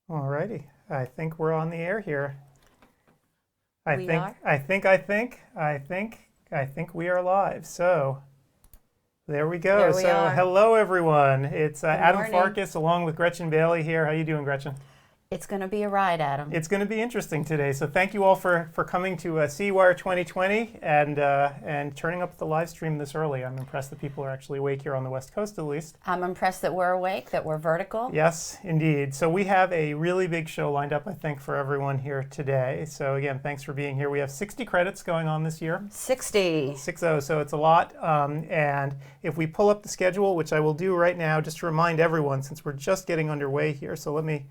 Alrighty, I think we're on the air here. I We think, are? I think we are live. So there we go. There we So are. hello everyone. It's Adam morning. Farkas along with Gretchen Bailey here. How you doing, Gretchen? It's going to be a ride, Adam. It's going to be interesting today. So thank you all for coming to CEwire2020 and turning up the live stream this early. I'm impressed that people are actually awake here on the West Coast at least. I'm impressed that we're awake, that we're vertical. Yes, indeed. So we have a really big show lined up, I think, for everyone here today. So again, thanks for being here. We have 60 credits going on this year. 60. 60, so it's a lot. And if we pull up the schedule, which I will do right now, just to remind everyone, since we're just getting underway here. So let me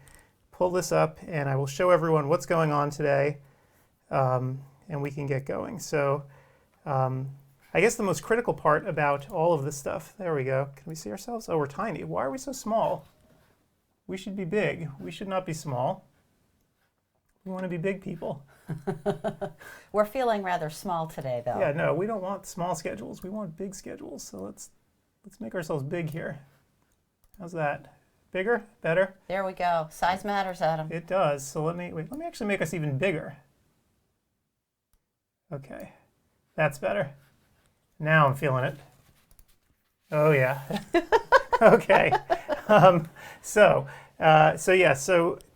pull this up and I will show everyone what's going on today, and we can get going. So I guess the most critical part about all of this stuff, there we go. Can we see ourselves? Oh, we're tiny. Why are we so small? We should be big. We should not be small. We want to be big people. We're feeling rather small today, though. Yeah, no, we don't want small schedules. We want big schedules. So let's make ourselves big here. How's that? Bigger? Better? There we go. Size matters, Adam. It does. So let me actually make us even bigger. Okay. That's better. Now I'm feeling it. Oh yeah. Okay. So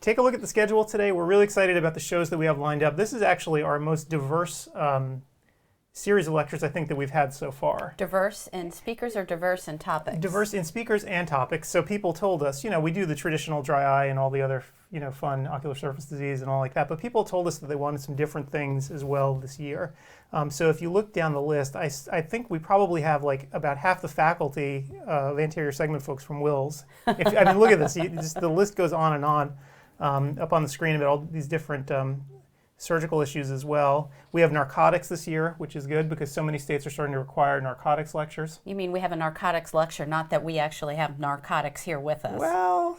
take a look at the schedule today. We're really excited about the shows that we have lined up. This is actually our most diverse series of lectures I think that we've had so far. Diverse in speakers or diverse in topics? Diverse in speakers and topics. So people told us, we do the traditional dry eye and all the other, fun ocular surface disease and all like that. But people told us that they wanted some different things as well this year. So if you look down the list, I think we probably have like about half the faculty of anterior segment folks from Wills. Look at this. The list goes on and on up on the screen about all these different surgical issues as well. We have narcotics this year, which is good because so many states are starting to require narcotics lectures. You mean we have a narcotics lecture, not that we actually have narcotics here with us? Well,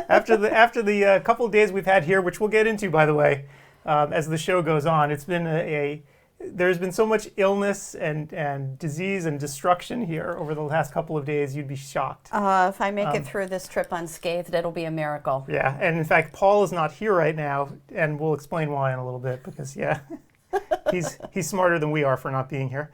after the couple of days we've had here, which we'll get into, by the way, as the show goes on, it's been there's been so much illness and disease and destruction here over the last couple of days, you'd be shocked. If I make it through this trip unscathed, it'll be a miracle. Yeah, and in fact, Paul is not here right now, and we'll explain why in a little bit, because, he's smarter than we are for not being here.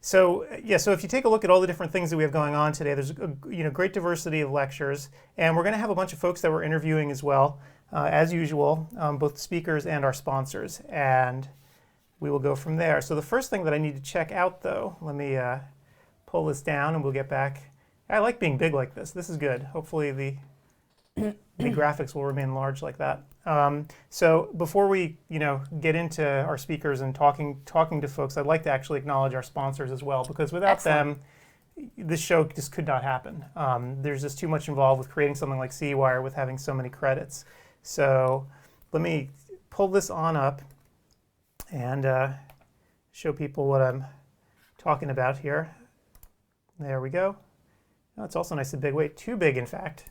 So if you take a look at all the different things that we have going on today, there's a great diversity of lectures, and we're going to have a bunch of folks that we're interviewing as well, as usual, both speakers and our sponsors, and we will go from there. So the first thing that I need to check out, though, let me pull this down and we'll get back. I like being big like this. This is good. Hopefully the graphics will remain large like that. So before we get into our speakers and talking to folks, I'd like to actually acknowledge our sponsors as well, because without them, this show just could not happen. There's just too much involved with creating something like CEwire with having so many credits. So let me pull this on up and show people what I'm talking about here. There we go. Oh, it's also nice and big. Wait, too big, in fact.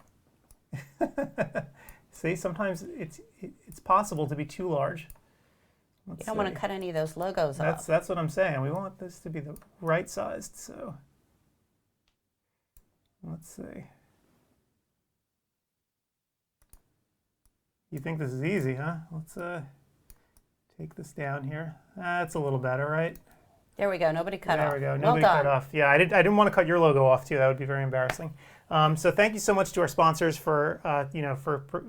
See, sometimes it's possible to be too large. You don't want to cut any of those logos off. That's what I'm saying. We want this to be the right sized. So let's see. You think this is easy, huh? Let's take this down here. That's a little better, right? There we go. Nobody cut off. There we go. Nobody cut off. Yeah, I didn't want to cut your logo off too. That would be very embarrassing. So thank you so much to our sponsors for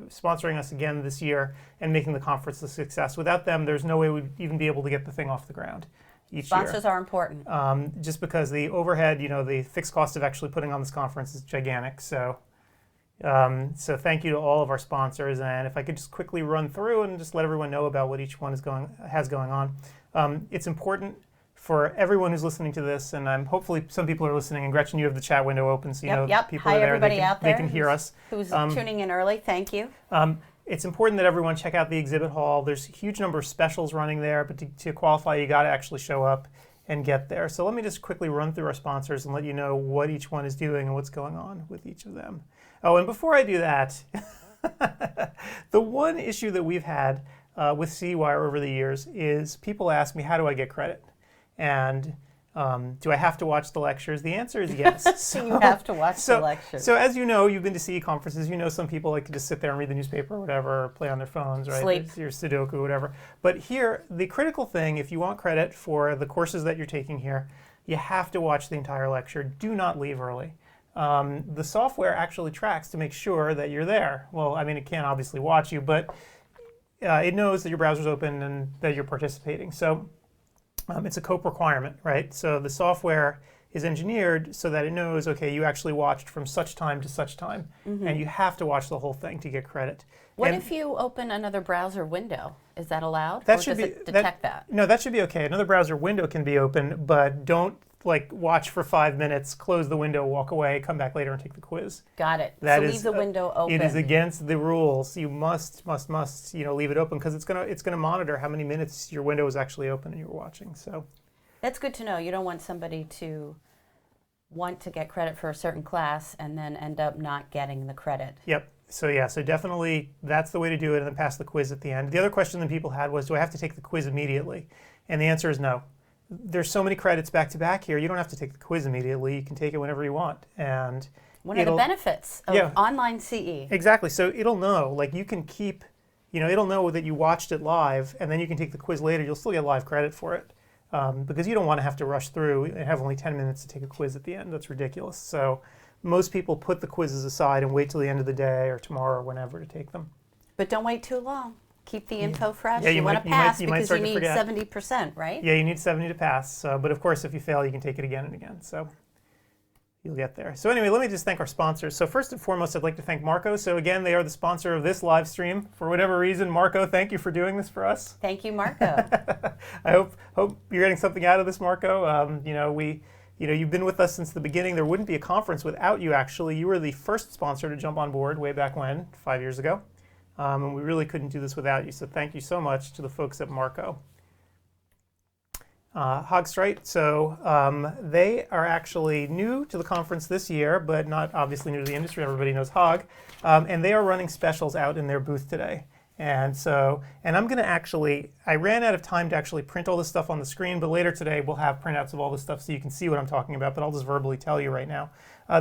sponsoring us again this year and making the conference a success. Without them, there's no way we'd even be able to get the thing off the ground each year. Sponsors are important. Just because the overhead, the fixed cost of actually putting on this conference is gigantic. So thank you to all of our sponsors, and if I could just quickly run through and just let everyone know about what each one has going on. It's important for everyone who's listening to this, and hopefully some people are listening, and Gretchen, you have the chat window open, so people Hi, are there. Everybody out there they can hear us. Who's tuning in early, thank you. It's important that everyone check out the exhibit hall. There's a huge number of specials running there, but to qualify, you got to actually show up and get there. So let me just quickly run through our sponsors and let you know what each one is doing and what's going on with each of them. Oh, and before I do that, the one issue that we've had with CEwire over the years is people ask me, how do I get credit? And Do I have to watch the lectures? The answer is yes. So you have to watch the lectures. So as you know, you've been to CE conferences, you know some people like to just sit there and read the newspaper or whatever, or play on their phones, right? Sleep. It's your Sudoku, whatever. But here, the critical thing, if you want credit for the courses that you're taking here, you have to watch the entire lecture. Do not leave early. The software actually tracks to make sure that you're there. Well, I mean, it can't obviously watch you, but it knows that your browser's open and that you're participating. So it's a COPE requirement, right? So the software is engineered so that it knows, okay, you actually watched from such time to such time, and you have to watch the whole thing to get credit. What if you open another browser window? Is that allowed? That or should does it detect that? No, that should be okay. Another browser window can be open, but don't like watch for 5 minutes, close the window, walk away, come back later and take the quiz. Got it. That so is, leave the window open. It is against the rules. You must, leave it open because it's gonna monitor how many minutes your window is actually open and you were watching. So that's good to know. You don't want somebody to want to get credit for a certain class and then end up not getting the credit. Yep. So yeah, so definitely that's the way to do it, and then pass the quiz at the end. The other question that people had was, do I have to take the quiz immediately? And the answer is no. There's so many credits back to back here, you don't have to take the quiz immediately. You can take it whenever you want. And one of the benefits of online CE. Exactly. So it'll know, like you can keep, it'll know that you watched it live, and then you can take the quiz later. You'll still get live credit for it. Because you don't want to have to rush through and have only 10 minutes to take a quiz at the end. That's ridiculous. So most people put the quizzes aside and wait till the end of the day or tomorrow or whenever to take them. But don't wait too long. Keep the info fresh. Yeah, you want to pass because you need forget. 70%, right? Yeah, you need 70 to pass. But of course, if you fail, you can take it again and again. So you'll get there. So anyway, let me just thank our sponsors. So first and foremost, I'd like to thank Marco. So again, they are the sponsor of this live stream. For whatever reason, Marco, thank you for doing this for us. Thank you, Marco. I hope you're getting something out of this, Marco. You've been with us since the beginning. There wouldn't be a conference without you, actually. You were the first sponsor to jump on board way back when, 5 years ago. And we really couldn't do this without you. So thank you so much to the folks at Marco. Hogstrite, so they are actually new to the conference this year, but not obviously new to the industry. Everybody knows Hog. And they are running specials out in their booth today. And I'm going to I ran out of time to actually print all this stuff on the screen, but later today we'll have printouts of all this stuff so you can see what I'm talking about, but I'll just verbally tell you right now.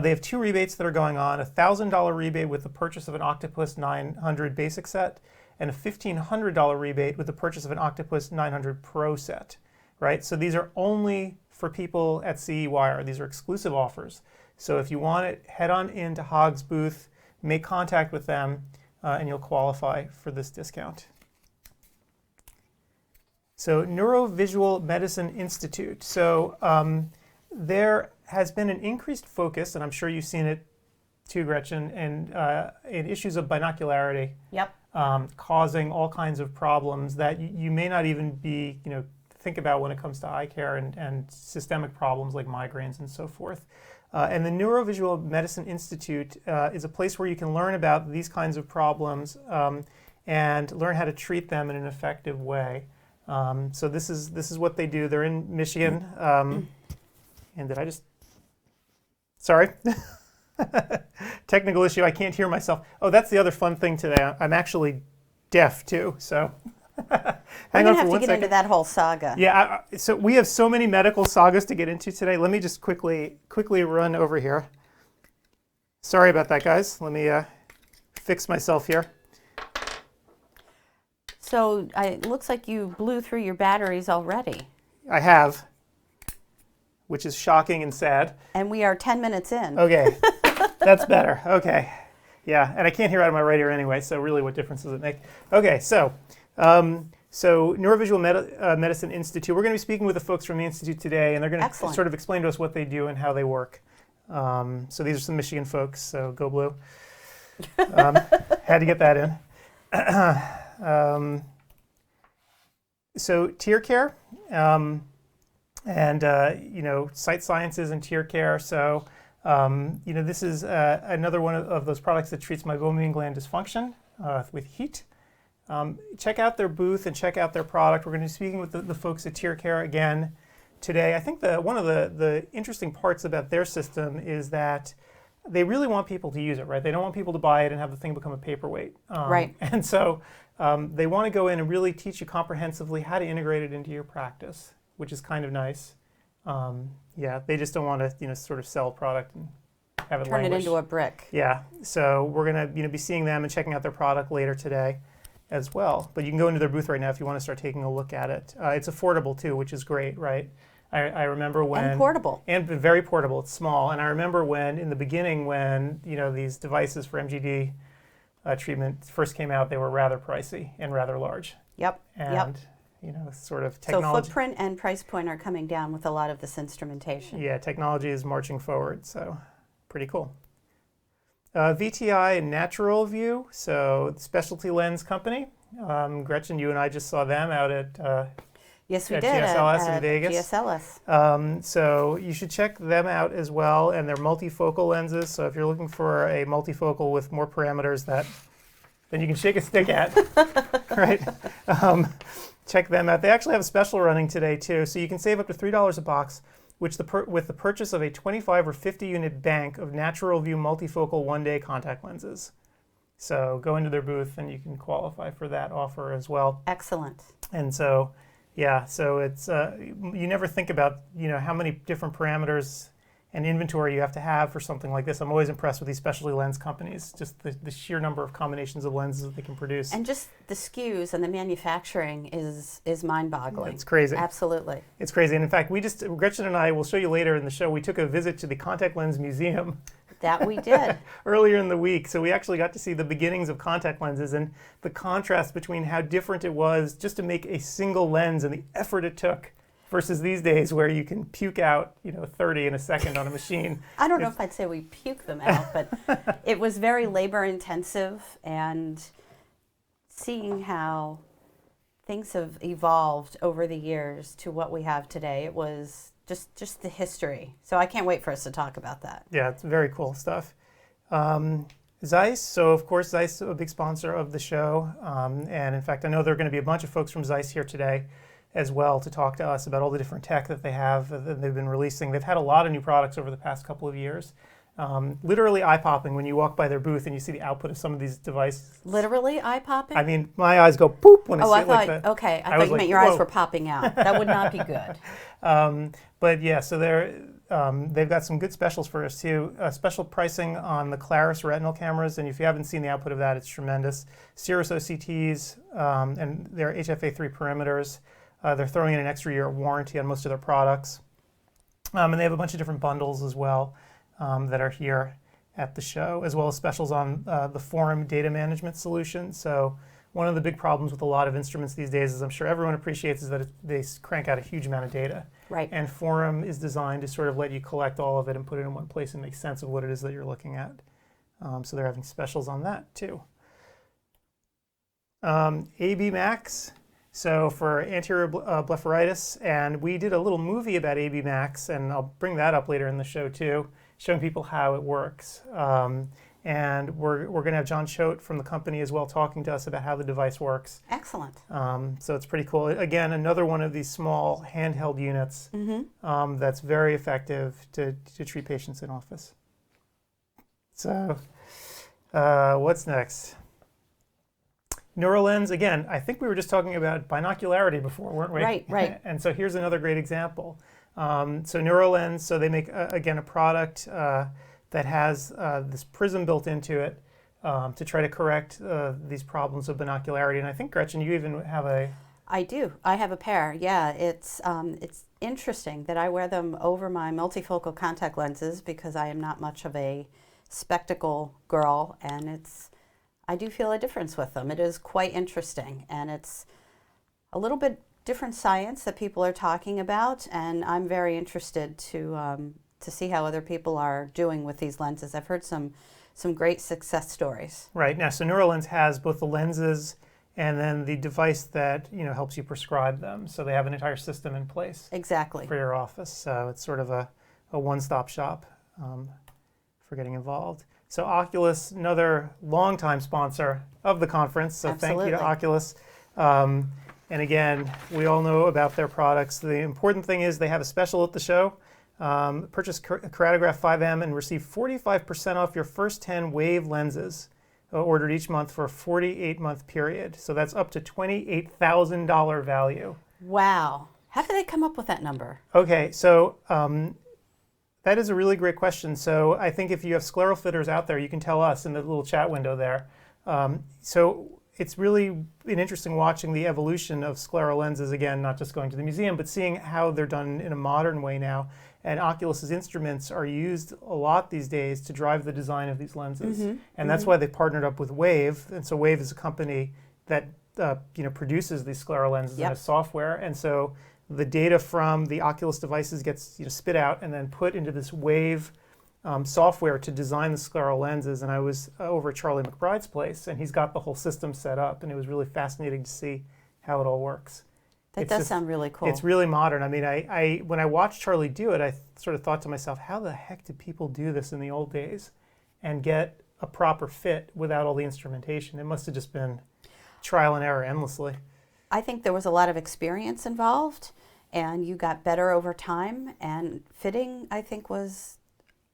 They have 2 rebates that are going on, a $1,000 rebate with the purchase of an Octopus 900 basic set, and a $1,500 rebate with the purchase of an Octopus 900 Pro set, right? So these are only for people at CEwire. These are exclusive offers. So if you want it, head on into Hog's booth, make contact with them, and you'll qualify for this discount. So Neurovisual Medicine Institute. So there has been an increased focus, and I'm sure you've seen it too, Gretchen, in issues of binocularity. Yep. Causing all kinds of problems that you may not even be, think about when it comes to eye care and systemic problems like migraines and so forth. And the Neurovisual Medicine Institute is a place where you can learn about these kinds of problems and learn how to treat them in an effective way. So this is what they do. They're in Michigan. And did I just... Sorry. Technical issue. I can't hear myself. Oh, that's the other fun thing today. I'm actually deaf too. So hang on for 1 second. We're going to have to get into that whole saga. Yeah. So we have so many medical sagas to get into today. Let me just quickly run over here. Sorry about that, guys. Let me fix myself here. So it looks like you blew through your batteries already. I have, which is shocking and sad. And we are 10 minutes in. Okay, that's better. Okay, yeah, and I can't hear out of my right ear anyway, so really what difference does it make? Okay, so Neurovisual Medicine Institute, we're going to be speaking with the folks from the Institute today, and they're going to sort of explain to us what they do and how they work. So these are some Michigan folks, so go blue. Had to get that in. So tear care. Sight sciences and tear care. So, this is another one of those products that treats meibomian gland dysfunction with heat. Check out their booth and check out their product. We're going to be speaking with the folks at Tear Care again today. I think one of the interesting parts about their system is that they really want people to use it, right? They don't want people to buy it and have the thing become a paperweight. Right. And so they want to go in and really teach you comprehensively how to integrate it into your practice, which is kind of nice. Yeah, they just don't want to, sort of sell a product and have it Turn it languish. into a brick. Yeah, so we're gonna be seeing them and checking out their product later today as well. But you can go into their booth right now if you want to start taking a look at it. It's affordable too, which is great, right? I remember when... And portable. And very portable. It's small. And I remember when, in the beginning, when these devices for MGD treatment first came out, they were rather pricey and rather large. Yep. And, sort of technology... So footprint and price point are coming down with a lot of this instrumentation. Yeah, technology is marching forward, so pretty cool. VTI and Natural View, so specialty lens company. Gretchen, you and I just saw them out at... Yes, we at did GSLS in Vegas. GSLS. So you should check them out as well, and they're multifocal lenses. So if you're looking for a multifocal with more parameters then you can shake a stick at, right? Check them out. They actually have a special running today too, so you can save up to $3 a box, with the purchase of a 25 or 50 unit bank of Natural View multifocal one-day contact lenses. So go into their booth and you can qualify for that offer as well. Excellent. And so. Yeah, so it's you never think about how many different parameters and inventory you have to have for something like this. I'm always impressed with these specialty lens companies, just the sheer number of combinations of lenses that they can produce. And just the SKUs and the manufacturing is mind-boggling. It's crazy. Absolutely. It's crazy. And in fact, Gretchen and I will show you later in the show, we took a visit to the Contact Lens Museum. That we did. Earlier in the week. So we actually got to see the beginnings of contact lenses and the contrast between how different it was just to make a single lens and the effort it took versus these days where you can puke out 30 in a second on a machine. I don't know if I'd say we puke them out, but it was very labor intensive, and seeing how things have evolved over the years to what we have today, it was just the history. So I can't wait for us to talk about that. Yeah, it's very cool stuff. Zeiss, so of course Zeiss is a big sponsor of the show, and in fact I know there are going to be a bunch of folks from Zeiss here today as well to talk to us about all the different tech that they have that they've been releasing. They've had a lot of new products over the past couple of years. Literally eye-popping when you walk by their booth and you see the output of some of these devices. Literally eye-popping? I mean, my eyes go poop when I see it like that. Okay, I thought you meant your eyes were popping out. That would not be good. But yeah, so they've got some good specials for us too. Special pricing on the Claris retinal cameras, and if you haven't seen the output of that, it's tremendous. Cirrus OCTs and their HFA3 perimeters. They're throwing in an extra year of warranty on most of their products. And they have a bunch of different bundles as well that are here at the show, as well as specials on the Forum data management solution. So one of the big problems with a lot of instruments these days, as I'm sure everyone appreciates, is that they crank out a huge amount of data. Right. And Forum is designed to sort of let you collect all of it and put it in one place and make sense of what it is that you're looking at. So they're having specials on that too. AB Max. So for anterior blepharitis, and we did a little movie about AB Max, and I'll bring that up later in the show too, showing people how it works. And we're going to have John Choate from the company as well talking to us about how the device works. Excellent. So it's pretty cool. Again, another one of these small handheld units that's very effective to treat patients in office. So what's next? NeuroLens, again, I think we were just talking about binocularity before, weren't we? Right. And so here's another great example. So NeuroLens, so they make, again, a product that has this prism built into it to try to correct these problems of binocularity. And I think, Gretchen, you even have a... I do. I have a pair. Yeah, it's interesting that I wear them over my multifocal contact lenses because I am not much of a spectacle girl, and I do feel a difference with them. It is quite interesting, and it's a little bit different science that people are talking about, and I'm very interested to see how other people are doing with these lenses. I've heard some great success stories. Right. Now, so NeuroLens has both the lenses and then the device that helps you prescribe them. So they have an entire system in place. Exactly. For your office. So it's sort of a one-stop shop for getting involved. So Oculus, another longtime sponsor of the conference. So Absolutely. Thank you to Oculus. And again, we all know about their products. The important thing is they have a special at the show. Purchase Keratograph 5M and receive 45% off your first 10 Wave lenses ordered each month for a 48-month period. So that's up to $28,000 value. Wow. How did they come up with that number? Okay, so that is a really great question. So I think if you have scleral fitters out there, you can tell us in the little chat window there. So it's really been interesting watching the evolution of scleral lenses, again, not just going to the museum, but seeing how they're done in a modern way now. And Oculus's instruments are used a lot these days to drive the design of these lenses. And that's why they partnered up with Wave. And so Wave is a company that produces these scleral lenses and has software. And so the data from the Oculus devices gets spit out and then put into this Wave software to design the scleral lenses. And I was over at Charlie McBride's place, and he's got the whole system set up, and it was really fascinating to see how it all works. That does sound really cool. It's really modern. I mean, I when I watched Charlie do it, I sort of thought to myself, how the heck did people do this in the old days and get a proper fit without all the instrumentation? It must have just been trial and error endlessly. I think there was a lot of experience involved, and you got better over time, and fitting, I think, was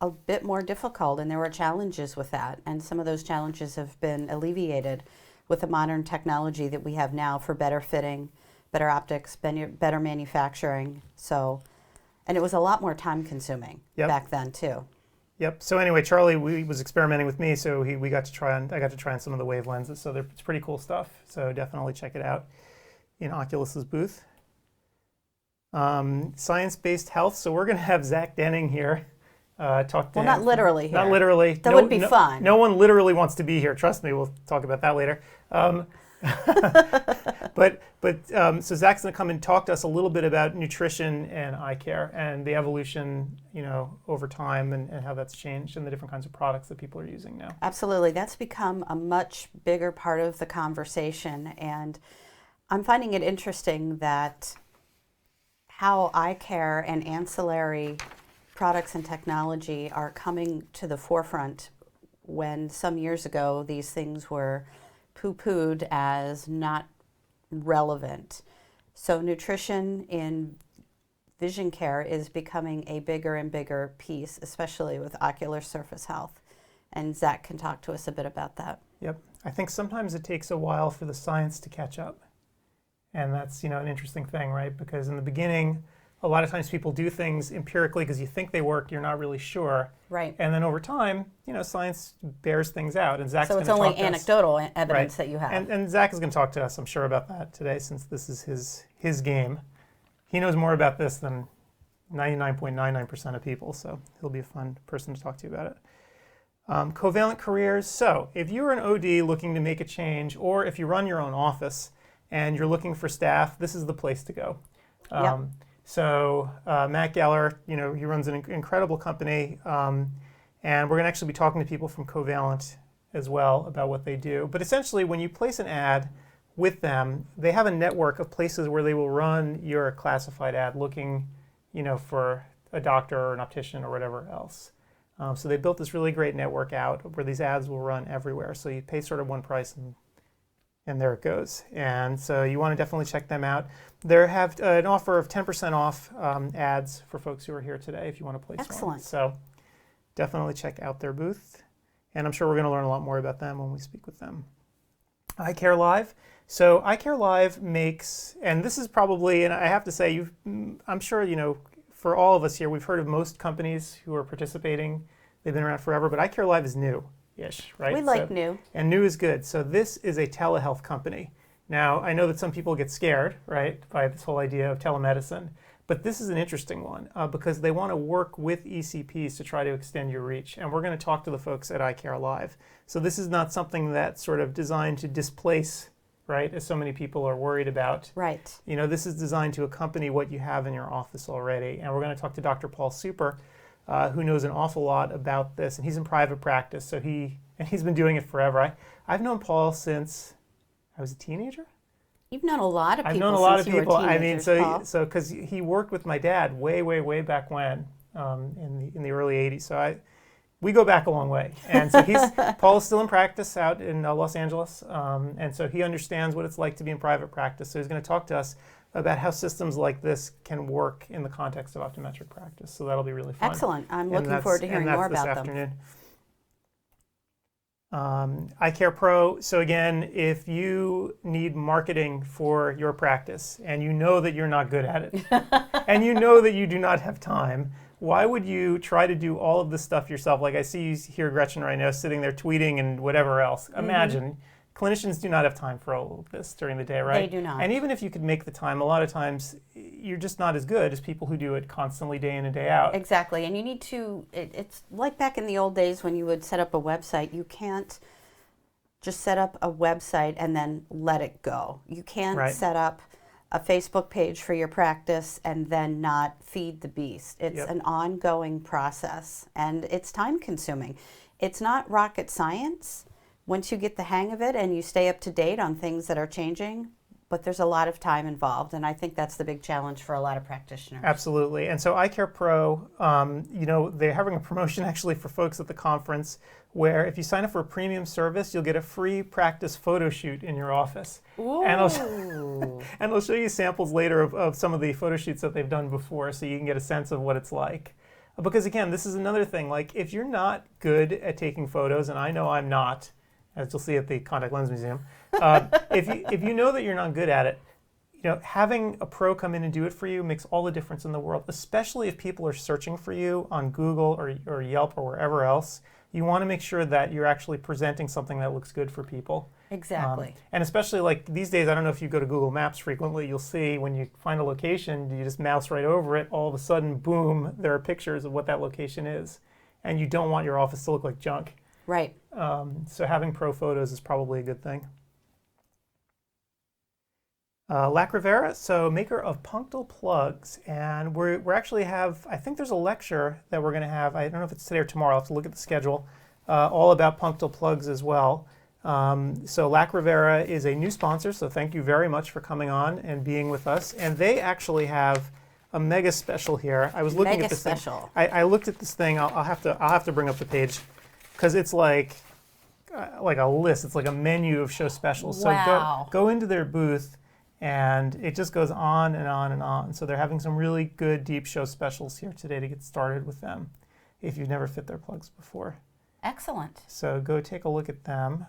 a bit more difficult, and there were challenges with that, and some of those challenges have been alleviated with the modern technology that we have now for better fitting, better optics, better manufacturing. So, and it was a lot more time consuming back then too. Yep. So anyway, Charlie was experimenting with me, so I got to try on some of the Wave lenses. So it's pretty cool stuff. So definitely check it out in Oculus's booth. Science-based health. So we're going to have Zach Denning here. Talk to him. Not literally here. Not literally. That would be fun. No one literally wants to be here. Trust me. We'll talk about that later. So Zach's going to come and talk to us a little bit about nutrition and eye care and the evolution, over time and how that's changed and the different kinds of products that people are using now. Absolutely. That's become a much bigger part of the conversation, and I'm finding it interesting that how eye care and ancillary products and technology are coming to the forefront when some years ago these things were poo-pooed as not relevant. So nutrition in vision care is becoming a bigger and bigger piece, especially with ocular surface health. And Zach can talk to us a bit about that. Yep. I think sometimes it takes a while for the science to catch up. And that's, an interesting thing, right? Because in the beginning, a lot of times people do things empirically because you think they work, you're not really sure. Right. And then over time, science bears things out. And Zach's so it's only anecdotal evidence that you have. And Zach is going to talk to us, I'm sure, about that today, since this is his game. He knows more about this than 99.99% of people, so he'll be a fun person to talk to you about it. Covalent careers. So if you're an OD looking to make a change, or if you run your own office and you're looking for staff, this is the place to go. So Matt Geller, he runs an incredible company, and we're going to actually be talking to people from Covalent as well about what they do. But essentially, when you place an ad with them, they have a network of places where they will run your classified ad looking, for a doctor or an optician or whatever else. So they built this really great network out where these ads will run everywhere. So you pay sort of one price and there it goes. And so you want to definitely check them out. They have an offer of 10% off ads for folks who are here today if you want to place one. Excellent. So definitely check out their booth. And I'm sure we're going to learn a lot more about them when we speak with them. Eye Care Live. So Eye Care Live makes, and this is probably, and I have to say, I'm sure, for all of us here, we've heard of most companies who are participating. They've been around forever, but Eye Care Live is new-ish, right? We like new. And new is good. So this is a telehealth company. Now, I know that some people get scared, right, by this whole idea of telemedicine, but this is an interesting one because they want to work with ECPs to try to extend your reach. And we're going to talk to the folks at Eye Care Live. So this is not something that's sort of designed to displace, right, as so many people are worried about. Right. This is designed to accompany what you have in your office already. And we're going to talk to Dr. Paul Super, who knows an awful lot about this. And he's in private practice, so he's been doing it forever. I've known Paul since I was a teenager. You've known a lot of people. I've known a lot of people. I mean, so because he worked with my dad way back when, in the early '80s. So we go back a long way. And so Paul is still in practice out in Los Angeles, and so he understands what it's like to be in private practice. So he's going to talk to us about how systems like this can work in the context of optometric practice. So that'll be really fun. Excellent. I'm looking forward to hearing more about them. Eye Care Pro. So again, if you need marketing for your practice and you know that you're not good at it and you know that you do not have time, why would you try to do all of this stuff yourself? Like I see you here, Gretchen, right now, sitting there tweeting and whatever else. Imagine. Clinicians do not have time for all of this during the day, right? They do not. And even if you could make the time, a lot of times you're just not as good as people who do it constantly day in and day out. Exactly. And you need to, it's like back in the old days when you would set up a website. You can't just set up a website and then let it go. You can't set up a Facebook page for your practice and then not feed the beast. It's an ongoing process, and it's time consuming. It's not rocket science once you get the hang of it and you stay up to date on things that are changing, but there's a lot of time involved, and I think that's the big challenge for a lot of practitioners. Absolutely. And so Eye Care Pro, you know, they're having a promotion actually for folks at the conference where if you sign up for a premium service, you'll get a free practice photo shoot in your office. Ooh. And I'll show you samples later of some of the photo shoots that they've done before so you can get a sense of what it's like. Because again, this is another thing, like if you're not good at taking photos, and I know I'm not, as you'll see at the Contact Lens Museum, if you know that you're not good at it, you know, having a pro come in and do it for you makes all the difference in the world, especially if people are searching for you on Google or Yelp or wherever else. You want to make sure that you're actually presenting something that looks good for people. Exactly. And especially like these days, I don't know if you go to Google Maps frequently, you'll see when you find a location, you just mouse right over it, all of a sudden, boom, there are pictures of what that location is. And you don't want your office to look like junk. Right. So having pro photos is probably a good thing. Lac Rivera, so maker of punctal plugs, and we're actually have, I think there's a lecture that we're going to have, I don't know if it's today or tomorrow, I'll have to look at the schedule, all about punctal plugs as well. So Lac Rivera is a new sponsor, so thank you very much for coming on and being with us. And they actually have a mega special here. I was looking at this thing. I looked at this thing. I'll have to bring up the page because it's like a list. It's like a menu of show specials. Wow. So go into their booth, and it just goes on and on and on. So they're having some really good deep show specials here today to get started with them if you've never fit their plugs before. Excellent. So go take a look at them.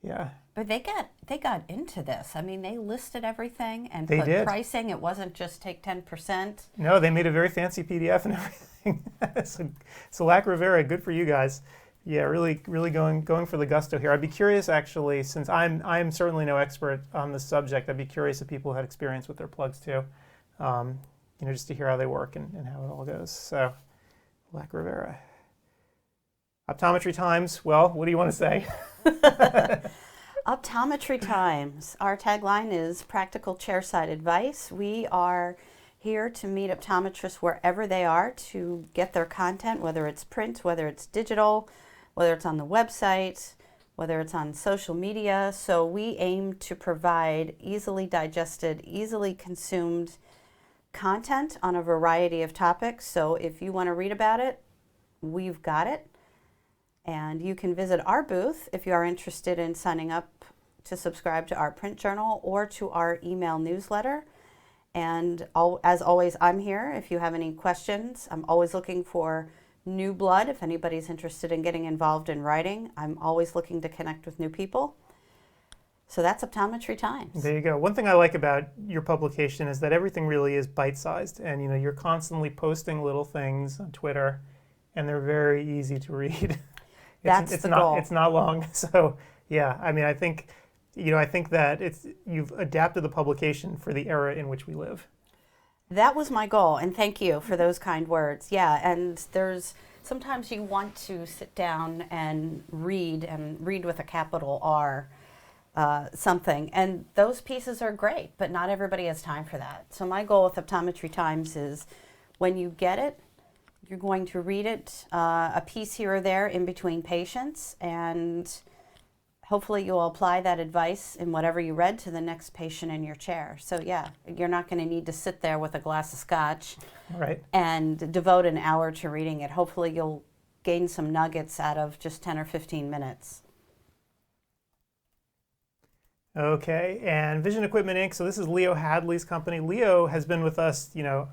Yeah. But they got into this. I mean, they listed everything and They put did. pricing. It wasn't just take 10%. No, they made a very fancy PDF and everything. so Lac Rivera, good for you guys. Yeah, really going for the gusto here. I'd be curious actually, since I'm certainly no expert on this subject, I'd be curious if people had experience with their plugs too. You know, just to hear how they work and how it all goes. So Lac Rivera. Optometry Times, well, what do you want to say? Optometry Times. Our tagline is practical chairside advice. We are here to meet optometrists wherever they are to get their content, whether it's print, whether it's digital, whether it's on the website, whether it's on social media. So we aim to provide easily digested, easily consumed content on a variety of topics. So if you want to read about it, we've got it. And you can visit our booth if you are interested in signing up to subscribe to our print journal or to our email newsletter. And as always, I'm here if you have any questions. I'm always looking for new blood. If anybody's interested in getting involved in writing, I'm always looking to connect with new people. So that's Optometry Times. There you go. One thing I like about your publication is that everything really is bite-sized, and you know you're constantly posting little things on Twitter, and they're very easy to read. That's the goal. It's not long. So yeah, I mean, I think that you've adapted the publication for the era in which we live. That was my goal, and thank you for those kind words. Yeah, and there's sometimes you want to sit down and read with a capital R something, and those pieces are great, but not everybody has time for that. So my goal with Optometry Times is when you get it, you're going to read it, a piece here or there in between patients, and hopefully you'll apply that advice in whatever you read to the next patient in your chair. So yeah, you're not going to need to sit there with a glass of scotch and devote an hour to reading it. Hopefully you'll gain some nuggets out of just 10 or 15 minutes. Okay, and Vision Equipment Inc. So this is Leo Hadley's company. Leo has been with us,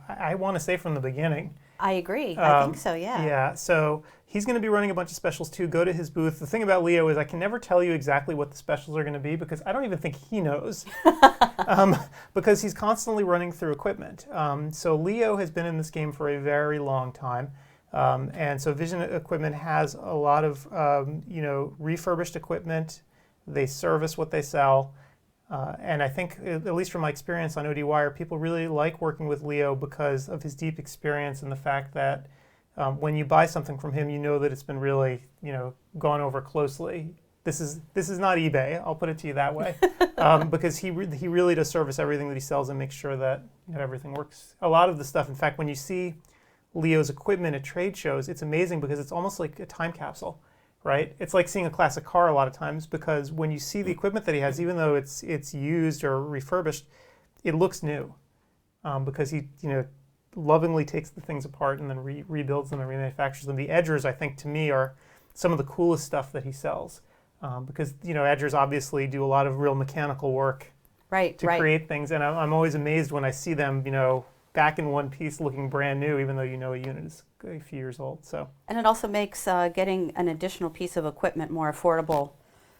I want to say from the beginning. I agree. I think so, yeah. Yeah, so he's going to be running a bunch of specials too. Go to his booth. The thing about Leo is I can never tell you exactly what the specials are going to be because I don't even think he knows because he's constantly running through equipment. So Leo has been in this game for a very long time. And so Vision Equipment has a lot of, refurbished equipment. They service what they sell. And I think, at least from my experience on ODwire, people really like working with Leo because of his deep experience and the fact that when you buy something from him, you know that it's been really, gone over closely. This is not eBay. I'll put it to you that way, because he really does service everything that he sells and makes sure that everything works. A lot of the stuff, in fact, when you see Leo's equipment at trade shows, it's amazing because it's almost like a time capsule. Right? It's like seeing a classic car a lot of times because when you see the equipment that he has, even though it's used or refurbished, it looks new because he lovingly takes the things apart and then rebuilds them and remanufactures them. The edgers, I think, to me, are some of the coolest stuff that he sells because edgers obviously do a lot of real mechanical work to create things, and I'm always amazed when I see them back in one piece looking brand new, even though a unit is a few years old. So. And it also makes getting an additional piece of equipment more affordable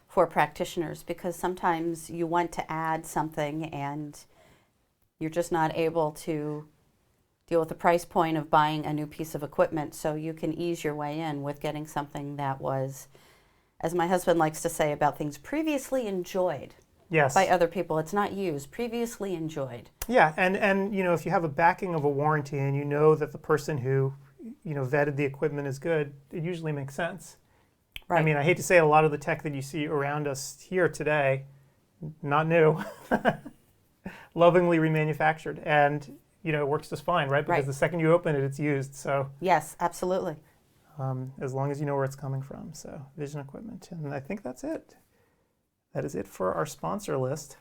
for practitioners because sometimes you want to add something and you're just not able to deal with the price point of buying a new piece of equipment, so you can ease your way in with getting something that was, as my husband likes to say about things, previously enjoyed. Yes. By other people. It's not used, previously enjoyed. Yeah, and if you have a backing of a warranty and you know that the person who vetted the equipment is good, it usually makes sense. Right. I mean, I hate to say a lot of the tech that you see around us here today, not new, lovingly remanufactured, and it works just fine, right? Because the second you open it, it's used. So yes, absolutely. As long as you know where it's coming from. So Vision Equipment, and I think that's it. That is it for our sponsor list.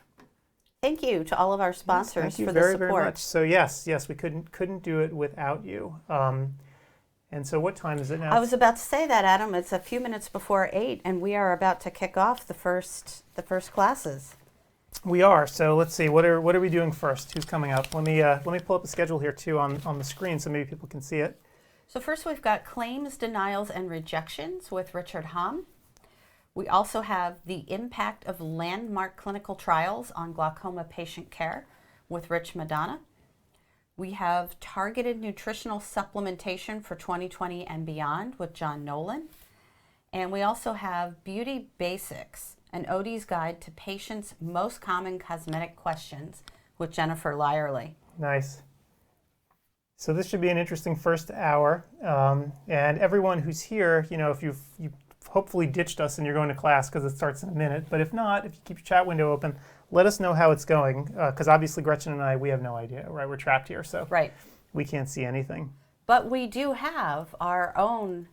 Thank you to all of our sponsors for the support. Thank you very much. So yes, we couldn't do it without you. And so what time is it now? I was about to say that, Adam. It's a few minutes before 8, and we are about to kick off the first classes. We are. So let's see. What are we doing first? Who's coming up? Let me pull up the schedule here too on the screen so maybe people can see it. So first we've got Claims, Denials, and Rejections with Richard Hom. We also have The Impact of Landmark Clinical Trials on Glaucoma Patient Care with Rich Madonna. We have Targeted Nutritional Supplementation for 2020 and Beyond with John Nolan. And we also have Beauty Basics, an OD's Guide to Patients' Most Common Cosmetic Questions with Jennifer Lyerly. Nice. So this should be an interesting first hour. And everyone who's here, if you've hopefully ditched us and you're going to class because it starts in a minute. But if not, if you keep your chat window open, let us know how it's going. Because obviously Gretchen and I, we have no idea, right? We're trapped here, so we can't see anything. But we do have our own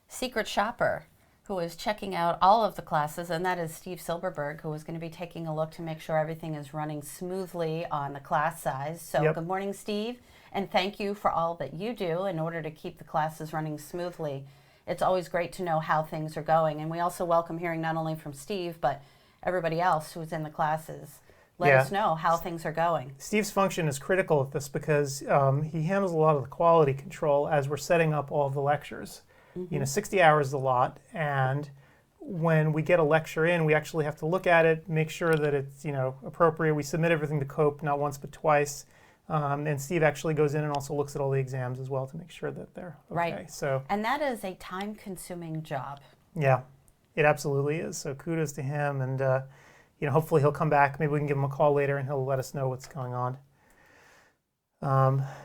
secret shopper who is checking out all of the classes, and that is Steve Silberberg, who is going to be taking a look to make sure everything is running smoothly on the class size. So Good morning, Steve, and thank you for all that you do in order to keep the classes running smoothly. It's always great to know how things are going. And we also welcome hearing not only from Steve, but everybody else who's in the classes. Let us know how things are going. Steve's function is critical at this because he handles a lot of the quality control as we're setting up all of the lectures. 60 hours is a lot. And when we get a lecture in, we actually have to look at it, make sure that it's appropriate. We submit everything to COPE not once but twice. And Steve actually goes in and also looks at all the exams as well to make sure that they're okay. Right. So, and that is a time-consuming job. Yeah, it absolutely is. So kudos to him, and hopefully he'll come back. Maybe we can give him a call later, and he'll let us know what's going on.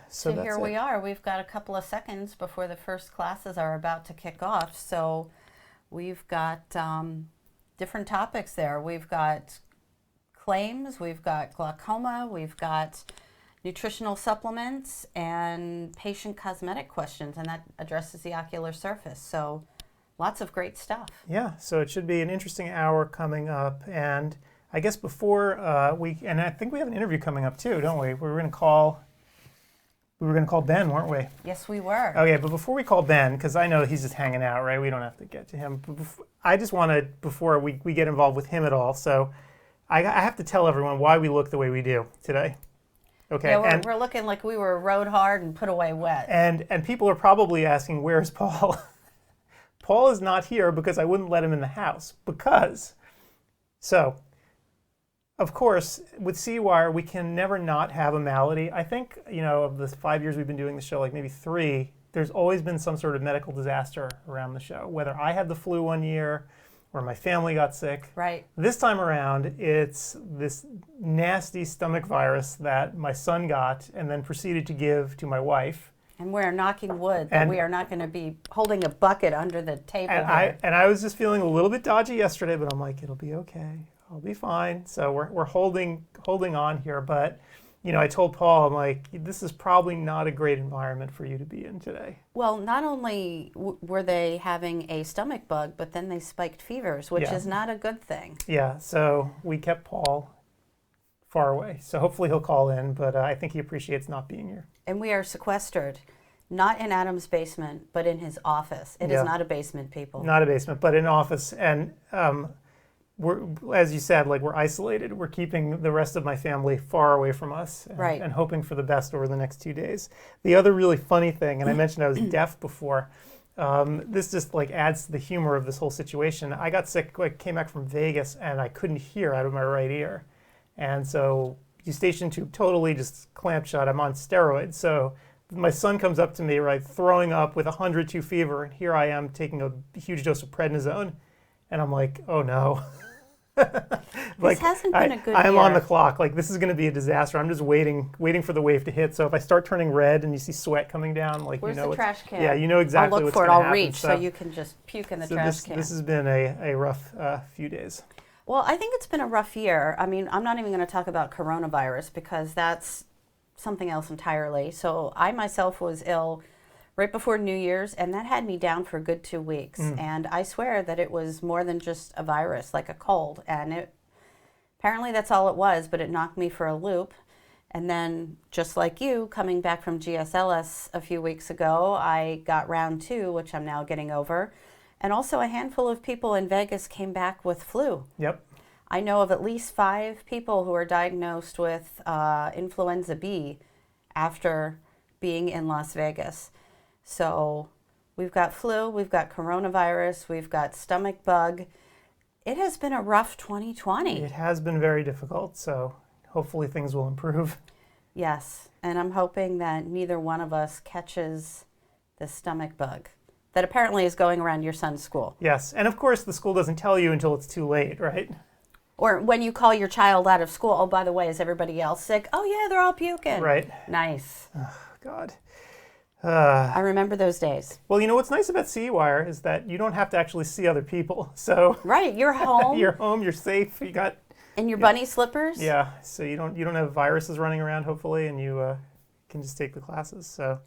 So here we are. We've got a couple of seconds before the first classes are about to kick off. So we've got different topics there. We've got claims. We've got glaucoma. We've got nutritional supplements and patient cosmetic questions, and that addresses the ocular surface. So lots of great stuff. Yeah, so it should be an interesting hour coming up. And I guess before and I think we have an interview coming up too, don't we? We were going to call Ben, weren't we? Yes, we were. Okay, but before we call Ben, because I know he's just hanging out, right? We don't have to get to him. But I just want to, before we get involved with him at all, so I have to tell everyone why we look the way we do today. Okay. Yeah, we're looking like we were rode hard and put away wet. And people are probably asking, where's Paul? Paul is not here because I wouldn't let him in the house. So, of course, with CEwire, we can never not have a malady. I think, of the 5 years we've been doing the show, like maybe 3, there's always been some sort of medical disaster around the show. Whether I had the flu one year or my family got sick. Right. This time around, it's this nasty stomach virus that my son got and then proceeded to give to my wife. And we're knocking wood that we are not going to be holding a bucket under the table here. I was just feeling a little bit dodgy yesterday, but I'm like, it'll be okay. I'll be fine. So we're holding on here. But, I told Paul, I'm like, this is probably not a great environment for you to be in today. Well, not only were they having a stomach bug, but then they spiked fevers, which is not a good thing. Yeah, so we kept Paul far away. So hopefully he'll call in, but I think he appreciates not being here. And we are sequestered, not in Adam's basement, but in his office. It is not a basement, people. Not a basement, but an office. And we're, as you said, we're isolated. We're keeping the rest of my family far away from us and hoping for the best over the next 2 days. The other really funny thing, and I mentioned I was deaf before, this just adds to the humor of this whole situation. I got sick, came back from Vegas, and I couldn't hear out of my right ear. And so Eustachian tube totally just clamped shut. I'm on steroids. So my son comes up to me, throwing up with 102 fever, and here I am taking a huge dose of prednisone. And I'm like, oh no. This hasn't been a good year. I'm on the clock. This is going to be a disaster. I'm just waiting for the wave to hit. So if I start turning red and you see sweat coming down, where's the trash can? Yeah, you know exactly what's I'll going to look for it. happen. I'll reach so you can just puke in the trash can. This has been a rough few days. Well, I think it's been a rough year. I mean, I'm not even going to talk about coronavirus because that's something else entirely. So I myself was ill right before New Year's, and that had me down for a good 2 weeks. And I swear that it was more than just a virus, like a cold. And apparently that's all it was, but it knocked me for a loop. And then, just like you, coming back from GSLS a few weeks ago, I got round 2, which I'm now getting over. And also a handful of people in Vegas came back with flu. Yep. I know of at least 5 people who are diagnosed with influenza B after being in Las Vegas. So we've got flu, we've got coronavirus, we've got stomach bug. It has been a rough 2020. It has been very difficult, so hopefully things will improve. Yes, and I'm hoping that neither one of us catches the stomach bug that apparently is going around your son's school. Yes, and of course the school doesn't tell you until it's too late, right? Or when you call your child out of school, oh, by the way, is everybody else sick? Oh, yeah, they're all puking. Right. Nice. Oh, God. I remember those days. Well, what's nice about CEwire is that you don't have to actually see other people. So right, you're home. You're home. You're safe. You got in your bunny slippers. Yeah, so you don't have viruses running around, hopefully, and you can just take the classes. So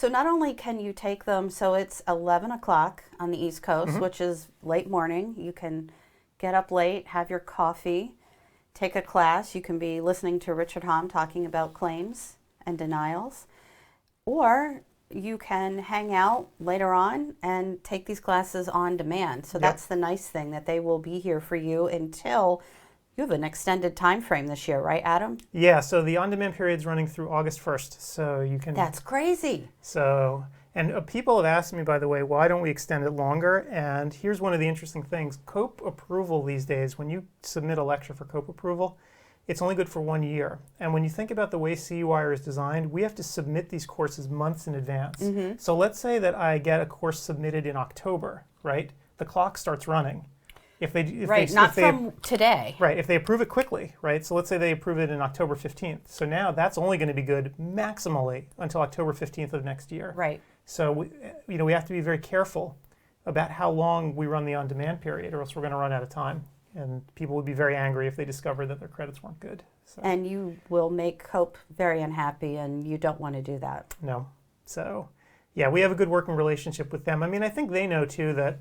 not only can you take them, so it's 11 o'clock on the East Coast, which is late morning. You can get up late, have your coffee, take a class. You can be listening to Richard Hom talking about claims and denials, or you can hang out later on and take these classes on demand. So that's the nice thing, that they will be here for you until you have an extended time frame this year, right, Adam? Yeah, so the on-demand period's running through August 1st, so you can... That's crazy. So, and people have asked me, by the way, why don't we extend it longer? And here's one of the interesting things. COPE approval these days, when you submit a lecture for COPE approval, it's only good for 1 year. And when you think about the way CEwire is designed, we have to submit these courses months in advance. So let's say that I get a course submitted in October, right? The clock starts running. If from today. Right, if they approve it quickly, right? So let's say they approve it in October 15th. So now that's only going to be good maximally until October 15th of next year. Right. So we have to be very careful about how long we run the on-demand period, or else we're going to run out of time. And people would be very angry if they discovered that their credits weren't good. So. And you will make COPE very unhappy, and you don't want to do that. No. So, yeah, we have a good working relationship with them. I mean, I think they know, too, that,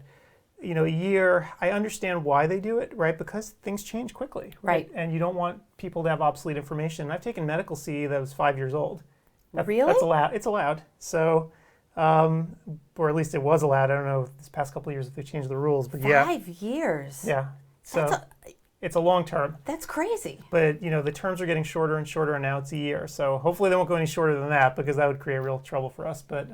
a year, I understand why they do it, right? Because things change quickly, right? And you don't want people to have obsolete information. I've taken medical CE that was 5 years old. Really? That's allowed. It's allowed. So, or at least it was allowed. I don't know this past couple of years if they changed the rules, but yeah. 5 years? Yeah. So It's a long term. That's crazy. But, the terms are getting shorter and shorter, and now it's a year. So hopefully they won't go any shorter than that, because that would create real trouble for us. But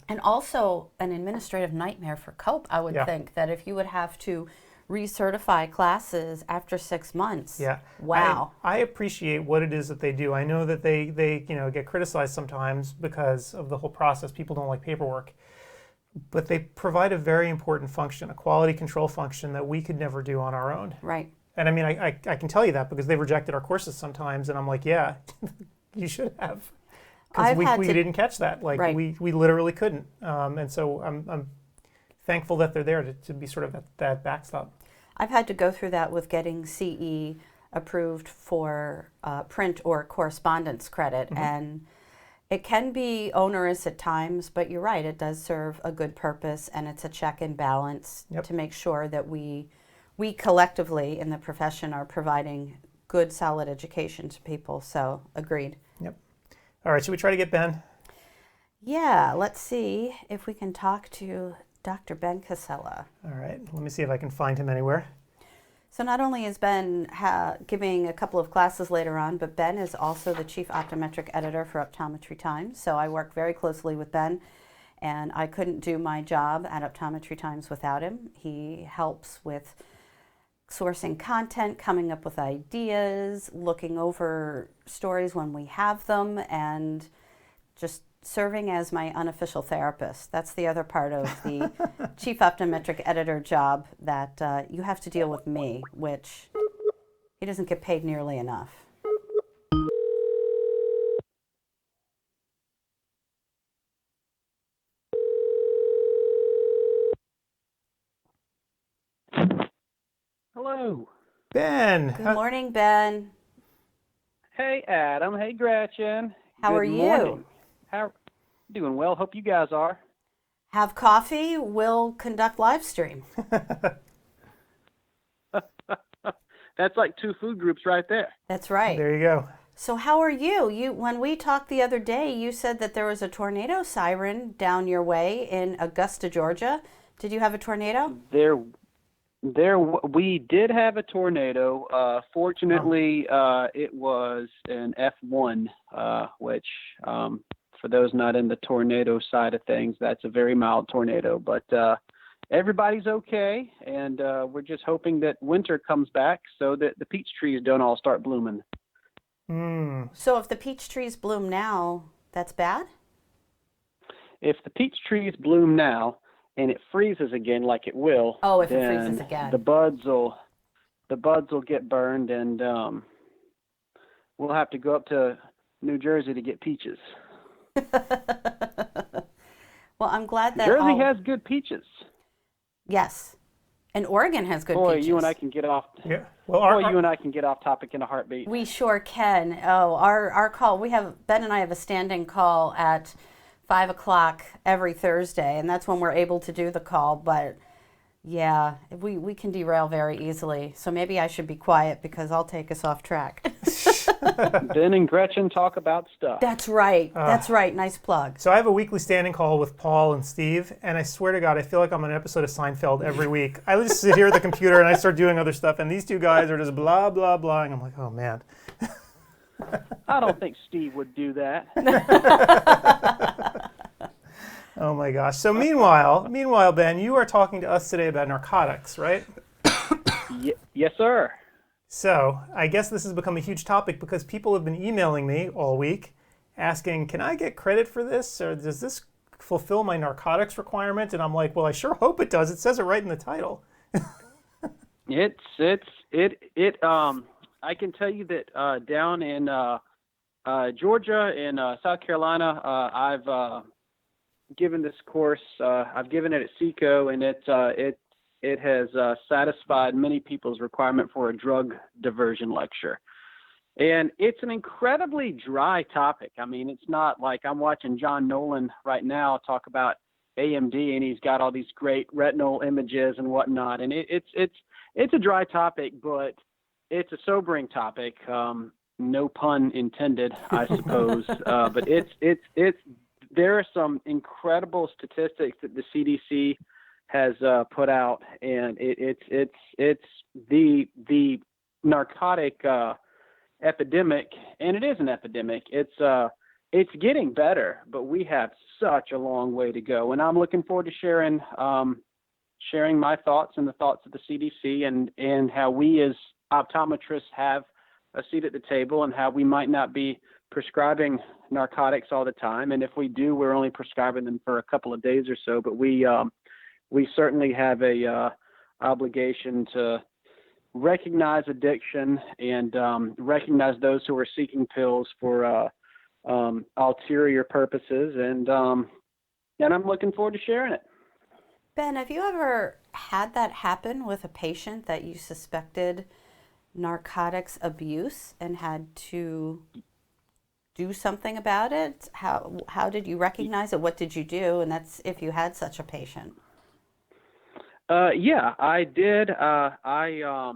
And also an administrative nightmare for COPE, I would think, that if you would have to recertify classes after 6 months. yeah. Wow. I appreciate what it is that they do. I know that they get criticized sometimes because of the whole process. People don't like paperwork. But they provide a very important function, a quality control function that we could never do on our own. Right. And I mean, I can tell you that because they've rejected our courses sometimes, and I'm like, yeah, you should have. Because we didn't catch that. Like, right. we literally couldn't. And so I'm thankful that they're there to be sort of that backstop. I've had to go through that with getting CE approved for print or correspondence credit. And it can be onerous at times, but you're right, it does serve a good purpose, and it's a check and balance to make sure that we collectively in the profession are providing good, solid education to people. So, agreed. Yep. All right, should we try to get Ben? Yeah, let's see if we can talk to Dr. Ben Casella. All right, let me see if I can find him anywhere. So not only is Ben giving a couple of classes later on, but Ben is also the chief optometric editor for Optometry Times. So I work very closely with Ben, and I couldn't do my job at Optometry Times without him. He helps with sourcing content, coming up with ideas, looking over stories when we have them, and just serving as my unofficial therapist. That's the other part of the chief optometric editor job, that you have to deal with me, which he doesn't get paid nearly enough. Hello. Ben. Good morning, Ben. Hey, Adam. Hey, Gretchen. How are Good you? morning. How doing? Well, hope you guys are. Have coffee. We'll conduct live stream. That's like two food groups right there. That's right. There you go. So how are you? When we talked the other day, you said that there was a tornado siren down your way in Augusta, Georgia. Did you have a tornado? We did have a tornado. Fortunately, it was an F1, which, for those not in the tornado side of things, that's a very mild tornado. But everybody's okay, and we're just hoping that winter comes back so that the peach trees don't all start blooming. So if the peach trees bloom now, that's bad? If the peach trees bloom now and it freezes again like it will, oh, if it then freezes again, the buds will get burned, and we'll have to go up to New Jersey to get peaches. Well, I'm glad that Jersey has good peaches. Yes, and Oregon has good Boy, peaches. you and I can get off. Yeah. Well, you and I can get off topic in a heartbeat. We sure can. Oh, our call. Ben and I have a standing call at 5 o'clock every Thursday, and that's when we're able to do the call. But yeah, we can derail very easily. So maybe I should be quiet because I'll take us off track. Ben and Gretchen talk about stuff. That's right. That's right. Nice plug. So I have a weekly standing call with Paul and Steve, and I swear to God, I feel like I'm on an episode of Seinfeld every week. I just sit here at the computer and I start doing other stuff, and these two guys are just blah, blah, blah, and I'm like, oh, man. I don't think Steve would do that. Oh, my gosh. So meanwhile, Ben, you are talking to us today about narcotics, right? Yes, sir. So I guess this has become a huge topic because people have been emailing me all week asking, can I get credit for this? Or does this fulfill my narcotics requirement? And I'm like, well, I sure hope it does. It says it right in the title. I can tell you that down in Georgia and South Carolina, I've given this course. I've given it at CECO, and it has satisfied many people's requirement for a drug diversion lecture. And it's an incredibly dry topic. I mean, it's not like I'm watching John Nolan right now talk about AMD, and he's got all these great retinal images and whatnot. And it's a dry topic, but it's a sobering topic. No pun intended, I suppose. But there are some incredible statistics that the CDC has put out, and it's the narcotic epidemic, and it is an epidemic. It's getting better, but we have such a long way to go. And I'm looking forward to sharing my thoughts and the thoughts of the CDC, and how we as optometrists have a seat at the table, and how we might not be prescribing narcotics all the time. And if we do, we're only prescribing them for a couple of days or so. But we certainly have a obligation to recognize addiction and recognize those who are seeking pills for ulterior purposes. And I'm looking forward to sharing it. Ben, have you ever had that happen with a patient that you suspected narcotics abuse and had to do something about it? How did you recognize it? What did you do? And that's if you had such a patient. Yeah, I did. I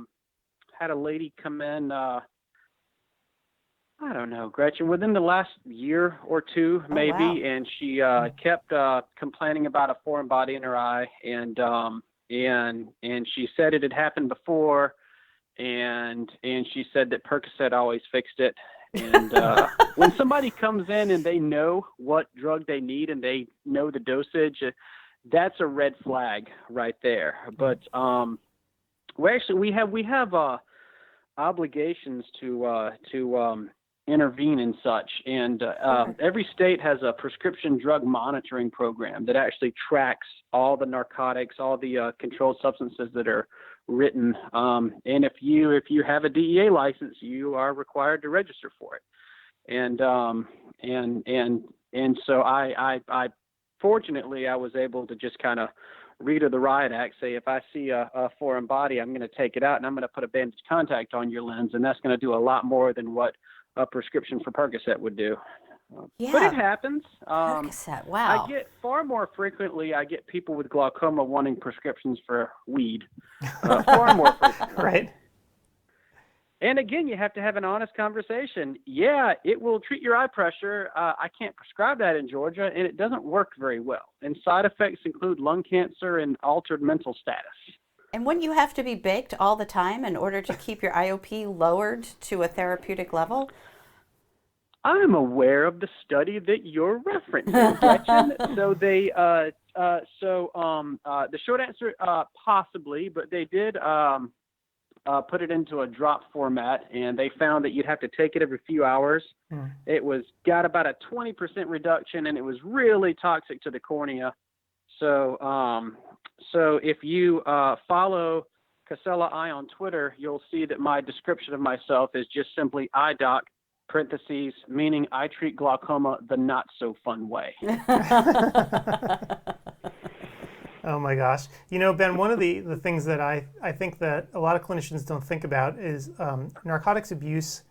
had a lady come in, I don't know, Gretchen, within the last year or two, maybe, wow. And she kept complaining about a foreign body in her eye, and she said it had happened before, and she said that Percocet always fixed it. And when somebody comes in and they know what drug they need and they know the dosage, that's a red flag right there. But we have obligations to intervene in such, and every state has a prescription drug monitoring program that actually tracks all the narcotics, all the controlled substances that are written. And if you have a DEA license, you are required to register for it. And so I fortunately I was able to just kind of read of the riot act, say if I see a foreign body, I'm going to take it out and I'm going to put a bandage contact on your lens, and that's going to do a lot more than what a prescription for Percocet would do. Yeah. But it happens. Percocet, wow. I get far more frequently, I get people with glaucoma wanting prescriptions for weed. Far more frequently. Right. And again, you have to have an honest conversation. Yeah, it will treat your eye pressure. I can't prescribe that in Georgia, and it doesn't work very well. And side effects include lung cancer and altered mental status. And wouldn't you have to be baked all the time in order to keep your IOP lowered to a therapeutic level? I'm aware of the study that you're referencing, Gretchen. So the short answer, possibly, but they did put it into a drop format, and they found that you'd have to take it every few hours. It got about a 20% reduction, and it was really toxic to the cornea. So if you follow Casella Eye on Twitter, you'll see that my description of myself is just simply eye doc, parentheses, meaning I treat glaucoma the not so fun way. Oh my gosh. You know, Ben, one of the things that I think that a lot of clinicians don't think about is narcotics abuse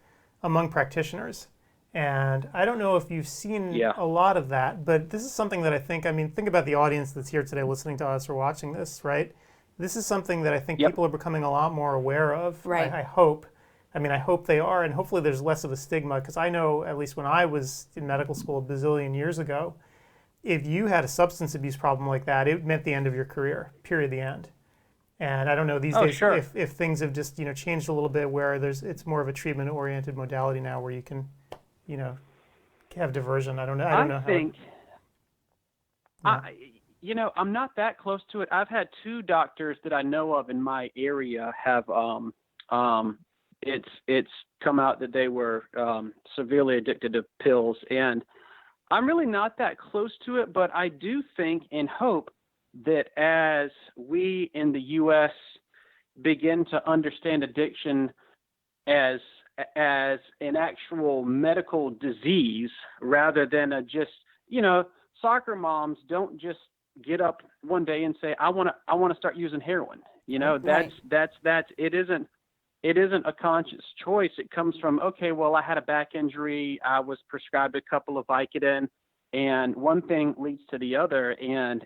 among practitioners. And I don't know if you've seen a lot of that, but this is something that think about the audience that's here today listening to us or watching this, right? This is something that I think people are becoming a lot more aware of. Right. I hope. I hope they are, and hopefully there's less of a stigma, because I know, at least when I was in medical school a bazillion years ago, if you had a substance abuse problem like that, it meant the end of your career, period, the end. And I don't know these days if things have just changed a little bit, where it's more of a treatment-oriented modality now, where you can have diversion. I don't know. I think I'm not that close to it. I've had two doctors that I know of in my area have it's come out that they were severely addicted to pills, and I'm really not that close to it, but I do think and hope that as we in the U.S. begin to understand addiction as an actual medical disease rather than soccer moms don't just get up one day and say, I want to start using heroin. It isn't a conscious choice. It comes from, okay, well, I had a back injury. I was prescribed a couple of Vicodin, and one thing leads to the other. And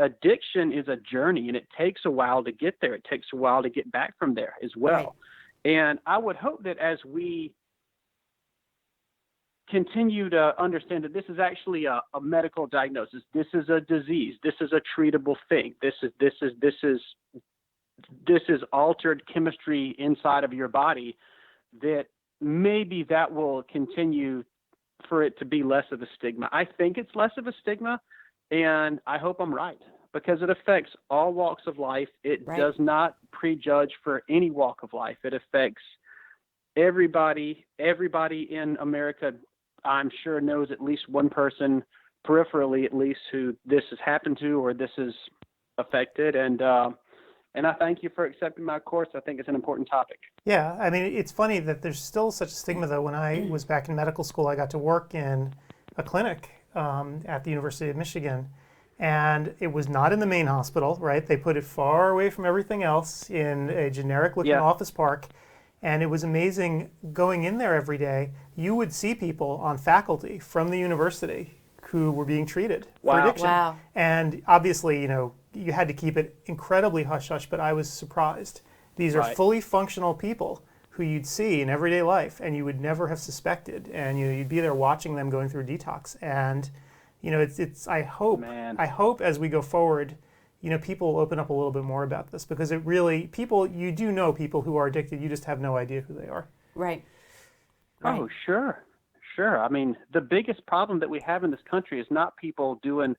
addiction is a journey, and it takes a while to get there. It takes a while to get back from there as well. Right. And I would hope that as we continue to understand that this is actually a medical diagnosis, this is a disease, this is a treatable thing, this is this is altered chemistry inside of your body, that maybe that will continue for it to be less of a stigma. I think it's less of a stigma, and I hope I'm right, because it affects all walks of life. It Right. does not prejudge for any walk of life. It affects everybody in America. I'm sure knows at least one person peripherally, at least, who this has happened to or this is affected. And I thank you for accepting my course. I think it's an important topic. Yeah, I mean, it's funny that there's still such a stigma, though. When I was back in medical school, I got to work in a clinic at the University of Michigan, and it was not in the main hospital, right? They put it far away from everything else in a generic-looking Yeah. office park, and it was amazing going in there every day. You would see people on faculty from the university who were being treated for Wow. addiction. Wow. And obviously, you had to keep it incredibly hush-hush, but I was surprised. These are Right. fully functional people who you'd see in everyday life and you would never have suspected. And you'd be there watching them going through detox. And I hope as we go forward, people will open up a little bit more about this, because you do know people who are addicted, you just have no idea who they are. Right. Oh, sure. I mean, the biggest problem that we have in this country is not people doing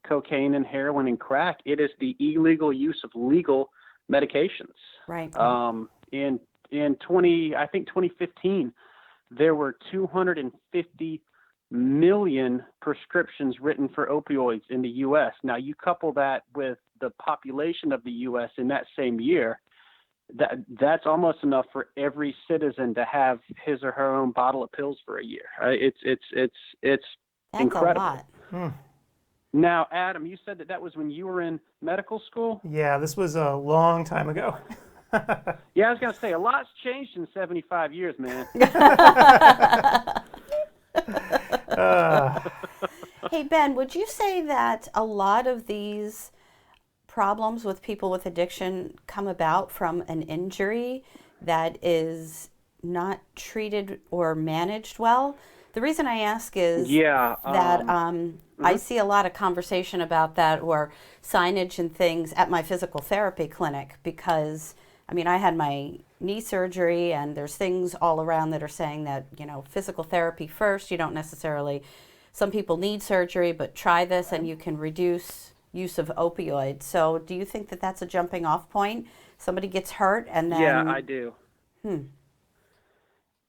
cocaine and heroin and crack. It is the illegal use of legal medications. Right. In 2015, there were 250 million prescriptions written for opioids in the U.S. Now, you couple that with the population of the U.S. in that same year, that's almost enough for every citizen to have his or her own bottle of pills for a year. It's That's incredible. a lot. Now, Adam, you said that was when you were in medical school? Yeah, this was a long time ago. Yeah, I was going to say, a lot's changed in 75 years, man. Hey, Ben, would you say that a lot of these problems with people with addiction come about from an injury that is not treated or managed well? The reason I ask is that I see a lot of conversation about that, or signage and things at my physical therapy clinic, because I had my knee surgery, and there's things all around that are saying that, physical therapy first. You don't necessarily, some people need surgery, but try this and you can reduce use of opioids. So do you think that that's a jumping off point? Somebody gets hurt and then... Yeah, I do.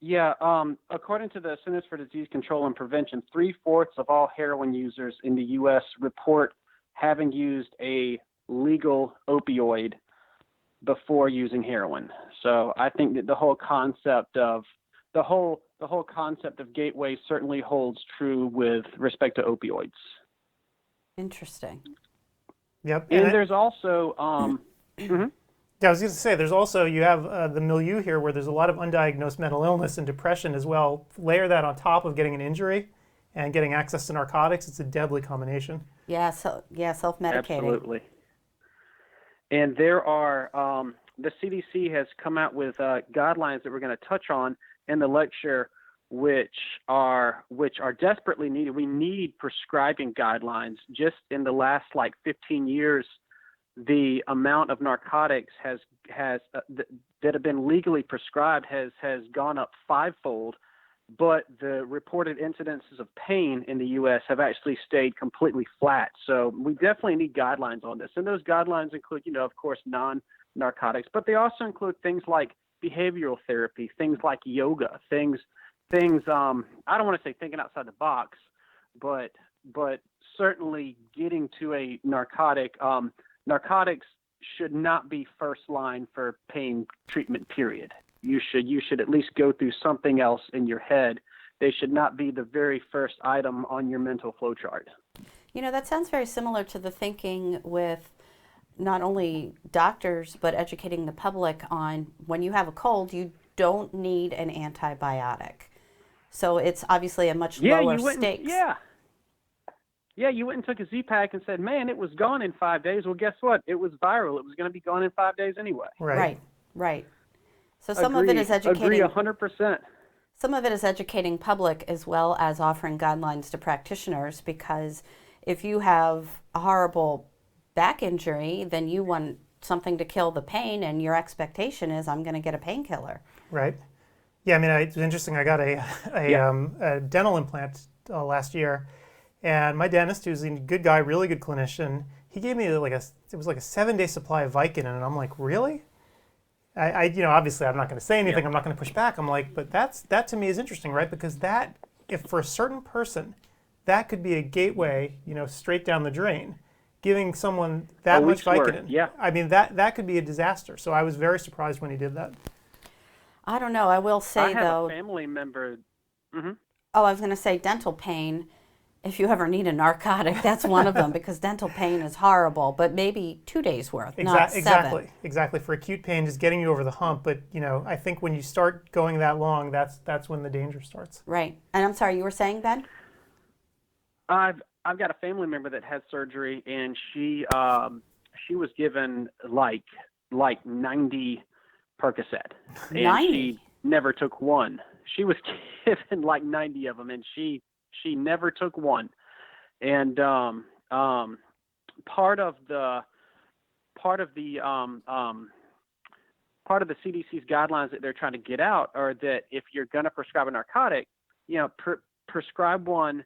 Yeah, according to the Centers for Disease Control and Prevention, 3/4 of all heroin users in the U.S. report having used a legal opioid before using heroin. So I think that the whole concept of gateway certainly holds true with respect to opioids. Interesting. Yep. And there's also Yeah, I was going to say, there's also, you have the milieu here where there's a lot of undiagnosed mental illness and depression as well. Layer that on top of getting an injury and getting access to narcotics, it's a deadly combination. Yeah, self-medicating. Absolutely. And there are, the CDC has come out with guidelines that we're going to touch on in the lecture, which are desperately needed. We need prescribing guidelines. Just in the last 15 years, the amount of narcotics that have been legally prescribed has gone up fivefold, but the reported incidences of pain in the U.S. have actually stayed completely flat. So we definitely need guidelines on this. And those guidelines include, of course, non-narcotics, but they also include things like behavioral therapy, things like yoga, things. I don't want to say thinking outside the box, but certainly getting to a narcotic. Narcotics should not be first line for pain treatment, period. You should at least go through something else in your head. They should not be the very first item on your mental flow chart. That sounds very similar to the thinking with not only doctors, but educating the public on when you have a cold, you don't need an antibiotic. So it's obviously a much lower stakes. Yeah, you went and took a Z-Pack and said, man, it was gone in 5 days. Well, guess what? It was viral. It was going to be gone in 5 days anyway. Right. So some of it is educating. Agree 100%. Some of it is educating public as well as offering guidelines to practitioners, because if you have a horrible back injury, then you want something to kill the pain, and your expectation is I'm going to get a painkiller. Right. Yeah, I mean, it's interesting. I got a dental implant last year, and my dentist, who's a good guy, really good clinician, he gave me it was like a 7-day supply of Vicodin, and I'm like, really? Obviously I'm not going to say anything. I'm not going to push back. I'm like, but that to me is interesting, right? Because that, if for a certain person, that could be a gateway, straight down the drain. Giving someone that much Vicodin, I mean, that could be a disaster. So I was very surprised when he did that. I don't know. I will say, I have though, a family member. Mm-hmm. Oh, I was going to say dental pain. If you ever need a narcotic, that's one of them, because dental pain is horrible, but maybe 2 days worth, not 7. Exactly. For acute pain, just getting you over the hump. But, I think when you start going that long, that's when the danger starts. Right. And I'm sorry, you were saying, Ben? I've got a family member that had surgery, and she was given like 90 Percocet, and 90? she never took one. She was given like 90 of them, and she never took one. And part of the CDC's guidelines that they're trying to get out are that if you're going to prescribe a narcotic, prescribe one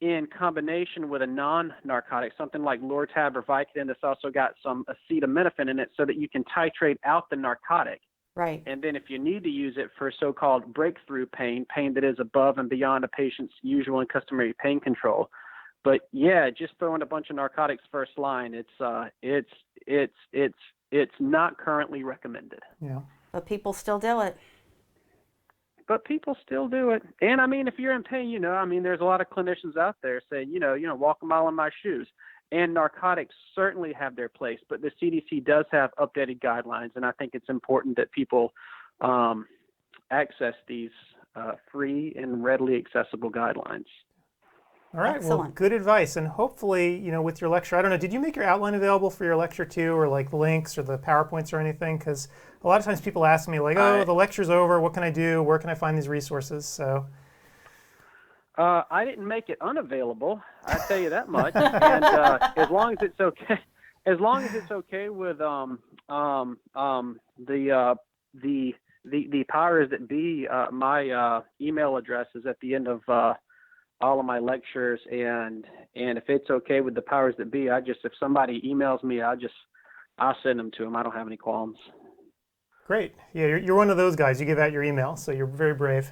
in combination with a non-narcotic, something like Lortab or Vicodin that's also got some acetaminophen in it, so that you can titrate out the narcotic. Right. And then if you need to use it for so-called breakthrough pain that is above and beyond a patient's usual and customary pain control. But yeah, just throwing a bunch of narcotics first line, it's not currently recommended. Yeah. But people still do it. And I mean, if you're in pain, there's a lot of clinicians out there saying, walk a mile in my shoes. And narcotics certainly have their place, but the CDC does have updated guidelines, and I think it's important that people access these free and readily accessible guidelines. All right. Excellent. Well, good advice. And hopefully, with your lecture, I don't know, did you make your outline available for your lecture too, or like links or the PowerPoints or anything? Because a lot of times people ask me like, the lecture's over. What can I do? Where can I find these resources? So. I didn't make it unavailable. I tell you that much. And as long as it's okay with the powers that be, my email address is at the end of all of my lectures, and if it's okay with the powers that be, if somebody emails me, I'll send them to them. I don't have any qualms. Great. Yeah, you're one of those guys. You give out your email, so you're very brave.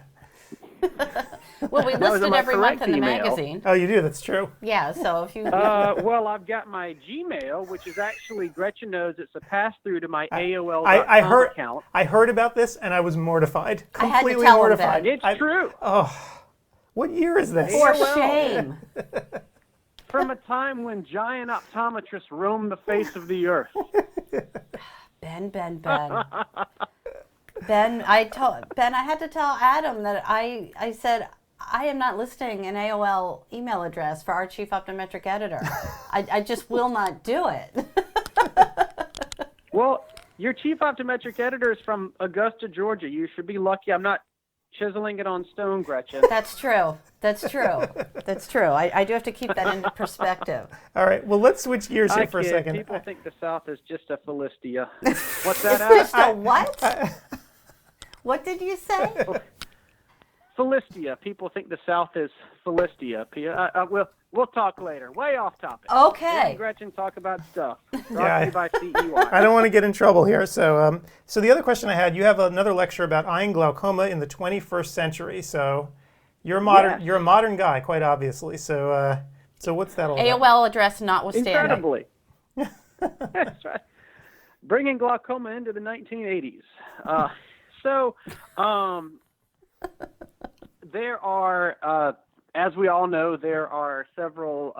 Well, we list it every month in the magazine. Oh, you do? That's true. Yeah, so if you... well, I've got my Gmail, which is actually, Gretchen knows, it's a pass-through to my AOL.com account. I heard about this, and I was mortified. Completely I had to tell mortified. Him that. It's true. Oh, what year is this? For shame. From a time when giant optometrists roamed the face of the earth. Ben. Ben, I had to tell Adam that I said, I am not listing an AOL email address for our chief optometric editor. I just will not do it. Well, your chief optometric editor is from Augusta, Georgia. You should be lucky I'm not chiseling it on stone, Gretchen. That's true. I do have to keep that into perspective. All right. Well, let's switch gears here for a second. People think the South is just a Philistia. What's that? Just a what? What did you say? Philistia. People think the South is Philistia. We'll talk later. Way off topic. Okay. Me and Gretchen talk about stuff. Brought to you by CEwire. I don't want to get in trouble here. So, so the other question I had, you have another lecture about eyeing glaucoma in the 21st century. So, you're a modern guy, quite obviously. So, what's that all about? AOL address notwithstanding. Incredibly. That's right. Bringing glaucoma into the 1980s. There are, as we all know, there are several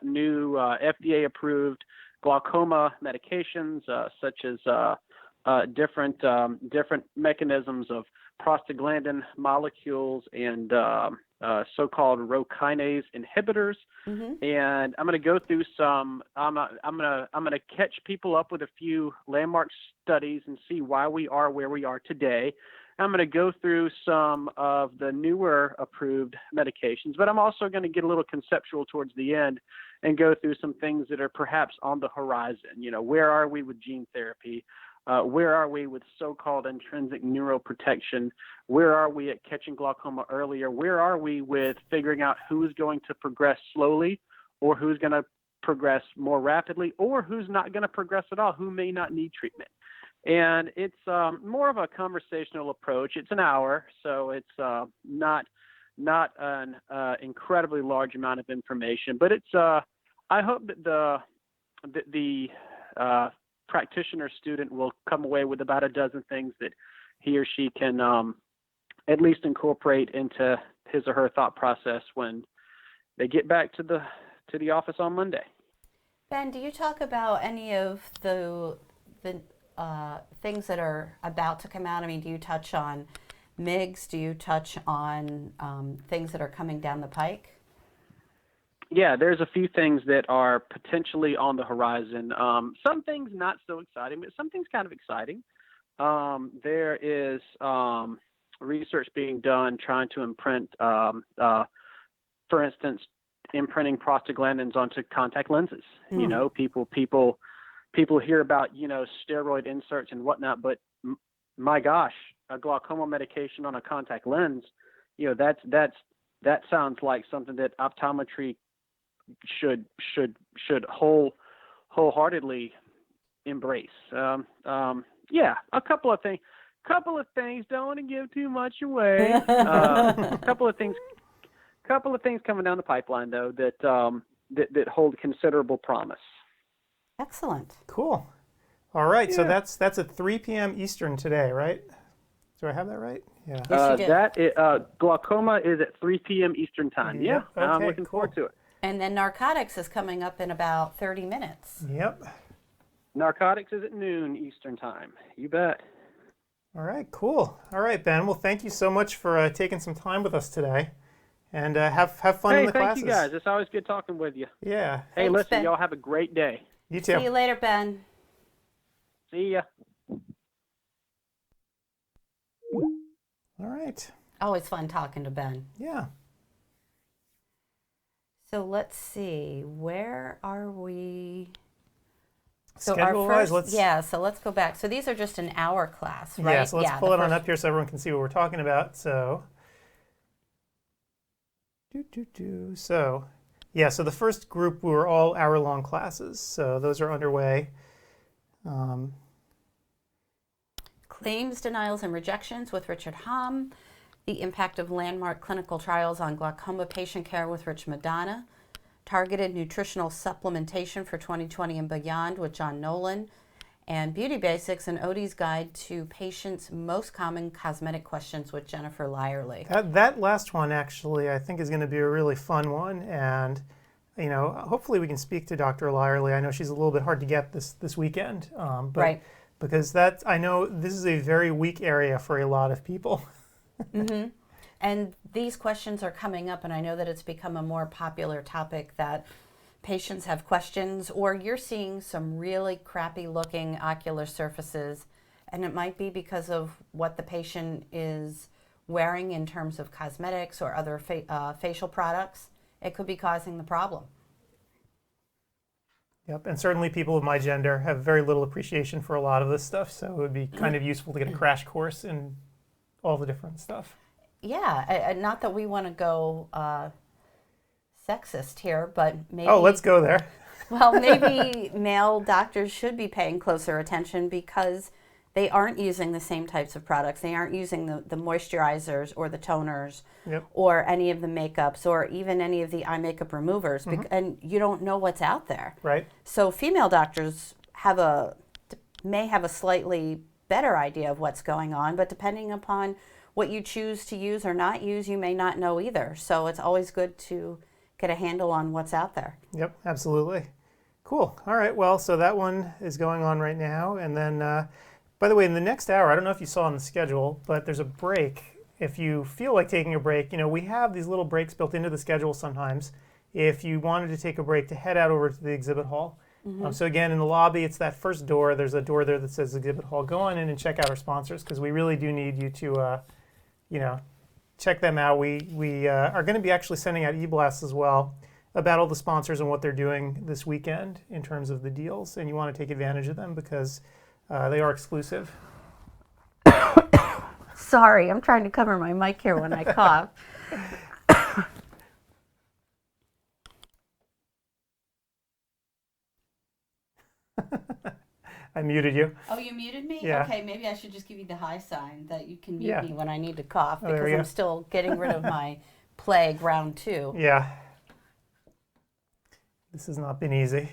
new FDA-approved glaucoma medications, such as different mechanisms of prostaglandin molecules and so-called Rho kinase inhibitors. Mm-hmm. And I'm going to go through some. I'm going to catch people up with a few landmark studies and see why we are where we are today. I'm going to go through some of the newer approved medications, but I'm also going to get a little conceptual towards the end and go through some things that are perhaps on the horizon. You know, where are we with gene therapy? Where are we with so-called intrinsic neuroprotection? Where are we at catching glaucoma earlier? Where are we with figuring out who's going to progress slowly or who's going to progress more rapidly or who's not going to progress at all, who may not need treatment? And it's more of a conversational approach. It's an hour, so it's not an incredibly large amount of information. But it's I hope that the practitioner student will come away with about a dozen things that he or she can at least incorporate into his or her thought process when they get back to the office on Monday. Ben, do you talk about any of the things that are about to come out? I mean, do you touch on MIGs? Do you touch on things that are coming down the pike? Yeah, there's a few things that are potentially on the horizon. Some things not so exciting, but some things kind of exciting. There is research being done trying to imprint, for instance, imprinting prostaglandins onto contact lenses. Mm. You know, people hear about, you know, steroid inserts and whatnot, but my gosh, a glaucoma medication on a contact lens, you know, that sounds like something that optometry should wholeheartedly embrace. Yeah, a couple of things. Don't want to give too much away. A couple of things coming down the pipeline though that hold considerable promise. Excellent. Cool. All right, Yeah. so that's at 3 p.m. Eastern today, right? Do I have that right? Yeah. Yes, you did. Glaucoma is at 3 p.m. Eastern time. Yeah, Okay, I'm looking cool. forward to it. And then narcotics is coming up in about 30 minutes. Yep. Narcotics is at noon Eastern time. You bet. All right, cool. All right, Ben. Well, thank you so much for taking some time with us today, and have fun in the classes. Thank you guys. It's always good talking with you. Yeah. Hey, Thanks, listen, Ben. y'all have a great day. You too. See you later, Ben. See ya. All right. Always fun talking to Ben. Yeah. So let's see, where are we? So Schedule-wise, so let's go back. So these are just an hour class, right? Yeah, so let's pull it on up here so everyone can see what we're talking about. So, So, yeah, so the first group were all hour-long classes. So those are underway. Claims, denials, and rejections with Richard Hom. The impact of landmark clinical trials on glaucoma patient care with Rich Madonna. Targeted nutritional supplementation for 2020 and beyond with John Nolan. And Beauty Basics, an OD's guide to patients' most common cosmetic questions with Jennifer Lyerly. That last one, actually, I think is going to be a really fun one. And, you know, hopefully we can speak to Dr. Lyerly. I know she's a little bit hard to get this weekend. But right. Because I know this is a very weak area for a lot of people. Mm-hmm. And these questions are coming up, and I know that it's become a more popular topic that patients have questions, or you're seeing some really crappy looking ocular surfaces, and it might be because of what the patient is wearing in terms of cosmetics or other facial products. It could be causing the problem. Yep, and certainly people of my gender have very little appreciation for a lot of this stuff, so it would be kind of useful to get a crash course in all the different stuff. Yeah, not that we want to go sexist here, but maybe... Oh, let's go there. Well, maybe male doctors should be paying closer attention because they aren't using the same types of products. They aren't using the moisturizers or the toners or any of the makeups or even any of the eye makeup removers, and you don't know what's out there. Right. So female doctors may have a slightly better idea of what's going on, but depending upon what you choose to use or not use, you may not know either. So it's always good to get a handle on what's out there. Yep, absolutely. Cool. All right, well, so that one is going on right now. And then, by the way, in the next hour, I don't know if you saw on the schedule, but there's a break. If you feel like taking a break, you know, we have these little breaks built into the schedule sometimes. If you wanted to take a break to head out over to the exhibit hall, So again, in the lobby, it's that first door. There's a door there that says Exhibit Hall. Go on in and check out our sponsors because we really do need you to, check them out. We are going to be actually sending out e-blasts as well about all the sponsors and what they're doing this weekend in terms of the deals, and you want to take advantage of them because they are exclusive. Sorry, I'm trying to cover my mic here when I cough. I muted you. Oh, you muted me? Yeah. Okay, maybe I should just give you the high sign that you can mute Yeah. me when I need to cough Oh, there because we I'm go. still getting rid of my plague round 2. Yeah. This has not been easy.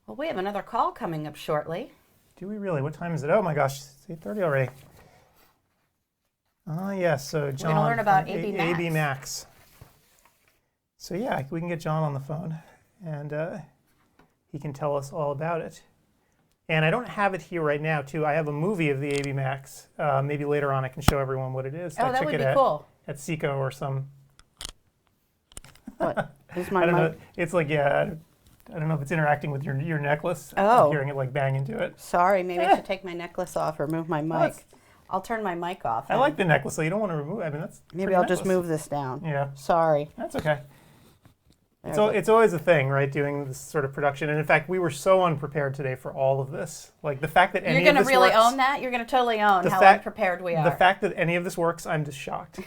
Well, we have another call coming up shortly. Do we really? What time is it? Oh my gosh, it's 8:30 already. Yes, so John. We're going to learn about from AB Max. AB Max. So yeah, we can get John on the phone, and he can tell us all about it. And I don't have it here right now, too. I have a movie of the AB Max. Maybe later on I can show everyone what it is. Oh, that would be cool. At CECO or some. What? Is my I don't know. mic? It's like, yeah, I don't know if it's interacting with your necklace. Oh. I'm hearing it like bang into it. Sorry, maybe I should take my necklace off or move my mic. That's- I'll turn my mic off. I like the necklace, so you don't want to remove it. I mean, that's Maybe pretty I'll just necklace. move this down. Yeah, Sorry. that's okay. There So we go. it's always a thing, right, doing this sort of production. And in fact, we were so unprepared today for all of this. Like the fact that any You're of going to this really works, own that? You're going to totally own The how fact- unprepared we are. the fact that any of this works, I'm just shocked.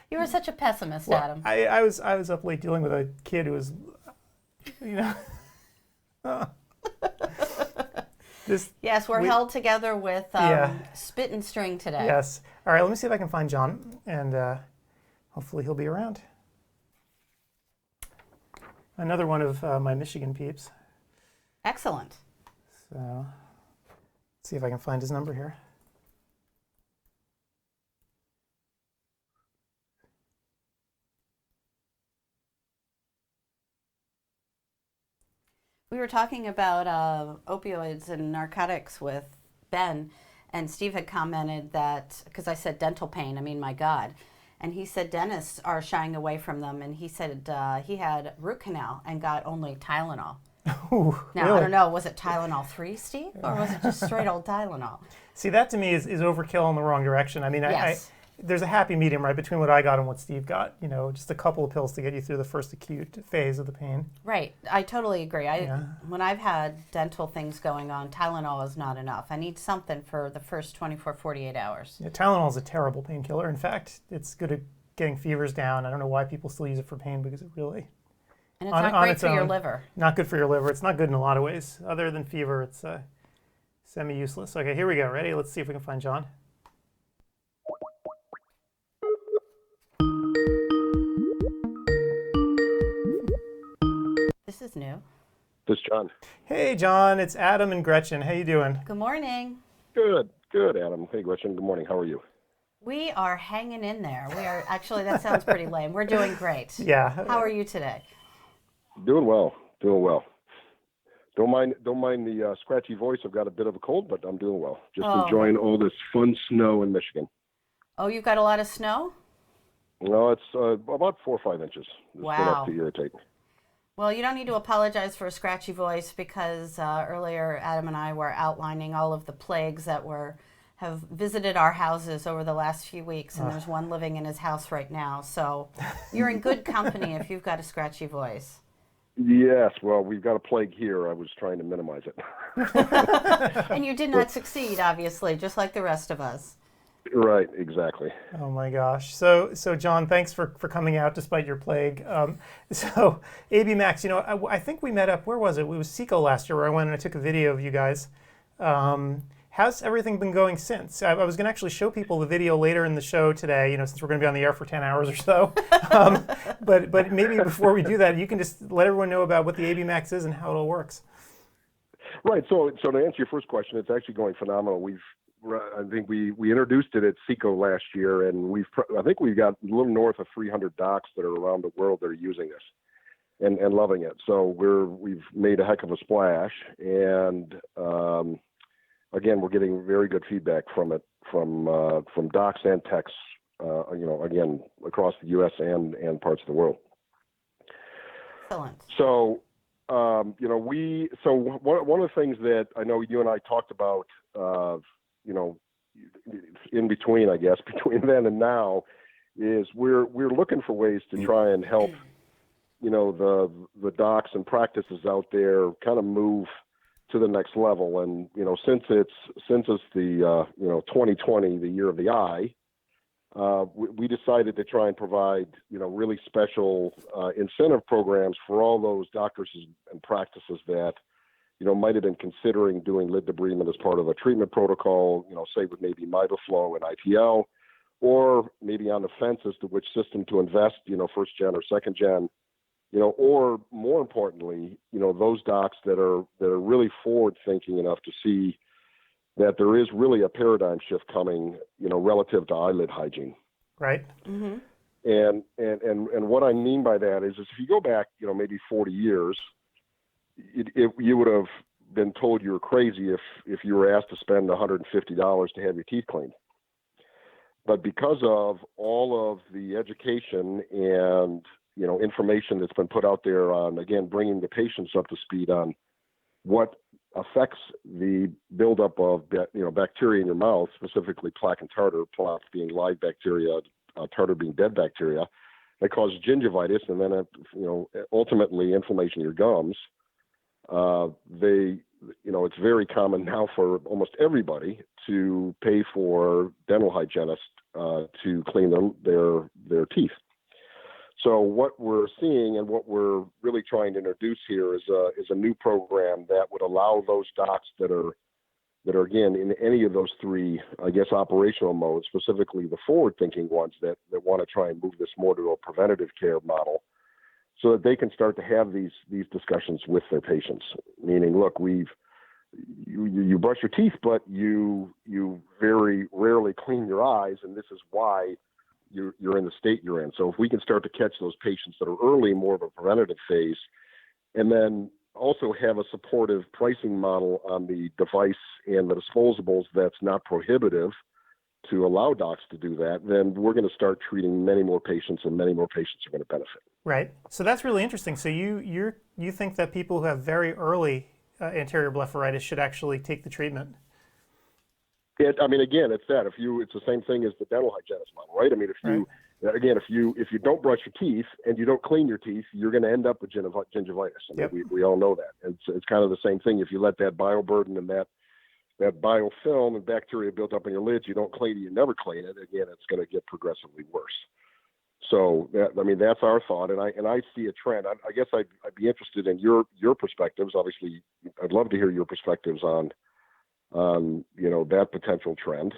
You were such a pessimist, Well, Adam. I was up late dealing with a kid who was, this. Yes, we're we- held together with Yeah. spit and string today. Yes. All right. Let me see if I can find John, and hopefully he'll be around. Another one of my Michigan peeps. Excellent. So let's see if I can find his number here. We were talking about opioids and narcotics with Ben, and Steve had commented that, because I said dental pain, I mean, my God. And he said dentists are shying away from them, and he said he had root canal and got only Tylenol. Ooh, Now, really? I don't know, was it Tylenol 3, Steve, or was it just straight old Tylenol? See, that to me is overkill in the wrong direction. I mean, Yes. there's a happy medium, right, between what I got and what Steve got. You know, just a couple of pills to get you through the first acute phase of the pain. Right, I totally agree. Yeah. When I've had dental things going on, Tylenol is not enough. I need something for the first 24, 48 hours. Yeah, Tylenol is a terrible painkiller. In fact, it's good at getting fevers down. I don't know why people still use it for pain because it really And it's On- not on great its for your own. liver. not good for your liver. It's not good in a lot of ways. Other than fever, it's semi-useless. Okay, here we go. Ready? Let's see if we can find John. This is new. This is John. Hey, John. It's Adam and Gretchen. How you doing? Good morning. Good, Adam. Hey, Gretchen. Good morning. How are you? We are hanging in there. We are actually, that sounds pretty lame. We're doing great. Yeah. How are you today? Doing well. Doing well. Don't mind the scratchy voice. I've got a bit of a cold, but I'm doing well. Just Oh. enjoying all this fun snow in Michigan. Oh, you've got a lot of snow? No, it's about 4 or 5 inches. It's Wow. enough to irritate. Well, you don't need to apologize for a scratchy voice because earlier Adam and I were outlining all of the plagues that have visited our houses over the last few weeks, and there's one living in his house right now. So you're in good company if you've got a scratchy voice. Yes, well, we've got a plague here. I was trying to minimize it. And you did not succeed, obviously, just like the rest of us. Right, exactly. Oh my gosh. So John, thanks for coming out despite your plague. So AB Max, I think we met up, where was it? It was CECO last year where I went and I took a video of you guys. How's everything been going since? I was going to actually show people the video later in the show today, since we're going to be on the air for 10 hours or so. But maybe before we do that, you can just let everyone know about what the AB Max is and how it all works. Right. So to answer your first question, it's actually going phenomenal. I think we introduced it at CECO last year, and I think we've got a little north of 300 docs that are around the world that are using this and loving it. So we've made a heck of a splash, and again, we're getting very good feedback from it from docs and techs, again across the U.S. and parts of the world. Excellent. So, one of the things that I know you and I talked about, in between, I guess, between then and now, is we're looking for ways to try and help, the docs and practices out there kind of move to the next level. And since it's the 2020, the year of the eye, we decided to try and provide really special incentive programs for all those doctors and practices that might have been considering doing lid debridement as part of a treatment protocol, say with maybe MibaFlow and ITL, or maybe on the fence as to which system to invest, first gen or second gen, or more importantly, those docs that are really forward thinking enough to see that there is really a paradigm shift coming, relative to eyelid hygiene. Right. Mm-hmm. And what I mean by that is if you go back, maybe 40 years, you would have been told you were crazy if you were asked to spend $150 to have your teeth cleaned. But because of all of the education and information that's been put out there on, again, bringing the patients up to speed on what affects the buildup of bacteria in your mouth, specifically plaque and tartar, plaque being live bacteria, tartar being dead bacteria, that causes gingivitis, and then ultimately inflammation of your gums. It's very common now for almost everybody to pay for dental hygienists to clean their teeth. So what we're seeing and what we're really trying to introduce here is a new program that would allow those docs that are again in any of those three, I guess, operational modes, specifically the forward-thinking ones that want to try and move this more to a preventative care model, so that they can start to have these discussions with their patients. Meaning, look, you brush your teeth, but you very rarely clean your eyes, and this is why you're in the state you're in. So if we can start to catch those patients that are early, more of a preventative phase, and then also have a supportive pricing model on the device and the disposables that's not prohibitive to allow docs to do that, then we're going to start treating many more patients, and many more patients are going to benefit. Right. So that's really interesting. So you think that people who have very early anterior blepharitis should actually take the treatment? Again, it's that. It's the same thing as the dental hygienist model, right? If you don't brush your teeth and you don't clean your teeth, you're going to end up with gingivitis. Yep. We all know that. It's kind of the same thing. If you let that bioburden and that biofilm and bacteria built up in your lids, you don't clean it, you never clean it. Again, it's going to get progressively worse. So that's our thought, and I see a trend. I guess I'd be interested in your perspectives. Obviously, I'd love to hear your perspectives on that potential trend.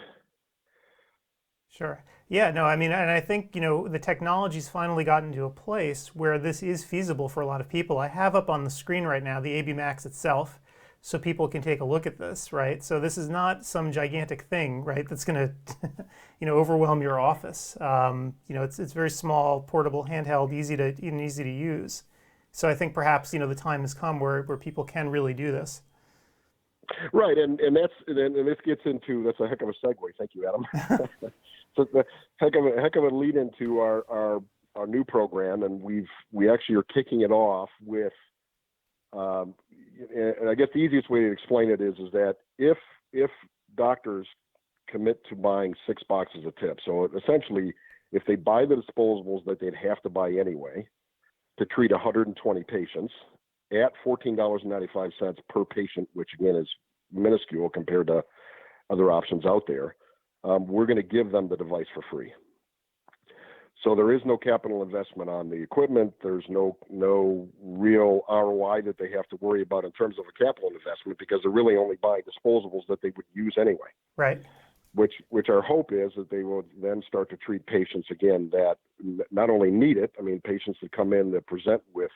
Sure. Yeah, no, and I think, the technology's finally gotten to a place where this is feasible for a lot of people. I have up on the screen right now the AB Max itself, so people can take a look at this, right? So this is not some gigantic thing, right, that's going to, overwhelm your office. It's very small, portable, handheld, easy to use. So I think perhaps, the time has come where people can really do this. Right, and this gets into, that's a heck of a segue. Thank you, Adam. So the heck of a lead into our new program, and we actually are kicking it off with. And I guess the easiest way to explain it is that if doctors commit to buying 6 boxes of tips, so essentially if they buy the disposables that they'd have to buy anyway to treat 120 patients at $14.95 per patient, which again is minuscule compared to other options out there, we're going to give them the device for free. So there is no capital investment on the equipment. There's no real ROI that they have to worry about in terms of a capital investment, because they're really only buying disposables that they would use anyway. Right. Which our hope is that they will then start to treat patients again that not only need it. Patients that come in that present with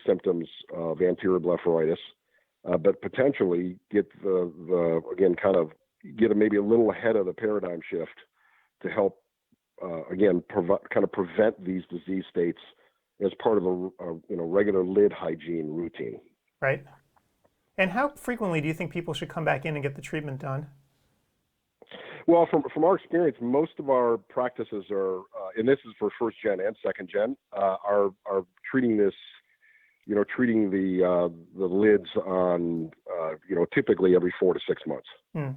symptoms of anterior blepharitis, but potentially get get maybe a little ahead of the paradigm shift to help. Prevent these disease states as part of a regular lid hygiene routine. Right. And how frequently do you think people should come back in and get the treatment done? Well, from our experience, most of our practices are, and this is for first gen and second gen, are treating this treating the lids on, typically every 4 to 6 months. Hmm.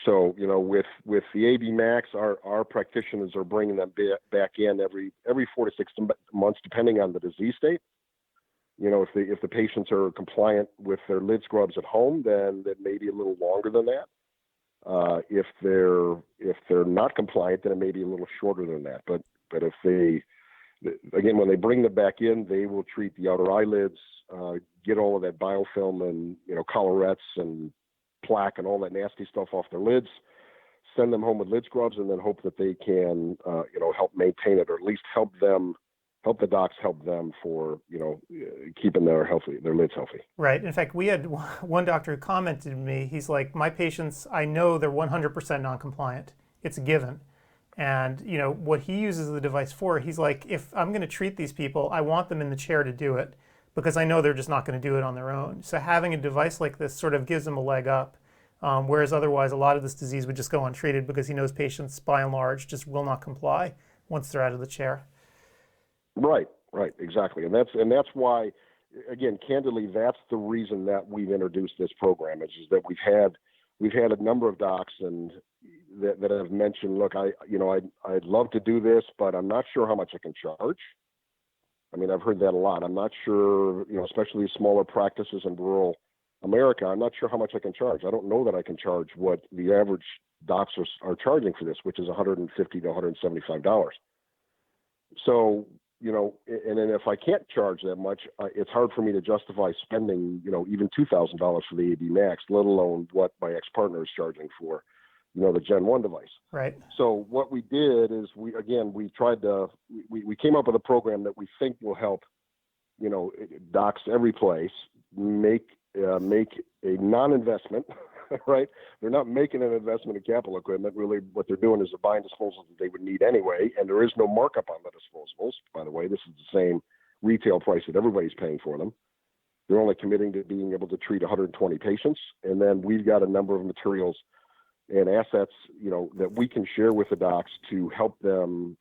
So, with the AB Max, our practitioners are bringing them back in every 4 to 6 months, depending on the disease state. If the patients are compliant with their lid scrubs at home, then it may be a little longer than that. If they're not compliant, then it may be a little shorter than that. But if again, when they bring them back in, they will treat the outer eyelids, get all of that biofilm and collarettes and plaque and all that nasty stuff off their lids, send them home with lid scrubs, and then hope that they can help maintain it, or at least help the docs help them for keeping their lids healthy. Right. In fact, we had one doctor who commented to me. He's like, my patients, I know they're 100% non-compliant. It's a given. And what he uses the device for, he's like, if I'm going to treat these people, I want them in the chair to do it, because I know they're just not going to do it on their own. So having a device like this sort of gives them a leg up, whereas otherwise a lot of this disease would just go untreated, because he knows patients by and large just will not comply once they're out of the chair. Right, exactly, and that's why, again, candidly, that's the reason that we've introduced this program, is that we've had a number of docs and that have mentioned, look, I'd love to do this, but I'm not sure how much I can charge. I mean, I've heard that a lot. I'm not sure, especially smaller practices in rural America, I'm not sure how much I can charge. I don't know that I can charge what the average docs are charging for this, which is $150 to $175. So, and then if I can't charge that much, it's hard for me to justify spending, even $2,000 for the AB Max, let alone what my ex-partner is charging for, the Gen 1 device. Right. So what we did is we came up with a program that we think will help, docs every place make a non-investment, right? They're not making an investment in capital equipment. Really, what they're doing is they're buying disposables that they would need anyway, and there is no markup on the disposables. By the way, this is the same retail price that everybody's paying for them. They're only committing to being able to treat 120 patients, and then we've got a number of materials and assets, that we can share with the docs to help them,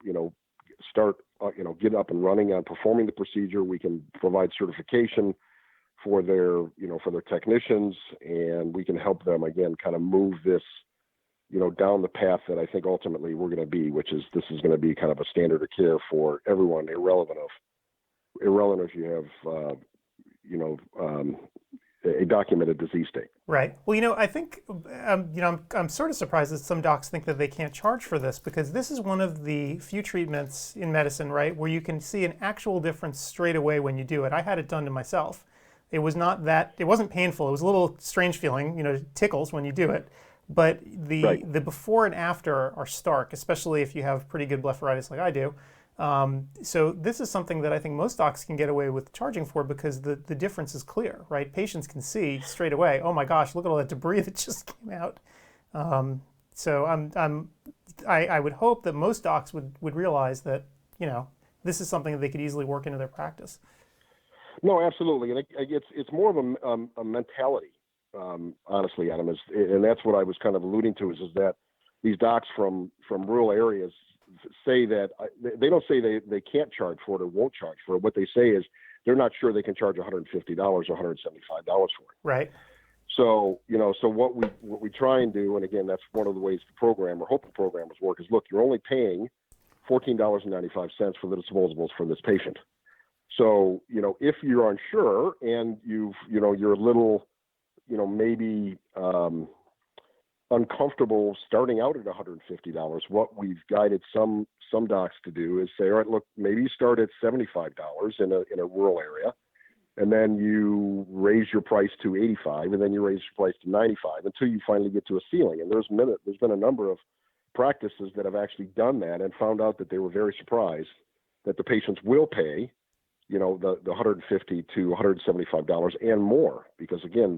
start, get up and running on performing the procedure. We can provide certification for their technicians, and we can help them, again, kind of move this, down the path that I think ultimately we're going to be, which is this is going to be kind of a standard of care for everyone, irrelevant if you have, a documented disease state. Right. Well, I think, I'm sort of surprised that some docs think that they can't charge for this, because this is one of the few treatments in medicine, right, where you can see an actual difference straight away when you do it. I had it done to myself. It wasn't painful. It was a little strange feeling, it tickles when you do it. But the before and after are stark, especially if you have pretty good blepharitis like I do. So this is something that I think most docs can get away with charging for, because the difference is clear, right? Patients can see straight away, oh my gosh, look at all that debris that just came out. So I would hope that most docs would realize that, this is something that they could easily work into their practice. No, absolutely, and it's more of a mentality, honestly, Adam, and that's what I was kind of alluding to is that these docs from rural areas say that they don't say they can't charge for it or won't charge for it. What they say is they're not sure they can charge $150 or $175 for it. Right. So so what we try and do, and again, that's one of the ways the program or hope the programs work, is look, you're only paying $14.95 for the disposables for this patient. So, if you're unsure and you're a little, maybe uncomfortable starting out at $150, what we've guided some docs to do is say, all right, look, maybe you start at $75 in a rural area, and then you raise your price to $85, and then you raise your price to $95 until you finally get to a ceiling. And there's been a number of practices that have actually done that and found out that they were very surprised that the patients will pay the $150 to $175 and more, because again,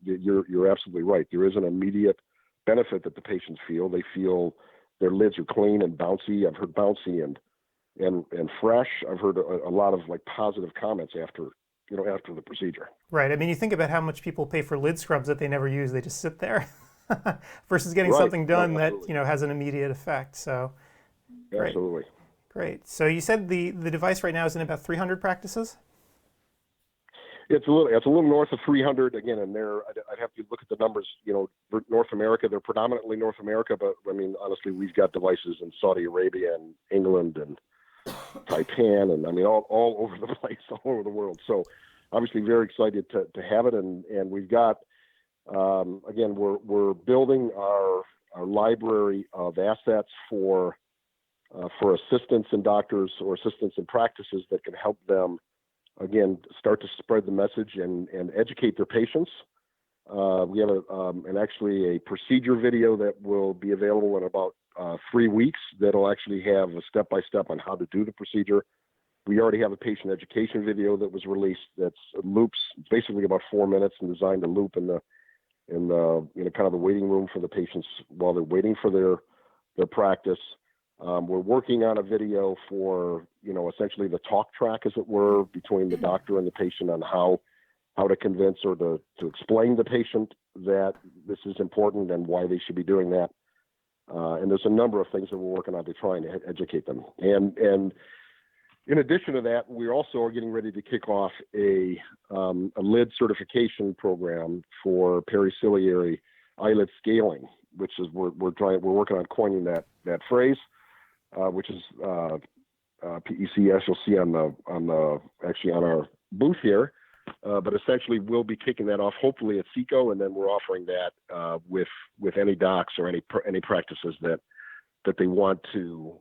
you're absolutely right. There is an immediate benefit that the patients feel. They feel their lids are clean and bouncy. I've heard bouncy and fresh. I've heard a lot of positive comments after the procedure. Right. I mean, you think about how much people pay for lid scrubs that they never use. They just sit there versus getting something done that has an immediate effect. So absolutely. Great. So you said the device right now is in about 300 practices? It's a little north of 300 again, and I'd have to look at the numbers. For North America, they're predominantly North America, but I mean, honestly, we've got devices in Saudi Arabia and England and Taipan, and I mean, all over the place, all over the world. So, obviously, very excited to have it, and we've got again, we're building our library of assets for assistants and doctors or assistants in practices that can help them, again, start to spread the message and educate their patients. We have actually a procedure video that will be available in about 3 weeks that'll actually have a step-by-step on how to do the procedure. We already have a patient education video that was released that's loops, basically about 4 minutes, and designed to loop in the kind of the waiting room for the patients while they're waiting for their practice. We're working on a video for, essentially the talk track, as it were, between the doctor and the patient on how to convince or to explain to the patient that this is important and why they should be doing that. And there's a number of things that we're working on to try and educate them. And in addition to that, we also are getting ready to kick off a lid certification program for periciliary eyelid scaling, which is we're working on coining that phrase, which is PEC, as you'll see on our booth here. But essentially, we'll be kicking that off hopefully at CECO, and then we're offering that with any docs or any practices that they want to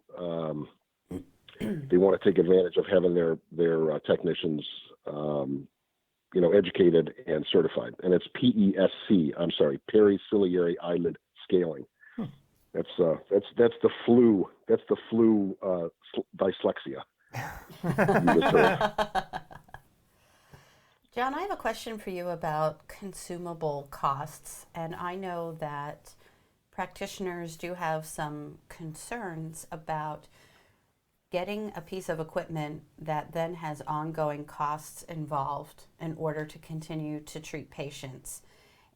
take advantage of having their technicians educated and certified. And it's PESC. I'm sorry, periciliary eyelid scaling. That's the flu. That's the flu dyslexia. John, I have a question for you about consumable costs, and I know that practitioners do have some concerns about getting a piece of equipment that then has ongoing costs involved in order to continue to treat patients.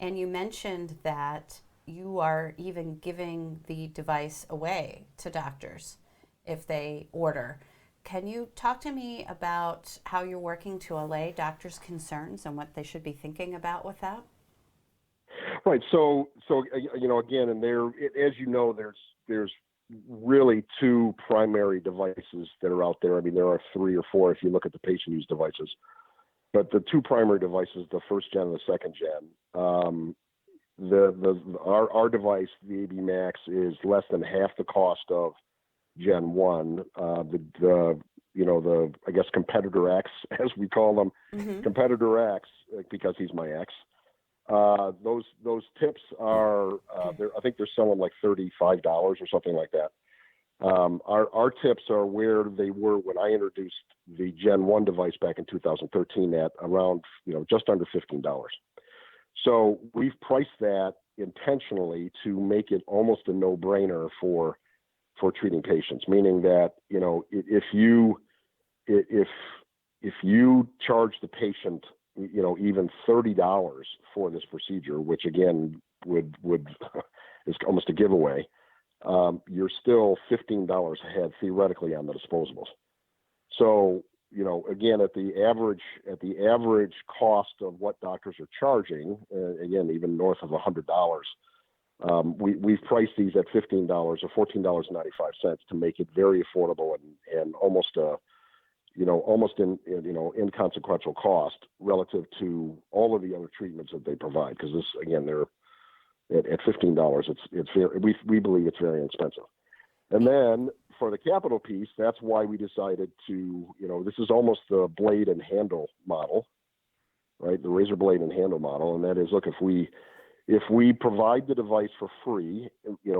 And you mentioned that you are even giving the device away to doctors if they order. Can you talk to me about how you're working to allay doctors' concerns and what they should be thinking about with that? Right. So again, and as you know, there's really two primary devices that are out there. I mean, there are 3 or 4 if you look at the patient use devices, but the 2 primary devices, the first gen and the second gen, our device, the AB Max, is less than half the cost of Gen 1, the I guess competitor X, as we call them, competitor X, because he's my ex. Those tips are, I think they're selling like $35 or something like that. Our tips are where they were when I introduced the Gen 1 device back in 2013 at around, just under $15. So we've priced that intentionally to make it almost a no-brainer for treating patients, meaning that, if you charge the patient, even $30 for this procedure, which again would is almost a giveaway, you're still $15 ahead theoretically on the disposables. So, again, at the average cost of what doctors are charging, again, even north of $100, we've priced these at $15 or $14.95 to make it very affordable and almost inconsequential cost relative to all of the other treatments that they provide. Because this, again, they're at $15. It's very, we believe it's very inexpensive. And then for the capital piece, that's why we decided to, this is almost the blade and handle model, right? The razor blade and handle model. And that is, look, if we provide the device for free,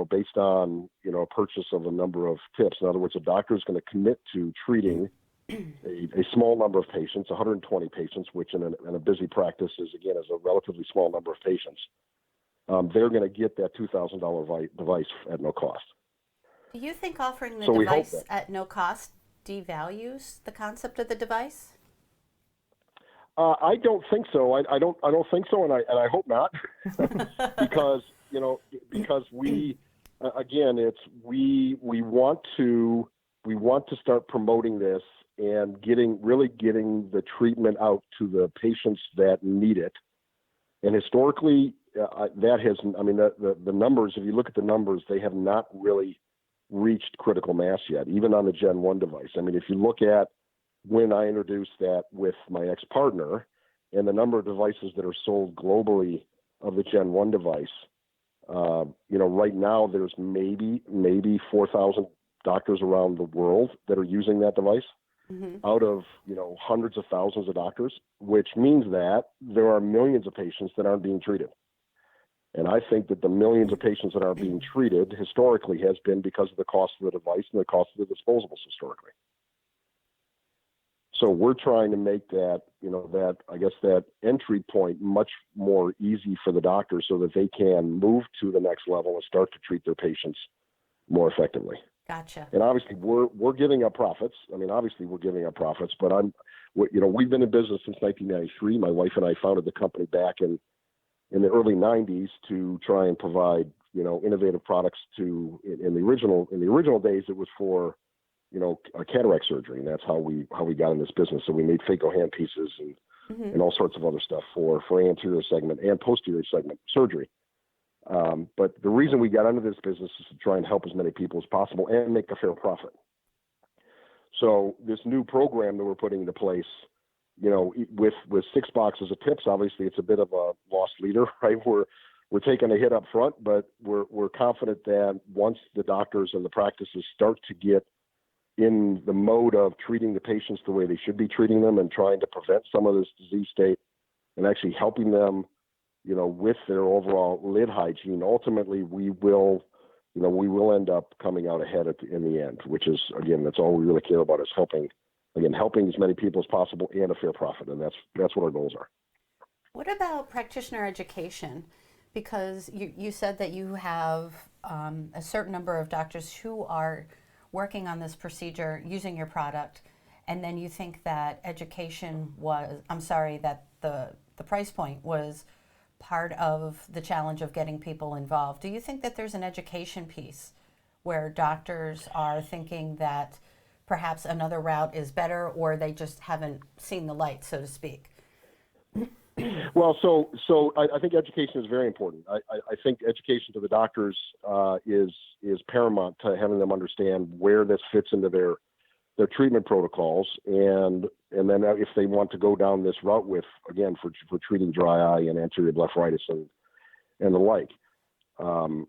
based on, a purchase of a number of tips, in other words, a doctor is going to commit to treating a small number of patients, 120 patients, which in a busy practice is a relatively small number of patients. They're going to get that $2,000 device at no cost. Do you think offering the device at no cost devalues the concept of the device? I don't think so. I don't think so, and I hope not, because we again, we want to we want to start promoting this and really getting the treatment out to the patients that need it. And historically, that has, I mean, the numbers, if you look at the numbers, they have not really reached critical mass yet, even on the Gen 1 device. I mean, if you look at when I introduced that with my ex-partner and the number of devices that are sold globally of the Gen 1 device, right now there's maybe 4,000 doctors around the world that are using that device out of, hundreds of thousands of doctors, which means that there are millions of patients that aren't being treated. And I think that the millions of patients that aren't being treated historically has been because of the cost of the device and the cost of the disposables historically. So we're trying to make that, that entry point much more easy for the doctors so that they can move to the next level and start to treat their patients more effectively. Gotcha. And obviously we're giving up profits. I mean, but we've been in business since 1993. My wife and I founded the company back in the early 90s to try and provide, innovative products in the original days, it was for, a cataract surgery. And that's how we got in this business. So we made phaco hand pieces and all sorts of other stuff for anterior segment and posterior segment surgery. But the reason we got into this business is to try and help as many people as possible and make a fair profit. So this new program that we're putting into place, with 6 boxes of tips, obviously it's a bit of a loss leader, right? We're taking a hit up front, but we're confident that once the doctors and the practices start to get in the mode of treating the patients the way they should be treating them and trying to prevent some of this disease state and actually helping them, with their overall lid hygiene, ultimately we will end up coming out ahead in the end, which is, again, that's all we really care about is helping as many people as possible and a fair profit. And that's what our goals are. What about practitioner education? Because you said that you have a certain number of doctors who are working on this procedure using your product, and then you think that that the price point was part of the challenge of getting people involved. Do you think that there's an education piece where doctors are thinking that perhaps another route is better, or they just haven't seen the light, so to speak? Well, so I think education is very important. I think education to the doctors is paramount to having them understand where this fits into their treatment protocols, and then if they want to go down this route for treating dry eye and anterior blepharitis and the like. And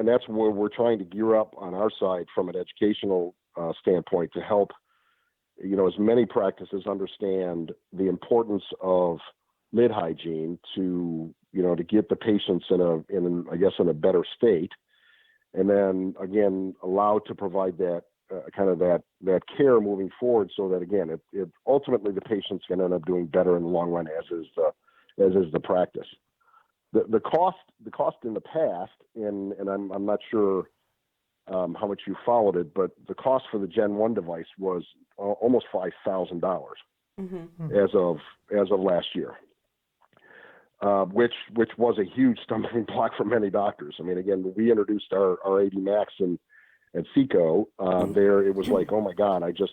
that's where we're trying to gear up on our side from an educational standpoint to help, as many practices understand the importance of lid hygiene to get the patients in a better state, and then again allowed to provide that that care moving forward, so that again it ultimately the patient's going to end up doing better in the long run, as is the practice. The cost in the past, and I'm not sure how much you followed it, but the cost for the Gen 1 device was almost $5,000 as of last year, which was a huge stumbling block for many doctors. I mean, again, when we introduced our AD Max at CECO, there it was like, oh my God, I can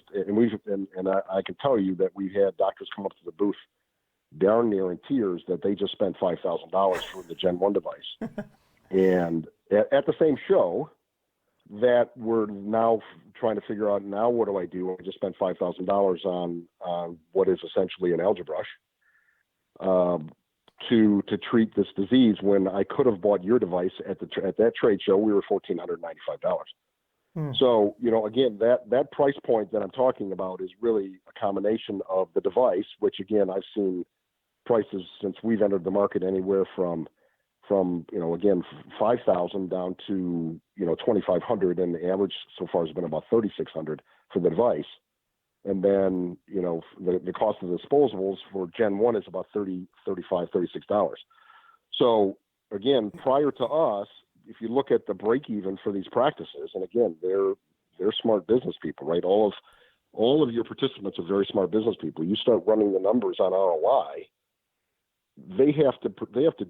tell you that we've had doctors come up to the booth darn near in tears that they just spent $5,000 for the Gen 1 device. And at the same show that we're now trying to figure out, now what do I do? I just spent $5,000 on what is essentially an algae brush to treat this disease, when I could have bought your device at that trade show. We were $1,495. So, again, that price point that I'm talking about is really a combination of the device, which again, I've seen prices since we've entered the market anywhere from again, 5,000 down to, 2,500, and the average so far has been about 3,600 for the device. And then, the cost of the disposables for Gen 1 is about $35, $36. So again, prior to us, if you look at the break even for these practices, and again, they're smart business people, right? All of your participants are very smart business people. You start running the numbers on ROI, they have to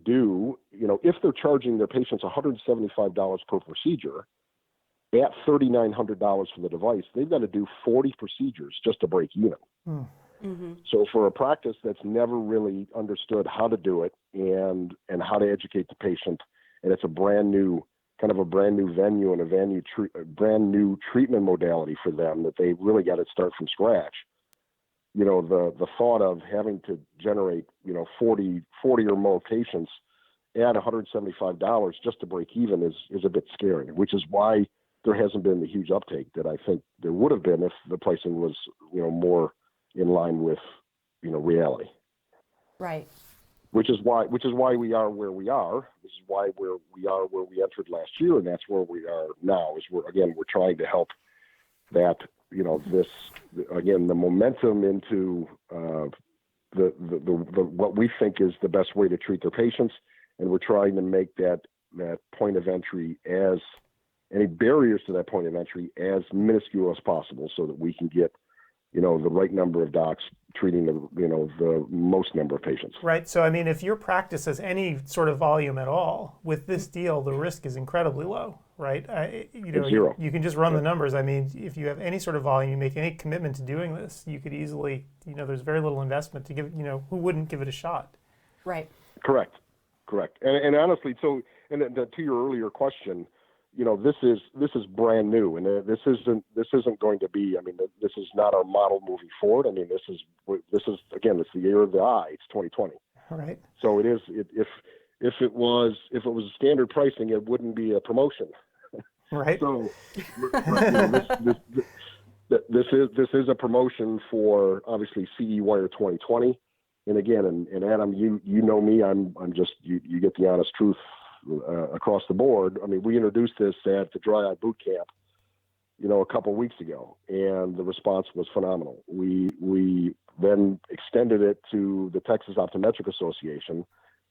do, if they're charging their patients $175 per procedure, at $3,900 for the device, they've got to do 40 procedures just to break even. Mm-hmm. So for a practice that's never really understood how to do it and how to educate the patient, and it's a brand new venue and a brand new treatment modality for them that they really got to start from scratch. The thought of having to generate 40 or more patients at $175 just to break even is a bit scary, which is why there hasn't been the huge uptake that I think there would have been if the pricing was more in line with reality. Right. Which is why we are where we are. This is why we are where we entered last year, and that's where we are now. We're trying to help that the momentum into the what we think is the best way to treat their patients, and we're trying to make that point of entry, as any barriers to that point of entry, as minuscule as possible, so that we can get the right number of docs treating the most number of patients. Right. So, I mean, if your practice has any sort of volume at all, with this deal, the risk is incredibly low, right? Zero. You can just run the numbers. I mean, if you have any sort of volume, you make any commitment to doing this, you could easily, there's very little investment to give, who wouldn't give it a shot? Right. Correct. And honestly, to your earlier question, this is brand new, and this isn't going to be. I mean, this is not our model moving forward. I mean, this is again, it's the year of the eye. It's 2020. All right. So it is. If it was a standard pricing, it wouldn't be a promotion. Right. So this is a promotion for obviously CEwire 2020. And again, and Adam, you know me. I'm just you get the honest truth. Across the board. I mean, we introduced this at the Dry Eye Boot Camp, a couple of weeks ago, and the response was phenomenal. We then extended it to the Texas Optometric Association,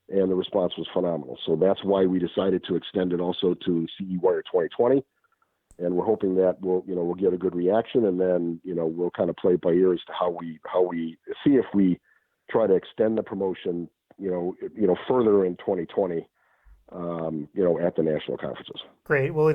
and the response was phenomenal. So that's why we decided to extend it also to CEwire 2020, and we're hoping that we'll get a good reaction, and then we'll kind of play it by ear as to how we see if we try to extend the promotion further in 2020. At the national conferences. Great. Well,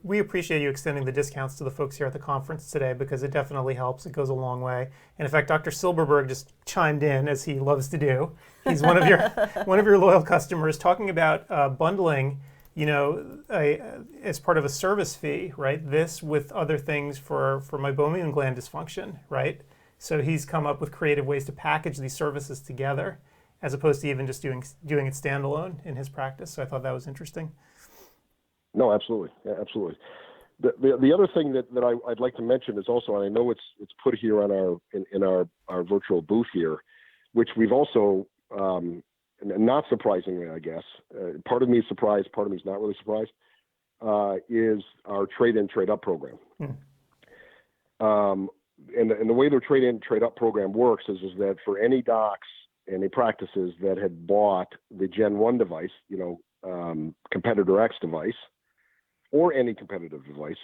we appreciate you extending the discounts to the folks here at the conference today, because it definitely helps. It goes a long way. And in fact, Dr. Silberberg just chimed in, as he loves to do. He's one of your loyal customers, talking about bundling, as part of a service fee, right? This with other things for meibomian gland dysfunction, right? So he's come up with creative ways to package these services together, as opposed to even just doing it standalone in his practice. So I thought that was interesting. No, absolutely. Yeah, absolutely. The other thing that I'd like to mention is also, and I know it's put here on our virtual booth here, which we've also, not surprisingly, I guess, part of me is surprised, part of me is not really surprised, is our trade-in, trade-up program. And the way their trade-in, trade-up program works is that for any docs, any practices that had bought the Gen 1 device, competitor X device, or any competitive device,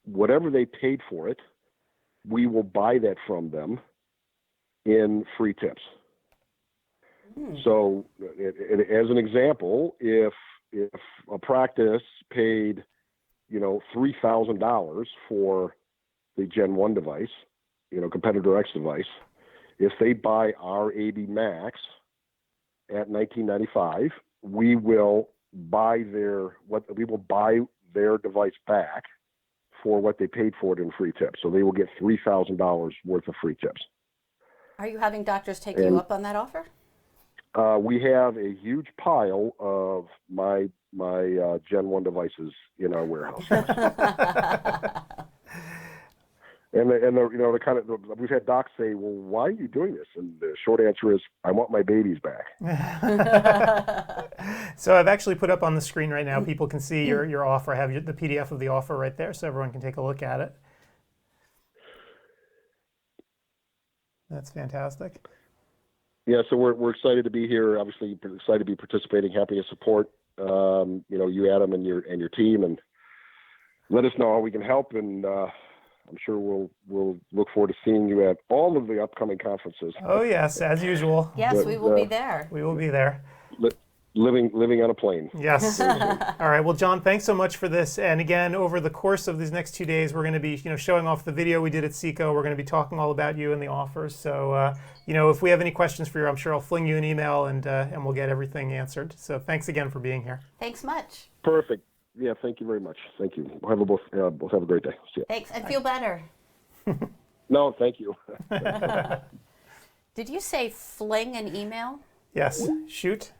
whatever they paid for it, we will buy that from them in free tips. So as an example, if a practice paid, $3,000 for the Gen 1 device, competitor X device, if they buy our AB Max at $19.95, we will buy their device back for what they paid for it in free tips. So they will get $3,000 worth of free tips. Are you having doctors take you up on that offer? We have a huge pile of my Gen 1 devices in our warehouse. And we've had docs say, well, why are you doing this? And the short answer is, I want my babies back. So I've actually put up on the screen right now, people can see your offer. I have the PDF of the offer right there, so everyone can take a look at it. That's fantastic. Yeah, so we're excited to be here. Obviously, excited to be participating. Happy to support you, Adam, and your team, and let us know how we can help. And I'm sure we'll look forward to seeing you at all of the upcoming conferences. Oh yes, as usual. Yes, we will be there. We will be there. living on a plane. Yes. All right. Well, John, thanks so much for this. And again, over the course of these next 2 days, we're going to be, showing off the video we did at CECO. We're going to be talking all about you and the offers. So, if we have any questions for you, I'm sure I'll fling you an email and we'll get everything answered. So, thanks again for being here. Thanks much. Perfect. Yeah. Thank you very much. Thank you. We'll both have a great day. See ya. Thanks. And feel better. No, thank you. Did you say fling an email? Yes. Shoot.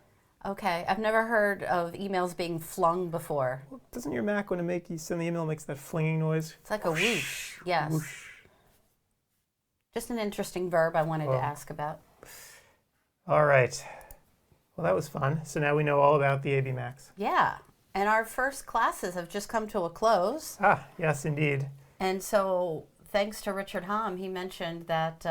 Okay, I've never heard of emails being flung before. Doesn't your Mac, when you send the email, makes that flinging noise? It's like a whoosh. Yes. Whoosh. Just an interesting verb I wanted to ask about. All right. Well, that was fun. So now we know all about the AB Macs. Yeah, and our first classes have just come to a close. Ah, yes, indeed. And so, thanks to Richard Hom, he mentioned that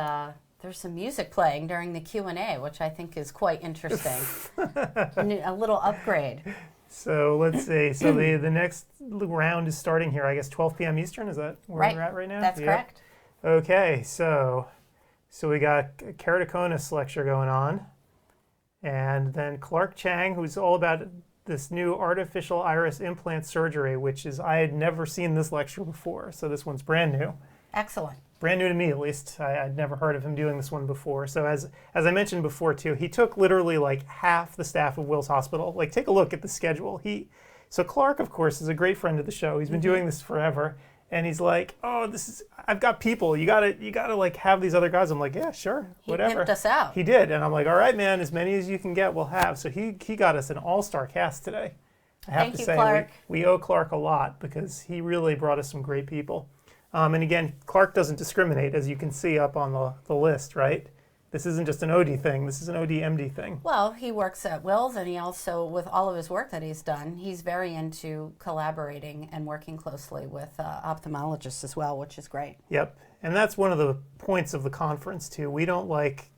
there's some music playing during the Q&A, which I think is quite interesting. A little upgrade. So let's see. So the next round is starting here, I guess 12 p.m. Eastern. Is that where we're at right now? That's correct. Okay, so we got a keratoconus lecture going on. And then Clark Chang, who's all about this new artificial iris implant surgery, which is, I had never seen this lecture before. So this one's brand new. Excellent. Brand new to me, at least. I'd never heard of him doing this one before. So as I mentioned before too, he took literally like half the staff of Will's Hospital. Like, take a look at the schedule. So Clark, of course, is a great friend of the show. He's been doing this forever, and he's like, "Oh, I've got people. You gotta like have these other guys." I'm like, "Yeah, sure, whatever." He pimped us out. He did, and I'm like, "All right, man, as many as you can get, we'll have." So he got us an all-star cast today. I have Thank to you, say, Clark. we owe Clark a lot because he really brought us some great people. And again, Clark doesn't discriminate, as you can see up on the list, right? This isn't just an OD thing. This is an OD-MD thing. Well, he works at Will's, and he also, with all of his work that he's done, he's very into collaborating and working closely with ophthalmologists as well, which is great. Yep. And that's one of the points of the conference, too. We don't like,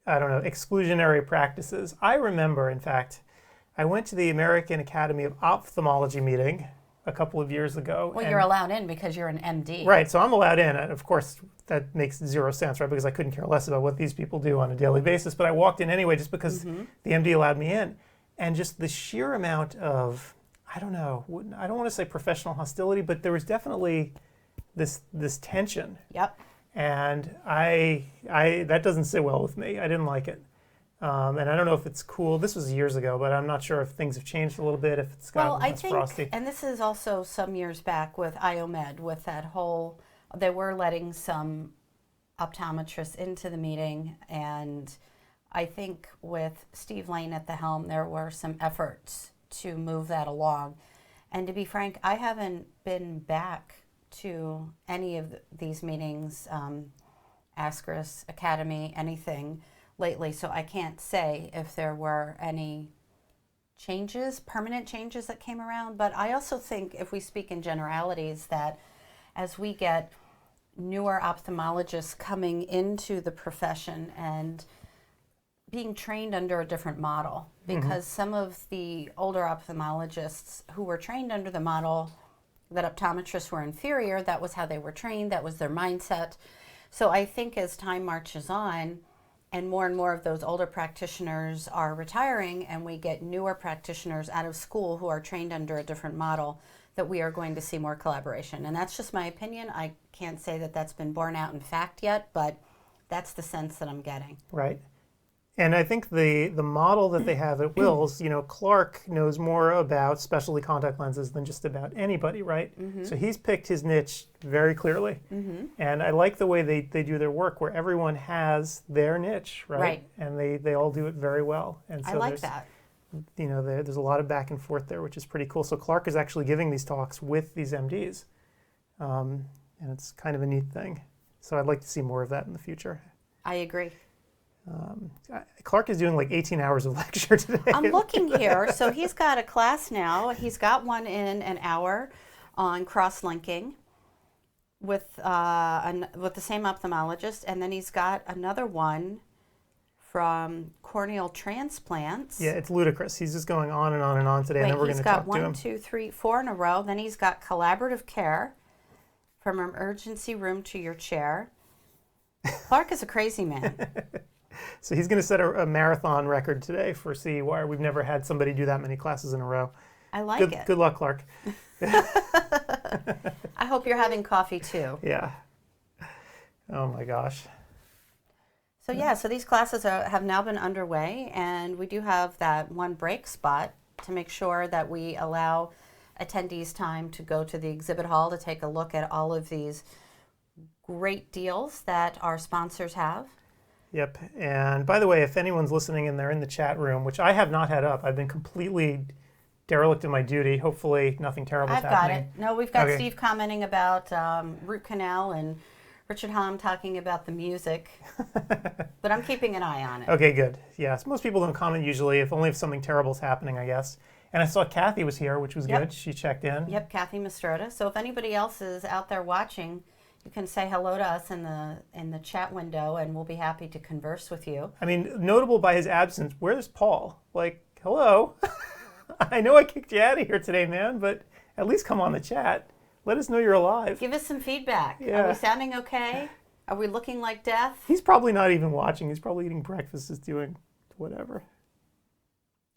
exclusionary practices. I remember, in fact, I went to the American Academy of Ophthalmology meeting a couple of years ago. Well, you're allowed in because you're an MD. Right, so I'm allowed in. And of course, that makes zero sense, right? Because I couldn't care less about what these people do on a daily basis. But I walked in anyway just because the MD allowed me in. And just the sheer amount of, I don't want to say professional hostility, but there was definitely this tension. Yep. And I that doesn't sit well with me. I didn't like it. And I don't know if it's cool. This was years ago, but I'm not sure if things have changed a little bit, if it's gotten less frosty. And this is also some years back with IOMed, with that whole, they were letting some optometrists into the meeting, and I think with Steve Lane at the helm, there were some efforts to move that along. And to be frank, I haven't been back to any of these meetings, Ascaris Academy, anything lately, so I can't say if there were any changes, permanent changes that came around. But I also think, if we speak in generalities, that as we get newer ophthalmologists coming into the profession and being trained under a different model, because some of the older ophthalmologists who were trained under the model that optometrists were inferior, that was how they were trained, that was their mindset. So I think as time marches on, and more of those older practitioners are retiring, and we get newer practitioners out of school who are trained under a different model, that we are going to see more collaboration. And that's just my opinion. I can't say that that's been borne out in fact yet, but that's the sense that I'm getting. Right. And I think the model that they have at Will's, Clark knows more about specialty contact lenses than just about anybody, right? So he's picked his niche very clearly. And I like the way they do their work, where everyone has their niche, right? And they all do it very well. And so I like that. There's a lot of back and forth there, which is pretty cool. So Clark is actually giving these talks with these MDs. And it's kind of a neat thing. So I'd like to see more of that in the future. I agree. Clark is doing like 18 hours of lecture today. I'm looking here. So he's got a class now. He's got one in an hour on cross-linking with the same ophthalmologist, and then he's got another one from corneal transplants. Yeah, it's ludicrous. He's just going on and on and on today, and then we're going to talk to him. He's got 1, 2, 3, 4 in a row. Then he's got collaborative care, from emergency room to your chair. Clark is a crazy man. So he's going to set a marathon record today for CEwire. We've never had somebody do that many classes in a row. I like it. Good luck, Clark. I hope you're having coffee too. Yeah. Oh my gosh. So yeah, so these classes have now been underway, and we do have that one break spot to make sure that we allow attendees time to go to the exhibit hall to take a look at all of these great deals that our sponsors have. Yep. And by the way, if anyone's listening and they're in the chat room, which I have not had up, I've been completely derelict in my duty. Hopefully nothing terrible is happening. I've got it. No, we've got Okay. Steve commenting about root canal and Richard Hom talking about the music, but I'm keeping an eye on it. Okay, good. Yes, most people don't comment usually, if something terrible is happening, I guess. And I saw Kathy was here, which was Yep. good. She checked in. Yep, Kathy Mastrota. So if anybody else is out there watching, you can say hello to us in the chat window, and we'll be happy to converse with you. I mean, notable by his absence, where's Paul? Like, hello? I know I kicked you out of here today, man, but at least come on the chat. Let us know you're alive. Give us some feedback. Yeah. Are we sounding okay? Are we looking like death? He's probably not even watching. He's probably eating breakfast, just doing whatever.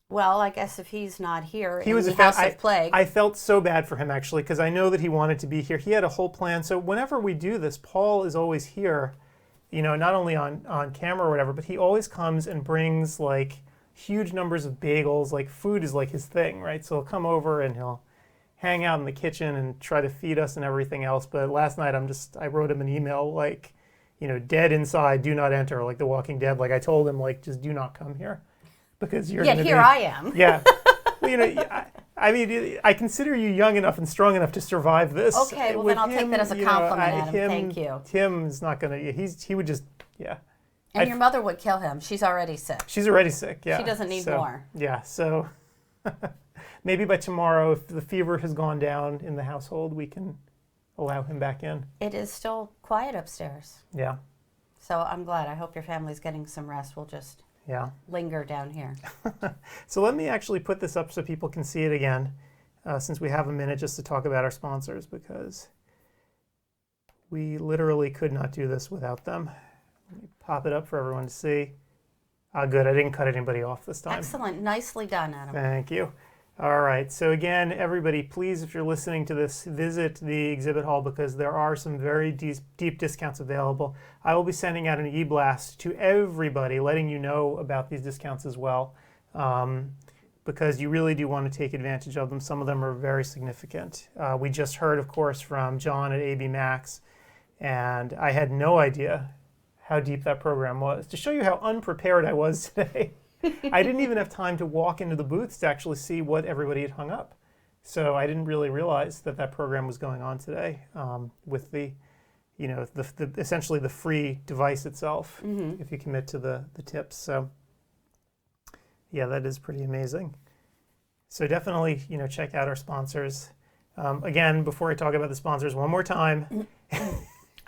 Well, I guess if he's not here He in was the a House of Plague. I felt so bad for him, actually, because I know that he wanted to be here. He had a whole plan. So whenever we do this, Paul is always here, not only on camera or whatever, but he always comes and brings, like, huge numbers of bagels. Like, food is, like, his thing, right? So he'll come over and he'll hang out in the kitchen and try to feed us and everything else. But last night, I wrote him an email, like, dead inside, do not enter, like The Walking Dead. Like, I told him, like, just do not come here. Because you're Yet here I am. Yeah. Well, I mean, I consider you young enough and strong enough to survive this. Okay, well, then I'll take that as a compliment, Adam. Thank you. Tim's not going to, he would just, yeah. And your mother would kill him. She's already sick. She's already sick, yeah. She doesn't need more. Yeah, so maybe by tomorrow, if the fever has gone down in the household, we can allow him back in. It is still quiet upstairs. Yeah. So I'm glad. I hope your family's getting some rest. We'll just linger down here. So let me actually put this up so people can see it again, since we have a minute just to talk about our sponsors, because we literally could not do this without them. Let me pop it up for everyone to see. Good. I didn't cut anybody off this time. Excellent. Nicely done, Adam. Thank you. All right. So again, everybody, please, if you're listening to this, visit the exhibit hall because there are some very deep discounts available. I will be sending out an e-blast to everybody, letting you know about these discounts as well, because you really do want to take advantage of them. Some of them are very significant. We just heard, of course, from John at AB Max, and I had no idea how deep that program was. To show you how unprepared I was today, I didn't even have time to walk into the booths to actually see what everybody had hung up. So I didn't really realize that that program was going on today with the, essentially the free device itself, if you commit to the tips. So yeah, that is pretty amazing. So definitely, check out our sponsors. Again, before I talk about the sponsors one more time.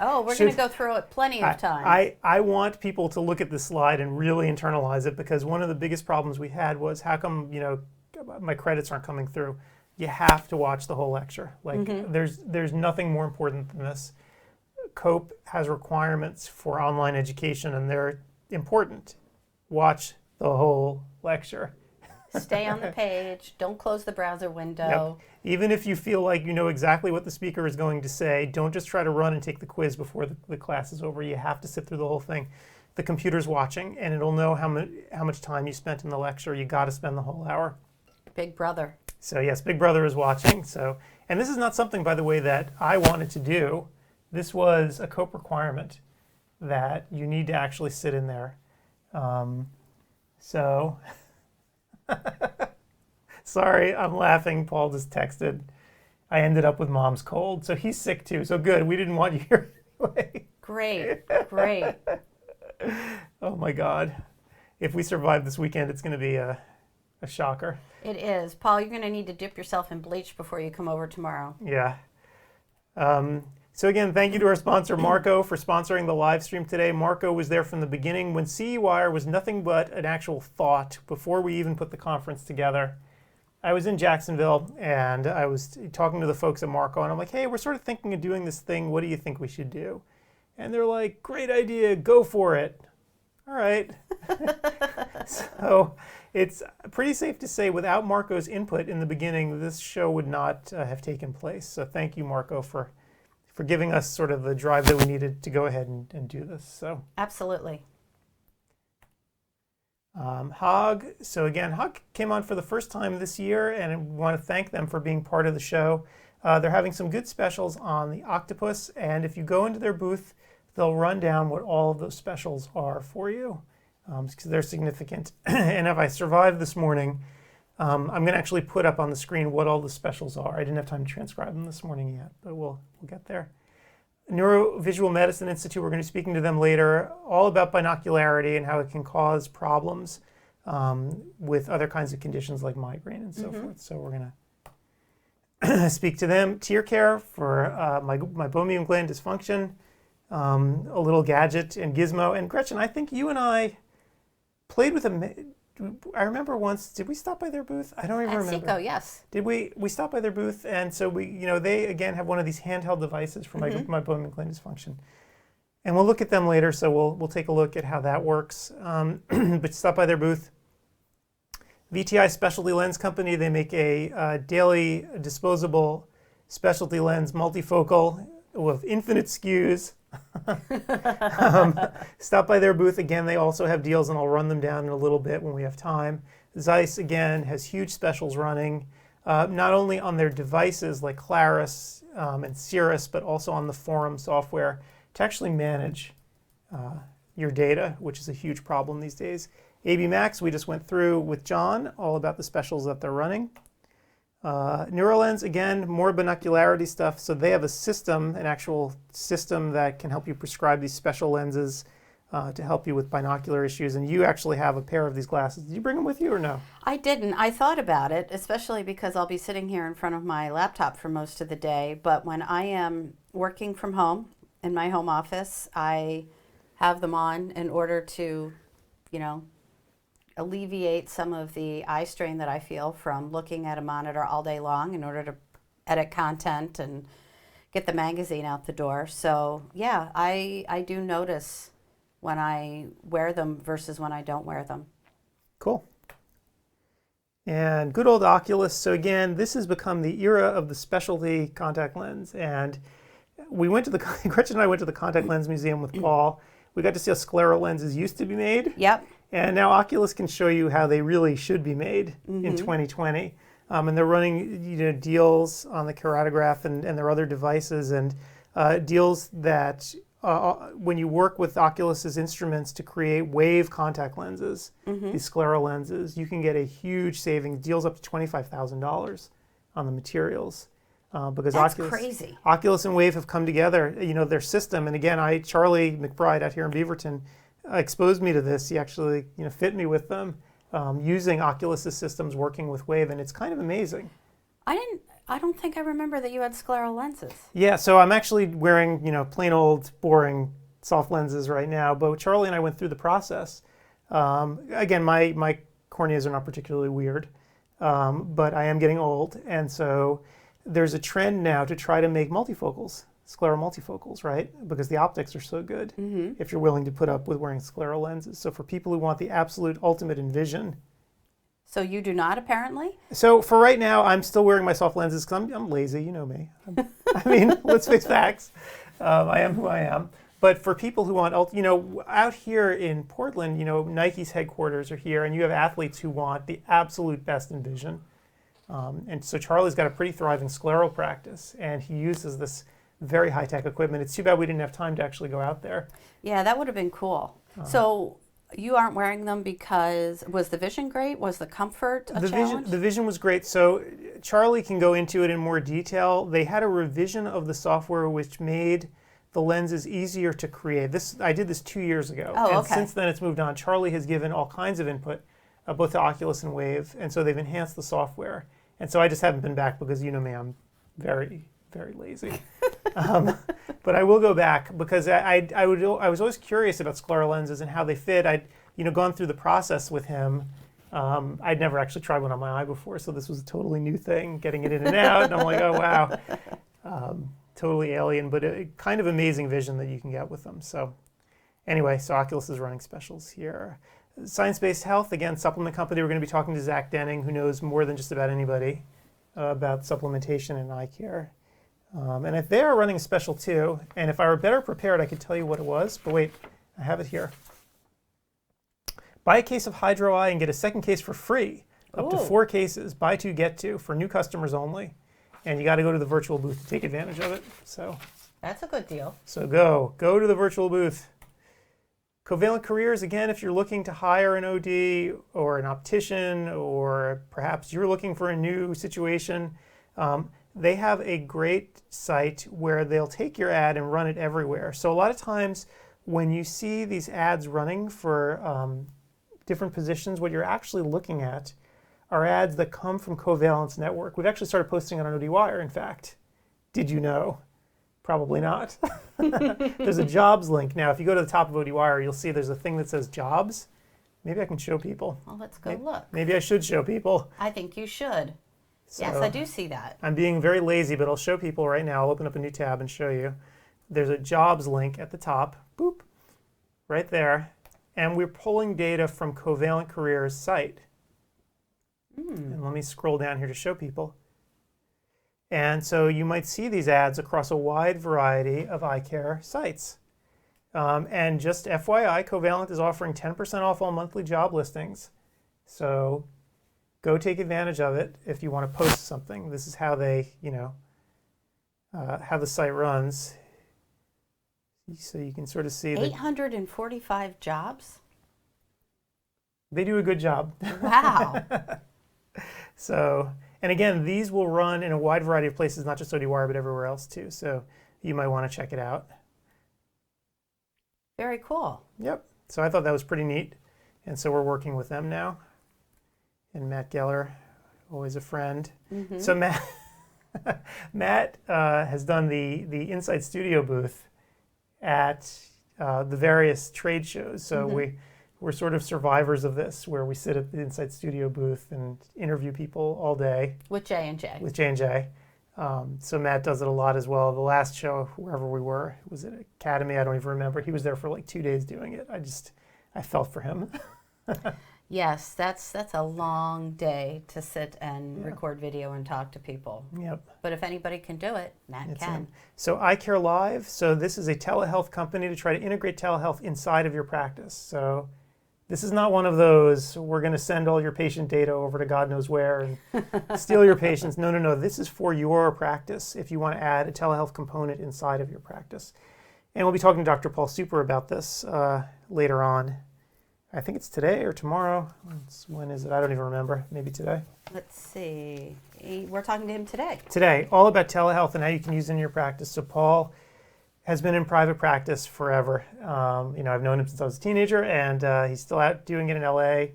Oh, we're going to go through it plenty of times. I want people to look at this slide and really internalize it, because one of the biggest problems we had was how come, my credits aren't coming through. You have to watch the whole lecture. Like there's nothing more important than this. COPE has requirements for online education and they're important. Watch the whole lecture. Stay on the page. Don't close the browser window. Yep. Even if you feel like you know exactly what the speaker is going to say, don't just try to run and take the quiz before the class is over. You have to sit through the whole thing. The computer's watching, and it'll know how much time you spent in the lecture. You got to spend the whole hour. Big brother. So yes, Big Brother is watching. And this is not something, by the way, that I wanted to do. This was a COPE requirement that you need to actually sit in there. Sorry, I'm laughing. Paul just texted. I ended up with mom's cold, so he's sick too. So good. We didn't want you here anyway. Great. Oh my God. If we survive this weekend, it's going to be a shocker. It is. Paul, you're going to need to dip yourself in bleach before you come over tomorrow. Yeah. So again, thank you to our sponsor, Marco, for sponsoring the live stream today. Marco was there from the beginning when CEwire was nothing but an actual thought before we even put the conference together. I was in Jacksonville, and I was talking to the folks at Marco, and I'm like, hey, we're sort of thinking of doing this thing. What do you think we should do? And they're like, great idea. Go for it. All right. So it's pretty safe to say without Marco's input in the beginning, this show would not have taken place. So thank you, Marco, for giving us sort of the drive that we needed to go ahead and do this. So Absolutely. Hog. So again, Hog came on for the first time this year, and I want to thank them for being part of the show. They're having some good specials on the Octopus, and if you go into their booth, they'll run down what all of those specials are for you, because they're significant. And if I survive this morning, I'm going to actually put up on the screen what all the specials are. I didn't have time to transcribe them this morning yet, but we'll get there. Neurovisual Medicine Institute, we're going to be speaking to them later, all about binocularity and how it can cause problems with other kinds of conditions like migraine and so forth. So we're going to speak to them. Tear care for my meibomian gland dysfunction, a little gadget and gizmo. And Gretchen, I think you and I played with I remember once, did we stop by their booth? I don't even remember. At CECO, yes. Did we stopped by their booth, and so they again have one of these handheld devices for my bone gland dysfunction, and we'll look at them later. So we'll take a look at how that works. But stop by their booth. VTI Specialty Lens Company. They make a daily disposable specialty lens, multifocal with infinite SKUs. Stop by their booth again. They also have deals, and I'll run them down in a little bit when we have time. Zeiss again has huge specials running, not only on their devices like Claris and Cirrus, but also on the Forum software to actually manage your data, which is a huge problem these days. AB Max, we just went through with John all about the specials that they're running. Neurolens, again, more binocularity stuff. So they have a system, an actual system that can help you prescribe these special lenses to help you with binocular issues. And you actually have a pair of these glasses. Did you bring them with you or no? I didn't. I thought about it, especially because I'll be sitting here in front of my laptop for most of the day. But when I am working from home in my home office, I have them on in order to, alleviate some of the eye strain that I feel from looking at a monitor all day long in order to edit content and get the magazine out the door. So yeah, I do notice when I wear them versus when I don't wear them. Cool. And good old Oculus. So again, this has become the era of the specialty contact lens. And Gretchen and I went to the Contact Lens Museum with Paul. We got to see how scleral lenses used to be made. Yep. And now Oculus can show you how they really should be made in 2020. And they're running deals on the keratograph and their other devices, and deals that when you work with Oculus's instruments to create wave contact lenses, these scleral lenses, you can get a huge savings, deals up to $25,000 on the materials. Because That's crazy. Oculus and Wave have come together, their system. And again, Charlie McBride out here in Beaverton exposed me to this. He actually, fit me with them using Oculus's systems, working with Wave, and it's kind of amazing. I don't think I remember that you had scleral lenses. Yeah, so I'm actually wearing, plain old, boring soft lenses right now. But Charlie and I went through the process. Again, my corneas are not particularly weird, but I am getting old, and so there's a trend now to try to make multifocals, scleral multifocals, right? Because the optics are so good if you're willing to put up with wearing scleral lenses. So for people who want the absolute ultimate in vision. So you do not, apparently? So for right now, I'm still wearing my soft lenses because I'm lazy, you know me. Let's face facts. I am who I am. But for people who want, out here in Portland, Nike's headquarters are here, and you have athletes who want the absolute best in vision. And so Charlie's got a pretty thriving scleral practice, and he uses this very high-tech equipment. It's too bad we didn't have time to actually go out there. Yeah, that would have been cool. So you aren't wearing them because, was the vision great? Was the comfort a challenge? The vision was great. So Charlie can go into it in more detail. They had a revision of the software which made the lenses easier to create. I did this 2 years ago. Oh, and okay. Since then it's moved on. Charlie has given all kinds of input, both to Oculus and Wave, and so they've enhanced the software. And so I just haven't been back because me, I'm very, very lazy. But I will go back because I was always curious about scleral lenses and how they fit. I'd gone through the process with him. I'd never actually tried one on my eye before, so this was a totally new thing, getting it in and out. And I'm like, oh wow, totally alien, but kind of amazing vision that you can get with them. So Anyway, so Oculus is running specials here. Science-Based Health, again, supplement company. We're going to be talking to Zach Denning, who knows more than just about anybody about supplementation and eye care. And if they are running a special too, and if I were better prepared, I could tell you what it was. But wait, I have it here. Buy a case of Hydro Eye and get a second case for free. Up to 4 cases. Buy 2, get 2 for new customers only. And you got to go to the virtual booth to take advantage of it. So That's a good deal. So go to the virtual booth. Covalent Careers, again, if you're looking to hire an OD or an optician, or perhaps you're looking for a new situation, they have a great site where they'll take your ad and run it everywhere. So a lot of times when you see these ads running for different positions, what you're actually looking at are ads that come from Covalent's network. We've actually started posting it on ODwire, in fact. Did you know? Probably not. There's a jobs link. Now, if you go to the top of ODwire, you'll see there's a thing that says jobs. Maybe I can show people. Well, let's go look. Maybe I should show people. I think you should. So, yes, I do see that. I'm being very lazy, but I'll show people right now. I'll open up a new tab and show you. There's a jobs link at the top. Boop. Right there. And we're pulling data from Covalent Careers' site. And let me scroll down here to show people. And so you might see these ads across a wide variety of eye care sites. And just FYI, Covalent is offering 10% off all monthly job listings. So go take advantage of it if you want to post something. This is how they, how the site runs. So you can sort of see that 845 jobs? they do a good job. Wow. So, and again, these will run in a wide variety of places, not just ODwire, but everywhere else too. So you might want to check it out. Very cool. Yep. So I thought that was pretty neat. And so we're working with them now. And Matt Geller, always a friend. Mm-hmm. So Matt has done the Inside Studio booth at the various trade shows. So we're sort of survivors of this, where we sit at the Inside Studio booth and interview people all day. With J&J. With J&J. So Matt does it a lot as well. The last show, wherever we were, was at Academy. I don't even remember. He was there for like 2 days doing it. I felt for him. Yes, that's a long day to sit and record video and talk to people. Yep. But if anybody can do it, Matt can. So Eye Care Live. So this is a telehealth company to try to integrate telehealth inside of your practice. So this is not one of those, we're going to send all your patient data over to God knows where and steal your patients. No, no, no. This is for your practice if you want to add a telehealth component inside of your practice. And we'll be talking to Dr. Paul Super about this later on. I think it's today or tomorrow. When is it? I don't even remember. Maybe today. Let's see. We're talking to him today. Today, all about telehealth and how you can use it in your practice. So Paul has been in private practice forever. I've known him since I was a teenager, and he's still out doing it in LA.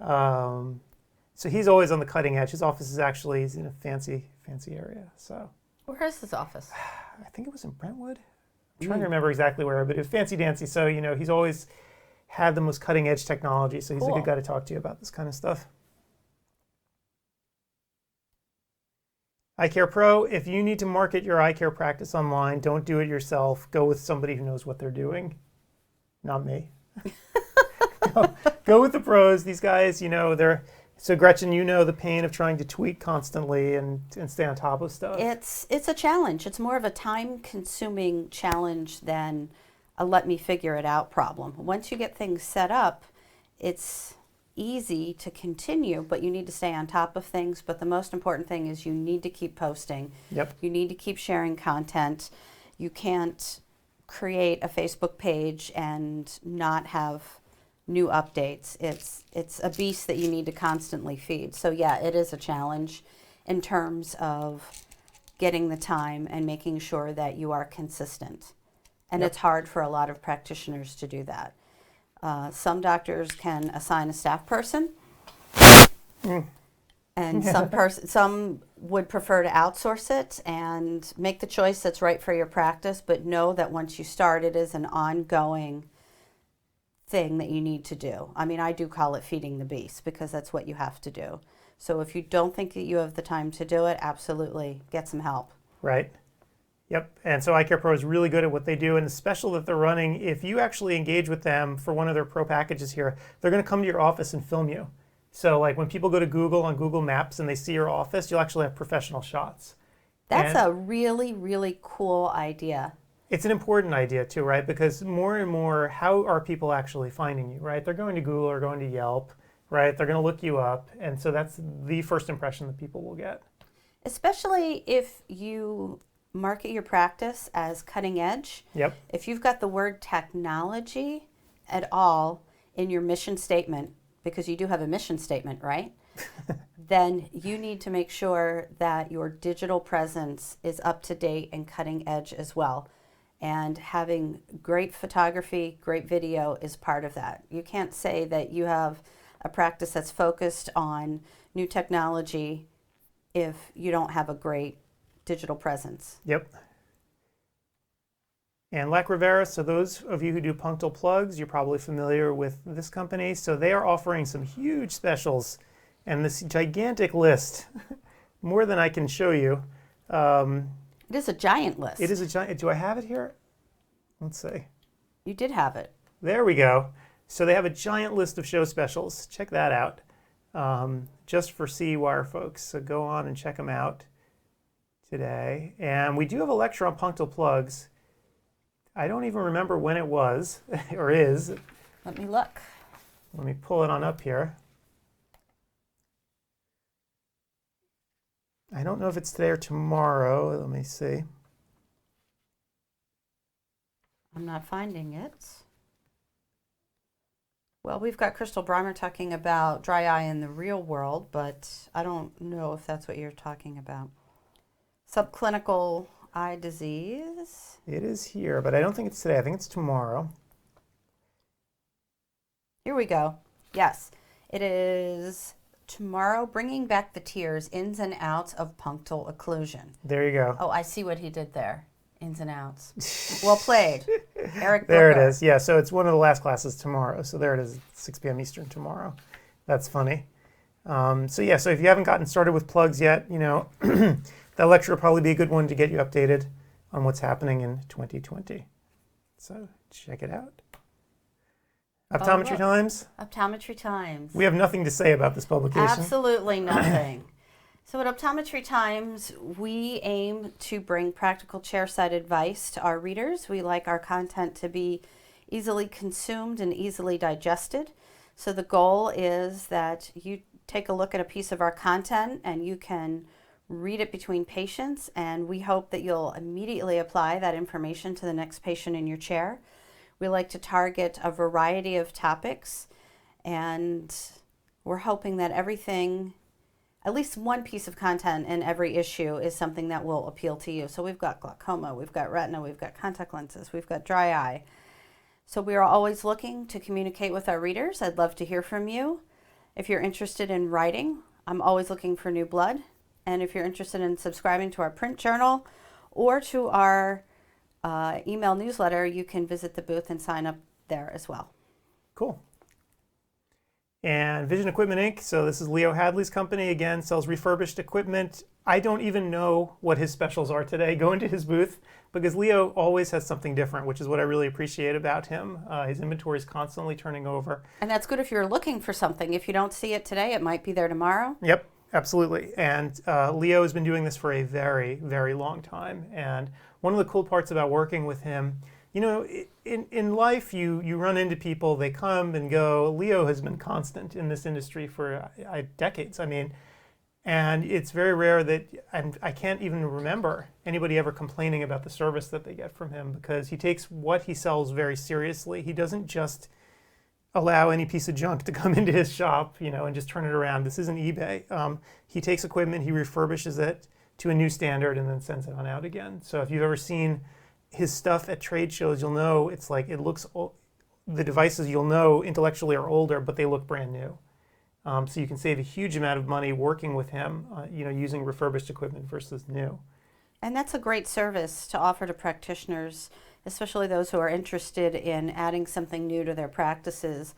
So he's always on the cutting edge. His office is actually, he's in a fancy area. So Where is his office? I think it was in Brentwood. I'm trying to remember exactly where, but it was fancy dancy. So, he's always had the most cutting edge technology. So he's a good guy to talk to you about this kind of stuff. Eye Care Pro, if you need to market your eye care practice online, don't do it yourself. Go with somebody who knows what they're doing. Not me. Go with the pros. These guys, so Gretchen, the pain of trying to tweak constantly and stay on top of stuff. It's a challenge. It's more of a time-consuming challenge than a let me figure it out problem. Once you get things set up, it's easy to continue, but you need to stay on top of things. But the most important thing is you need to keep posting. Yep. You need to keep sharing content. You can't create a Facebook page and not have new updates. It's a beast that you need to constantly feed. So yeah, it is a challenge in terms of getting the time and making sure that you are consistent. And it's hard for a lot of practitioners to do that. Some doctors can assign a staff person, and some would prefer to outsource it and make the choice that's right for your practice, but know that once you start, it is an ongoing thing that you need to do. I mean, I do call it feeding the beast because that's what you have to do. So if you don't think that you have the time to do it, absolutely get some help. Right. Yep, and so iCare Pro is really good at what they do, and the special that they're running, if you actually engage with them for one of their pro packages here, they're going to come to your office and film you. So like when people go to Google on Google Maps and they see your office, you'll actually have professional shots. That's And a really, really cool idea. it's an important idea too, right? Because more and more, how are people actually finding you, right? They're going to Google or going to Yelp, right? They're going to look you up, and so that's the first impression that people will get. Especially if you market your practice as cutting edge. Yep. If you've got the word technology at all in your mission statement, because you do have a mission statement, right? Then you need to make sure that your digital presence is up to date and cutting edge as well. And having great photography, great video is part of that. You can't say that you have a practice that's focused on new technology if you don't have a great digital presence. Yep. And Lac Rivera, so those of you who do punctal plugs, you're probably familiar with this company. So they are offering some huge specials and this gigantic list, more than I can show you. It is a giant list. It is a giant, do I have it here? Let's see. You did have it. There we go. So they have a giant list of show specials. Check that out. Just for CEwire folks. So go on and check them out today. And we do have a lecture on punctal plugs. I don't even remember when it was, or is. Let me look. Let me pull it on up here. I don't know if it's today or tomorrow. Let me see. I'm not finding it. Well, we've got Crystal Breimer talking about dry eye in the real world, but I don't know if that's what you're talking about. Subclinical eye disease. It is here, but I don't think it's today. I think it's tomorrow. Here we go. Yes, it is tomorrow, bringing back the tears, ins and outs of punctal occlusion. There you go. Oh, I see what he did there. Ins and outs. Well played. Eric There Booker. it is. Yeah, so it's one of the last classes tomorrow. So there it is, 6 p.m. Eastern tomorrow. That's funny. So yeah, so if you haven't gotten started with plugs yet, you know, that lecture will probably be a good one to get you updated on what's happening in 2020. So check it out. Optometry look. Times. Optometry Times. We have nothing to say about this publication. Absolutely nothing. So at Optometry Times, we aim to bring practical chairside advice to our readers. We like our content to be easily consumed and easily digested. So the goal is that you take a look at a piece of our content and you can read it between patients, and we hope that you'll immediately apply that information to the next patient in your chair. We like to target a variety of topics, and we're hoping that everything, at least one piece of content in every issue, is something that will appeal to you. So we've got glaucoma, we've got retina, we've got contact lenses, we've got dry eye. So we are always looking to communicate with our readers. I'd love to hear from you. If you're interested in writing, I'm always looking for new blood. And if you're interested in subscribing to our print journal or to our email newsletter, you can visit the booth and sign up there as well. Cool. And Vision Equipment Inc. So this is Leo Hadley's company. Again, sells refurbished equipment. I don't even know what his specials are today. Go into his booth because Leo always has something different, which is what I really appreciate about him. His inventory is constantly turning over. And that's good if you're looking for something. If you don't see it today, it might be there tomorrow. Yep, absolutely. And Leo has been doing this for a very, very long time. And one of the cool parts about working with him, you know, in life, you run into people, they come and go. Leo has been constant in this industry for decades. I mean, and it's very rare that, and I can't even remember anybody ever complaining about the service that they get from him, because he takes what he sells very seriously. He doesn't just allow any piece of junk to come into his shop, you know, and just turn it around. This isn't eBay. He takes equipment, he refurbishes it to a new standard, and then sends it on out again. So if you've ever seen his stuff at trade shows, you'll know it's like, it looks, the devices you'll know intellectually are older, but they look brand new. So you can save a huge amount of money working with him, you know, using refurbished equipment versus new. And that's a great service to offer to practitioners, especially those who are interested in adding something new to their practices,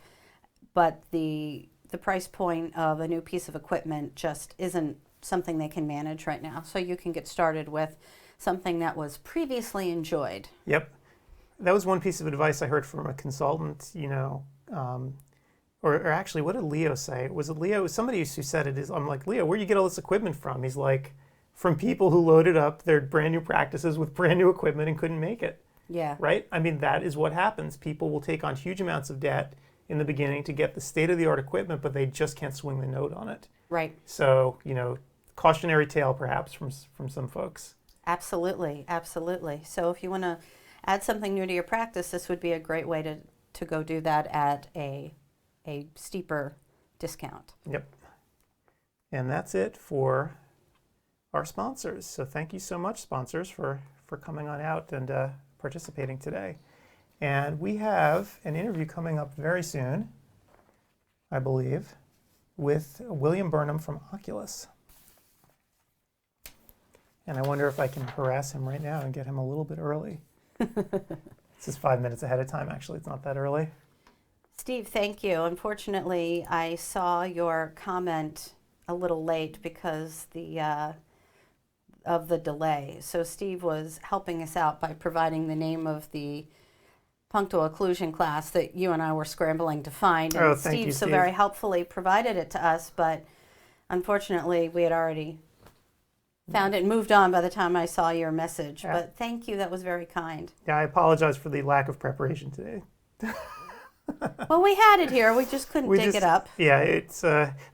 but the price point of a new piece of equipment just isn't something they can manage right now. So you can get started with something that was previously enjoyed. Yep. That was one piece of advice I heard from a consultant, or actually, what did Leo say? Was it Leo? Somebody who said it is, I'm like, Leo, where do you get all this equipment from? He's like, from people who loaded up their brand new practices with brand new equipment and couldn't make it. Yeah. Right? I mean, that is what happens. People will take on huge amounts of debt in the beginning to get the state-of-the-art equipment, but they just can't swing the note on it. Right. So, cautionary tale perhaps from some folks. Absolutely. Absolutely. So if you want to add something new to your practice, this would be a great way to go do that at a steeper discount. Yep. And that's it for our sponsors. So thank you so much, sponsors, for coming on out and participating today. And we have an interview coming up very soon, I believe, with William Burnham from Oculus. And I wonder if I can harass him right now and get him a little bit early. This is 5 minutes ahead of time, actually. It's not that early. Steve, thank you. Unfortunately, I saw your comment a little late because of the delay. So Steve was helping us out by providing the name of the punctual occlusion class that you and I were scrambling to find. And Oh, thank you, so Steve. very helpfully provided it to us, but unfortunately we had already found it and moved on by the time I saw your message. Yeah. But thank you, that was very kind. Yeah, I apologize for the lack of preparation today. Well, we had it here, we just couldn't dig it up. Yeah, it's,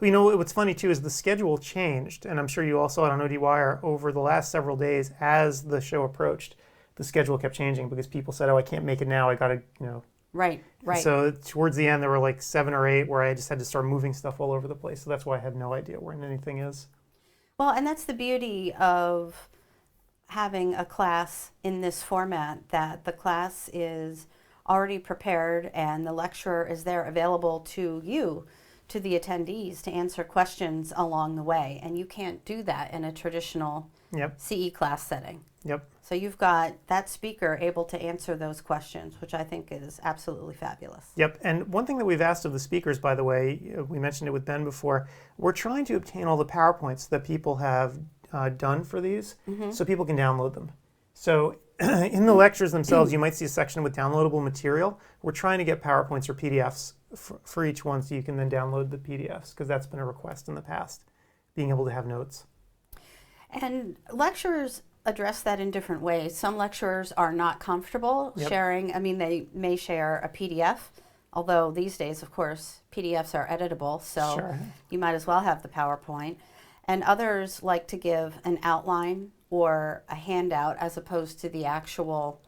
what's funny too is the schedule changed, and I'm sure you all saw it on ODwire over the last several days as the show approached. The schedule kept changing because people said, oh, I can't make it now, I gotta, Right. So towards the end there were like 7 or 8 where I just had to start moving stuff all over the place, so that's why I have no idea where anything is. Well, and that's the beauty of having a class in this format, that the class is already prepared and the lecturer is there available to you, to the attendees, to answer questions along the way. And you can't do that in a traditional CE class setting. Yep. So you've got that speaker able to answer those questions, which I think is absolutely fabulous. Yep, and one thing that we've asked of the speakers, by the way, we mentioned it with Ben before, we're trying to obtain all the PowerPoints that people have done for these so people can download them. So in the lectures themselves, you might see a section with downloadable material. We're trying to get PowerPoints or PDFs for each one so you can then download the PDFs, because that's been a request in the past, being able to have notes. And lecturers address that in different ways. Some lecturers are not comfortable sharing, they may share a PDF, although these days, of course, PDFs are editable, so you might as well have the PowerPoint. And others like to give an outline or a handout as opposed to the actual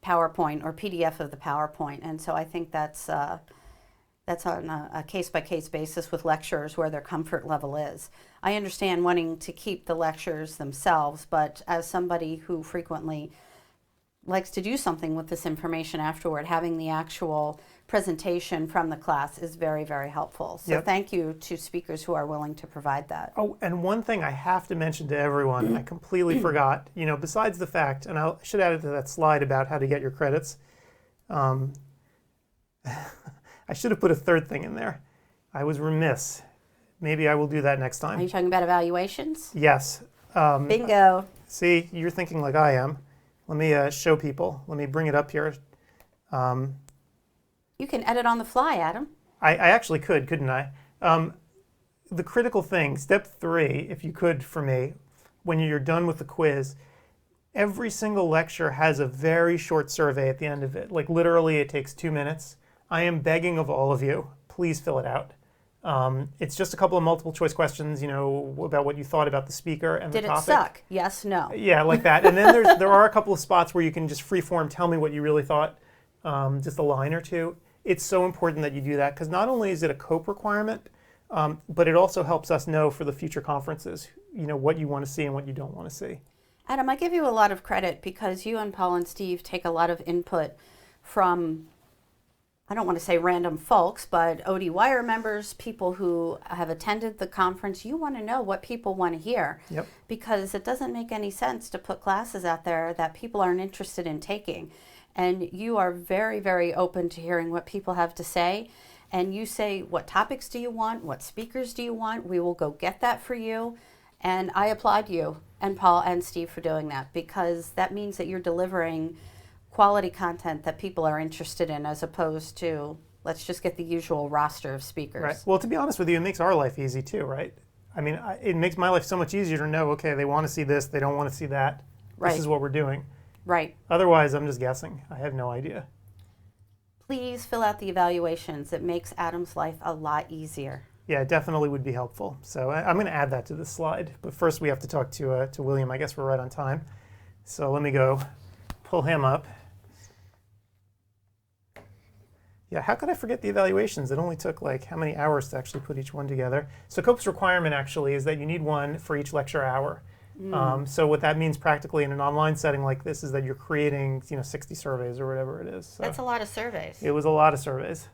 PowerPoint or PDF of the PowerPoint. And so I think that's on a case-by-case basis with lecturers where their comfort level is. I understand wanting to keep the lectures themselves, but as somebody who frequently likes to do something with this information afterward, having the actual presentation from the class is very, very helpful. So thank you to speakers who are willing to provide that. Oh, and one thing I have to mention to everyone, I completely forgot, besides the fact, and I should add it to that slide about how to get your credits, I should have put a third thing in there. I was remiss. Maybe I will do that next time. Are you talking about evaluations? Yes. Bingo. See, you're thinking like I am. Let me show people. Let me bring it up here. You can edit on the fly, Adam. I actually could, couldn't I? The critical thing, step 3, if you could for me, when you're done with the quiz, every single lecture has a very short survey at the end of it. Like literally it takes 2 minutes. I am begging of all of you, please fill it out. It's just a couple of multiple choice questions, about what you thought about the speaker and the topic. Did it suck? Yes, no. Yeah, like that. And then there are a couple of spots where you can just freeform tell me what you really thought, just a line or two. It's so important that you do that because not only is it a COPE requirement, but it also helps us know for the future conferences, what you want to see and what you don't want to see. Adam, I give you a lot of credit because you and Paul and Steve take a lot of input from, I don't want to say random folks, but ODwire members, people who have attended the conference. You want to know what people want to hear because it doesn't make any sense to put classes out there that people aren't interested in taking. And you are very, very open to hearing what people have to say. And you say, what topics do you want? What speakers do you want? We will go get that for you. And I applaud you and Paul and Steve for doing that, because that means that you're delivering quality content that people are interested in, as opposed to let's just get the usual roster of speakers. Right. Well, to be honest with you, it makes our life easy too, right? I mean, it makes my life so much easier to know, okay, they want to see this, they don't want to see that. Right. This is what we're doing. Right. Otherwise, I'm just guessing. I have no idea. Please fill out the evaluations. It makes Adam's life a lot easier. Yeah, it definitely would be helpful. So I'm going to add that to this slide. But first, we have to talk to William. I guess we're right on time. So let me go pull him up. Yeah, how could I forget the evaluations? It only took like how many hours to actually put each one together. So COPE's requirement actually is that you need one for each lecture hour. So what that means practically in an online setting like this is that you're creating 60 surveys or whatever it is. So That's a lot of surveys. it was a lot of surveys.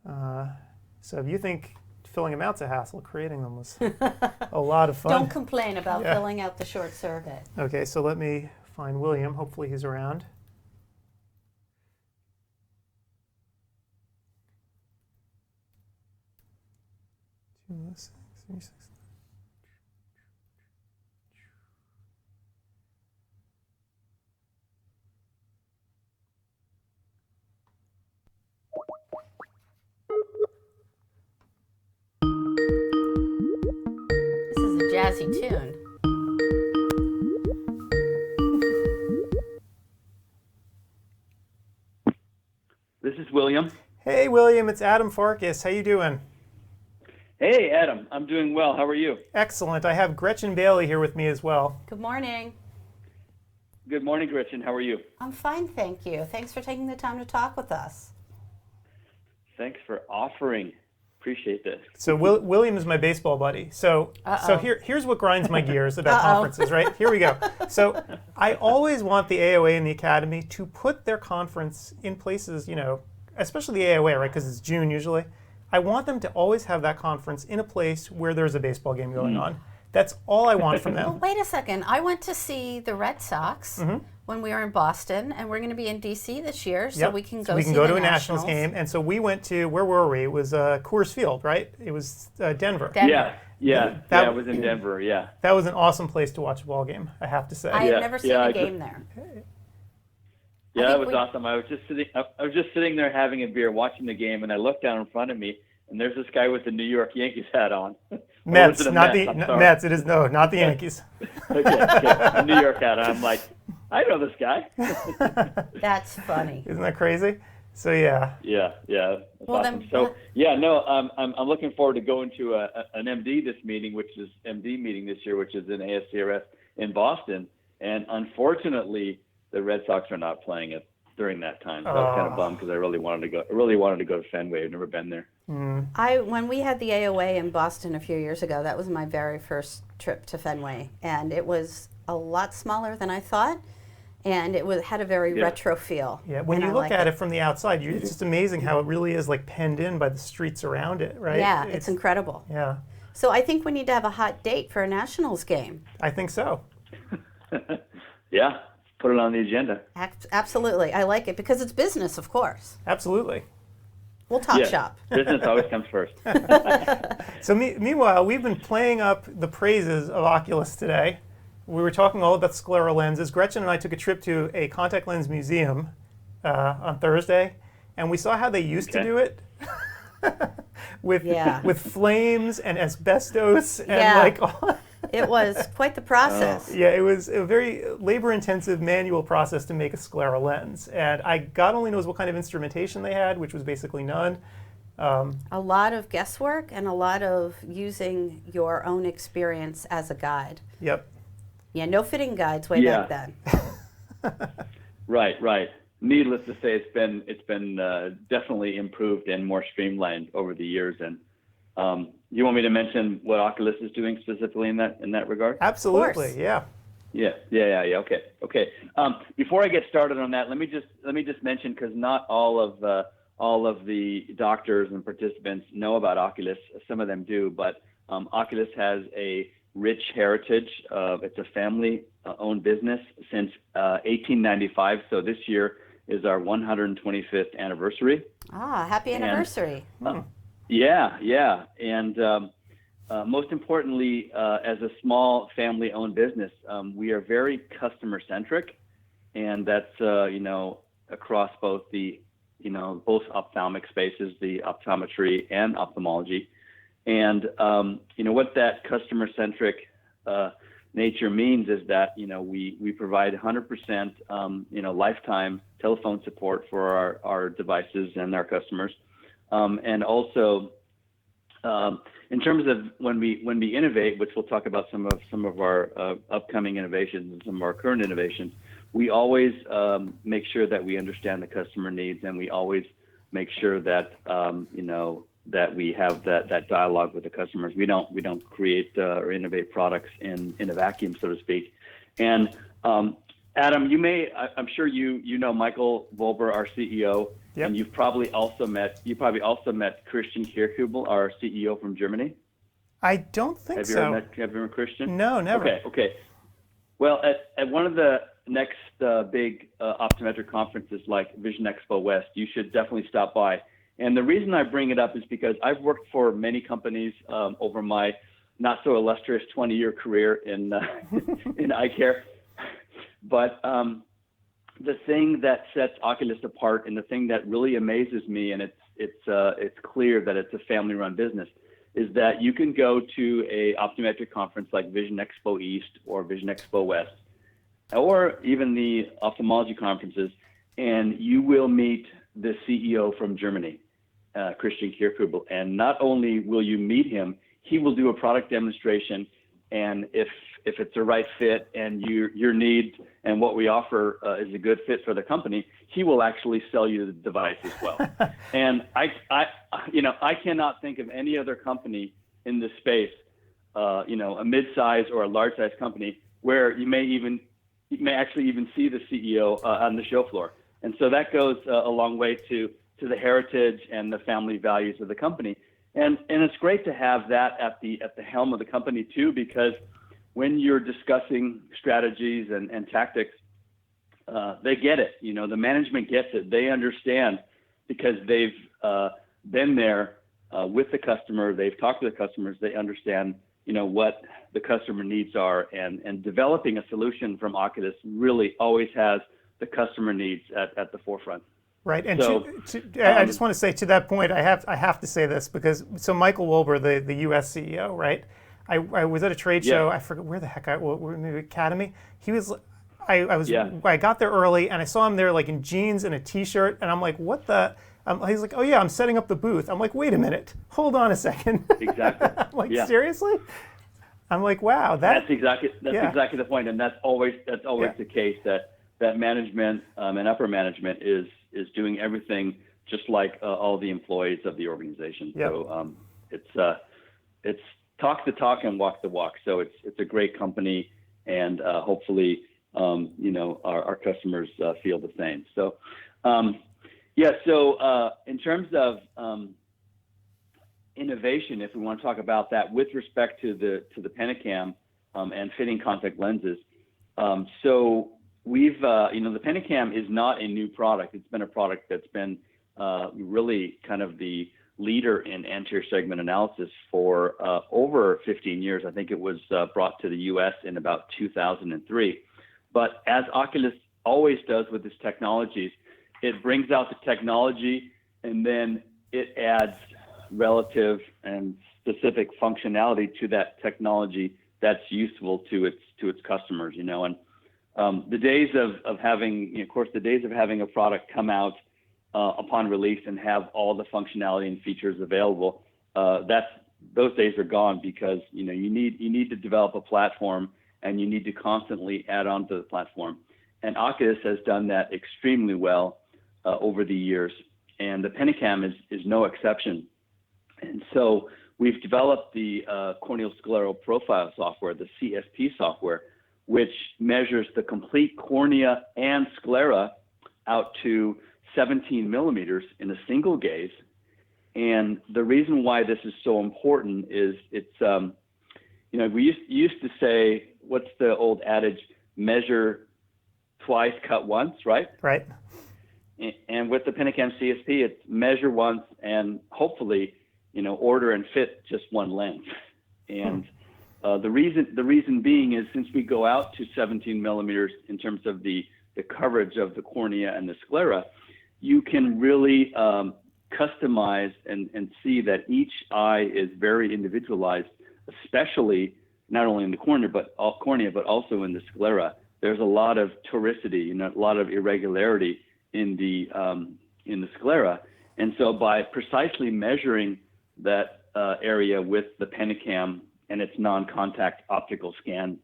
So if you think filling them out's a hassle, creating them was a lot of fun. Don't complain about Yeah. filling out the short survey. Okay, so let me find William. Hopefully he's around. This is a jazzy tune. This is William. Hey William, it's Adam Farkas. How you doing? Hey, Adam. I'm doing well. How are you? Excellent. I have Gretchen Bailey here with me as well. Good morning. Good morning, Gretchen. How are you? I'm fine, thank you. Thanks for taking the time to talk with us. Thanks for offering. Appreciate this. So William is my baseball buddy. So here's what grinds my gears about conferences, right? Here we go. So I always want the AOA and the Academy to put their conference in places, especially the AOA, right? Because it's June usually. I want them to always have that conference in a place where there's a baseball game going on. That's all I want from them. Well, wait a second. I went to see the Red Sox when we were in Boston, and we're going to be in D.C. this year, so we can go see go the to a Nationals game. And so we went to, where were we? It was Coors Field, right? It was Denver. Yeah, I was in Denver, yeah. That was an awesome place to watch a ball game, I have to say. I had never seen a game there. Yeah, that was awesome. I was just sitting there having a beer, watching the game, and I looked down in front of me, and there's this guy with the New York Yankees hat on. Mets, not the Mets. It is not the Yankees. okay, a New York hat. I'm like, I know this guy. That's funny. Isn't that crazy? So yeah. Yeah. That's Well, awesome. then- So I'm looking forward to going to an MD meeting this year, which is in ASCRS in Boston, and unfortunately the Red Sox are not playing it during that time. So I was kind of bummed because I really wanted to go to Fenway. I've never been there. When we had the AOA in Boston a few years ago, that was my very first trip to Fenway, and it was a lot smaller than I thought, and it had a very retro feel. Yeah, when you look at it from the outside, it's just amazing how it really is like penned in by the streets around it, right? Yeah, it's incredible. Yeah. So I think we need to have a hot date for a Nationals game. I think so. Yeah, put it on the agenda. Absolutely, I like it because it's business, of course. Absolutely. We'll talk shop. Business always comes first. So meanwhile, we've been playing up the praises of Oculus today. We were talking all about scleral lenses. Gretchen and I took a trip to a contact lens museum on Thursday, and we saw how they used to do it with flames and asbestos and like all. It was quite the process. Yeah, it was a very labor-intensive manual process to make a scleral lens, and God only knows what kind of instrumentation they had, which was basically none. A lot of guesswork and a lot of using your own experience as a guide. Yep. Yeah, no fitting guides way back then. Right. Needless to say, it's been definitely improved and more streamlined over the years. And you want me to mention what Oculus is doing specifically in that regard? Absolutely. Yeah. Yeah. Okay. Before I get started on that, let me just mention, because not all of the doctors and participants know about Oculus. Some of them do, but Oculus has a rich heritage. It's a family-owned business since 1895. So this year is our 125th anniversary. Happy anniversary. Yeah. And most importantly, as a small family-owned business, we are very customer-centric, and that's across both both ophthalmic spaces, the optometry and ophthalmology. And what that customer-centric nature means is that we provide 100% lifetime telephone support for our devices and our customers, and also in terms of when we innovate, which we'll talk about some of our upcoming innovations and some of our current innovations, we always make sure that we understand the customer needs, and we always make sure that that we have that dialogue with the customers. We don't create or innovate products in a vacuum, so to speak. And Adam, I'm sure you know Michael Wolber, our CEO, yep. And you've probably also met Christian Kierkegaard, our CEO from Germany. I don't think so. Have you ever met Christian? No, never. Okay. Well, at one of the next big optometric conferences like Vision Expo West, you should definitely stop by. And the reason I bring it up is because I've worked for many companies over my not so illustrious 20-year career in in eye care. But the thing that sets Oculus apart, and the thing that really amazes me, and it's clear that it's a family-run business, is that you can go to a optometric conference like Vision Expo East or Vision Expo West, or even the ophthalmology conferences, and you will meet the CEO from Germany, Christian Kierkegaard. And not only will you meet him, he will do a product demonstration, and if it's a right fit and your needs and what we offer is a good fit for the company, he will actually sell you the device as well. And I cannot think of any other company in this space, a mid-size or a large-size company, where you may actually even see the CEO on the show floor. And so that goes a long way to the heritage and the family values of the company. And it's great to have that at the helm of the company too, because when you're discussing strategies and tactics, they get it. The management gets it. They understand, because they've been there with the customer. They've talked to the customers. They understand, what the customer needs are, and developing a solution from Oculus really always has the customer needs at the forefront. Right, and so, I just want to say, to that point, I have to say this, because Michael Wolber, the U.S. CEO, right? I was at a trade show. I forget where the heck maybe Academy. He was. I got there early, and I saw him there like in jeans and a t-shirt, and I'm like, what the? He's like, oh yeah, I'm setting up the booth. I'm like, wait a minute, hold on a second. Exactly. I'm like, seriously? I'm like, wow, that's exactly the point, and that's always the case, that management and upper management is doing everything just like all the employees of the organization. Yep. So it's talk the talk and walk the walk. So it's a great company, and hopefully our customers feel the same. So So in terms of innovation, if we want to talk about that with respect to the Pentacam and fitting contact lenses, so we've the Pentacam is not a new product. It's been a product that's been really kind of the leader in anterior segment analysis for over 15 years. I think it was brought to the U.S. in about 2003. But as Oculus always does with its technologies, it brings out the technology, and then it adds relative and specific functionality to that technology that's useful to its customers. And the days of having, of course, the days of having a product come out upon release and have all the functionality and features available, those days are gone, because you need to develop a platform, and you need to constantly add on to the platform. And Oculus has done that extremely well over the years, and the Pentacam is no exception. And so we've developed the corneal scleral profile software, the CSP software, which measures the complete cornea and sclera out to 17 millimeters in a single gaze. And the reason why this is so important is it's, we used to say, what's the old adage, measure twice, cut once, right? Right. And with the Pentacam CSP, it's measure once and hopefully, order and fit just one lens. And the reason being is since we go out to 17 millimeters in terms of the coverage of the cornea and the sclera, you can really customize and see that each eye is very individualized, especially not only in the cornea but also in the sclera. There's a lot of toricity and a lot of irregularity in the sclera, and so by precisely measuring that area with the Pentacam and its non-contact optical scan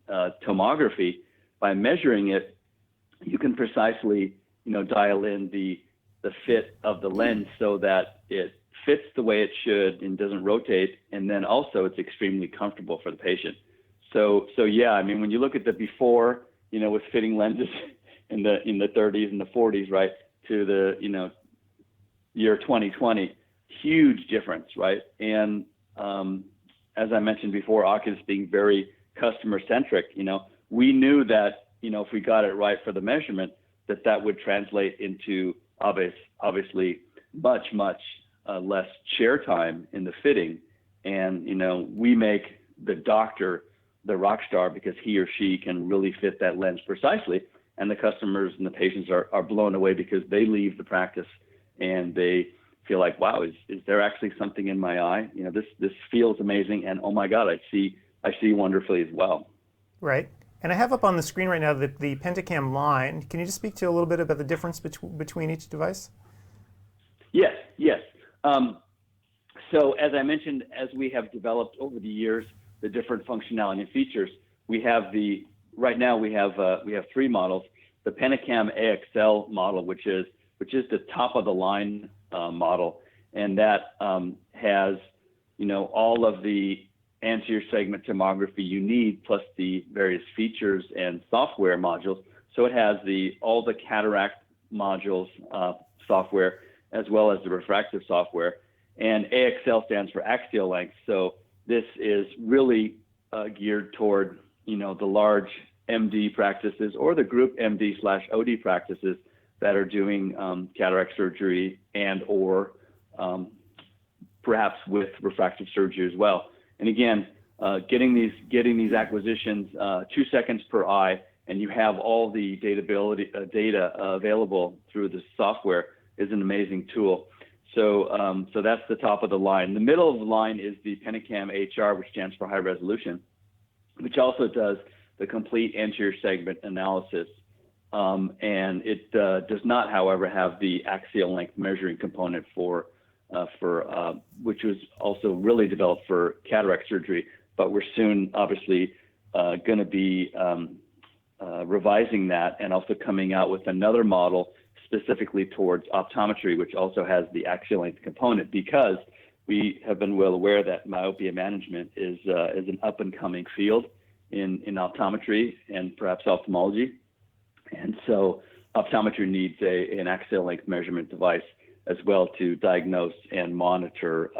tomography, by measuring it, you can precisely dial in the fit of the lens so that it fits the way it should and doesn't rotate, and then also it's extremely comfortable for the patient. So yeah, I mean, when you look at the before, with fitting lenses in the 30s and the 40s, right, to the year 2020, huge difference, right? And as I mentioned before, Oculus being very customer centric, we knew that if we got it right for the measurement, that would translate into obviously much less chair time in the fitting. And we make the doctor the rock star because he or she can really fit that lens precisely, and the customers and the patients are blown away because they leave the practice and they feel like, wow, is there actually something in my eye? This feels amazing, and oh my God, I see wonderfully as well. Right. And I have up on the screen right now the Pentacam line. Can you just speak to a little bit about the difference between each device? Yes. So as I mentioned, as we have developed over the years the different functionality and features, right now we have three models. The Pentacam AXL model, which is the top of the line model, and that has all of the anterior segment tomography you need, plus the various features and software modules. So it has all the cataract modules software, as well as the refractive software. And AXL stands for axial length. So this is really geared toward the large MD practices or the group MD/OD practices that are doing cataract surgery and or perhaps with refractive surgery as well. And again, getting these acquisitions 2 seconds per eye, and you have all the data available through the software is an amazing tool. So that's the top of the line. The middle of the line is the Pentacam HR, which stands for high resolution, which also does the complete anterior segment analysis. And it does not, however, have the axial length measuring component for which was also really developed for cataract surgery, but we're soon obviously going to be revising that and also coming out with another model specifically towards optometry, which also has the axial length component, because we have been well aware that myopia management is an up and coming field in optometry and perhaps ophthalmology. And so optometry needs an axial length measurement device as well to diagnose and monitor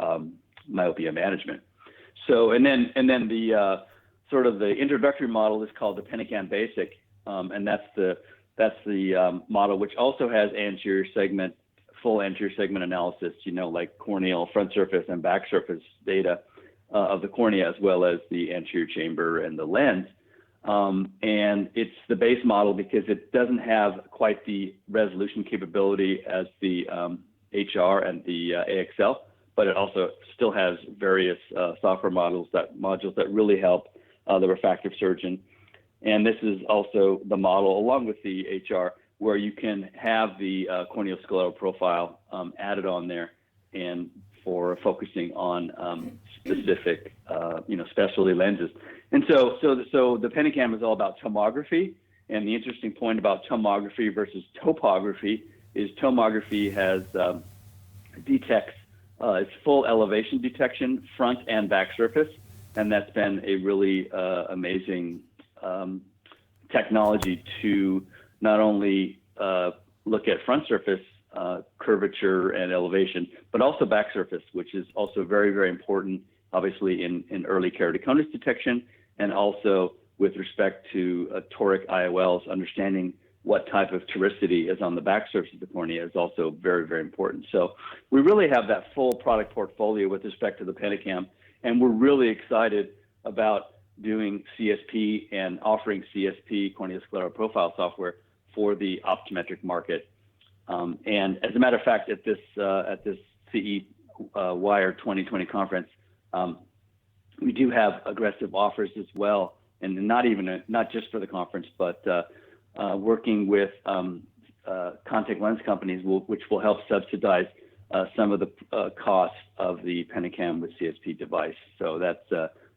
myopia management. So, and then the sort of the introductory model is called the Pentacam Basic, and that's the model which also has full anterior segment analysis, like corneal front surface and back surface data of the cornea, as well as the anterior chamber and the lens. And it's the base model because it doesn't have quite the resolution capability as the HR and the AXL, but it also still has various software modules that really help the refractive surgeon. And this is also the model, along with the HR, where you can have the corneoscleral profile added on there, and for focusing on specific, specialty lenses. And so the Pentacam is all about tomography. And the interesting point about tomography versus topography is tomography detects its full elevation detection, front and back surface. And that's been a really amazing technology to not only look at front surface curvature and elevation, but also back surface, which is also very, very important, obviously, in early keratoconus detection, and also with respect to toric IOLs. Understanding what type of toricity is on the back surface of the cornea is also very, very important. So we really have that full product portfolio with respect to the Pentacam, and we're really excited about doing CSP and offering CSP, corneoscleral profile software, for the optometric market. And as a matter of fact, at this CEwire2020 conference, we do have aggressive offers as well, and not just for the conference, but working with contact lens companies, which will help subsidize some of the costs of the Penacam with CSP device. So that's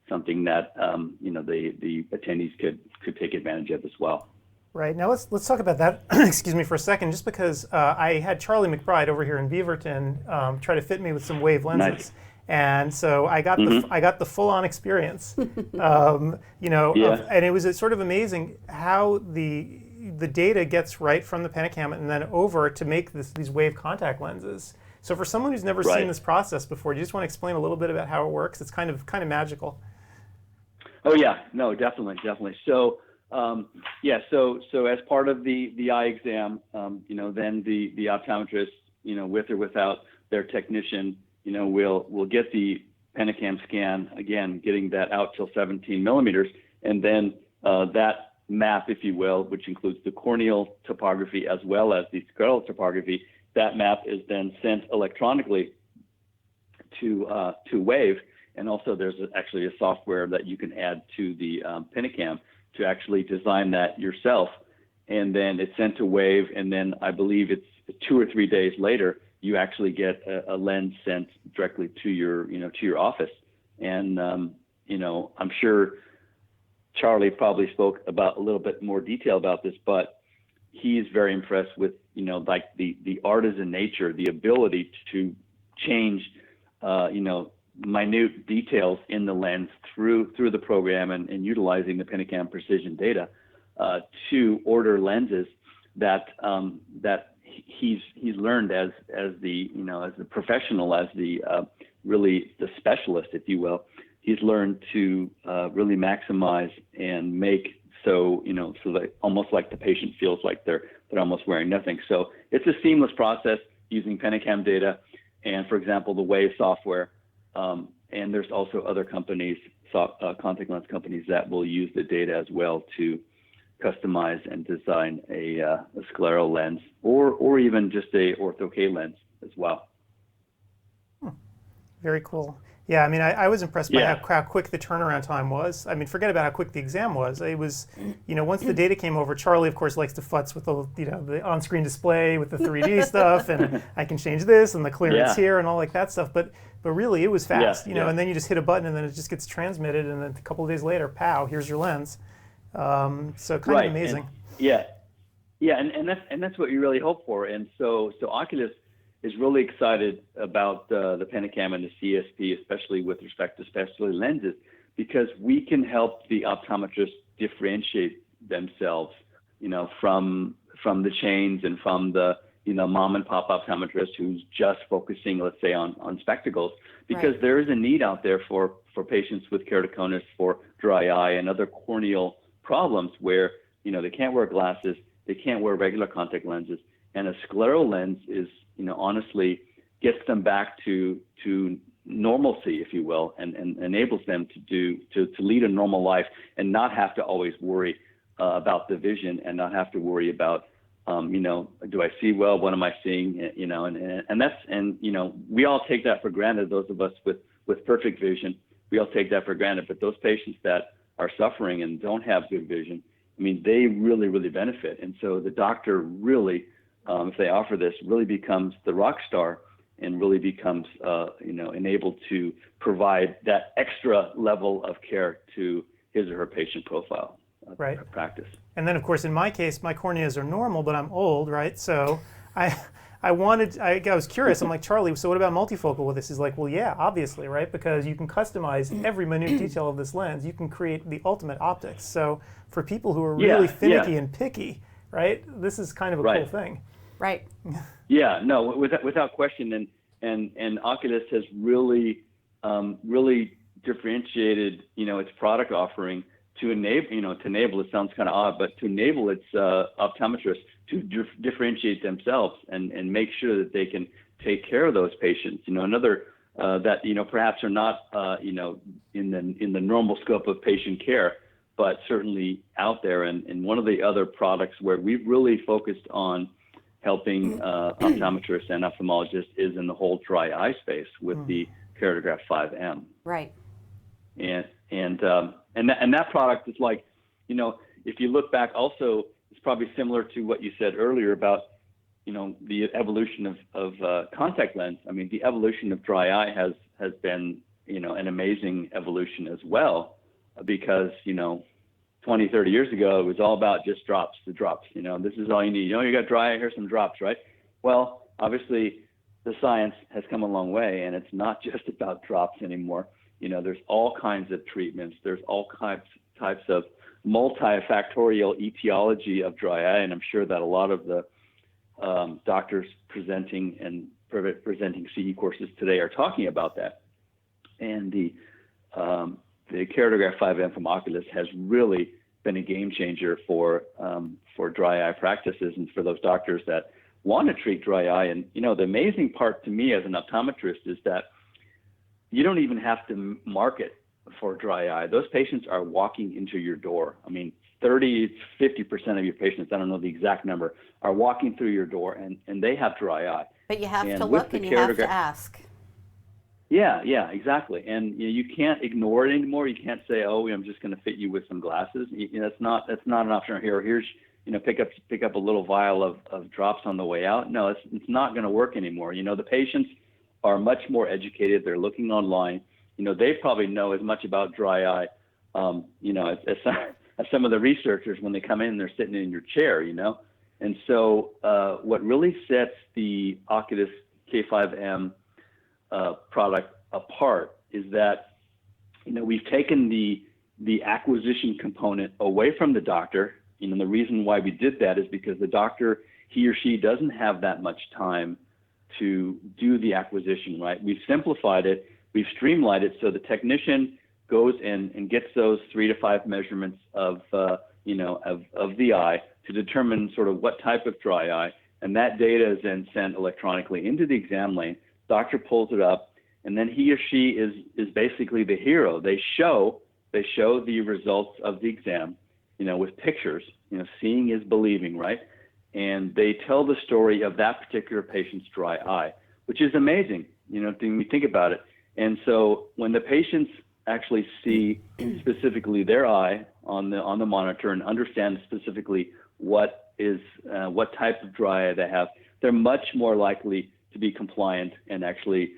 something that the attendees could take advantage of as well. Right. Now let's talk about that, excuse me, for a second, just because I had Charlie McBride over here in Beaverton try to fit me with some wave lenses. Nice. And so I got the full-on experience, and it was sort of amazing how the data gets right from the Penacam and then over to make these wave contact lenses. So for someone who's never seen this process before, do you just want to explain a little bit about how it works? It's kind of magical. Oh yeah, no, definitely. So so as part of the eye exam, then the optometrist, with or without their technician, we'll get the Penacam scan, again, getting that out till 17 millimeters, and then that map, if you will, which includes the corneal topography as well as the scleral topography, that map is then sent electronically to Wave, and also there's actually a software that you can add to the Penacam to actually design that yourself, and then it's sent to Wave, and then I believe it's 2 or 3 days later you actually get a lens sent directly to your office. And I'm sure Charlie probably spoke about a little bit more detail about this, but he's very impressed with like the artisan nature, the ability to change minute details in the lens through the program and utilizing the Penacam precision data to order lenses that he's learned as the professional, as really the specialist, if you will. He's learned to really maximize and make so that almost like the patient feels like they're almost wearing nothing. So it's a seamless process using Penacam data and, for example, the Wave software. And there's also other companies, contact lens companies, that will use the data as well to customize and design a scleral lens or even just a ortho-K lens as well. Very cool. Yeah, I mean, I was impressed by how quick the turnaround time was. I mean, forget about how quick the exam was. It was, once the data came over, Charlie, of course, likes to futz with the on-screen display with the 3D stuff, and I can change this and the clearance here and all like that stuff. But really, it was fast, and then you just hit a button and then it just gets transmitted, and then a couple of days later, pow, here's your lens. So kind of amazing. And that's what you really hope for. And so Oculus is really excited about the Penacam and the CSP, especially with respect to specialty lenses, because we can help the optometrists differentiate themselves, from the chains and from the mom and pop optometrist who's just focusing, let's say, on spectacles, because there is a need out there for patients with keratoconus, for dry eye and other corneal problems where they can't wear glasses, they can't wear regular contact lenses, and a scleral lens is honestly gets them back to normalcy, if you will, and enables them to lead a normal life and not have to always worry about the vision and not have to worry about do I see well? What am I seeing? And we all take that for granted. Those of us with perfect vision, we all take that for granted. But those patients that are suffering and don't have good vision, I mean, they really, really benefit. And so the doctor really, if they offer this, really becomes the rock star and really becomes, enabled to provide that extra level of care to his or her patient profile practice. And then, of course, in my case, my corneas are normal, but I'm old, right? So I was curious. I'm like, Charlie, so what about multifocal with this? He's like, well, yeah, obviously, right? Because you can customize every minute detail of this lens. You can create the ultimate optics. So for people who are really finicky and picky, right, this is kind of a cool thing. Right. Yeah, no, without question. And Oculus has really differentiated, its product offering to enable, it sounds kind of odd, but to enable its optometrists to differentiate themselves and make sure that they can take care of those patients. Another that perhaps are not in the normal scope of patient care, but certainly out there. And one of the other products where we've really focused on helping optometrists and ophthalmologists is in the whole dry eye space with the Keratograph 5M. Right. And that product is like, if you look back also, it's probably similar to what you said earlier about, the evolution of contact lens. I mean, the evolution of dry eye has been, an amazing evolution as well, because, 20, 30 years ago, it was all about just the drops. This is all you need. You got dry eye, here's some drops, right? Well, obviously, the science has come a long way, and it's not just about drops anymore. There's all kinds of treatments. There's all types of multifactorial etiology of dry eye, and I'm sure that a lot of the doctors presenting CE courses today are talking about that. And the Keratograph 5M from Oculus has really been a game changer for dry eye practices and for those doctors that want to treat dry eye. And the amazing part to me as an optometrist is that you don't even have to market for dry eye. Those patients are walking into your door. I mean, 30-50% of your patients, I don't know the exact number, are walking through your door and they have dry eye. But you have to look and you have to ask. Yeah, exactly. And you can't ignore it anymore. You can't say, "Oh, I'm just going to fit you with some glasses." That's not an option. Here's pick up a little vial of drops on the way out. No, it's not going to work anymore. The patients are much more educated. They're looking online. They probably know as much about dry eye, as some of the researchers when they come in and they're sitting in your chair. And so what really sets the Oculus K5M product apart is that we've taken the acquisition component away from the doctor. The reason why we did that is because the doctor, he or she, doesn't have that much time to do the acquisition, right? We've simplified it, we've streamlined it, so the technician goes in and gets those 3 to 5 measurements of the eye to determine sort of what type of dry eye, and that data is then sent electronically into the exam lane. Doctor pulls it up, and then he or she is basically the hero. They show the results of the exam, with pictures. Seeing is believing, right? And they tell the story of that particular patient's dry eye, which is amazing, when we think about it. And so when the patients actually see specifically their eye on the monitor and understand specifically what type of dry eye they have, they're much more likely to be compliant and actually,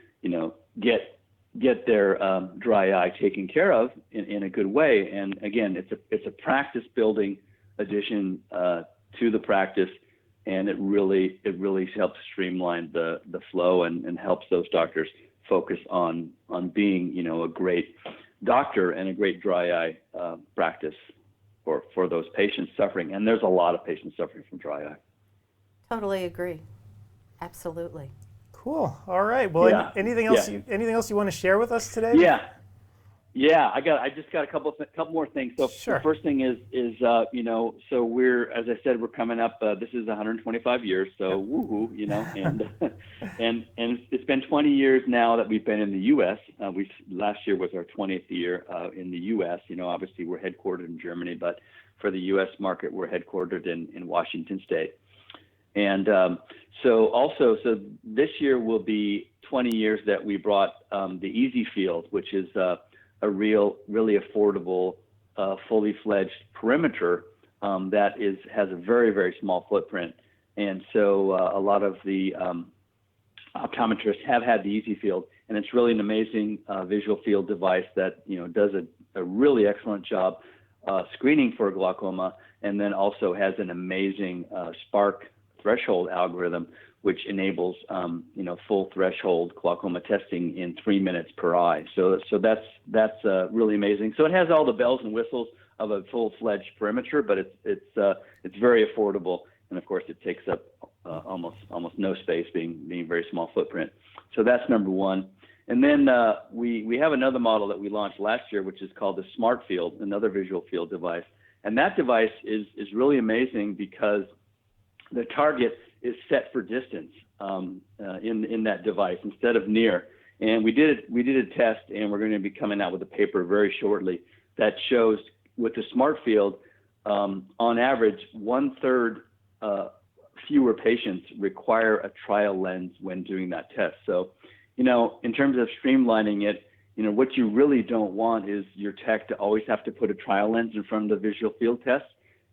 get their dry eye taken care of in a good way. And again, it's a practice building addition to the practice, and it really helps streamline the flow and helps those doctors focus on being a great doctor and a great dry eye practice for those patients suffering. And there's a lot of patients suffering from dry eye. Totally agree. Absolutely. Cool. All right. Well, anything else you want to share with us today? Yeah. I just got a couple more things. So sure. The first thing is so we're, as I said, we're coming up. This is 125 years. So woohoo, and it's been 20 years now that we've been in the U.S. Last year was our 20th year in the U.S. Obviously we're headquartered in Germany, but for the U.S. market, we're headquartered in Washington State. And so this year will be 20 years that we brought the Easy Field, which is a really affordable, fully fledged perimeter that has a very, very small footprint. And so a lot of the optometrists have had the Easy Field, and it's really an amazing visual field device that does a really excellent job screening for glaucoma, and then also has an amazing spark threshold algorithm, which enables full threshold glaucoma testing in 3 minutes per eye. So that's really amazing. So it has all the bells and whistles of a full-fledged perimeter, but it's very affordable, and of course it takes up almost no space, being very small footprint. So that's number one. And then we have another model that we launched last year, which is called the Smart Field, another visual field device. And that device is really amazing because the target is set for distance in that device instead of near. And we did a test, and we're going to be coming out with a paper very shortly that shows with the smart field, on average, 1/3 fewer patients require a trial lens when doing that test. So, in terms of streamlining it, what you really don't want is your tech to always have to put a trial lens in front of the visual field test.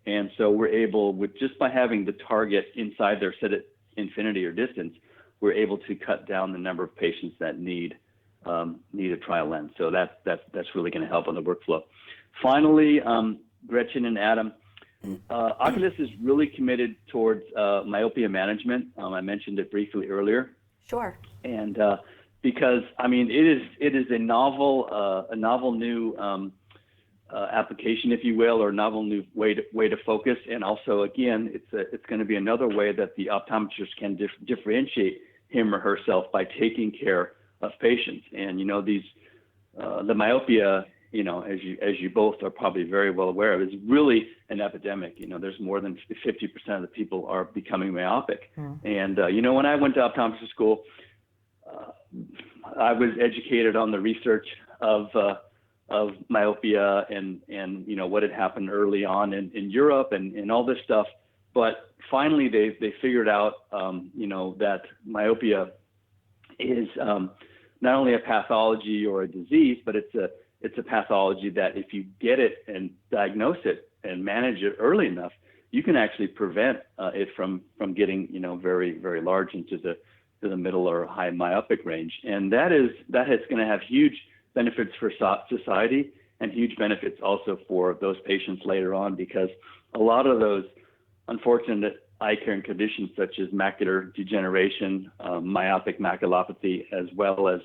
And so we're able, with just by having the target inside there set at infinity or distance, we're able to cut down the number of patients that need a trial lens. So that's really going to help on the workflow. Finally, Gretchen and Adam, Oculus is really committed towards myopia management. I mentioned it briefly earlier. Sure. And because it is a novel new application, if you will, or novel new way to focus. And also, again, it's going to be another way that the optometrist can differentiate him or herself by taking care of patients. And the myopia, as you both are probably very well aware of, is really an epidemic. There's more than 50% of the people are becoming myopic. And when I went to optometry school, I was educated on the research of myopia and what had happened early on in Europe and all this stuff. But finally, they figured out that myopia is not only a pathology or a disease, but it's a pathology that if you get it and diagnose it and manage it early enough, you can actually prevent it from getting very, very large into the middle or high myopic range. And that is going to have huge benefits for society and huge benefits also for those patients later on, because a lot of those unfortunate eye care conditions such as macular degeneration, myopic maculopathy, as well as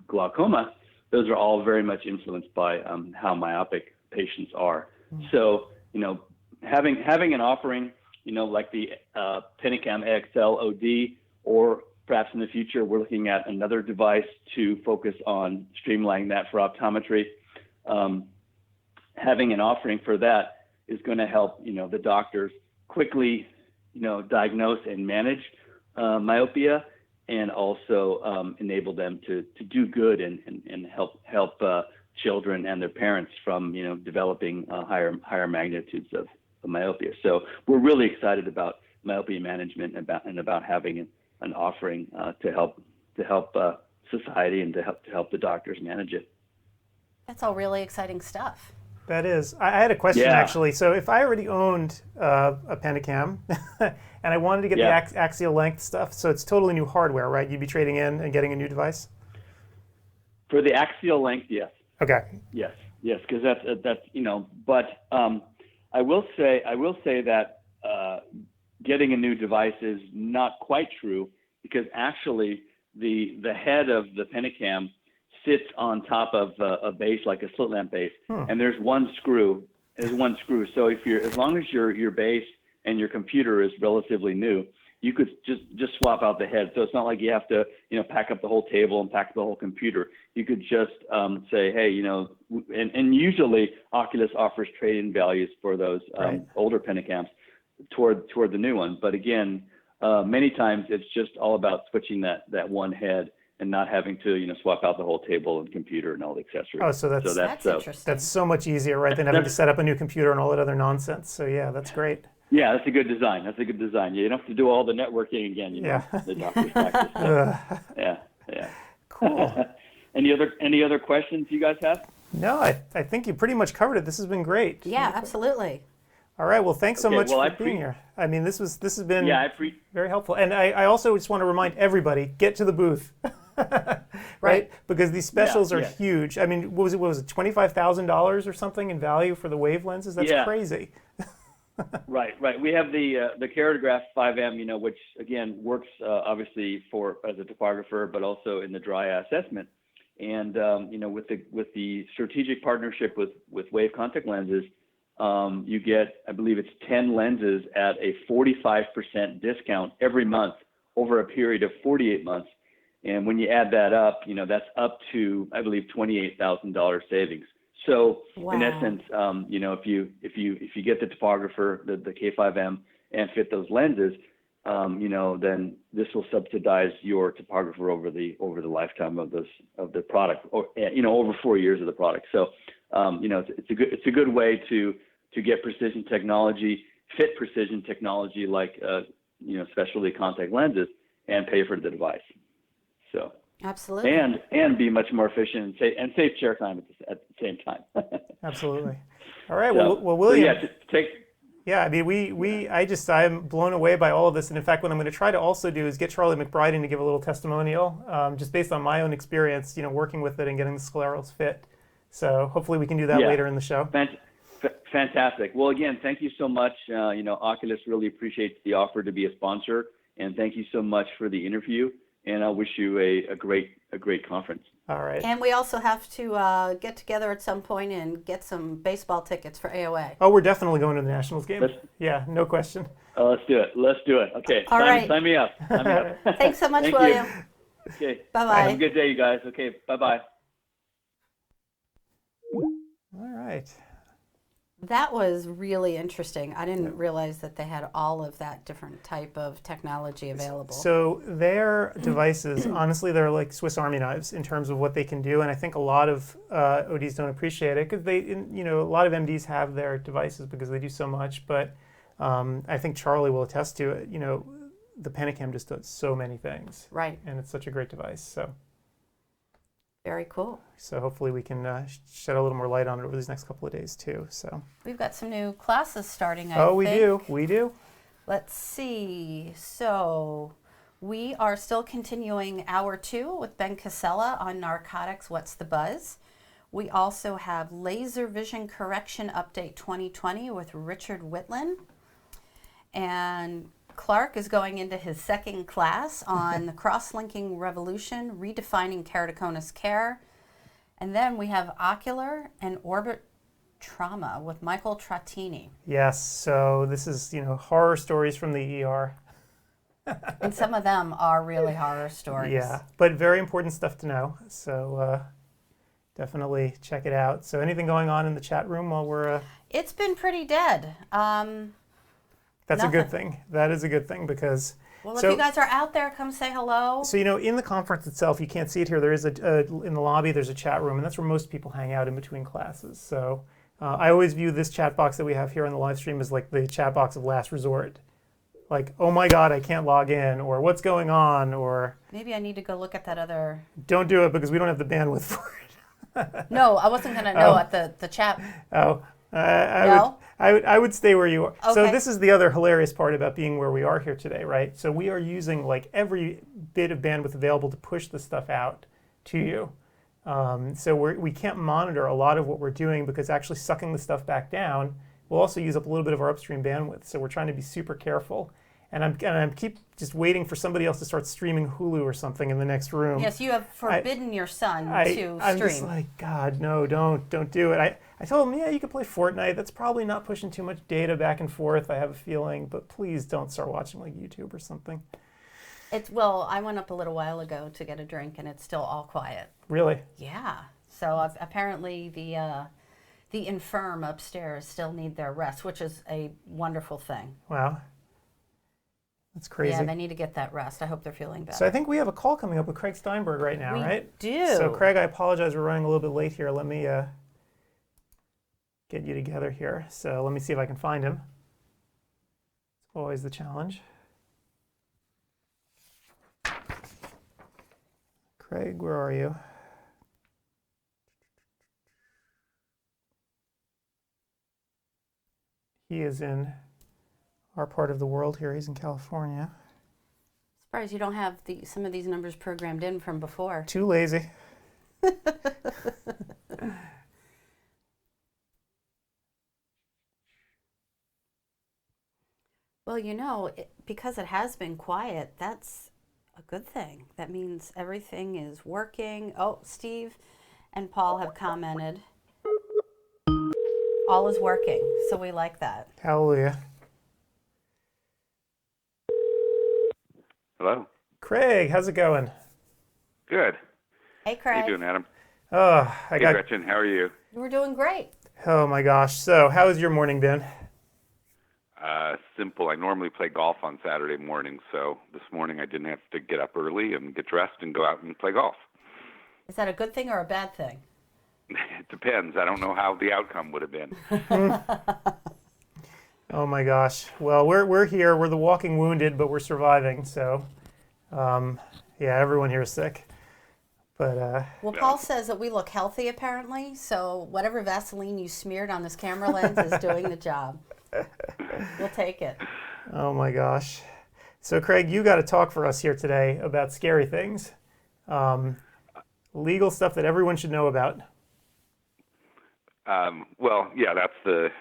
glaucoma, those are all very much influenced by how myopic patients are. So, having an offering, like the Pentacam XL OD, or perhaps in the future, we're looking at another device to focus on streamlining that for optometry. Having an offering for that is going to help, the doctors quickly, diagnose and manage myopia, and also enable them to do good and help children and their parents from, developing higher magnitudes of myopia. So we're really excited about myopia management and about having an offering to help society and to help the doctors manage it. That's all really exciting stuff. That is. I had a question actually. So if I already owned a Pentacam and I wanted to get the axial length stuff, so it's totally new hardware, right? You'd be trading in and getting a new device? For the axial length, yes. Okay. Yes, because that's But I will say that getting a new device is not quite true, because actually the head of the Pentacam sits on top of a base, like a slit lamp base, and there's one screw. So as long as your base and your computer is relatively new, you could just swap out the head. So it's not like you have to pack up the whole table and pack up the whole computer. You could just say, hey, and usually Oculus offers trade-in values for those older Pentacams toward the new one. But again, many times it's just all about switching that one head and not having to swap out the whole table and computer and all the accessories. Oh, so that's interesting. That's so much easier, right, than having to set up a new computer and all that other nonsense. So yeah, that's great. Yeah, that's a good design. You don't have to do all the networking again. The doctor's practice. Yeah. Cool. Any other questions you guys have? No, I think you pretty much covered it. This has been great. Yeah, absolutely. All right. Well, thanks so much for being here. I mean, this has been very helpful. And I also just want to remind everybody, get to the booth, right? Because these specials are huge. I mean, what was it, $25,000 or something in value for the wave lenses? That's crazy. Right. We have the Keratograph 5M, which again works obviously as a topographer, but also in the dry eye assessment. And with the strategic partnership with Wave contact lenses, you get, I believe it's 10 lenses at a 45% discount every month over a period of 48 months. And when you add that up, that's up to, I believe, $28,000 savings. So in essence, if you get the topographer, the K5M, and fit those lenses, then this will subsidize your topographer over the lifetime of the product, or over 4 years of the product. So it's a good way to get precision technology, fit precision technology like specialty contact lenses, and pay for the device. So Absolutely. and be much more efficient and save chair time at the same time. Absolutely. All right. So, Well, William. So Yeah, I mean, I'm blown away by all of this. And in fact, what I'm going to try to also do is get Charlie McBride in to give a little testimonial, just based on my own experience, working with it and getting the sclerals fit. So hopefully we can do that later in the show. Fantastic. Well, again, thank you so much. Oculus really appreciates the offer to be a sponsor, and thank you so much for the interview. And I wish you a great conference. All right. And we also have to get together at some point and get some baseball tickets for AOA. Oh, we're definitely going to the Nationals game. Yeah, no question. Let's do it. Okay. All right. Sign me up. Thanks so much, Thank William. You. Okay. Bye-bye. Have a good day, you guys. Okay. Bye-bye. All right. That was really interesting. I didn't realize that they had all of that different type of technology available. So their devices, honestly, they're like Swiss Army knives in terms of what they can do. And I think a lot of ODs don't appreciate it because a lot of MDs have their devices because they do so much. But I think Charlie will attest to it. The Pentacam just does so many things. Right. And it's such a great device. So. Very cool. So hopefully we can shed a little more light on it over these next couple of days too. So we've got some new classes starting. We do. Let's see. So we are still continuing hour 2 with Ben Casella on narcotics. What's the buzz? We also have Laser Vision Correction Update 2020 with Richard Whitland, and Clark is going into his second class on the cross-linking revolution, redefining keratoconus care. And then we have ocular and orbit trauma with Michael Trattini. Yes, so this is, horror stories from the ER. And some of them are really horror stories. Yeah, but very important stuff to know. So definitely check it out. So anything going on in the chat room while we're... It's been pretty dead. That's a good thing. That is a good thing because... Well, if you guys are out there, come say hello. So, in the conference itself, you can't see it here. There is in the lobby, there's a chat room, and that's where most people hang out in between classes. So I always view this chat box that we have here on the live stream as like the chat box of last resort. Like, oh my God, I can't log in, or what's going on, or... Maybe I need to go look at that other... Don't do it because we don't have the bandwidth for it. No, I wasn't going to know at the chat. Oh. No? I would stay where you are. Okay. So this is the other hilarious part about being where we are here today, right? So we are using like every bit of bandwidth available to push the stuff out to you. So we can't monitor a lot of what we're doing because actually sucking the stuff back down will also use up a little bit of our upstream bandwidth. So we're trying to be super careful. And I'm keep just waiting for somebody else to start streaming Hulu or something in the next room. Yes, you have forbidden your son to stream. I'm just like, God, no, don't do it. I told him, yeah, you can play Fortnite. That's probably not pushing too much data back and forth, I have a feeling. But please don't start watching like YouTube or something. Well, I went up a little while ago to get a drink, and it's still all quiet. Really? Yeah. So apparently the infirm upstairs still need their rest, which is a wonderful thing. Wow. That's crazy. Yeah, they need to get that rest. I hope they're feeling better. So I think we have a call coming up with Craig Steinberg right now, right? We do. So Craig, I apologize. We're running a little bit late here. Let me get you together here. So let me see if I can find him. It's always the challenge. Craig, where are you? He is in our part of the world here. He's in California. Surprised you don't have some of these numbers programmed in from before. Too lazy. Well, because it has been quiet, that's a good thing. That means everything is working. Oh, Steve and Paul have commented. All is working, so we like that. Hallelujah. Hello. Craig, how's it going? Good. Hey, Craig. How you doing, Adam? Oh, Hey, Gretchen. How are you? We're doing great. Oh my gosh. So, how has your morning been? simple. I normally play golf on Saturday mornings, so this morning I didn't have to get up early and get dressed and go out and play golf. Is that a good thing or a bad thing? It depends. I don't know how the outcome would have been. Oh my gosh. Well, we're here. We're the walking wounded, but we're surviving. So, yeah, everyone here is sick. But well, Paul says that we look healthy apparently. So whatever Vaseline you smeared on this camera lens is doing the job. We'll take it. oh my gosh. So Craig, you got to talk for us here today about scary things, legal stuff that everyone should know about. Well, yeah, that's the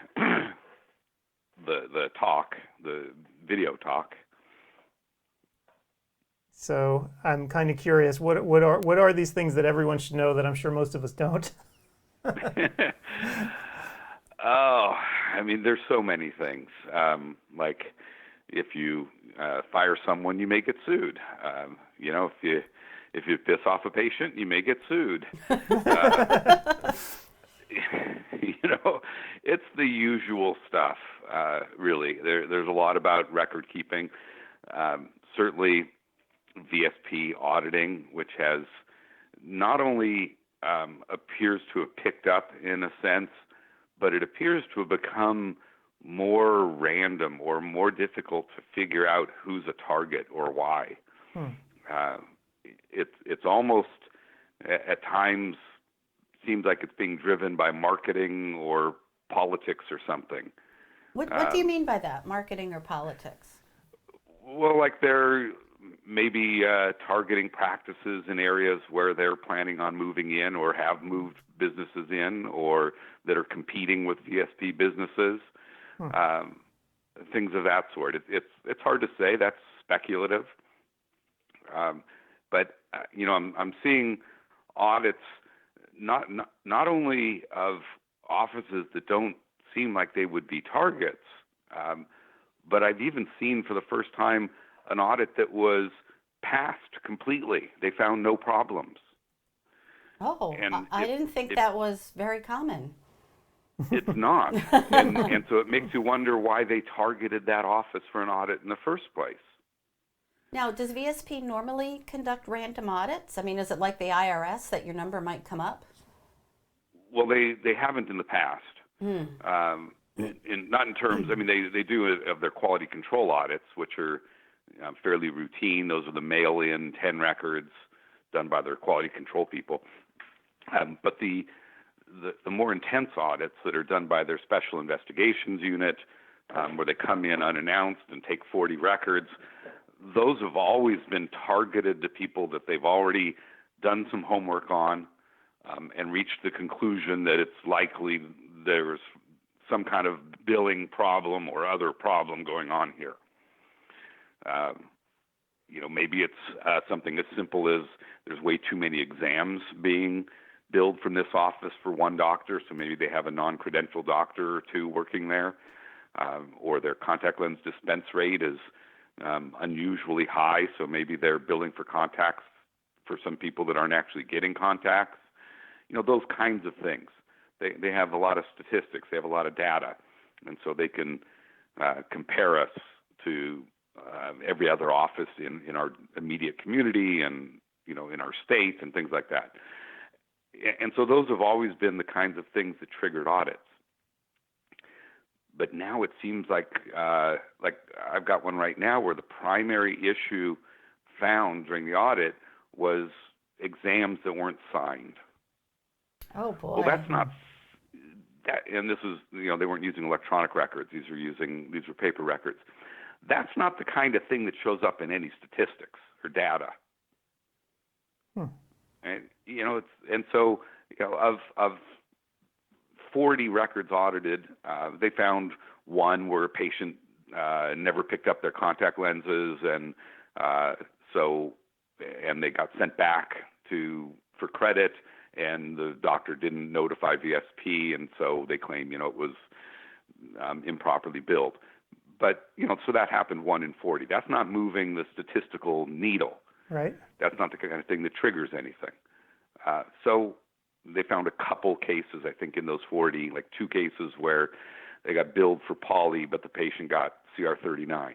the talk, the video talk. So I'm kind of curious, what are these things that everyone should know that I'm sure most of us don't? Oh, I mean, there's so many things. Like if you fire someone, you may get sued. You know, if you piss off a patient, you may get sued. You know, it's the usual stuff. Really, there's a lot about record keeping. Certainly, VSP auditing, which has not only appears to have picked up in a sense, but it appears to have become more random or more difficult to figure out who's a target or why. It's almost at times seems like it's being driven by marketing or politics or something. What do you mean by that, marketing or politics? Well, like they're maybe targeting practices in areas where they're planning on moving in or have moved businesses in, or that are competing with VSP businesses, things of that sort. It's hard to say. That's speculative. But you know, I'm seeing audits not only of offices that don't seem like they would be targets, but I've even seen for the first time an audit that was passed completely. They found no problems. Oh, And I didn't think that was very common. It's not. and so it makes you wonder why they targeted that office for an audit in the first place. Now, does VSP normally conduct random audits? I mean, is it like the IRS that your number might come up? Well, they haven't in the past. Not in terms, I mean, they do it of their quality control audits, which are fairly routine. Those are the mail-in 10 records done by their quality control people. But the more intense audits that are done by their special investigations unit, where they come in unannounced and take 40 records, those have always been targeted to people that they've already done some homework on, and reached the conclusion that it's likely there's some kind of billing problem or other problem going on here. You know, maybe it's something as simple as there's way too many exams being billed from this office for one doctor, so maybe they have a non-credentialed doctor or two working there, or their contact lens dispense rate is unusually high, so maybe they're billing for contacts for some people that aren't actually getting contacts. You know, those kinds of things. They have a lot of statistics. They have a lot of data, and so they can compare us to every other office in our immediate community and, you know, in our state and things like that. And so those have always been the kinds of things that triggered audits. But now it seems like I've got one right now where the primary issue found during the audit was exams that weren't signed. Oh boy. Well, that's not that, and this is, you know, they weren't using electronic records. These were paper records. That's not the kind of thing that shows up in any statistics or data. And you know, so you know, of 40 records audited, they found one where a patient never picked up their contact lenses, and they got sent back for credit, and the doctor didn't notify VSP, and so they claim, you know, it was improperly billed. But you know, so that happened 1 in 40. That's not moving the statistical needle. Right. That's not the kind of thing that triggers anything. So they found a couple cases, I think, in those 40, like 2 cases where they got billed for poly, but the patient got CR39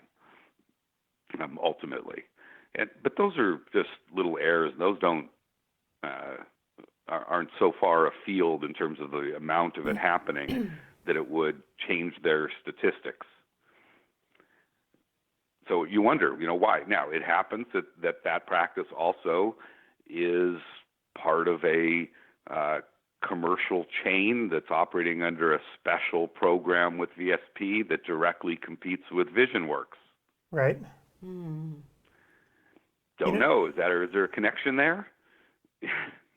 ultimately. But those are just little errors. Those aren't so far afield in terms of the amount of it happening that it would change their statistics. So you wonder, why? Now, it happens that practice also is part of a commercial chain that's operating under a special program with VSP that directly competes with VisionWorks. Right. Don't know. Is there a connection there?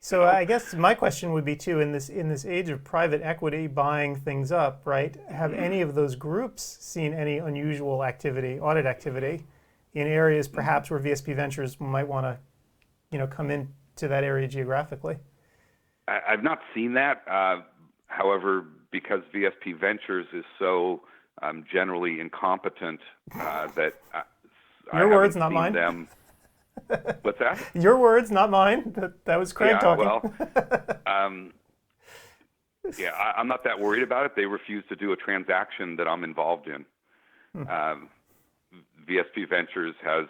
So I guess my question would be too, in this age of private equity buying things up, right? Have any of those groups seen any unusual activity, audit activity, in areas perhaps where VSP Ventures might want to, come into that area geographically? I've not seen that. However, because VSP Ventures is so generally incompetent, that your words, not mine. Them. What's that? Your words, not mine. That was Craig talking. Well, I'm not that worried about it. They refuse to do a transaction that I'm involved in. VSP Ventures has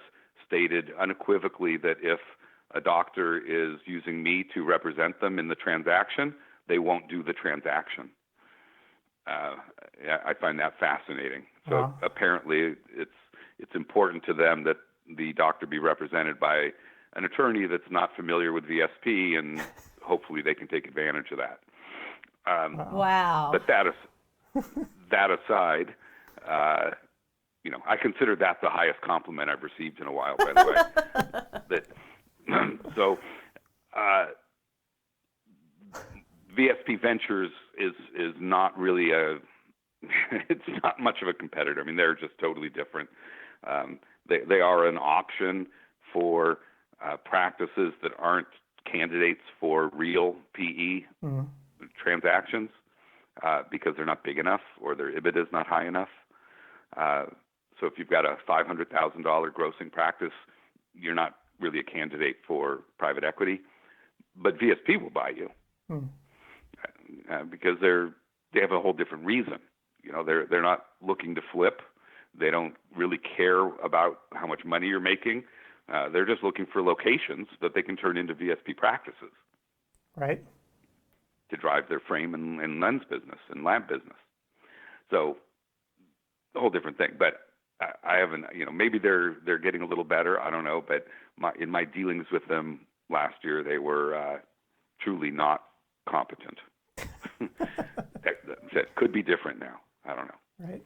stated unequivocally that if a doctor is using me to represent them in the transaction, they won't do the transaction. I find that fascinating. So apparently it's important to them that the doctor be represented by an attorney that's not familiar with VSP, and hopefully they can take advantage of that. Wow. But that aside, I consider that the highest compliment I've received in a while, by the way. So VSP Ventures is not really it's not much of a competitor. I mean, they're just totally different. They are an option for practices that aren't candidates for real PE transactions because they're not big enough or their EBITDA is not high enough. So if you've got a $500,000 grossing practice, you're not really a candidate for private equity. But VSP will buy you because they have a whole different reason. They're not looking to flip. They don't really care about how much money you're making. They're just looking for locations that they can turn into VSP practices. Right. To drive their frame and lens business and lab business. So a whole different thing. But I haven't, maybe they're getting a little better. I don't know. But in my dealings with them last year, they were truly not competent. That could be different now. I don't know. Right.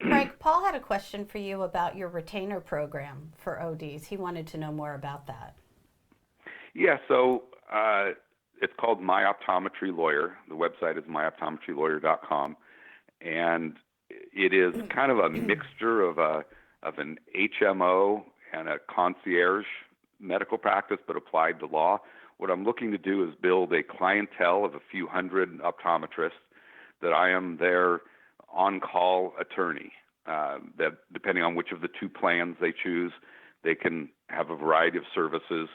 Craig, Paul had a question for you about your retainer program for ODs. He wanted to know more about that. Yeah, so it's called My Optometry Lawyer. The website is myoptometrylawyer.com, and it is kind of a mixture of an HMO and a concierge medical practice, but applied to law. What I'm looking to do is build a clientele of a few hundred optometrists that I am their on-call attorney, that depending on which of the two plans they choose, they can have a variety of services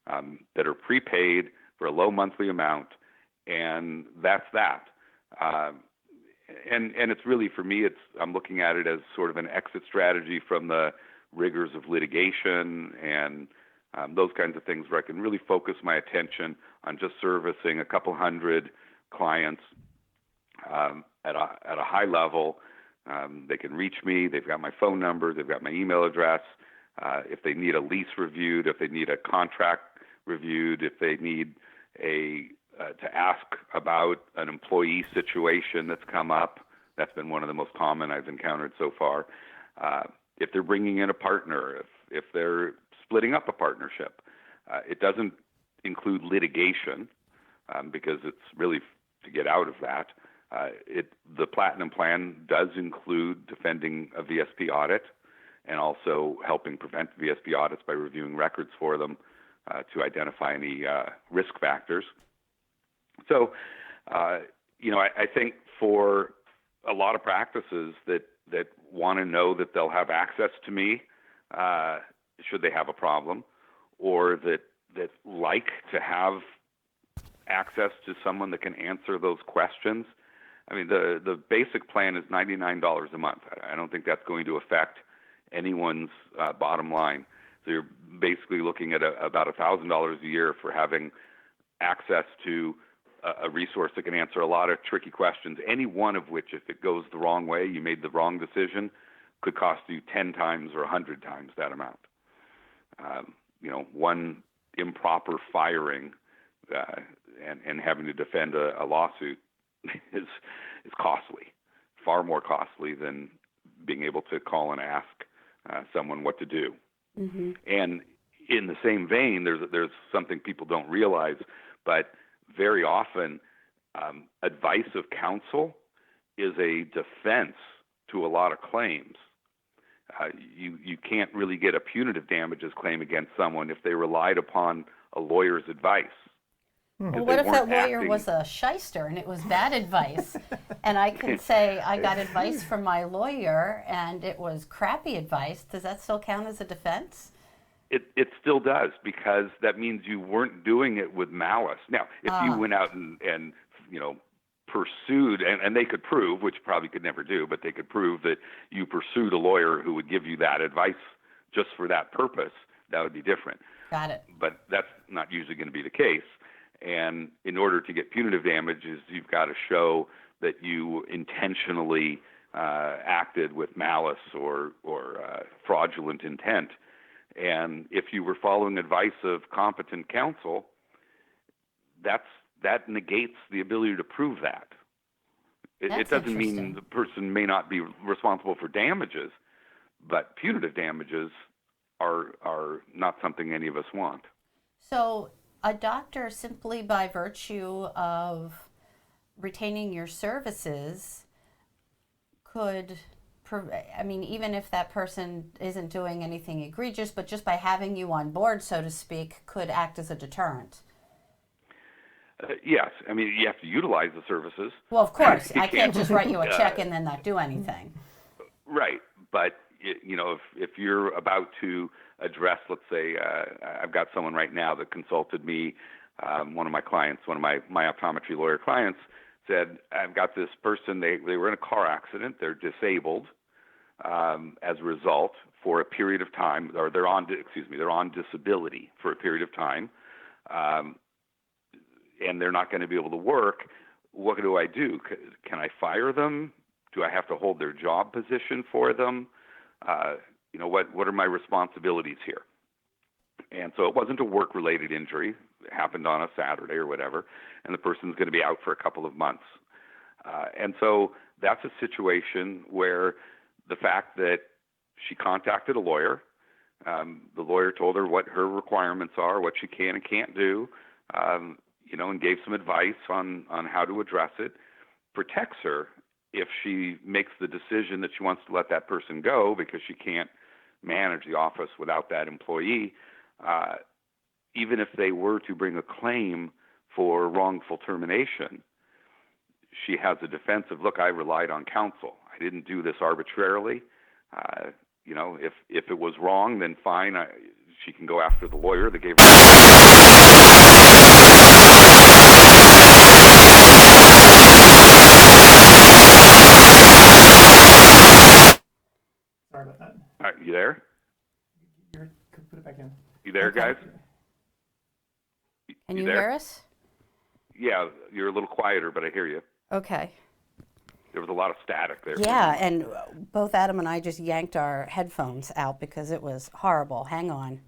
that are prepaid for a low monthly amount, and that's that. And it's really, for me, I'm looking at it as sort of an exit strategy from the rigors of litigation and those kinds of things, where I can really focus my attention on just servicing a couple hundred clients at a high level. They can reach me. They've got my phone number. They've got my email address. If they need a lease reviewed, if they need a contract reviewed, if they need to ask about an employee situation that's come up, that's been one of the most common I've encountered so far. If they're bringing in a partner, if they're splitting up a partnership, it doesn't include litigation because it's really to get out of that. The Platinum Plan does include defending a VSP audit and also helping prevent VSP audits by reviewing records for them to identify any risk factors. So, I think for a lot of practices that want to know that they'll have access to me should they have a problem, or that like to have access to someone that can answer those questions, I mean, the basic plan is $99 a month. I don't think that's going to affect anyone's bottom line. So you're basically looking at about $1,000 a year for having access to a resource that can answer a lot of tricky questions, any one of which, if it goes the wrong way, you made the wrong decision, could cost you 10 times or 100 times that amount. One improper firing and having to defend a lawsuit is costly, far more costly than being able to call and ask someone what to do. Mm-hmm. And in the same vein, there's something people don't realize, but very often advice of counsel is a defense to a lot of claims. You can't really get a punitive damages claim against someone if they relied upon a lawyer's advice. Well, what if that lawyer was a shyster and it was bad advice? And I can say I got advice from my lawyer and it was crappy advice. Does that still count as a defense? It still does, because that means you weren't doing it with malice. Now, if you went out and pursued, and they could prove, which probably could never do, but they could prove that you pursued a lawyer who would give you that advice just for that purpose, that would be different. Got it. But that's not usually going to be the case. And in order to get punitive damages, you've got to show that you intentionally acted with malice or fraudulent intent. And if you were following advice of competent counsel, that negates the ability to prove that. It doesn't mean the person may not be responsible for damages, but punitive damages are not something any of us want. So a doctor, simply by virtue of retaining your services, could, even if that person isn't doing anything egregious, but just by having you on board, so to speak, could act as a deterrent. Yes. You have to utilize the services. Well, of course. I can't just write you a check and then not do anything. Right. But, if you're about to address, let's say, I've got someone right now that consulted me, one of my clients, one of my optometry lawyer clients, said, I've got this person, they were in a car accident, they're disabled as a result for a period of time, or they're on disability for a period of time, and they're not going to be able to work. What do I do? Can I fire them? Do I have to hold their job position for them? What are my responsibilities here? And so it wasn't a work-related injury. It happened on a Saturday or whatever, and the person's going to be out for a couple of months. And so that's a situation where the fact that she contacted a lawyer, the lawyer told her what her requirements are, what she can and can't do, and gave some advice on how to address it, protects her if she makes the decision that she wants to let that person go because she can't manage the office without that employee. Even if they were to bring a claim for wrongful termination, she has a defense of, look, I relied on counsel. I didn't do this arbitrarily. If it was wrong, then fine. She can go after the lawyer that gave her. Sorry about that. You there? Put it back in. You there, Okay. guys? Can you hear us? Yeah, you're a little quieter, but I hear you. Okay. There was a lot of static there. Yeah, and both Adam and I just yanked our headphones out because it was horrible. Hang on.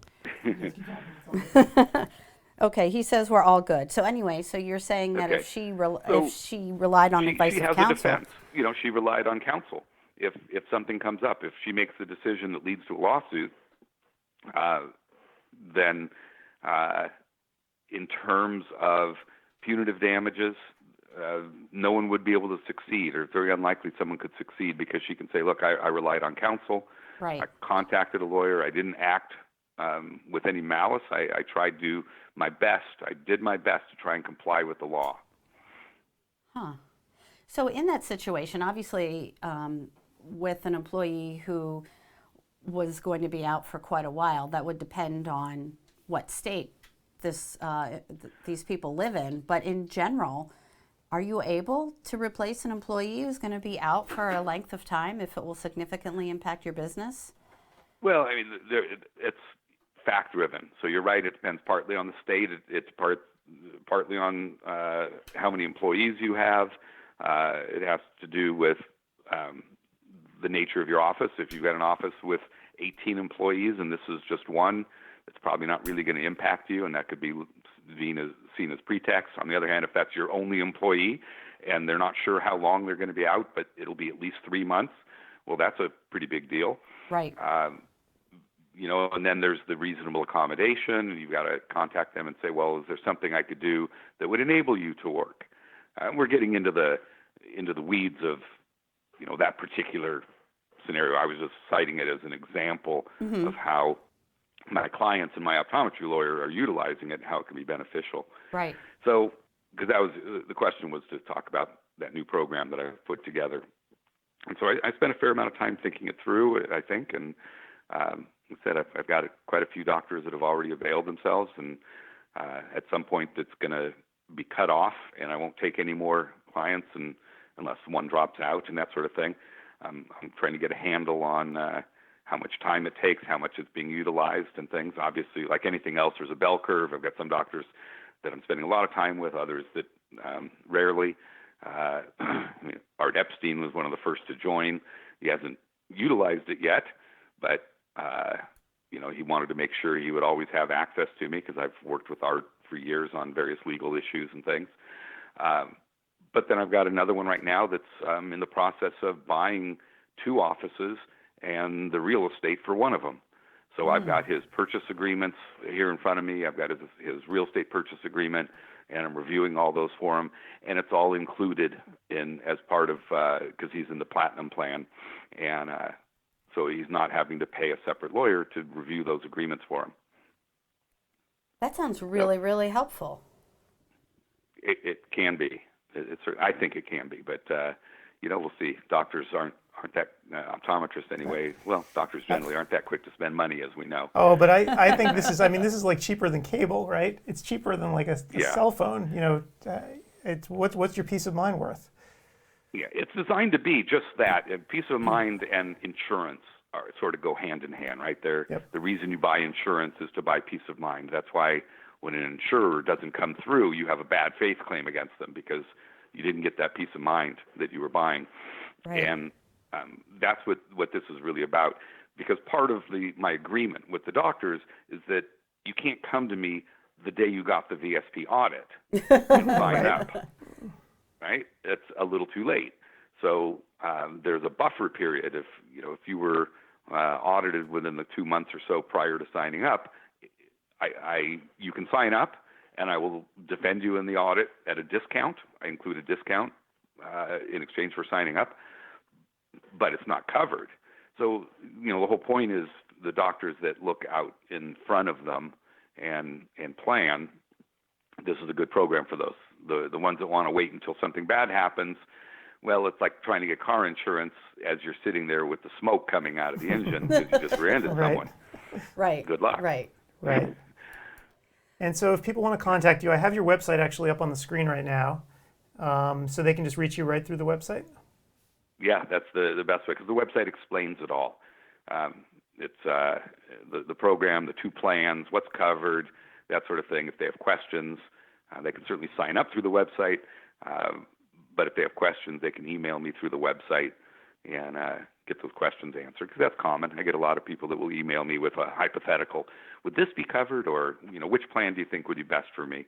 Okay, he says we're all good. So anyway, so you're saying that if she relied on advice of counsel. She has a defense. She relied on counsel. If something comes up, if she makes a decision that leads to a lawsuit, then in terms of punitive damages, no one would be able to succeed, or it's very unlikely someone could succeed because she can say, look, I relied on counsel. Right. I contacted a lawyer. I didn't act with any malice. I tried to do my best. I did my best to try and comply with the law. Huh. So in that situation, obviously, with an employee who was going to be out for quite a while, that would depend on what state these people live in. But in general, Are you able to replace an employee who's going to be out for a length of time if it will significantly impact your business? Well, I mean, it's fact-driven. So you're right. It depends partly on the state. It's partly on how many employees you have. It has to do with the nature of your office. If you've got an office with 18 employees and this is just one, it's probably not really going to impact you, and that could be seen as pretext. On the other hand, if that's your only employee and they're not sure how long they're going to be out, but it'll be at least 3 months, well, that's a pretty big deal. Right. And then there's the reasonable accommodation. You've got to contact them and say, well, is there something I could do that would enable you to work? We're getting into the weeds of, that particular scenario. I was just citing it as an example of how my clients and my optometry lawyer are utilizing it and how it can be beneficial. Right. So, because that was the question, was to talk about that new program that I've put together. And so I spent a fair amount of time thinking it through, I think, and like I said, I've got quite a few doctors that have already availed themselves, and at some point it's going to be cut off, and I won't take any more clients unless one drops out and that sort of thing. I'm trying to get a handle on how much time it takes, how much it's being utilized and things. Obviously, like anything else, there's a bell curve. I've got some doctors that I'm spending a lot of time with, others that rarely. Art Epstein was one of the first to join. He hasn't utilized it yet, but he wanted to make sure he would always have access to me because I've worked with Art for years on various legal issues and things. But then I've got another one right now that's in the process of buying 2 offices and the real estate for one of them. So I've got his purchase agreements here in front of me. I've got his real estate purchase agreement, and I'm reviewing all those for him. And it's all included in as part of because he's in the Platinum plan, and so he's not having to pay a separate lawyer to review those agreements for him. That sounds really, really helpful. It can be. I think it can be, but we'll see. Doctors aren't that optometrists anyway. Well, doctors generally aren't that quick to spend money, as we know. Oh, but I think this is like cheaper than cable, right? It's cheaper than like a cell phone. It's what's your peace of mind worth? Yeah, it's designed to be just that. Peace of mind and insurance sort of go hand in hand, right? The reason you buy insurance is to buy peace of mind. That's why when an insurer doesn't come through, you have a bad faith claim against them because you didn't get that peace of mind that you were buying. Right. And that's what this is really about. Because part of my agreement with the doctors is that you can't come to me the day you got the VSP audit and sign up. Right? It's a little too late. So there's a buffer period. If you were audited within the 2 months or so prior to signing up, you can sign up, and I will defend you in the audit at a discount. I include a discount in exchange for signing up, but it's not covered. So the whole point is the doctors that look out in front of them and plan. This is a good program for those. The ones that want to wait until something bad happens, well, it's like trying to get car insurance as you're sitting there with the smoke coming out of the engine because you just rear-ended someone. Right. Good luck. Right. And so if people want to contact you, I have your website actually up on the screen right now, so they can just reach you right through the website? Yeah, that's the best way because the website explains it all. It's the program, the 2 plans, what's covered, that sort of thing. If they have questions, they can certainly sign up through the website. But if they have questions, they can email me through the website and get those questions answered because that's common. I get a lot of people that will email me with a hypothetical. Would this be covered, or which plan do you think would be best for me?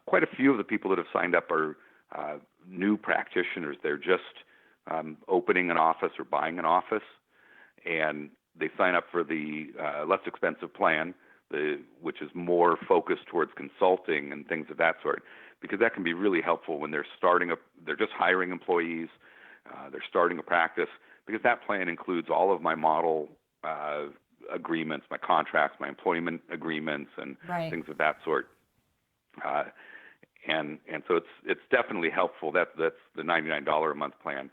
Quite a few of the people that have signed up are new practitioners. They're just opening an office or buying an office, and they sign up for the less expensive plan, which is more focused towards consulting and things of that sort, because that can be really helpful when they're just hiring employees, they're starting a practice, because that plan includes all of my model agreements, my contracts, my employment agreements, and things of that sort. And so it's definitely helpful. That's the $99 a month plan.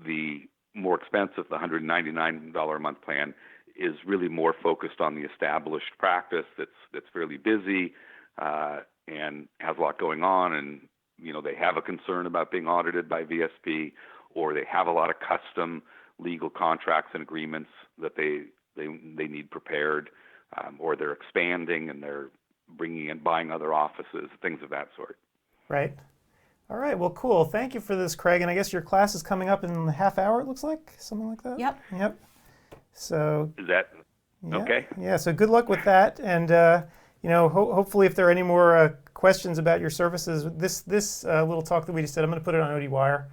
The more expensive, the $199 a month plan, is really more focused on the established practice that's fairly busy and has a lot going on and they have a concern about being audited by VSP, or they have a lot of custom legal contracts and agreements that they need prepared, or they're expanding and they're buying other offices, things of that sort. Right. All right. Well, cool. Thank you for this, Craig. And I guess your class is coming up in a half hour, it looks like, something like that. Yep. So. Is that okay? Yeah. So good luck with that. And hopefully, if there are any more questions about your services, this little talk that we just did, I'm going to put it on ODwire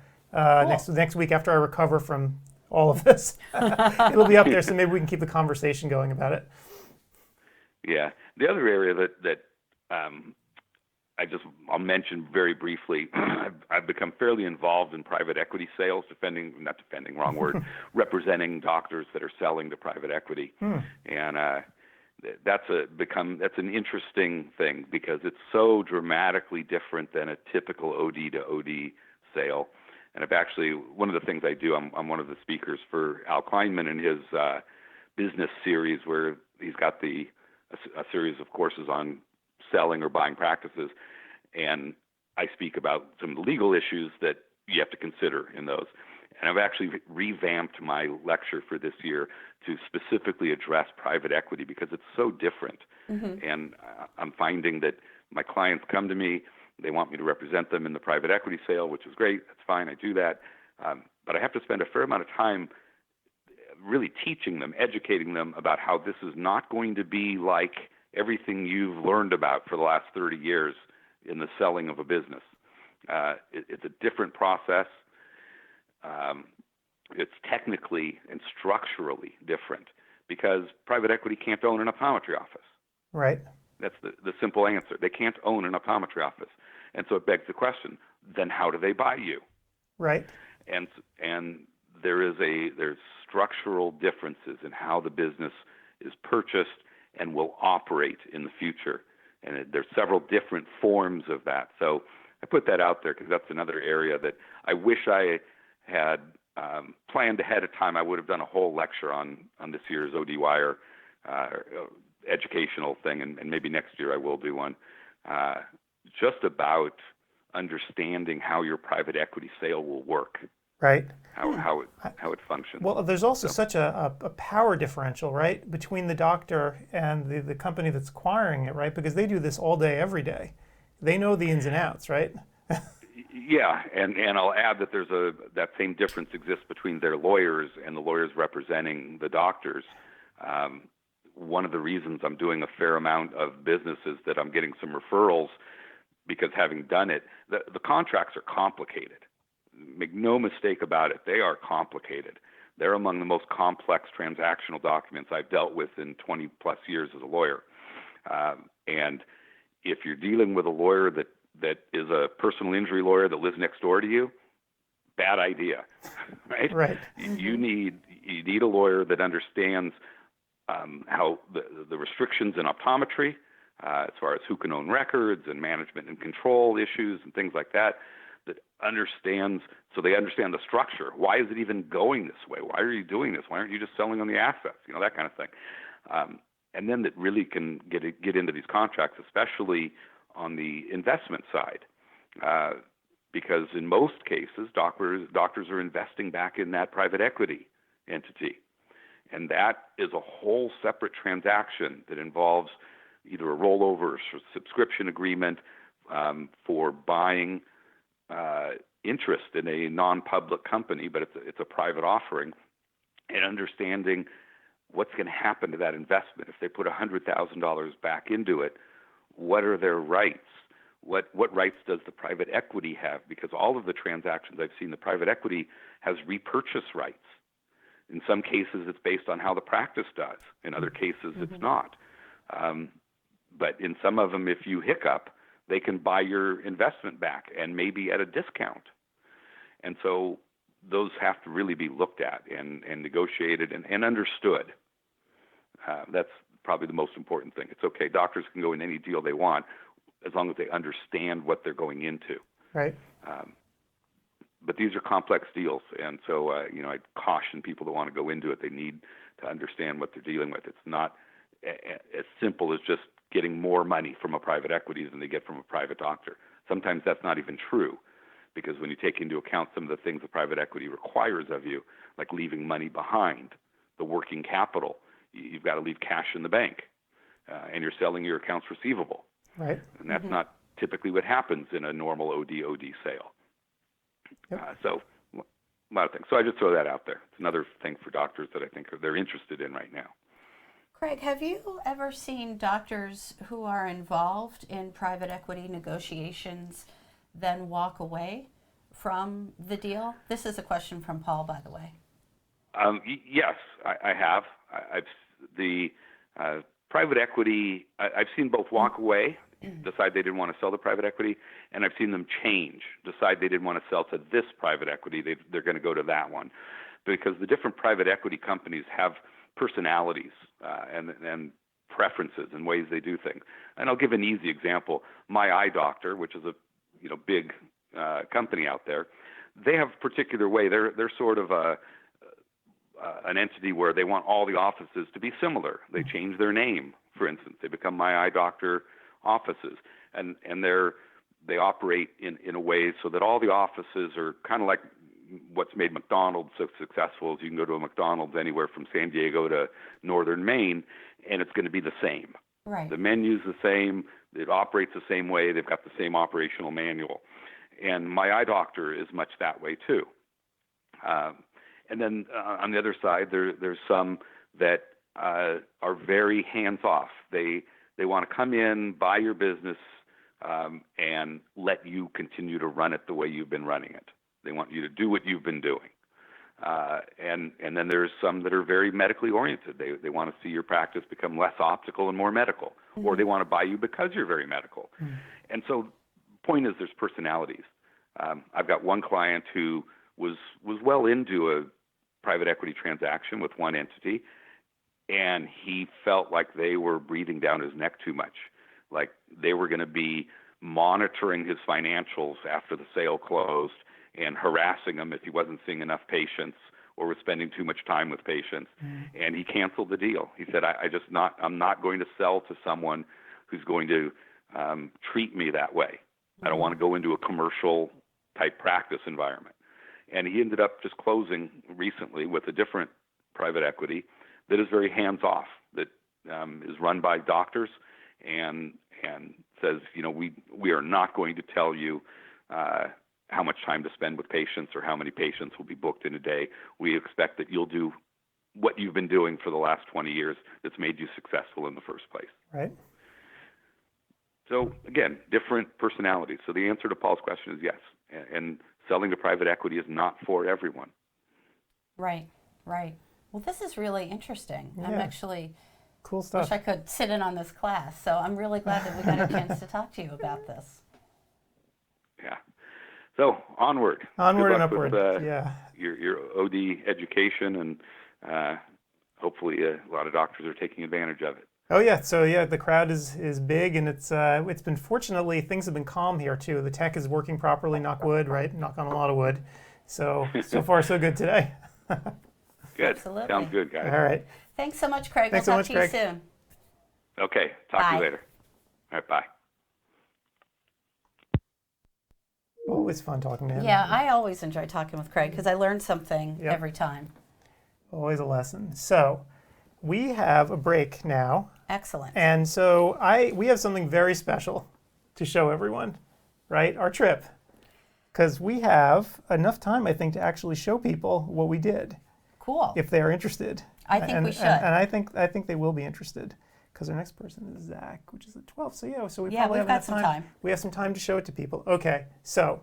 next week after I recover from all of this. It'll be up there, so maybe we can keep the conversation going about it. Yeah. The other area that I'll mention very briefly, I've become fairly involved in private equity sales, representing doctors that are selling to private equity. And that's an interesting thing because it's so dramatically different than a typical OD to OD sale. And one of the things I do, I'm one of the speakers for Al Kleinman in his business series, where he's got a series of courses on selling or buying practices, and I speak about some of the legal issues that you have to consider in those. And I've actually revamped my lecture for this year to specifically address private equity because it's so different. And I'm finding that my clients come to me, they want me to represent them in the private equity sale, which is great. That's fine. I do that. But I have to spend a fair amount of time really teaching them, educating them about how this is not going to be like everything you've learned about for the last 30 years in the selling of a business. It's a different process. It's technically and structurally different because private equity can't own an optometry office. Right. That's the simple answer. They can't own an optometry office. And so it begs the question, then how do they buy you? Right. And there's structural differences in how the business is purchased and will operate in the future. And there's several different forms of that. So I put that out there because that's another area that I wish I had planned ahead of time. I would have done a whole lecture on this year's ODwire educational thing, and maybe next year I will do one, just about understanding how your private equity sale will work. Right. How it functions. Well, there's also such a power differential, right, between the doctor and the company that's acquiring it, right? Because they do this all day, every day. They know the ins and outs, right? Yeah, and I'll add that that same difference exists between their lawyers and the lawyers representing the doctors. One of the reasons I'm doing a fair amount of business is that I'm getting some referrals because having done it, the contracts are complicated. Make no mistake about it, they are complicated. They're among the most complex transactional documents I've dealt with in 20 plus years as a lawyer. And if you're dealing with a lawyer that is a personal injury lawyer that lives next door to you, bad idea, right? Right. You need a lawyer that understands how the restrictions in optometry, as far as who can own records and management and control issues and things like that understands, so they understand the structure. Why is it even going this way? Why are you doing this? Why aren't you just selling on the assets? That kind of thing. And then that really can get into these contracts, especially on the investment side, because in most cases, doctors are investing back in that private equity entity. And that is a whole separate transaction that involves either a rollover or subscription agreement for buying interest in a non-public company, but it's a private offering, and understanding what's going to happen to that investment. If they put $100,000 back into it, what are their rights? What rights does the private equity have? Because all of the transactions I've seen, the private equity has repurchase rights. In some cases, it's based on how the practice does. In other cases, it's not. But in some of them, if you hiccup, they can buy your investment back and maybe at a discount. And so those have to really be looked at and negotiated and understood. That's probably the most important thing. It's okay. Doctors can go in any deal they want as long as they understand what they're going into. Right. But these are complex deals. And so, I'd caution people that want to go into it. They need to understand what they're dealing with. It's not as simple as just getting more money from a private equity than they get from a private doctor. Sometimes that's not even true, because when you take into account some of the things that private equity requires of you, like leaving money behind, the working capital, you've got to leave cash in the bank, and you're selling your accounts receivable. Right. And that's not typically what happens in a normal OD sale. Yep. So a lot of things. So I just throw that out there. It's another thing for doctors that I think they're interested in right now. Craig, have you ever seen doctors who are involved in private equity negotiations then walk away from the deal? This is a question from Paul, by the way. Yes, I have. The private equity, I've seen both walk away, decide they didn't want to sell the private equity, and I've seen them change, decide they didn't want to sell to this private equity, they're going to go to that one. Because the different private equity companies have personalities and preferences and ways they do things. And I'll give an easy example. My Eye Doctor, which is a big company out there, they have a particular way. They're sort of an entity where they want all the offices to be similar. They change their name, for instance. They become My Eye Doctor offices, and they operate in a way so that all the offices are kind of like what's made McDonald's so successful is you can go to a McDonald's anywhere from San Diego to northern Maine, and it's going to be the same. Right. The menu's the same. It operates the same way. They've got the same operational manual. And My Eye Doctor is much that way too. And then on the other side, there's some that are very hands-off. They want to come in, buy your business, and let you continue to run it the way you've been running it. They want you to do what you've been doing. And then there's some that are very medically oriented. They want to see your practice become less optical and more medical, or they want to buy you because you're very medical. And so the point is there's personalities. I've got one client who was well into a private equity transaction with one entity, and he felt like they were breathing down his neck too much, like they were going to be monitoring his financials after the sale closed and harassing him if he wasn't seeing enough patients or was spending too much time with patients. And he canceled the deal. He said, I'm not going to sell to someone who's going to treat me that way. I don't want to go into a commercial type practice environment. And he ended up just closing recently with a different private equity that is very hands-off, that is run by doctors and says, we are not going to tell you how much time to spend with patients or how many patients will be booked in a day. We expect that you'll do what you've been doing for the last 20 years that's made you successful in the first place. Right. So again, different personalities. So the answer to Paul's question is yes. And selling to private equity is not for everyone. Right. Well, this is really interesting. Yeah. I'm actually cool stuff. wish I could sit in on this class. So I'm really glad that we got a chance to talk to you about this. Yeah. So onward. Onward and Good luck upward. with, yeah. Your OD education, and hopefully a lot of doctors are taking advantage of it. Oh yeah, so yeah, the crowd is big, and it's been, fortunately, things have been calm here too. The tech is working properly, knock wood, right? Knock on a lot of wood. So far so good today. Good. Absolutely. Sounds good, guys. All right. Thanks so much, Craig. Thanks so We'll much, talk to you Craig. soon. Okay. Talk to Bye. you later. All right. Bye. Always fun talking to him. Yeah, I always enjoy talking with Craig because I learn something Yep. every time. Always a lesson. So we have a break now. Excellent. And so we have something very special to show everyone, right? Our trip. Because we have enough time, I think, to actually show people what we did, Cool. if they're interested. I think we should. And I think they will be interested, because our next person is Zach, which is at 12. So yeah, we probably we've have got enough some time. We have some time to show it to people. Okay, so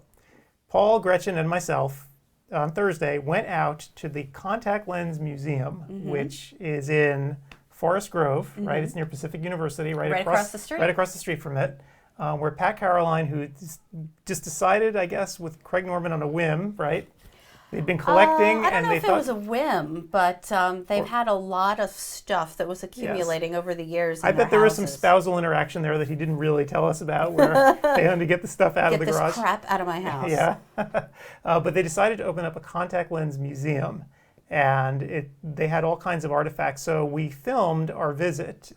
Paul, Gretchen, and myself on Thursday went out to the Contact Lens Museum, which is in Forest Grove, right? It's near Pacific University, right across the street. Right across the street from it. Where Pat Caroline, who just decided, I guess, with Craig Norman on a whim, right? They'd been collecting, I don't and know they if thought it was a whim, but they've had a lot of stuff that was accumulating over the years. I in bet their there was some houses. spousal interaction there that he didn't really tell us about, where they had to get the stuff out of the Get garage. this crap out of my house. Yeah, but they decided to open up a contact lens museum, and they had all kinds of artifacts. So we filmed our visit,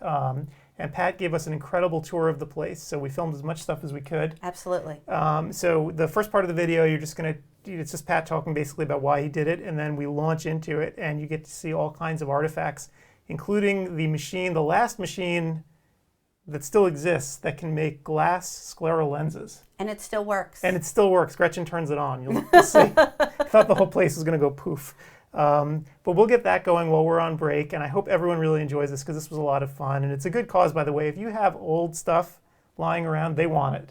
And Pat gave us an incredible tour of the place, so we filmed as much stuff as we could. Absolutely. So the first part of the video, it's just Pat talking basically about why he did it, and then we launch into it, and you get to see all kinds of artifacts, including the last machine that still exists that can make glass scleral lenses. And it still works. And it still works. Gretchen turns it on. You'll see. I thought the whole place was going to go poof. But we'll get that going while we're on break, and I hope everyone really enjoys this because this was a lot of fun. And it's a good cause, by the way. If you have old stuff lying around, they want it.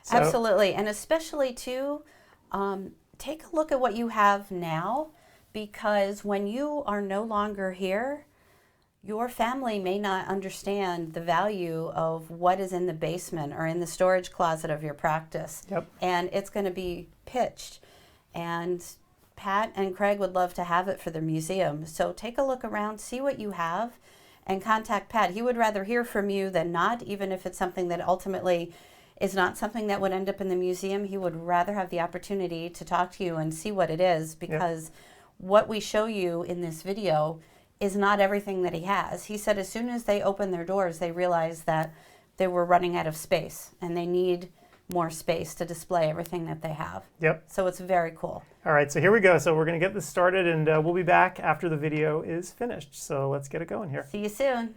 So, absolutely. And especially, too, take a look at what you have now, because when you are no longer here, your family may not understand the value of what is in the basement or in the storage closet of your practice. Yep. And it's going to be pitched. And Pat and Craig would love to have it for the museum. So take a look around, see what you have, and contact Pat. He would rather hear from you than not, even if it's something that ultimately is not something that would end up in the museum. He would rather have the opportunity to talk to you and see what it is, because what we show you in this video is not everything that he has. He said as soon as they opened their doors, they realized that they were running out of space and they need more space to display everything that they have. Yep. So it's very cool. All right, so here we go. So we're going to get this started, and we'll be back after the video is finished. So let's get it going here. See you soon.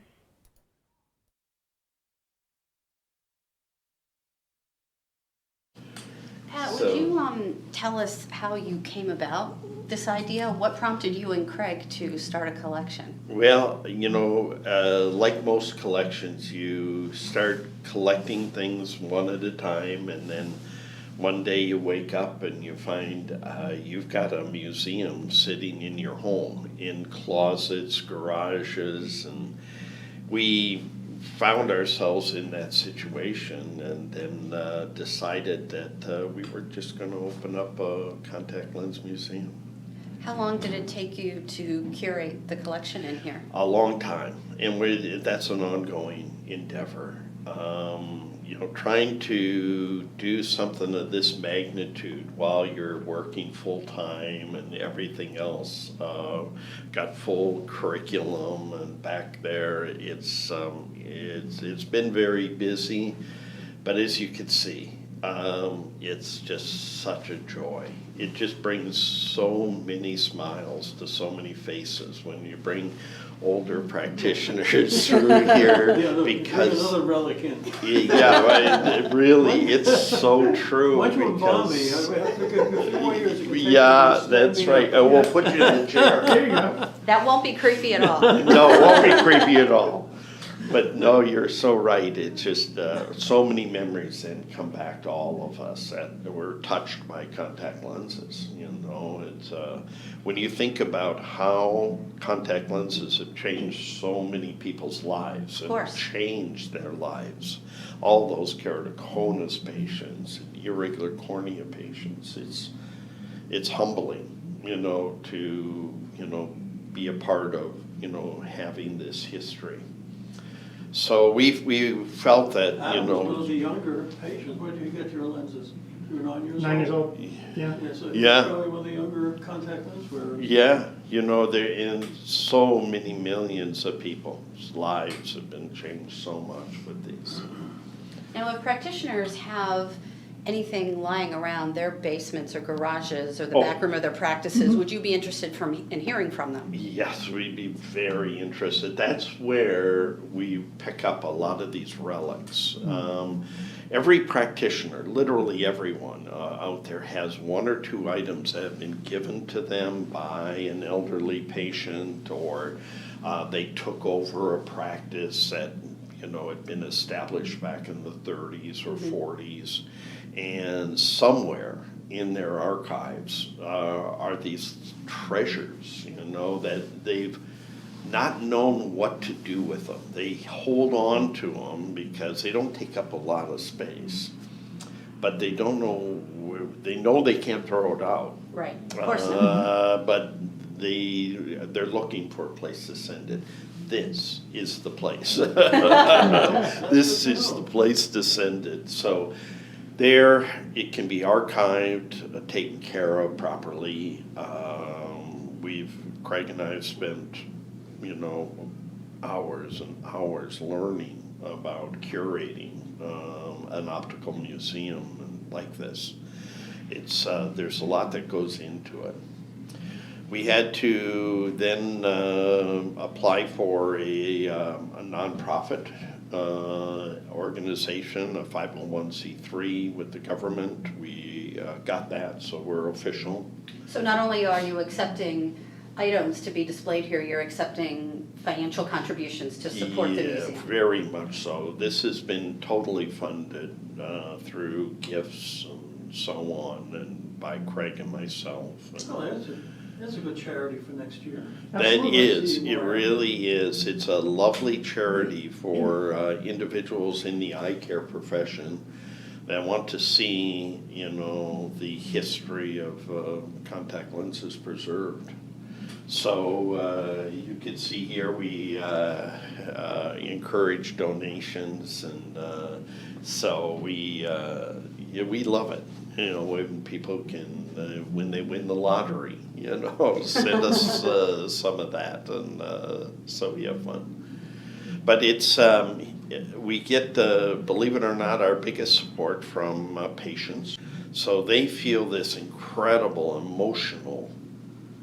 Pat, would you tell us how you came about this idea? What prompted you and Craig to start a collection? Well, like most collections, you start collecting things one at a time, and then one day you wake up and you find you've got a museum sitting in your home, in closets, garages, and we found ourselves in that situation, and then decided that we were just going to open up a contact lens museum. How long did it take you to curate the collection in here? A long time, and that's an ongoing endeavor. Trying to do something of this magnitude while you're working full time and everything else, got full curriculum, and back there it's been very busy, but as you can see, it's just such a joy. It just brings so many smiles to so many faces when you bring older practitioners through here, because another relic in. It's so true. Why don't you embalm me? I have to get a few more years. Yeah, that's right. We'll put you in the chair. There you go. That won't be creepy at all. No, it won't be creepy at all. But no, you're so right. It's just so many memories then come back to all of us that were touched by contact lenses. It's when you think about how contact lenses have changed so many people's lives and changed their lives. All those keratoconus patients, irregular cornea patients. It's humbling, to be a part of having this history. So we felt that, One of the younger patients, where do you get your lenses? You're 9 years old? 9 years old, yeah. So Yeah. you're probably one of the younger contact lens wearers. Yeah, they're in so many millions of people's lives have been changed so much with these. Now, if practitioners have anything lying around their basements or garages or the back room of their practices, would you be interested in hearing from them? Yes, we'd be very interested. That's where we pick up a lot of these relics. Every practitioner, literally everyone out there, has one or two items that have been given to them by an elderly patient, or they took over a practice that had been established back in the 30s or 40s. And somewhere in their archives are these treasures, that they've not known what to do with them. They hold on to them because they don't take up a lot of space, but they don't know they know they can't throw it out. Right, of course not. But they're looking for a place to send it. This is the place. This is the place to send it. So there, it can be archived, taken care of properly. Craig and I have spent, hours and hours learning about curating an optical museum like this. It's there's a lot that goes into it. We had to then apply for a nonprofit organization, a 501c3 with the government. We got that, so we're official. So not only are you accepting items to be displayed here, you're accepting financial contributions to support the museum. Yeah, very much so. This has been totally funded through gifts and so on, and by Craig and myself. Oh, that's a good charity for next year. That is, it really is. It's a lovely charity for individuals in the eye care profession that want to see, you know, the history of contact lenses preserved. So you can see here we encourage donations, and so we love it. You know, when people can, when they win the lottery, you know, send us some of that, and so we have fun. But it's, we get, believe it or not, our biggest support from patients. So they feel this incredible emotional,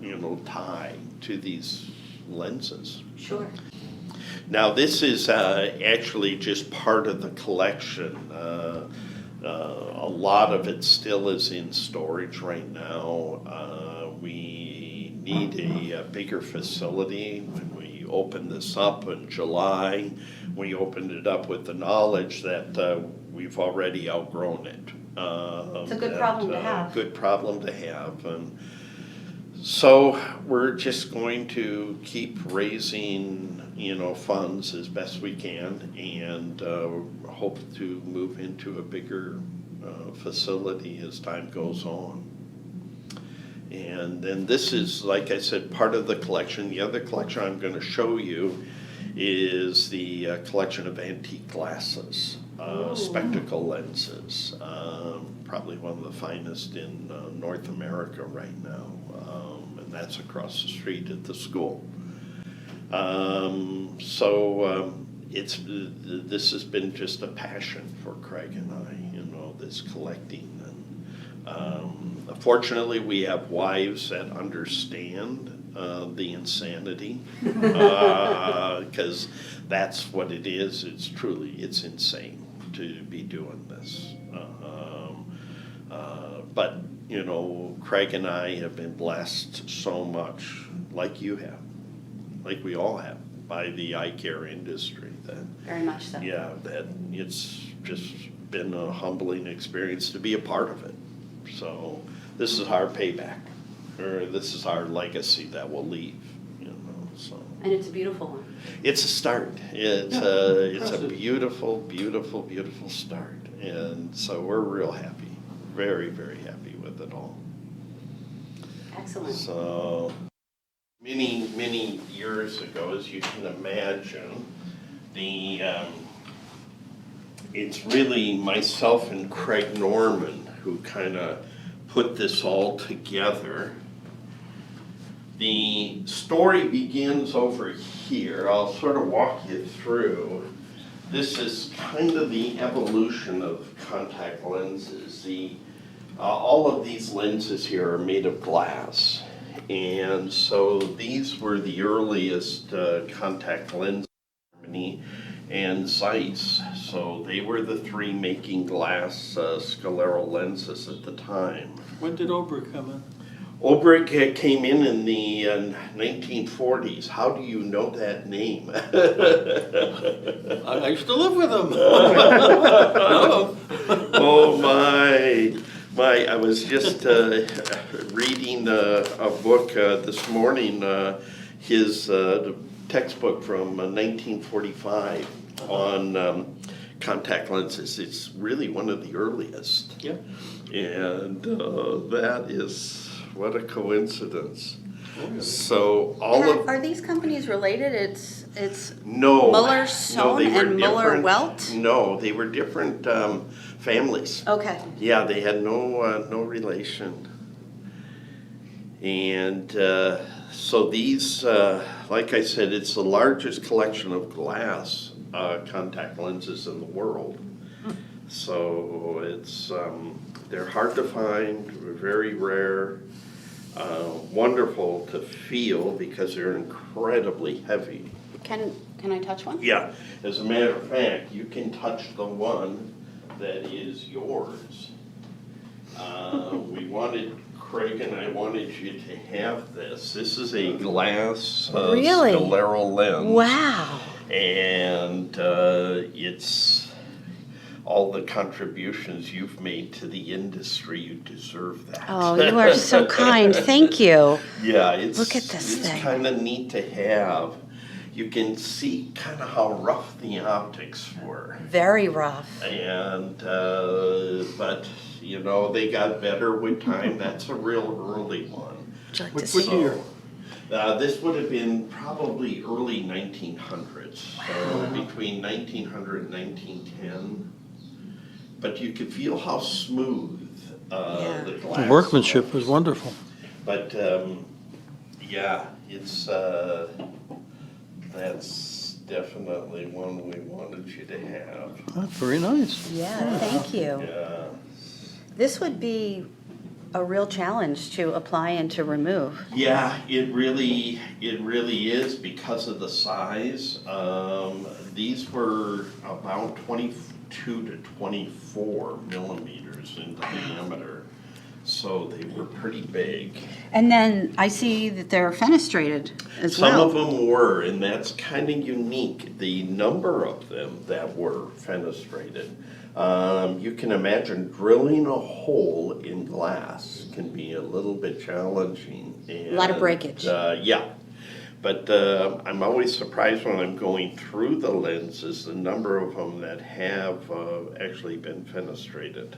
you know, tie to these lenses. Sure. Now this is actually just part of the collection. A lot of it still is in storage right now. We need a bigger facility. When we opened this up in July, we opened it up with the knowledge that we've already outgrown it. It's a good problem to have. Good problem to have. And so we're just going to keep raising, you know, funds as best we can, and hope to move into a bigger facility as time goes on. And then this is, like I said, part of the collection. The other collection I'm going to show you is the collection of antique glasses, spectacle lenses, probably one of the finest in North America right now, and that's across the street at the school. This has been just a passion for Craig and I, you know, this collecting. And fortunately, we have wives that understand the insanity, because that's what it is. It's insane to be doing this. But you know, Craig and I have been blessed so much, like you have, like we all have, by the eye care industry. That very much so. Yeah, that it's just been a humbling experience to be a part of it. So this is our payback, or this is our legacy that we'll leave, you know. So. And it's a beautiful one. It's a start. It's a beautiful, beautiful, beautiful start, and so we're real happy, very, very happy with it all. Excellent. So many, many years ago, as you can imagine, it's really myself and Craig Norman who kind of put this all together. The story begins over here. I'll sort of walk you through. This is kind of the evolution of contact lenses. All of these lenses here are made of glass. And so these were the earliest contact lenses in Germany and Zeiss. So they were the three making glass scleral lenses at the time. When did Oberg come in? Oberg came in the 1940s. How do you know that name? I used to live with him. Oh my. I was just reading a book this morning, his textbook from 1945 on contact lenses. It's really one of the earliest. Yeah. And that is, what a coincidence. Oh, yeah. So Are these companies related? It's no, Muller Sohn they were and Muller different- Welt? No, they were different families. Okay. Yeah, they had no relation. And so these, like I said, it's the largest collection of glass contact lenses in the world. So it's they're hard to find, very rare, wonderful to feel because they're incredibly heavy. Can I touch one? Yeah, as a matter of fact, you can touch the one that is yours. Craig and I wanted you to have this. This is a glass Really? scleral lens. Wow. And it's all the contributions you've made to the industry. You deserve that. Oh, you are so kind. Thank you. Yeah, it's, Look at this it's thing. kind of neat to have. You can see kind of how rough the optics were. Very rough. And, but, you know, they got better with time. That's a real early one. Would you like to What see? year? This would have been probably early 1900s, so between 1900 and 1910. But you could feel how smooth the glass The workmanship was wonderful. But yeah, it's that's definitely one we wanted you to have. That's very nice. Yeah, thank you. Yeah. This would be a real challenge to apply and to remove. Yeah, it really is because of the size. These were about 22 to 24 millimeters in diameter, so they were pretty big. And then I see that they're fenestrated as Some well. of them were, and that's kind of unique, the number of them that were fenestrated. You can imagine drilling a hole in glass can be a little bit challenging. And, A lot of breakage. Yeah, but I'm always surprised when I'm going through the lenses, the number of them that have actually been fenestrated.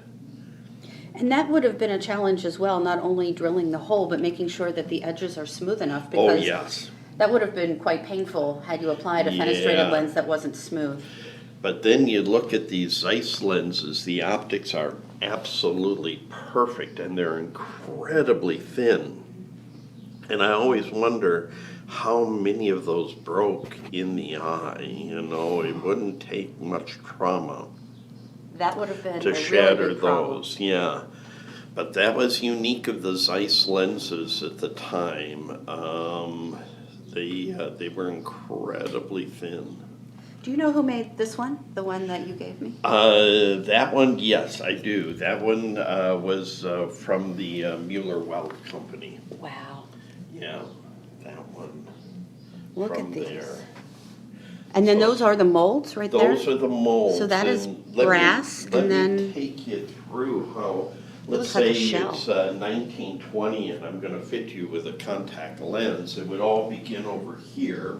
And that would have been a challenge as well, not only drilling the hole, but making sure that the edges are smooth enough. Oh, Because yes. that would have been quite painful had you applied a fenestrated Yeah. lens that wasn't smooth. But then you look at these Zeiss lenses, the optics are absolutely perfect and they're incredibly thin. And I always wonder how many of those broke in the eye. You know, it wouldn't take much trauma That would have been to a shatter really big problem. those, yeah. But that was unique of the Zeiss lenses at the time. They were incredibly thin. Do you know who made this one, the one that you gave me? That one, yes, I do. That one was from the Mueller-Weld company. Wow. Yeah, that one. Look from at these. there. And then So those are the molds right there? Those are the molds. So that is and let brass, me, let and me then- take you through how. Let's looks like a say shell. it's 1920, and I'm going to fit you with a contact lens. It would all begin over here.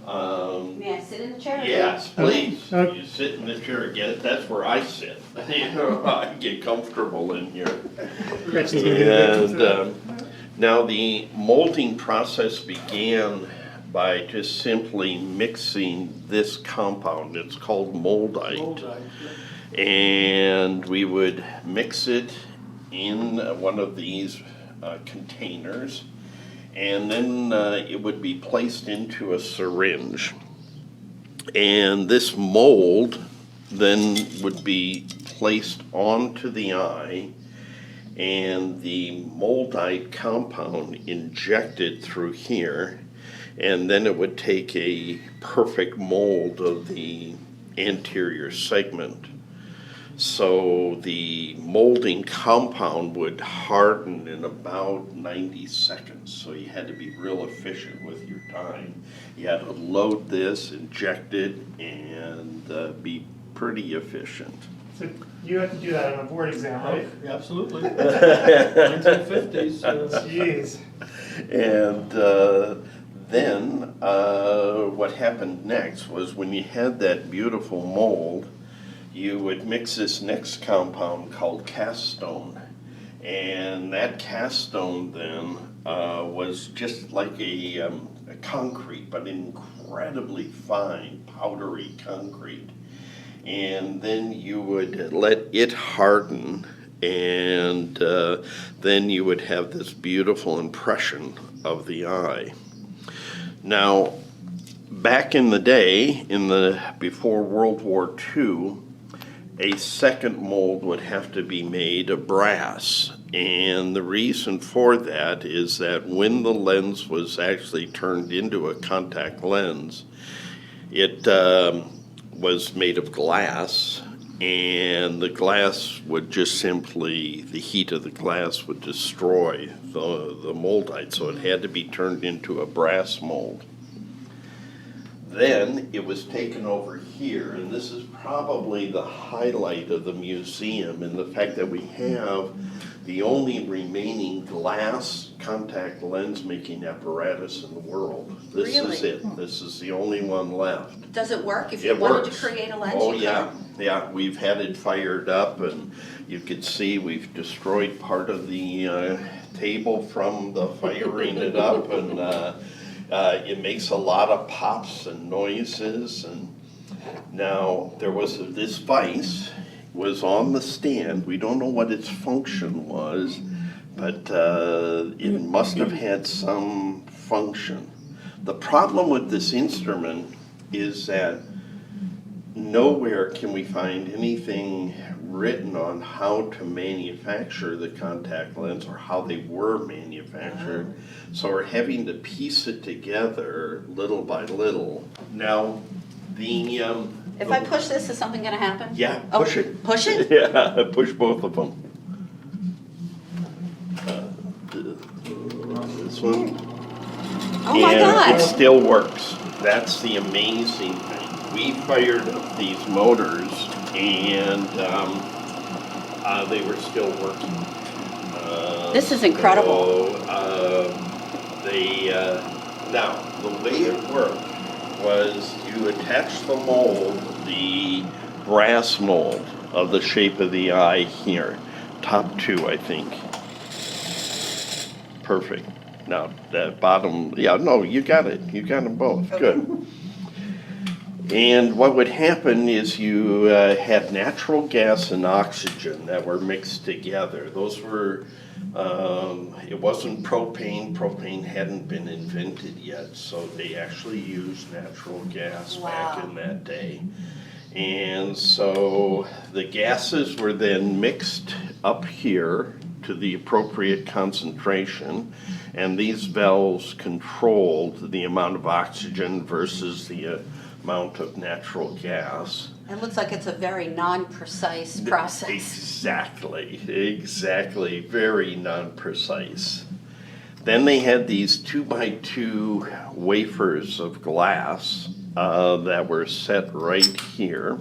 May I sit in the chair? Yes, please. Okay. You sit in the chair. That's where I sit. You know, I get comfortable in here. Gretchen's gonna get And now the molding process began by just simply mixing this compound. It's called moldite. Moldite, yeah. And we would mix it in one of these containers, and then it would be placed into a syringe. And this mold then would be placed onto the eye, and the moldite compound injected through here, and then it would take a perfect mold of the anterior segment. So the molding compound would harden in about 90 seconds. So you had to be real efficient with your time. You had to load this, inject it, and be pretty efficient. So you have to do that on a board exam, right? Absolutely. 1950s. Jeez. And then what happened next was when you had that beautiful mold, you would mix this next compound called cast stone. And that cast stone then was just like a concrete, but incredibly fine, powdery concrete. And then you would let it harden, and then you would have this beautiful impression of the eye. Now, back in the day, before World War II, a second mold would have to be made of brass. And the reason for that is that when the lens was actually turned into a contact lens, it was made of glass, and the glass would just simply, the heat of the glass would destroy the moldite, so it had to be turned into a brass mold. Then it was taken over here, and this is probably the highlight of the museum, and the fact that we have the only remaining glass contact lens making apparatus in the world. This Really? is it. This is the only one left. Does it work? If you It wanted works. to create a lens, Oh, you yeah, could? yeah. We've had it fired up, and you could see we've destroyed part of the table from the firing it up, and it makes a lot of pops and noises. And now there was this vise was on the stand. We don't know what its function was, but it must have had some function. The problem with this instrument is that nowhere can we find anything written on how to manufacture the contact lens or how they were manufactured. So we're having to piece it together little by little. Now, the If I push this, is something going to happen? yeah, Oh, push it. Push it? Yeah, push both of them. This one. Oh my And God. it still works. That's the amazing thing. We fired up these motors, and they were still working. This is incredible. So, now, the way it worked was you attach the mold, the brass mold of the shape of the eye here. Top two, I think. Perfect. Now, that bottom, yeah, no, you got it. You got them both. Good. And what would happen is you had natural gas and oxygen that were mixed together. Those were, it wasn't propane. Propane hadn't been invented yet, so they actually used natural gas back in that day. And so the gases were then mixed up here to the appropriate concentration, and these valves controlled the amount of oxygen versus the amount of natural gas. It looks like it's a very non-precise process. Exactly, very non-precise. Then they had these 2x2 wafers of glass that were set right here.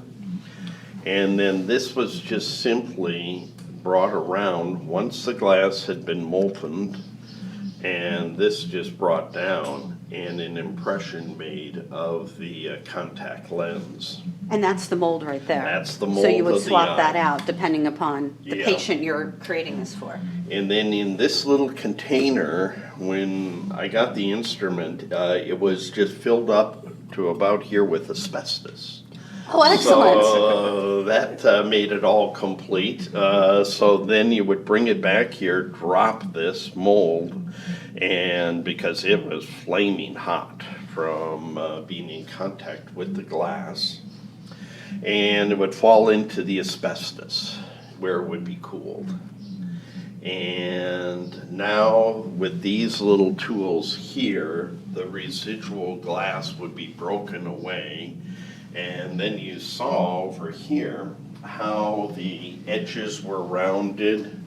And then this was just simply brought around once the glass had been molten, and this just brought down and an impression made of the contact lens. And that's the mold right there. That's the mold So you would of the swap eye. that out depending upon the Yeah. patient you're creating this for. And then in this little container, when I got the instrument, it was just filled up to about here with asbestos. Oh, excellent. So that made it all complete. So then you would bring it back here, drop this mold, and because it was flaming hot from being in contact with the glass, and it would fall into the asbestos where it would be cooled. And now with these little tools here, the residual glass would be broken away. And then you saw over here how the edges were rounded,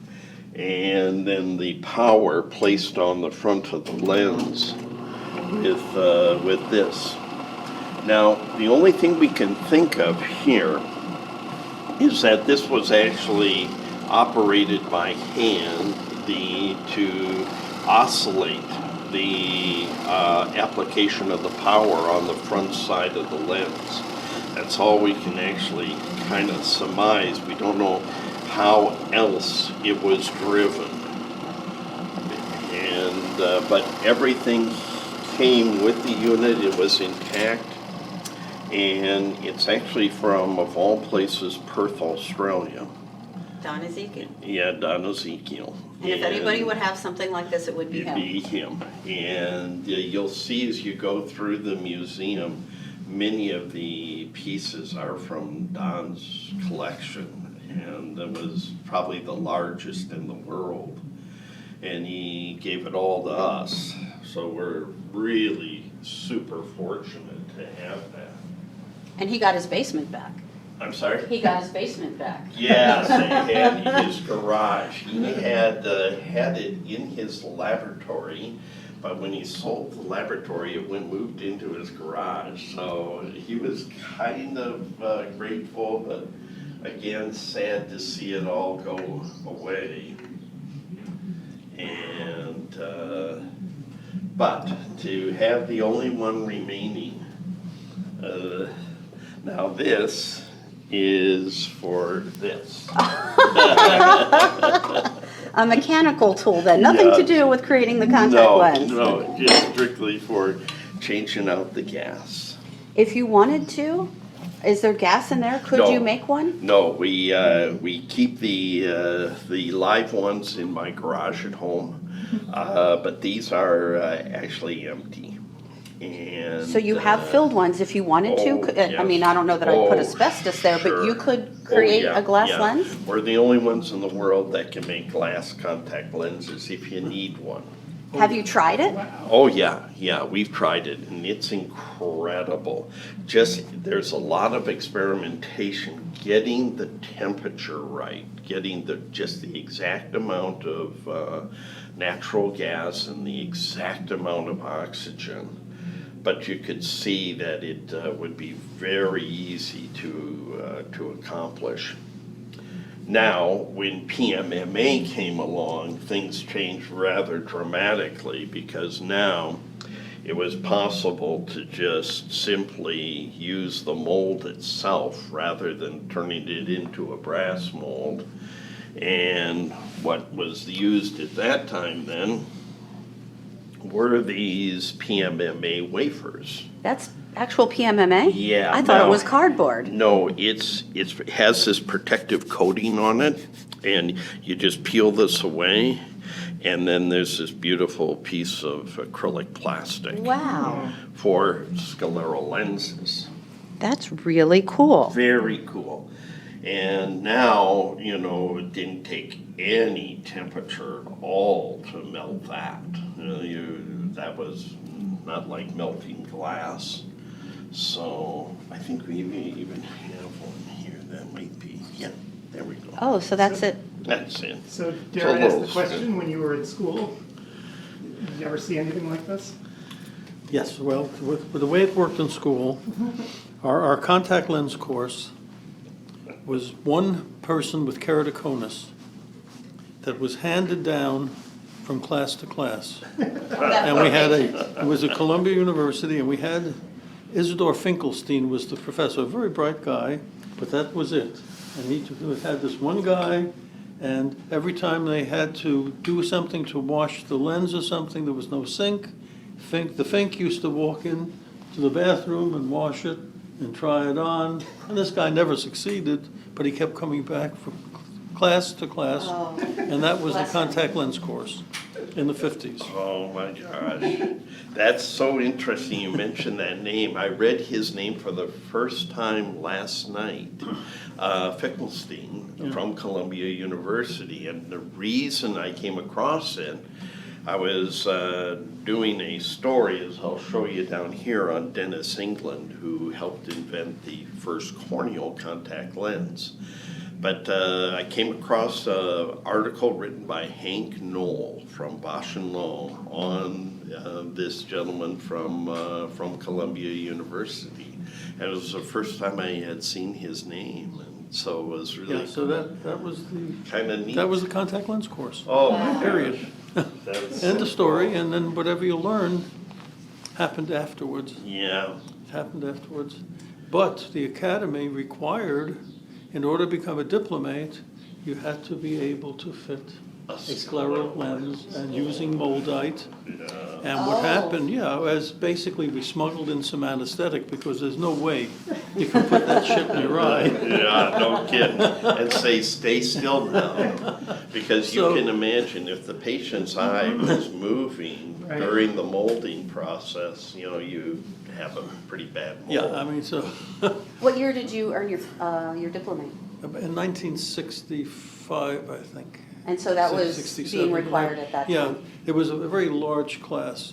and then the power placed on the front of the lens with this. Now, the only thing we can think of here is that this was actually operated by hand to oscillate the application of the power on the front side of the lens. That's all we can actually kind of surmise. We don't know how else it was driven. And but everything came with the unit. It was intact, and it's actually from, of all places, Perth, Australia. Don Ezekiel. Yeah, Don Ezekiel. And if anybody would have something like this, it would be It'd him. be him. And you'll see as you go through the museum, many of the pieces are from Don's collection, and it was probably the largest in the world. And he gave it all to us, so we're really super fortunate to have that. And he got his basement back. I'm sorry? He got his basement back. Yes, he had his garage. He had it in his laboratory, but when he sold the laboratory, it moved into his garage. So he was kind of grateful, but again, sad to see it all go away. And but to have the only one remaining, now this is for this. A mechanical tool then, nothing to do with creating the contact lens. No, just strictly for changing out the gas. If you wanted to, is there gas in there? Could No. you make one? No, we keep the live ones in my garage at home, but these are actually empty. And So you have filled ones if you wanted to? yes. I mean, I don't know that I'd put Oh, asbestos there, but you sure. could create yeah, a glass yeah. lens? We're the only ones in the world that can make glass contact lenses if you need one. Have you tried it? Oh, yeah, we've tried it, and it's incredible. Just, there's a lot of experimentation, getting the temperature right, getting just the exact amount of natural gas and the exact amount of oxygen. But you could see that it would be very easy to accomplish. Now, when PMMA came along, things changed rather dramatically, because now it was possible to just simply use the mold itself rather than turning it into a brass mold. And what was used at that time then were these PMMA wafers. That's actual PMMA? Yeah. I thought now- it was cardboard. No, it has this protective coating on it, and you just peel this away, and then there's this beautiful piece of acrylic plastic Wow, for scleral lenses. that's really cool. Very cool. And now, it didn't take any temperature at all to melt that. That was not like melting glass. So I think we even have one here that might be, yeah, there we go. Oh, so that's it. That's it. So It's a Darren asked the little question when you were in school. Did you ever see anything like this? Yes, well, with the way it worked in school, our contact lens course was one person with keratoconus that was handed down from class to class. And we had it was at Columbia University, and we had Isidore Finkelstein was the professor, a very bright guy, but that was it. And he had this one guy, and every time they had to do something to wash the lens or something, there was no sink. The Fink used to walk in to the bathroom and wash it and try it on. And this guy never succeeded, but he kept coming back from class to class. Oh. And that was the Bless him. contact lens course in the 50s. Oh my gosh. That's so interesting you mentioned that name. I read his name for the first time last night. Finkelstein from Columbia University. And the reason I came across it, I was doing a story, as I'll show you down here, on Dennis England, who helped invent the first corneal contact lens. But I came across an article written by Hank Knoll from Bosch & Lowe on this gentleman from Columbia University. And it was the first time I had seen his name, and so it was really Yeah, so that was kind of neat. that was the contact lens course. Oh, my Period. gosh. That's End so of story, cool. and then whatever you learned happened afterwards. Yeah. It happened afterwards. But the academy required, in order to become a diplomate, you had to be able to fit a scleral lens and using moldite. And what happened, as basically we smuggled in some anesthetic, because there's no way You can put that ship in your eye. Yeah, no kidding. And say, stay still now. Because you So- can imagine if the patient's eye was moving Right. during the molding process, you know, you have a pretty bad mold. Yeah, I mean, so, What year did you earn your diploma? in 1965, I think. And so that was 67, being required at that Yeah, time? it was a very large class.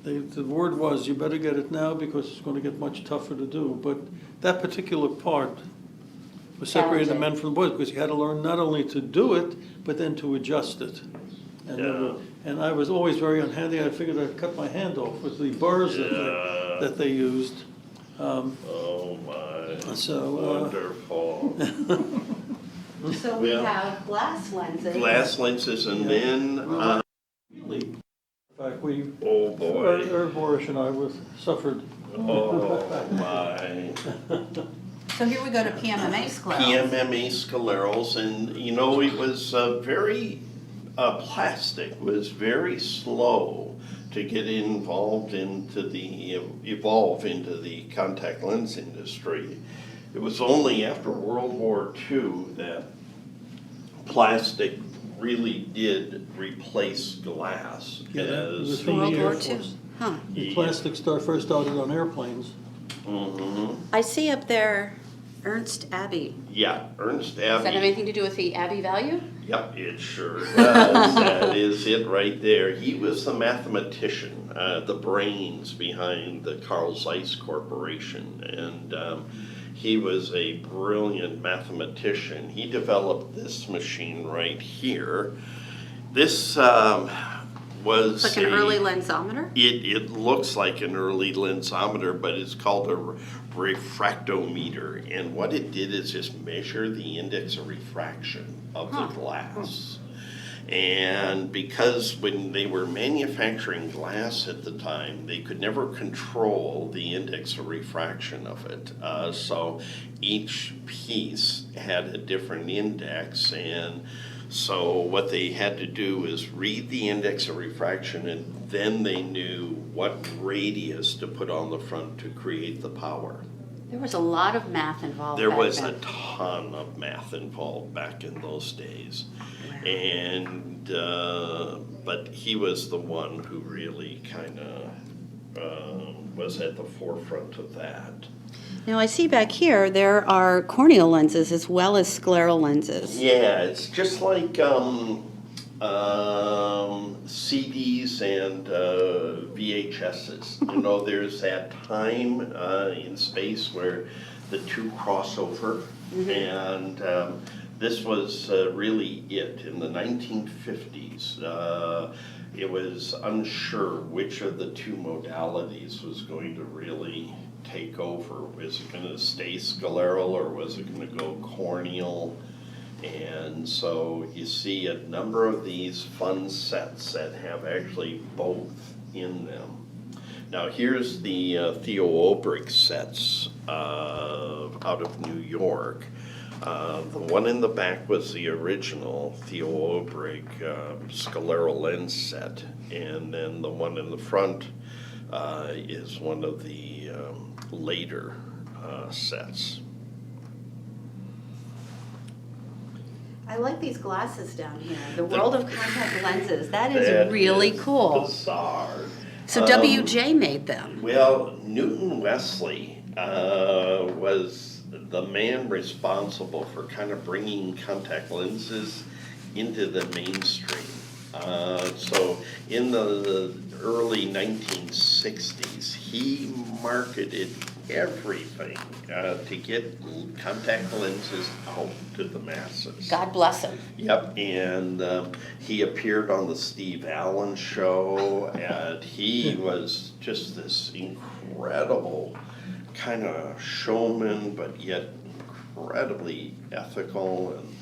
The word was, you better get it now because it's going to get much tougher to do. But that particular part was separating the men from the boys because you had to learn not only to do it, but then to adjust it. And, Yeah. and I was always very unhandy. I figured I'd cut my hand off with the bars Yeah. that they used. Oh, my. So, Wonderful. So we Yeah. have glass lenses. Glass lenses and then, in fact, we, oh, boy. Boris and I suffered. Oh, my. So here we go to PMMA sclerals. PMMA sclerals, and you know, it was plastic was very slow to get involved into evolve into the contact lens industry. It was only after World War II that plastic really did replace glass Yeah, that was as from the World Air War Force. II. Huh. The plastic first started on airplanes. Mhm. I see up there Ernst Abbey. Yeah, Ernst Does that have Abbey. anything to do with the Abbey value? Yep, it sure does. That is it right there. He was the mathematician, the brains behind the Carl Zeiss Corporation, and he was a brilliant mathematician. He developed this machine right here. This was Like an early lensometer? It looks like an early lensometer, but it's called a refractometer. And what it did is just measure the index of refraction of the glass. And because when they were manufacturing glass at the time, they could never control the index of refraction of it. So each piece had a different index, and so what they had to do is read the index of refraction, and then they knew what radius to put on the front to create the power. There was a lot of math involved There back was then. a ton of math involved back in those days. And, but he was the one who really kind of was at the forefront of that. Now I see back here there are corneal lenses as well as scleral lenses. Yeah, it's just like CDs and VHSs. You know, there's that time in space where the two cross over, and this was really it. In the 1950s, it was unsure which of the two modalities was going to really take over. Was it going to stay scleral or was it going to go corneal? And so you see a number of these fun sets that have actually both in them. Now here's the Theo Olbrich sets out of New York. The one in the back was the original Theo Olbrich scleral lens set, and then the one in the front is one of the later sets. I like these glasses down here. The world of contact lenses. That is That really is cool. Bizarre. So WJ made them. Well, Newton Wesley was the man responsible for kind of bringing contact lenses into the mainstream. So in the early 1960s, he marketed everything to get contact lenses out to the masses. God bless him. Yep, and he appeared on the Steve Allen show, and he was just this incredible kind of showman, but yet incredibly ethical. And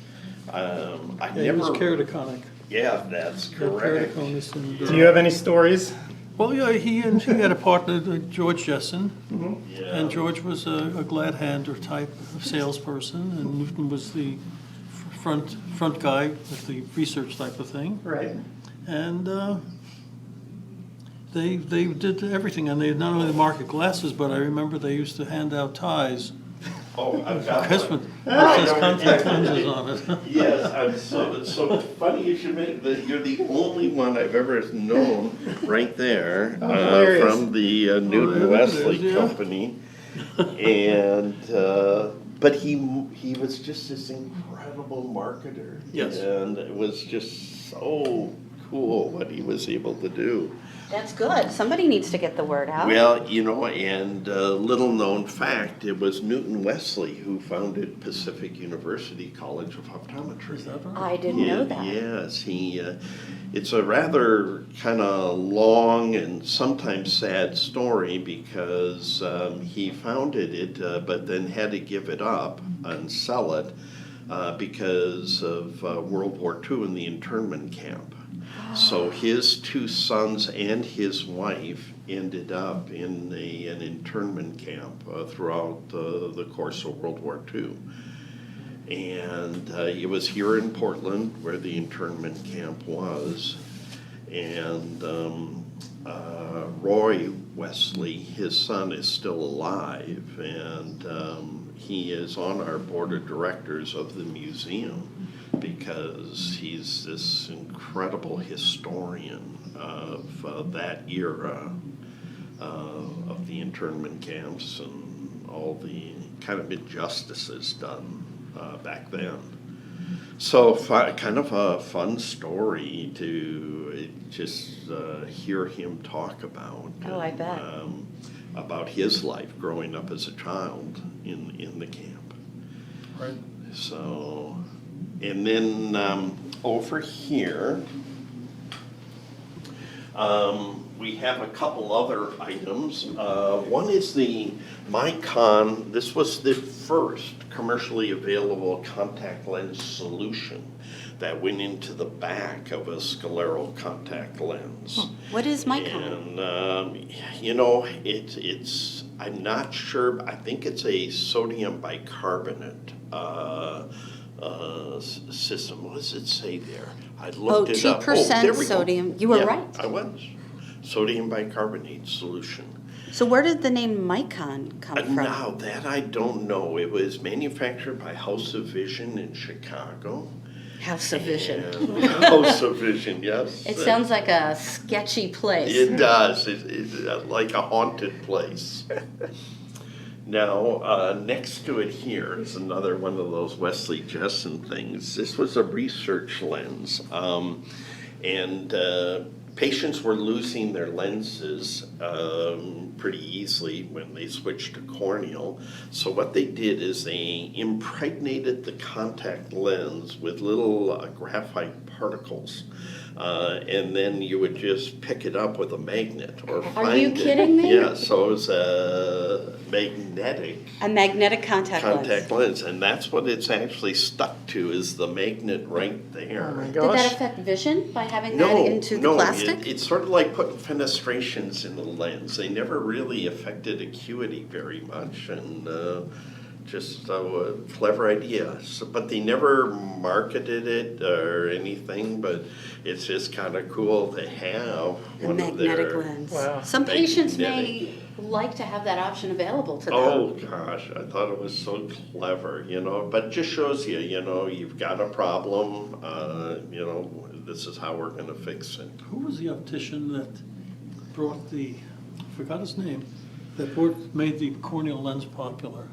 I Yeah, never. he was keratoconic. Yeah, that's correct. Keratoconus and, Do you have any stories? well, yeah, he had a partner, George Jessen, Yeah. and George was a glad-hander type of salesperson, and Newton was the front guy with the research type of thing. Right. And They did everything, and they not only market glasses, but I remember they used to hand out ties. Oh, I've got Christmas, one. it says contact lenses on it. Yes, it's so funny you should mention that. You're the only one I've ever known right there from the Newton there it Wesley is, yeah. company, and but he was just this incredible marketer. Yes. And it was just so cool what he was able to do. That's good. Somebody needs to get the word out. Well, and little known fact, it was Newton Wesley who founded Pacific University College of Optometry. Is that right? I didn't know that. Yes, it's a rather kind of long and sometimes sad story because he founded it, but then had to give it up and sell it because of World War II and the internment camp. So his two sons and his wife ended up in an internment camp throughout the course of World War II. And it was here in Portland where the internment camp was. And Roy Wesley, his son, is still alive, and he is on our board of directors of the museum because he's this incredible historian of that era of the internment camps and all the kind of injustices done back then. So kind of a fun story to just hear him talk about. Oh, I bet. About his life growing up as a child in the camp. Right. So, and then over here, we have a couple other items. One is the Micon. This was the first commercially available contact lens solution that went into the back of a scleral contact lens. What is Micon? And it's I'm not sure. I think it's a sodium bicarbonate system. What does it say there? I looked it up. 2% there we go. sodium. You were Yeah, right. I was. Sodium bicarbonate solution. So where did the name Micon come from? Now that I don't know. It was manufactured by House of Vision in Chicago. House of Vision. And House of Vision, yes. It sounds like a sketchy place. It does. It's like a haunted place. Now, next to it here is another one of those Wesley Jessen things. This was a research lens, and patients were losing their lenses pretty easily when they switched to corneal. So what they did is they impregnated the contact lens with little graphite particles. And then you would just pick it up with a magnet or find Are you kidding me? Yeah, so it was a magnetic contact lens. and that's what it's actually stuck to is the magnet right there. Oh my Did gosh. that affect vision by having that into the plastic? It's sort of like putting fenestrations in the lens. They never really affected acuity very much, and just a clever idea. So, but they never marketed it or anything, but it's just kind of cool to have A one of magnetic their... lens. Wow. Some patients may Magnetic. like to have that option available to them. Oh gosh, I thought it was so clever, but it just shows you, you've got a problem, this is how we're gonna fix it. Who was the optician that brought I forgot his name, that made the corneal lens popular?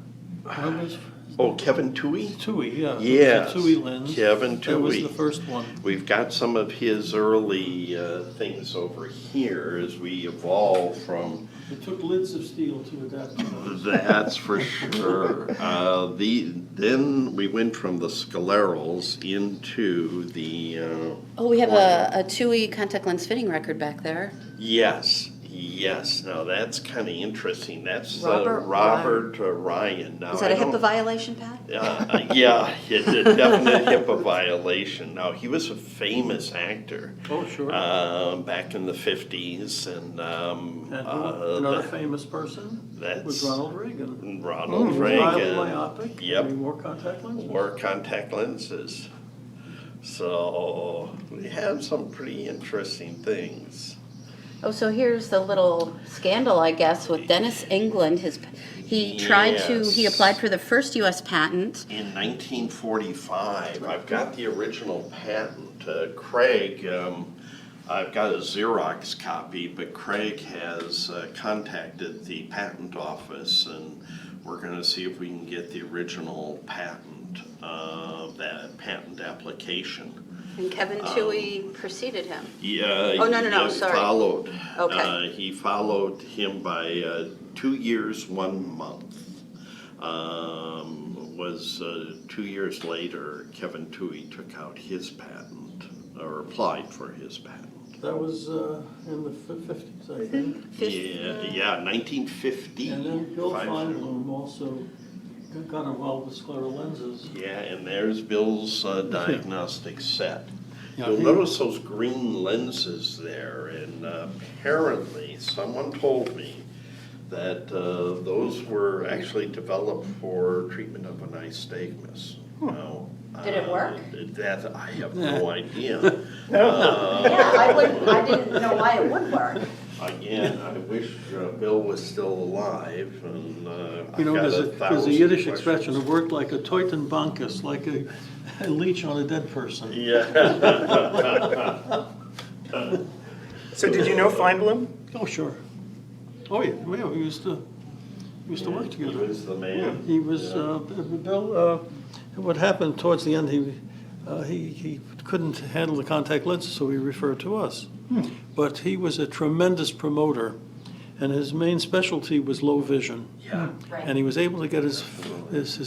What was Oh, Kevin Toohey? Tui, yeah. Yes, The Tui lens. Kevin That was Toohey. the first one. We've got some of his early things over here as we evolve from... It took lids of steel to adapt to those. That's for sure. Then we went from the sclerals into the... We have a TUI contact lens fitting record back there. Yes. Now that's kind of interesting. That's Robert Ryan. Now, Is that a HIPAA violation, Pat? Yeah, it's a definite HIPAA violation. Now, he was a famous actor. Oh, sure. Back in the 50s. And another famous person was Ronald Reagan. Ronald Highly Reagan. myopic. Yep. Having more contact lenses. Wore contact lenses. So we have some pretty interesting things. Oh, so here's the little scandal, I guess, with Dennis England. He applied for the first U.S. patent. In 1945, I've got the original patent. Craig, I've got a Xerox copy, but Craig has contacted the patent office, and we're going to see if we can get the original patent, that patent application. And Kevin Toohey preceded him. Yeah. Oh, no, sorry. Followed. Okay. He followed him by 2 years, 1 month. 2 years later, Kevin Toohey took out his patent, or applied for his patent. That was in the 50s, I think. Yeah, 1950. And then Bill Feinblum also got involved with scleral lenses. Yeah, and there's Bill's diagnostic set. Yeah, You'll notice those green lenses there, and apparently someone told me that those were actually developed for treatment of an astigmatism. Now, Did it work? That I have no idea. I didn't know why it would work. Again, I wish Bill was still alive, and You know, I've got there's a 1,000 Yiddish questions. expression, it worked like a Teutenbankus, like a leech on a dead person. Yeah. So did you know Feinblum? Oh, sure. Oh, yeah, we used to work He together. was the man. He was, Bill, what happened towards the end, he couldn't handle the contact lenses, so he referred to us. But he was a tremendous promoter, and his main specialty was low vision. Yeah. And he was able to get his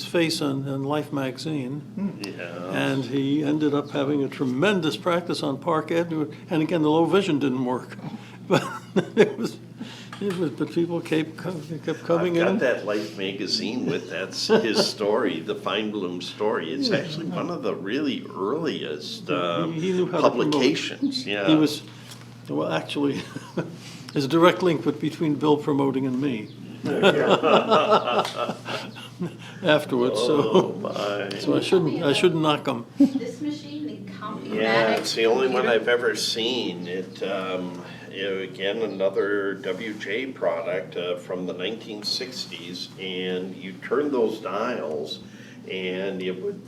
face on Life magazine. Yeah. And he ended up having a tremendous practice on Park Avenue. And again, the low vision didn't work. But but people kept coming I've got in. that Life magazine with that's his story, the Feinblum story. It's actually one of the really earliest He knew how to promote. publications. Yeah. He was, well, actually, there's a direct link between Bill promoting and me. Afterwards, Oh my. so I shouldn't knock him. This machine, the Compumatic. Yeah, it's the only one computer? I've ever seen. Again, another WJ product from the 1960s, and you turn those dials, and it would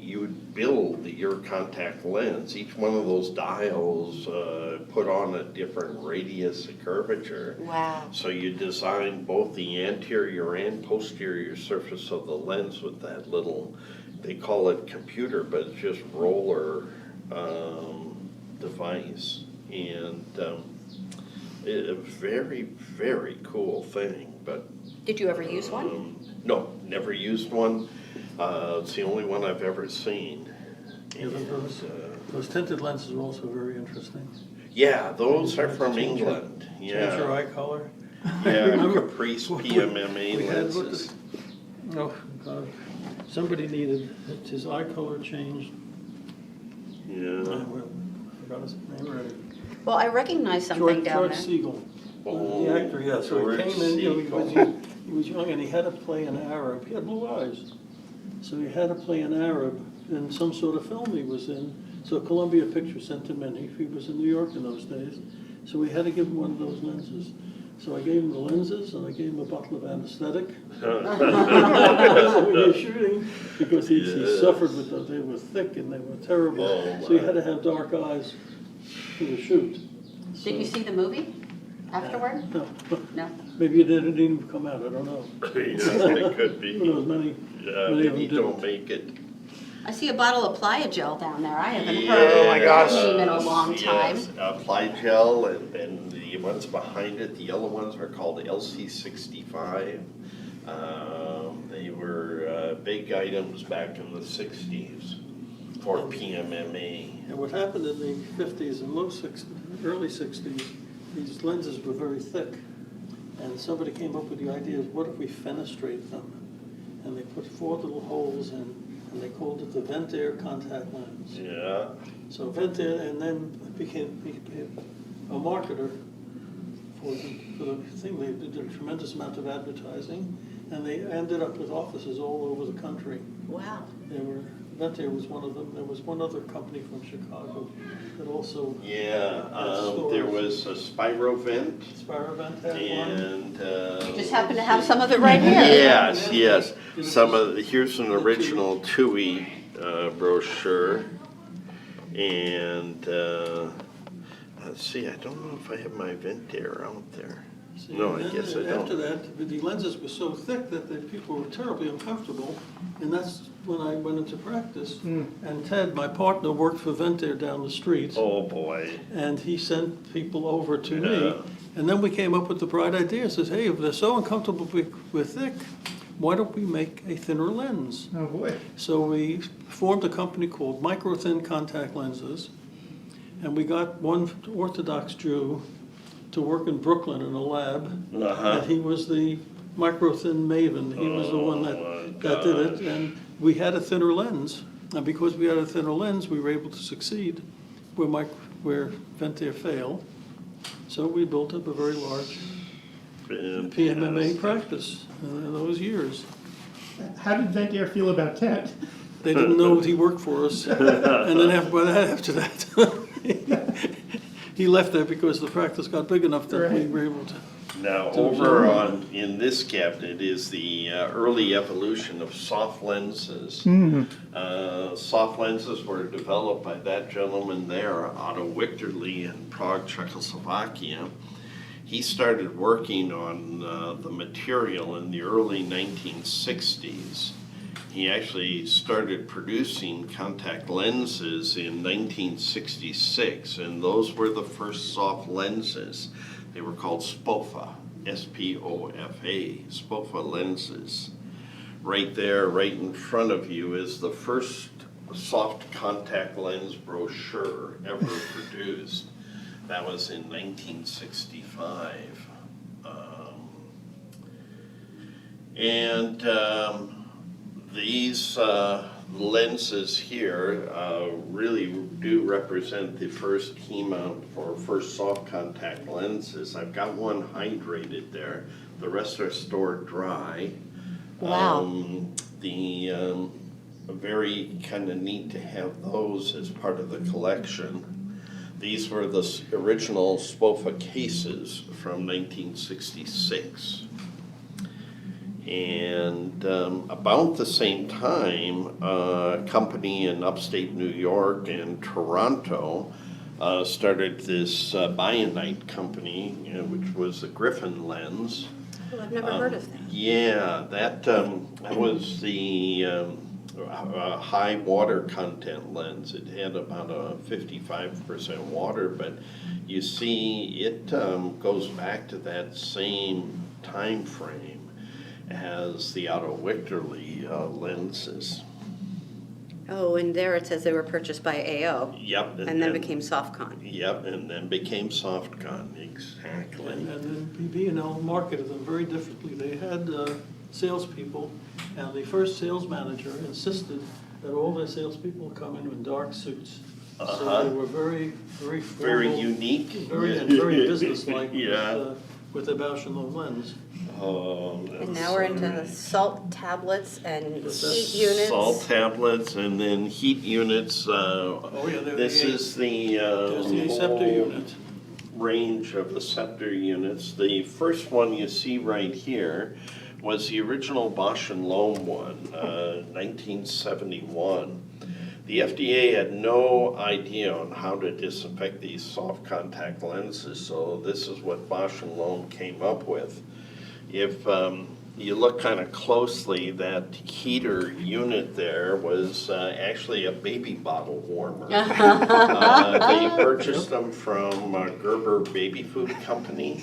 you would build your contact lens. Each one of those dials put on a different radius of curvature. Wow. So you design both the anterior and posterior surface of the lens with that little, they call it computer, but it's just roller device. And a very, very cool thing. But Did you ever use one? no, never used one. It's the only one I've ever seen. Yeah, those tinted lenses are also very interesting. Yeah, those are from Change your- England. Change your Yeah, eye color. yeah, Remember- Caprice PMMA We had, lenses. oh, God, somebody needed his eye color changed. I Yeah. forgot his name already. Well, I recognize something down George there. Siegel, Oh, the actor, yeah, so George he came in, you know, Siegel. he was young and he had to play an Arab, he had blue eyes. So he had to play an Arab in some sort of film he was in, so Columbia Pictures sent him in, he was in New York in those days, so we had to give him one of those lenses. So I gave him the lenses and I gave him a bottle of anesthetic. When he was shooting, because he suffered with those, they were thick and they were terrible, Oh, so he had to have dark eyes for the shoot. Did you see the movie afterward? No. No. Maybe it didn't even come out, I don't know. Yeah, it could Who knows, be. many of Maybe them don't didn't. make it. I see a bottle of Pliagel down there. I haven't Yeah. heard Oh my gosh. that name in a long time. Yes, Plygel, and the ones behind it, the yellow ones are called LC65. They were big items back in the 60s for PMMA. And what happened in the 50s and early 60s, these lenses were very thick. And somebody came up with the idea of what if we fenestrate them? And they put 4 little holes in, and they called it the vent-air contact lens. Yeah. So vent-air, and then became a marketer for the thing. They did a tremendous amount of advertising, and they ended up with offices all over the country. Wow. Vent-Air was one of them. There was one other company from Chicago that also. Yeah, stores. there was a Spirovent, Spirovent had one. and Just happen to have some of it right here. yes, yes. Here's an original TUI brochure, and let's see. I don't know if I have my Ventair out there. See, No, and I then guess I After don't. that, the lenses were so thick that the people were terribly uncomfortable, and that's when I went into practice. And Ted, my partner, worked for Ventair down the street, Oh boy. and he sent people over to Yeah. me. And then we came up with the bright idea, says, hey, if they're so uncomfortable with thick, why don't we make a thinner lens? Oh boy. So we formed a company called Micro Thin Contact Lenses, and we got one Orthodox Jew to work in Brooklyn in a lab, Uh-huh. and he was the micro thin maven. He was the one that did it, and we had a thinner lens, and because we had a thinner lens, we were able to succeed where Ventair failed. So we built up a very large PMMA practice in those years. How did Ventair feel about Ted? They didn't know he worked for us, and then after that, he left there because the practice got big enough that we were able to. Now, over in this cabinet is the early evolution of soft lenses. Soft lenses were developed by that gentleman there, Otto Wichterle, in Prague, Czechoslovakia. He started working on the material in the early 1960s. He actually started producing contact lenses in 1966, and those were the first soft lenses. They were called SPOFA, S-P-O-F-A, SPOFA lenses. Right there, right in front of you, is the first soft contact lens brochure ever produced. That was in 1965. These lenses here really do represent the first key mount or first soft contact lenses. I've got one hydrated there. The rest are stored dry. Wow. Very kind of neat to have those as part of the collection. These were the original SPOFA cases from 1966. And about the same time, a company in upstate New York and Toronto started this Bionite company, which was a Griffin lens. Well, I've never heard of that. Yeah, that was the high water content lens. It had about a 55% water, but you see it goes back to that same time frame as the Otto Wichterle lenses. Oh, and there it says they were purchased by AO. Yep. And then became SoftCon. Yep, and then became SoftCon, exactly. And then B&L marketed them very differently. They had salespeople, and the first sales manager insisted that all their salespeople come in dark suits. So they were very formal, very unique. Very businesslike Yeah. with the Bausch & Lomb lens. Oh, And now we're into salt tablets and heat units. Salt tablets and then heat units. This is the There's the Scepter whole unit. range of the Scepter units. The first one you see right here was the original Bausch & Lomb one, 1971. The FDA had no idea on how to disinfect these soft contact lenses, so this is what Bausch & Lomb came up with. If you look kind of closely, that heater unit there was actually a baby bottle warmer. They purchased them from Gerber Baby Food Company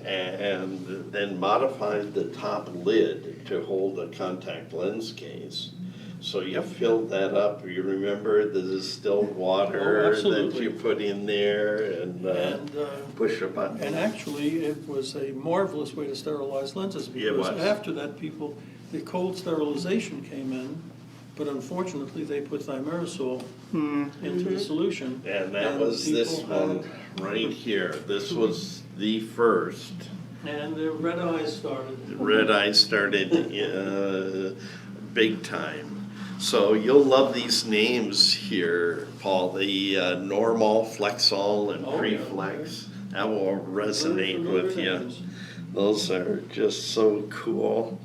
and then modified the top lid to hold a contact lens case. So you filled that up. You remember the distilled water that you put in there and push a button. And actually, it was a marvelous way to sterilize lenses because after that, the cold sterilization came in, but unfortunately, they put thimerosal into the solution. And that was this one right here. This was the first. And the red eyes started. Red eyes started big time. So you'll love these names here, Paul. The normal, Flexol, and Preflex. That will resonate with you. Those are just so cool.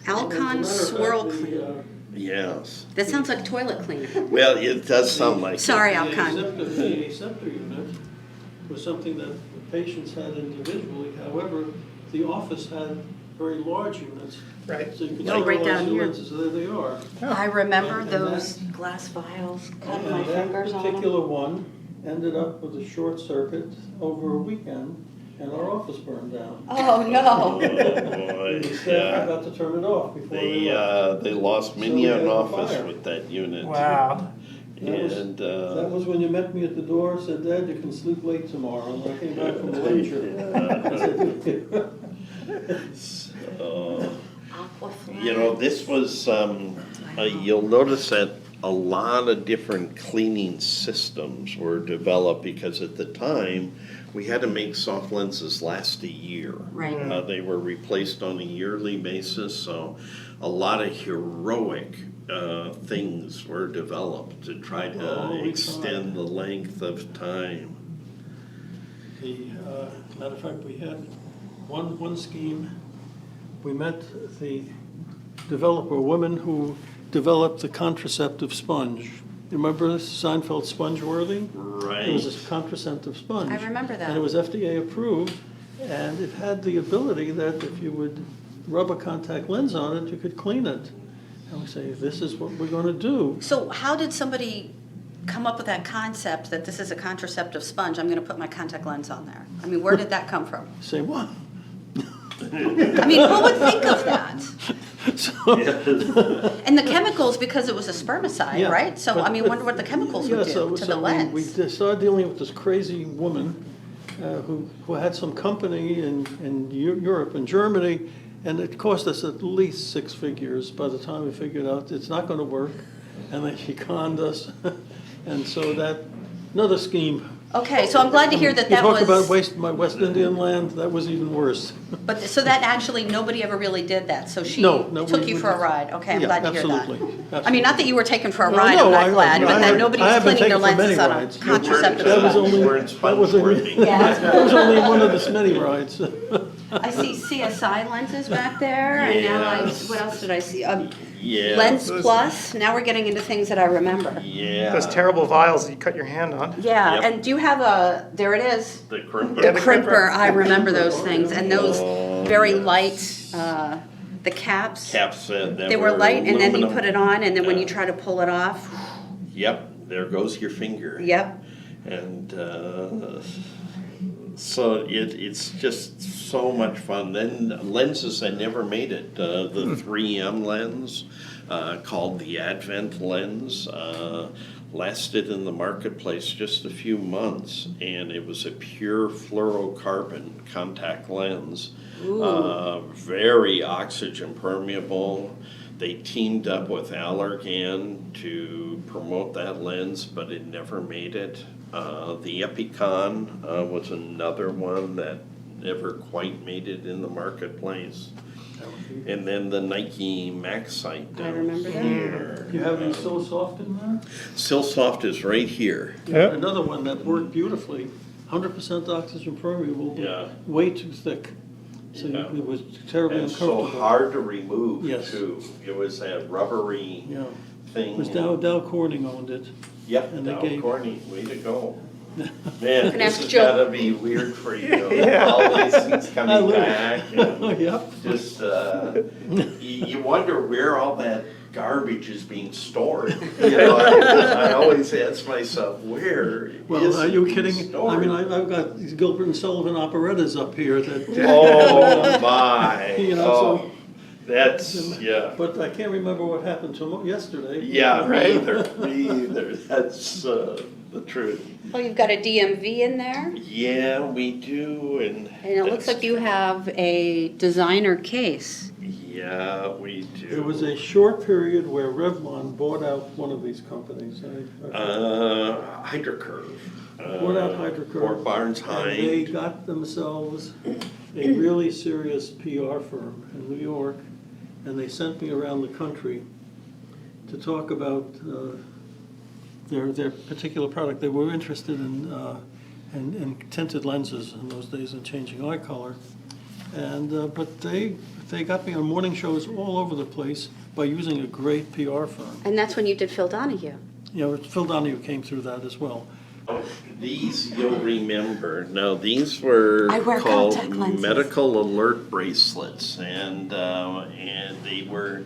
Alcon Swirl Clean. Yes. That sounds like toilet cleaner. Well, it does sound like Sorry, The Alcon. aseptor unit was something that the patients had individually. However, the office had very large units. Right. So you could Oh, right sterilize down the here. lenses, so there they are. I remember And those glass vials, cutting my And that fingers on them. particular one ended up with a short circuit over a weekend, and our office burned down. Oh, no. boy, The staff yeah. forgot to turn it off before they left. They lost many So we an had a office fire. with that unit. Wow. And That was when you met me at the door, said, Dad, you can sleep late tomorrow. And when I came back from Malaysia, I said, so, this was, you'll notice that a lot of different cleaning systems were developed because at the time, we had to make soft lenses last a year. Right. They were replaced on a yearly basis, so a lot of heroic things were developed to try to extend the length of time. Matter of fact, we had one scheme. We met the developer, a woman who developed the contraceptive sponge. You remember Seinfeld Spongeworthy? Right. It was a contraceptive sponge. I remember that. And it was FDA approved, and it had the ability that if you would rub a contact lens on it, you could clean it. And we say, this is what we're going to do. So how did somebody come up with that concept that this is a contraceptive sponge, I'm going to put my contact lens on there? I mean, where did that come from? Say, what? I mean, who would think of that? So, And the chemicals, because it was a spermicide, Yeah, right? So, but- I mean, wonder what the chemicals yeah, would so- do to so the we lens. started dealing with this crazy woman who had some company in Europe and Germany, and it cost us at least 6 figures by the time we figured out it's not going to work, and then she conned us, and so that another scheme. Okay, so I'm glad to hear that You that talk about was, my West Indian land, that was even worse. but, so that actually, nobody ever really did that, so she No, took we- you we for a just- ride, okay, I'm Yeah, glad to hear that. absolutely, I mean, not that you were taken for a No, ride, no, I'm not I- glad, I but that haven't- nobody I was haven't cleaning their taken for many lenses on a rides. contraceptive That was sponge. only, weren't that was only, Yeah. that was only one of the many rides. I see CSI lenses back there, and now Yes. what else did I see? Yeah. Lens Plus, now we're getting into things that I remember. Yeah. Those terrible vials that you cut your hand on. Yeah, Yep. and do you have there it is, The crimper. the the crimper, crimper. I remember those things, and those very yes. light, the caps. Caps that They were light, and then you aluminum. put it on, and then when you Yeah. try to pull it off, Yep, there goes your finger. yep. And so it's just so much fun. Then lenses, I never made it. The 3M lens, called the Advent lens, lasted in the marketplace just a few months, and it was a pure fluorocarbon contact lens. Very oxygen permeable. They teamed up with Allergan to promote that lens, but it never made it. The Epicon was another one that never quite made it in the marketplace. And then the Nike Maxite I down remember that. here. You have any so soft in there? Silsoft is right here. Yep. Another one that worked beautifully, 100% oxygen permeable, but Yeah. way too thick. So Yeah. it was terribly And so uncomfortable. hard to remove Yes. too. It was that rubbery Yeah, thing. it was Dow Corning owned it. Yep, and they Dow gave- Corning, way to go. Man, can this ask has Joe. gotta be weird for you. Yeah. All these things I coming live- back and Yep. just, you wonder where all that garbage is being stored. You know, I always ask myself, where is Well, are you it being kidding? I stored? mean, I've got these Gilbert and Sullivan operettas up here that. Oh, my. You know, Oh, so- that's, yeah. But I can't remember what happened to them yesterday. Yeah, me either. That's the truth. Oh, you've got a DMV in there, Yeah, we do, and. and it looks like you have a designer case. Yeah, we do. There was a short period where Revlon bought out one of these companies. Hydrocurve. Bought out Hydrocurve. Fort Barnes And they Hind. got themselves a really serious PR firm in New York, and they sent me around the country to talk about their particular product. They were interested in tinted lenses in those days and changing eye color. And but they got me on morning shows all over the place by using a great PR firm. And that's when you did Phil Donahue. You know, Phil Donahue came through that as well. These you'll remember. Now these were I wear called contact lenses. medical alert bracelets, and they were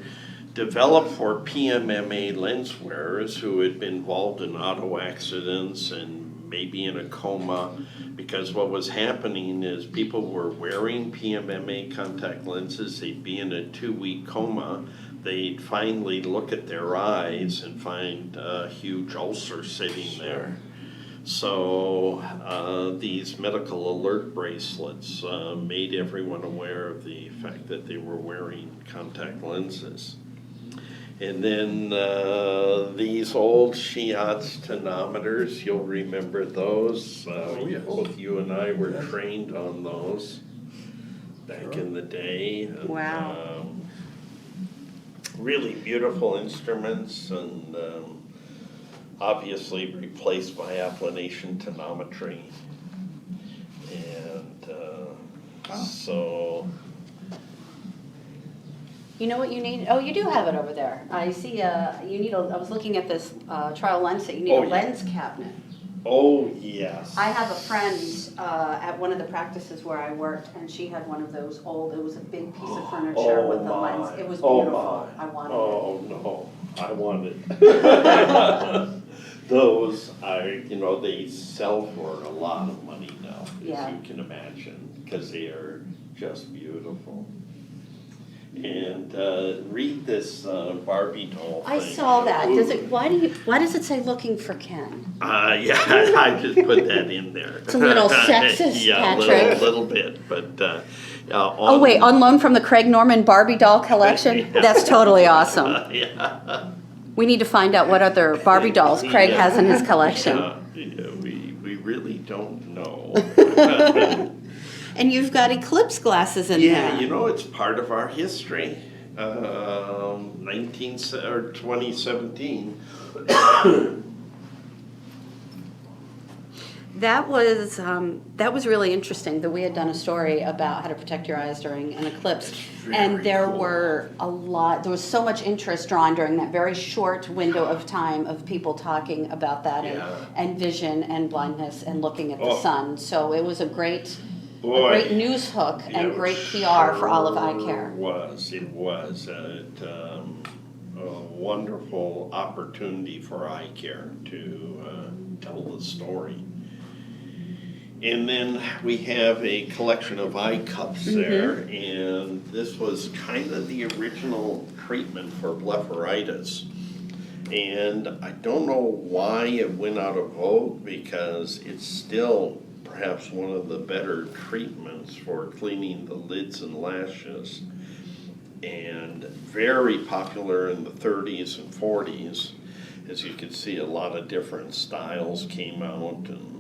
developed for PMMA lens wearers who had been involved in auto accidents and maybe in a coma, because what was happening is people were wearing PMMA contact lenses. They'd be in a 2-week coma. They'd finally look at their eyes and find a huge ulcer sitting there. So these medical alert bracelets made everyone aware of the fact that they were wearing contact lenses. And then these old Shiatz tonometers, you'll remember those. Yes. Both you and I were trained on those back in the day. And, Wow. really beautiful instruments, and obviously replaced by applanation tonometry. And so... You know what you need? Oh, you do have it over there. I see, you need I was looking at this trial lens set. You need Oh, a yeah. lens cabinet. Oh, yes. I have a friend at one of the practices where I worked, and she had one of those old, it was a big piece of furniture with the lens. It was beautiful. I wanted it. Oh, no, I wanted those are, they sell for a lot of money now, Yeah. as you can imagine, because they are just beautiful. And read this Barbie doll I thing. saw that. Ooh. Why does it say looking for Ken? Yeah, I just put that in there. It's a little sexist, yeah, Patrick. a little bit, but. Oh wait, on loan from the Craig Norman Barbie doll collection? That's totally awesome. Yeah. We need to find out what other Barbie dolls Craig has in his collection. Yeah, we really don't know. And you've got eclipse glasses in Yeah, there. it's part of our history. 2017. That was really interesting, that we had done a story about how to protect your eyes during an eclipse. And there were there was so much interest drawn during that very short window of time of people talking about that and vision and blindness and looking at the sun. So it was a great news hook and great PR for all of eye care. It was a wonderful opportunity for eye care to tell the story. And then we have a collection of eye cups there, and this was kind of the original treatment for blepharitis. And I don't know why it went out of vogue, because it's still perhaps one of the better treatments for cleaning the lids and lashes, and very popular in the 30s and 40s. As you can see, a lot of different styles came out. And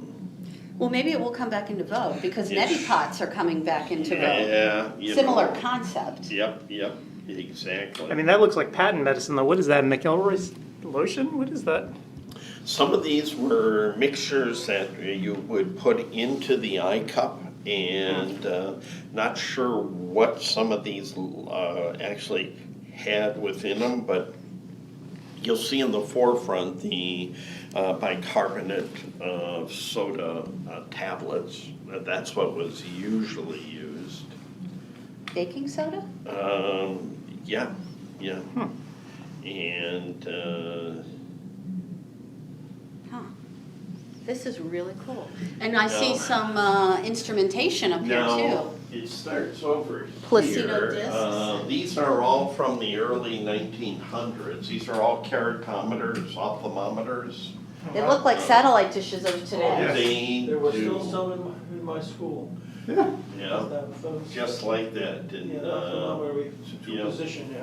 Well, maybe it will come back into vogue, because neti pots are coming back into vogue. yeah, Similar concept. Yep, exactly. I mean, that looks like patent medicine, though. What is that, McElroy's lotion? What is that? Some of these were mixtures that you would put into the eye cup, and not sure what some of these actually had within them, but you'll see in the forefront the bicarbonate of soda tablets. That's what was usually used. Baking soda? Yeah. And This is really cool. And I see some instrumentation up here now, too. it starts over Placido here. discs. These are all from the early 1900s. These are all keratometers, ophthalmometers. They look like satellite dishes of today. There were still some in my school. Yeah, Those- just like that. And, Yeah, that's the one where we, yeah. position,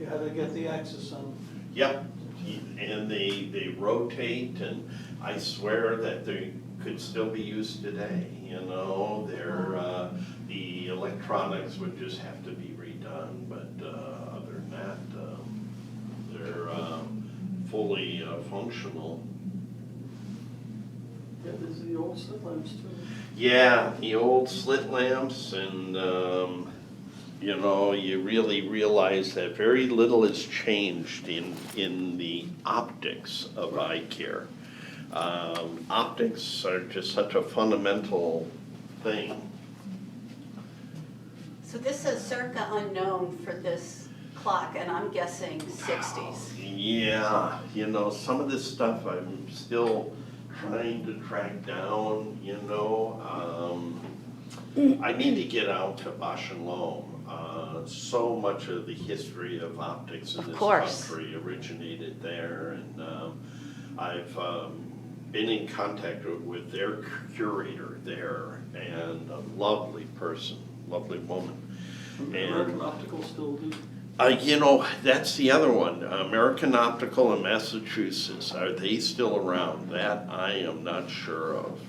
you had to get the axis on. Yep, and they rotate, and I swear that they could still be used today. They're the electronics would just have to be redone, but other than that, they're fully functional. Yeah, there's the old slit lamps too. Yeah, the old slit lamps, and you know, you really realize that very little has changed in the optics of eye care. Optics are just such a fundamental thing. So this says circa unknown for this clock, and I'm guessing 60s. Yeah, you know, some of this stuff I'm still trying to track down, you know. I need to get out to Bosch and Lohm. So much of the history of optics in this country originated there, and I've been in contact with their curator there, and a lovely person, lovely woman. American Optical still do. You know, that's the other one. American Optical in Massachusetts, are they still around? That I am not sure of.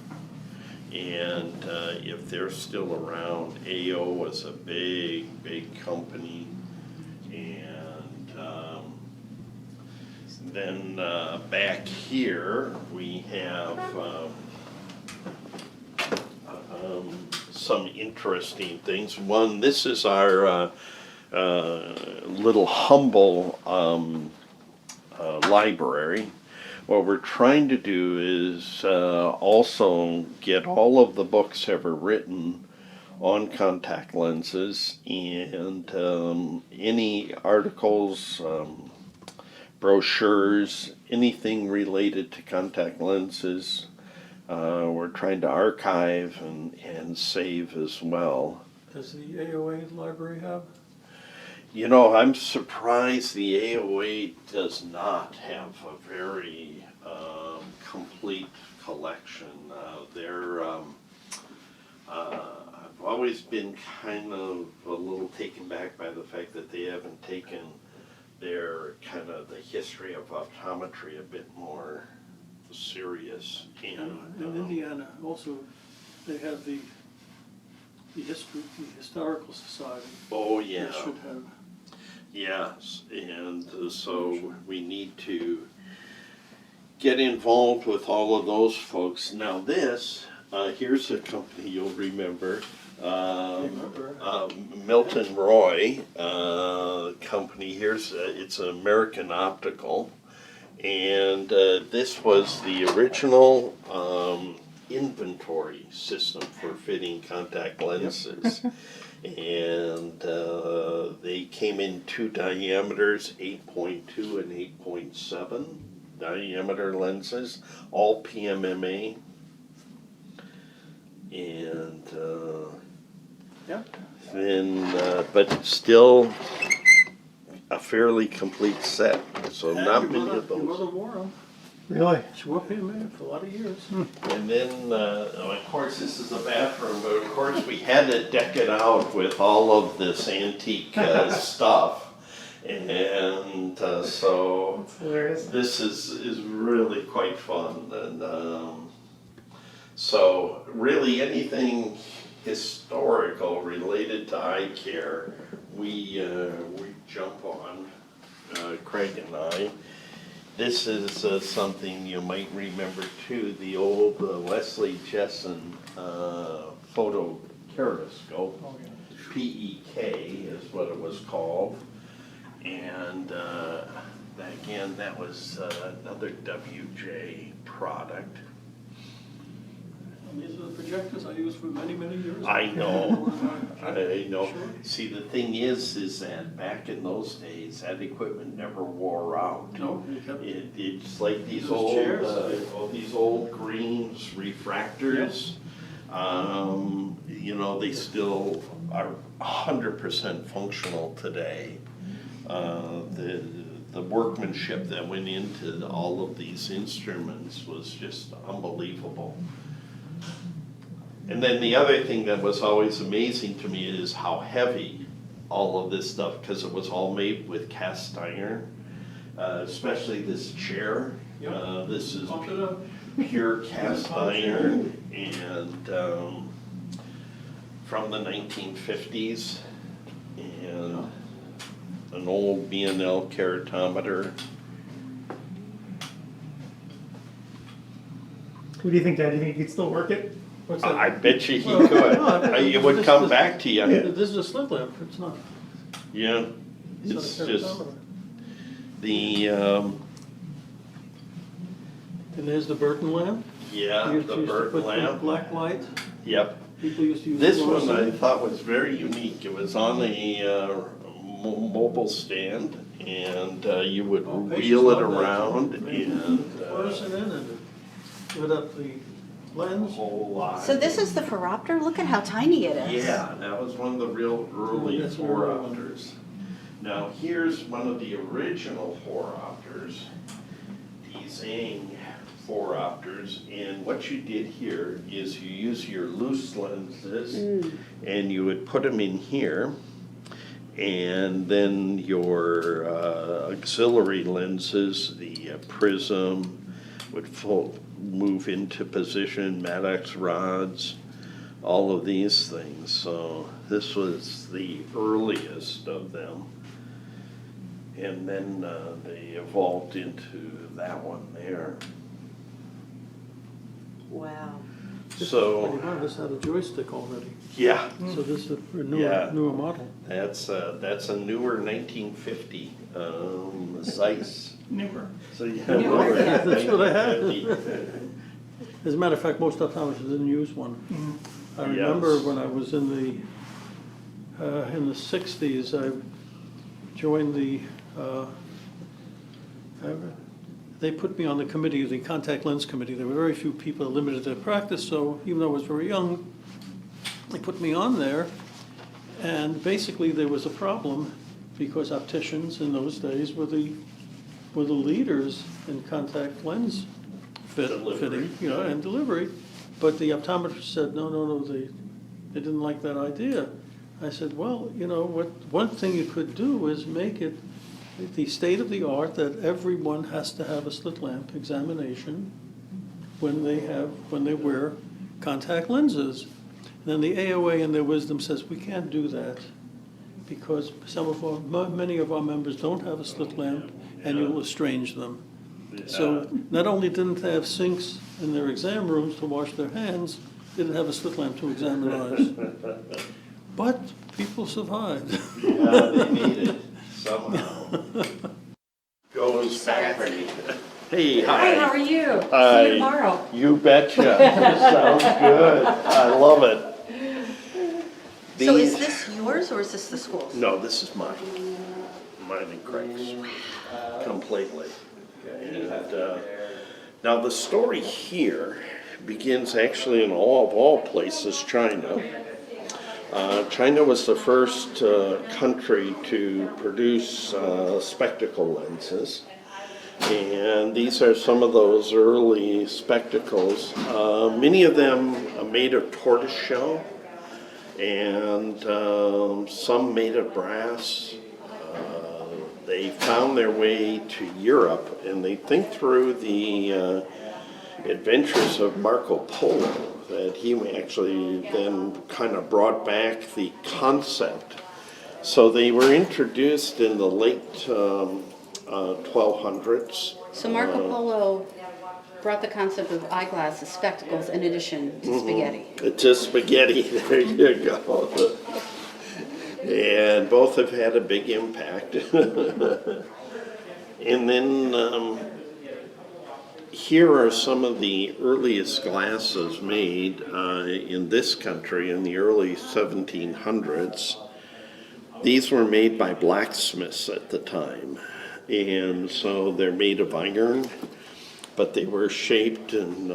And if they're still around, AO was a big, big company. And then back here, we have some interesting things. One, this is our little humble library. What we're trying to do is also get all of the books ever written on contact lenses, and any articles, brochures, anything related to contact lenses, we're trying to archive and save as well. Does the AOA library have? You know, I'm surprised the AOA does not have a very complete collection. I've always been kind of a little taken back by the fact that they haven't taken their kind of the history of optometry a bit more serious. And in Indiana, also, they have the Historical Society. Oh, yeah. They should have. Yes, and so we need to get involved with all of those folks. Now this, here's a company you'll remember, Milton Roy company. It's American Optical, and this was the original inventory system for fitting contact lenses. And they came in two diameters, 8.2 and 8.7 diameter lenses, all PMMA. And then, but still a fairly complete set. So not many of those. Your mother wore them. Really? She wore PMA for a lot of years. And then, of course, this is a bathroom, but of course we had to deck it out with all of this antique stuff. And so this is really quite fun. And so really anything historical related to eye care, we jump on, Craig and I. This is something you might remember too, the old Leslie Jessen photo keratoscope. PEK is what it was called. And again, that was another WJ product. And these are the projectors I used for many, many years. I know, I know. Sure. See, the thing is that back in those days, that equipment never wore out. No, It's like these Those old, chairs? all these old Greens refractors. You know, they still are 100% functional today. The workmanship that went into all of these instruments was just unbelievable. And then the other thing that was always amazing to me is how heavy all of this stuff, because it was all made with cast iron, especially this chair. This is pure cast iron, and from the 1950s. And an old B&L keratometer. What do you think, Dad? Do you think you could still work it? What's that? I bet you he Well, could. no, It would this- come this- back to you. This is a slit lamp, it's not. Yeah, It's it's not a just keratometer. the, And there's the Burton lamp. yeah, Used the to Burton put lamp. black light. Yep. People used to use. This one I fluorescent. thought was very unique. It was on a mobile stand, and you would Oh, patients wheel it love that. around They and put fluorescent in and it lit up the a lens. whole lot. So this is the phoropter? Look at how tiny it is. Yeah, that was one of the real early That's an early one. phoropters. Now here's one of the original phoropters, these Zhang phoropters, and what you did here is you use your loose lenses and you would put them in here, and then your auxiliary lenses, the prism, would move into position, Maddox rods, all of these things. So this was the earliest of them. And then they evolved into that one there. Wow. This So, is 21, this had a joystick already. yeah, So this is a Yeah. newer model. that's a newer 1950 Zeiss. Newer. So yeah, Newer, yeah. That's what I had. 1950. As a matter of fact, most optometrists didn't use one. I remember Yes. when I was in the 60s, I joined the, they put me on the committee, the contact lens committee. There were very few people that limited their practice, so even though I was very young, they put me on there. And basically there was a problem because opticians in those days were the leaders in contact lens Delivery. fitting, you know, and delivery. But the optometrist said, no, they didn't like that idea. I said, well, you know, one thing you could do is make it the state of the art that everyone has to have a slit lamp examination when they wear contact lenses. And then the AOA in their wisdom says, we can't do that because many of our members don't have a slit lamp and you'll estrange them. So not only didn't they have sinks in their exam rooms to wash their hands, they didn't have a slit lamp to examine eyes. But people survived. Yeah, they need it somehow. Goes back. Hey, Hi, hi. how are you? Hi. See you tomorrow. You betcha. Sounds good. I love it. So is These- this yours or is this the school's? No, this is mine. Mine and Craig's. Completely. And now the story here begins actually in all places, China. China was the first country to produce spectacle lenses. And these are some of those early spectacles. Many of them are made of tortoiseshell, and some made of brass. They found their way to Europe, and they think through the adventures of Marco Polo, that he actually then kind of brought back the concept. So they were introduced in the late 1200s. So Marco Polo brought the concept of eyeglasses, spectacles, in addition to spaghetti. To spaghetti, there you go. And both have had a big impact. And then here are some of the earliest glasses made in this country in the early 1700s. These were made by blacksmiths at the time. And so they're made of iron, but they were shaped, and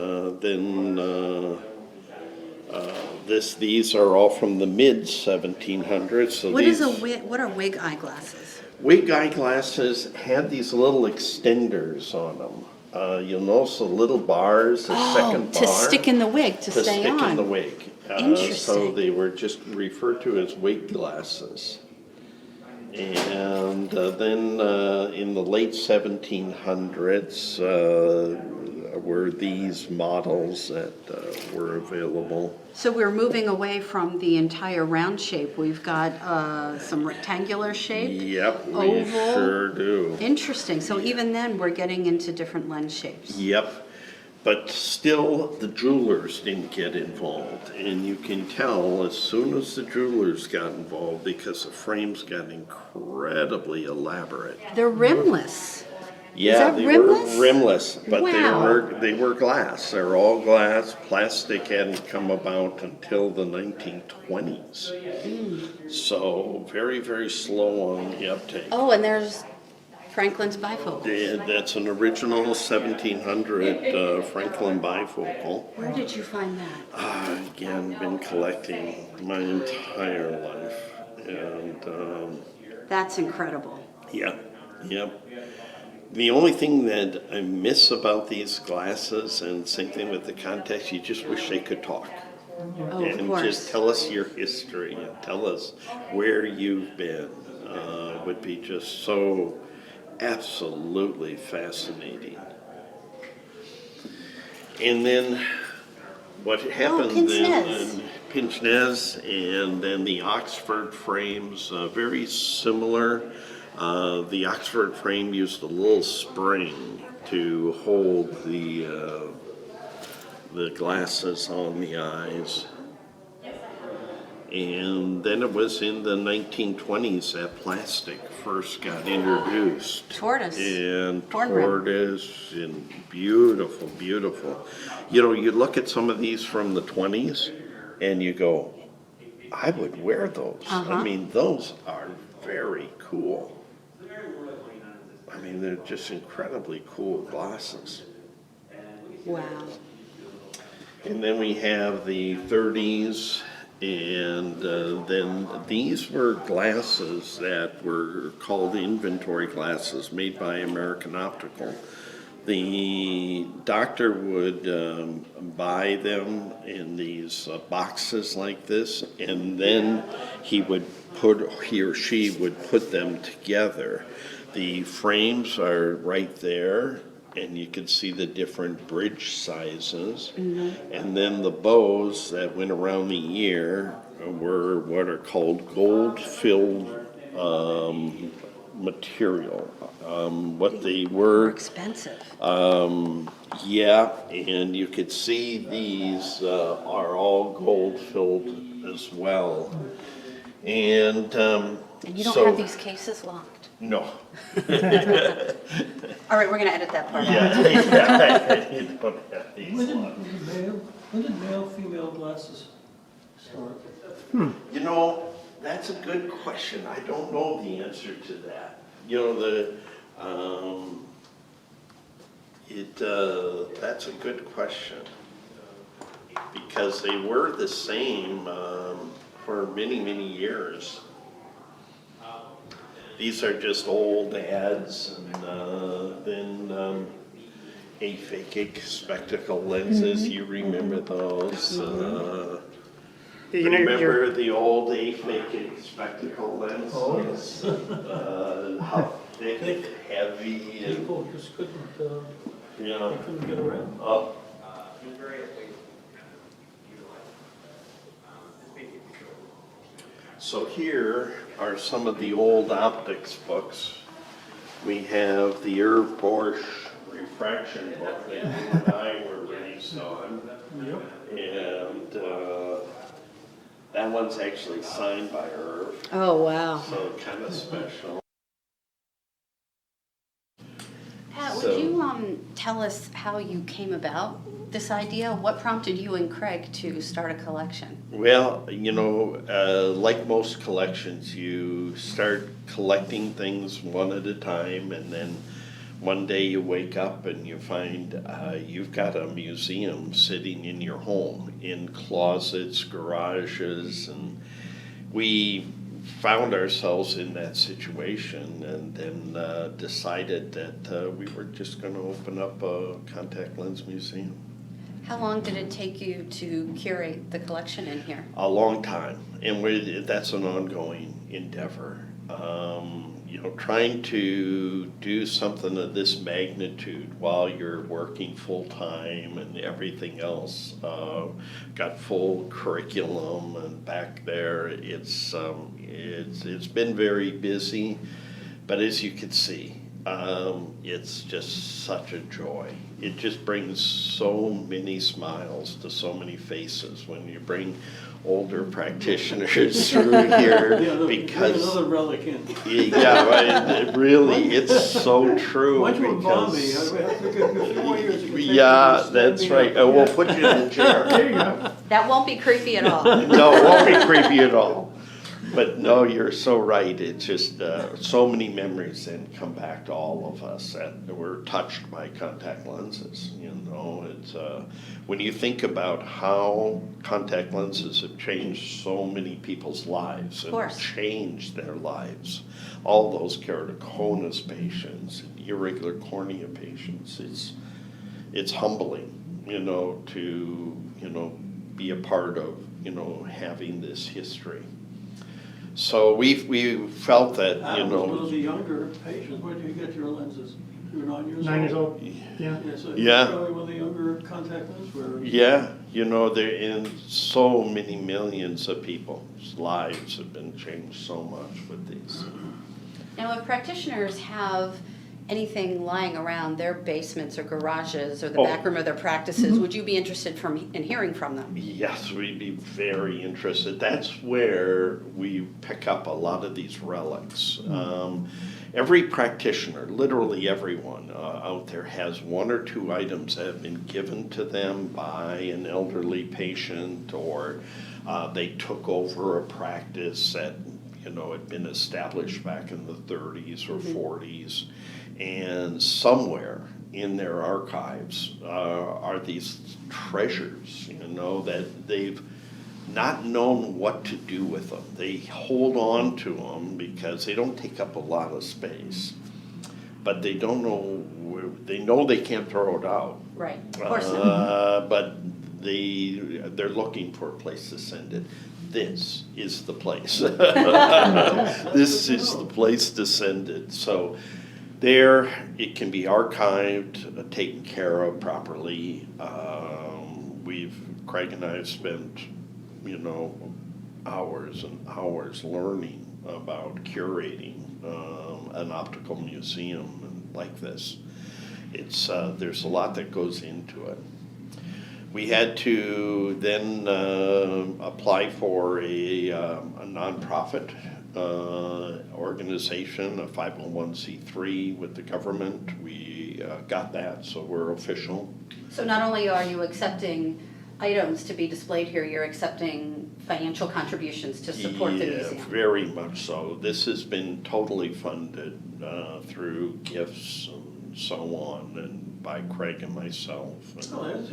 these are all from the mid 1700s. So What are wig eyeglasses? wig eyeglasses had these little extenders on them. You'll notice the little bars, the second bar. To stick in the wig, to stay stick on. in the wig. So Interesting. they were just referred to as wig glasses. And then in the late 1700s, were these models that were available. So we're moving away from the entire round shape. We've got some rectangular shape. Yep, we oval. sure do. Interesting. So even then, we're getting into different lens shapes. Yep. But still, the jewelers didn't get involved. And you can tell as soon as the jewelers got involved, because the frames got incredibly elaborate. They're rimless. Yeah, that they rimless? were rimless, but Wow. they were glass. They're all glass. Plastic hadn't come about until the 1920s. So very, very slow on the uptake. Oh, and there's Franklin's bifocal. That's an original 1700 Franklin bifocal. Where did you find that? Again, been collecting my entire life, and That's incredible. yeah, yep. The only thing that I miss about these glasses, and same thing with the contacts, you just wish they could talk. Oh, of And course. just tell us your history and tell us where you've been. Would be just so absolutely fascinating. And then what happened then, pince nez, and then the Oxford frames, very similar. The Oxford frame used a little spring to hold the glasses on the eyes. And then it was in the 1920s that plastic first got introduced. Tortoise. And Horn rim. tortoise, and beautiful, beautiful. You know, you look at some of these from the 20s and you go, I would wear those. I mean, those are very cool. I mean, they're just incredibly cool glasses. Wow. And then we have the 30s, and then these were glasses that were called inventory glasses made by American Optical. The doctor would buy them in these boxes like this, and then he or she would put them together. The frames are right there, and you can see the different bridge sizes. And then the bows that went around the ear were what are called gold-filled material. What they More were, expensive. yeah, and you could see these are all gold-filled as well. And And you don't so, have these cases locked. no. All right, we're going to edit that part out. Yeah, you don't have these locked. When did male, female glasses start? You know, that's a good question. I don't know the answer to that. You know, that's a good question. Because they were the same for many, many years. These are just old ads, and then aphakic spectacle lenses. You remember those? You know, Remember the old aphakic spectacle lenses? How thick and heavy, and People just couldn't, you know. couldn't get around. Oh, so here are some of the old optics books. We have the Irv Bosch refraction book that you and I were raised on. Yep. And that one's actually signed by Irv, Oh, wow. so kind of special. Pat, So- would you tell us how you came about this idea? What prompted you and Craig to start a collection? Well, you know, like most collections, you start collecting things one at a time, and then one day you wake up and you find you've got a museum sitting in your home, in closets, garages, and we found ourselves in that situation, and then decided that we were just going to open up a contact lens museum. How long did it take you to curate the collection in here? A long time, and that's an ongoing endeavor. trying to do something of this magnitude while you're working full time and everything else, got full curriculum and back there, it's been very busy, but as you can see, it's just such a joy. It just brings so many smiles to so many faces when you bring older practitioners through here, because another relic in. yeah, right, it really, it's so true. Why don't you embalm me? because- I have to get a few more years. You can take Yeah, me and that's stand me right. up. We'll put you in the chair. There you go. That won't be creepy at all. No, it won't be creepy at all. But no, you're so right. It's just so many memories then come back to all of us that were touched by contact lenses. It's when you think about how contact lenses have changed so many people's lives and course. changed their lives. All those keratoconus patients, irregular cornea patients. It's humbling, to be a part of having this history. So we felt that, Adam was one of the younger patients. Where did you get your lenses? You were 9 years old? 9 years old. Yeah. Yeah, so Yeah. you're probably one of the younger contact lens wearers. yeah, they're in so many millions of people's lives have been changed so much with these. Now, if practitioners have anything lying around their basements or garages or the Oh. back room of their practices, would you be interested in hearing from them? Yes, we'd be very interested. That's where we pick up a lot of these relics. Every practitioner, literally everyone out there, has one or two items that have been given to them by an elderly patient, or they took over a practice that had been established back in the 30s or 40s, and somewhere in their archives are these treasures, that they've not known what to do with them. They hold on to them because they don't take up a lot of space, but they don't know they know they can't throw it out. Right, of course not. But they're looking for a place to send it. This is the place. This is the place to send it. So there, it can be archived, taken care of properly. Craig and I have spent, hours and hours learning about curating an optical museum like this. There's a lot that goes into it. We had to then apply for a nonprofit organization, a 501c3 with the government. We got that, so we're official. So not only are you accepting items to be displayed here, you're accepting financial contributions to support the museum. Yeah, very much so. This has been totally funded through gifts and so on, and by Craig and myself. Oh,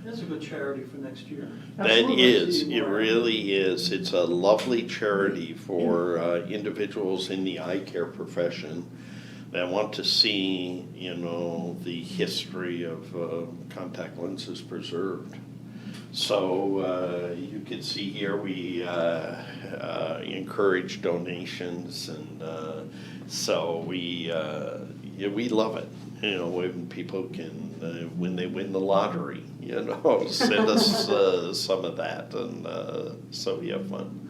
that's a good charity for next year. That is, it really is. It's a lovely charity for individuals in the eye care profession that want to see, the history of contact lenses preserved. So you can see here we encourage donations, and so we love it. When people can, when they win the lottery, send us some of that, and so we have fun.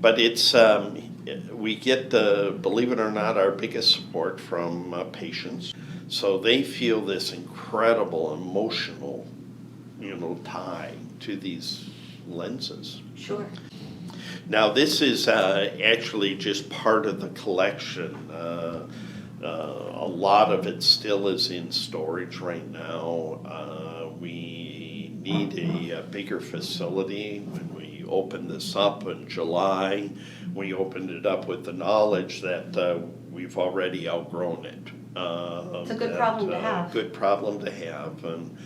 But it's we get, believe it or not, our biggest support from patients. So they feel this incredible emotional, tie to these lenses. Sure. Now this is actually just part of the collection. A lot of it still is in storage right now. We need a bigger facility. When we opened this up in July, we opened it up with the knowledge that we've already outgrown it. It's a good problem to have. Good problem to have. And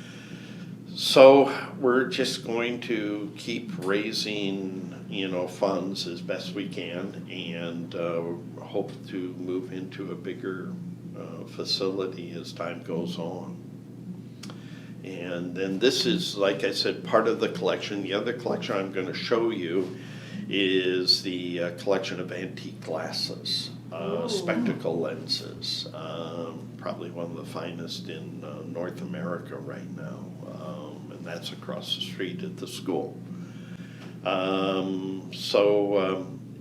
so we're just going to keep raising, funds as best we can, and hope to move into a bigger facility as time goes on. And then this is, like I said, part of the collection. The other collection I'm going to show you is the collection of antique glasses. spectacle lenses. Probably one of the finest in North America right now, and that's across the street at the school.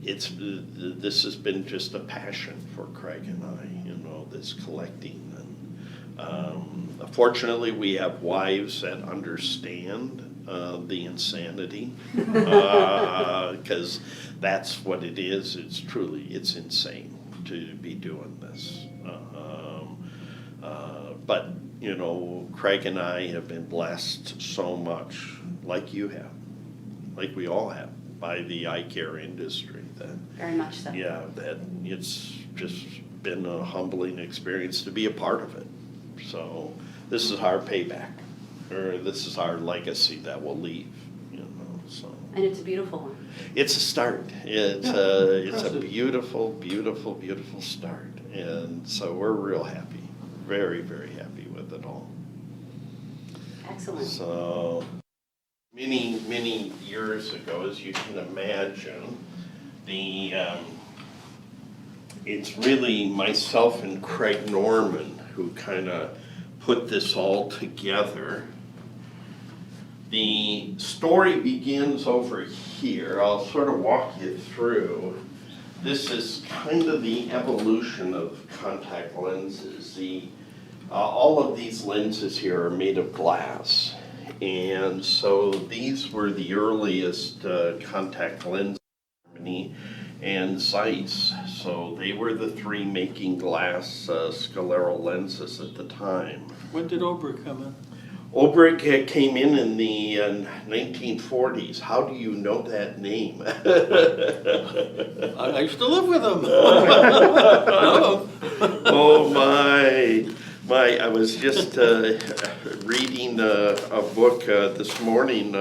This has been just a passion for Craig and I, you know, this collecting. And fortunately, we have wives that understand the insanity, because that's what it is. It's insane to be doing this. But you know, Craig and I have been blessed so much, like you have, like we all have, by the eye care industry. That Very much so. yeah, that it's just been a humbling experience to be a part of it. So this is our payback, or this is our legacy that we'll leave, you know. So. And it's a beautiful one. It's a start. It's a beautiful, beautiful, beautiful start, and so we're real happy, very, very happy with it all. Excellent. So many, many years ago, as you can imagine, it's really myself and Craig Norman who kind of put this all together. The story begins over here. I'll sort of walk you through. This is kind of the evolution of contact lenses. All of these lenses here are made of glass. And so these were the earliest contact lenses in Germany and Zeiss. So they were the three making glass scleral lenses at the time. When did Oberg come in? Oberg came in the 1940s. How do you know that name? I used to live with him. Oh my. I was just reading a book this morning,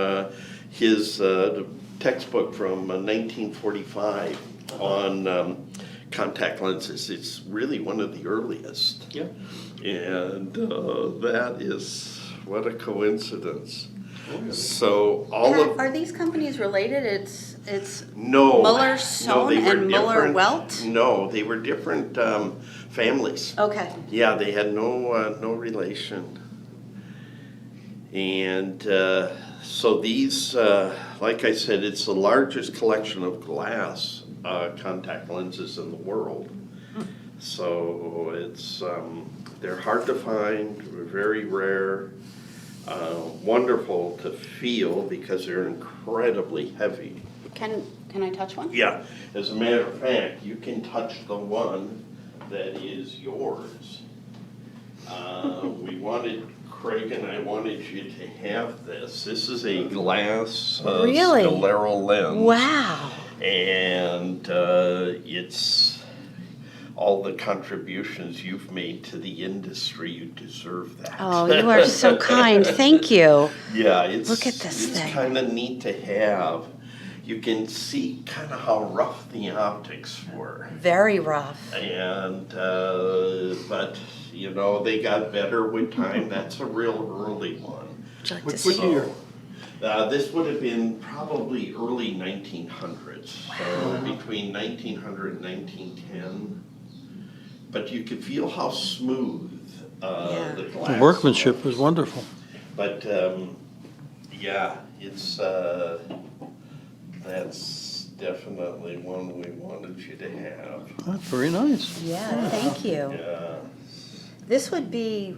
his textbook from 1945 on contact lenses. It's really one of the earliest. Yep. And that is, what a coincidence. So Are these companies related? It's no, Muller Sohn they were and Muller different- Welt? No, they were different families. Okay. Yeah, they had no relation. And so these, like I said, it's the largest collection of glass contact lenses in the world. So it's they're hard to find, very rare, wonderful to feel because they're incredibly heavy. Can I touch one? Yeah, as a matter of fact, you can touch the one that is yours. Craig and I wanted you to have this. This is a glass Really? scleral lens. Wow. And it's all the contributions you've made to the industry. You deserve that. Oh, you are so kind. Thank you. Yeah, it's Look at this thing. kind of neat to have. You can see kind of how rough the optics were. Very rough. And, but, you know, they got better with time. That's a real early one. Would you like What to see? year? This would have been probably early 1900s. So between 1900 and 1910. But you could feel how smooth the glass The workmanship was wonderful. But, yeah, it's, that's definitely one we wanted you to have. That's very nice. Yeah, thank you. Yeah. This would be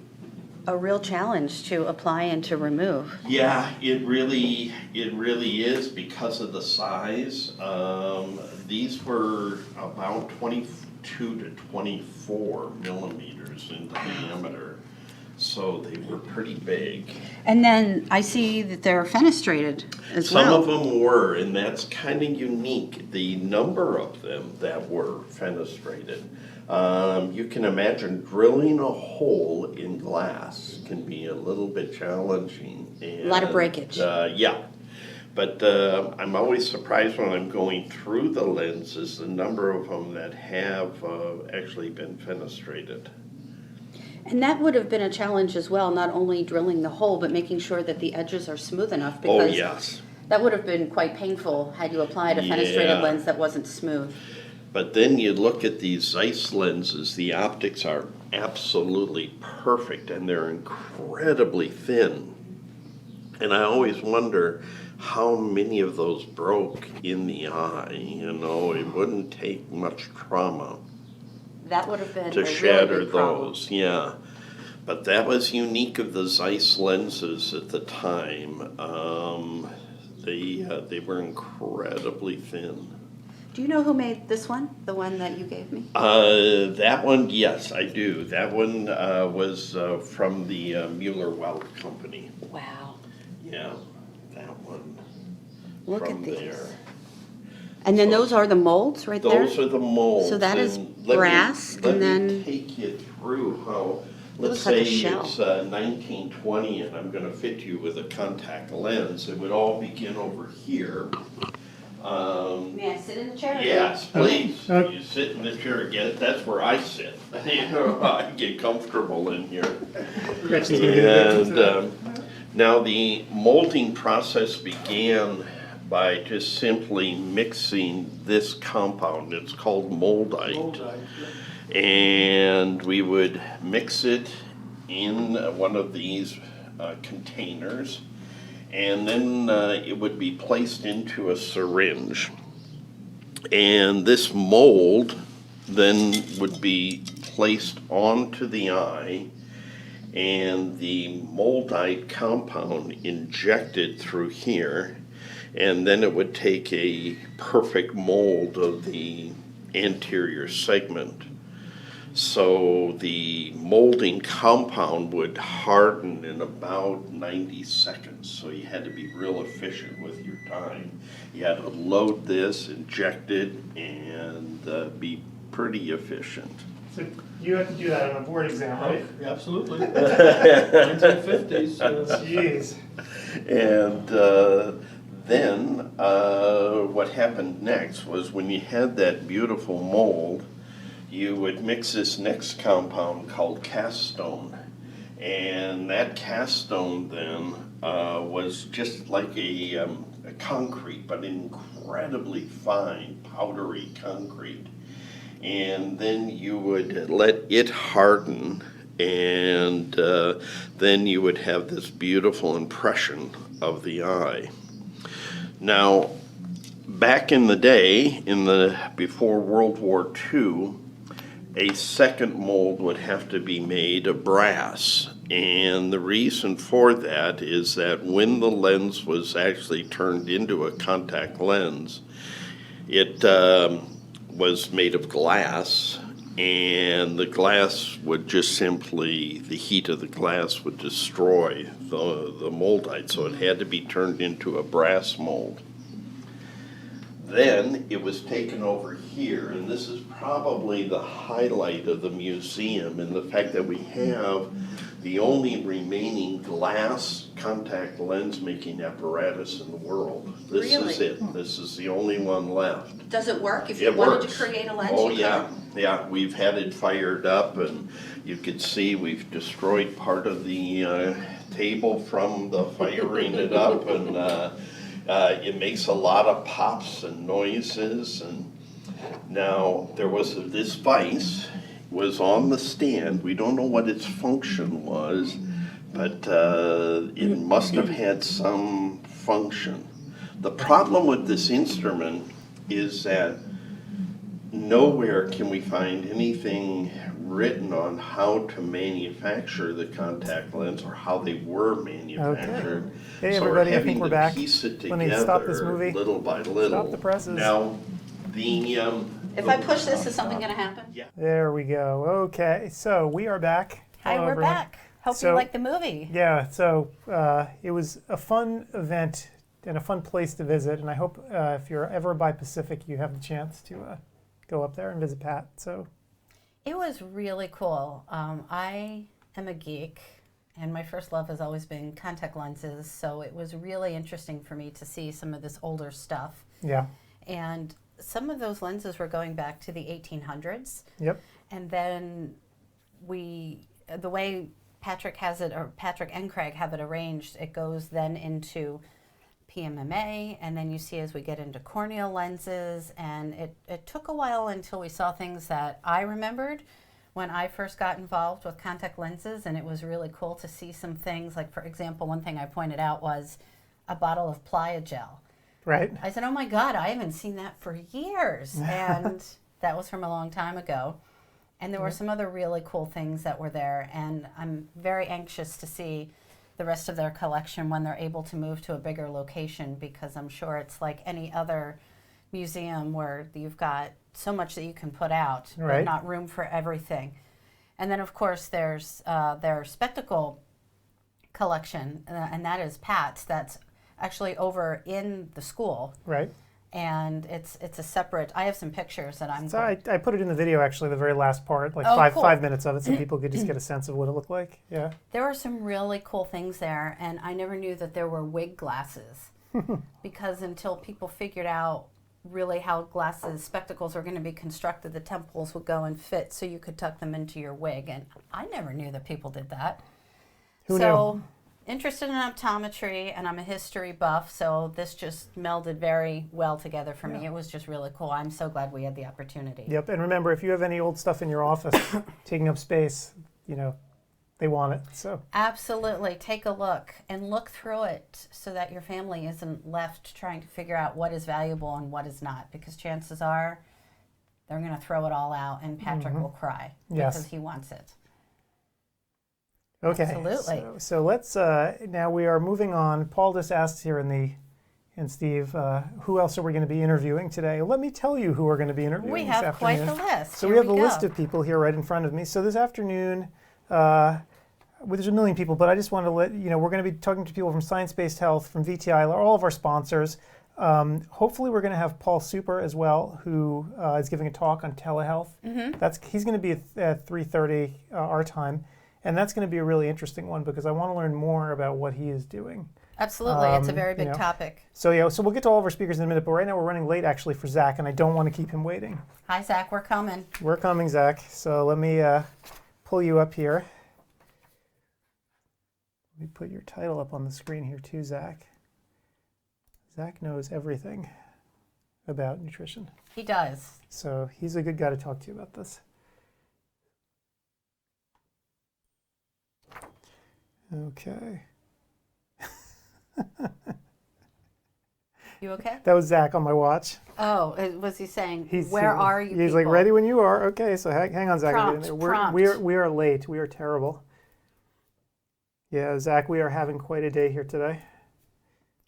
a real challenge to apply and to remove. Yeah, it really is because of the size. These were about 22 to 24 millimeters in diameter, so they were pretty big. And then I see that they're fenestrated as Some well. of them were, and that's kind of unique, the number of them that were fenestrated. You can imagine drilling a hole in glass can be a little bit challenging. A lot of breakage. Yeah, but I'm always surprised when I'm going through the lenses, the number of them that have actually been fenestrated. And that would have been a challenge as well, not only drilling the hole, but making sure that the edges are smooth enough. Oh, Because yes. that would have been quite painful had you applied a fenestrated Yeah. lens that wasn't smooth. But then you look at these Zeiss lenses, the optics are absolutely perfect and they're incredibly thin. And I always wonder how many of those broke in the eye. You know, it wouldn't take much trauma That would have been to a shatter really big problem. those, yeah. But that was unique of the Zeiss lenses at the time. They were incredibly thin. Do you know who made this one, the one that you gave me? That one, yes, I do. That one was from the Mueller-Weld company. Wow. Yeah, that one. Look from at these. there. And then those are the molds right there? Those are the molds. So that is and let brass, me, and then- Let me take you through how, let's looks like a say shell. it's 1920 and I'm gonna fit you with a contact lens. It would all begin over here. May I sit in the chair? Yes, please. Okay. You sit in the chair again. That's where I sit. You know, I get comfortable in here. Gretchen's gonna get And now the molding process began by just simply mixing this compound. It's called moldite. And we would mix it in one of these containers. And then it would be placed into a syringe. And this mold then would be placed onto the eye, and the moldite compound injected through here, and then it would take a perfect mold of the anterior segment. So the molding compound would harden in about 90 seconds. So you had to be real efficient with your time. You had to load this, inject it, and be pretty efficient. So you have to do that on a board exam, right? Absolutely. 1950s. Jeez. And then what happened next was when you had that beautiful mold, you would mix this next compound called cast stone. And that cast stone then was just like a concrete, but incredibly fine, powdery concrete. And then you would let it harden, and then you would have this beautiful impression of the eye. Now, back in the day, before World War II, a second mold would have to be made of brass. And the reason for that is that when the lens was actually turned into a contact lens, it was made of glass, and the glass would just simply, the heat of the glass would destroy the moldite, so it had to be turned into a brass mold. Then it was taken over here, and this is probably the highlight of the museum, and the fact that we have the only remaining glass contact lens making apparatus in the world. This is Really? it. This is the only one left. Does it work? If you It wanted works. to create a lens, Oh, you yeah, could? yeah. We've had it fired up, and you could see we've destroyed part of the table from the firing it up, and it makes a lot of pops and noises. And now there was this vise was on the stand. We don't know what its function was, but it must have had some function. The problem with this instrument is that nowhere can we find anything written on how to manufacture the contact lens or how they were manufactured. Hey, So everybody, I having think we're to back. piece it Let me stop this together movie. little by little. Stop the presses. Now, the If I push this, is something going to happen? There we go. Okay, so we are back. Hi, Hello, we're everyone. back. Hope So- you like the movie. Yeah, so it was a fun event and a fun place to visit, and I hope if you're ever by Pacific, you have the chance to go up there and visit Pat. So It was really cool. I am a geek, and my first love has always been contact lenses, so it was really interesting for me to see some of this older stuff. yeah, And some of those lenses were going back to the 1800s. yep, And then the way Patrick has it, or Patrick and Craig have it arranged, it goes then into PMMA, and then you see as we get into corneal lenses, and it took a while until we saw things that I remembered when I first got involved with contact lenses, and it was really cool to see some things. Like, for example, one thing I pointed out was a bottle of Playa gel. Right. I said, oh my God, I haven't seen that for years. And that was from a long time ago. And there were some other really cool things that were there. And I'm very anxious to see the rest of their collection when they're able to move to a bigger location, because I'm sure it's like any other museum where you've got so much that you can put out, Right. but not room for everything. And then, of course, there's their spectacle collection, and that is Pat's. That's actually over in the school, Right. and it's a separate. I have some pictures that I'm. So I put it in the video, actually, the very last part, like Cool. 5 minutes of it, so people could just get a sense of what it looked like. Yeah. There are some really cool things there, and I never knew that there were wig glasses, because until people figured out really how spectacles are going to be constructed, the temples would go and fit so you could tuck them into your wig, and I never knew that people did that. Who so, knew? Interested in optometry, and I'm a history buff, so this just melded very well together for me. It was just really cool. I'm so glad we had the opportunity. Yep. And remember, if you have any old stuff in your office taking up space, they want it. So Absolutely. Take a look and look through it so that your family isn't left trying to figure out what is valuable and what is not, because chances are they're going to throw it all out and Patrick will cry because he wants it. okay. Absolutely. So let's now we are moving on. Paul just asked here and Steve, who else are we going to be interviewing today? Let me tell you who we're going to be interviewing We this have afternoon. quite the list. So Here we have a go. list of people here right in front of me. So this afternoon, well, there's a million people, but I just want to let we're going to be talking to people from Science-Based Health, from VTI, all of our sponsors. Hopefully, we're going to have Paul Super as well, who is giving a talk on telehealth. He's going to be at 3:30 our time, and that's going to be a really interesting one because I want to learn more about what he is doing. Absolutely. It's a very big topic. So we'll get to all of our speakers in a minute, but right now we're running late actually for Zach, and I don't want to keep him waiting. Hi, Zach. We're coming. We're coming, Zach. So let me pull you up here. Let me put your title up on the screen here too, Zach. Zach knows everything about nutrition. He does. So he's a good guy to talk to you about this. Okay. You okay? That was Zach on my watch. Oh, was he saying, where are you He's people? like, ready when you are. Okay, so hang on, Zach. Prompt. We are late. We are terrible. Yeah, Zach, we are having quite a day here today.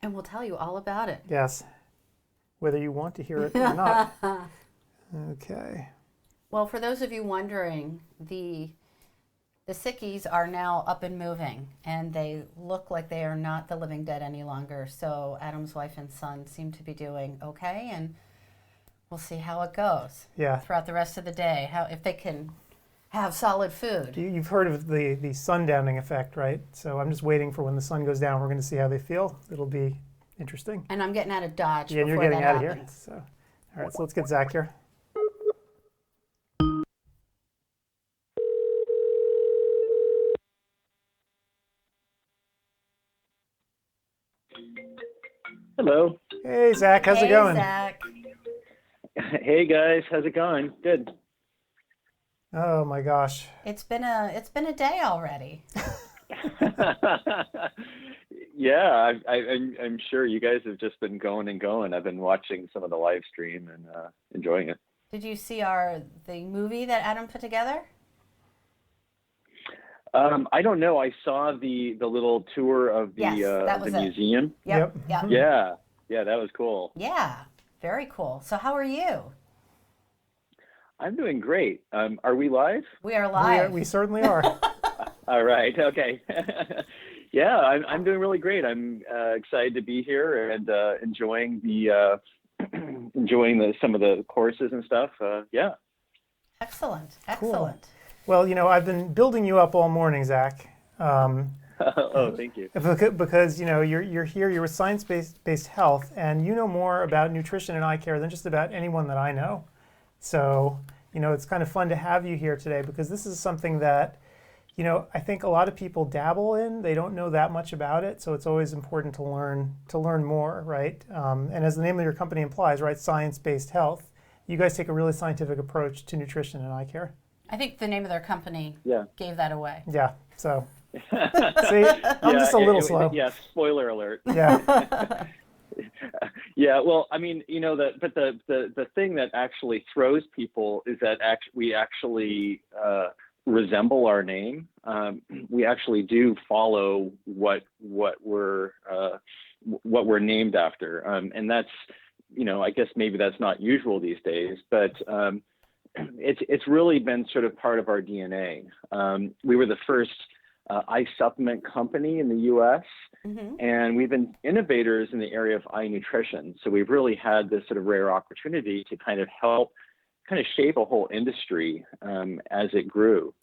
And we'll tell you all about it. Yes, whether you want to hear it or not. Okay. Well, for those of you wondering, the sickies are now up and moving, and they look like they are not the living dead any longer. So Adam's wife and son seem to be doing okay, and we'll see how it goes throughout the rest of the day, if they can have solid food. You've heard of the sundowning effect, right? So I'm just waiting for when the sun goes down. We're going to see how they feel. It'll be interesting. And I'm getting out of Dodge Yeah, and you're before getting that out of happens. here. So, all right, so let's get Zach here. Hello. Hey, Zach, how's it going? Hey, Zach. Hey guys, how's it going? Good. Oh my gosh. It's been a day already. Yeah, I'm sure you guys have just been going and going. I've been watching some of the live stream and enjoying it. Did you see the movie that Adam put together? I don't know. I saw the little tour of the that was the it. museum. Yep. Yeah, that was cool. Yeah, very cool. So how are you? I'm doing great. Are we live? We are live. We certainly are. All right. Okay. Yeah, I'm doing really great. I'm excited to be here and enjoying some of the courses and stuff. Yeah. Excellent. Cool. Well, I've been building you up all morning, Zach. Oh, thank you. Because you're here. You're with Science-Based Health, and you know more about nutrition and eye care than just about anyone that I know. So it's kind of fun to have you here today because this is something that I think a lot of people dabble in. They don't know that much about it, so it's always important to learn more, right? And as the name of your company implies, right, science-based health. You guys take a really scientific approach to nutrition and eye care. I think the name of their company gave that away. Yeah. So, see, I'm just a little slow. Yeah. Spoiler alert. Yeah. Yeah, well, I mean, the thing that actually throws people is that we actually resemble our name. We actually do follow what we're named after, and that's, I guess maybe that's not usual these days, but it's really been sort of part of our DNA. We were the first eye supplement company in the U.S. And we've been innovators in the area of eye nutrition. So we've really had this sort of rare opportunity to kind of help kind of shape a whole industry as it grew.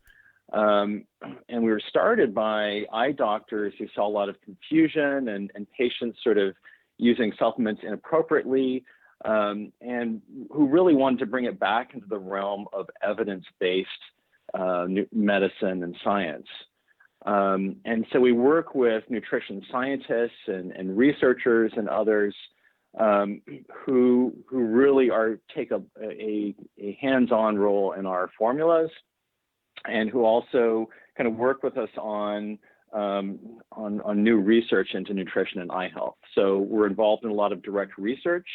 And we were started by eye doctors who saw a lot of confusion and patients sort of using supplements inappropriately, and who really wanted to bring it back into the realm of evidence-based medicine and science. And so we work with nutrition scientists and researchers and others who really take a hands-on role in our formulas, and who also kind of work with us on new research into nutrition and eye health. So we're involved in a lot of direct research,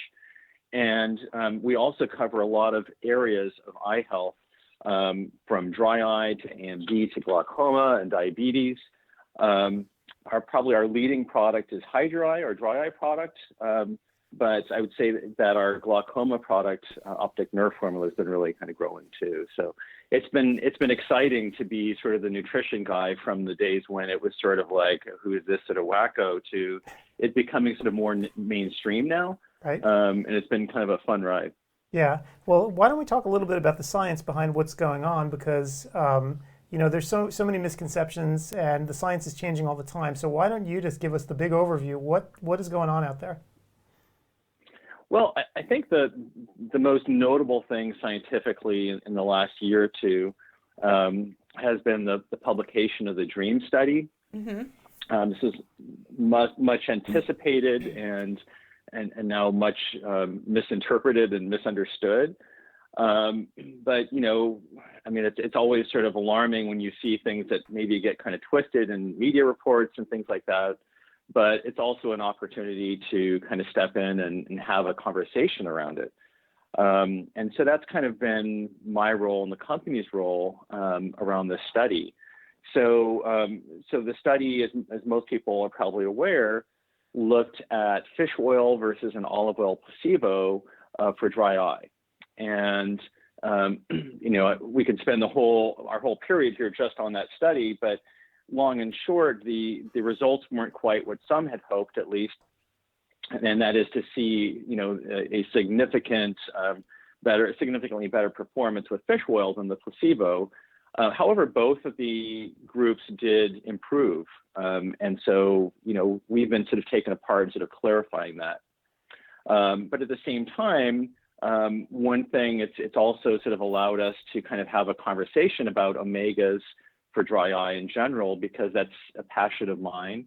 and we also cover a lot of areas of eye health, from dry eye to AMD to glaucoma and diabetes. Probably our leading product is HydroEye, our dry eye product. But I would say that our glaucoma product, optic nerve formula, has been really kind of growing too. So it's been exciting to be sort of the nutrition guy from the days when it was sort of like, who is this sort of wacko, to it becoming sort of more mainstream now. Right. And it's been kind of a fun ride. Yeah. Well, why don't we talk a little bit about the science behind what's going on, because there's so many misconceptions and the science is changing all the time. So why don't you just give us the big overview? What is going on out there? Well, I think the most notable thing scientifically in the last year or two has been the publication of the DREAM study. This is much anticipated and now much misinterpreted and misunderstood. But I mean, it's always sort of alarming when you see things that maybe get kind of twisted in media reports and things like that. But it's also an opportunity to kind of step in and have a conversation around it. And so that's kind of been my role and the company's role around this study. So the study, as most people are probably aware, looked at fish oil versus an olive oil placebo for dry eye. And we could spend our whole period here just on that study, but long and short, the results weren't quite what some had hoped, at least, and that is to see a significantly better performance with fish oil than the placebo. However, both of the groups did improve, and so we've been sort of taken apart and sort of clarifying that. But at the same time, one thing it's also sort of allowed us to kind of have a conversation about omegas for dry eye in general, because that's a passion of mine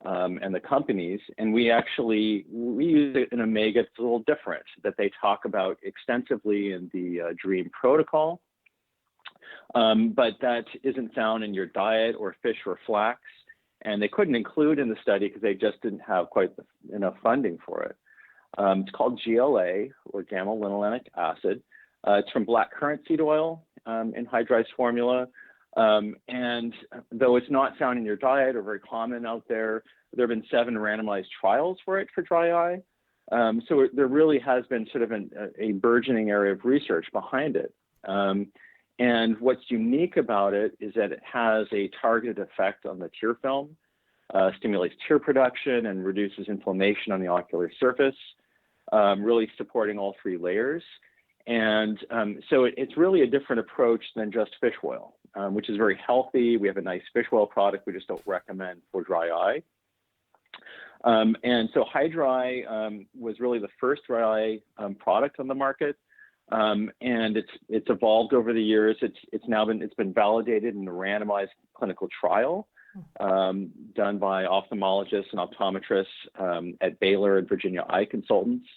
and the company's. And we use an omega that's a little different, that they talk about extensively in the DREAM protocol. But that isn't found in your diet or fish or flax. And they couldn't include in the study because they just didn't have quite enough funding for it. It's called GLA, or gamma linolenic acid. It's from black currant seed oil in HydroEye's formula. And though it's not found in your diet or very common out there, there have been 7 randomized trials for it for dry eye. So there really has been sort of a burgeoning area of research behind it. And what's unique about it is that it has a targeted effect on the tear film, stimulates tear production and reduces inflammation on the ocular surface, really supporting all 3 layers. And so it's really a different approach than just fish oil, which is very healthy. We have a nice fish oil product we just don't recommend for dry eye. And so HydroEye was really the first dry eye product on the market. and it's evolved over the years. It's been validated in a randomized clinical trial done by ophthalmologists and optometrists at Baylor and Virginia Eye Consultants.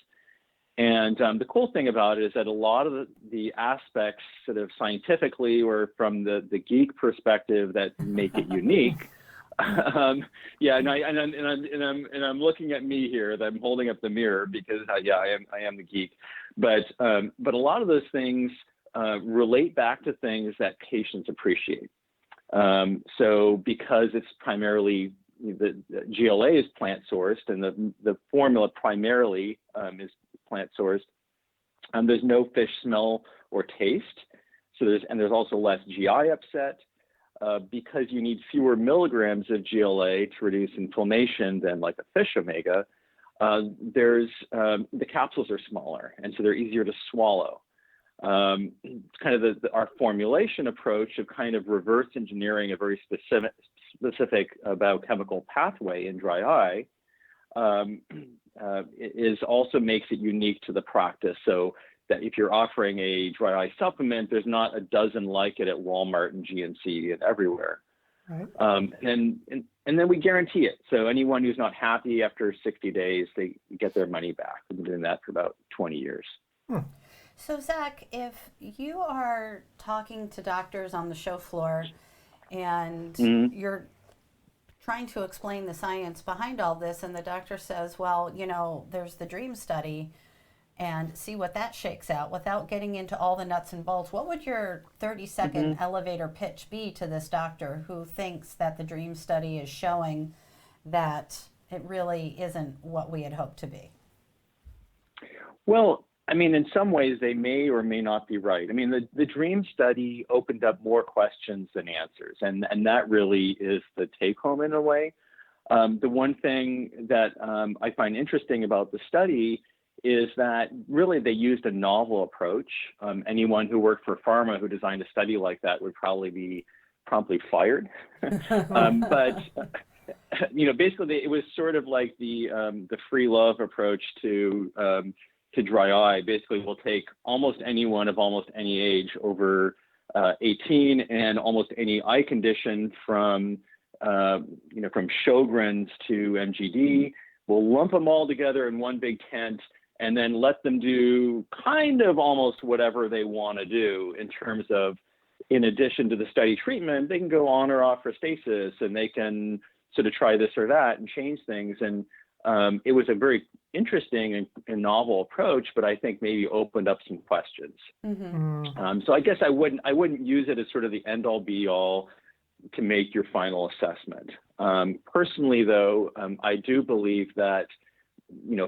And the cool thing about it is that a lot of the aspects, sort of scientifically or from the geek perspective, that make it unique. I'm looking at me here. That I'm holding up the mirror because I am the geek. But a lot of those things relate back to things that patients appreciate. So because it's primarily the GLA is plant sourced and the formula primarily is plant sourced, there's no fish smell or taste. So there's also less GI upset. Because you need fewer milligrams of GLA to reduce inflammation than like a fish omega, the capsules are smaller, and so they're easier to swallow. It's kind of our formulation approach of kind of reverse engineering a very specific biochemical pathway in dry eye also makes it unique to the practice. So that if you're offering a dry eye supplement, there's not a dozen like it at Walmart and GNC and everywhere. Right. And then we guarantee it. So anyone who's not happy after 60 days, they get their money back. We've been doing that for about 20 years. So Zach, if you are talking to doctors on the show floor and you're trying to explain the science behind all this, and the doctor says, well, there's the DREAM study, and see what that shakes out without getting into all the nuts and bolts, what would your 30-second elevator pitch be to this doctor who thinks that the DREAM study is showing that it really isn't what we had hoped to be? Well, I mean, in some ways they may or may not be right. I mean, the DREAM study opened up more questions than answers, and that really is the take home in a way. The one thing that I find interesting about the study is that really they used a novel approach. Anyone who worked for pharma who designed a study like that would probably be promptly fired. But basically it was sort of like the free love approach to dry eye. Basically, we'll take almost anyone of almost any age over 18 and almost any eye condition from Sjogren's to MGD. We'll lump them all together in one big tent and then let them do kind of almost whatever they want to do in terms of, in addition to the study treatment, they can go on or off for stasis, and they can sort of try this or that and change things. And it was a very interesting and novel approach, but I think maybe opened up some questions. So I guess I wouldn't use it as sort of the end all be all to make your final assessment. Personally, though, I do believe that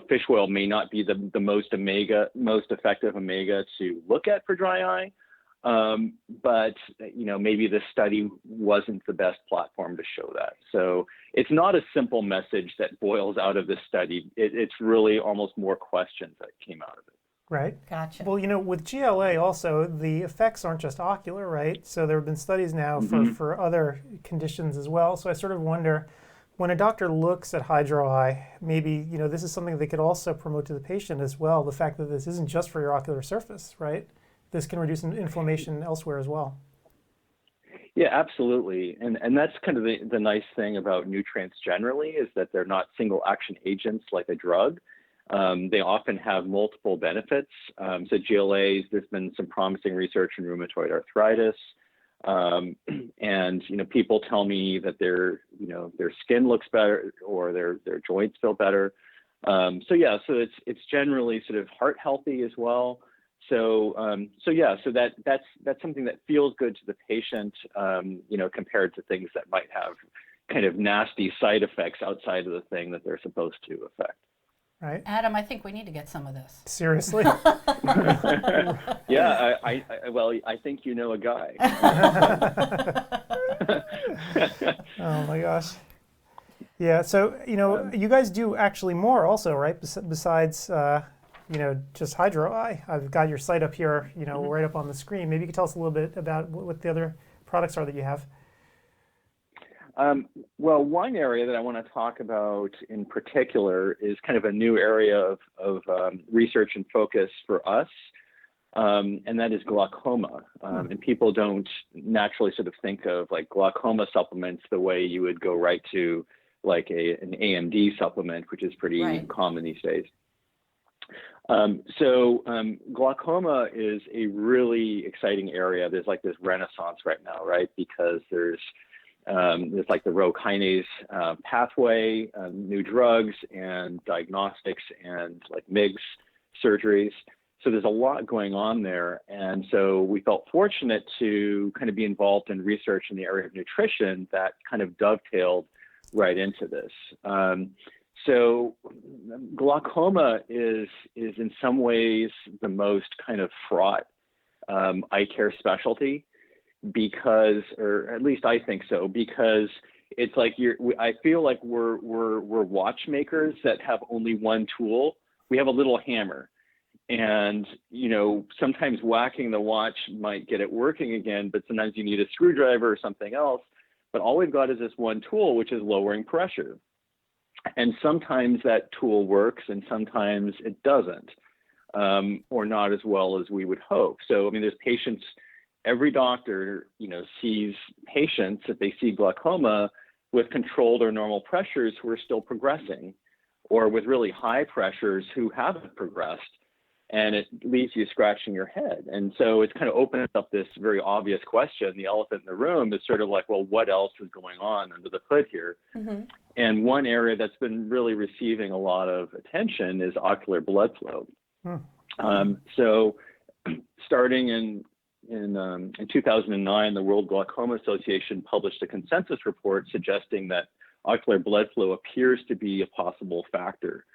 fish oil may not be the most effective omega to look at for dry eye, but maybe the study wasn't the best platform to show that. So it's not a simple message that boils out of this study. It's really almost more questions that came out of it. Right. Gotcha. Well, with GLA also, the effects aren't just ocular, right? So there have been studies now for other conditions as well. So I sort of wonder, when a doctor looks at hydro eye, maybe, this is something they could also promote to the patient as well, the fact that this isn't just for your ocular surface, right? This can reduce inflammation elsewhere as well. Yeah, absolutely. And that's kind of the nice thing about nutrients generally, is that they're not single action agents like a drug. They often have multiple benefits. So GLAs, there's been some promising research in rheumatoid arthritis. And people tell me that their skin looks better or their joints feel better. So it's generally sort of heart healthy as well. So that's something that feels good to the patient, compared to things that might have kind of nasty side effects outside of the thing that they're supposed to affect. Right. Adam, I think we need to get some of this. Seriously? Yeah, I think you know a guy. Oh my gosh. Yeah, so, you guys do actually more also, right? Besides, just hydro eye. I've got your site up here, right up on the screen. Maybe you could tell us a little bit about what the other products are that you have. Well, one area that I want to talk about in particular is kind of a new area of research and focus for us. and that is glaucoma. And people don't naturally sort of think of like glaucoma supplements the way you would go right to like an AMD supplement, which is pretty common these days. Glaucoma is a really exciting area. There's like this renaissance right now, right? Because there's like the Rho kinase pathway, new drugs and diagnostics and like MIGS surgeries. So there's a lot going on there. And so we felt fortunate to kind of be involved in research in the area of nutrition that kind of dovetailed right into this. So glaucoma is in some ways the most kind of fraught eye care specialty because, or at least I think so, because it's like I feel like we're watchmakers that have only one tool. We have a little hammer. And, you know, sometimes whacking the watch might get it working again, but sometimes you need a screwdriver or something else. But all we've got is this one tool, which is lowering pressure. And sometimes that tool works and sometimes it doesn't, or not as well as we would hope. So, I mean, there's patients, every doctor, you know, sees patients, if they see glaucoma, with controlled or normal pressures who are still progressing, or with really high pressures who haven't progressed. And it leaves you scratching your head. And so it's kind of opens up this very obvious question. The elephant in the room is sort of like, well, what else is going on under the hood here? Mm-hmm. And one area that's been really receiving a lot of attention is ocular blood flow. So starting in 2009, the World Glaucoma Association published a consensus report suggesting that ocular blood flow appears to be a possible factor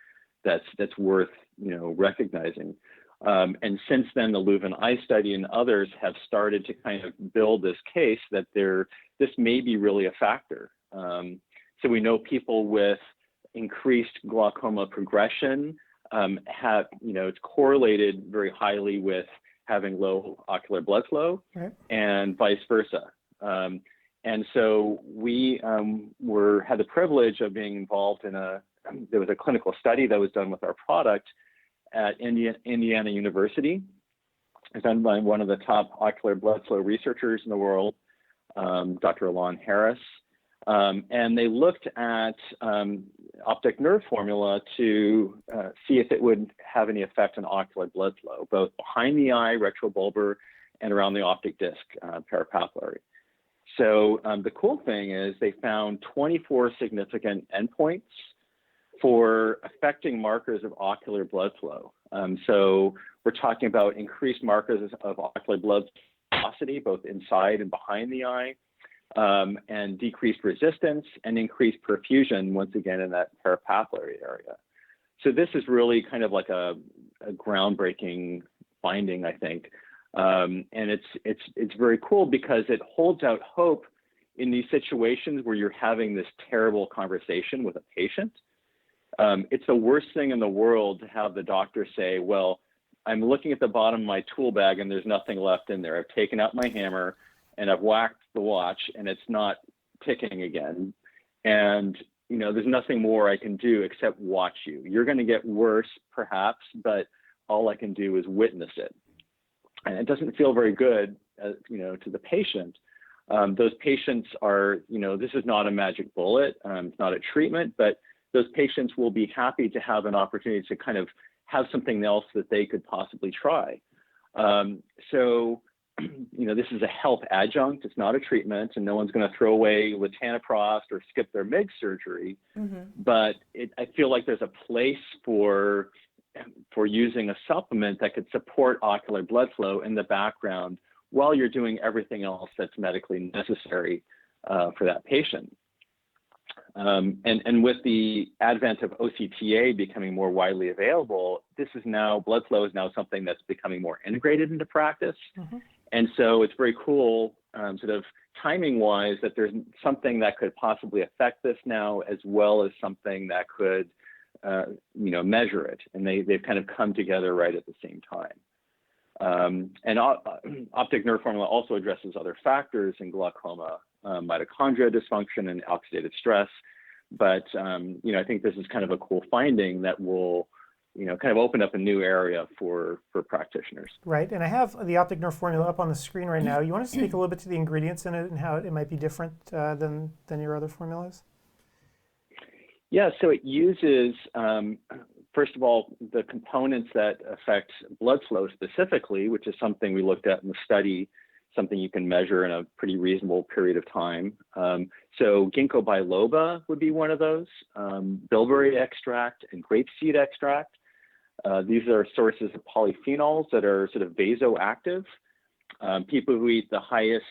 that's worth, you know, recognizing. And since then, the Leuven Eye Study and others have started to kind of build this case that this may be really a factor. So we know people with increased glaucoma progression have, you know, it's correlated very highly with having low ocular blood flow, and vice versa. And so we had the privilege of being involved in there was a clinical study that was done with our product at Indiana University. It's done by one of the top ocular blood flow researchers in the world, Dr. Alon Harris. And they looked at optic nerve formula to see if it would have any effect on ocular blood flow, both behind the eye, retrobulbar, and around the optic disc, parapapillary. So the cool thing is they found 24 significant endpoints for affecting markers of ocular blood flow. So we're talking about increased markers of ocular blood velocity, both inside and behind the eye, and decreased resistance and increased perfusion, once again, in that parapapillary area. So this is really kind of like a groundbreaking finding, I think. And it's very cool because it holds out hope in these situations where you're having this terrible conversation with a patient. It's the worst thing in the world to have the doctor say, well, I'm looking at the bottom of my tool bag and there's nothing left in there. I've taken out my hammer and I've whacked the watch and it's not ticking again. And, you know, there's nothing more I can do except watch you. You're going to get worse, perhaps, but all I can do is witness it. And it doesn't feel very good, you know, to the patient. Those patients are, you know, this is not a magic bullet. It's not a treatment, but those patients will be happy to have an opportunity to kind of have something else that they could possibly try. So, you know, this is a health adjunct. It's not a treatment, and no one's going to throw away latanoprost or skip their MIGS surgery. But I feel like there's a place for using a supplement that could support ocular blood flow in the background while you're doing everything else that's medically necessary for that patient. And with the advent of OCTA becoming more widely available, blood flow is now something that's becoming more integrated into practice. And so it's very cool, sort of timing-wise, that there's something that could possibly affect this now, as well as something that could, you know, measure it. And they've kind of come together right at the same time. And optic nerve formula also addresses other factors in glaucoma, mitochondria dysfunction and oxidative stress. But, you know, I think this is kind of a cool finding that will kind of opened up a new area for practitioners. Right, and I have the optic nerve formula up on the screen right now. You want to speak a little bit to the ingredients in it and how it might be different than your other formulas? Yeah, so it uses, first of all, the components that affect blood flow specifically, which is something we looked at in the study, something you can measure in a pretty reasonable period of time. So ginkgo biloba would be one of those, bilberry extract and grapeseed extract. These are sources of polyphenols that are sort of vasoactive. People who eat the highest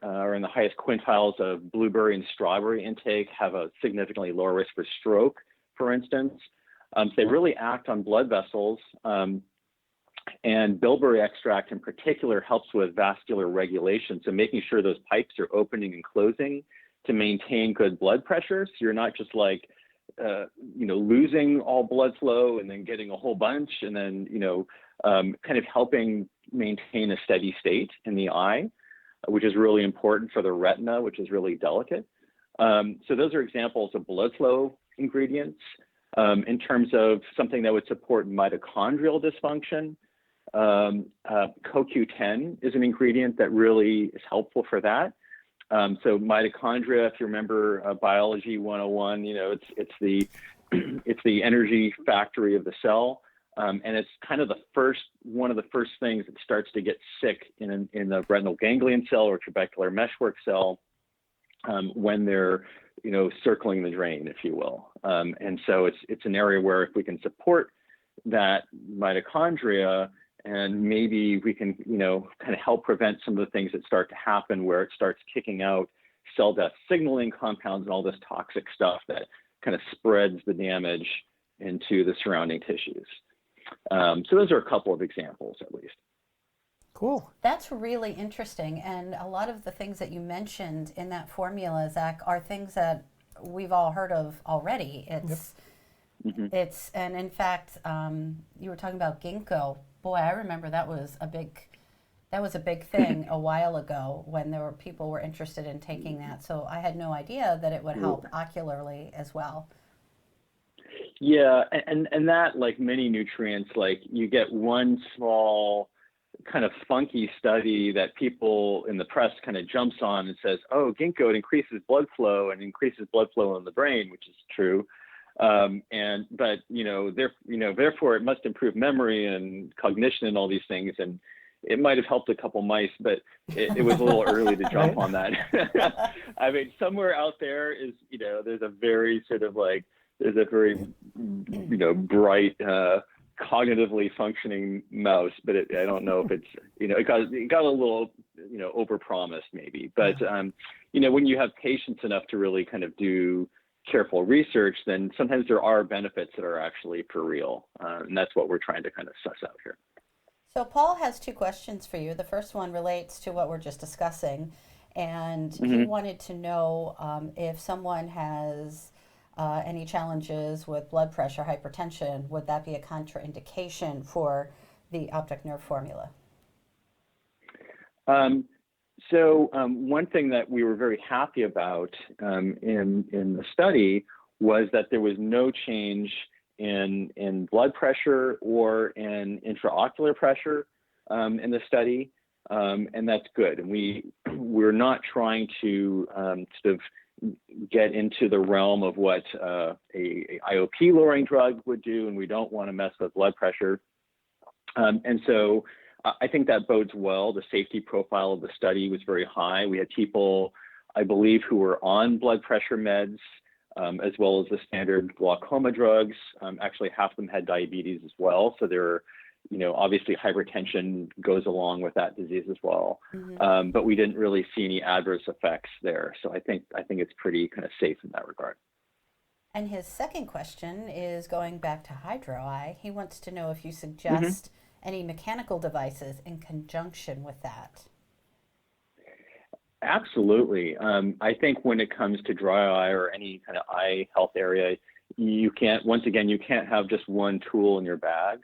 or in the highest quintiles of blueberry and strawberry intake have a significantly lower risk for stroke, for instance. So they really act on blood vessels. And bilberry extract in particular helps with vascular regulation. So making sure those pipes are opening and closing to maintain good blood pressure. So you're not just like, losing all blood flow and then getting a whole bunch and then, kind of helping maintain a steady state in the eye, which is really important for the retina, which is really delicate. So those are examples of blood flow ingredients. In terms of something that would support mitochondrial dysfunction, CoQ10 is an ingredient that really is helpful for that. So mitochondria, if you remember biology 101, it's the energy factory of the cell, and it's kind of one of the first things that starts to get sick in the retinal ganglion cell or trabecular meshwork cell when they're circling the drain, if you will. And so it's an area where if we can support that mitochondria, and maybe we can, kind of help prevent some of the things that start to happen where it starts kicking out cell death signaling compounds and all this toxic stuff that kind of spreads the damage into the surrounding tissues. So those are a couple of examples, at least. Cool. That's really interesting. And a lot of the things that you mentioned in that formula, Zach, are things that we've all heard of already. And in fact, you were talking about ginkgo. Boy, I remember that was a big thing a while ago when people were interested in taking that. So I had no idea that it would help ocularly as well. Yeah, and that, like many nutrients, like you get one small kind of funky study that people in the press kind of jumps on and says, oh, ginkgo, it increases blood flow and increases blood flow in the brain, which is true. But therefore it must improve memory and cognition and all these things. And it might have helped a couple mice, but it was a little early to jump on that. I mean, somewhere out there is, there's a very bright, cognitively functioning mouse, but I don't know if it's, it got a little, overpromised maybe. But, when you have patience enough to really kind of do careful research, then sometimes there are benefits that are actually for real. And that's what we're trying to kind of suss out here. So Paul has two questions for you. The first one relates to what we're just discussing. And he wanted to know if someone has any challenges with blood pressure, hypertension, would that be a contraindication for the optic nerve formula? So one thing that we were very happy about in the study was that there was no change in blood pressure or in intraocular pressure in the study, and that's good. And we're not trying to sort of get into the realm of what a IOP lowering drug would do, and we don't want to mess with blood pressure. And so I think that bodes well. The safety profile of the study was very high. We had people, I believe, who were on blood pressure meds, as well as the standard glaucoma drugs. Actually, half of them had diabetes as well. So they're, obviously hypertension goes along with that disease as well. But we didn't really see any adverse effects there. So I think it's pretty kind of safe in that regard. And his second question is going back to HydroEye. He wants to know if you suggest any mechanical devices in conjunction with that. Absolutely. I think when it comes to dry eye or any kind of eye health area, you can't have just one tool in your bag.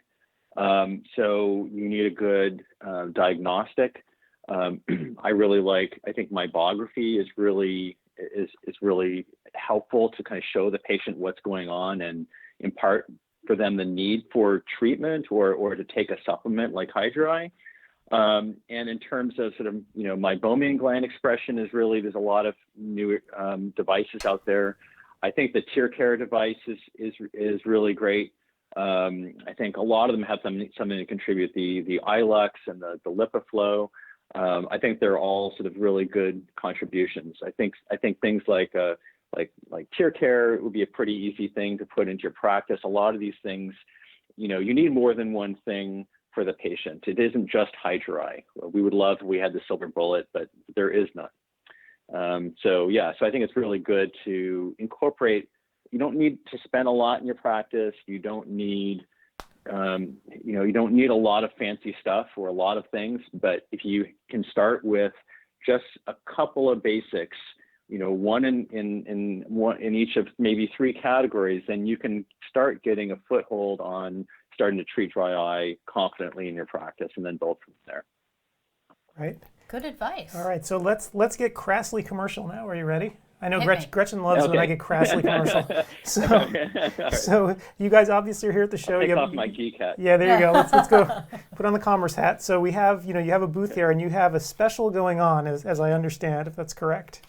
So you need a good diagnostic. I think mybography is really helpful to kind of show the patient what's going on and impart for them the need for treatment or to take a supplement like HydroEye. And in terms of sort of, meibomian gland expression there's a lot of new devices out there. I think the TearCare device is really great. I think a lot of them have something to contribute. The iLux and the LipiFlow. I think they're all sort of really good contributions. I think things like TearCare would be a pretty easy thing to put into your practice. A lot of these things, you need more than one thing for the patient. It isn't just HydroEye. We would love if we had the silver bullet, but there is none. So I think it's really good to incorporate. You don't need to spend a lot in your practice. You don't need, you don't need a lot of fancy stuff or a lot of things. But if you can start with just a couple of basics, one in each of maybe 3 categories, then you can start getting a foothold on starting to treat dry eye confidently in your practice, and then build from there. Right. Good advice. All right, so let's get crassly commercial now. Are you ready? I know Hit me. Gretchen loves when I get crassly commercial. So you guys obviously are here at the show. Take off my geek hat. Yeah, there you go. Let's go put on the commerce hat. So we have, you have a booth here, and you have a special going on, as I understand, if that's correct.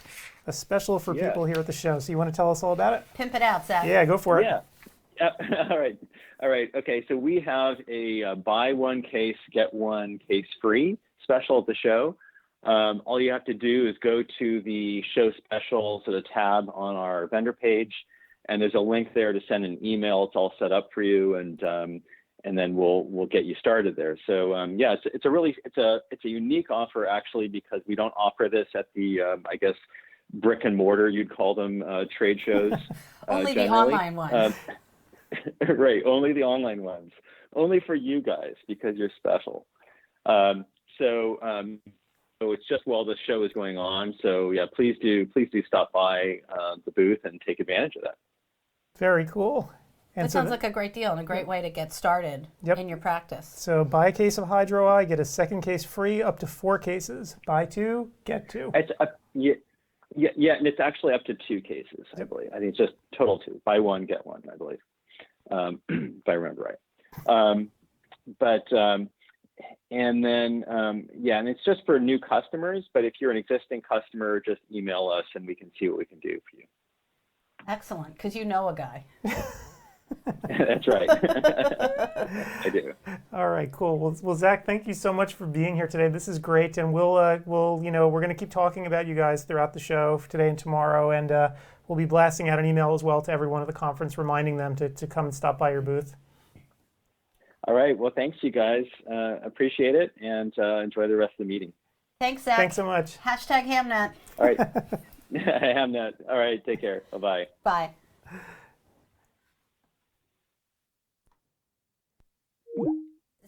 A special for people here at the show. So you want to tell us all about it? Pimp it out, Zach. Yeah, go for it. Yeah. All right. Okay. So we have a buy one case, get one case free special at the show. All you have to do is go to the show specials, the tab on our vendor page, and there's a link there to send an email. It's all set up for you, and then we'll get you started there. So it's a unique offer actually, because we don't offer this at the I guess brick and mortar, you'd call them, trade shows. Only the generally. online ones. Right, only the online ones. Only for you guys, because you're special. So it's just while the show is going on. So yeah, please do stop by the booth and take advantage of that. Very cool. And That sounds like a great deal and a great way to get started in your practice. So buy a case of HydroEye, get a second case free, up to 4 cases. Buy 2, get 2. Yeah, and it's actually up to 2 cases, I believe. I think it's just total 2. Buy 1, get 1, I believe, if I remember right. And then, and it's just for new customers. But if you're an existing customer, just email us and we can see what we can do for you. Excellent, because you know a guy. That's right. I do. All right, cool. Well, Zach, thank you so much for being here today. This is great, and we're going to keep talking about you guys throughout the show today and tomorrow, and we'll be blasting out an email as well to everyone at the conference, reminding them to come and stop by your booth. All right. Well, thanks, you guys. Appreciate it, and enjoy the rest of the meeting. Thanks, Zach. Thanks so much. #Hamnet. All right. Hamnet. All right. Take care. Bye-bye. Bye.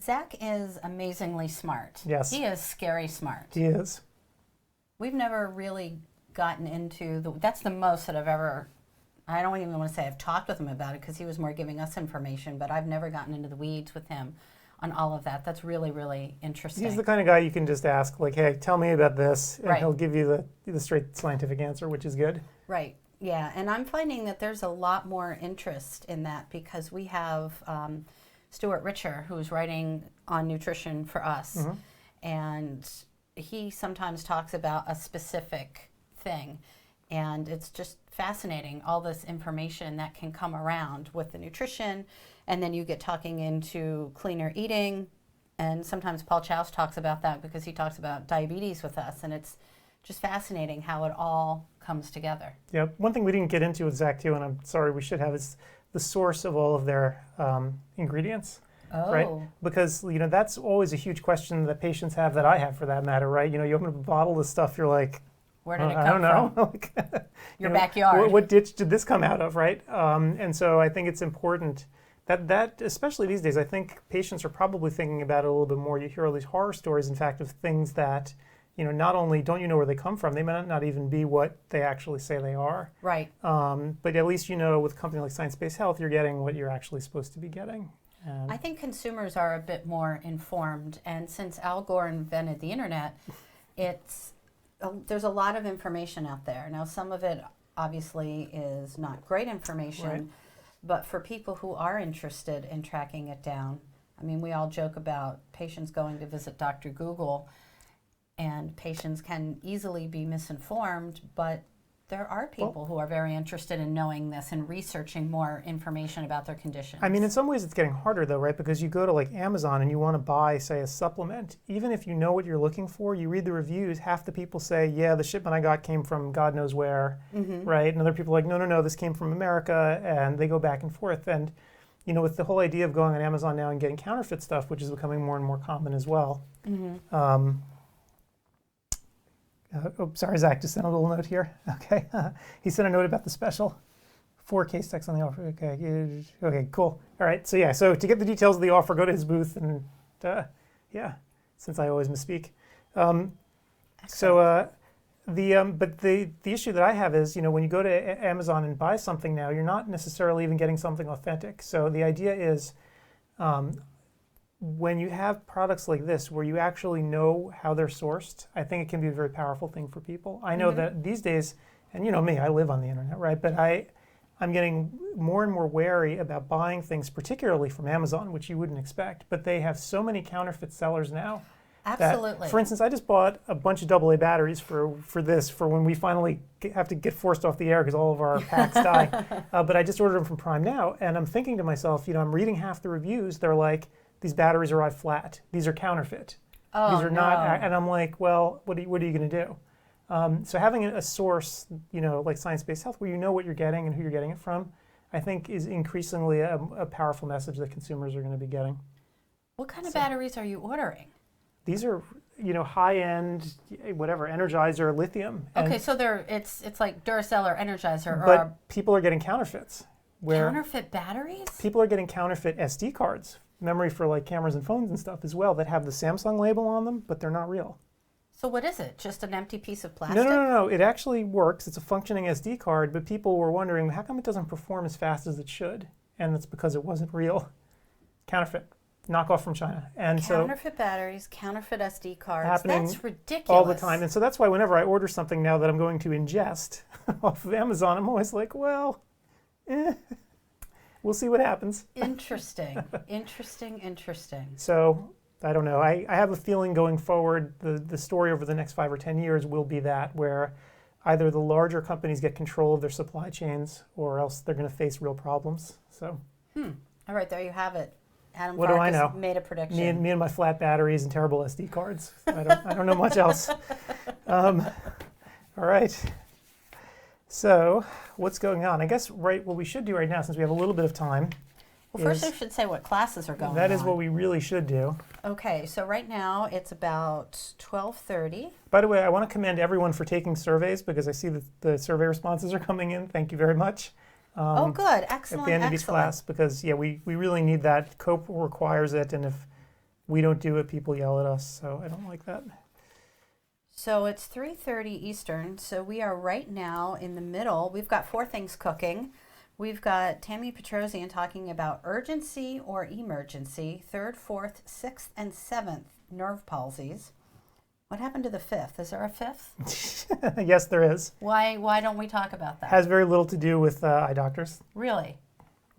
Zach is amazingly smart. Yes. He is scary smart. He is. We've never really gotten into that's the most that I've ever, I don't even want to say I've talked with him about it, because he was more giving us information, but I've never gotten into the weeds with him on all of that. That's really, really interesting. He's the kind of guy you can just ask, like, hey, tell me about this, and Right. he'll give you the straight scientific answer, which is good. Right. Yeah. And I'm finding that there's a lot more interest in that, because we have Stuart Richer, who's writing on nutrition for us. Mm-hmm. And he sometimes talks about a specific thing. And it's just fascinating, all this information that can come around with the nutrition. And then you get talking into cleaner eating. And sometimes Paul Chouse talks about that, because he talks about diabetes with us. And it's just fascinating how it all comes together. Yeah. One thing we didn't get into with Zach, too, and I'm sorry we should have, is the source of all of their ingredients. Oh. Right? Because, that's always a huge question that patients have, that I have for that matter, right? You open up a bottle of stuff, you're like, where did it I come don't know. from? Your backyard. What ditch did this come out of, right? And so I think it's important that especially these days, I think patients are probably thinking about it a little bit more. You hear all these horror stories, in fact, of things that, not only don't you know where they come from, they may not even be what they actually say they are. Right. But at least with a company like Science-Based Health, you're getting what you're actually supposed to be getting. I think consumers are a bit more informed, and since Al Gore invented the internet, there's a lot of information out there. Now, some of it obviously is not great information, Right. But for people who are interested in tracking it down, I mean, we all joke about patients going to visit Dr. Google, and patients can easily be misinformed, but there are people who are very interested in knowing this and researching more information about their conditions. I mean, in some ways it's getting harder though, right? Because you go to like Amazon and you want to buy, say, a supplement. Even if you know what you're looking for, you read the reviews, half the people say, yeah, the shipment I got came from God knows where, right? And other people are like, no, this came from America, and they go back and forth. And, you know, with the whole idea of going on Amazon now and getting counterfeit stuff, which is becoming more and more common as well. Sorry, Zach just sent a little note here. Okay. He sent a note about the special. 4 case texts on the offer. Okay, cool. All right, so yeah, so to get the details of the offer, go to his booth and, yeah, since I always misspeak. But the issue that I have is, you know, when you go to Amazon and buy something now, you're not necessarily even getting something authentic. So the idea is, when you have products like this where you actually know how they're sourced, I think it can be a very powerful thing for people. I know that these days, and you know me, I live on the internet, right? But I'm getting more and more wary about buying things, particularly from Amazon, which you wouldn't expect. But they have so many counterfeit sellers now. Absolutely. That, for instance, I just bought a bunch of AA batteries for when we finally have to get forced off the air because all of our packs die. But I just ordered them from Prime Now, and I'm thinking to myself, you know, I'm reading half the reviews. They're like, these batteries arrive flat. These are counterfeit. Oh, these are not. And I'm like, well, what are you going to do? So having a source, you know, like Science-Based Health, where you know what you're getting and who you're getting it from, I think is increasingly a powerful message that consumers are going to be getting. What kind of batteries are you ordering? These are, you know, high-end, whatever, Energizer lithium. Okay, so it's like Duracell or Energizer. But people are getting counterfeits. Counterfeit batteries? People are getting counterfeit SD cards, memory for like cameras and phones and stuff as well, that have the Samsung label on them, but they're not real. So what is it? Just an empty piece of plastic? No. It actually works. It's a functioning SD card, but people were wondering, how come it doesn't perform as fast as it should? And it's because it wasn't real. Counterfeit. Knockoff from China. And counterfeit batteries, counterfeit SD cards. Happening that's ridiculous. All the time. And so that's why whenever I order something now that I'm going to ingest off of Amazon, I'm always like, well, we'll see what happens. Interesting. So I don't know. I have a feeling going forward, the story over the next 5 or 10 years will be that, where either the larger companies get control of their supply chains, or else they're going to face real problems. So. All right, there you have it. Adam What do I Farkas know? made a prediction. Me and my flat batteries and terrible SD cards. I don't know much else. All right. So what's going on? I guess what we should do right now, since we have a little bit of time. Well, first I should say what classes are going on. That is what we really should do. Okay, so right now it's about 12:30. By the way, I want to commend everyone for taking surveys, because I see that the survey responses are coming in. Thank you very much. Oh, good. Excellent. At the end of each class, because we really need that. COPE requires it, and if we don't do it, people yell at us, so I don't like that. So it's 3:30 Eastern, so we are right now in the middle. We've got 4 things cooking. We've got Tammy Petrosian talking about urgency or emergency, 3rd, 4th, 6th, and 7th nerve palsies. What happened to the 5th? Is there a 5th? Yes, there is. Why don't we talk about that? Has very little to do with eye doctors. Really?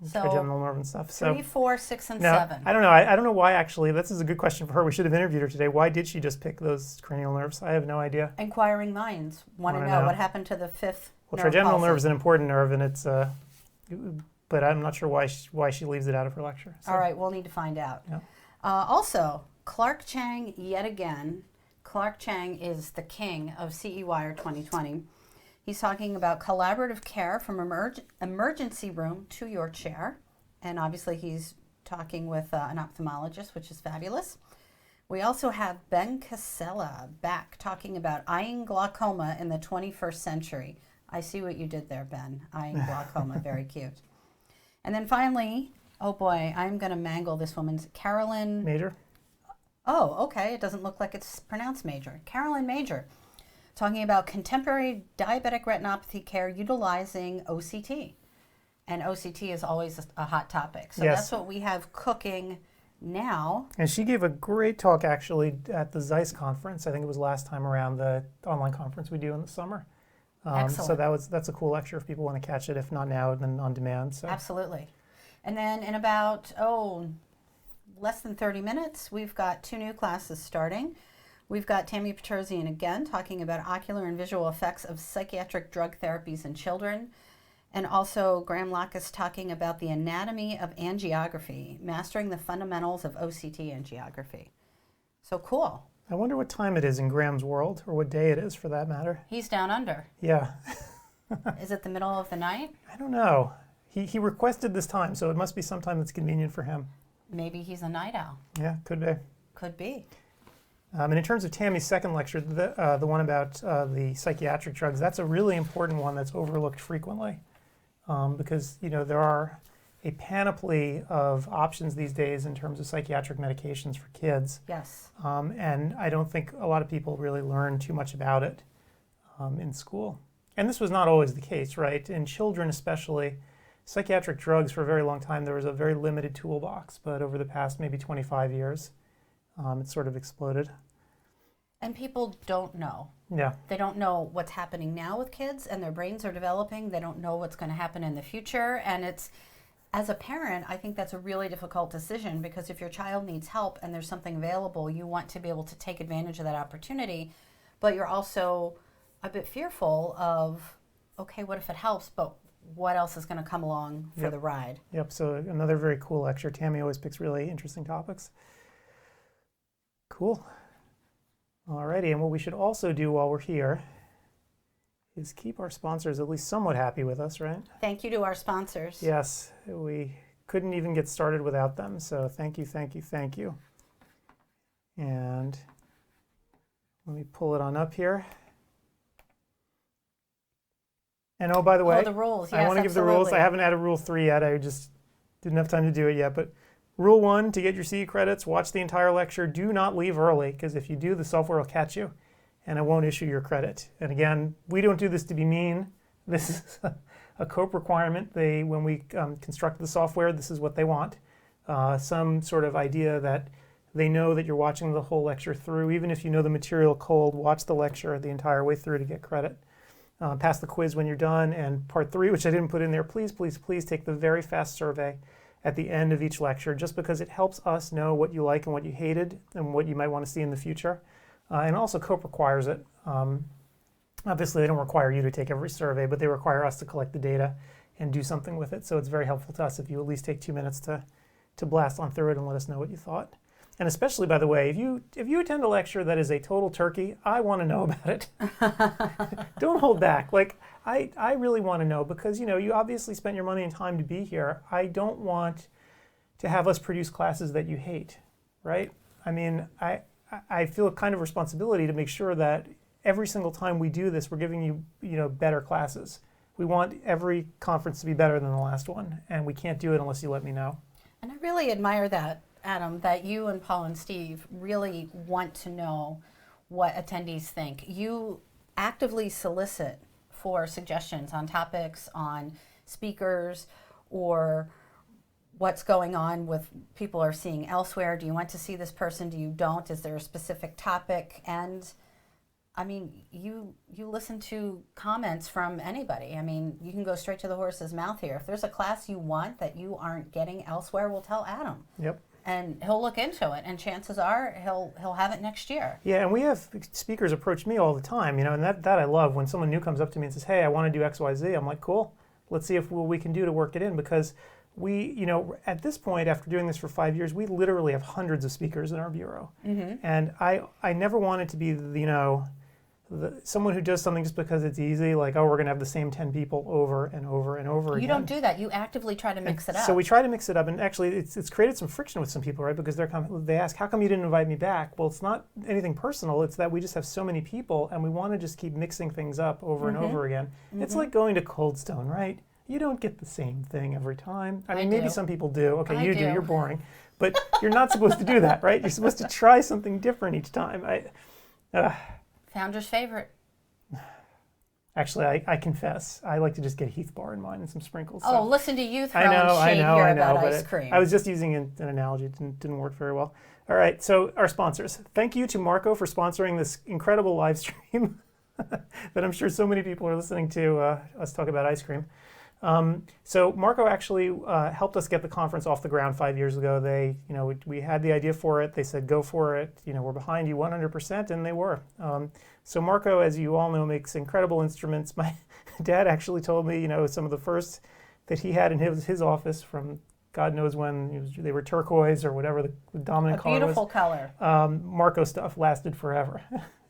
So Trigeminal nerve and stuff. 3, 4, 6, and no, 7. I don't know. I don't know why, actually. This is a good question for her. We should have interviewed her today. Why did she just pick those cranial nerves? I have no idea. Inquiring minds want to know what happened to the 5th Well, nerve trigeminal palsy. nerve is an important nerve, and it's but I'm not sure why she leaves it out of her lecture. So. All right, we'll need to find out. Yeah. Also, Clark Chang yet again. Clark Chang is the king of CEwire2020. He's talking about collaborative care from emergency room to your chair. And obviously he's talking with an ophthalmologist, which is fabulous. We also have Ben Casella back talking about eyeing glaucoma in the 21st century. I see what you did there, Ben. Eyeing glaucoma, very cute. And then finally, oh boy, I'm going to mangle this woman's Carolyn Major? Oh, okay. It doesn't look like it's pronounced Major. Carolyn Major, talking about contemporary diabetic retinopathy care utilizing OCT. And OCT is always a hot topic. So yes. That's what we have cooking now. And she gave a great talk, actually, at the Zeiss conference. I think it was last time around, the online conference we do in the summer. Excellent. So that's a cool lecture if people want to catch it. If not now, then on demand. So. Absolutely. And then in about, less than 30 minutes, we've got 2 new classes starting. We've got Tammy Peterzian again talking about ocular and visual effects of psychiatric drug therapies in children. And also Graham Lackas talking about the anatomy of angiography, mastering the fundamentals of OCT angiography. So cool. I wonder what time it is in Graham's world, or what day it is for that matter. He's down under. Yeah. Is it the middle of the night? I don't know. He requested this time, so it must be sometime that's convenient for him. Maybe he's a night owl. Yeah, could be. Could be. And in terms of Tammy's second lecture, the one about the psychiatric drugs, that's a really important one that's overlooked frequently. Because, there are a panoply of options these days in terms of psychiatric medications for kids. Yes. And I don't think a lot of people really learn too much about it in school. And this was not always the case, right? In children especially, psychiatric drugs for a very long time, there was a very limited toolbox. But over the past maybe 25 years, it's sort of exploded. And people don't know. Yeah. They don't know what's happening now with kids, and their brains are developing. They don't know what's going to happen in the future. And it's, as a parent, I think that's a really difficult decision, because if your child needs help and there's something available, you want to be able to take advantage of that opportunity. But you're also a bit fearful of, okay, what if it helps, but what else is going to come along for the ride? Yep, so another very cool lecture. Tammy always picks really interesting topics. Cool. Alrighty, and what we should also do while we're here is keep our sponsors at least somewhat happy with us, right? Thank you to our sponsors. Yes, we couldn't even get started without them, so thank you, thank you, thank you. And let me pull it on up here. And oh, by the way, the rules. Yes, I want to give the rules. I haven't added Rule 3 yet. I just didn't have time to do it yet. But Rule 1, to get your CE credits, watch the entire lecture. Do not leave early, because if you do, the software will catch you, and it won't issue your credit. And again, we don't do this to be mean. This is a COPE requirement. When we construct the software, this is what they want. Some sort of idea that they know that you're watching the whole lecture through. Even if you know the material cold, watch the lecture the entire way through to get credit. Pass the quiz when you're done. And part 3, which I didn't put in there, please, please, please take the very fast survey at the end of each lecture, just because it helps us know what you like and what you hated and what you might want to see in the future. And also COPE requires it. Obviously, they don't require you to take every survey, but they require us to collect the data and do something with it. So it's very helpful to us if you at least take 2 minutes to blast on through it and let us know what you thought. And especially, by the way, if you attend a lecture that is a total turkey, I want to know about it. Don't hold back. Like, I really want to know, because you obviously spent your money and time to be here. I don't want to have us produce classes that you hate, right? I mean, I feel a kind of responsibility to make sure that every single time we do this, we're giving you better classes. We want every conference to be better than the last one, and we can't do it unless you let me know. And I really admire that, Adam, that you and Paul and Steve really want to know what attendees think. You actively solicit for suggestions on topics, on speakers, or what's going on with people are seeing elsewhere. Do you want to see this person? Do you don't? Is there a specific topic? And I mean, you listen to comments from anybody. I mean, you can go straight to the horse's mouth here. If there's a class you want that you aren't getting elsewhere, we'll tell Adam. Yep. And he'll look into it, and chances are he'll have it next year. Yeah, and we have speakers approach me all the time, and that I love. When someone new comes up to me and says, "Hey, I want to do X, Y, Z," I'm like, "Cool, let's see what we can do to work it in," because we, at this point, after doing this for 5 years, we literally have hundreds of speakers in our bureau, and I never wanted to be someone who does something just because it's easy, like, oh, we're going to have the same 10 people over and over and over again. You don't do that. You actively try to mix it up. So we try to mix it up, and actually it's created some friction with some people, right? Because they ask, how come you didn't invite me back? Well, it's not anything personal. It's that we just have so many people, and we want to just keep mixing things up over and over again. It's like going to Cold Stone, right? You don't get the same thing every time. I mean, maybe some people do. Okay, you do. You're boring. But you're not supposed to do that, right? You're supposed to try something different each time. Founder's favorite. Actually, I confess, I like to just get Heath Bar in mine and some sprinkles. Oh, so. listen to you throwing shade here about ice cream. I was just using an analogy. It didn't work very well. All right, so our sponsors. Thank you to Marco for sponsoring this incredible live stream that I'm sure so many people are listening to us talk about ice cream. So Marco actually helped us get the conference off the ground 5 years ago. They, we had the idea for it. They said, go for it. We're behind you 100%, and they were. So Marco, as you all know, makes incredible instruments. My dad actually told me, some of the first that he had in his office from God knows when, they were turquoise or whatever the dominant color was. A beautiful color. Marco stuff lasted forever.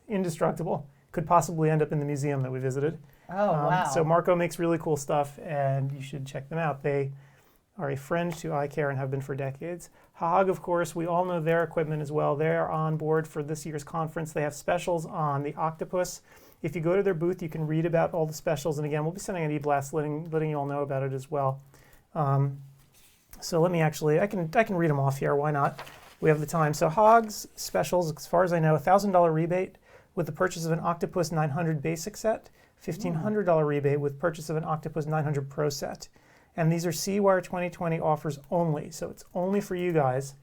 Indestructible. Could possibly end up in the museum that we visited. Oh, wow. So Marco makes really cool stuff, and you should check them out. They are a friend to iCare and have been for decades. Haag, of course, we all know their equipment as well. They're on board for this year's conference. They have specials on the Octopus. If you go to their booth, you can read about all the specials. And again, we'll be sending an e-blast letting you all know about it as well. So let me actually, I can read them off here. Why not? We have the time. So Haag's specials, as far as I know, $1,000 rebate with the purchase of an Octopus 900 basic set. $1,500 rebate with purchase of an Octopus 900 Pro set. And these are CEwire2020 offers only, so it's only for you guys.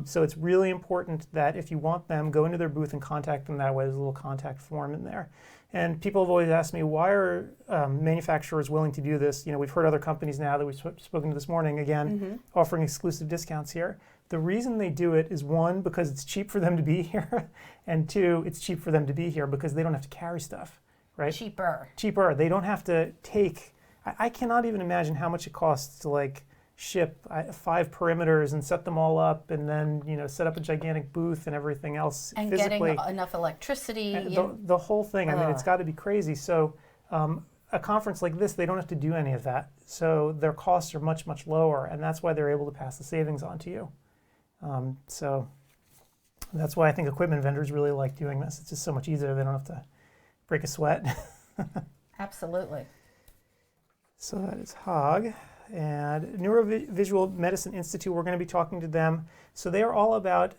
So it's really important that if you want them, go into their booth and contact them that way. There's a little contact form in there. And people have always asked me, why are manufacturers willing to do this? We've heard other companies now that we've spoken to this morning, again, offering exclusive discounts here. The reason they do it is, one, because it's cheap for them to be here, and two, it's cheap for them to be here because they don't have to carry stuff. Right? Cheaper. They don't have to take. I cannot even imagine how much it costs to ship 5 perimeters and set them all up, and then set up a gigantic booth and everything else and physically. Getting enough electricity. The whole thing. I mean, it's got to be crazy. So a conference like this, they don't have to do any of that. So their costs are much, much lower, and that's why they're able to pass the savings on to you. So that's why I think equipment vendors really like doing this. It's just so much easier. They don't have to break a sweat. Absolutely. So that is Haag. And Neurovisual Medicine Institute, we're going to be talking to them. So they are all about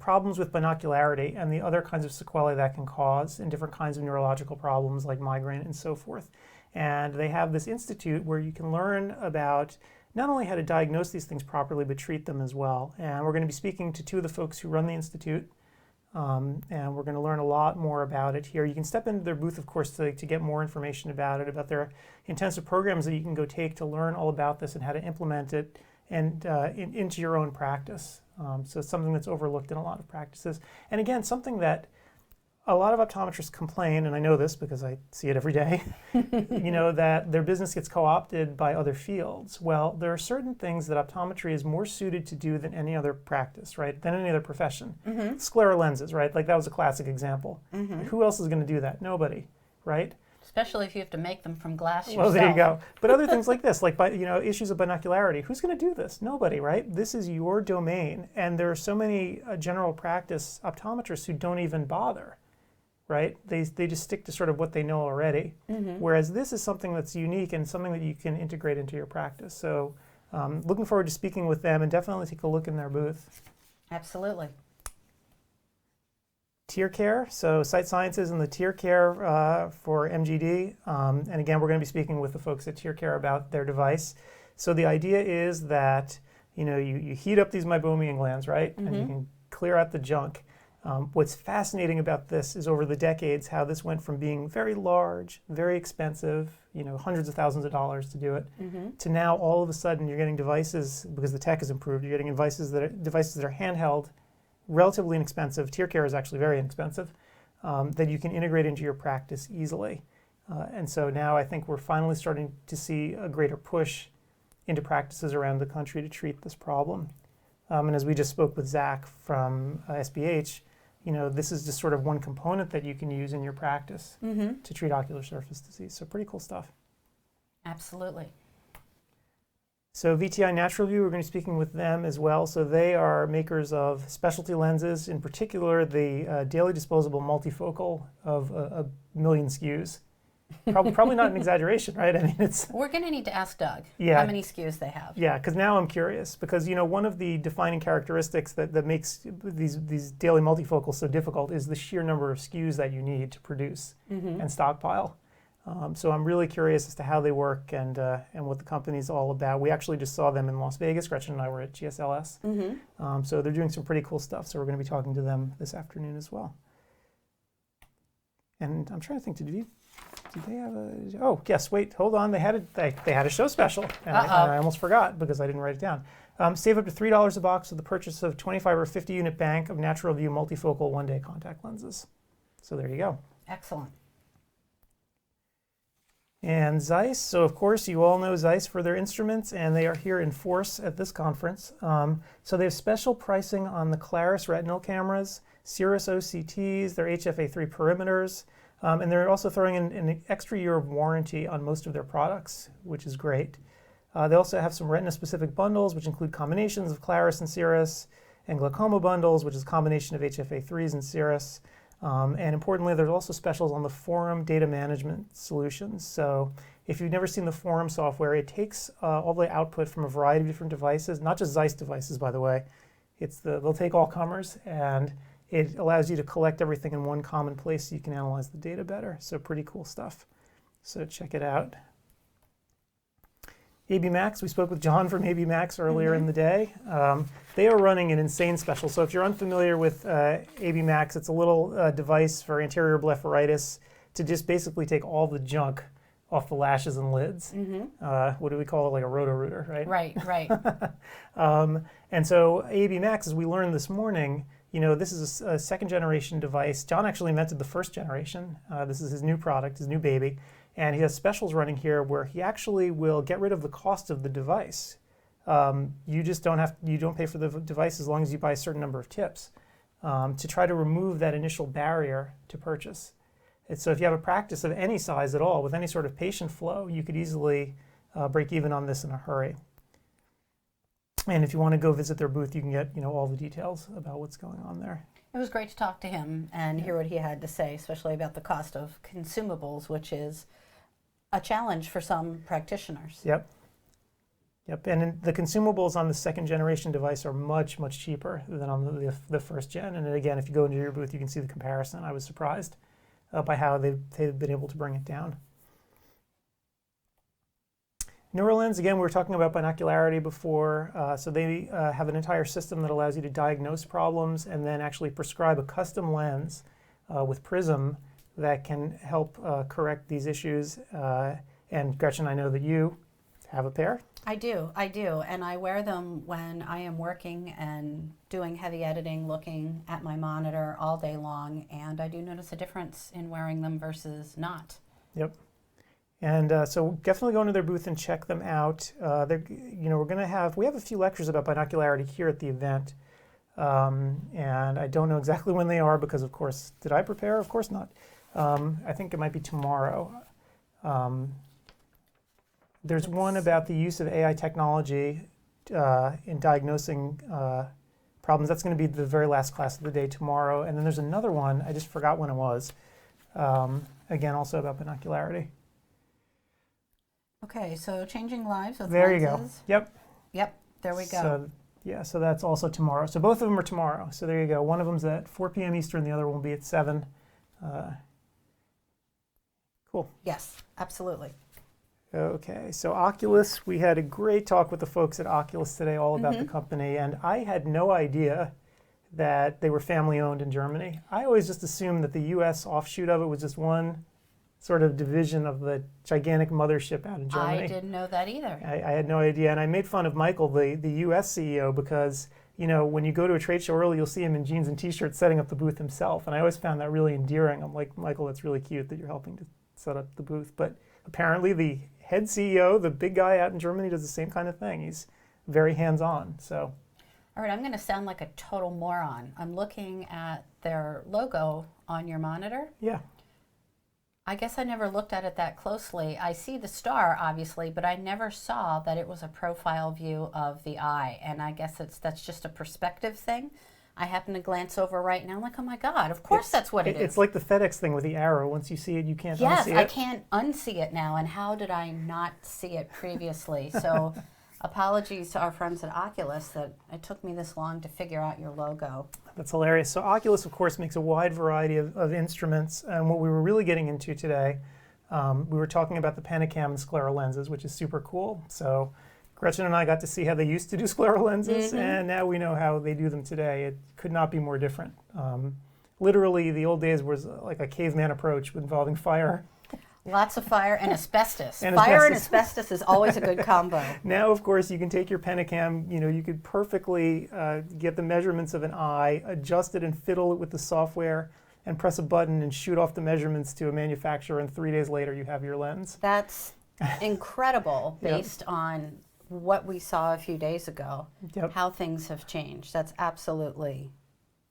problems with binocularity and the other kinds of sequelae that can cause, and different kinds of neurological problems like migraine and so forth. And they have this institute where you can learn about not only how to diagnose these things properly, but treat them as well. And we're going to be speaking to 2 of the folks who run the institute. And we're going to learn a lot more about it here. You can step into their booth, of course, to get more information about it, about their intensive programs that you can go take to learn all about this and how to implement it and into your own practice. So it's something that's overlooked in a lot of practices. And again, something that a lot of optometrists complain, and I know this because I see it every day, that their business gets co-opted by other fields. Well, there are certain things that optometry is more suited to do than any other practice, right? Than any other profession. Scleral lenses, right? Like that was a classic example. Who else is going to do that? Nobody, right? Especially if you have to make them from glass yourself. Well, there you go. But other things like this, like issues of binocularity, who's going to do this? Nobody, right? This is your domain, and there are so many general practice optometrists who don't even bother. Right? They just stick to sort of what they know already. Whereas this is something that's unique and something that you can integrate into your practice. So looking forward to speaking with them, and definitely take a look in their booth. Absolutely. TearCare, so Sight Sciences and the TearCare for MGD. And again, we're going to be speaking with the folks at TearCare about their device. So the idea is that you heat up these meibomian glands, right? And you can clear out the junk. What's fascinating about this is over the decades how this went from being very large, very expensive, hundreds of thousands of dollars to do it, to now all of a sudden you're getting devices, because the tech has improved, you're getting devices that are handheld, relatively inexpensive. TearCare is actually very inexpensive, that you can integrate into your practice easily. And so now I think we're finally starting to see a greater push into practices around the country to treat this problem. And as we just spoke with Zach from SBH, this is just sort of one component that you can use in your practice to treat ocular surface disease. So pretty cool stuff. Absolutely. So VTI Natural View, we're going to be speaking with them as well. So they are makers of specialty lenses, in particular the daily disposable multifocal of a million SKUs. Probably not an exaggeration, right? I mean, it's. We're going to need to ask Doug how many SKUs they have. Yeah, because now I'm curious, because one of the defining characteristics that makes these daily multifocals so difficult is the sheer number of SKUs that you need to produce and stockpile. So I'm really curious as to how they work and what the company's all about. We actually just saw them in Las Vegas. Gretchen and I were at GSLS. So they're doing some pretty cool stuff. So we're going to be talking to them this afternoon as well. And I'm trying to think, did Did they have a? Oh, yes. Wait, hold on. They had a show special, and I almost forgot because I didn't write it down. Save up to $3 a box with the purchase of 25 or 50 unit bank of natural view multifocal 1-day contact lenses. So there you go. Excellent. And Zeiss, so of course you all know Zeiss for their instruments, and they are here in force at this conference. So they have special pricing on the Claris retinal cameras, Cirrus OCTs, their HFA3 perimeters, and they're also throwing in an extra year of warranty on most of their products, which is great. They also have some retina-specific bundles, which include combinations of Claris and Cirrus, and glaucoma bundles, which is a combination of HFA3s and Cirrus. And importantly, there's also specials on the Forum data management solutions. So if you've never seen the Forum software, it takes all the output from a variety of different devices, not just Zeiss devices, by the way. They'll take all comers, and it allows you to collect everything in one common place so you can analyze the data better. So pretty cool stuff. So check it out. AB Max, we spoke with John from AB Max earlier in the day. They are running an insane special. So if you're unfamiliar with AB Max, it's a little device for anterior blepharitis to just basically take all the junk off the lashes and lids. What do we call it, like a roto-rooter, right? Right. And so AB Max, as we learned this morning, this is a second generation device. John actually invented the first generation. This is his new product, his new baby. And he has specials running here where he actually will get rid of the cost of the device. You don't pay for the device as long as you buy a certain number of tips to try to remove that initial barrier to purchase. And so if you have a practice of any size at all with any sort of patient flow, you could easily break even on this in a hurry. And if you want to go visit their booth, you can get all the details about what's going on there. It was great to talk to him and hear what he had to say, especially about the cost of consumables, which is a challenge for some practitioners. Yep. And the consumables on the second generation device are much, much cheaper than on the first gen. And again, if you go into your booth, you can see the comparison. I was surprised by how they've been able to bring it down. NeuroLens, again, we were talking about binocularity before. So they have an entire system that allows you to diagnose problems and then actually prescribe a custom lens with Prism that can help correct these issues. And Gretchen, I know that you have a pair. I do, and I wear them when I am working and doing heavy editing, looking at my monitor all day long, and I do notice a difference in wearing them versus not. Yep. And so definitely go into their booth and check them out. We have a few lectures about binocularity here at the event. And I don't know exactly when they are because, of course, did I prepare? Of course not. I think it might be tomorrow. There's one about the use of AI technology in diagnosing problems. That's going to be the very last class of the day tomorrow. And then there's another one, I just forgot when it was, again, also about binocularity. Okay, so changing lives with there lenses. You go. Yep, there we go. So that's also tomorrow. So both of them are tomorrow. So there you go. One of them's at 4 p.m. Eastern, the other one will be at 7. Cool. Yes, absolutely. Okay, so Oculus, we had a great talk with the folks at Oculus today all about the company, and I had no idea that they were family owned in Germany. I always just assumed that the US offshoot of it was just one sort of division of the gigantic mothership out in Germany. I didn't know that either. I had no idea, and I made fun of Michael, the US CEO, because when you go to a trade show early, you'll see him in jeans and t-shirts setting up the booth himself, and I always found that really endearing. I'm like, Michael, that's really cute that you're helping to set up the booth. But apparently the head CEO, the big guy out in Germany, does the same kind of thing. He's very hands-on. So, all right, I'm going to sound like a total moron. I'm looking at their logo on your monitor. Yeah. I guess I never looked at it that closely. I see the star, obviously, but I never saw that it was a profile view of the eye. And I guess that's just a perspective thing. I happen to glance over right now, like, oh my God, of course that's what it is. It's like the FedEx thing with the arrow. Once you see it, you can't unsee it. Yes, I can't unsee it now. And how did I not see it previously? So apologies to our friends at Oculus that it took me this long to figure out your logo. That's hilarious. So Oculus, of course, makes a wide variety of instruments. And what we were really getting into today, we were talking about the Pentacam and scleral lenses, which is super cool. So Gretchen and I got to see how they used to do scleral lenses, and now we know how they do them today. It could not be more different. Literally, the old days was like a caveman approach involving fire Lots of fire and asbestos. And Fire and asbestos. asbestos is always a good combo. Now, of course, you can take your Pentacam, you could perfectly get the measurements of an eye, adjust it and fiddle it with the software, and press a button and shoot off the measurements to a manufacturer, and 3 days later you have your lens. That's incredible Yep. based on what we saw a few days ago, Yep. how things have changed. That's absolutely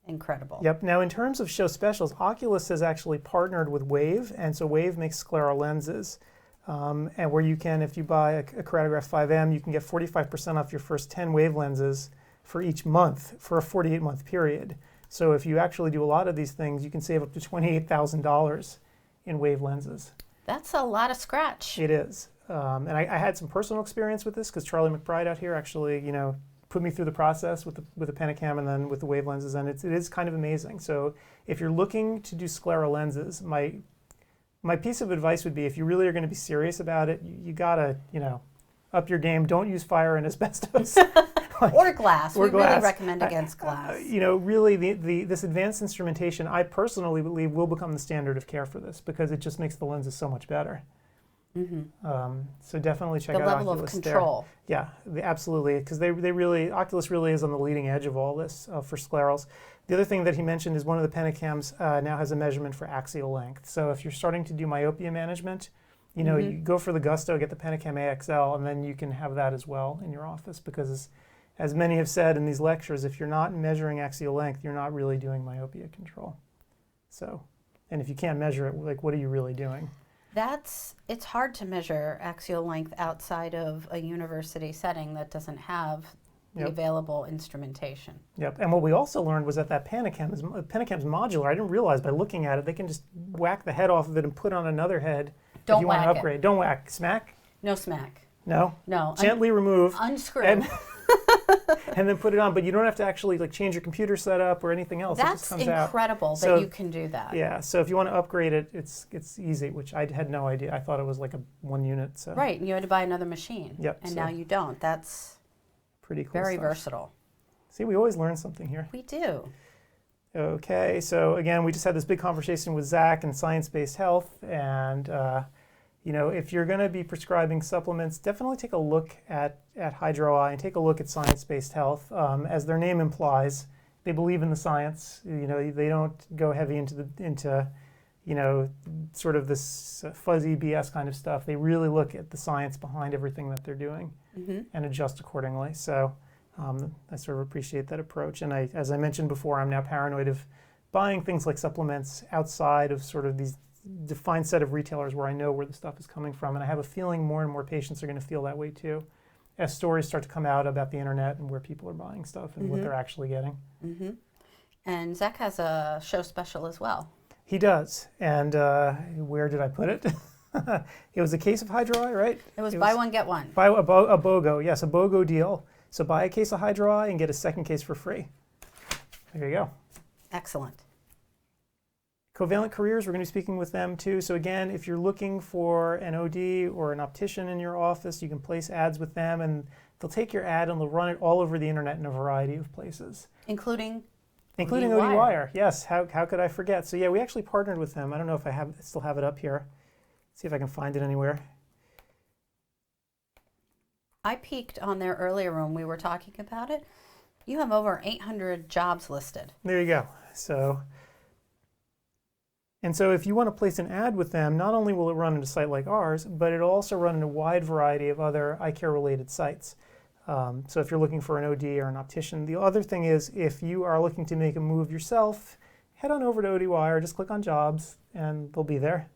incredible. Yep. Now, in terms of show specials, Oculus has actually partnered with Wave, and so Wave makes scleral lenses, and where you can, if you buy a Keratograph 5M, you can get 45% off your first 10 Wave lenses for each month for a 48-month period. So if you actually do a lot of these things, you can save up to $28,000 in Wave lenses. That's a lot of scratch. It is. And I had some personal experience with this because Charlie McBride out here actually, put me through the process with the Pentacam and then with the Wave lenses, and it is kind of amazing. So if you're looking to do scleral lenses, my piece of advice would be, if you really are going to be serious about it, you gotta, up your game. Don't use fire and asbestos. Or glass. Or We glass. really recommend against glass. Really, this advanced instrumentation, I personally believe, will become the standard of care for this because it just makes the lenses so much better. So definitely check The out level of Oculus control. there. Yeah, absolutely, because Oculus really is on the leading edge of all this for sclerals. The other thing that he mentioned is one of the Pentacams now has a measurement for axial length. So if you're starting to do myopia management, you go for the Gusto, get the Pentacam AXL, and then you can have that as well in your office because as many have said in these lectures, if you're not measuring axial length, you're not really doing myopia control. So, and if you can't measure it, what are you really doing? It's hard to measure axial length outside of a university setting that doesn't have the available instrumentation. Yep, and what we also learned was that Pentacam's modular. I didn't realize by looking at it, they can just whack the head off of it and put on another head if you want to upgrade. Don't whack. Smack? No smack. No? No. Gently remove. Unscrew. And then put it on, but you don't have to actually change your computer setup or anything else. That's it just comes out. incredible that So, you can do that. Yeah, so if you want to upgrade it, it's easy, which I had no idea. I thought it was like a 1 unit. So. Right, and you had to buy another machine. Yep, And so now you don't. That's pretty cool very stuff. versatile. See, we always learn something here. We do. Okay, so again, we just had this big conversation with Zach and science-based health, and if you're going to be prescribing supplements, definitely take a look at HydroEye and take a look at science-based health. As their name implies, they believe in the science. They don't go heavy into sort of this fuzzy BS kind of stuff. They really look at the science behind everything that they're doing and adjust accordingly. So I sort of appreciate that approach. And as I mentioned before, I'm now paranoid of buying things like supplements outside of sort of these defined set of retailers where I know where the stuff is coming from. And I have a feeling more and more patients are going to feel that way too, as stories start to come out about the internet and where people are buying stuff and what they're actually getting. And Zach has a show special as well. He does. And where did I put it? It was a case of HydroEye, right? It was buy one, get one. Buy a BOGO, yes, a BOGO deal. So buy a case of HydroEye and get a second case for free. There you go. Excellent. Covalent Careers, we're going to be speaking with them too. So again, if you're looking for an OD or an optician in your office, you can place ads with them and they'll take your ad and they'll run it all over the internet in a variety of places. Including ODwire. Yes, how could I forget? So yeah, we actually partnered with them. I don't know if I still have it up here. See if I can find it anywhere. I peeked on there earlier when we were talking about it. You have over 800 jobs listed. There you go. So if you want to place an ad with them, not only will it run in a site like ours, but it'll also run in a wide variety of other eye care related sites. So if you're looking for an OD or an optician, the other thing is if you are looking to make a move yourself, head on over to ODwire, just click on jobs and they'll be there.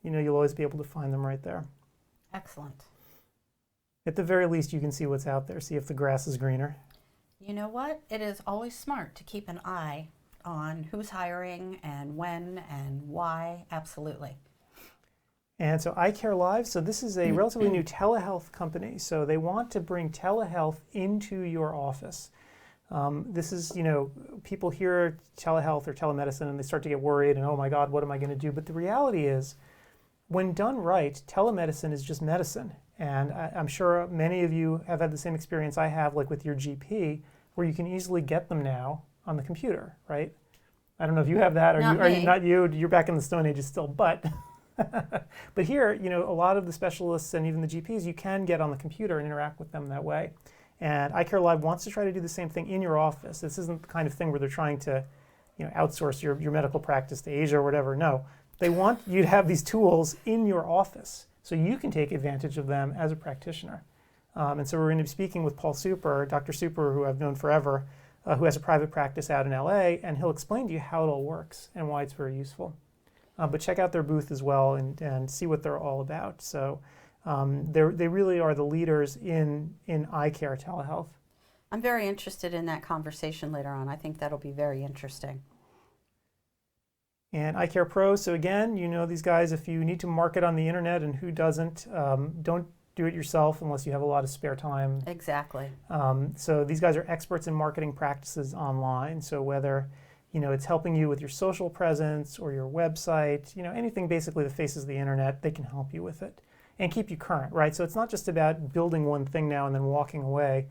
You'll always be able to find them right there. Excellent. At the very least, you can see what's out there, see if the grass is greener. You know what? It is always smart to keep an eye on who's hiring and when and why. Absolutely. And so Eye Care Live, so this is a relatively new telehealth company. So they want to bring telehealth into your office. This is, people hear telehealth or telemedicine and they start to get worried and, oh my God, what am I going to do? But the reality is, when done right, telemedicine is just medicine. And I'm sure many of you have had the same experience I have, like with your GP, where you can easily get them now on the computer, right? I don't know if you have that, or Not are you me. not you? You're back in the Stone Ages still, but But here, a lot of the specialists and even the GPs, you can get on the computer and interact with them that way. And iCare Live wants to try to do the same thing in your office. This isn't the kind of thing where they're trying to, outsource your medical practice to Asia or whatever. No, they want you to have these tools in your office so you can take advantage of them as a practitioner. And so we're going to be speaking with Paul Super, Dr. Super, who I've known forever, who has a private practice out in LA, and he'll explain to you how it all works and why it's very useful. But check out their booth as well and see what they're all about. So they really are the leaders in eye care telehealth. I'm very interested in that conversation later on. I think that'll be very interesting. And iCare Pro, so again, these guys, if you need to market on the internet, and who doesn't, don't do it yourself unless you have a lot of spare time. Exactly. So these guys are experts in marketing practices online. So whether it's helping you with your social presence or your website, anything basically that faces the internet, they can help you with it and keep you current, right? So it's not just about building one thing now and then walking away.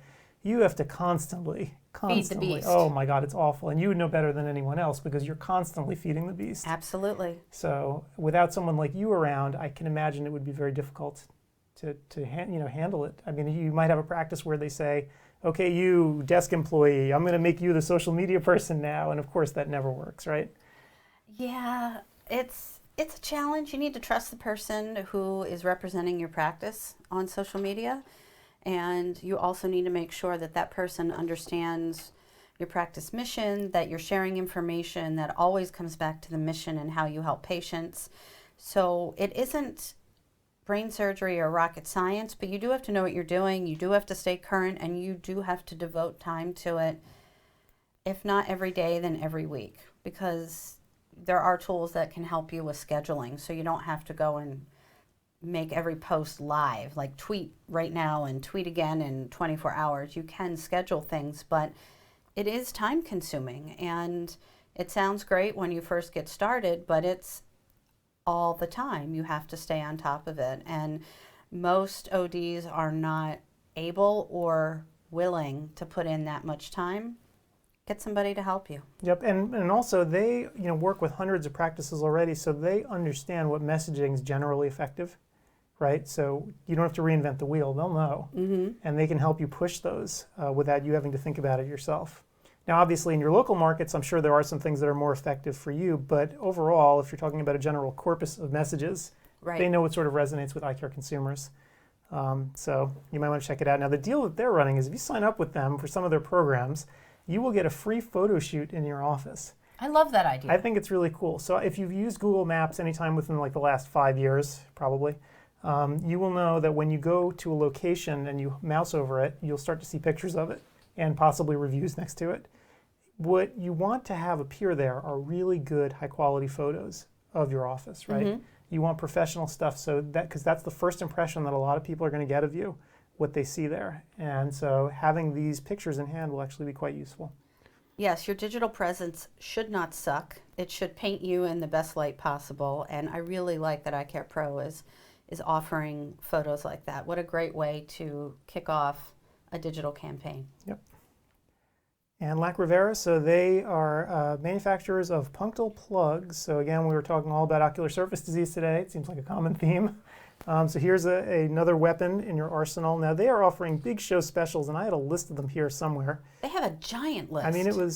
You have to constantly, feed the beast. Oh my God, it's awful. And you would know better than anyone else because you're constantly feeding the beast. Absolutely. So without someone like you around, I can imagine it would be very difficult to handle it. I mean, you might have a practice where they say, okay, you desk employee, I'm going to make you the social media person now. And of course, that never works, right? Yeah, it's a challenge. You need to trust the person who is representing your practice on social media. And you also need to make sure that that person understands your practice mission, that you're sharing information that always comes back to the mission and how you help patients. So it isn't brain surgery or rocket science, but you do have to know what you're doing. You do have to stay current, and you do have to devote time to it, if not every day, then every week, because there are tools that can help you with scheduling, so you don't have to go and make every post live, like tweet right now and tweet again in 24 hours. You can schedule things, but it is time consuming, and it sounds great when you first get started, but it's all the time. You have to stay on top of it, and most ODs are not able or willing to put in that much time. Get somebody to help you. Yep, and also they work with hundreds of practices already, so they understand what messaging is generally effective, right? So you don't have to reinvent the wheel. They'll know, and they can help you push those without you having to think about it yourself. Now, obviously, in your local markets, I'm sure there are some things that are more effective for you, but overall, if you're talking about a general corpus of messages, Right. they know what sort of resonates with eye care consumers. So you might want to check it out. Now, the deal that they're running is if you sign up with them for some of their programs, you will get a free photo shoot in your office. I love that idea. I think it's really cool. So if you've used Google Maps anytime within like the last 5 years, probably, you will know that when you go to a location and you mouse over it, you'll start to see pictures of it and possibly reviews next to it. What you want to have appear there are really good, high-quality photos of your office, right? You want professional stuff, so because that's the first impression that a lot of people are going to get of you, what they see there. And so having these pictures in hand will actually be quite useful. Yes, your digital presence should not suck. It should paint you in the best light possible. And I really like that iCare Pro is offering photos like that. What a great way to kick off a digital campaign. Yep. And Lac Rivera, so they are manufacturers of punctal plugs. So again, we were talking all about ocular surface disease today. It seems like a common theme. So here's another weapon in your arsenal. Now they are offering big show specials, and I had a list of them here somewhere. They have a giant list. I mean,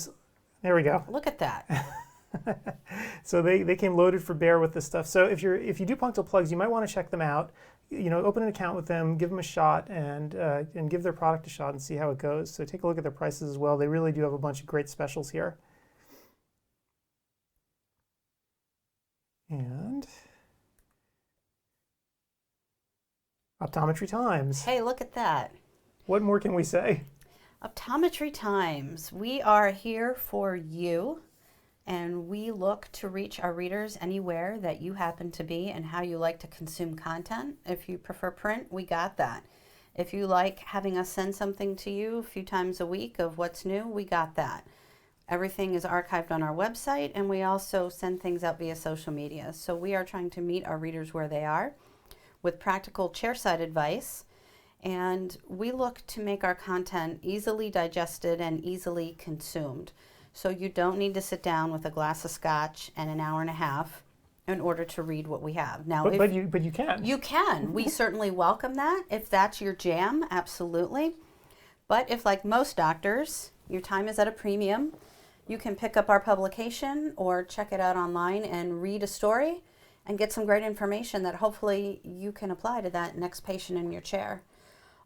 there we go. Look at that. So they came loaded for bear with this stuff. So if you do punctal plugs, you might want to check them out. Open an account with them, give them a shot, and give their product a shot and see how it goes. So take a look at their prices as well. They really do have a bunch of great specials here. And Optometry Times. Hey, look at that. What more can we say? Optometry Times. We are here for you, and we look to reach our readers anywhere that you happen to be and how you like to consume content. If you prefer print, we got that. If you like having us send something to you a few times a week of what's new, we got that. Everything is archived on our website, and we also send things out via social media. So we are trying to meet our readers where they are with practical chairside advice, and we look to make our content easily digested and easily consumed. So you don't need to sit down with a glass of scotch and an hour and a half in order to read what we have. Now, but you can. You can. We certainly welcome that. If that's your jam, absolutely. But if, like most doctors, your time is at a premium, you can pick up our publication or check it out online and read a story and get some great information that hopefully you can apply to that next patient in your chair.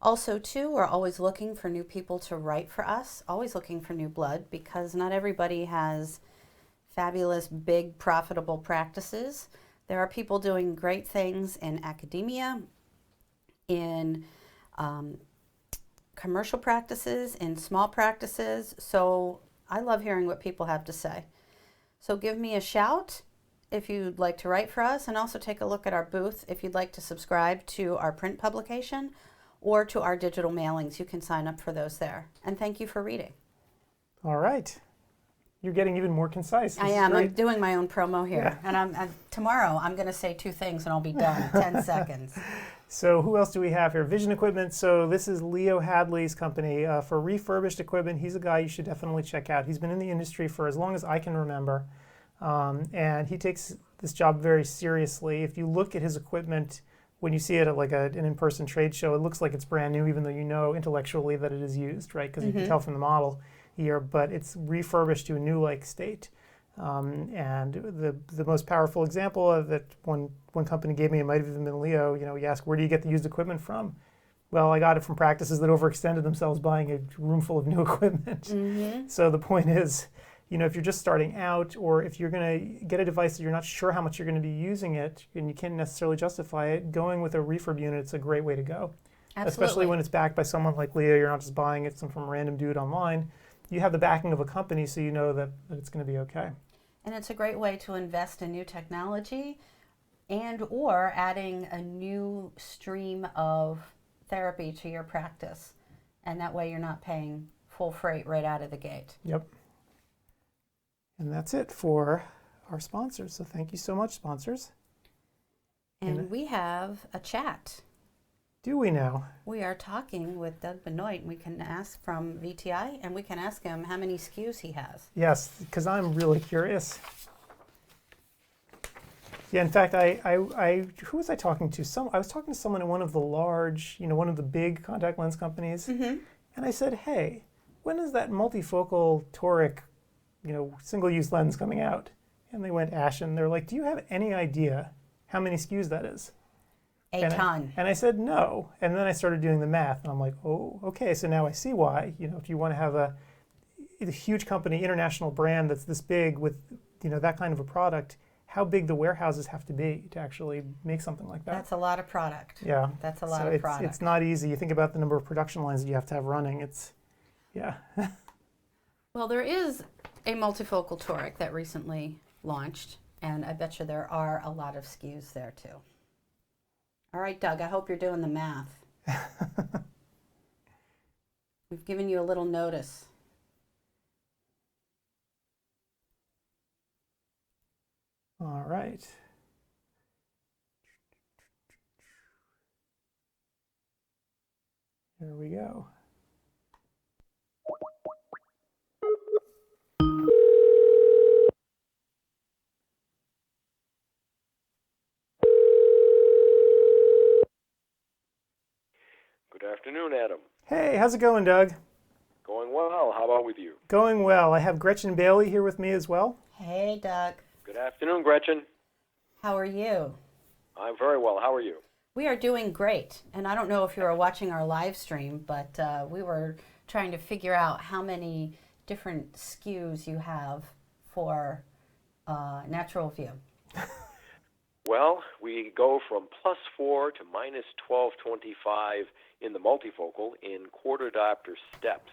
Also, too, we're always looking for new people to write for us, always looking for new blood, because not everybody has fabulous, big, profitable practices. There are people doing great things in academia, in commercial practices, in small practices. So I love hearing what people have to say. So give me a shout if you'd like to write for us, and also take a look at our booth if you'd like to subscribe to our print publication or to our digital mailings. You can sign up for those there. And thank you for reading. All right. You're getting even more concise. I am. I'm doing my own promo here. Yeah. And tomorrow I'm going to say 2 things and I'll be done. 10 seconds. So who else do we have here? Vision Equipment. So this is Leo Hadley's company. For refurbished equipment, he's a guy you should definitely check out. He's been in the industry for as long as I can remember. And he takes this job very seriously. If you look at his equipment, when you see it at like an in-person trade show, it looks like it's brand new, even though you know intellectually that it is used, right? Because you can tell from the model here, but it's refurbished to a new-like state. And the most powerful example of that one company gave me, it might have even been Leo, you ask, where do you get the used equipment from? Well, I got it from practices that overextended themselves buying a room full of new equipment. So the point is, if you're just starting out, or if you're going to get a device that you're not sure how much you're going to be using it, and you can't necessarily justify it, going with a refurb unit is a great way to go. Absolutely. Especially when it's backed by someone like Leo. You're not just buying it from a random dude online. You have the backing of a company, so you know that it's going to be okay. And it's a great way to invest in new technology and or adding a new stream of therapy to your practice. And that way you're not paying full freight right out of the gate. Yep. And that's it for our sponsors. So thank you so much, sponsors. And we have a chat. Do we now? We are talking with Doug Benoit. We can ask from VTI, and we can ask him how many SKUs he has. Yes, because I'm really curious. Yeah, in fact, who was I talking to? I was talking to someone at one of the large, one of the big contact lens companies, and I said, "Hey, when is that multifocal toric, single-use lens coming out?" And they went ashen. They're like, "Do you have any idea how many SKUs that is?" A ton. And I said no, and then I started doing the math, and I'm like, oh, okay, so now I see why. If you want to have a huge company, international brand that's this big with that kind of a product, how big the warehouses have to be to actually make something like that. That's a lot of product. Yeah. That's a lot of product. It's not easy. You think about the number of production lines that you have to have running. Yeah. Well, there is a multifocal toric that recently launched, and I bet you there are a lot of SKUs there too. All right, Doug, I hope you're doing the math. We've given you a little notice. All right. Here we go. Good afternoon, Adam. Hey, how's it going, Doug? Going well. How about with you? Going well. I have Gretchen Bailey here with me as well. Hey, Doug. Good afternoon, Gretchen. How are you? I'm very well. How are you? We are doing great. And I don't know if you were watching our live stream, but we were trying to figure out how many different SKUs you have for Natural View. Well, we go from +4 to -1225 in the multifocal in quarter diopter steps.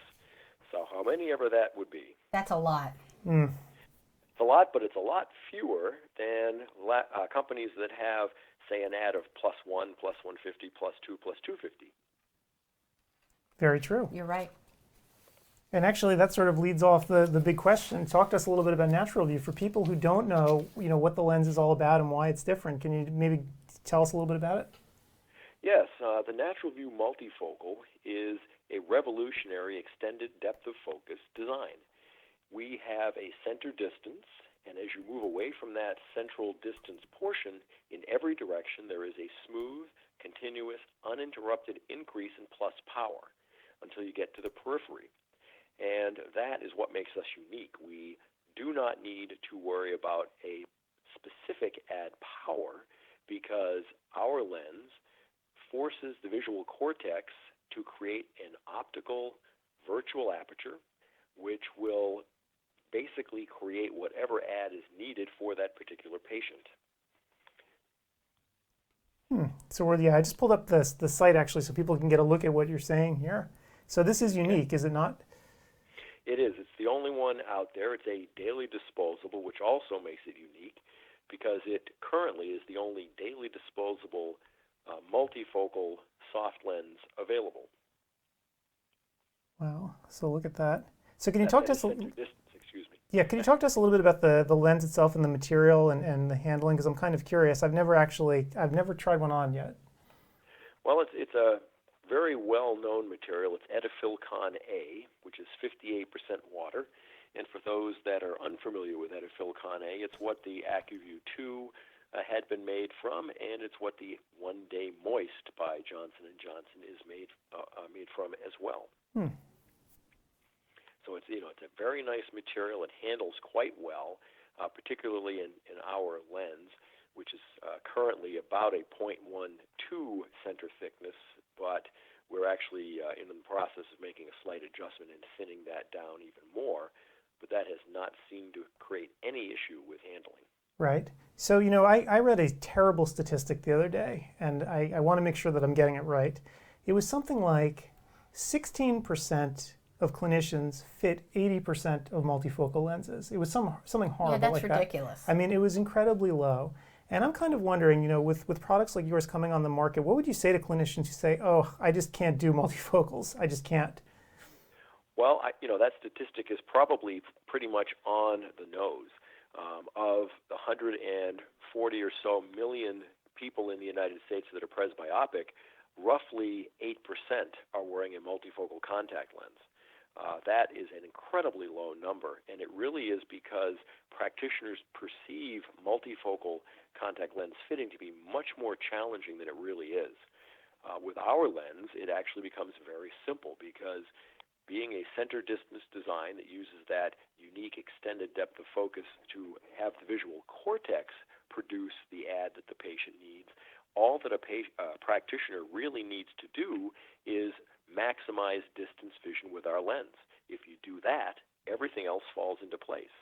So how many ever that would be? That's a lot. It's a lot, but it's a lot fewer than companies that have, say, an ad of +1, +150, +2, +250. Very true. You're right. And actually, that sort of leads off the big question. Talk to us a little bit about Natural View. For people who don't know, what the lens is all about and why it's different, can you maybe tell us a little bit about it? Yes, the Natural View multifocal is a revolutionary extended depth of focus design. We have a center distance, and as you move away from that central distance portion, in every direction there is a smooth, continuous, uninterrupted increase in plus power until you get to the periphery. And that is what makes us unique. We do not need to worry about a specific add power because our lens forces the visual cortex to create an optical virtual aperture which will basically create whatever add is needed for that particular patient. So I just pulled up the site actually so people can get a look at what you're saying here. So this is unique, is it not? It is. It's the only one out there. It's a daily disposable, which also makes it unique because it currently is the only daily disposable multifocal soft lens available. Wow. So look at that. So can you talk to us? Excuse me. Yeah. Can you talk to us a little bit about the lens itself and the material and the handling? Because I'm kind of curious. I've never tried one on yet. Well, it's a very well-known material. It's Etafilcon A, which is 58% water. And for those that are unfamiliar with Etafilcon A, it's what the AccuView 2 had been made from, and it's what the One Day Moist by Johnson & Johnson is made from as well. So it's a very nice material. It handles quite well, particularly in our lens, which is currently about a 0.12 center thickness, but we're actually in the process of making a slight adjustment and thinning that down even more, but that has not seemed to create any issue with handling. Right. So, I read a terrible statistic the other day, and I want to make sure that I'm getting it right. It was something like 16% of clinicians fit 80% of multifocal lenses. It was something horrible Yeah, that's like ridiculous. that. I mean, it was incredibly low. And I'm kind of wondering, with products like yours coming on the market, what would you say to clinicians who say, oh, I just can't do multifocals. I just can't. Well, that statistic is probably pretty much on the nose. Of the 140 or so million people in the United States that are presbyopic, roughly 8% are wearing a multifocal contact lens. That is an incredibly low number, and it really is because practitioners perceive multifocal contact lens fitting to be much more challenging than it really is. With our lens, it actually becomes very simple because being a center distance design that uses that unique extended depth of focus to have the visual cortex produce the add that the patient needs, all that a practitioner really needs to do is maximize distance vision with our lens. If you do that, everything else falls into place.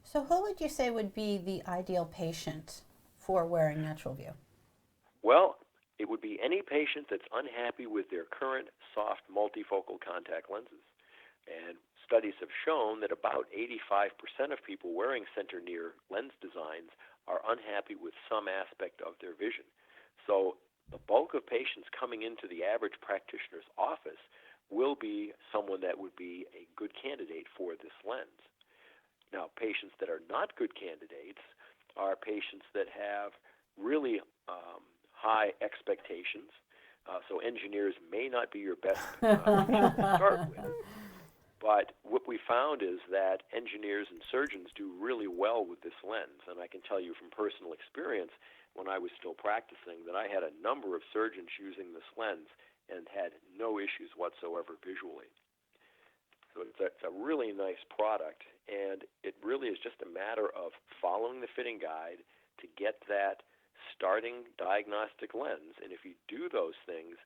So who would you say would be the ideal patient for wearing Natural View? Well, it would be any patient that's unhappy with their current soft multifocal contact lenses. And studies have shown that about 85% of people wearing center near lens designs are unhappy with some aspect of their vision. So the bulk of patients coming into the average practitioner's office will be someone that would be a good candidate for this lens. Now, patients that are not good candidates are patients that have really high expectations. So engineers may not be your best patient to start with. But what we found is that engineers and surgeons do really well with this lens. And I can tell you from personal experience, when I was still practicing, that I had a number of surgeons using this lens and had no issues whatsoever visually. So it's a really nice product, and it really is just a matter of following the fitting guide to get that starting diagnostic lens. And if you do those things,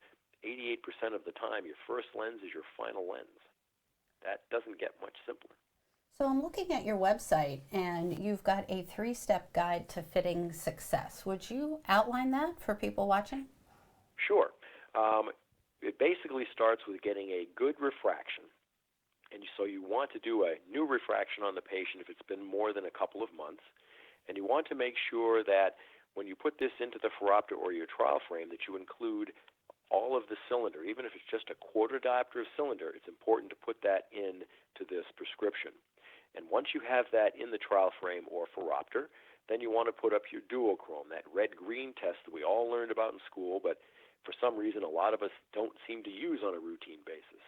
88% of the time, your first lens is your final lens. That doesn't get much simpler. So I'm looking at your website, and you've got a 3-step guide to fitting success. Would you outline that for people watching? Sure. It basically starts with getting a good refraction. And so you want to do a new refraction on the patient if it's been more than a couple of months. And you want to make sure that when you put this into the phoropter or your trial frame that you include all of the cylinder. Even if it's just a quarter diopter of cylinder, it's important to put that into this prescription. And once you have that in the trial frame or phoropter, then you want to put up your duochrome, that red-green test that we all learned about in school, but for some reason a lot of us don't seem to use on a routine basis.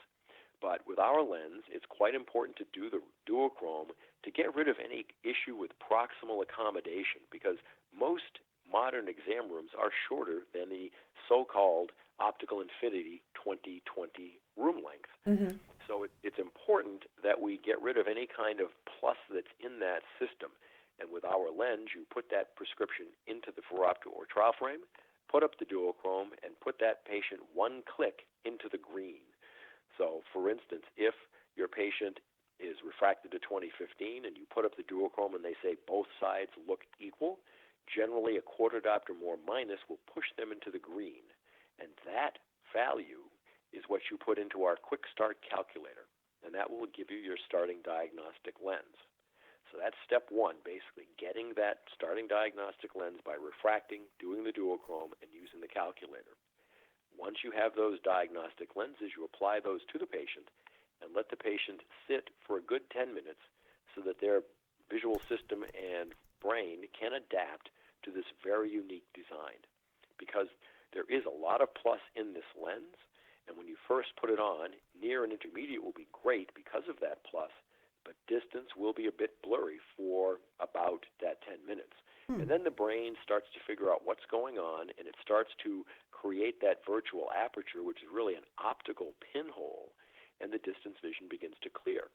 But with our lens, it's quite important to do the duochrome to get rid of any issue with proximal accommodation, because most modern exam rooms are shorter than the so-called optical infinity 20/20 room length. Mm-hmm. So it's important that we get rid of any kind of plus that's in that system. And with our lens, you put that prescription into the phoropter or trial frame, put up the duochrome, and put that patient one click into the green. So, for instance, if your patient is refracted to 20/15 and you put up the duochrome and they say both sides look equal, generally a quarter diopter more minus will push them into the green. And that value is what you put into our quick start calculator, and that will give you your starting diagnostic lens. So that's step one, basically getting that starting diagnostic lens by refracting, doing the duochrome, and using the calculator. Once you have those diagnostic lenses, you apply those to the patient and let the patient sit for a good 10 minutes so that their visual system and brain can adapt to this very unique design. Because there is a lot of plus in this lens, and when you first put it on, near and intermediate will be great because of that plus, but distance will be a bit blurry for about that 10 minutes. And then the brain starts to figure out what's going on, and it starts to create that virtual aperture, which is really an optical pinhole, and the distance vision begins to clear.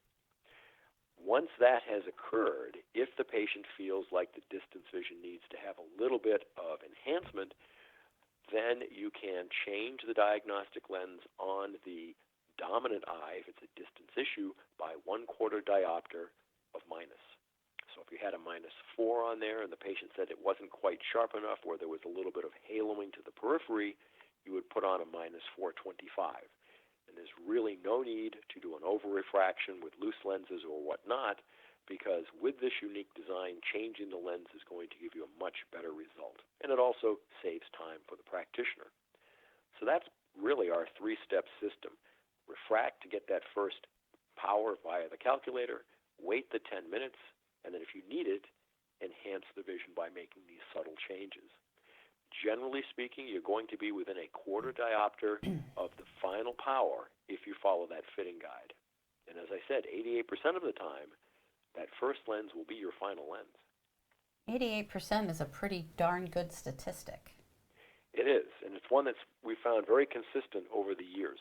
Once that has occurred, if the patient feels like the distance vision needs to have a little bit of enhancement, then you can change the diagnostic lens on the dominant eye, if it's a distance issue, by 1/4 diopter of minus. So if you had a -4 on there and the patient said it wasn't quite sharp enough or there was a little bit of haloing to the periphery, you would put on a -425. And there's really no need to do an over-refraction with loose lenses or whatnot, because with this unique design, changing the lens is going to give you a much better result. And it also saves time for the practitioner. So that's really our three-step system. Refract to get that first power via the calculator, wait the 10 minutes, and then if you need it, enhance the vision by making these subtle changes. Generally speaking, you're going to be within a 1/4 diopter of the final power if you follow that fitting guide. And as I said, 88% of the time, that first lens will be your final lens. 88% is a pretty darn good statistic. It is, and it's one we found very consistent over the years.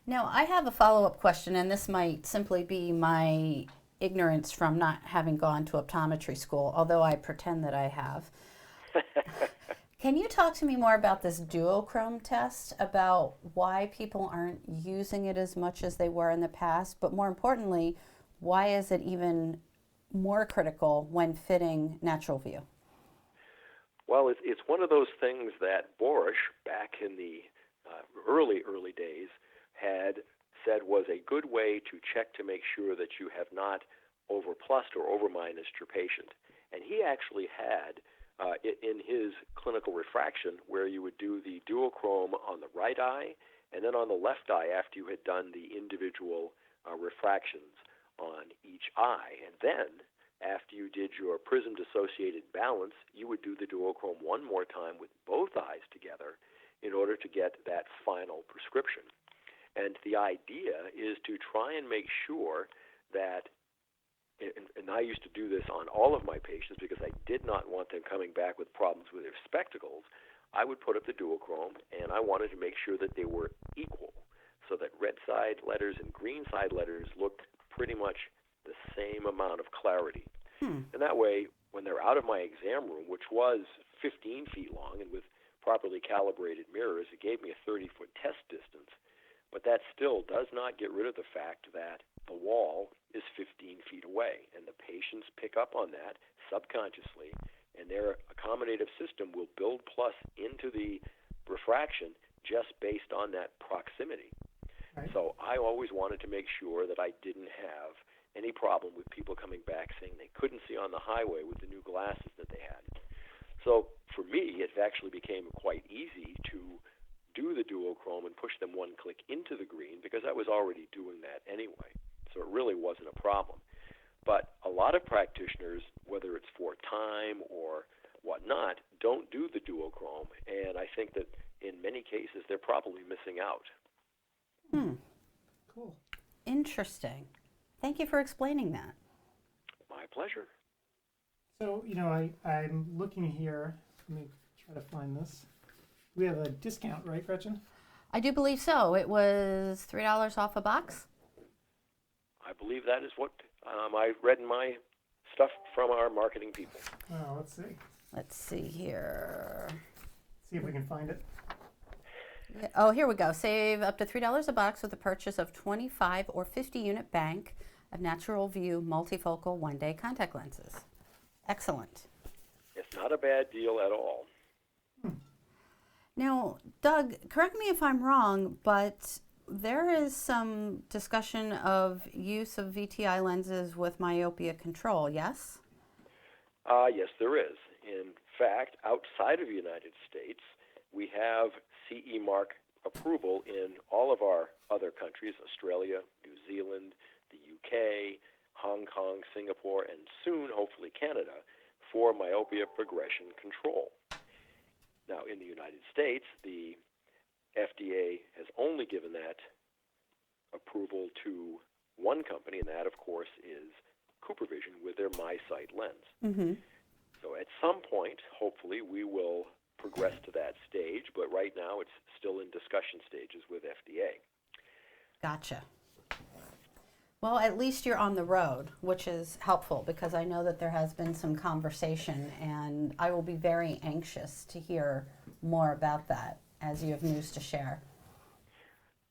Now, I have a follow-up question, and this might simply be my ignorance from not having gone to optometry school, although I pretend that I have. Can you talk to me more about this duochrome test, about why people aren't using it as much as they were in the past, but more importantly, why is it even more critical when fitting natural view? Well, it's one of those things that Borish, back in the early days, had said was a good way to check to make sure that you have not over-plussed or over-minused your patient. And he actually had in his clinical refraction where you would do the duochrome on the right eye and then on the left eye after you had done the individual refractions on each eye. And then after you did your prism-dissociated balance, you would do the duochrome one more time with both eyes together in order to get that final prescription. And the idea is to try and make sure that, and I used to do this on all of my patients because I did not want them coming back with problems with their spectacles, I would put up the duochrome and I wanted to make sure that they were equal so that red side letters and green side letters looked pretty much the same amount of clarity. And that way, when they're out of my exam room, which was 15 feet long and with properly calibrated mirrors, it gave me a 30-foot test distance. But that still does not get rid of the fact that the wall is 15 feet away, and the patients pick up on that subconsciously, and their accommodative system will build plus into the refraction just based on that proximity. Right. So I always wanted to make sure that I didn't have any problem with people coming back saying they couldn't see on the highway with the new glasses that they had. So for me, it actually became quite easy to do the duochrome and push them one click into the green because I was already doing that anyway. So it really wasn't a problem. But a lot of practitioners, whether it's for time or whatnot, don't do the duochrome. And I think that in many cases, they're probably missing out. Cool. Interesting. Thank you for explaining that. My pleasure. So, I'm looking here. Let me try to find this. We have a discount, right, Gretchen? I do believe so. It was $3 off a box. I believe that is what I read in my stuff from our marketing people. Oh, let's see. Let's see here. See if we can find it. Yeah. Oh, here we go. Save up to $3 a box with the purchase of 25 or 50 unit bank of Natural View multifocal one-day contact lenses. Excellent. It's not a bad deal at all. Now, Doug, correct me if I'm wrong, but there is some discussion of use of VTI lenses with myopia control, yes? Yes, there is. In fact, outside of the United States, we have CE mark approval in all of our other countries, Australia, New Zealand, the UK, Hong Kong, Singapore, and soon, hopefully, Canada, for myopia progression control. Now, in the United States, the FDA has only given that approval to one company, and that, of course, is CooperVision with their MiSight lens. Mm-hmm. So at some point, hopefully, we will progress to that stage, but right now it's still in discussion stages with FDA. Gotcha. Well, at least you're on the road, which is helpful because I know that there has been some conversation, and I will be very anxious to hear more about that as you have news to share.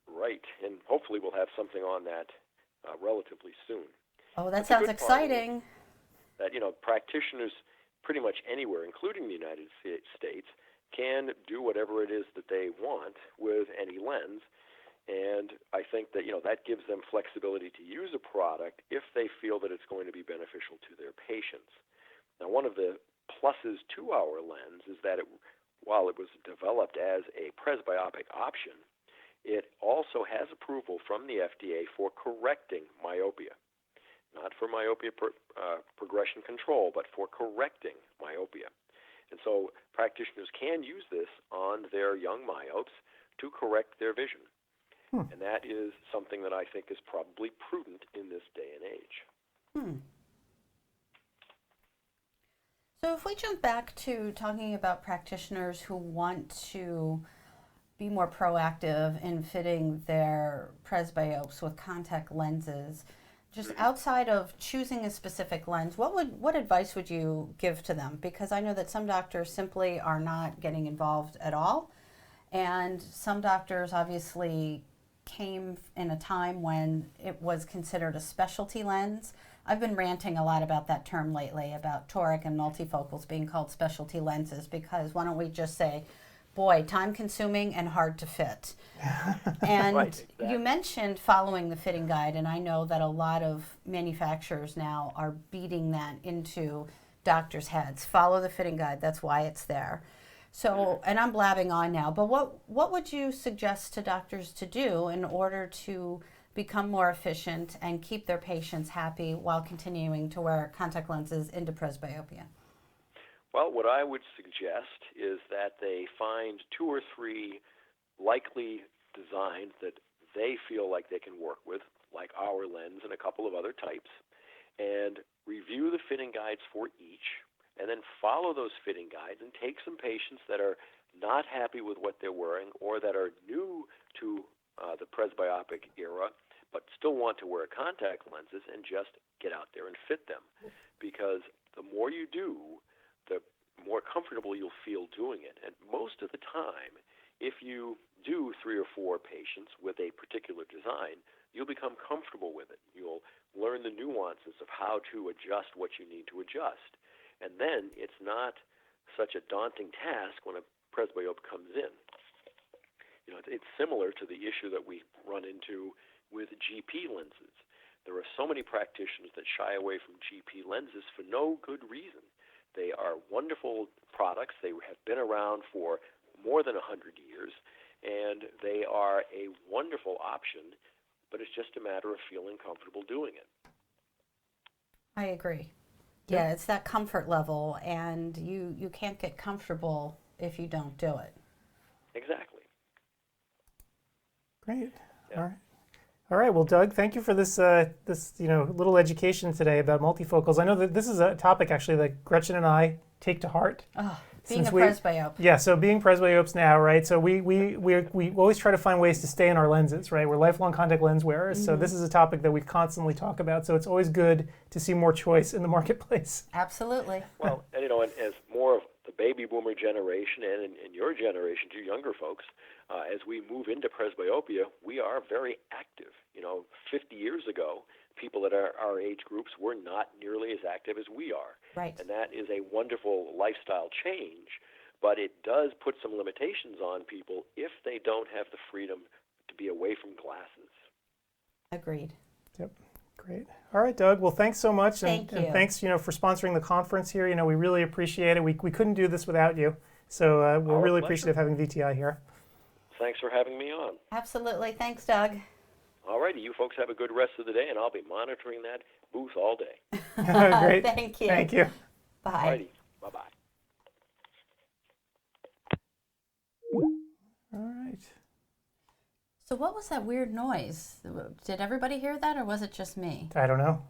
Right, and hopefully we'll have something on that relatively soon. Oh, that That's sounds a good part of it. exciting. That, practitioners pretty much anywhere, including the United States, can do whatever it is that they want with any lens. And I think that, that gives them flexibility to use a product if they feel that it's going to be beneficial to their patients. Now, one of the pluses to our lens is that while it was developed as a presbyopic option, it also has approval from the FDA for correcting myopia. Not for myopia progression control, but for correcting myopia. And so practitioners can use this on their young myopes to correct their vision. And that is something that I think is probably prudent in this day and age. So if we jump back to talking about practitioners who want to be more proactive in fitting their presbyopes with contact lenses, just outside of choosing a specific lens, what advice would you give to them? Because I know that some doctors simply are not getting involved at all, and some doctors obviously came in a time when it was considered a specialty lens. I've been ranting a lot about that term lately, about toric and multifocals being called specialty lenses, because why don't we just say, boy, time-consuming and hard to fit. And Right, exactly. You mentioned following the fitting guide, and I know that a lot of manufacturers now are beating that into doctors' heads. Follow the fitting guide, that's why it's there. So, and I'm blabbing on now, but what would you suggest to doctors to do in order to become more efficient and keep their patients happy while continuing to wear contact lenses into presbyopia? Well, what I would suggest is that they find 2 or 3 likely designs that they feel like they can work with, like our lens and a couple of other types, and review the fitting guides for each, and then follow those fitting guides and take some patients that are not happy with what they're wearing or that are new to the presbyopic era but still want to wear contact lenses and just get out there and fit them. Because the more you do, the more comfortable you'll feel doing it. And most of the time, if you do 3 or 4 patients with a particular design, you'll become comfortable with it. You'll learn the nuances of how to adjust what you need to adjust. And then it's not such a daunting task when a presbyope comes in. It's similar to the issue that we run into with GP lenses. There are so many practitioners that shy away from GP lenses for no good reason. They are wonderful products. They have been around for more than 100 years, and they are a wonderful option, but it's just a matter of feeling comfortable doing it. I agree. Yeah, it's that comfort level, and you can't get comfortable if you don't do it. Exactly. Great. Yeah. All right. All right. Well, Doug, thank you for this little education today about multifocals. I know that this is a topic actually that Gretchen and I take to heart. Oh, being a presbyope. Yeah. So being presbyopes now, right? So we always try to find ways to stay in our lenses, right? We're lifelong contact lens wearers. So this is a topic that we constantly talk about. So it's always good to see more choice in the marketplace. Absolutely. Well, and as more of the baby boomer generation and in your generation, you younger folks, as we move into presbyopia, we are very active. 50 years ago, people at our age groups were not nearly as active as we are. Right. And that is a wonderful lifestyle change, but it does put some limitations on people if they don't have the freedom to be away from glasses. Agreed. Yep. Great. All right, Doug. Well, thanks so much. Thank you. And thanks, for sponsoring the conference here. We really appreciate it. We couldn't do this without you. So we're really appreciative having VTI here. Thanks for having me on. Absolutely. Thanks, Doug. All righty. You folks have a good rest of the day, and I'll be monitoring that booth all day. Great. Thank you. Thank you. Bye. All righty. Bye-bye. All right. So what was that weird noise? Did everybody hear that, or was it just me? I don't know.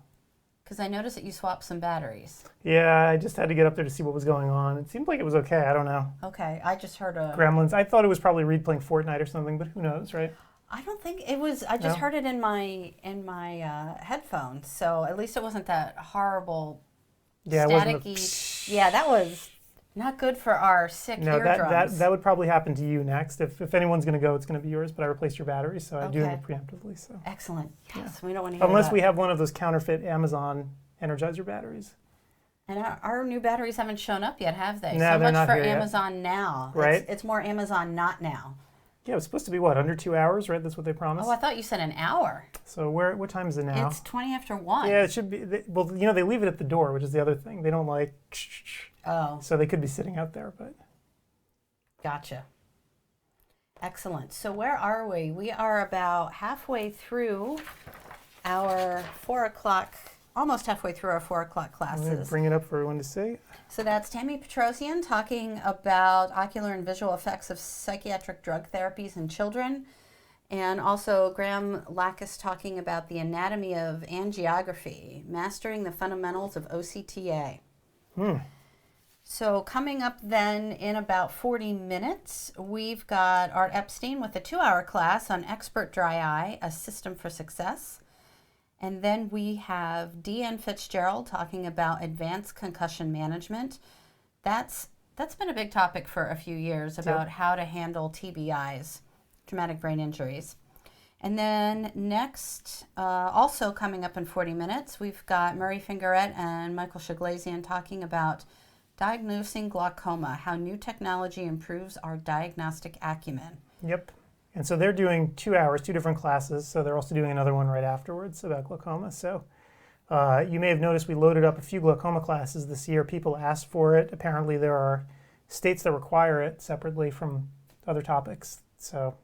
Because I noticed that you swapped some batteries. Yeah, I just had to get up there to see what was going on. It seemed like it was okay. I don't know. Okay, I just heard a... Gremlins. I thought it was probably Reed playing Fortnite or something, but who knows, right? I don't think it was. I just heard it in my headphones. So at least it wasn't that horrible staticky. Yeah, that was not good for our sick eardrums. That would probably happen to you next. If anyone's going to go, it's going to be yours. But I replaced your battery, so I'm doing it preemptively. So excellent. Yes, we don't want to hear unless that. we have one of those counterfeit Amazon Energizer batteries. And our new batteries haven't shown up yet, have they? No, so they're much not for here yet. Amazon now. Right. It's more Amazon not now. Yeah, it was supposed to be what, under 2 hours, right? That's what they promised. Oh, I thought you said an hour. So what time is it now? It's 20 after 1. Yeah, it should be. Well, they leave it at the door, which is the other thing. They don't like. Oh. So they could be sitting out there, but. Gotcha. Excellent. So where are we? We are about halfway through our 4 o'clock, almost halfway through our 4 o'clock classes. Bring it up for everyone to see. So that's Tammy Petrosian talking about ocular and visual effects of psychiatric drug therapies in children. And also Graham Lackus talking about the anatomy of angiography, mastering the fundamentals of OCTA. So coming up then in about 40 minutes, we've got Art Epstein with a 2-hour class on expert dry eye, a system for success. And then we have Deanne Fitzgerald talking about advanced concussion management. That's been a big topic for a few years about how to handle TBIs, traumatic brain injuries. And then next, also coming up in 40 minutes, we've got Murray Fingerette and Michael Shaglazian talking about diagnosing glaucoma, how new technology improves our diagnostic acumen. Yep. And so they're doing 2 hours, 2 different classes. So they're also doing another one right afterwards about glaucoma. So you may have noticed we loaded up a few glaucoma classes this year. People asked for it. Apparently there are states that require it separately from other topics. So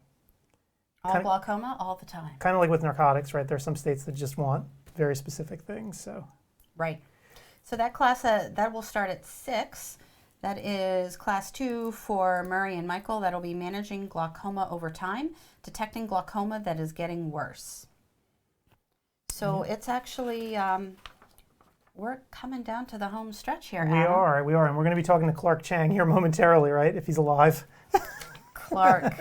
glaucoma all the time. Kind of like with narcotics, right? There are some states that just want very specific things. So right. So that class that will start at 6. That is class 2 for Murray and Michael. That'll be managing glaucoma over time, detecting glaucoma that is getting worse. So it's actually, we're coming down to the home stretch here, Adam. We are. And we're going to be talking to Clark Chang here momentarily, right? If he's alive. Clark.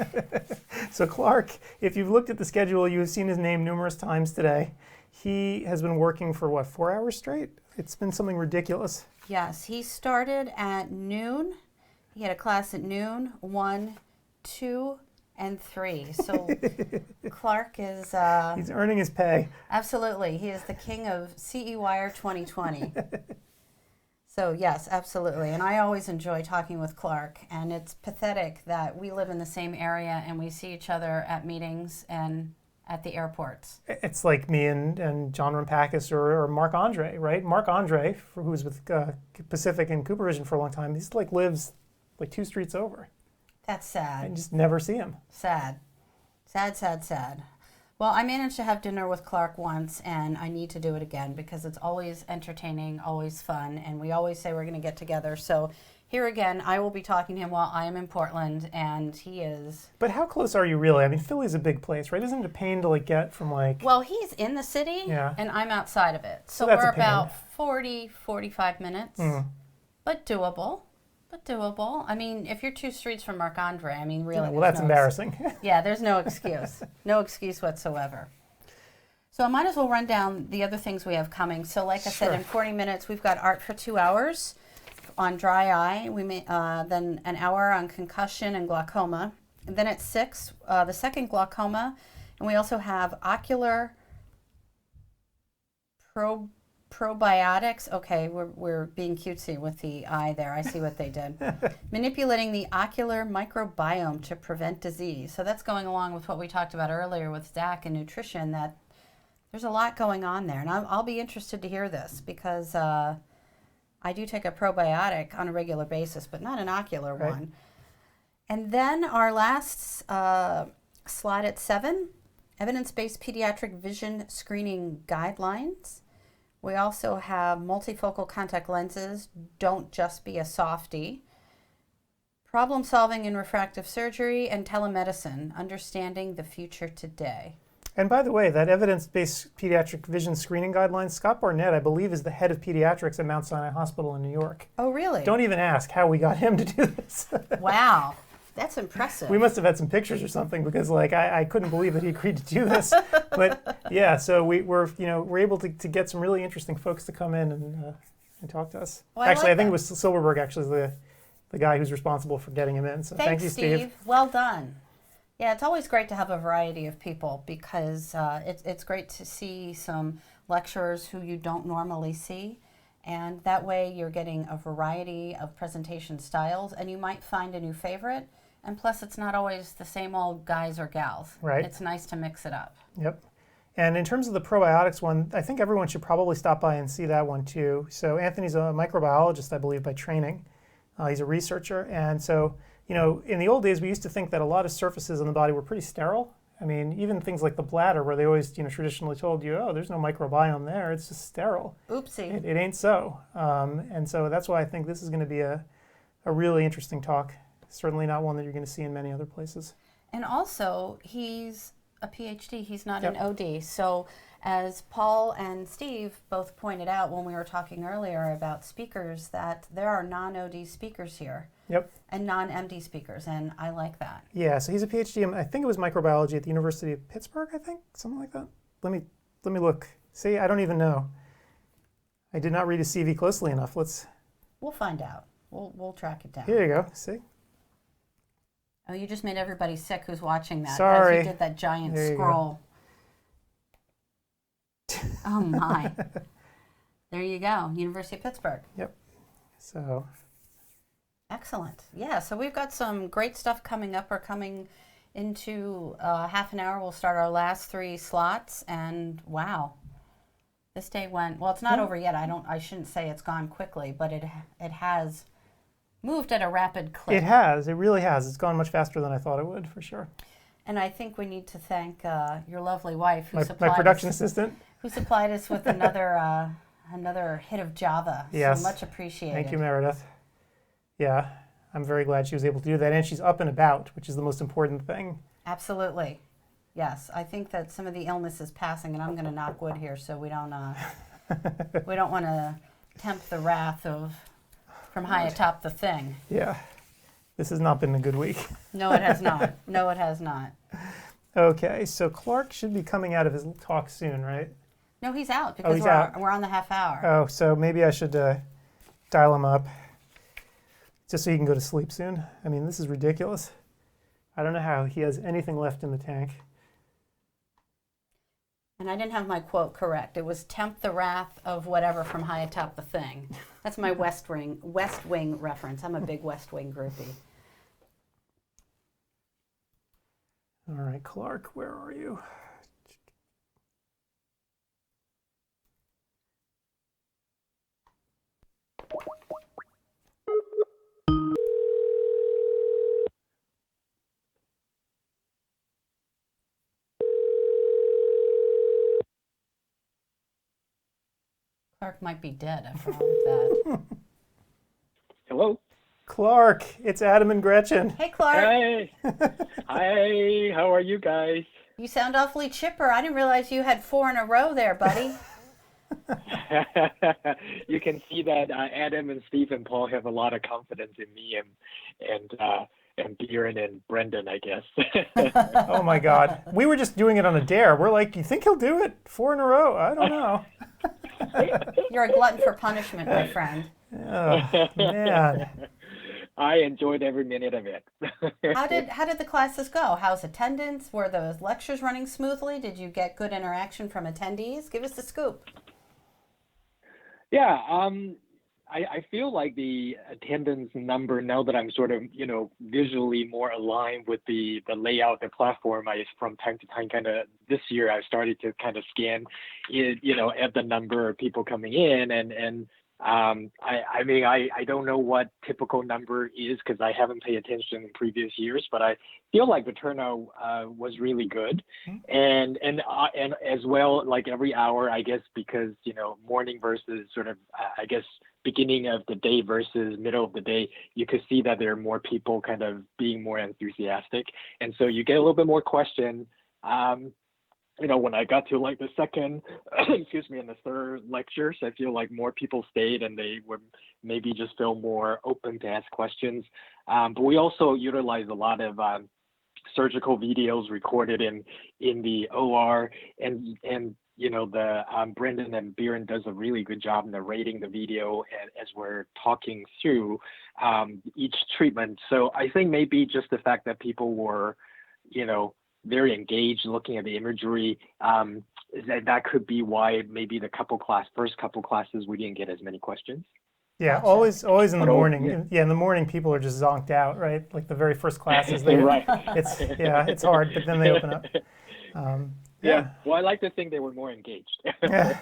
So Clark, if you've looked at the schedule, you've seen his name numerous times today. He has been working for 4 hours straight? It's been something ridiculous. Yes, he started at noon. He had a class at noon, 1, 2, and 3. So Clark is... he's earning his pay. Absolutely. He is the king of CEwire2020. So yes, absolutely. And I always enjoy talking with Clark. And it's pathetic that we live in the same area and we see each other at meetings and at the airports. It's like me and John Rampakis or Mark Andre, right? Mark Andre, who was with Pacific and CooperVision for a long time, he's lives 2 streets over. That's sad. I just never see him. Sad. Sad, sad, sad. Well, I managed to have dinner with Clark once, and I need to do it again because it's always entertaining, always fun, and we always say we're going to get together. So here again, I will be talking to him while I am in Portland, and he is. But how close are you really? I mean, Philly's a big place, right? Isn't it a pain to like get from like? Well, he's in the city, Yeah. and I'm outside of it. So that's we're a pain. about 40, 45 minutes, but doable. I mean, if you're 2 streets from Marc Andre, I mean, really. Well, that's embarrassing. Yeah, there's no excuse. No excuse whatsoever. So I might as well run down the other things we have coming. So like I said, in 40 minutes, we've got art for 2 hours on dry eye. We may, then an hour on concussion and glaucoma. And then at 6, the second glaucoma. And we also have ocular probiotics. Okay, we're being cutesy with the eye there. I see what they did. Manipulating the ocular microbiome to prevent disease. So that's going along with what we talked about earlier with Zach and nutrition, that there's a lot going on there. And I'll be interested to hear this because I do take a probiotic on a regular basis, but not an ocular one. And then our last slide at 7, evidence-based pediatric vision screening guidelines. We also have multifocal contact lenses, don't just be a softie. Problem solving in refractive surgery and telemedicine, understanding the future today. And by the way, that evidence-based pediatric vision screening guidelines, Scott Barnett, I believe, is the head of pediatrics at Mount Sinai Hospital in New York. Oh, really? Don't even ask how we got him to do this. Wow, that's impressive. We must have had some pictures or something because, like, I couldn't believe that he agreed to do this. But yeah, so we're able to get some really interesting folks to come in and talk to us. Well, actually, I think it was Silverberg, actually, the guy who's responsible for getting him in. So Thanks, thank you, Steve. Well done. Yeah, it's always great to have a variety of people because it's great to see some lecturers who you don't normally see. And that way you're getting a variety of presentation styles and you might find a new favorite. And plus it's not always the same old guys or gals. Right. It's nice to mix it up. Yep. And in terms of the probiotics one, I think everyone should probably stop by and see that one too. So Anthony's a microbiologist, I believe, by training. He's a researcher. And so, in the old days, we used to think that a lot of surfaces on the body were pretty sterile. I mean, even things like the bladder, where they always, traditionally told you, oh, there's no microbiome there, it's just sterile. Oopsie. It ain't so. And so that's why I think this is going to be a really interesting talk. Certainly not one that you're going to see in many other places. And also, he's a PhD, he's not an OD. So as Paul and Steve both pointed out when we were talking earlier about speakers, that there are non-OD speakers here. Yep. And non-MD speakers, and I like that. Yeah, so he's a PhD in, I think it was microbiology at the University of Pittsburgh, I think, something like that. Let me look. See, I don't even know. I did not read his CV closely enough. We'll find out. We'll track it down. Here you go. See. Oh, you just made everybody sick who's watching that. Sorry. As you did that giant There you scroll. Oh my. There you go. University of Pittsburgh. Yep. So. Excellent. Yeah, so we've got some great stuff coming up. We're coming into half an hour. We'll start our last 3 slots, and wow, this day went well. It's not over yet. I shouldn't say it's gone quickly, but it has moved at a rapid clip. It has. It really has. It's gone much faster than I thought it would, for sure. And I think we need to thank your lovely wife, who my production assistant, who supplied us with another hit of Java. Yes. So much appreciated. Thank you, Meredith. Yeah, I'm very glad she was able to do that, and she's up and about, which is the most important thing. Absolutely. Yes, I think that some of the illness is passing, and I'm going to knock wood here so we don't want to tempt the wrath from high atop the thing. Yeah, this has not been a good week. No, it has not. No, it has not. Okay, so Clark should be coming out of his talk soon, right? No, he's out because he's out. We're on the half hour. Oh, so maybe I should dial him up just so he can go to sleep soon. I mean, this is ridiculous. I don't know how he has anything left in the tank. And I didn't have my quote correct. It was tempt the wrath of whatever from high atop the thing. That's my West Wing reference. I'm a big West Wing groupie. All right, Clark, where are you? Clark might be dead after all of that. Hello? Clark, it's Adam and Gretchen. Hey, Clark. Hey, hi, how are you guys? You sound awfully chipper. I didn't realize you had 4 in a row there, buddy. You can see that Adam and Steve and Paul have a lot of confidence in me and Bjorn and Brendan, I guess. Oh my God. We were just doing it on a dare. We're like, you think he'll do it? 4 in a row? I don't know. You're a glutton for punishment, my friend. Oh, man. I enjoyed every minute of it. How did the classes go? How's attendance? Were the lectures running smoothly? Did you get good interaction from attendees? Give us the scoop. Yeah, I feel like the attendance number, now that I'm sort of, visually more aligned with the layout, the platform, from time to time this year, I started to kind of scan, at the number of people coming in and I don't know what typical number is because I haven't paid attention in previous years, but I feel like the turnout was really good, and as well, like every hour, I guess, because morning versus sort of I guess beginning of the day versus middle of the day, you could see that there are more people kind of being more enthusiastic, and so you get a little bit more question. When I got to like the second, and the third lectures, I feel like more people stayed and they would maybe just feel more open to ask questions. But we also utilize a lot of surgical videos recorded in the OR, and Brendan and Bjorn does a really good job in narrating the video as we're talking through each treatment. So I think maybe just the fact that people were, very engaged looking at the imagery, that could be why maybe the first couple classes we didn't get as many questions. Yeah, Gotcha. always in the morning. Yeah. Yeah, in the morning people are just zonked out, right? Like the very first classes, Right. it's hard, but then they open up. Yeah. Well, I like to think they were more engaged. Yeah.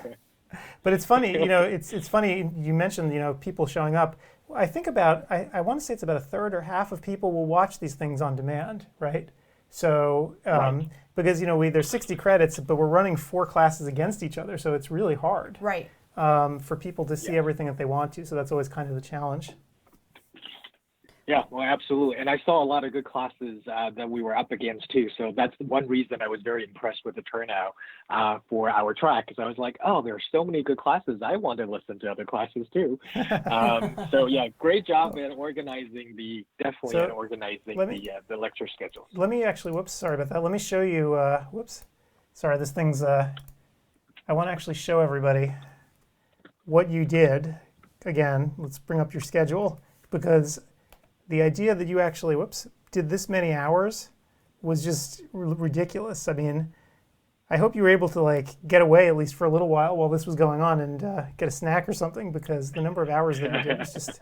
But it's funny, it's funny you mentioned, people showing up. I think I want to say it's about a third or half of people will watch these things on demand, right? So, Right. because, there's 60 credits, but we're running 4 classes against each other, so it's really hard Right. for people to see everything that they want to. So that's always kind of the challenge. Yeah, well, absolutely. And I saw a lot of good classes that we were up against too. So that's one reason I was very impressed with the turnout for our track, because I was like, oh, there are so many good classes. I want to listen to other classes too. So yeah, great job in organizing the lecture schedule. Let me actually, sorry about that. Let me show you, sorry, this thing's, I want to actually show everybody what you did. Again, let's bring up your schedule, because the idea that you actually, did this many hours was just ridiculous. I mean, I hope you were able to get away at least for a little while this was going on and get a snack or something, because the number of hours that you did was just,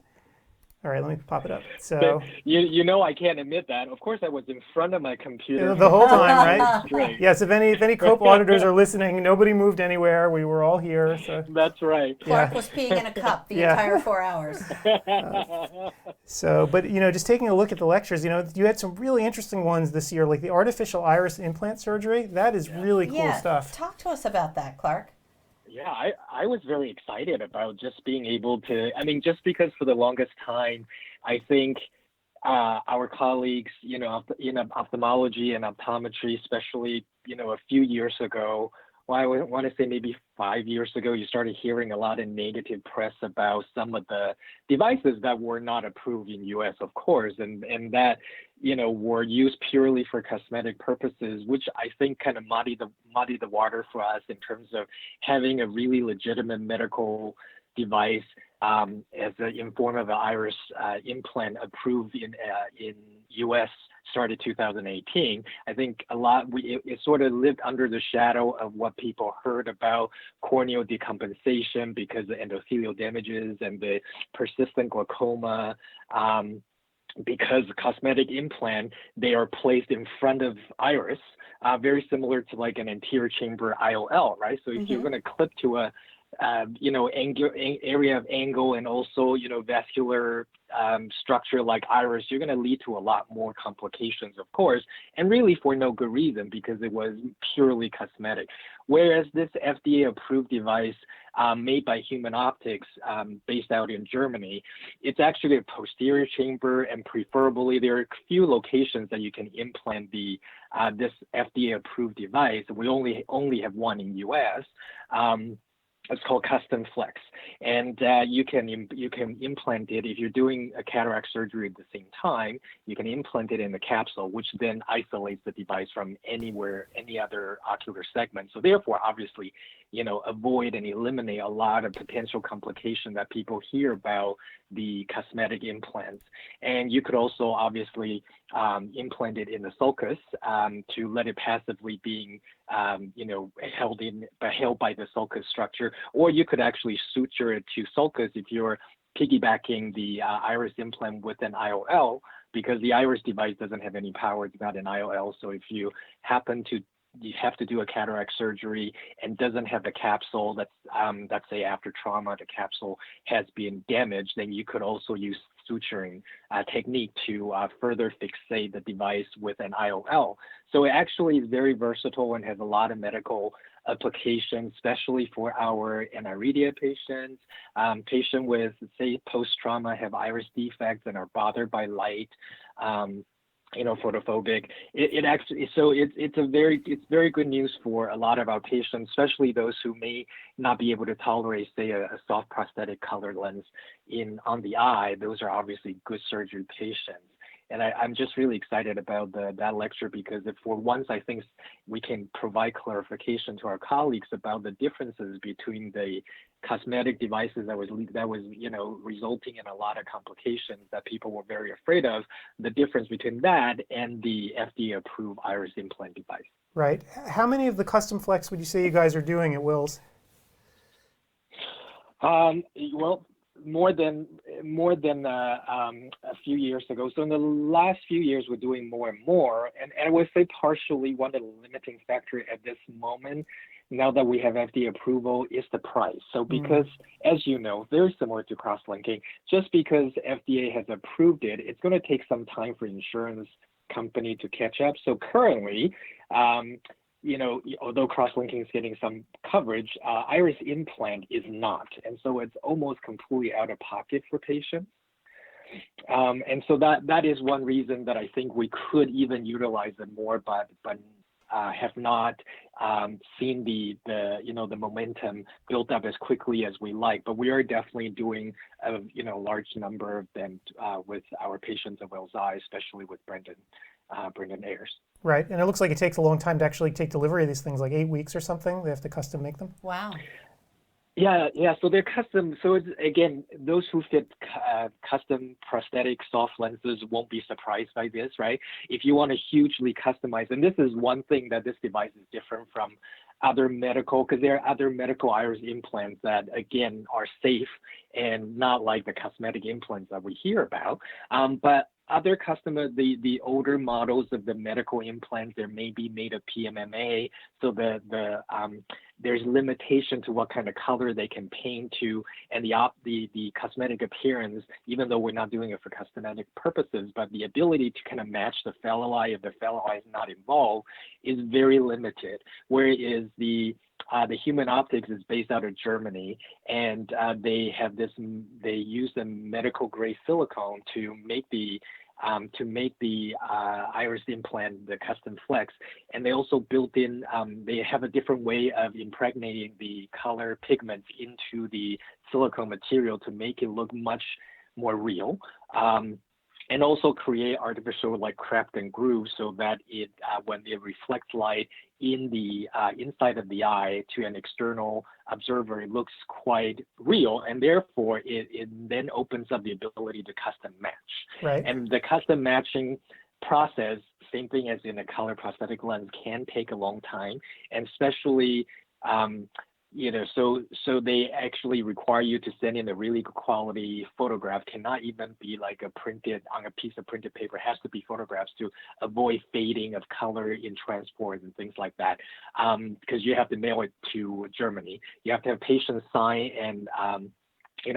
all right, let me pop it up. So I can't admit that. Of course, I was in front of my computer the whole time, right? Straight. Yes, if any COPE auditors are listening, nobody moved anywhere. We were all here. So that's right. Clark was peeing in a cup the entire 4 hours. But just taking a look at the lectures, you had some really interesting ones this year, like the artificial iris implant surgery. That is really cool stuff. Talk to us about that, Clark. Yeah, I was very excited about just being able to, just because for the longest time, I think our colleagues, in ophthalmology and optometry, especially, a few years ago, well, I want to say maybe 5 years ago, you started hearing a lot of negative press about some of the devices that were not approved in U.S., of course, and that, were used purely for cosmetic purposes, which I think kind of muddied the water for us in terms of having a really legitimate medical device in form of an iris implant approved in U.S. started 2018. I think it sort of lived under the shadow of what people heard about corneal decompensation because of endothelial damages and the persistent glaucoma. Because cosmetic implant, they are placed in front of iris, very similar to like an anterior chamber IOL, right? So if you're going to clip to a area of angle and also, vascular structure like iris, you're going to lead to a lot more complications, of course, and really for no good reason because it was purely cosmetic. Whereas this FDA-approved device made by Human Optics, based out in Germany, it's actually a posterior chamber, and preferably there are a few locations that you can implant this FDA-approved device. We only have one in U.S. It's called Custom Flex, and you can implant it if you're doing a cataract surgery at the same time. You can implant it in the capsule, which then isolates the device from any other ocular segment. So therefore, obviously, avoid and eliminate a lot of potential complications that people hear about the cosmetic implants. And you could also obviously implant it in the sulcus to let it passively being held by the sulcus structure, or you could actually suture it to sulcus if you're piggybacking the iris implant with an IOL, because the iris device doesn't have any power. It's not an IOL. So if you have to do a cataract surgery and doesn't have the capsule, let's say after trauma, the capsule has been damaged, then you could also use suturing technique to further fixate the device with an IOL. So it actually is very versatile and has a lot of medical applications, especially for our aniridia patients, patients with, say, post-trauma, have iris defects and are bothered by light, photophobic. It's very good news for a lot of our patients, especially those who may not be able to tolerate, say, a soft prosthetic colored lens on the eye. Those are obviously good surgery patients. And I'm just really excited about that lecture, because for once I think we can provide clarification to our colleagues about the differences between the cosmetic devices that was resulting in a lot of complications that people were very afraid of, the difference between that and the FDA-approved iris implant device. Right. How many of the custom flex would you say you guys are doing at Wills? Well, more than a few years ago. So in the last few years, we're doing more and more. And I would say partially one of the limiting factor at this moment, now that we have FDA approval, is the price. So because, as you know, very similar to cross-linking, just because FDA has approved it, it's going to take some time for insurance company to catch up. So currently, although cross-linking is getting some coverage, iris implant is not. And so it's almost completely out of pocket for patients. And so that is one reason that I think we could even utilize it more, but have not seen the momentum built up as quickly as we like. But we are definitely doing a large number of them with our patients at Wills Eye, especially with Brendan Ayers. Right, and it looks like it takes a long time to actually take delivery of these things, like 8 weeks or something. They have to custom make them. Wow. Yeah. So they're custom. So it's, again, those who fit custom prosthetic soft lenses won't be surprised by this, right? If you want to hugely customize, and this is one thing that this device is different from other medical, because there are other medical iris implants that, again, are safe and not like the cosmetic implants that we hear about. But other the older models of the medical implants, they may be made of PMMA, so there's limitation to what kind of color they can paint to, and the cosmetic appearance, even though we're not doing it for cosmetic purposes, but the ability to kind of match the fellow eye if the fellow eye is not involved is very limited. Whereas the Human Optics is based out of Germany, and they use the medical grade silicone to make the iris implant, the Custom Flex, and they also built in, they have a different way of impregnating the color pigments into the silicone material to make it look much more real. And also create artificial crept and grooves so that it, when it reflects light in the inside of the eye to an external observer, it looks quite real, and therefore it then opens up the ability to custom match. Right. And the custom matching process, same thing as in a color prosthetic lens, can take a long time, and especially so they actually require you to send in a really good quality photograph. Cannot even be like a printed on a piece of printed paper. It has to be photographs to avoid fading of color in transport and things like that. Because you have to mail it to Germany. You have to have patients sign and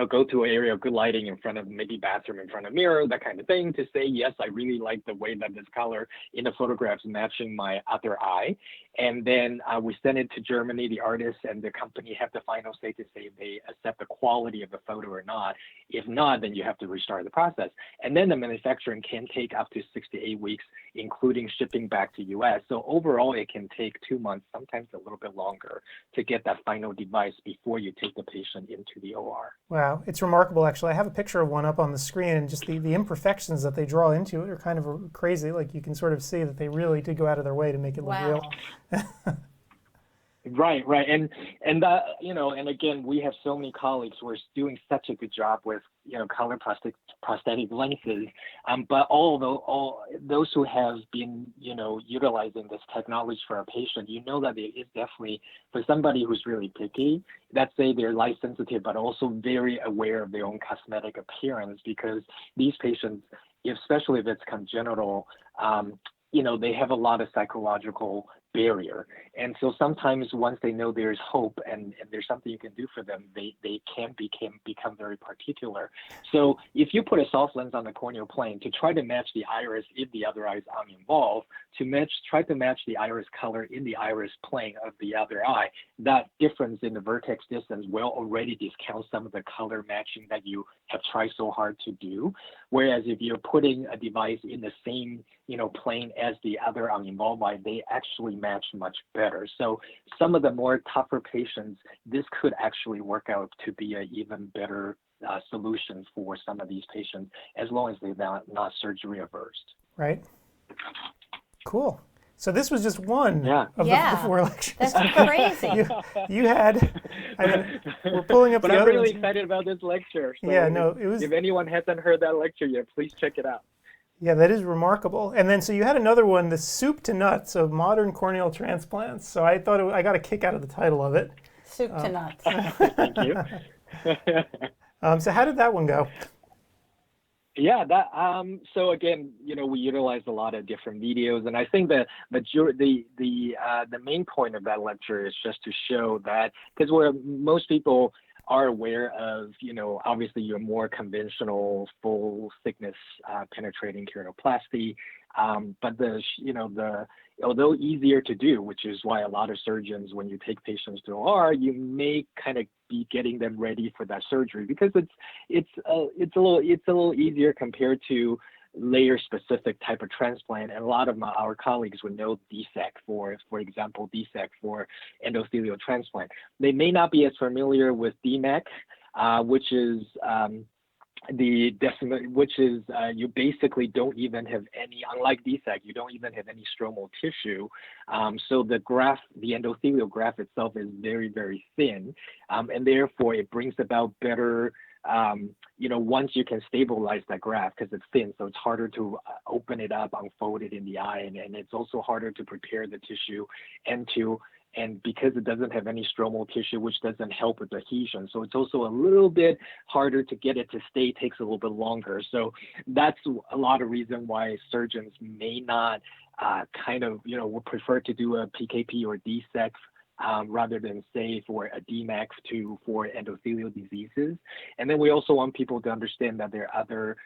go to an area of good lighting in front of maybe bathroom in front of mirror, that kind of thing, to say, yes, I really like the way that this color in the photographs matching my other eye. And then we send it to Germany. The artist and the company have the final say to say if they accept the quality of the photo or not. If not, then you have to restart the process. And then the manufacturing can take up to 6 to 8 weeks, including shipping back to US. So overall, it can take 2 months, sometimes a little bit longer, to get that final device before you take the patient into the OR. Wow, it's remarkable, actually. I have a picture of one up on the screen, and just the imperfections that they draw into it are kind of crazy. Like, you can sort of see that they really did go out of their way to make it look real. Right. And that, and again, we have so many colleagues who are doing such a good job with, color prosthetic lenses. But all those who have been, utilizing this technology for a patient, that it is definitely, for somebody who's really picky, let's say they're light sensitive, but also very aware of their own cosmetic appearance, because these patients, especially if it's congenital, they have a lot of psychological barrier. And so sometimes once they know there's hope and there's something you can do for them, they can become very particular. So if you put a soft lens on the corneal plane to try to match the iris if the other eye is uninvolved, try to match the iris color in the iris plane of the other eye, that difference in the vertex distance will already discount some of the color matching that you have tried so hard to do. Whereas if you're putting a device in the same plane as the other uninvolved eye, they actually match much better. So some of the more tougher patients, this could actually work out to be an even better solution for some of these patients, as long as they're not surgery averse. Right. Cool. So this was just one of the 4 lectures. That's crazy. You had, we're pulling up but the I'm other really ones. excited about this lecture. So it was. If anyone hasn't heard that lecture yet, please check it out. Yeah, that is remarkable. And then, so you had another one, the soup to nuts of modern corneal transplants. So I thought I got a kick out of the title of it. Soup to nuts. Thank you. So how did that one go? Yeah, so again, we utilized a lot of different videos, and I think that the main point of that lecture is just to show that, because where most people are aware of, obviously your more conventional full thickness penetrating keratoplasty, but although easier to do, which is why a lot of surgeons, when you take patients to OR, you may kind of be getting them ready for that surgery, because it's a little easier compared to layer specific type of transplant. And a lot of our colleagues would know DSEC for example, DSEC for endothelial transplant. They may not be as familiar with DMEC, which is you basically don't even have any, unlike DSEC, you don't even have any stromal tissue. So the graft, the endothelial graft itself is very, very thin. And therefore it brings about better, once you can stabilize that graft, because it's thin, so it's harder to open it up, unfold it in the eye, and it's also harder to prepare the tissue and because it doesn't have any stromal tissue, which doesn't help with adhesion. So it's also a little bit harder to get it to stay, takes a little bit longer. So that's a lot of reason why surgeons may not would prefer to do a PKP or DSEC rather than say for a DMAC for endothelial diseases. And then we also want people to understand that there are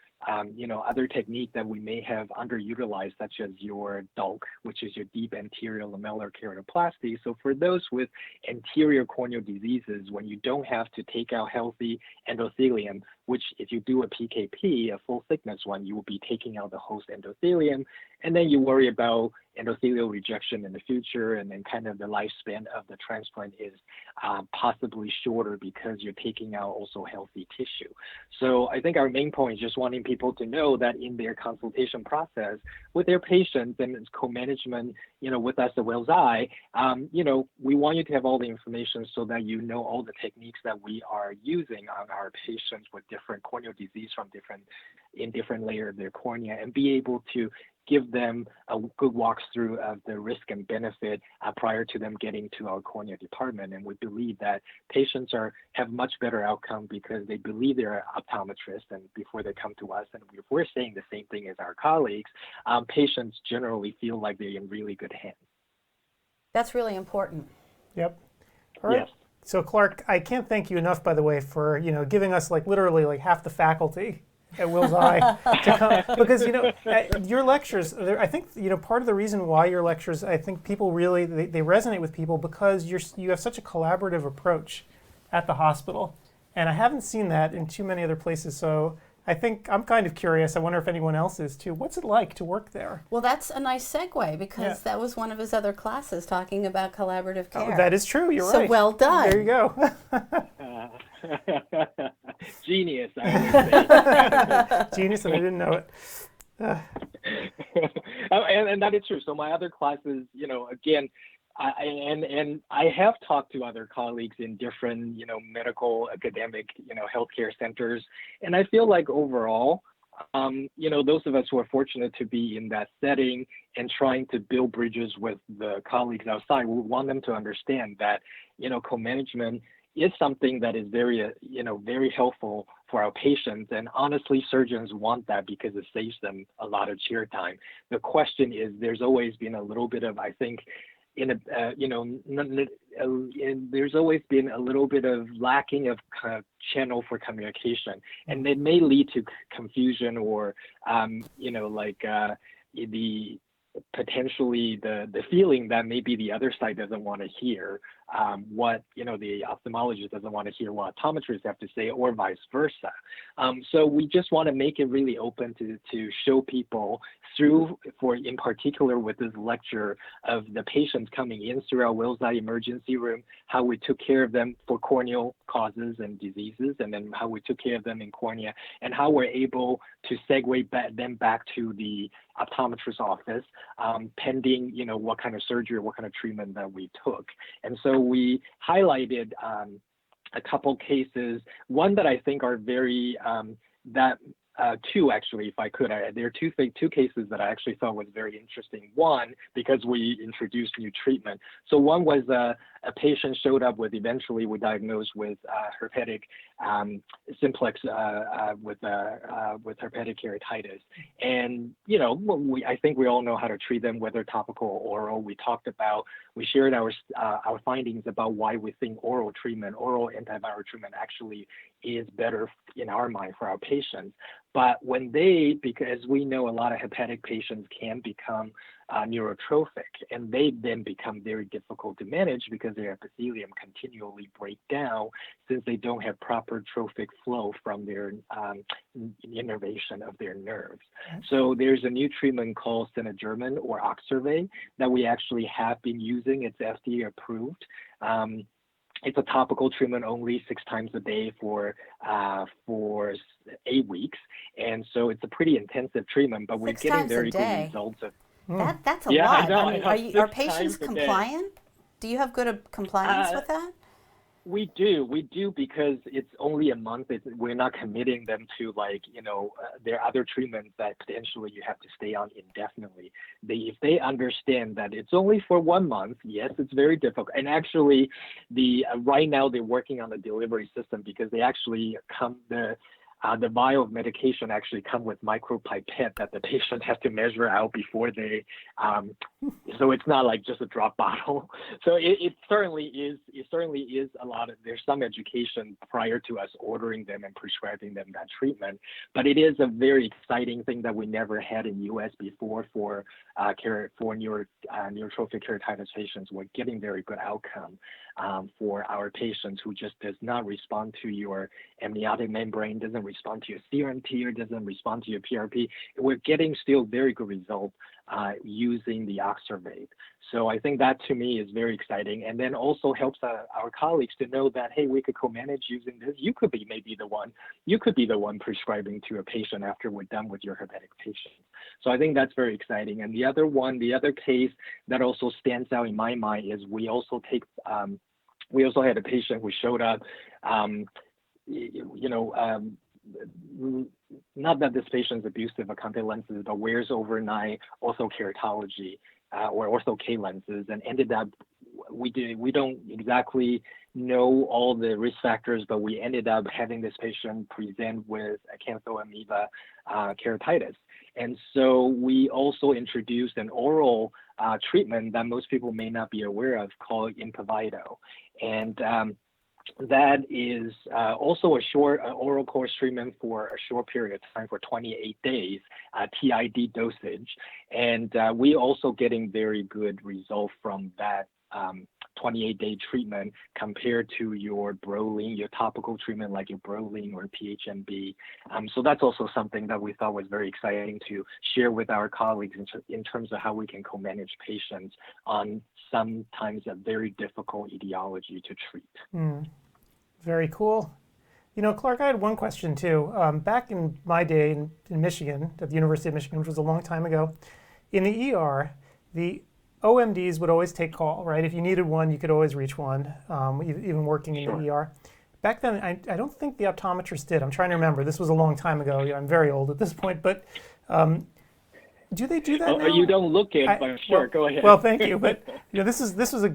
other techniques that we may have underutilized, such as your DULC, which is your deep anterior lamellar keratoplasty. So for those with anterior corneal diseases, when you don't have to take out healthy endothelium, which if you do a PKP, a full thickness one, you will be taking out the host endothelium, and then you worry about endothelial rejection in the future, and then kind of the lifespan of the transplant is possibly shorter because you're taking out also healthy tissue. So I think our main point is just wanting people to know that in their consultation process with their patients and its co-management, with us at Wells Eye, we want you to have all the information so that you know all the techniques that we are using on our patients with different corneal disease in different layers of their cornea, and be able to give them a good walkthrough of the risk and benefit prior to them getting to our cornea department. And we believe that patients have much better outcome because they believe they're an optometrist and before they come to us. And if we're saying the same thing as our colleagues, patients generally feel like they're in really good hands. That's really important. Yep. All right. Yes. So Clark, I can't thank you enough, by the way, for giving us literally half the faculty at Will's Eye to come, because your lectures, I think part of the reason why your lectures, I think people really they resonate with people because you have such a collaborative approach at the hospital, and I haven't seen that in too many other places. So I think I'm kind of curious. I wonder if anyone else is too. What's it like to work there? Well, that's a nice segue because that was one of his other classes talking about collaborative care. Oh, that is true. You're right. So well done. There you go. Genius, I would say. Genius, and I didn't know it. And that is true. So my other classes, again, I have talked to other colleagues in different, medical, academic, healthcare centers, and I feel like overall, those of us who are fortunate to be in that setting and trying to build bridges with the colleagues outside, we want them to understand that, co-management is something that is very, very helpful for our patients. And honestly, surgeons want that because it saves them a lot of chair time. The question is, there's always been a little bit of, I think, there's always been a little bit of lacking of channel for communication, and it may lead to confusion or, potentially the feeling that maybe the other side doesn't want to hear what the ophthalmologist doesn't want to hear what optometrists have to say, or vice versa. So we just want to make it really open to show people through, in particular with this lecture, of the patients coming in through our Wills Eye emergency room, how we took care of them for corneal causes and diseases, and then how we took care of them in cornea, and how we're able to segue them back to the optometrist's office, pending, what kind of surgery or what kind of treatment that we took. And so we highlighted a couple cases, one that I think are very, two actually, if I could. There are two cases that I actually thought was very interesting. One, because we introduced new treatment. So one was a patient showed up with, eventually we diagnosed with herpetic simplex with herpetic keratitis. And, I think we all know how to treat them, whether topical or oral. We shared our findings about why we think oral antiviral treatment actually is better in our mind for our patients. But because we know a lot of hepatic patients can become neurotrophic, and they then become very difficult to manage because their epithelium continually break down since they don't have proper trophic flow from their innervation of their nerves. So there's a new treatment called Cenegermin or Oxervate that we actually have been using. It's FDA approved. It's a topical treatment only 6 times a day for 8 weeks. And so it's a pretty intensive treatment, but we're getting very good results. That's a lot. I mean, are patients compliant? Do you have good compliance with that? We do because it's only a month. We're not committing them to there are other treatments that potentially you have to stay on indefinitely. If they understand that it's only for 1 month, yes, it's very difficult. And actually, right now they're working on the delivery system because they actually the vial of medication actually come with micropipette that the patient has to measure out before they, so it's not like just a drop bottle. So it certainly is a lot of, there's some education prior to us ordering them and prescribing them that treatment, but it is a very exciting thing that we never had in U.S. before for neurotrophic keratitis patients. We're getting very good outcome for our patients who just does not respond to your amniotic membrane, doesn't respond to your serum tear, doesn't respond to your PRP. We're getting still very good results using the Oxervate. So I think that to me is very exciting, and then also helps our colleagues to know that, hey, we could co-manage using this. You could be the one prescribing to a patient after we're done with your herpetic patients. So I think that's very exciting. And the other case that also stands out in my mind is we also had a patient who showed up, not that this patient's abusive of contact lenses, but wears overnight orthokeratology or ortho-K lenses, and ended up, we don't exactly know all the risk factors, but we ended up having this patient present with acanthoamoeba keratitis. And so we also introduced an oral treatment that most people may not be aware of called Improvido. And that is also a short oral course treatment for a short period of time for 28 days, TID dosage. And we also getting very good results from that 28-day treatment compared to your Brolin, your topical treatment like your Brolin or PHMB. So that's also something that we thought was very exciting to share with our colleagues in terms of how we can co-manage patients on sometimes a very difficult etiology to treat. Very cool. You know, Clark, I had one question too. Back in my day in Michigan, at the University of Michigan, which was a long time ago, in the ER, the OMDs would always take call, right? If you needed one, you could always reach one, even working in the ER. Back then, I don't think the optometrist did. I'm trying to remember. This was a long time ago. I'm very old at this point, but do they do that now? You don't look it, but sure, well, go ahead. Well, thank you. But you know, this was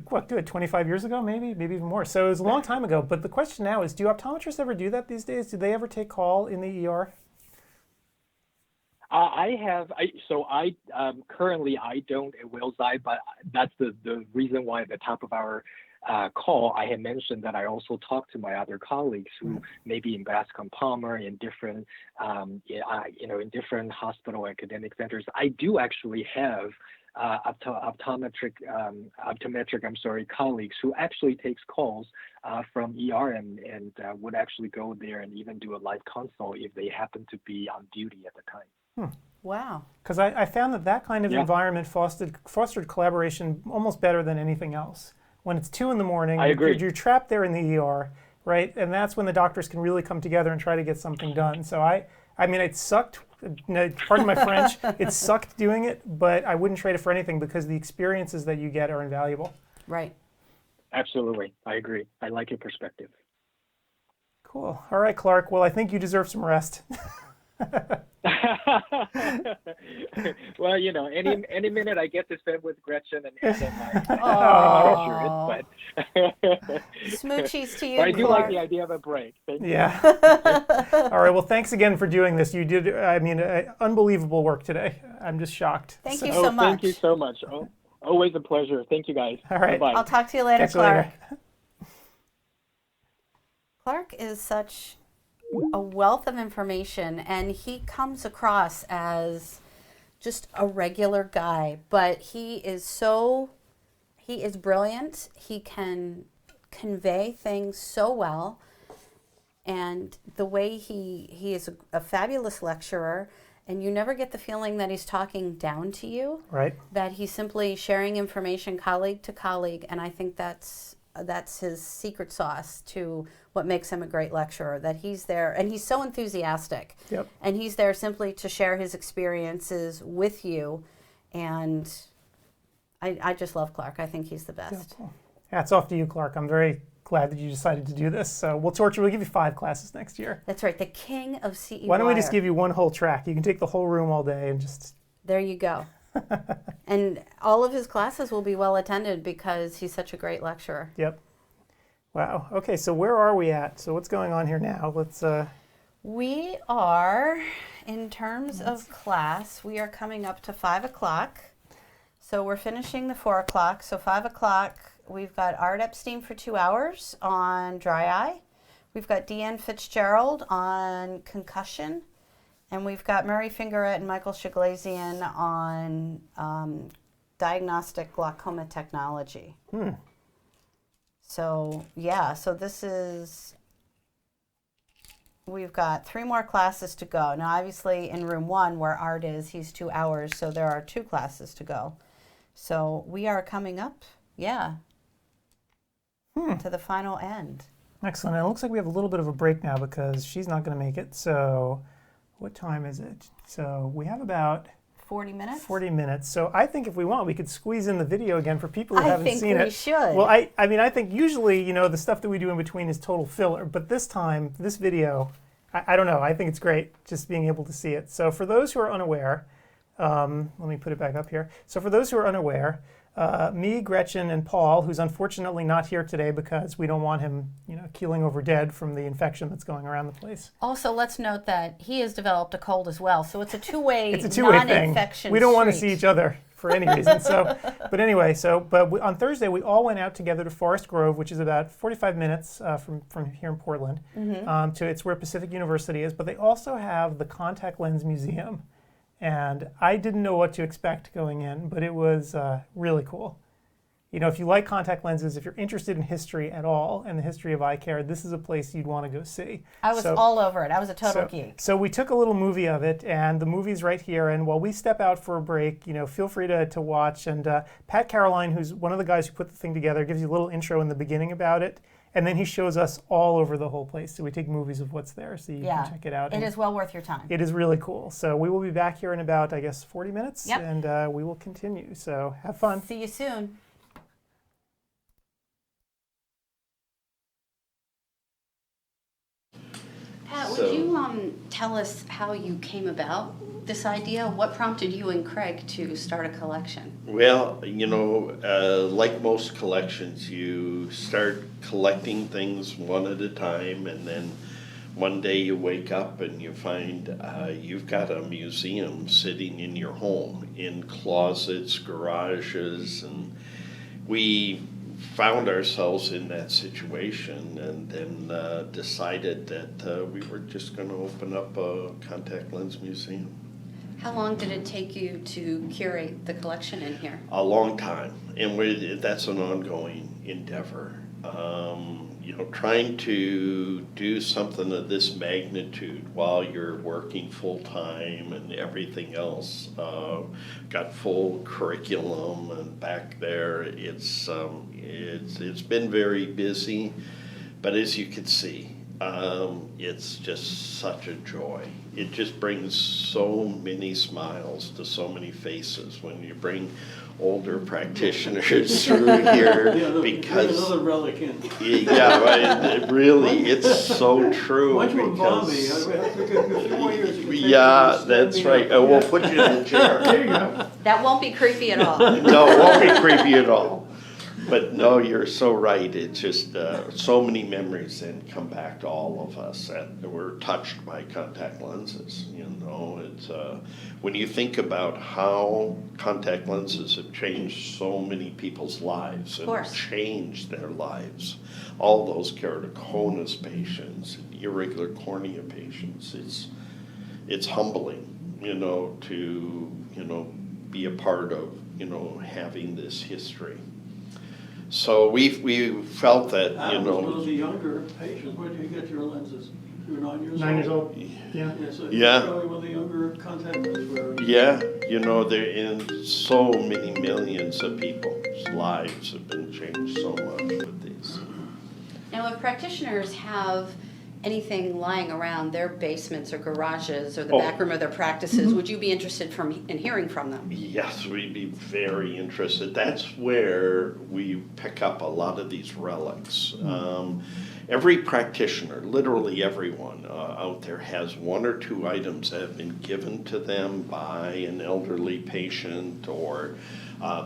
what, good, 25 years ago, maybe even more. So it was a long time ago. But the question now is, do optometrists ever do that these days? Do they ever take call in the ER? Currently I don't at Wills Eye, but that's the reason why at the top of our call I had mentioned that I also talked to my other colleagues who may be in Bascom Palmer in different in different hospital academic centers. I do actually have optometric colleagues who actually takes calls from ER and would actually go there and even do a live consult if they happen to be on duty at the time. Wow. Because I found that kind of environment fostered collaboration almost better than anything else. When it's 2 in.the morning, you're trapped there in the ER, right? And that's when the doctors can really come together and try to get something done. So I mean, it sucked, pardon my French, it sucked doing it, but I wouldn't trade it for anything because the experiences that you get are invaluable. Right. Absolutely. I agree. I like your perspective. Cool. All right, Clark. Well, I think you deserve some rest. Well, you know, any minute I get to spend with Gretchen and Adam, I treasure it. But smoochies to you, but I do Clark. like the idea of a break. Thank you. Yeah. All right. Well, thanks again for doing this. You did, I mean, unbelievable work today. I'm just shocked. Thank you so much. Thank you so much. Always a pleasure. Thank you, guys. All right. Bye-bye. I'll talk to you later, Catch you Clark. later. Clark is such a wealth of information, and he comes across as just a regular guy, but he is brilliant. He can convey things so well, and the way he is a fabulous lecturer, and you never get the feeling that he's talking down to you. Right. That he's simply sharing information colleague to colleague, and I think that's his secret sauce to what makes him a great lecturer, that he's there, and he's so enthusiastic. Yep. And he's there simply to share his experiences with you, and I just love Clark. I think he's the best. Yeah, cool. Hats off to you, Clark. I'm very glad that you decided to do this. So we'll give you 5 classes next year. That's right, the king of CEwire. Why don't we just give you one whole track? You can take the whole room all day and just... There you go. And all of his classes will be well attended because he's such a great lecturer. Yep. Wow. Okay, so where are we at? So what's going on here now? Let's... We are, in terms of class, we are coming up to 5 o'clock. So we're finishing the 4 o'clock. So 5 o'clock, we've got Art Epstein for 2 hours on dry eye. We've got Deanne Fitzgerald on concussion. And we've got Murray Fingerett and Michael Shaglazian on diagnostic glaucoma technology. So, yeah, so this is, we've got 3 more classes to go. Now, obviously, in room 1, where Art is, he's 2 hours, so there are 2 classes to go. So we are coming up, to the final end. Excellent. And it looks like we have a little bit of a break now because she's not going to make it. So what time is it? So we have about 40 minutes? 40 minutes. So I think if we want, we could squeeze in the video again for people who haven't seen it. I think we should. Well, I mean, I think usually, the stuff that we do in between is total filler. But this time, this video I don't know. I think it's great just being able to see it. So for those who are unaware, let me put it back up here. So for those who are unaware, me, Gretchen, and Paul, who's unfortunately not here today because we don't want him, keeling over dead from the infection that's going around the place. Also, let's note that he has developed a cold as well, so it's a two-way, It's a two-way thing. non-infection We don't want to street. see each other for any reason. But anyway, on Thursday we all went out together to Forest Grove, which is about 45 minutes from here in Portland. It's where Pacific University is. But they also have the Contact Lens Museum. And I didn't know what to expect going in, but it was really cool. If you like contact lenses, if you're interested in history at all and the history of eye care, this is a place you'd want to go see. I was all over it. I was a total geek. So we took a little movie of it, and the movie's right here. And while we step out for a break, feel free to watch. And Pat Caroline, who's one of the guys who put the thing together, gives you a little intro in the beginning about it. And then he shows us all over the whole place. So we take movies of what's there so you can check it out. It is well worth your time. It is really cool. So we will be back here in about, 40 minutes. Yep. And we will continue. So have fun. See you soon. Pat, would you tell us how you came about this idea? What prompted you and Craig to start a collection? Well, like most collections, you start collecting things one at a time, and then one day you wake up and you find you've got a museum sitting in your home, in closets, garages, and we found ourselves in that situation, and then decided that we were just going to open up a contact lens museum. How long did it take you to curate the collection in here? A long time, and that's an ongoing endeavor. Trying to do something of this magnitude while you're working full time and everything else, got full curriculum, and back there it's been very busy, but as you can see, it's just such a joy. It just brings so many smiles to so many faces when you bring older practitioners through here, because another relic in. Yeah, right, really, it's so true. Why don't you involve me? A few more years you can take Yeah, me, that's stand me right. up. We'll put you in the chair. There you go. That won't be creepy at all. No, it won't be creepy at all. But no, you're so right. It's just so many memories then come back to all of us that were touched by contact lenses. It's when you think about how contact lenses have changed so many people's lives and changed their lives. All those keratoconus patients, irregular cornea patients. It's humbling, to be a part of having this history. So we felt that, I was one of the younger patients. Where did you get your lenses? You were 9 years old? 9 years old. Yeah. So Yeah. you're probably one of the younger contact lens wearers. Yeah, they're in so many millions of people's lives have been changed so much with these. Now, if practitioners have anything lying around their basements or garages or the back room of their practices, would you be interested in hearing from them? Yes, we'd be very interested. That's where we pick up a lot of these relics. Every practitioner, literally everyone out there, has one or two items that have been given to them by an elderly patient, or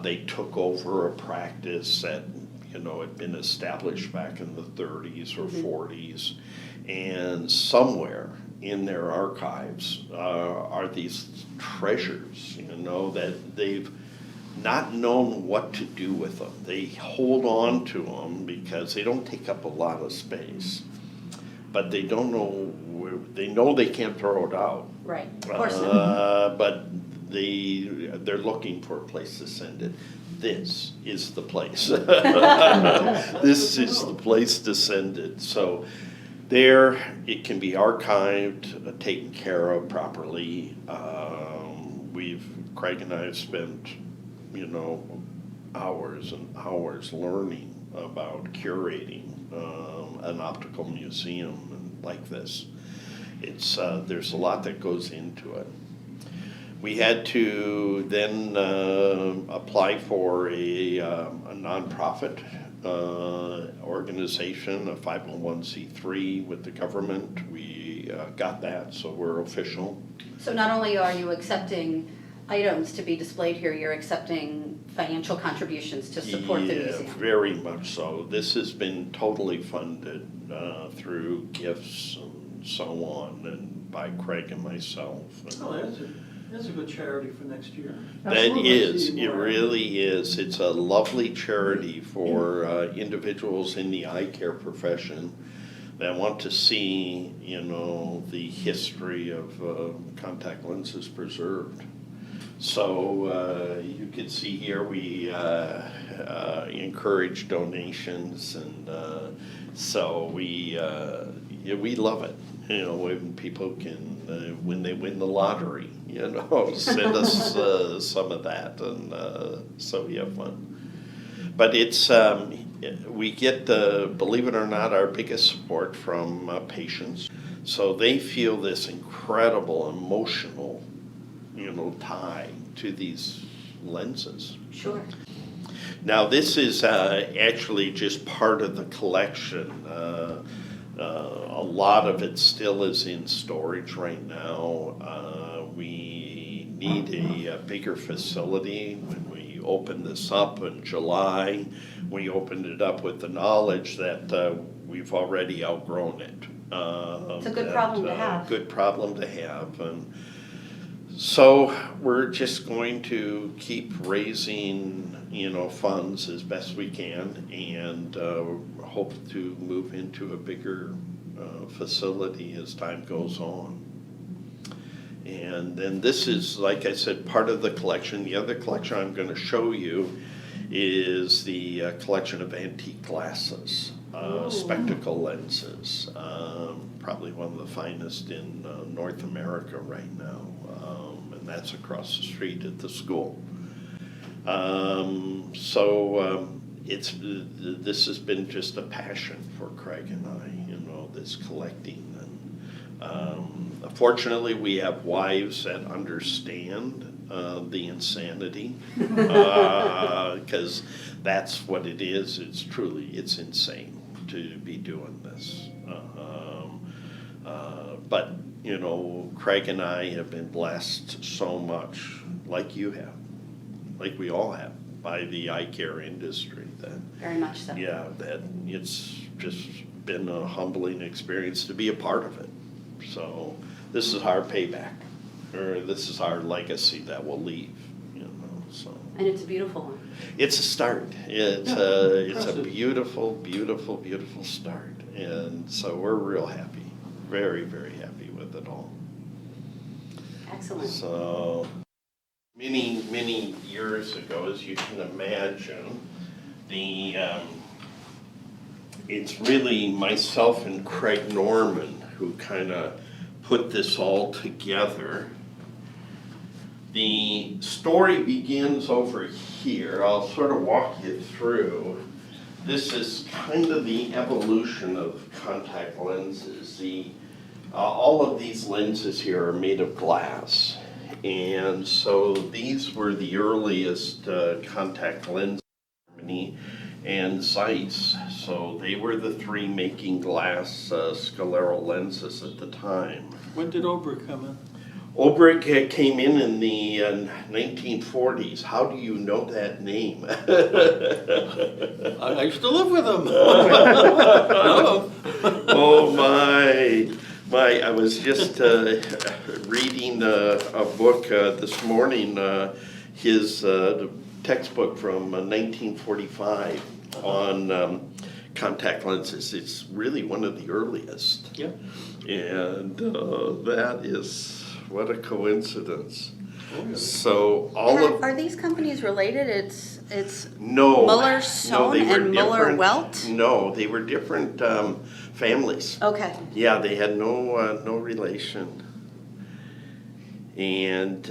they took over a practice that had been established back in the 30s or 40s. And somewhere in their archives are these treasures, that they've not known what to do with them. They hold on to them because they don't take up a lot of space, but they don't know they know they can't throw it out. Right, of course not. But they're looking for a place to send it. This is the place. This is the place to send it. So there, it can be archived, taken care of properly. Craig and I have spent, hours and hours learning about curating an optical museum like this. There's a lot that goes into it. We had to then apply for a nonprofit organization, a 501c3 with the government. We got that, so we're official. So not only are you accepting items to be displayed here, you're accepting financial contributions to support the museum. Yeah, very much so. This has been totally funded through gifts and so on, and by Craig and myself. Oh, that's a good charity for next year. That is, it really is. It's a lovely charity for individuals in the eye care profession that want to see, you know, the history of contact lenses preserved. So you can see here we encourage donations, and so we love it. You know, when people can, when they win the lottery, you know, send us some of that, and so we have fun. But it's we get, believe it or not, our biggest support from patients. So they feel this incredible emotional, you know, tie to these lenses. Sure. Now this is actually just part of the collection. A lot of it still is in storage right now. We need a bigger facility. When we opened this up in July, we opened it up with the knowledge that we've already outgrown it. It's a good problem to have. Good problem to have. And so we're just going to keep raising, you know, funds as best we can, and hope to move into a bigger facility as time goes on. And then this is, like I said, part of the collection. The other collection I'm going to show you is the collection of antique glasses, spectacle lenses, probably one of the finest in North America right now, and that's across the street at the school. This has been just a passion for Craig and I, you know, this collecting. And fortunately, we have wives that understand the insanity, because that's what it is. It's insane to be doing this. But you know, Craig and I have been blessed so much, like you have, like we all have, by the eye care industry. That very much so. Yeah, that it's just been a humbling experience to be a part of it. So this is our payback, or this is our legacy that we'll leave, you know. So. And it's a beautiful one. It's a start. It's a beautiful, beautiful, beautiful start, and so we're real happy, very, very happy with it all. Excellent. So many, many years ago, as you can imagine, it's really myself and Craig Norman who kind of put this all together. The story begins over here. I'll sort of walk you through. This is kind of the evolution of contact lenses. All of these lenses here are made of glass. And so these were the earliest contact lenses in Germany and Zeiss. So they were the three making glass scleral lenses at the time. When did Obrick come in? Obrick came in the 1940s. How do you know that name? I used to live with him. Oh my. I was just reading a book this morning, his textbook from 1945 on contact lenses. It's really one of the earliest. Yeah. And that is, what a coincidence. So Are these companies related? It's no, Muller Stone and Muller Welt? No, they were different families. Okay. Yeah, they had no relation. And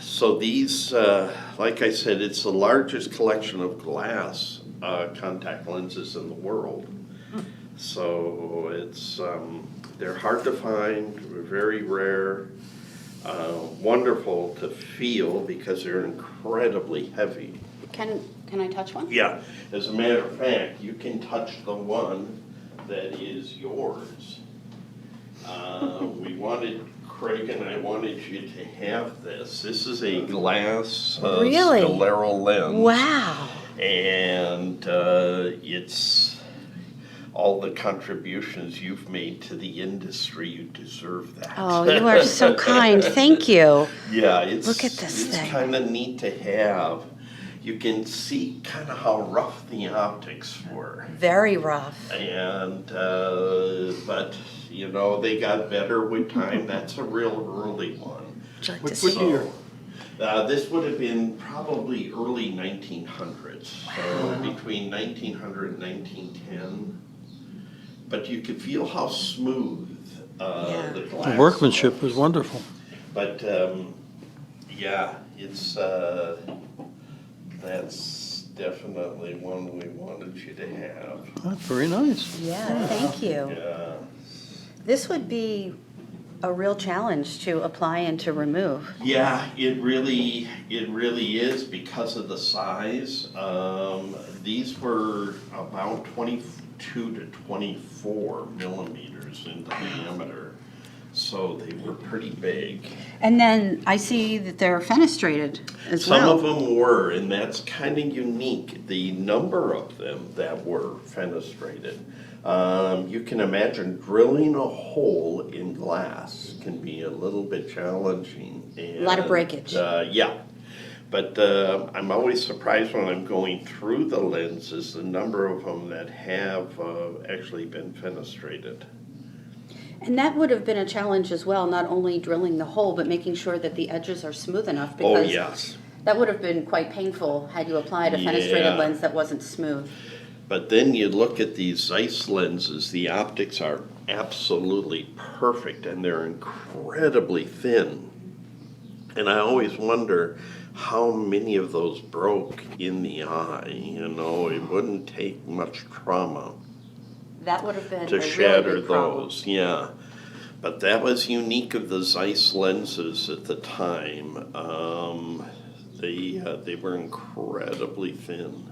so these, like I said, it's the largest collection of glass contact lenses in the world. So it's they're hard to find, very rare, wonderful to feel because they're incredibly heavy. Can I touch one? Yeah, as a matter of fact, you can touch the one that is yours. We wanted, Craig and I wanted you to have this. This is a glass Really? scleral lens. Wow. And it's all the contributions you've made to the industry. You deserve that. Oh, you are so kind. Thank you. Yeah, Look at this it's thing. kind of neat to have. You can see kind of how rough the optics were. Very rough. And, but, you know, they got better with time. That's a real early one. Would you like to What see? year? This would have been probably early 1900s, so between 1900 and 1910. But you could feel how smooth the glass The workmanship was. was wonderful. But yeah, it's that's definitely one we wanted you to have. That's very nice. Yeah, thank you. Yeah. This would be a real challenge to apply and to remove. Yeah, it really is because of the size. These were about 22 to 24 millimeters in diameter, so they were pretty big. And then I see that they're fenestrated as Some well. of them were, and that's kind of unique, the number of them that were fenestrated. You can imagine drilling a hole in glass can be a little bit challenging. And, A lot of breakage. Yeah, but I'm always surprised when I'm going through the lenses, the number of them that have actually been fenestrated. And that would have been a challenge as well, not only drilling the hole, but making sure that the edges are smooth enough. Oh, Because yes. that would have been quite painful had you applied a fenestrated Yeah. lens that wasn't smooth. But then you look at these Zeiss lenses, the optics are absolutely perfect and they're incredibly thin. And I always wonder how many of those broke in the eye. You know, it wouldn't take much trauma That would have been to a shatter really big problem. those, yeah. But that was unique of the Zeiss lenses at the time. They were incredibly thin.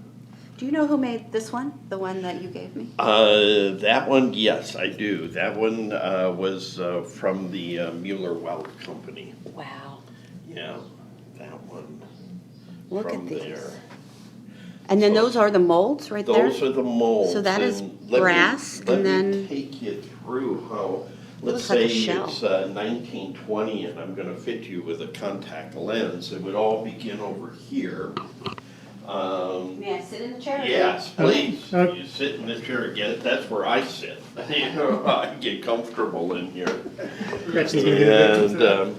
Do you know who made this one? The one that you gave me? That one, yes, I do. That one was from the Mueller-Weld company. Wow. Yeah, that one. Look from at these. there. And then those are the molds right there? Those are the molds. So that is and let brass, me, and then- Let me take you through how, let's looks like a say shell. it's 1920 and I'm going to fit you with a contact lens. It would all begin over here. May I sit in the chair? Yes, please. Okay. You sit in the chair again. That's where I sit. You know, I get comfortable in here. And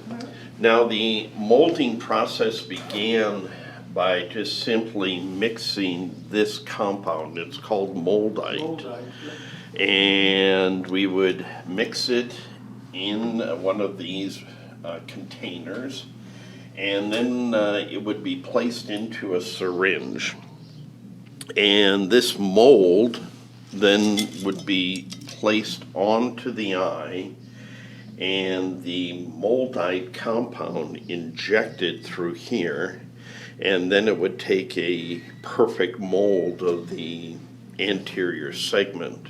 now the molding process began by just simply mixing this compound. It's called moldite. And we would mix it in one of these containers. And then it would be placed into a syringe. And this mold then would be placed onto the eye and the moldite compound injected through here. And then it would take a perfect mold of the anterior segment.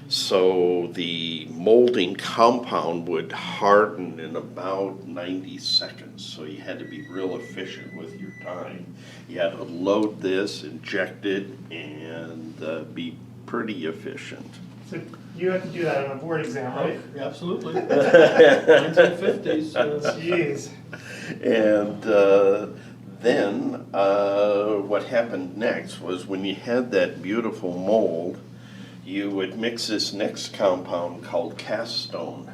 So the molding compound would harden in about 90 seconds. So you had to be real efficient with your time. You had to load this, inject it, and be pretty efficient. So you have to do that on a board exam, right? Absolutely. 1950s. Jeez. And then what happened next was when you had that beautiful mold, you would mix this next compound called cast stone.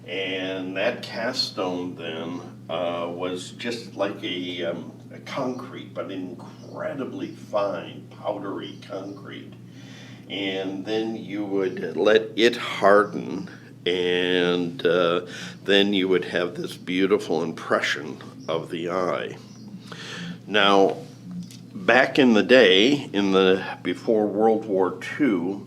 And that cast stone then was just like a concrete, but incredibly fine, powdery concrete. And then you would let it harden, and then you would have this beautiful impression of the eye. Now, back in the day, before World War II,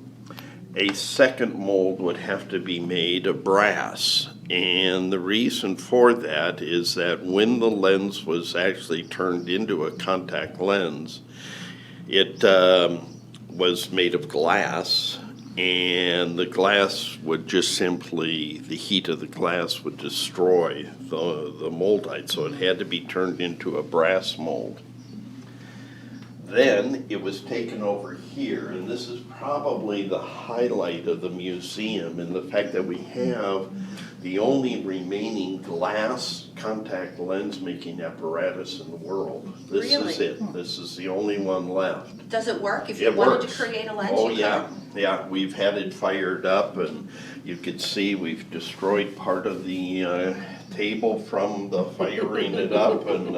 a second mold would have to be made of brass. And the reason for that is that when the lens was actually turned into a contact lens, it was made of glass, and the glass would just simply, the heat of the glass would destroy the moldite, so it had to be turned into a brass mold. Then it was taken over here, and this is probably the highlight of the museum, in the fact that we have the only remaining glass contact lens making apparatus in the world. This is Really? it. This is the only one left. Does it work? If you It wanted works. to create a lens, Oh, you yeah. could? Yeah, we've had it fired up, and you could see we've destroyed part of the table from the firing it up, and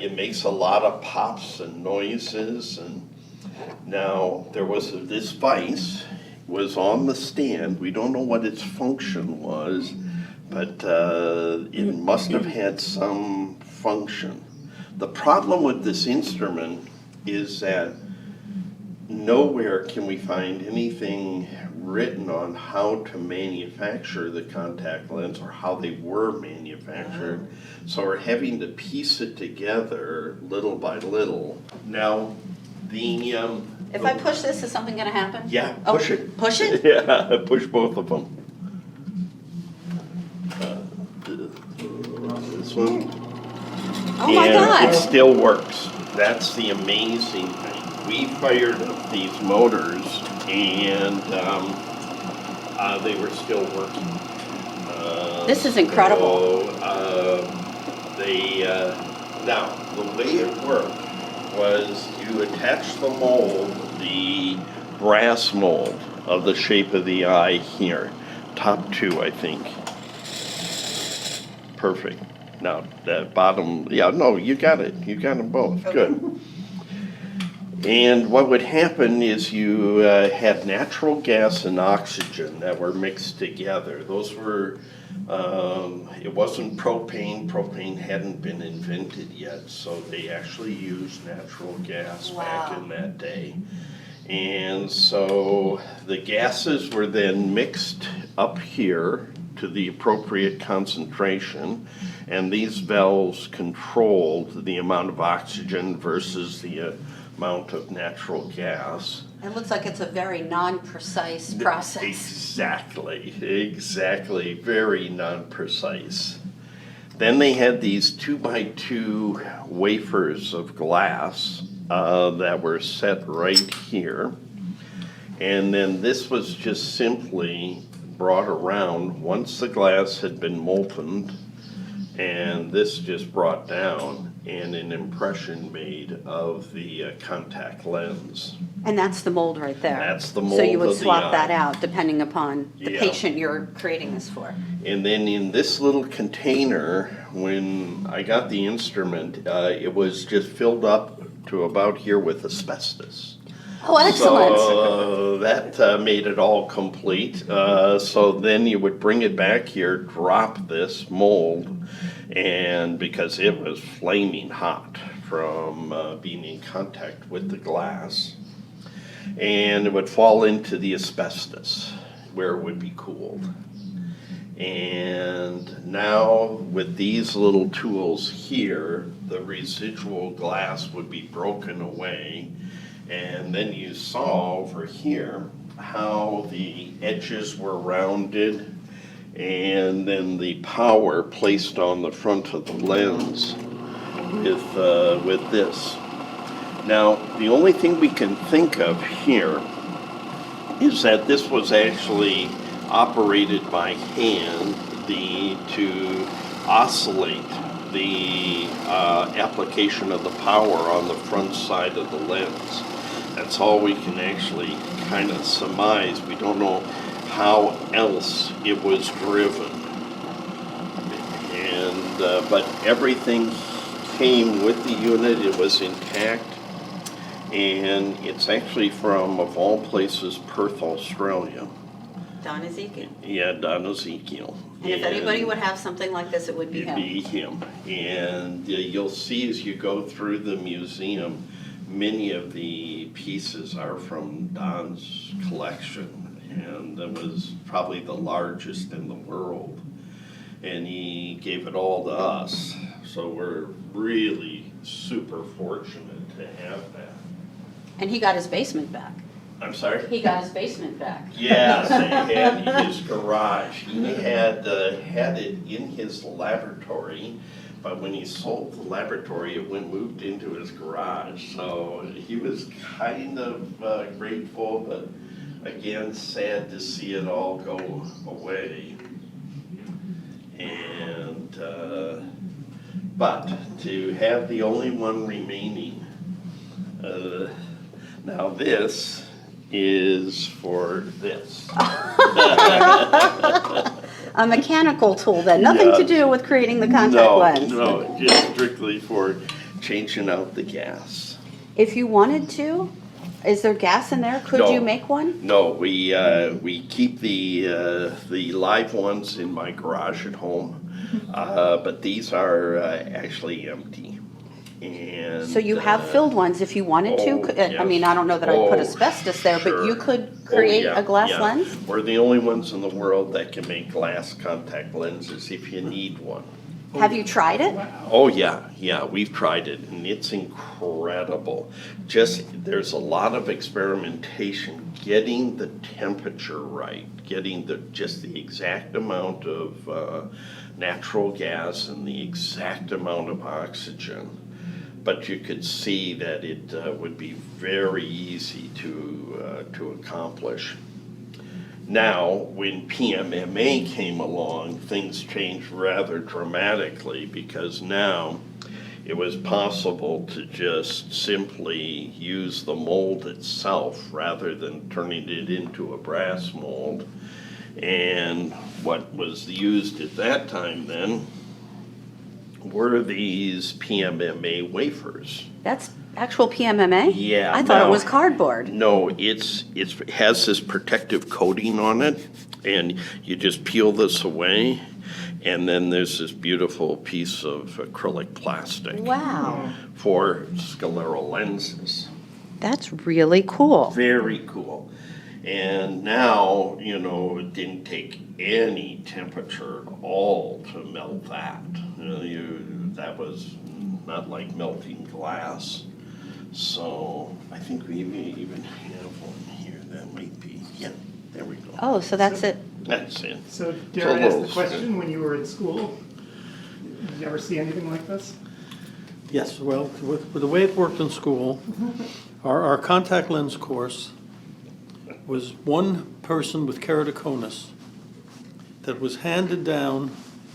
it makes a lot of pops and noises. And now there was this vise was on the stand. We don't know what its function was, but it must have had some function. The problem with this instrument is that nowhere can we find anything written on how to manufacture the contact lens or how they were manufactured. So we're having to piece it together little by little. Now, If I push this, is something going to happen? Yeah, Oh, push it. Push it? Yeah, push both of them. This one. Oh my And God. it still works. That's the amazing thing. We fired up these motors, and they were still working. This is incredible. So, now, the way it worked was you attach the mold, the brass mold of the shape of the eye here. Top two, I think. Perfect. Now, that bottom, yeah, no, you got it. You got them both. Okay. Good. And what would happen is you had natural gas and oxygen that were mixed together. Those were, it wasn't propane. Propane hadn't been invented yet, so they actually used natural gas back in that day. And so the gases were then mixed up here to the appropriate concentration, and these valves controlled the amount of oxygen versus the amount of natural gas. It looks like it's a very non-precise process. Exactly, very non-precise. Then they had these 2x2 wafers of glass that were set right here. And then this was just simply brought around once the glass had been molten, and this just brought down and an impression made of the contact lens. And that's the mold right there. That's the mold So you would of the swap eye. that out depending upon the Yeah. patient you're creating this for. And then in this little container, when I got the instrument, it was just filled up to about here with asbestos. Oh, excellent. So that made it all complete. So then you would bring it back here, drop this mold, and because it was flaming hot from being in contact with the glass, and it would fall into the asbestos where it would be cooled. And now with these little tools here, the residual glass would be broken away. And then you saw over here how the edges were rounded, and then the power placed on the front of the lens with this. Now, the only thing we can think of here is that this was actually operated by hand to oscillate the application of the power on the front side of the lens. That's all we can actually kind of surmise. We don't know how else it was driven. And but everything came with the unit. It was intact. And it's actually from, of all places, Perth, Australia. Don Ezekiel. Yeah, Don Ezekiel. And if anybody would have something like this, it would be him. It'd be him. And you'll see as you go through the museum, many of the pieces are from Don's collection. And it was probably the largest in the world. And he gave it all to us. So we're really super fortunate to have that. And he got his basement back. I'm sorry? He got his basement back. Yes, and his garage. He had it in his laboratory, but when he sold the laboratory, it moved into his garage. So he was kind of grateful, but again, sad to see it all go away. And but to have the only one remaining, now this is for this. A mechanical tool then, nothing to do with creating the contact lens. No, just strictly for changing out the gas. If you wanted to, is there gas in there? Could you make one? No, we keep the live ones in my garage at home, but these are actually empty. And So you have filled ones if you wanted to? I mean, I don't know that I'd put asbestos there, but you could create a glass lens? We're the only ones in the world that can make glass contact lenses if you need one. Have you tried it? Oh yeah, we've tried it and it's incredible. Just, there's a lot of experimentation, getting the temperature right, getting just the exact amount of natural gas and the exact amount of oxygen. But you could see that it would be very easy to accomplish. Now, when PMMA came along, things changed rather dramatically because now it was possible to just simply use the mold itself rather than turning it into a brass mold. And what was used at that time then were these PMMA wafers. That's actual PMMA? Yeah. I thought it was cardboard. No, it has this protective coating on it, and you just peel this away, and then there's this beautiful piece of acrylic plastic. Wow. For scleral lenses. That's really cool. Very cool. And now, it didn't take any temperature at all to melt that. That was not like melting glass. So I think we even have one here that might be, yeah, there we go. Oh, so that's it. That's it. So Darren asked the question, when you were in school, did you ever see anything like this? Yes, well, with the way it worked in school, our contact lens course was one person with keratoconus that was handed down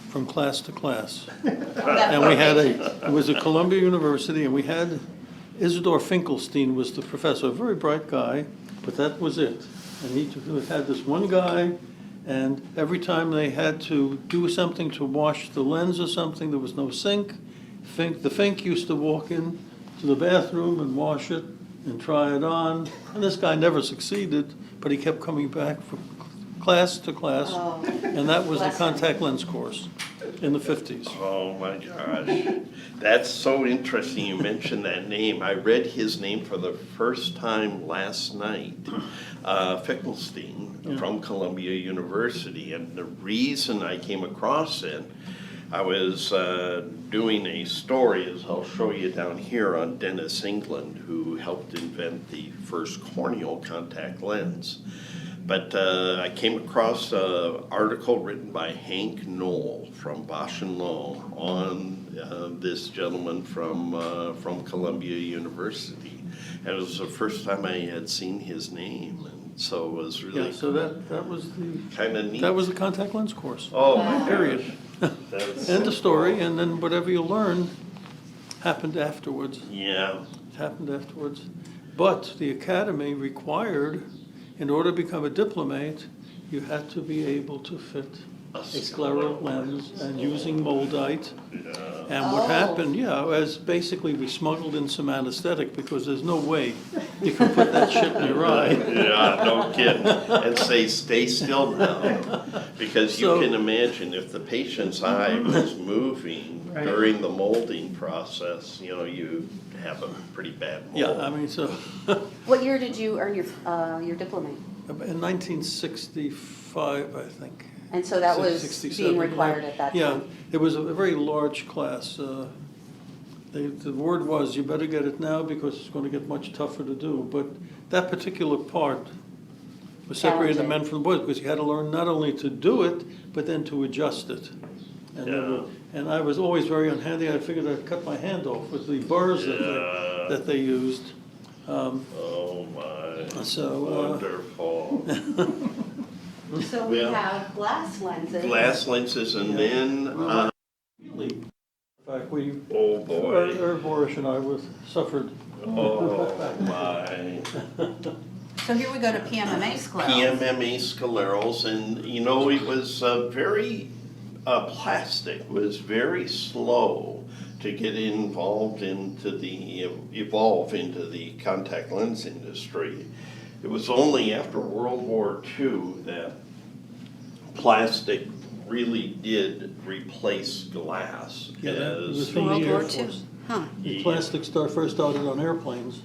from class to class. And we had it was at Columbia University, and we had Isidore Finkelstein was the professor, a very bright guy, but that was it. And he had this one guy, and every time they had to do something to wash the lens or something, there was no sink. The Fink used to walk in to the bathroom and wash it and try it on. And this guy never succeeded, but he kept coming back from class to class. Oh. And that was the contact lens course in the 50s. Oh my gosh. That's so interesting you mentioned that name. I read his name for the first time last night. Finkelstein from Columbia University. And the reason I came across it, I was doing a story, as I'll show you down here, on Dennis England, who helped invent the first corneal contact lens. But I came across an article written by Hank Knoll from Bosch & Lowe on this gentleman from Columbia University. And it was the first time I had seen his name, and so it was really so that was the kind of neat. That was the contact lens course. Oh my period. End of story, cool. and then whatever you learned happened afterwards. Yeah. It happened afterwards. But the academy required, in order to become a diplomate, you had to be able to fit a scleral lens and using moldite. And what happened, as basically we smuggled in some anesthetic because there's no way you can put that shit in your eye. Yeah, no kidding. And say, stay still now. Because you can imagine if the patient's eye was moving during the molding process, you have a pretty bad mold. Yeah, I mean, so. What year did you earn your diploma? In 1965, I think. And so that was 67, being required at that time? Yeah, it was a very large class. The word was, you better get it now because it's going to get much tougher to do. But that particular part was separating the men from the boys because you had to learn not only to do it, but then to adjust it. And I was always very unhandy. I figured I'd cut my hand off with the bars that they used. Oh my, So, wonderful. So we have glass lenses. Glass lenses and then, really, in fact, we, oh boy. Boris and I suffered. Oh my. So here we go to PMMA sclerals. PMMA sclerals, and you know, it was very, plastic was very slow to get involved into evolve into the contact lens industry. It was only after World War II that plastic really did replace glass. It was as from the World Air War II. Force. Huh. The plastic first started on airplanes.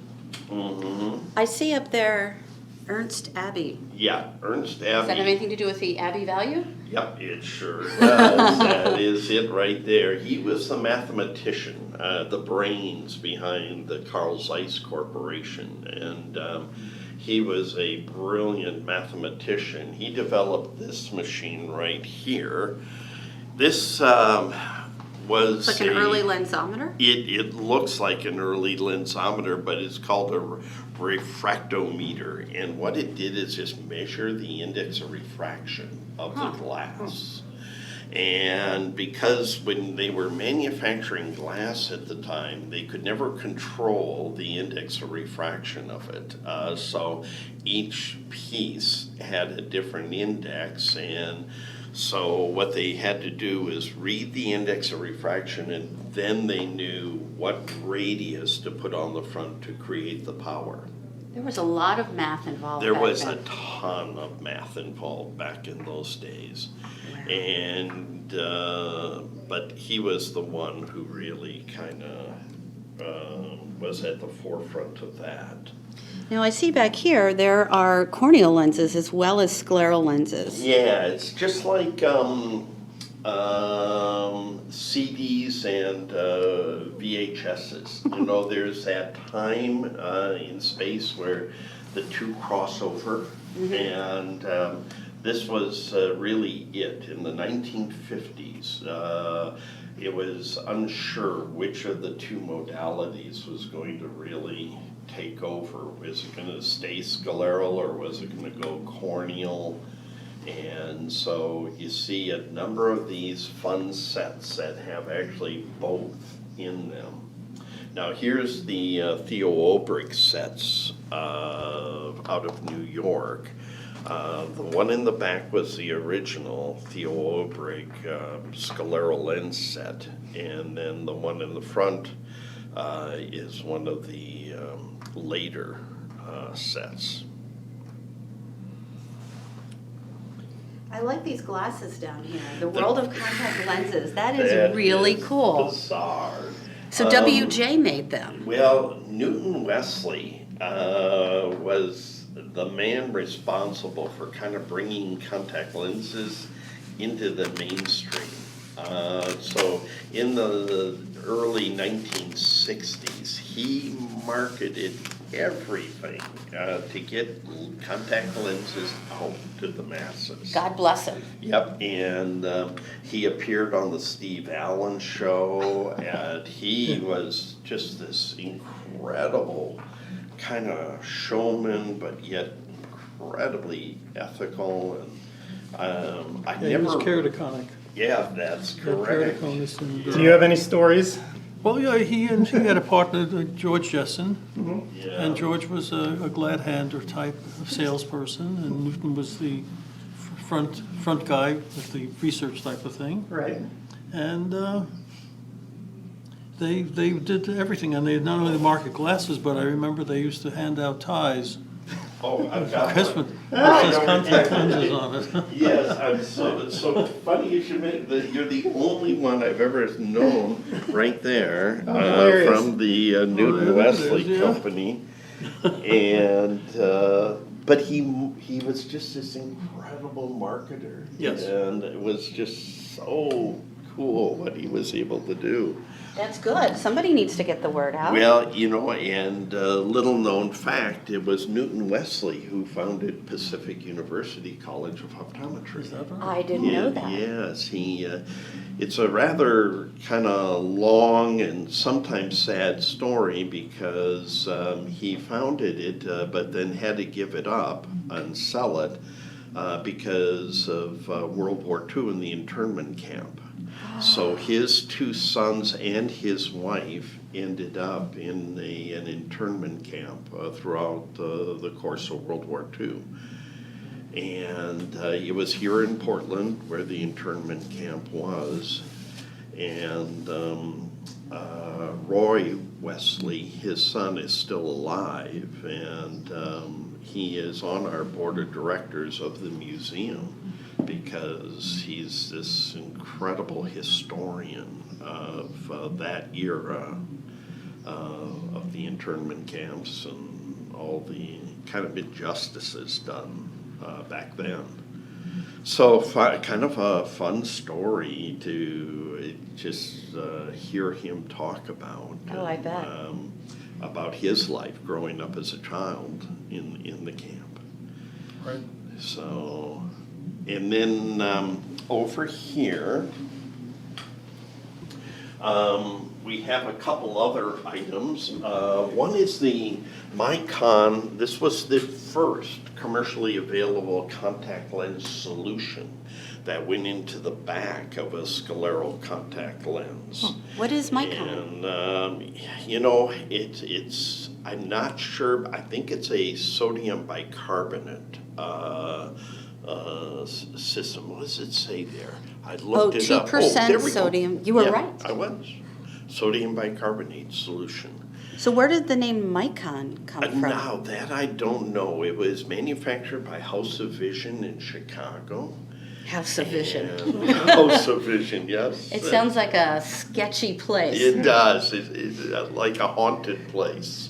I see up there Ernst Abbey. Yeah, Ernst Does that have Abbey. anything to do with the Abbey value? Yep, it sure does. That is it right there. He was the mathematician, the brains behind the Carl Zeiss Corporation, and he was a brilliant mathematician. He developed this machine right here. This was It's like an early lensometer? It looks like an early lensometer, but it's called a refractometer. And what it did is just measure the index of refraction of the glass. And because when they were manufacturing glass at the time, they could never control the index of refraction of it. So each piece had a different index, and so what they had to do is read the index of refraction, and then they knew what radius to put on the front to create the power. There was a lot of math involved. There back was then. a ton of math involved back in those days. And, but he was the one who really kind of was at the forefront of that. Now I see back here there are corneal lenses as well as scleral lenses. Yeah, it's just like CDs and VHSs. You know, there's that time in space where the two cross over, and this was really it. In the 1950s, it was unsure which of the two modalities was going to really take over. Was it going to stay scleral or was it going to go corneal? And so you see a number of these fun sets that have actually both in them. Now here's the Theo Olbrich sets out of New York. The one in the back was the original Theo Olbrich scleral lens set, and then the one in the front is one of the later sets. I like these glasses down here. The world of contact lenses. That is really cool. Bizarre. So WJ made them. Well, Newton Wesley was the man responsible for kind of bringing contact lenses into the mainstream. So in the early 1960s, he marketed everything to get contact lenses out to the masses. God bless him. Yep, and he appeared on the Steve Allen show, and he was just this incredible kind of showman, but yet incredibly ethical. And He was keratoconic. Yeah, that's correct. Do you have any stories? Well, yeah, he had a partner, George Jessen, Yeah. and George was a glad-hander type of salesperson, and Newton was the front guy with the research type of thing. Right. And they did everything, and they not only market glasses, but I remember they used to hand out ties. Oh, I've got Christmas one. with his contact lenses on it. Yes, I'm so funny you should make that. You're the only one I've ever known right there from the Newton Wesley company, and but he was just this incredible marketer. Yes. And it was just so cool what he was able to do. That's good. Somebody needs to get the word out. Well, you know, and little known fact, it was Newton Wesley who founded Pacific University College of Optometry. Is that right? I didn't know that. Yes, it's a rather kind of long and sometimes sad story because he founded it, but then had to give it up and sell it because of World War II and the internment camp. So his two sons and his wife ended up in an internment camp throughout the course of World War II. And it was here in Portland where the internment camp was. And Roy Wesley, his son, is still alive, and he is on our board of directors of the museum because he's this incredible historian of that era of the internment camps and all the kind of injustices done back then. So kind of a fun story to just hear him talk about. Oh, I bet. About his life growing up as a child in the camp. Right. So, and then over here, we have a couple other items. One is the Micon. This was the first commercially available contact lens solution that went into the back of a scleral contact lens. What is Micon? And you know, it's I'm not sure. I think it's a sodium bicarbonate system. What does it say there? I looked it up. 2% there we sodium. go. You were Yeah, right. I was. Sodium bicarbonate solution. So where did the name Micon come from? Now that I don't know. It was manufactured by House of Vision in Chicago. House of Vision. And House of Vision, yes. It sounds like a sketchy place. It does. It's like a haunted place.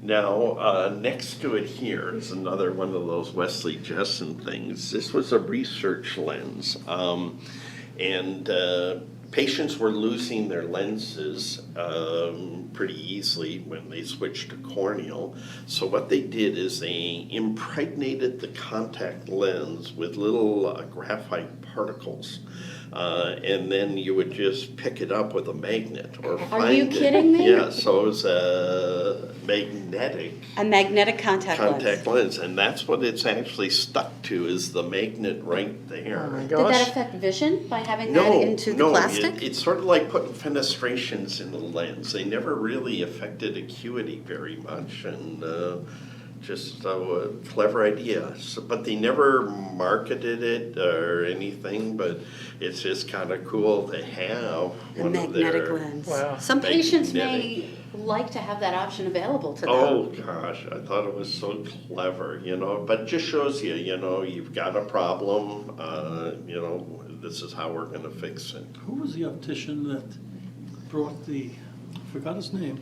Now, next to it here is another one of those Wesley Jessen things. This was a research lens. And patients were losing their lenses pretty easily when they switched to corneal. So what they did is they impregnated the contact lens with little graphite particles. And then you would just pick it up with a magnet or find it. Are you kidding me? Yeah, so it was a magnetic contact lens. and that's what it's actually stuck to is the magnet right there. Oh my Did gosh. that affect vision by having that into the plastic? It's sort of like putting fenestrations in the lens. They never really affected acuity very much, and just a clever idea. So, but they never marketed it or anything, but it's just kind of cool to have A one of magnetic their... lens. Wow. Some patients Magnetic. may like to have that option available to them. Oh gosh, I thought it was so clever, you know, but it just shows you, you know, you've got a problem, you know, this is how we're going to fix it. Who was the optician that brought I forgot his name,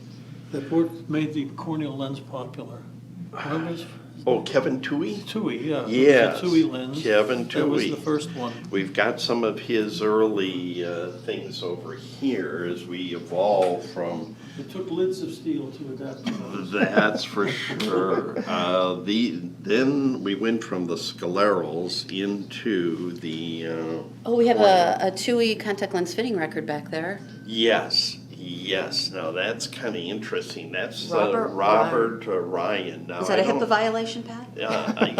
that made the corneal lens popular? What was Oh, Kevin Toohey? Toohey, yeah. Yes, The Toohey lens. Kevin That was Toohey. the first one. We've got some of his early things over here as we evolve from... It took lids of steel to adapt to those. That's for sure. Then we went from the scalerals into the... We have a TUI contact lens fitting record back there. Yes. Now that's kind of interesting. That's Robert Ryan. Now, Is that a HIPAA violation, Pat?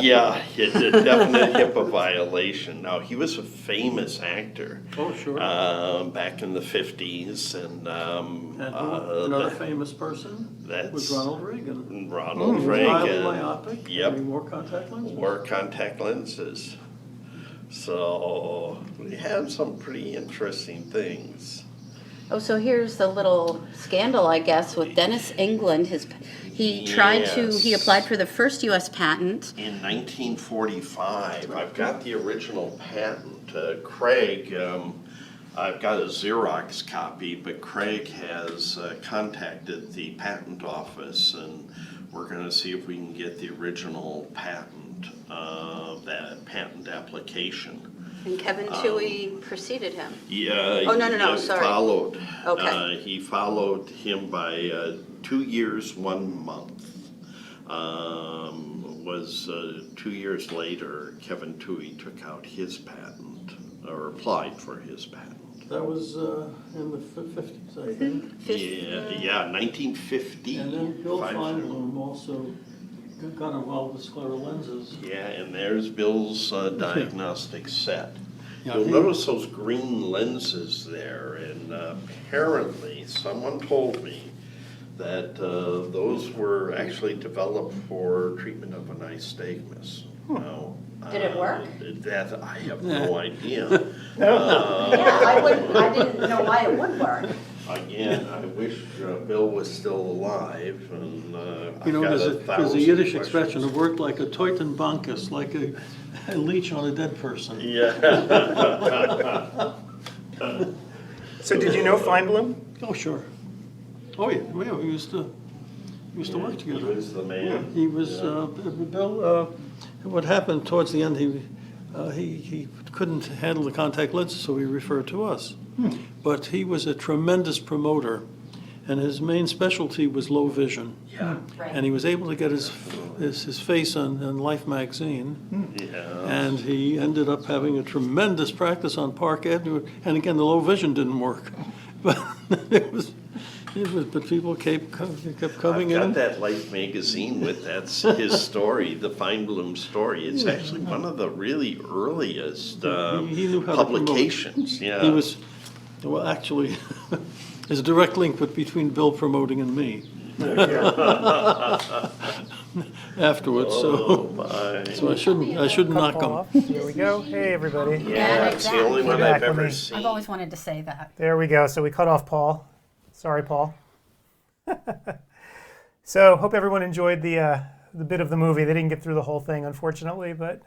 Yeah, it's a definite HIPAA violation. Now, he was a famous actor. Oh, sure. Back in the 50s. And another famous person was Ronald Reagan. Ronald He Reagan. was highly myopic. Yep. He wore contact lenses. Wore contact lenses. So we have some pretty interesting things. Oh, so here's the little scandal, I guess, with Dennis England. He applied for the first U.S. patent. In 1945, I've got the original patent. Craig, I've got a Xerox copy, but Craig has contacted the patent office, and we're going to see if we can get the original patent, that patent application. And Kevin Toohey preceded him. Yeah. Oh, no, yeah, sorry. Followed. Okay. He followed him by 2 years, 1 month. Was 2 years later, Kevin Toohey took out his patent, or applied for his patent. That was in the 50s, I think. Yeah, 1950. And then Bill Feinblum also got involved with scleral lenses. Yeah, and there's Bill's diagnostic set. Yeah, You'll notice those green lenses there, and apparently someone told me that those were actually developed for treatment of an nystagmus. Now, Did it work? That I have no idea. I didn't know why it would work. Again, I wish Bill was still alive, and You know, I've got there's a Yiddish questions. expression, it worked like a Teutenbankus, like a leech on a dead person. Yeah. So did you know Feinblum? Oh, sure. Oh, yeah, we used to work together. He was the man. He was, Bill, what happened towards the end, he couldn't handle the contact lenses, so he referred to us. But he was a tremendous promoter, and his main specialty was low vision. Yeah. And he was able to get his face on Life magazine. Yeah. And he ended up having a tremendous practice on Park Avenue. And again, the low vision didn't work. But but people kept coming I've got in. that Life magazine with that's his story, the Feinblum story. It's actually one of the really earliest He knew how to promote. publications. Yeah. He was, well, actually, there's a direct link between Bill promoting and me. Afterwards, so I shouldn't knock him. Paul off. Here we go. Hey, everybody. Yeah, it's the only one We're I've back. ever Let me- seen. I've always wanted to say that. There we go. So we cut off Paul. Sorry, Paul. So hope everyone enjoyed the bit of the movie. They didn't get through the whole thing, unfortunately, but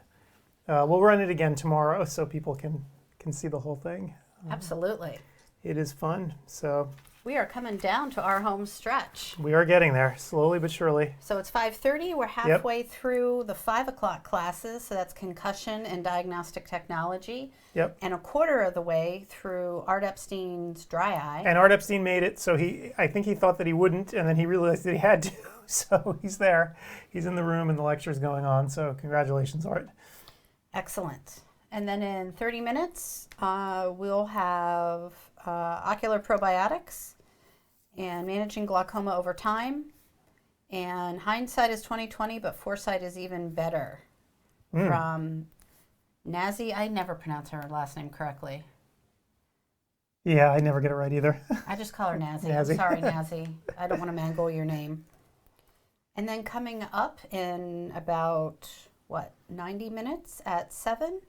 we'll run it again tomorrow so people can see the whole thing. Absolutely. It is fun. So We are coming down to our home stretch. we are getting there, slowly but surely. So it's 5:30. We're halfway through the 5 o'clock classes. So that's concussion and diagnostic technology. Yep. And a quarter of the way through Art Epstein's dry eye. And Art Epstein made it, so I think he thought that he wouldn't, and then he realized that he had to. So he's there. He's in the room, and the lecture's going on. So congratulations, Art. Excellent. And then in 30 minutes, we'll have ocular probiotics and managing glaucoma over time. And hindsight is 20/20, but foresight is even better. From Nazi, I never pronounce her last name correctly. Yeah, I never get it right either. I just call her Nazi. Nazi. I'm sorry, Nazi. I don't want to mangle your name. And then coming up in about, 90 minutes at 7,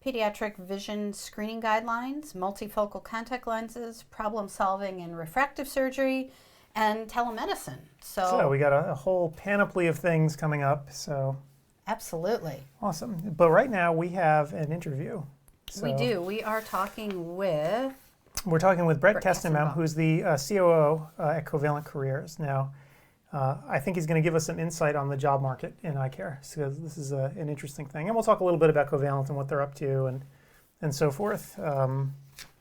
pediatric vision screening guidelines, multifocal contact lenses, problem solving in refractive surgery, and telemedicine. So we got a whole panoply of things coming up. So Absolutely. awesome. But right now we have an interview. We So do. We are talking with... We're talking with Brett Brett Kestenbaum, Kestenbaum. who's the COO at Covalent Careers. Now, I think he's going to give us some insight on the job market in eye care. So this is an interesting thing. And we'll talk a little bit about Covalent and what they're up to and so forth. A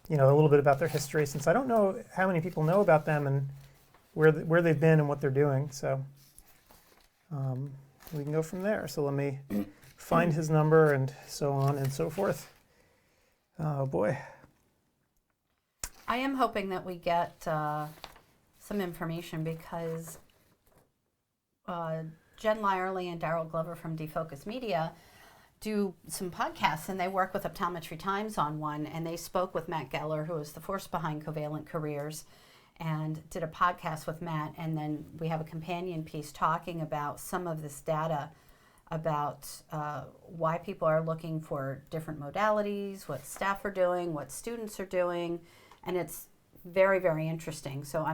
little bit about their history, since I don't know how many people know about them and where they've been and what they're doing. So we can go from there. So let me find his number and so on and so forth. Oh, boy. I am hoping that we get some information because Jen Lyerly and Daryl Glover from Defocus Media do some podcasts, and they work with Optometry Times on one, and they spoke with Matt Geller, who is the force behind Covalent Careers, and did a podcast with Matt, and then we have a companion piece talking about some of this data about why people are looking for different modalities, what staff are doing, what students are doing, and it's very, very interesting. So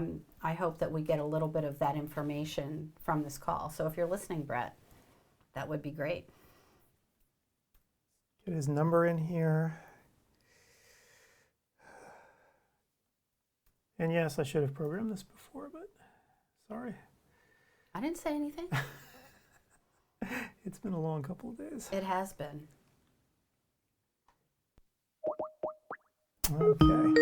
I hope that we get a little bit of that information from this call. So if you're listening, Brett, that would be great. Get his number in here. And yes, I should have programmed this before, but sorry. I didn't say anything. It's been a long couple of days. It has been. Okay.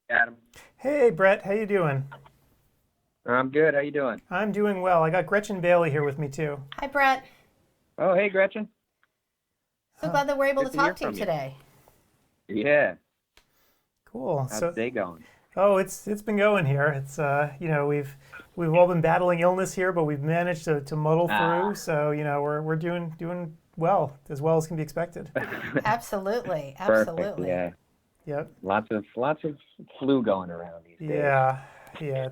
Adam. Hey, Brett, how you doing? I'm good. How you doing? I'm doing well. I got Gretchen Bailey here with me too. Hi, Brett. Oh, hey, Gretchen. So glad that we're able Good to to hear talk to you from you. today. Yeah. Cool. How's So, the day going? oh, it's been going here. It's we've all been battling illness here, but we've managed to muddle through. So we're doing well as can be expected. Absolutely, Perfect. absolutely. Yeah. Yep. Lots of flu going around these days. Yeah. Yeah.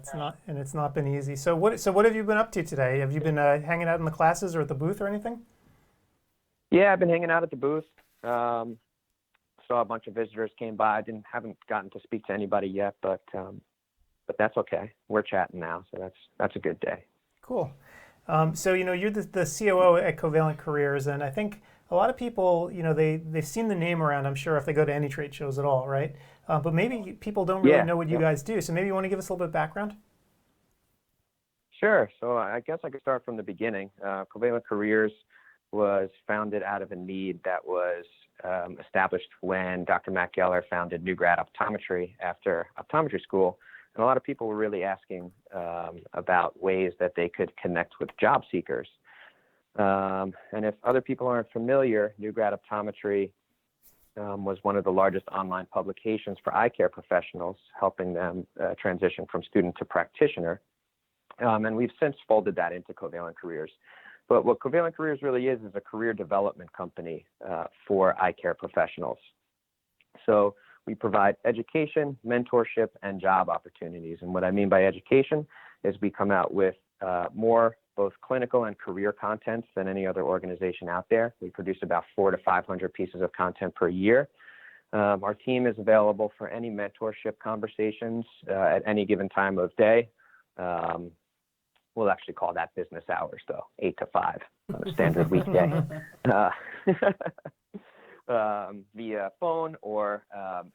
It's not been easy. So what have you been up to today? Have you been hanging out in the classes or at the booth or anything? Yeah, I've been hanging out at the booth. Saw a bunch of visitors came by. Haven't gotten to speak to anybody yet, but that's okay. We're chatting now, so that's a good day. Cool. So you're the COO at Covalent Careers, and I think a lot of people they've seen the name around. I'm sure if they go to any trade shows at all, right? But maybe people don't really know what you guys do. So maybe you want to give us a little bit of background. Sure. So I guess I could start from the beginning. Covalent Careers was founded out of a need that was established when Dr. Matt Geller founded New Grad Optometry after optometry school. And a lot of people were really asking about ways that they could connect with job seekers. And if other people aren't familiar, New Grad Optometry was one of the largest online publications for eye care professionals, helping them transition from student to practitioner. And we've since folded that into Covalent Careers. But what Covalent Careers really is a career development company for eye care professionals. So we provide education, mentorship, and job opportunities. And what I mean by education is we come out with more both clinical and career content than any other organization out there. We produce about 400 to 500 pieces of content per year. Our team is available for any mentorship conversations at any given time of day. We'll actually call that business hours, though, 8 to 5 on a standard weekday. Via phone or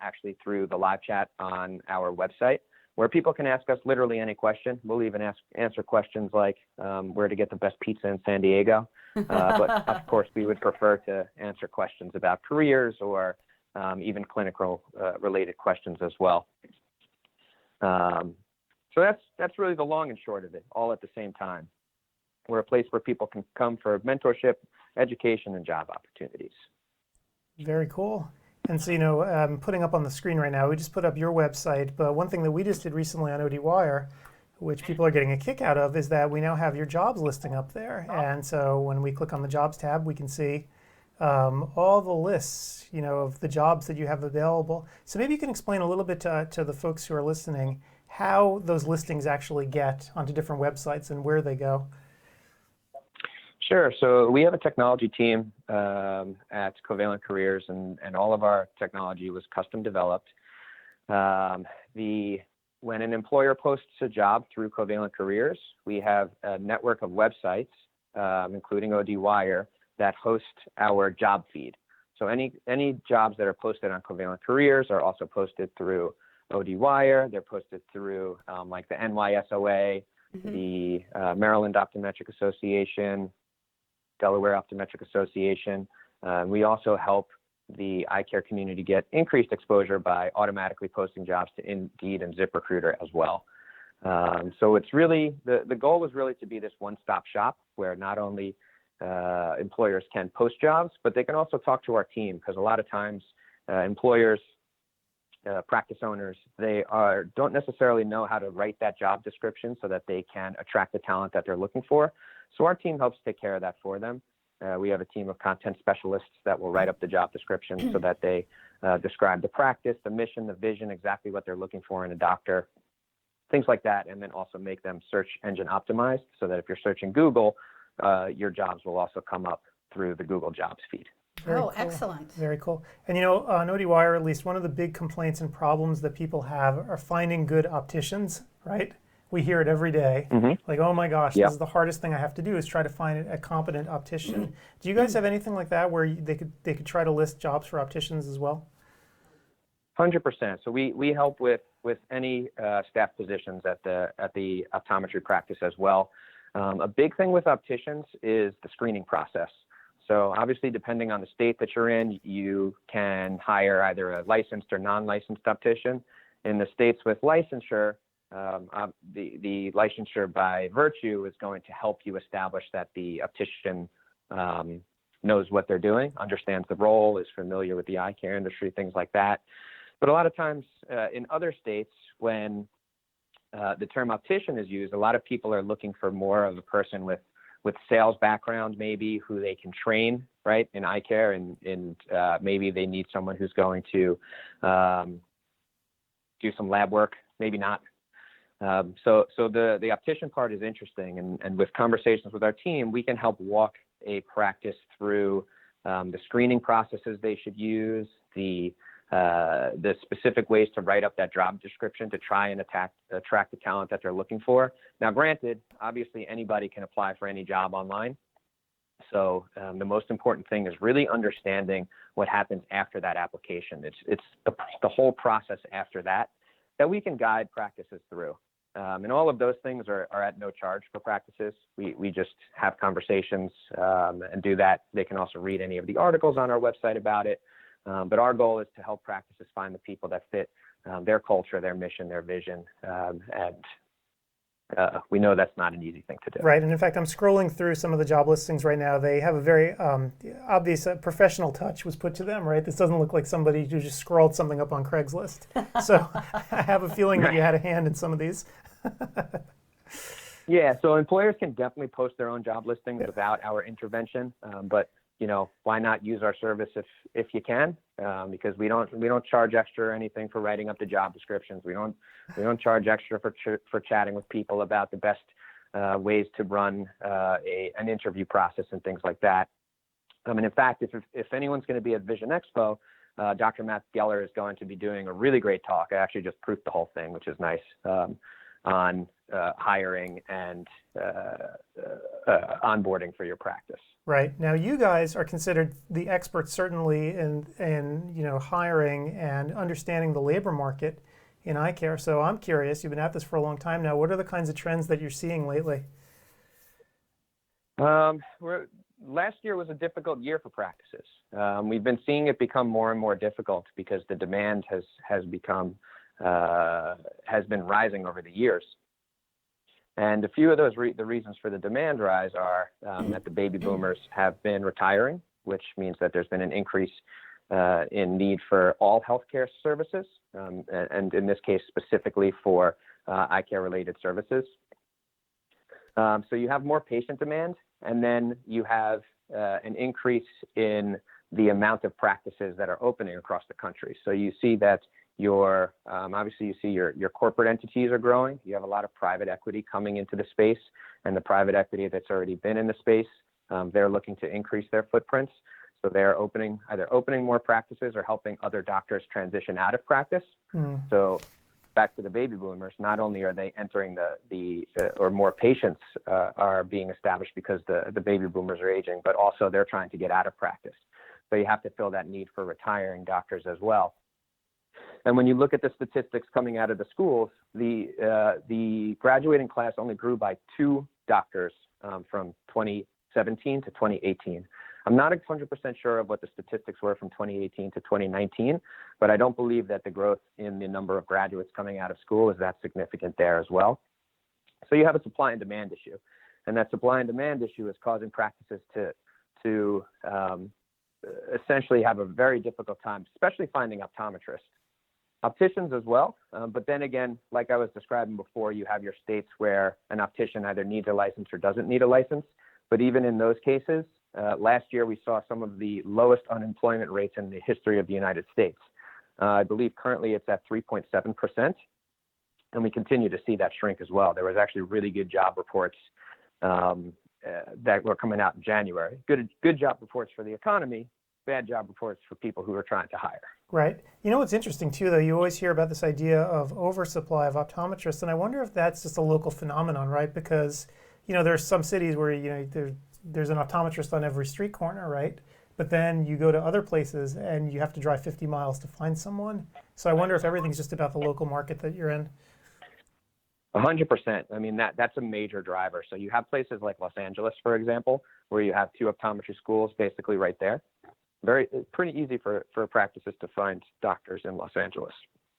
actually through the live chat on our website, where people can ask us literally any question. We'll even answer questions like where to get the best pizza in San Diego. But of course, we would prefer to answer questions about careers or even clinical related questions as well. So that's really the long and short of it, all at the same time. We're a place where people can come for mentorship, education, and job opportunities. Very cool. And so, I'm putting up on the screen right now, we just put up your website, but one thing that we just did recently on ODwire, which people are getting a kick out of, is that we now have your jobs listing up there. And so when we click on the jobs tab, we can see all the lists, of the jobs that you have available. So maybe you can explain a little bit to the folks who are listening how those listings actually get onto different websites and where they go. Sure. So we have a technology team at Covalent Careers, and all of our technology was custom developed. When an employer posts a job through Covalent Careers, we have a network of websites, including ODwire, that host our job feed. So any jobs that are posted on Covalent Careers are also posted through ODwire. They're posted through like the NYSOA, the Maryland Optometric Association, Delaware Optometric Association. We also help the eye care community get increased exposure by automatically posting jobs to Indeed and ZipRecruiter as well. So it's really, the goal was really to be this one-stop shop where not only employers can post jobs, but they can also talk to our team, because a lot of times employers, practice owners, they don't necessarily know how to write that job description so that they can attract the talent that they're looking for. So our team helps take care of that for them. We have a team of content specialists that will write up the job description so that they describe the practice, the mission, the vision, exactly what they're looking for in a doctor, things like that, and then also make them search engine optimized so that if you're searching Google, your jobs will also come up through the Google Jobs feed. Very cool. cool. Excellent. Very cool. And on ODwire, at least one of the big complaints and problems that people have are finding good opticians, right? We hear it every day. Like, oh my gosh, this is the hardest thing I have to do is try to find a competent optician. Do you guys have anything like that where they could try to list jobs for opticians as well? 100%. So we help with any staff positions at the optometry practice as well. A big thing with opticians is the screening process. So obviously, depending on the state that you're in, you can hire either a licensed or non-licensed optician. In the states with licensure, the licensure by virtue is going to help you establish that the optician knows what they're doing, understands the role, is familiar with the eye care industry, things like that. But a lot of times in other states, when the term optician is used, a lot of people are looking for more of a person with sales background, maybe, who they can train, right, in eye care, and maybe they need someone who's going to do some lab work, maybe not. So the optician part is interesting, and with conversations with our team, we can help walk a practice through the screening processes they should use, the specific ways to write up that job description to try and attract the talent that they're looking for. Now, granted, obviously anybody can apply for any job online. So the most important thing is really understanding what happens after that application. It's the whole process after that we can guide practices through. And all of those things are at no charge for practices. We just have conversations and do that. They can also read any of the articles on our website about it. But our goal is to help practices find the people that fit their culture, their mission, their vision. And we know that's not an easy thing to do. Right. And in fact, I'm scrolling through some of the job listings right now. They have a very obvious professional touch was put to them, right? This doesn't look like somebody who just scrolled something up on Craigslist. So I have a feeling that you had a hand in some of these. Yeah, so employers can definitely post their own job listings without our intervention. But why not use our service if you can? Because we don't charge extra or anything for writing up the job descriptions. We don't charge extra for chatting with people about the best ways to run an interview process and things like that. And in fact, if anyone's going to be at Vision Expo, Dr. Matt Geller is going to be doing a really great talk. I actually just proofed the whole thing, which is nice, on hiring and onboarding for your practice. Right. Now, you guys are considered the experts, certainly, in hiring and understanding the labor market in eye care. So I'm curious, you've been at this for a long time now. What are the kinds of trends that you're seeing lately? Last year was a difficult year for practices. We've been seeing it become more and more difficult because the demand has been rising over the years. And a few of those the reasons for the demand rise are that the baby boomers have been retiring, which means that there's been an increase in need for all healthcare services, and in this case specifically for eye care related services. So you have more patient demand, and then you have an increase in the amount of practices that are opening across the country. So you see that obviously you see your corporate entities are growing. You have a lot of private equity coming into the space, and the private equity that's already been in the space, they're looking to increase their footprints. So they're either opening more practices or helping other doctors transition out of practice. So back to the baby boomers, not only are they entering or more patients are being established because the baby boomers are aging, but also they're trying to get out of practice. So you have to fill that need for retiring doctors as well. And when you look at the statistics coming out of the schools, the graduating class only grew by 2 doctors from 2017 to 2018. I'm not 100% sure of what the statistics were from 2018 to 2019, but I don't believe that the growth in the number of graduates coming out of school is that significant there as well. So you have a supply and demand issue, and that supply and demand issue is causing practices to essentially have a very difficult time, especially finding optometrists. Opticians as well, but then again, like I was describing before, you have your states where an optician either needs a license or doesn't need a license. But even in those cases, last year we saw some of the lowest unemployment rates in the history of the United States. I believe currently it's at 3.7%, and we continue to see that shrink as well. There was actually really good job reports that were coming out in January. Good job reports for the economy, bad job reports for people who are trying to hire. Right. You know what's interesting too, though, you always hear about this idea of oversupply of optometrists, and I wonder if that's just a local phenomenon, right? Because there's some cities where there's an optometrist on every street corner, right? but then you go to other places and you have to drive 50 miles to find someone. So I wonder if everything's just about the local market that you're in. 100%. I mean, that's a major driver. So you have places like Los Angeles, for example, where you have 2 optometry schools basically right there. Pretty easy for practices to find doctors in Los Angeles.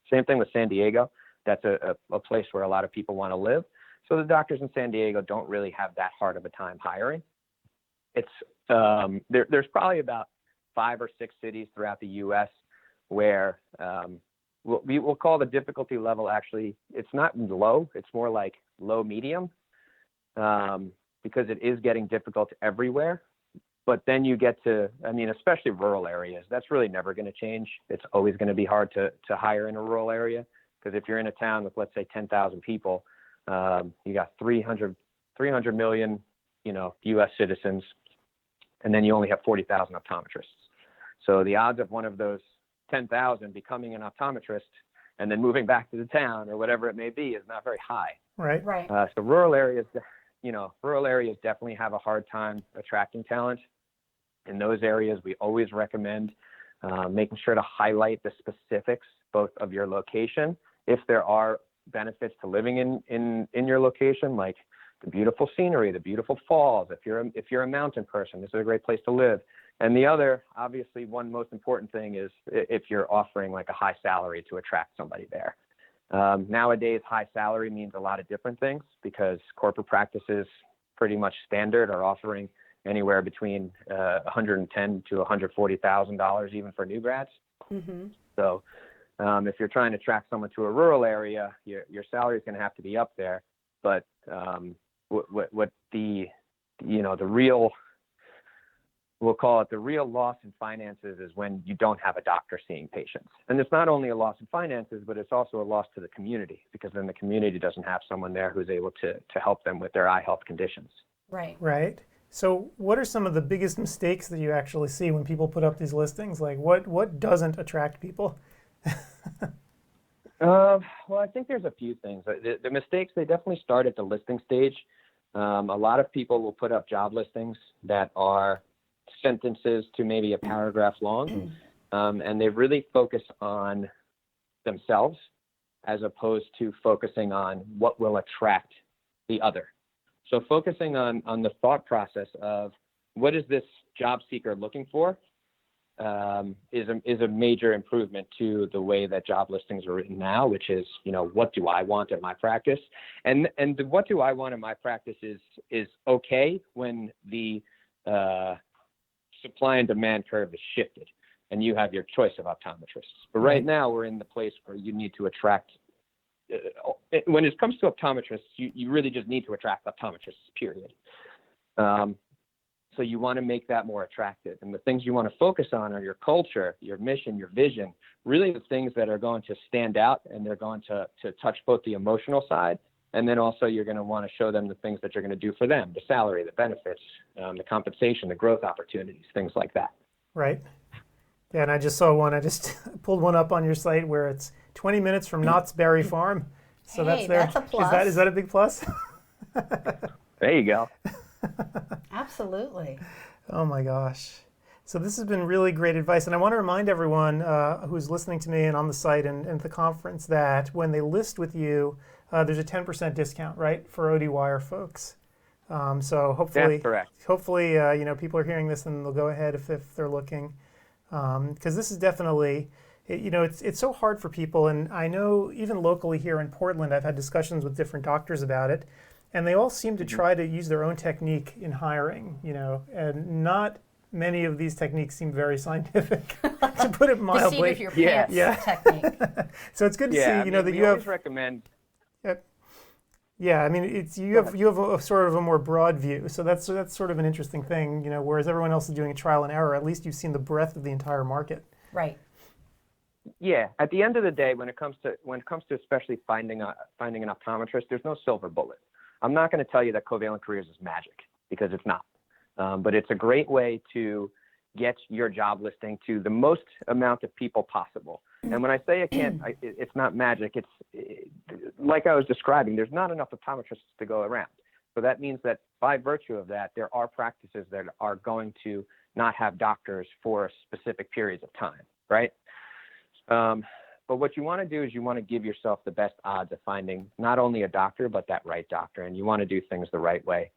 Same thing with San Diego. That's a place where a lot of people want to live. So the doctors in San Diego don't really have that hard of a time hiring. It's there's probably about 5 or 6 cities throughout the U.S. where we'll call the difficulty level, actually, it's not low, it's more like low medium, because it is getting difficult everywhere. But then you get to, I mean, especially rural areas, that's really never going to change. It's always going to be hard to hire in a rural area, because if you're in a town with, let's say, 10,000 people, you got 300 million, U.S. citizens, and then you only have 40,000 optometrists. So the odds of one of those 10,000 becoming an optometrist and then moving back to the town or whatever it may be is not very high. Right. Right. So rural areas definitely have a hard time attracting talent. In those areas, we always recommend making sure to highlight the specifics, both of your location, if there are benefits to living in your location, like the beautiful scenery, the beautiful falls. If you're a mountain person, this is a great place to live. And the other, obviously, one most important thing is if you're offering like a high salary to attract somebody there. Nowadays, high salary means a lot of different things, because corporate practices, pretty much standard, are offering anywhere between $110,000 to $140,000 even for new grads. Mm-hmm. So if you're trying to attract someone to a rural area, your salary is going to have to be up there. But what the real, we'll call it the real loss in finances, is when you don't have a doctor seeing patients. And it's not only a loss in finances, but it's also a loss to the community, because then the community doesn't have someone there who's able to help them with their eye health conditions. Right. Right. So what are some of the biggest mistakes that you actually see when people put up these listings? Like what doesn't attract people? Well, I think there's a few things. The mistakes, they definitely start at the listing stage. A lot of people will put up job listings that are sentences to maybe a paragraph long, and they really focus on themselves as opposed to focusing on what will attract the other. So focusing on the thought process of what is this job seeker looking for is a major improvement to the way that job listings are written now, which is, what do I want in my practice? And the what do I want in my practice is okay when the supply and demand curve is shifted and you have your choice of optometrists. But right now we're in the place where you need to attract, when it comes to optometrists, you really just need to attract optometrists, period. So you want to make that more attractive. And the things you want to focus on are your culture, your mission, your vision, really the things that are going to stand out, and they're going to touch both the emotional side, and then also you're going to want to show them the things that you're going to do for them, the salary, the benefits, the compensation, the growth opportunities, things like that. Right. Yeah, and I just saw one. I just pulled one up on your site where it's 20 minutes from Knott's Berry Farm. So Hey, that's a plus. Is that a big plus? There you go. Absolutely. Oh my gosh. So this has been really great advice. And I want to remind everyone who's listening to me and on the site and at the conference that when they list with you, there's a 10% discount, right, for ODwire folks. So hopefully, That's correct. Hopefully, people are hearing this and they'll go ahead if they're looking. Because this is definitely, it's so hard for people. And I know even locally here in Portland, I've had discussions with different doctors about it. And they all seem to try to use their own technique in hiring, and not many of these techniques seem very scientific, to put it mildly. Deceive of your pants technique. So it's good to see, that you have. Recommend. Yeah, I mean, you have a sort of a more broad view. So that's sort of an interesting thing, whereas everyone else is doing a trial and error. At least you've seen the breadth of the entire market. Right. Yeah. At the end of the day, when it comes to especially finding an optometrist, there's no silver bullet. I'm not going to tell you that Covalent Careers is magic, because it's not. But it's a great way to get your job listing to the most amount of people possible. And when I say it's not magic, it's like I was describing, there's not enough optometrists to go around. So that means that by virtue of that, there are practices that are going to not have doctors for specific periods of time, right? But what you want to do is you want to give yourself the best odds of finding not only a doctor, but that right doctor, and you want to do things the right way.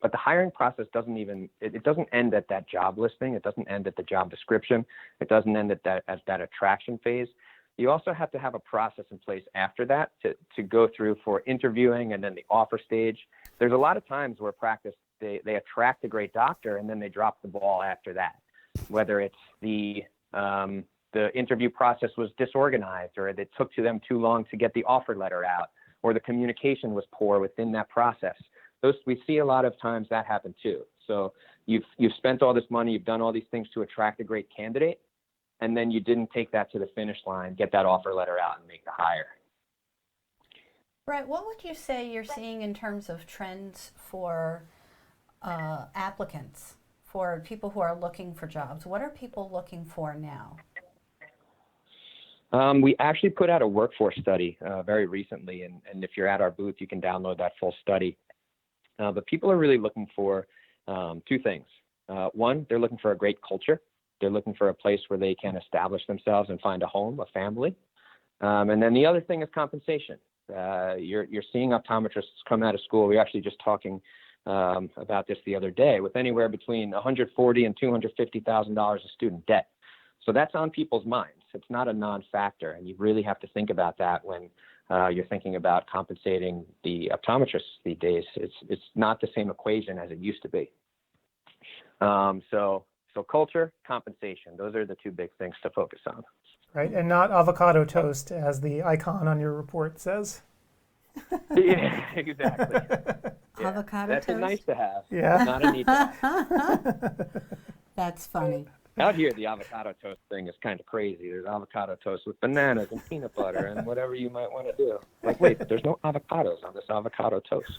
But the hiring process doesn't end at that job listing. It doesn't end at the job description. It doesn't end at that attraction phase. You also have to have a process in place after that to go through for interviewing and then the offer stage. There's a lot of times where practice, they attract a great doctor and then they drop the ball after that, whether it's the interview process was disorganized, or it took to them too long to get the offer letter out, or the communication was poor within that process. We see a lot of times that happen too. So you've spent all this money, you've done all these things to attract a great candidate, and then you didn't take that to the finish line, get that offer letter out, and make the hire. Brett, what would you say you're seeing in terms of trends for applicants, for people who are looking for jobs? What are people looking for now? We actually put out a workforce study very recently, and if you're at our booth, you can download that full study. But people are really looking for two things. One, they're looking for a great culture. They're looking for a place where they can establish themselves and find a home, a family. And then the other thing is compensation. You're seeing optometrists come out of school. We were actually just talking about this the other day, with anywhere between $140,000 and $250,000 of student debt. So that's on people's minds. It's not a non-factor, and you really have to think about that when you're thinking about compensating the optometrists these days. It's not the same equation as it used to be. So culture, compensation, those are the two big things to focus on. Right, and not avocado toast, as the icon on your report says. Yeah, exactly. Yeah. Avocado That's toast? a nice to have, Yeah. not a need to have. That's funny. Out here, the avocado toast thing is kind of crazy. There's avocado toast with bananas and peanut butter and whatever you might want to do. Like, wait, but there's no avocados on this avocado toast.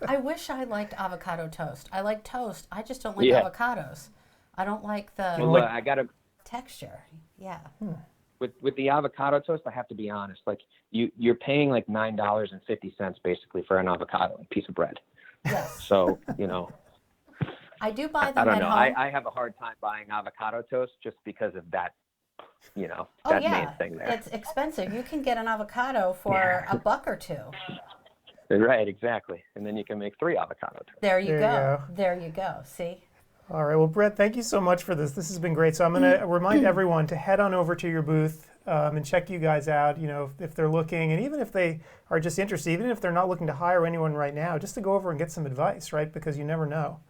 I wish I liked avocado toast. I like toast. I just don't like Yeah. avocados. I don't like the Well, look, I gotta texture. Yeah. with the avocado toast. I have to be honest. Like, you're paying like $9.50 basically for an avocado, a piece of bread. Yes. So you know. I do buy them I don't at know. home. I have a hard time buying avocado toast just because of that, Oh that yeah, main thing there. it's expensive. You can get an avocado for $1 or $2. Right, exactly. And then you can make 3 avocado toast. There you There you go. go. There you go. See? All right, well, Brett, thank you so much for this. This has been great. So I'm going to remind everyone to head on over to your booth and check you guys out, if they're looking, and even if they are just interested, even if they're not looking to hire anyone right now, just to go over and get some advice, right? Because you never know.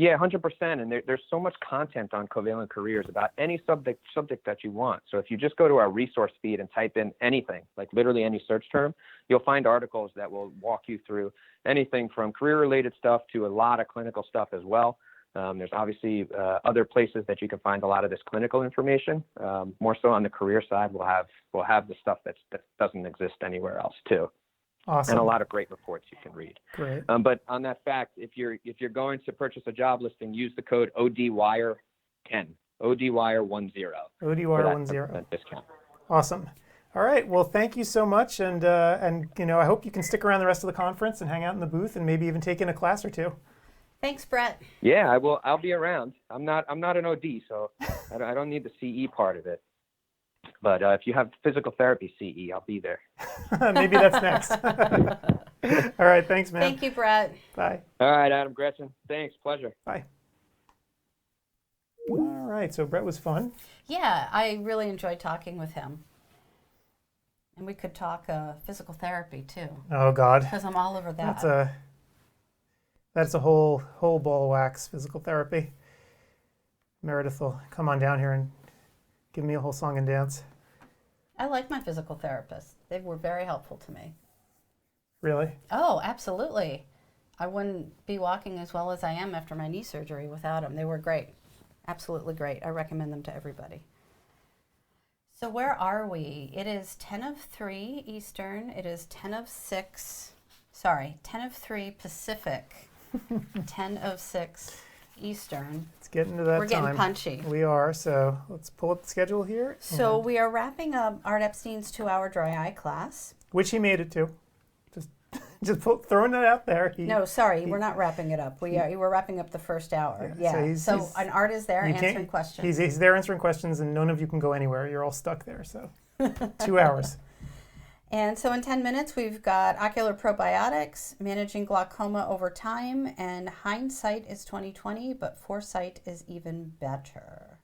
Yeah, 100%. And there's so much content on Covalent Careers about any subject that you want. So if you just go to our resource feed and type in anything, like literally any search term, you'll find articles that will walk you through anything from career-related stuff to a lot of clinical stuff as well. There's obviously other places that you can find a lot of this clinical information. More so on the career side, we'll have the stuff that doesn't exist anywhere else too. Awesome. And a lot of great reports you can read. Great. But on that fact, if you're going to purchase a job listing, use the code ODwire10, ODwire10. ODwire10. Discount. Awesome. All right. Well, thank you so much, and I hope you can stick around the rest of the conference and hang out in the booth and maybe even take in a class or two. Thanks, Brett. Yeah, I will. I'll be around. I'm not an OD, so I don't need the CE part of it. But if you have physical therapy CE, I'll be there. Maybe that's next. All right. Thanks, man. Thank you, Brett. Bye. All right, Adam, Gretchen. Thanks. Pleasure. Bye. All right. So Brett was fun. Yeah, I really enjoyed talking with him. And we could talk physical therapy too. Oh God. Because I'm all over that. That's a whole ball of wax, physical therapy. Meredith will come on down here and give me a whole song and dance. I like my physical therapists. They were very helpful to me. Really? Oh, absolutely. I wouldn't be walking as well as I am after my knee surgery without them. They were great. Absolutely great. I recommend them to everybody. So where are we? It is 10 of 3 Eastern. It is 10 of 3 Pacific, 10 of 6 Eastern. It's getting to that We're time. getting punchy. We are, so let's pull up the schedule here. So we are wrapping up Art Epstein's 2-hour dry eye class. Which he made it to. Just Just throwing it out there. No, sorry, we're not wrapping it up. We're wrapping up the first hour. Yeah. So an Art is there answering questions. He's there answering questions, and none of you can go anywhere. You're all stuck there. So 2 hours. And so in 10 minutes, we've got ocular probiotics, managing glaucoma over time, and hindsight is 2020, but foresight is even better.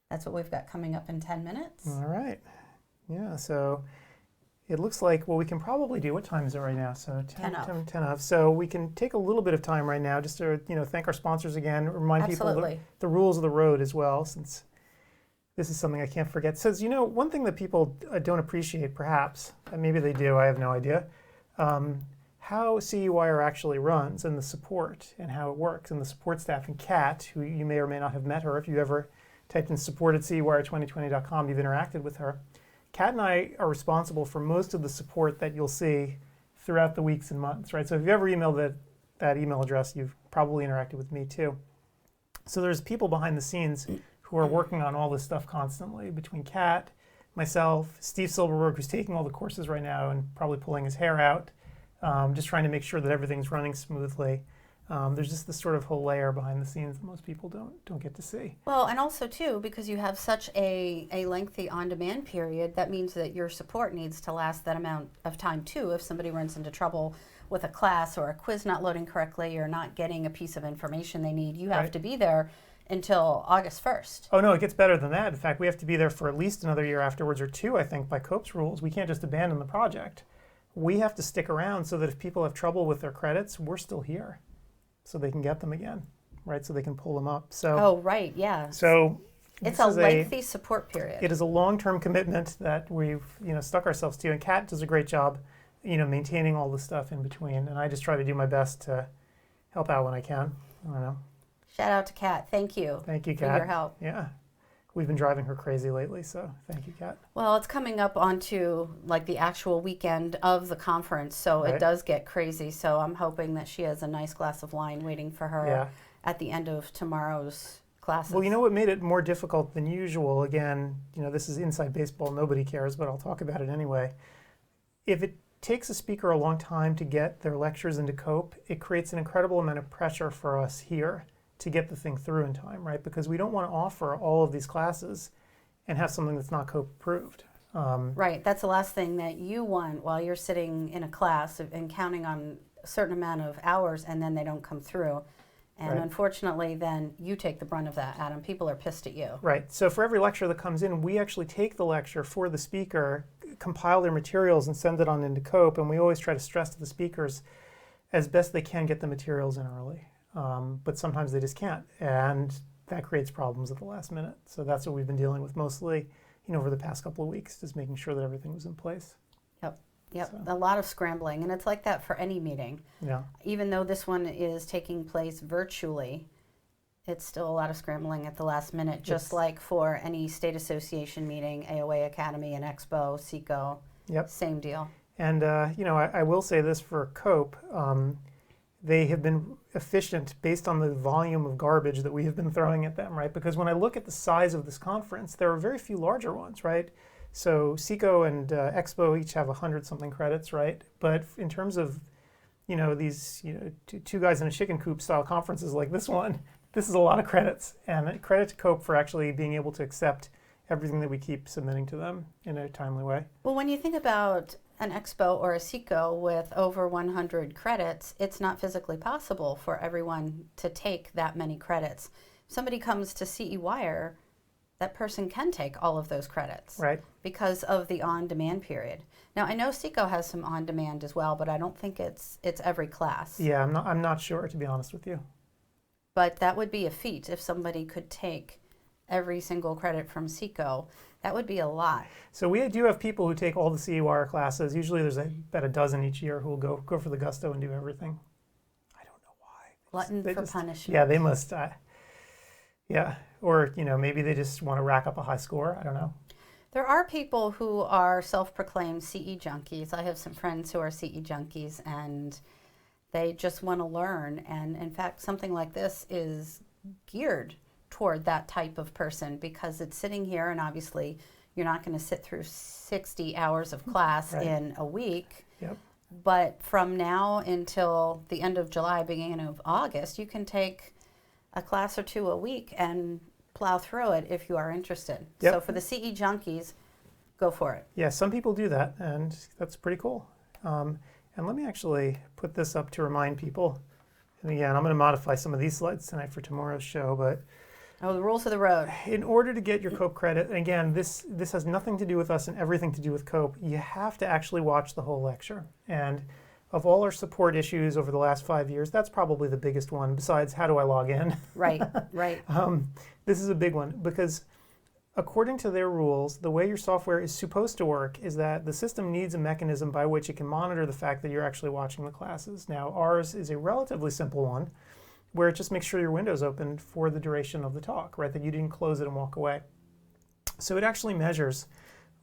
That's what we've got coming up in 10 minutes. All right. Yeah, so it looks like, well, we can probably do, what time is it right now? So 10 of. So we can take a little bit of time right now just to, thank our sponsors again, remind people the rules of the road as well, since this is something I can't forget. It says, one thing that people don't appreciate, perhaps, and maybe they do, I have no idea, how CEwire actually runs and the support and how it works and the support staff. And Kat, who you may or may not have met her, if you ever typed in support at CEwire2020.com, you've interacted with her. Kat and I are responsible for most of the support that you'll see throughout the weeks and months, right? So if you've ever emailed that email address, you've probably interacted with me too. So there's people behind the scenes who are working on all this stuff constantly, between Kat, myself, Steve Silverberg, who's taking all the courses right now and probably pulling his hair out, just trying to make sure that everything's running smoothly. There's just this sort of whole layer behind the scenes that most people don't get to see. Well, and also too, because you have such a lengthy on-demand period, that means that your support needs to last that amount of time too. If somebody runs into trouble with a class or a quiz not loading correctly or not getting a piece of information they need, you have to be there until August 1st. Oh no, it gets better than that. In fact, we have to be there for at least another year afterwards, or 2, I think, by COPE's rules. We can't just abandon the project. We have to stick around so that if people have trouble with their credits, we're still here, so they can get them again, right? So they can pull them up. So. Oh, right, yeah. So it's a lengthy support period. It is a long-term commitment that we've stuck ourselves to, and Kat does a great job, maintaining all the stuff in between. And I just try to do my best to help out when I can. I don't know. Shout out to Kat. Thank you. Thank you, Kat. For your help. Yeah. We've been driving her crazy lately, so thank you, Kat. Well, it's coming up onto like the actual weekend of the conference, so it does get crazy. So I'm hoping that she has a nice glass of wine waiting for her at the end of tomorrow's classes. Well, what made it more difficult than usual, again, this is inside baseball, nobody cares, but I'll talk about it anyway. If it takes a speaker a long time to get their lectures into COPE, it creates an incredible amount of pressure for us here to get the thing through in time, right? Because we don't want to offer all of these classes and have something that's not COPE approved. Right, that's the last thing that you want while you're sitting in a class and counting on a certain amount of hours and then they don't come through. And unfortunately, then you take the brunt of that, Adam. People are pissed at you. Right, so for every lecture that comes in, we actually take the lecture for the speaker, compile their materials and send it on into COPE, and we always try to stress to the speakers as best they can get the materials in early. But sometimes they just can't, and that creates problems at the last minute. So that's what we've been dealing with mostly, over the past couple of weeks, just making sure that everything was in place. Yep, So. a lot of scrambling, and it's like that for any meeting. Yeah. Even though this one is taking place virtually, it's still a lot of scrambling at the last minute, just like for any state association meeting, AOA Academy and Expo, CECO, same deal. And, I will say this for COPE, they have been efficient based on the volume of garbage that we have been throwing at them, right? Because when I look at the size of this conference, there are very few larger ones, right? So CECO and Expo each have 100-something credits, right? But in terms of, these, two guys in a chicken coop style conferences like this one, this is a lot of credits. And credit to COPE for actually being able to accept everything that we keep submitting to them in a timely way. Well, when you think about an Expo or a CECO with over 100 credits, it's not physically possible for everyone to take that many credits. If somebody comes to CEwire, that person can take all of those credits, right? Because of the on-demand period. Now, I know CECO has some on-demand as well, but I don't think it's every class. Yeah, I'm not sure, to be honest with you. But that would be a feat if somebody could take every single credit from CECO. That would be a lot. So we do have people who take all the CEwire classes. Usually there's about a dozen each year who will go for the gusto and do everything. I don't know why. Glutton for punishment. Yeah, they must. Or maybe they just want to rack up a high score. I don't know. There are people who are self-proclaimed CE junkies. I have some friends who are CE junkies, and they just want to learn. And in fact, something like this is geared toward that type of person because it's sitting here, and obviously you're not going to sit through 60 hours of class in a week. Yep. But from now until the end of July, beginning of August, you can take a class or two a week and plow through it if you are interested. Yep. So for the CE junkies, go for it. Yeah, some people do that, and that's pretty cool. And let me actually put this up to remind people. And again, I'm going to modify some of these slides tonight for tomorrow's show, but Oh, the rules of the road. in order to get your COPE credit, and again, this has nothing to do with us and everything to do with COPE, you have to actually watch the whole lecture. And of all our support issues over the last 5 years, that's probably the biggest one, besides how do I log in? Right, right. This is a big one because according to their rules, the way your software is supposed to work is that the system needs a mechanism by which it can monitor the fact that you're actually watching the classes. Now, ours is a relatively simple one where it just makes sure your window's open for the duration of the talk, right? That you didn't close it and walk away. So it actually measures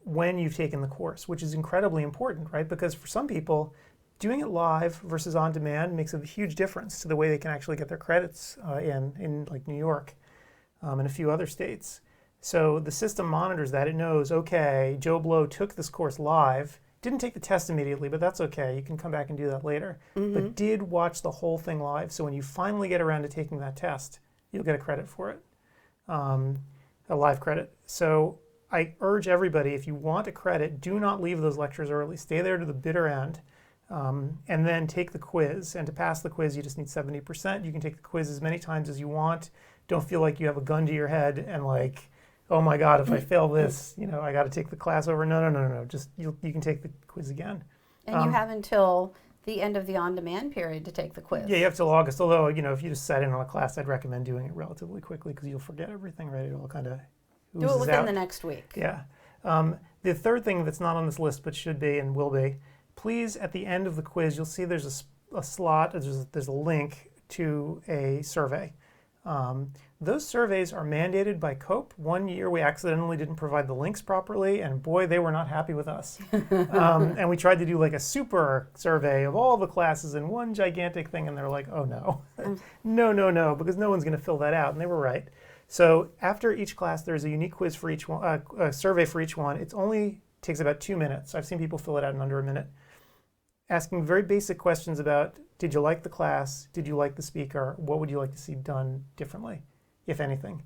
when you've taken the course, which is incredibly important, right? Because for some people, doing it live versus on demand makes a huge difference to the way they can actually get their credits in like New York and a few other states. So the system monitors that. It knows, okay, Joe Blow took this course live, didn't take the test immediately, but that's okay. You can come back and do that later. But did watch the whole thing live. So when you finally get around to taking that test, you'll get a credit for it, a live credit. So I urge everybody, if you want a credit, do not leave those lectures early. Stay there to the bitter end. And then take the quiz. And to pass the quiz, you just need 70%. You can take the quiz as many times as you want. Don't feel like you have a gun to your head and like, oh my God, if I fail this, I got to take the class over. No. Just you can take the quiz again. And you have until the end of the on-demand period to take the quiz. Yeah, you have till August. Although, if you just sat in on a class, I'd recommend doing it relatively quickly because you'll forget everything, right? It'll kind of do it within the next week. Yeah. The third thing that's not on this list but should be and will be, please, at the end of the quiz, you'll see there's a slot, there's a link to a survey. Those surveys are mandated by COPE. One year we accidentally didn't provide the links properly, and boy, they were not happy with us. And we tried to do like a super survey of all the classes in one gigantic thing, and they're like, oh no. No, because no one's going to fill that out, and they were right. So after each class, there's a unique quiz for each one, a survey for each one. It only takes about 2 minutes. I've seen people fill it out in under a minute. Asking very basic questions about, did you like the class? Did you like the speaker? What would you like to see done differently, if anything?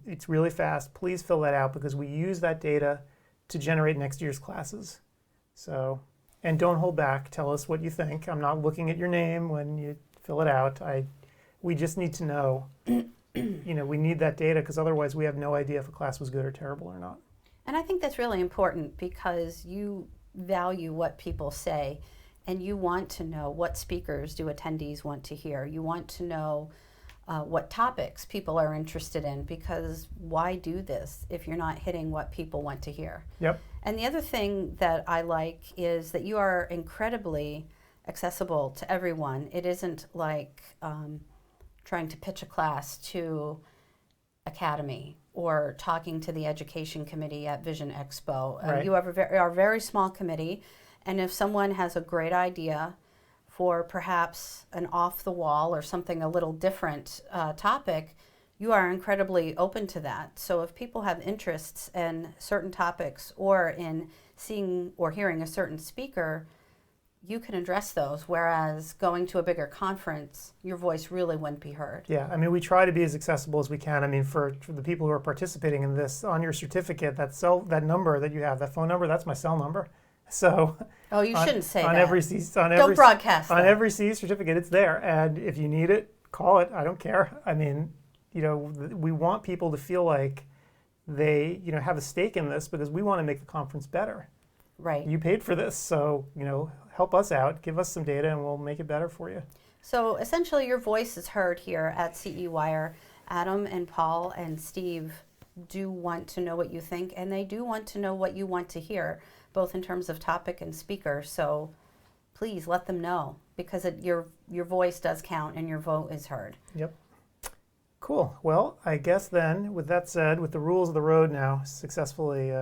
It's really fast. Please fill that out because we use that data to generate next year's classes. So, and don't hold back. Tell us what you think. I'm not looking at your name when you fill it out. We just need to know. We need that data because otherwise we have no idea if a class was good or terrible or not. And I think that's really important because you value what people say and you want to know what speakers do attendees want to hear. You want to know what topics people are interested in because why do this if you're not hitting what people want to hear? Yep. And the other thing that I like is that you are incredibly accessible to everyone. It isn't like trying to pitch a class to Academy or talking to the education committee at Vision Expo. Right. You are a very small committee, and if someone has a great idea for perhaps an off-the-wall or something a little different topic, you are incredibly open to that. So if people have interests in certain topics or in seeing or hearing a certain speaker, you can address those, whereas going to a bigger conference, your voice really wouldn't be heard. Yeah, we try to be as accessible as we can. For the people who are participating in this, on your certificate, that number that you have, that phone number, that's my cell number. So oh, you shouldn't say on that. Don't broadcast on that. every CE certificate, it's there, and if you need it, call it. I don't care. We want people to feel like they, have a stake in this because we want to make the conference better. Right. You paid for this, so help us out, give us some data, and we'll make it better for you. So essentially, your voice is heard here at CEwire. Adam and Paul and Steve do want to know what you think, and they do want to know what you want to hear, both in terms of topic and speaker. So please let them know because your voice does count and your vote is heard. Yep. Cool. Well, I guess then, with that said, with the rules of the road now successfully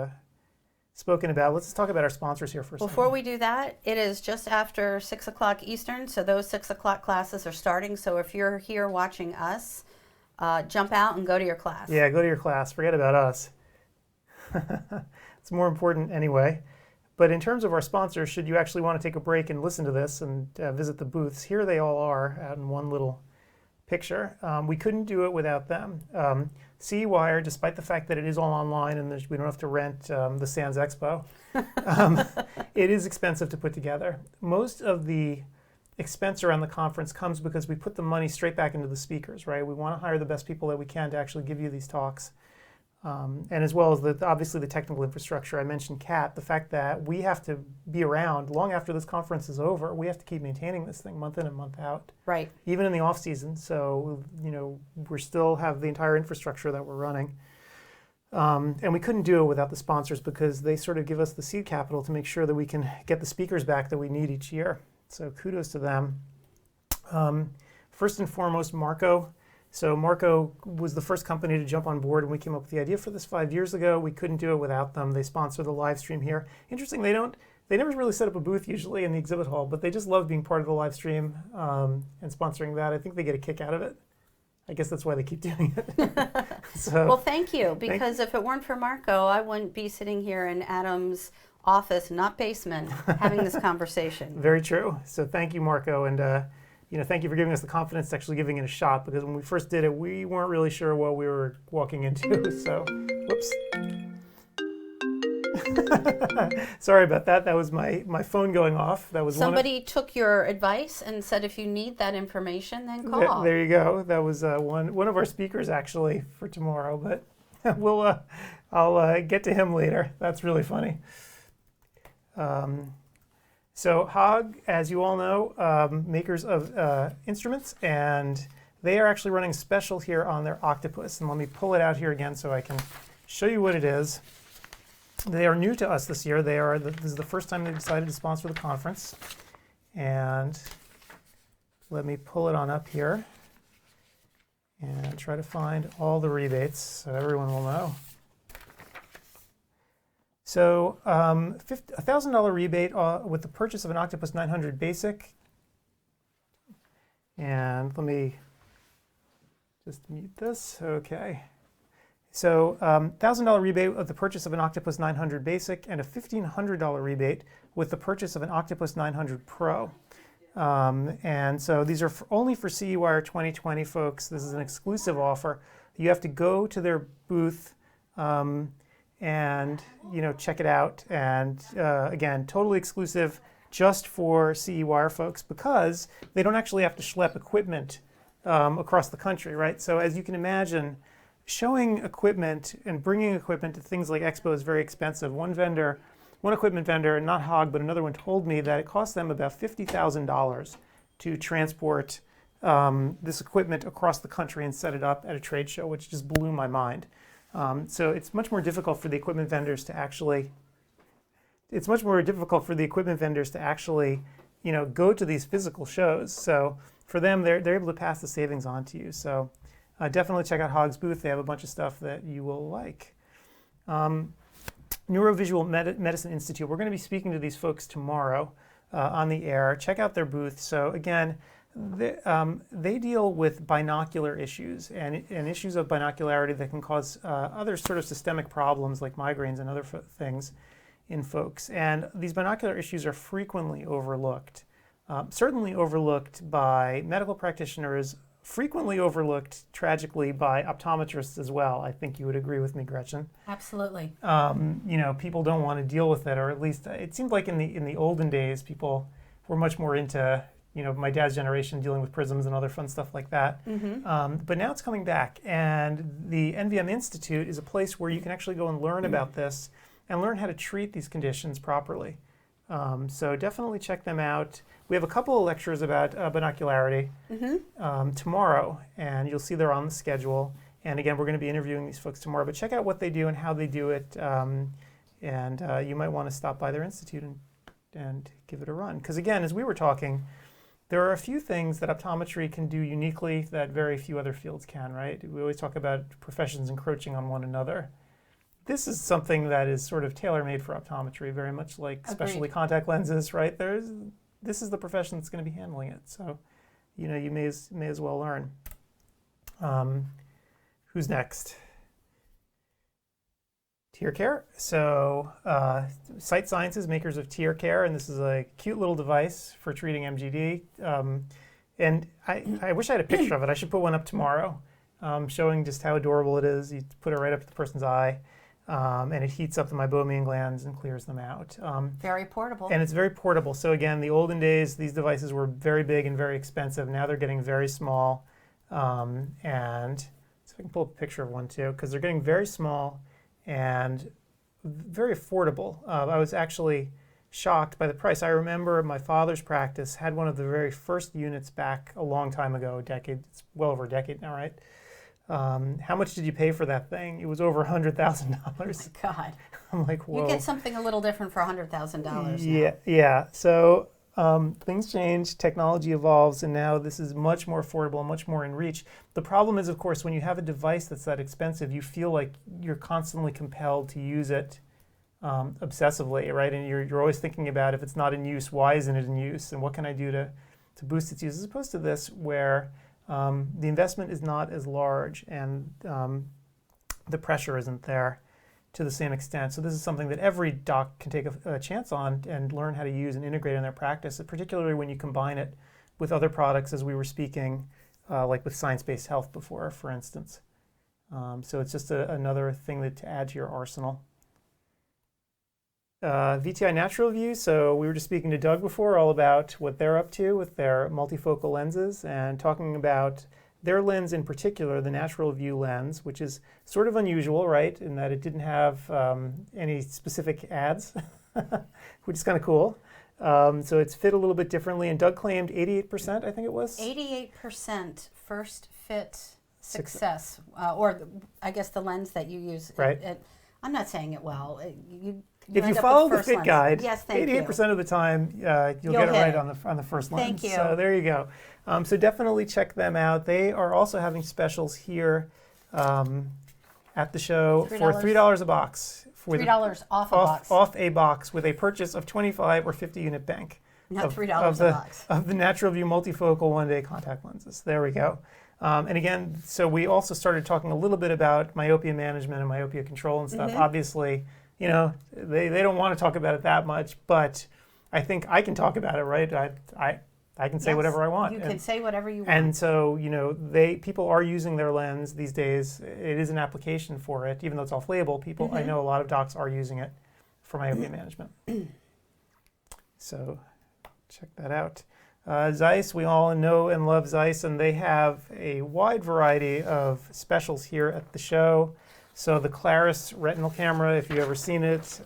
spoken about, let's talk about our sponsors here for a second. Before we do that, it is just after 6 o'clock Eastern, so those 6 o'clock classes are starting. So if you're here watching us, jump out and go to your class. Yeah, go to your class. Forget about us. It's more important anyway. But in terms of our sponsors, should you actually want to take a break and listen to this and visit the booths, here they all are out in one little picture. We couldn't do it without them. CEwire, despite the fact that it is all online and we don't have to rent the Sands Expo, it is expensive to put together. Most of the expense around the conference comes because we put the money straight back into the speakers, right? We want to hire the best people that we can to actually give you these talks. And as well as obviously the technical infrastructure. I mentioned Kat, the fact that we have to be around long after this conference is over. We have to keep maintaining this thing month in and month out. Right. Even in the off season. So, we still have the entire infrastructure that we're running. And we couldn't do it without the sponsors because they sort of give us the seed capital to make sure that we can get the speakers back that we need each year. So kudos to them. First and foremost, Marco. So Marco was the first company to jump on board when we came up with the idea for this 5 years ago. We couldn't do it without them. They sponsor the live stream here. Interesting, they never really set up a booth usually in the exhibit hall, but they just love being part of the live stream and sponsoring that. I think they get a kick out of it. I guess that's why they keep doing it. So, well, thank you, because if it weren't for Marco, I wouldn't be sitting here in Adam's office, not basement, having this conversation. Very true. So thank you, Marco, and thank you for giving us the confidence to actually giving it a shot, because when we first did it, we weren't really sure what we were walking into. So, whoops. Sorry about that. That was my phone going off. That was somebody took your advice and said if you need that information, then call. There you go. That was one of our speakers actually for tomorrow, but I'll get to him later. That's really funny. So Hog, as you all know, makers of instruments, and they are actually running special here on their Octopus. And let me pull it out here again so I can show you what it is. They are new to us this year. This is the first time they decided to sponsor the conference. And let me pull it on up here and try to find all the rebates so everyone will know. So $1,000 rebate with the purchase of an Octopus 900 Basic. And let me just mute this. Okay. So $1,000 rebate with the purchase of an Octopus 900 Basic and a $1,500 rebate with the purchase of an Octopus 900 Pro. And so these are only for CEwire 2020 folks. This is an exclusive offer. You have to go to their booth and check it out. And again, totally exclusive just for CEwire folks, because they don't actually have to schlep equipment across the country, right? So as you can imagine, showing equipment and bringing equipment to things like Expo is very expensive. One equipment vendor, not Hog, but another one, told me that it cost them about $50,000 to transport this equipment across the country and set it up at a trade show, which just blew my mind. So it's much more difficult for the equipment vendors to actually go to these physical shows. So for them, they're able to pass the savings on to you. So definitely check out Hog's booth. They have a bunch of stuff that you will like. Neurovisual Medicine Institute. We're going to be speaking to these folks tomorrow on the air. Check out their booth. So again, they deal with binocular issues and issues of binocularity that can cause other sort of systemic problems like migraines and other things in folks. And these binocular issues are frequently overlooked. Certainly overlooked by medical practitioners, frequently overlooked, tragically, by optometrists as well. I think you would agree with me, Gretchen. Absolutely. People don't want to deal with it, or at least it seemed like in the olden days, people were much more into, my dad's generation dealing with prisms and other fun stuff like that. Mm-hmm. But now it's coming back, and the NVM Institute is a place where you can actually go and learn about this and learn how to treat these conditions properly. So definitely check them out. We have a couple of lectures about binocularity tomorrow, and you'll see they're on the schedule. And again, we're going to be interviewing these folks tomorrow, but check out what they do and how they do it. And you might want to stop by their institute and give it a run. Because again, as we were talking, there are a few things that optometry can do uniquely that very few other fields can, right? We always talk about professions encroaching on one another. This is something that is sort of tailor-made for optometry, very much like specialty contact lenses, right? This is the profession that's going to be handling it. So, you may as well learn. Who's next? Tear care. So Sight Sciences, makers of Tear Care, and this is a cute little device for treating MGD. And I wish I had a picture of it. I should put one up tomorrow, showing just how adorable it is. You put it right up to the person's eye, and it heats up the meibomian glands and clears them out. Very portable. And it's very portable. So again, the olden days, these devices were very big and very expensive. Now they're getting very small. And so I can pull up a picture of one too, because they're getting very small and very affordable. I was actually shocked by the price. I remember my father's practice had one of the very first units back a long time ago, a decade, it's well over a decade now, right? How much did you pay for that thing? It was over $100,000. Oh my God. I'm like, whoa. You get something a little different for $100,000 Yeah, yeah. So things change, technology evolves, and now this is much more affordable and much more in reach. The problem is, of course, when you have a device that's that expensive, you feel like you're constantly compelled to use it obsessively, right? And you're always thinking about, if it's not in use, why isn't it in use? And what can I do to boost its use? As opposed to this, where the investment is not as large and the pressure isn't there to the same extent. So this is something that every doc can take a chance on and learn how to use and integrate in their practice, particularly when you combine it with other products, as we were speaking, like with science-based health before, for instance. So it's just another thing to add to your arsenal. VTI Natural View, so we were just speaking to Doug before all about what they're up to with their multifocal lenses and talking about their lens in particular, the Natural View lens, which is sort of unusual, right, in that it didn't have any specific ads, which is kind of cool. So it's fit a little bit differently, and Doug claimed 88%, I think it was? 88% first fit success, or I guess the lens that you use. Right. I'm not saying it well. If you follow the fit lens. guide, yes, 88% of the time you'll get it right on the first lens. Thank you. So there you go. So definitely check them out. They are also having specials here at the show for $3 a box. For $3 off a box. Off a box with a purchase of 25 or 50 unit bank. Not $3 a box. Of the Natural View multifocal one-day contact lenses. There we go. And again, so we also started talking a little bit about myopia management and myopia control and stuff. Obviously, you know, they don't want to talk about it that much, but I think I can talk about it, right? I can say whatever I want. You can say whatever you want. And so, you know, people are using their lens these days. It is an application for it, even though it's off-label. People, I know a lot of docs are using it for myopia management. So check that out. Zeiss, we all know and love Zeiss, and they have a wide variety of specials here at the show. So the Claris retinal camera, if you've ever seen it,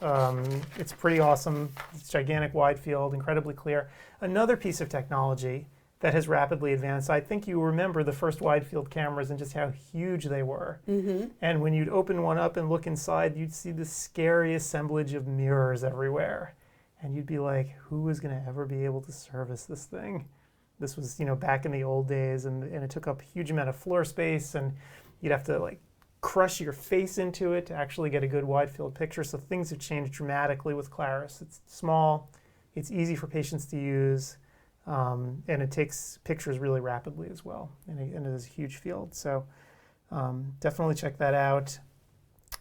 it's pretty awesome. It's gigantic wide field, incredibly clear. Another piece of technology that has rapidly advanced. I think you remember the first wide field cameras and just how huge they were. And when you'd open one up and look inside, you'd see the scary assemblage of mirrors everywhere. And you'd be like, who is going to ever be able to service this thing? This was, you know, back in the old days, and it took up a huge amount of floor space, and you'd have to like crush your face into it to actually get a good wide field picture. So things have changed dramatically with Claris. It's small, it's easy for patients to use, and it takes pictures really rapidly as well, and it is a huge field. So definitely check that out.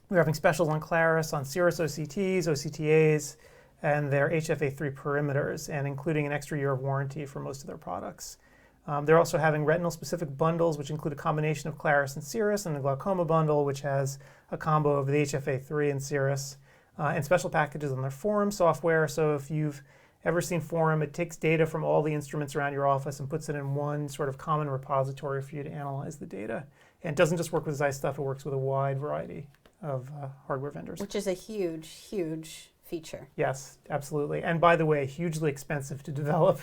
We're having specials on Claris, on Cirrus OCTs, OCTAs, and their HFA3 perimeters, and including an extra year of warranty for most of their products. They're also having retinal-specific bundles, which include a combination of Claris and Cirrus, and the glaucoma bundle, which has a combo of the HFA3 and Cirrus, and special packages on their Forum software. So if you've ever seen Forum, it takes data from all the instruments around your office and puts it in one sort of common repository for you to analyze the data. And it doesn't just work with Zeiss stuff, it works with a wide variety of hardware vendors. Which is a huge, huge feature. Yes, absolutely. And by the way, hugely expensive to develop.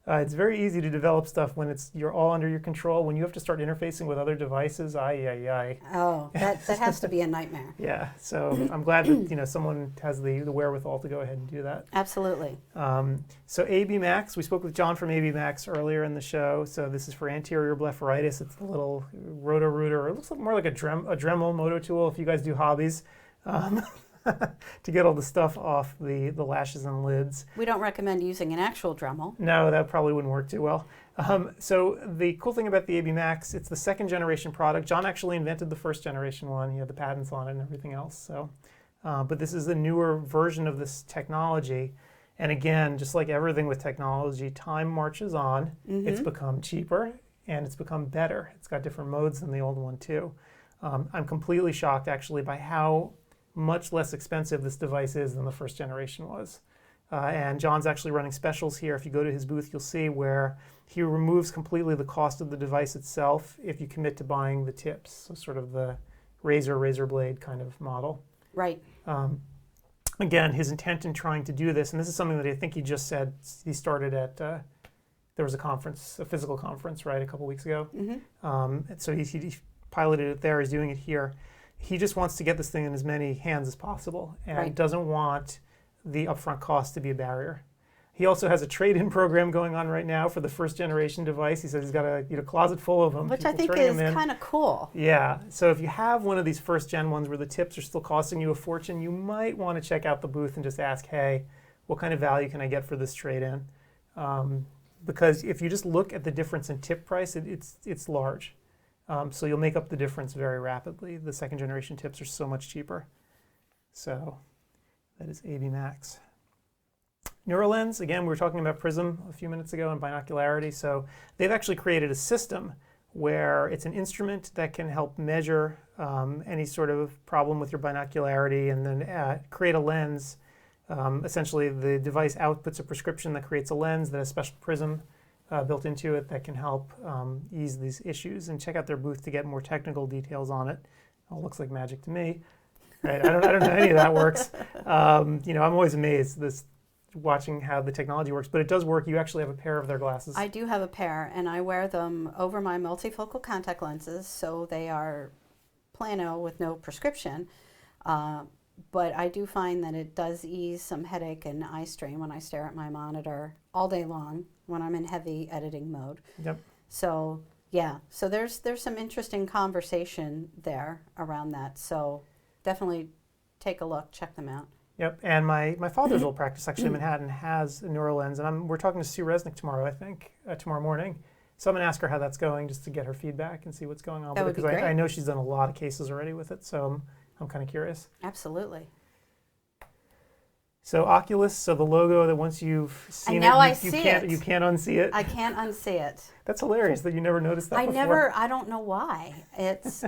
It's very easy to develop stuff when you're all under your control. When you have to start interfacing with other devices, Oh, that has to be a nightmare. Yeah, so I'm glad that someone has the wherewithal to go ahead and do that. Absolutely. So AB Max, we spoke with John from AB Max earlier in the show. So this is for anterior blepharitis. It's the little roto-rooter. It looks more like a Dremel moto tool if you guys do hobbies. To get all the stuff off the lashes and lids. We don't recommend using an actual Dremel. No, that probably wouldn't work too well. So the cool thing about the AB Max, it's the second generation product. John actually invented the first generation one. He had the patents on it and everything else. So but this is a newer version of this technology. And again, just like everything with technology, time marches on. It's become cheaper and it's become better. It's got different modes than the old one too. I'm completely shocked actually by how much less expensive this device is than the first generation was. And John's actually running specials here. If you go to his booth, you'll see where he removes completely the cost of the device itself if you commit to buying the tips. So sort of the razor blade kind of model. Right. Again, his intent in trying to do this, and this is something that I think he just said he started at, there was a conference, a physical conference, right, a couple weeks ago. And so he piloted it there, he's doing it here. He just wants to get this thing in as many hands as possible and doesn't want the upfront cost to be a barrier. He also has a trade-in program going on right now for the first generation device. He says he's got a closet full of them. Which I think is kind of cool. Yeah, so if you have one of these first gen ones where the tips are still costing you a fortune, you might want to check out the booth and just ask, hey, what kind of value can I get for this trade-in? Because if you just look at the difference in tip price, it's large. So you'll make up the difference very rapidly. The second generation tips are so much cheaper. So that is AV Max. NeuroLens, again, we were talking about Prism a few minutes ago and binocularity. So they've actually created a system where it's an instrument that can help measure any sort of problem with your binocularity and then create a lens. Essentially, the device outputs a prescription that creates a lens that has special prism built into it that can help ease these issues. And check out their booth to get more technical details on it. It looks like magic to me. Right? I don't know how any of that works. I'm always amazed watching how the technology works, but it does work. You actually have a pair of their glasses. I do have a pair, and I wear them over my multifocal contact lenses, so they are plano with no prescription. But I do find that it does ease some headache and eye strain when I stare at my monitor all day long when I'm in heavy editing mode. Yep. So yeah, so there's some interesting conversation there around that. So definitely take a look, check them out. Yep, and my father's old practice actually in Manhattan has a NeuroLens, and we're talking to Sue Resnick tomorrow, I think, tomorrow morning. So I'm going to ask her how that's going just to get her feedback and see what's going on. That would be great. I know she's done a lot of cases already with it, so I'm kind of curious. Absolutely. So Oculus, so the logo that once you've seen you can't unsee it. I can't unsee it. That's hilarious that you never noticed that before. I don't know why. It's,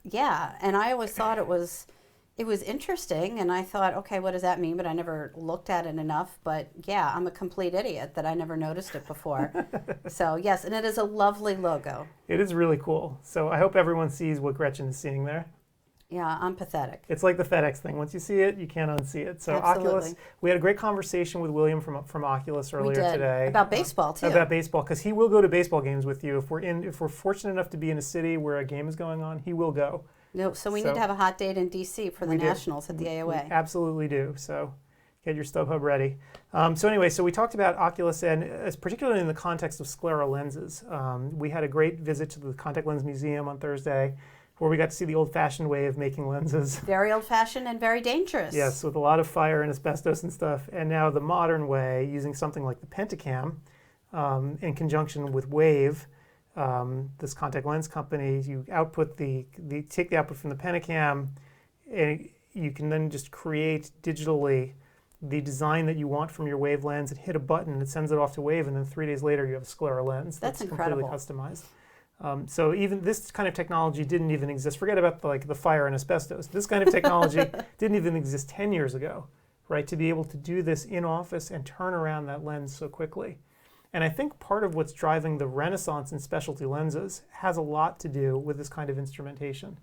yeah, and I always thought it was interesting, and I thought, okay, what does that mean? But I never looked at it enough. But yeah, I'm a complete idiot that I never noticed it before. So yes, and it is a lovely logo. It is really cool. So I hope everyone sees what Gretchen is seeing there. Yeah, I'm pathetic. It's like the FedEx thing. Once you see it, you can't unsee it. So Absolutely. Oculus, we had a great conversation with William from Oculus earlier today. About baseball too. About baseball, because he will go to baseball games with you. If we're fortunate enough to be in a city where a game is going on, he will go. No, so we need to have a hot date in DC for the Nationals at the AOA. We absolutely do. So get your StubHub ready. So we talked about Oculus, and particularly in the context of scleral lenses. We had a great visit to the Contact Lens Museum on Thursday, where we got to see the old-fashioned way of making lenses. Very old-fashioned and very dangerous. Yes, with a lot of fire and asbestos and stuff. And now the modern way, using something like the Pentacam, in conjunction with Wave, this contact lens company, you output take the output from the Pentacam, and you can then just create digitally the design that you want from your Wave lens and hit a button and it sends it off to Wave, and then 3 days later you have a scleral lens that's incredible. Completely customized. So even this kind of technology didn't even exist. Forget about the fire and asbestos. This kind of technology didn't even exist 10 years ago, right? To be able to do this in office and turn around that lens so quickly. And I think part of what's driving the renaissance in specialty lenses has a lot to do with this kind of instrumentation.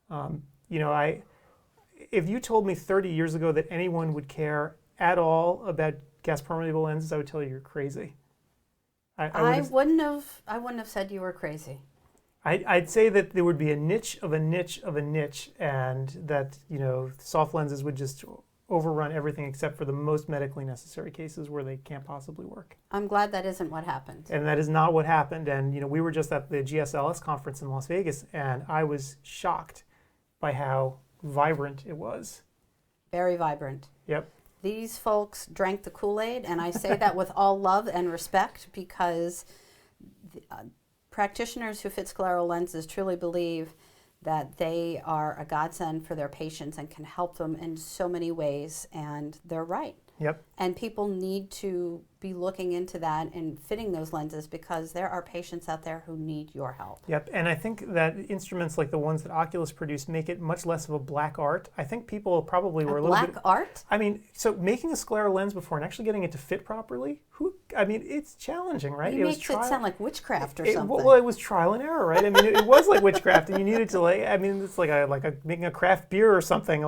If you told me 30 years ago that anyone would care at all about gas permeable lenses, I would tell you you're crazy. I wouldn't have said you were crazy. I'd say that there would be a niche of a niche of a niche, and that soft lenses would just overrun everything except for the most medically necessary cases where they can't possibly work. I'm glad that isn't what happened. And that is not what happened. And we were just at the GSLS conference in Las Vegas, and I was shocked by how vibrant it was. Very vibrant. Yep. These folks drank the Kool-Aid, and I say that with all love and respect, because practitioners who fit scleral lenses truly believe that they are a godsend for their patients and can help them in so many ways, and they're right. Yep. And people need to be looking into that and fitting those lenses, because there are patients out there who need your help. Yep, and I think that instruments like the ones that Oculus produced make it much less of a black art. I think people probably were a little bit... Black art? I mean, so making a scleral lens before and actually getting it to fit properly, I mean, it's challenging, right? It makes it sound like witchcraft or something. Well, it was trial and error, right? I mean, it was like witchcraft, and you needed to it's like making a craft beer or something.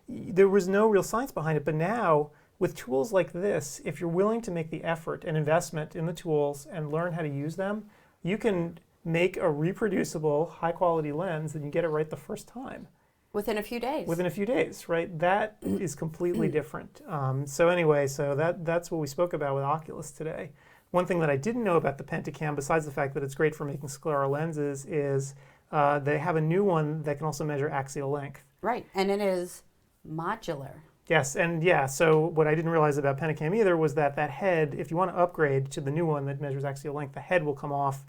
There was no real science behind it, but now, with tools like this, if you're willing to make the effort and investment in the tools and learn how to use them, you can make a reproducible, high-quality lens and you get it right the first time. Within a few days. Within a few days, right? That is completely different. So that's what we spoke about with Oculus today. One thing that I didn't know about the Pentacam, besides the fact that it's great for making scleral lenses, is they have a new one that can also measure axial length. Right, and it is modular. Yes, and so what I didn't realize about Pentacam either was that head, if you want to upgrade to the new one that measures axial length, the head will come off,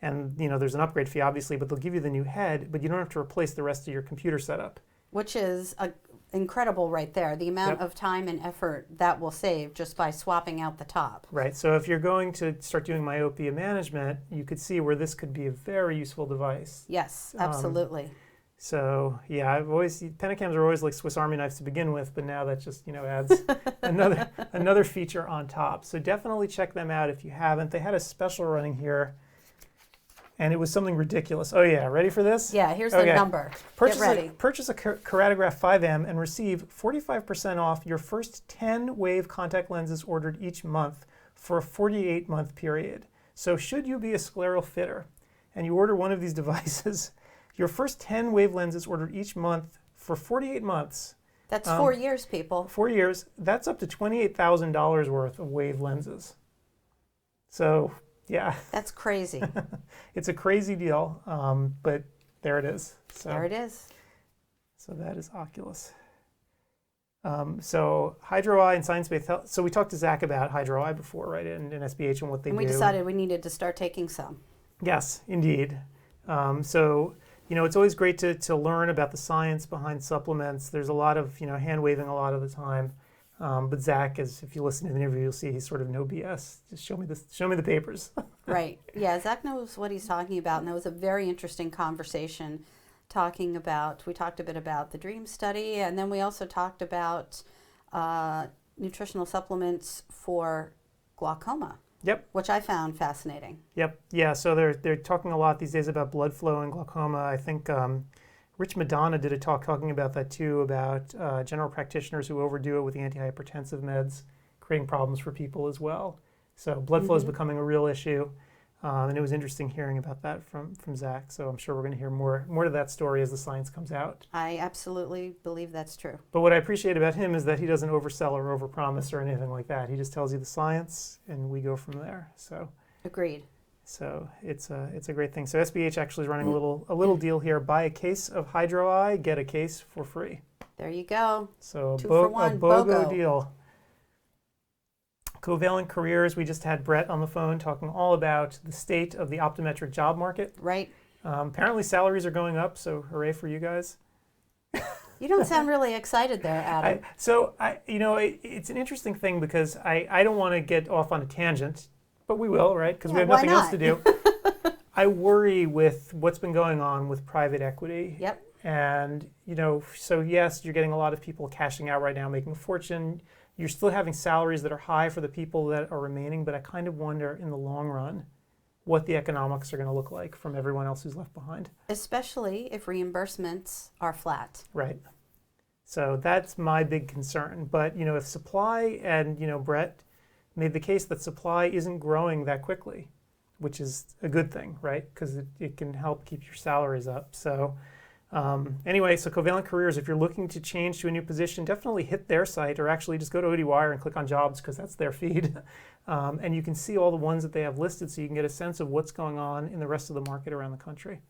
and there's an upgrade fee obviously, but they'll give you the new head, but you don't have to replace the rest of your computer setup. Which is incredible right there, the amount of time and effort that will save just by swapping out the top. Right, so if you're going to start doing myopia management, you could see where this could be a very useful device. Yes, absolutely. So Pentacams are always like Swiss Army knives to begin with, but now that just adds another feature on top. So definitely check them out if you haven't. They had a special running here, and it was something ridiculous. Oh yeah, ready for this? Yeah, here's the number. Get ready. Purchase a Keratograph 5M and receive 45% off your first 10 Wave contact lenses ordered each month for a 48-month period. So should you be a scleral fitter and you order one of these devices, your first 10 Wave lenses ordered each month for 48 months. That's 4 years, people. 4 years. That's up to $28,000 worth of Wave lenses. So, yeah. That's crazy. It's a crazy deal, but there it is. So, there it is. So that is Oculus. So Hydro Eye and Science-Based Health. So we talked to Zach about Hydro Eye before, right, and SBH and what they do. And we decided we needed to start taking some. Yes, indeed. It's always great to learn about the science behind supplements. There's a lot of, hand-waving a lot of the time. But Zach, if you listen to the interview, you'll see he's sort of no BS. Just show me the papers. Right. Yeah, Zach knows what he's talking about. And that was a very interesting conversation we talked a bit about the DREAM study, and then we also talked about nutritional supplements for glaucoma. Yep. Which I found fascinating. Yep. Yeah. So they're talking a lot these days about blood flow and glaucoma. I think Rich Madonna did a talk talking about that too, about general practitioners who overdo it with the antihypertensive meds, creating problems for people as well. So blood flow is becoming a real issue, and it was interesting hearing about that from Zach. So I'm sure we're going to hear more to that story as the science comes out. I absolutely believe that's true. But what I appreciate about him is that he doesn't oversell or overpromise or anything like that. He just tells you the science, and we go from there. So agreed. So it's a great thing. So SBH actually is running a little deal here. Buy a case of Hydro Eye, get a case for free. There you go. So a 2 for 1, BOGO deal. Covalent Careers, we just had Brett on the phone talking all about the state of the optometric job market. Right. Apparently salaries are going up, so hooray for you guys. You don't sound really excited there, Adam. It's an interesting thing because I don't want to get off on a tangent, but we will, right? Because we have nothing else to do. I worry with what's been going on with private equity. Yep. And, so yes, you're getting a lot of people cashing out right now, making a fortune. You're still having salaries that are high for the people that are remaining, but I kind of wonder in the long run what the economics are going to look like from everyone else who's left behind. Especially if reimbursements are flat. Right. So that's my big concern. But, if supply and, Brett made the case that supply isn't growing that quickly, which is a good thing, right? Because it can help keep your salaries up. So anyway, so Covalent Careers, if you're looking to change to a new position, definitely hit their site or actually just go to ODwire and click on jobs because that's their feed. And you can see all the ones that they have listed so you can get a sense of what's going on in the rest of the market around the country.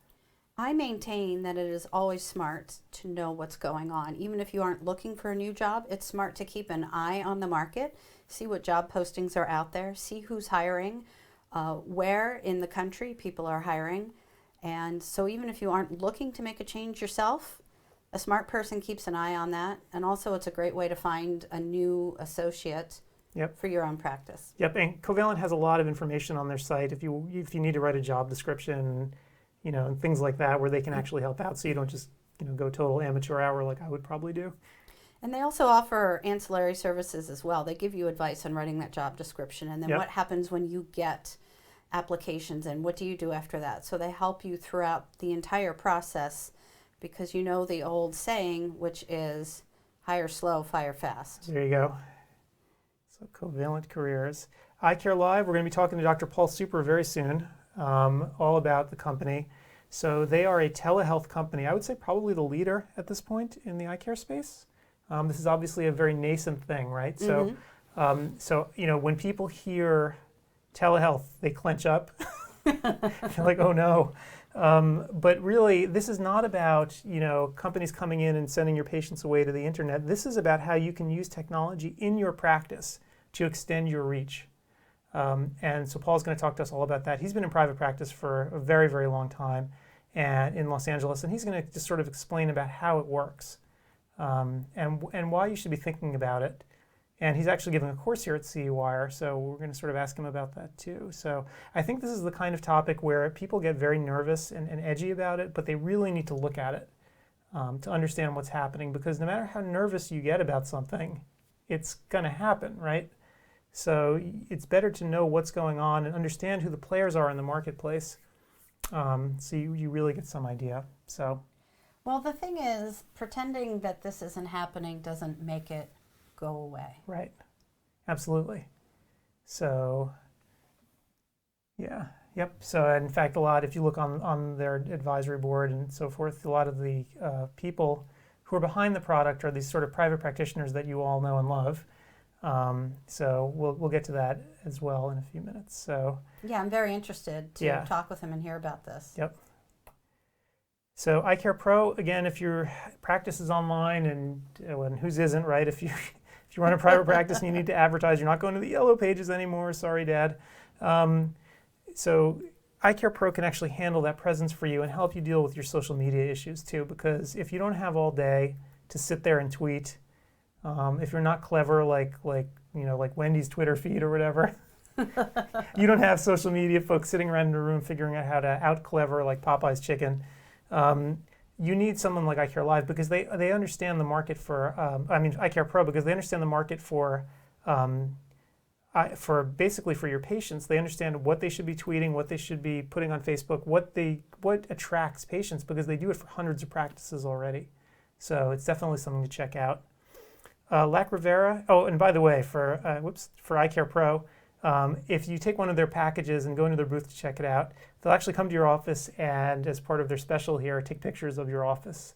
I maintain that it is always smart to know what's going on. Even if you aren't looking for a new job, it's smart to keep an eye on the market, see what job postings are out there, see who's hiring, where in the country people are hiring. And so even if you aren't looking to make a change yourself, a smart person keeps an eye on that. And also it's a great way to find a new associate for your own practice. Yep, and Covalent has a lot of information on their site if you need to write a job description, and things like that, where they can actually help out, so you don't just go total amateur hour like I would probably do. And they also offer ancillary services as well. They give you advice on writing that job description, and then what happens when you get applications and what do you do after that. So they help you throughout the entire process, because the old saying, which is hire slow, fire fast. There you go. So Covalent Careers. iCare Live, we're going to be talking to Dr. Paul Super very soon, all about the company. So they are a telehealth company. I would say probably the leader at this point in the eye care space. This is obviously a very nascent thing, right? Mm-hmm. So when people hear telehealth, they clench up. They're like, oh no. But really, this is not about companies coming in and sending your patients away to the internet. This is about how you can use technology in your practice to extend your reach. And so Paul's going to talk to us all about that. He's been in private practice for a very, very long time and in Los Angeles, and he's going to just sort of explain about how it works and why you should be thinking about it. And he's actually giving a course here at CEwire, so we're going to sort of ask him about that too. So I think this is the kind of topic where people get very nervous and edgy about it, but they really need to look at it to understand what's happening, because no matter how nervous you get about something, it's going to happen, right? So it's better to know what's going on and understand who the players are in the marketplace, so you really get some idea. So, well, the thing is, pretending that this isn't happening doesn't make it go away. Right. Absolutely. So, yep. So in fact, if you look on their advisory board and so forth, a lot of the people who are behind the product are these sort of private practitioners that you all know and love. So we'll get to that as well in a few minutes. So yeah, I'm very interested to talk with him and hear about this. Yep. So iCare Pro, again, if your practice is online and whose isn't, right? If you run a private practice and you need to advertise, you're not going to the yellow pages anymore. Sorry, Dad. So iCare Pro can actually handle that presence for you and help you deal with your social media issues too, because if you don't have all day to sit there and tweet, if you're not clever like Wendy's Twitter feed or whatever, you don't have social media folks sitting around in a room figuring out how to out-clever like Popeye's chicken. You need someone like iCare Live because they understand the market for, iCare Pro, because they understand the market for basically for your patients. They understand what they should be tweeting, what they should be putting on Facebook, what attracts patients, because they do it for hundreds of practices already. So it's definitely something to check out. Lac Rivera. Oh, and by the way, for iCare Pro, if you take one of their packages and go into their booth to check it out, they'll actually come to your office and, as part of their special here, take pictures of your office,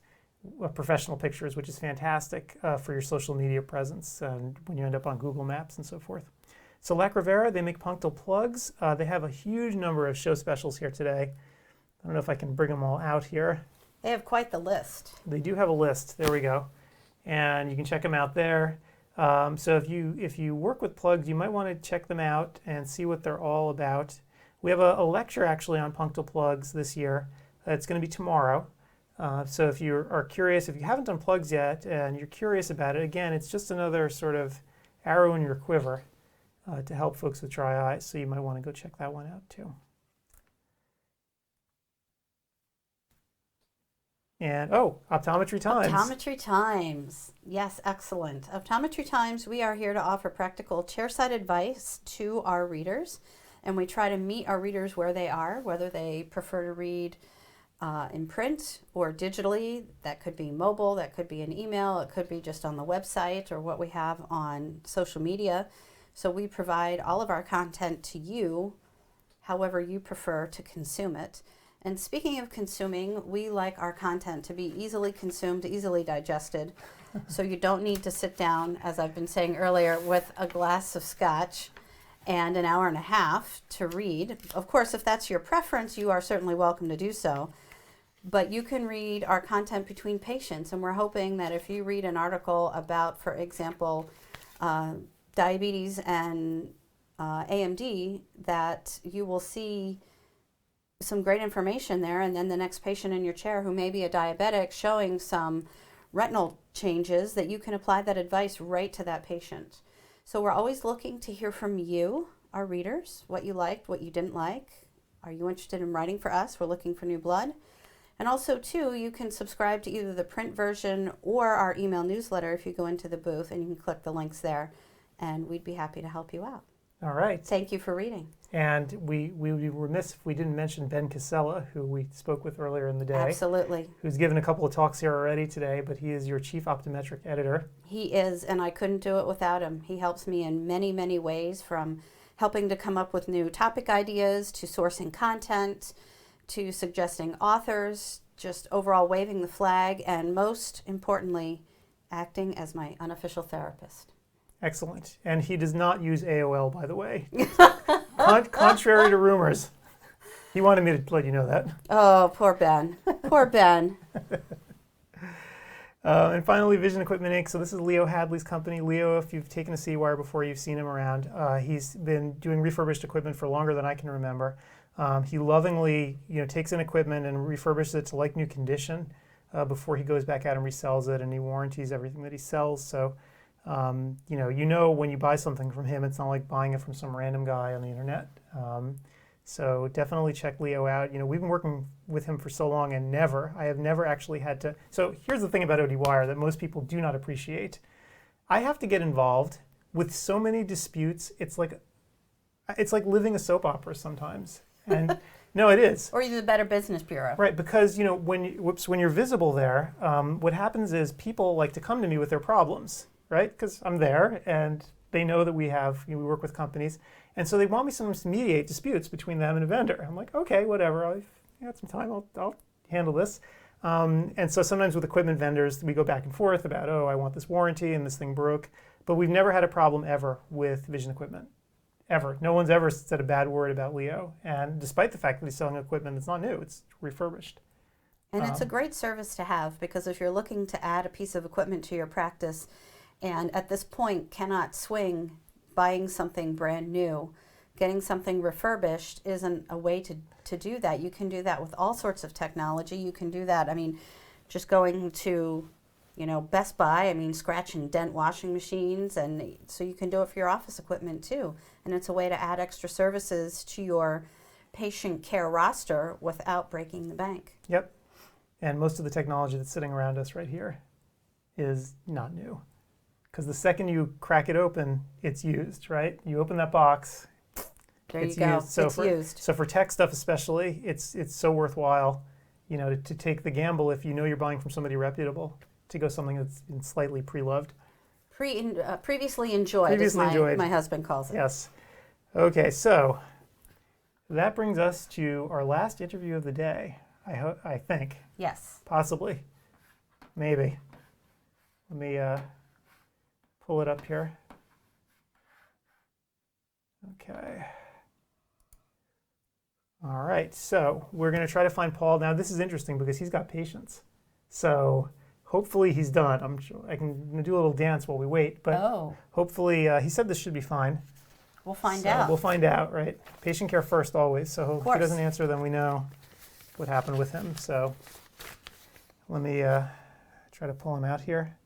professional pictures, which is fantastic for your social media presence and when you end up on Google Maps and so forth. So Lac Rivera, they make punctal plugs. They have a huge number of show specials here today. I don't know if I can bring them all out here. They have quite the list. They do have a list. There we go. And you can check them out there. So if you work with plugs, you might want to check them out and see what they're all about. We have a lecture actually on punctal plugs this year. It's going to be tomorrow. So if you are curious, if you haven't done plugs yet and you're curious about it, again, it's just another sort of arrow in your quiver to help folks with dry eyes. So you might want to go check that one out too. And, Optometry Times. Optometry Times. Yes, excellent. Optometry Times, we are here to offer practical chairside advice to our readers. And we try to meet our readers where they are, whether they prefer to read in print or digitally. That could be mobile, that could be an email, it could be just on the website or what we have on social media. So we provide all of our content to you, however you prefer to consume it. And speaking of consuming, we like our content to be easily consumed, easily digested. So you don't need to sit down, as I've been saying earlier, with a glass of scotch and an hour and a half to read. Of course, if that's your preference, you are certainly welcome to do so. But you can read our content between patients, and we're hoping that if you read an article about, for example, diabetes and AMD, that you will see some great information there, and then the next patient in your chair who may be a diabetic showing some retinal changes, that you can apply that advice right to that patient. So we're always looking to hear from you, our readers, what you liked, what you didn't like. Are you interested in writing for us? We're looking for new blood. And also, too, you can subscribe to either the print version or our email newsletter if you go into the booth, and you can click the links there, and we'd be happy to help you out. All right. Thank you for reading. And we would be remiss if we didn't mention Ben Casella, who we spoke with earlier in the day. Absolutely. Who's given a couple of talks here already today, but he is your chief optometric editor. He is, and I couldn't do it without him. He helps me in many, many ways, from helping to come up with new topic ideas, to sourcing content, to suggesting authors, just overall waving the flag, and most importantly, acting as my unofficial therapist. Excellent. And he does not use AOL, by the way. Contrary to rumors. He wanted me to let you know that. Oh, poor Ben. Poor Ben. And finally, Vision Equipment Inc. So this is Leo Hadley's company. Leo, if you've taken a CEwire before, you've seen him around. He's been doing refurbished equipment for longer than I can remember. He lovingly, takes in equipment and refurbishes it to like new condition before he goes back out and resells it, and he warranties everything that he sells. So, when you buy something from him, it's not like buying it from some random guy on the internet. So definitely check Leo out. We've been working with him for so long, and I have never actually had to. So here's the thing about ODwire that most people do not appreciate. I have to get involved with so many disputes. It's like living a soap opera sometimes. And no, it is. Or even the Better Business Bureau. Right, because when you're visible there, what happens is people like to come to me with their problems, right? Because I'm there, and they know that we work with companies, and so they want me sometimes to mediate disputes between them and a vendor. I'm like, okay, whatever. I've got some time. I'll handle this. And so sometimes with equipment vendors, we go back and forth about, I want this warranty and this thing broke. But we've never had a problem ever with Vision equipment. Ever. No one's ever said a bad word about Leo. And despite the fact that he's selling equipment that's not new, it's refurbished. And it's a great service to have, because if you're looking to add a piece of equipment to your practice and at this point cannot swing buying something brand new, getting something refurbished isn't a way to do that. You can do that with all sorts of technology. You can do that, just going to Best Buy, scratch and dent washing machines, and so you can do it for your office equipment too. And it's a way to add extra services to your patient care roster without breaking the bank. Yep. And most of the technology that's sitting around us right here is not new. Because the second you crack it open, it's used, right? You open that box, it's go. Used. So it's used. So for tech stuff especially, it's so worthwhile, to take the gamble if you're buying from somebody reputable, to go something that's been slightly pre-loved. Previously enjoyed, as my husband calls it. Yes. Okay, so that brings us to our last interview of the day, I think. Yes. Possibly. Maybe. Let me pull it up here. Okay. All right, so we're going to try to find Paul. Now, this is interesting because he's got patience. So hopefully he's done. I'm sure I can do a little dance while we wait, but hopefully he said this should be fine. We'll find out. We'll find out, right? Patient care first always. So if he doesn't answer, then we know what happened with him. So let me try to pull him out here.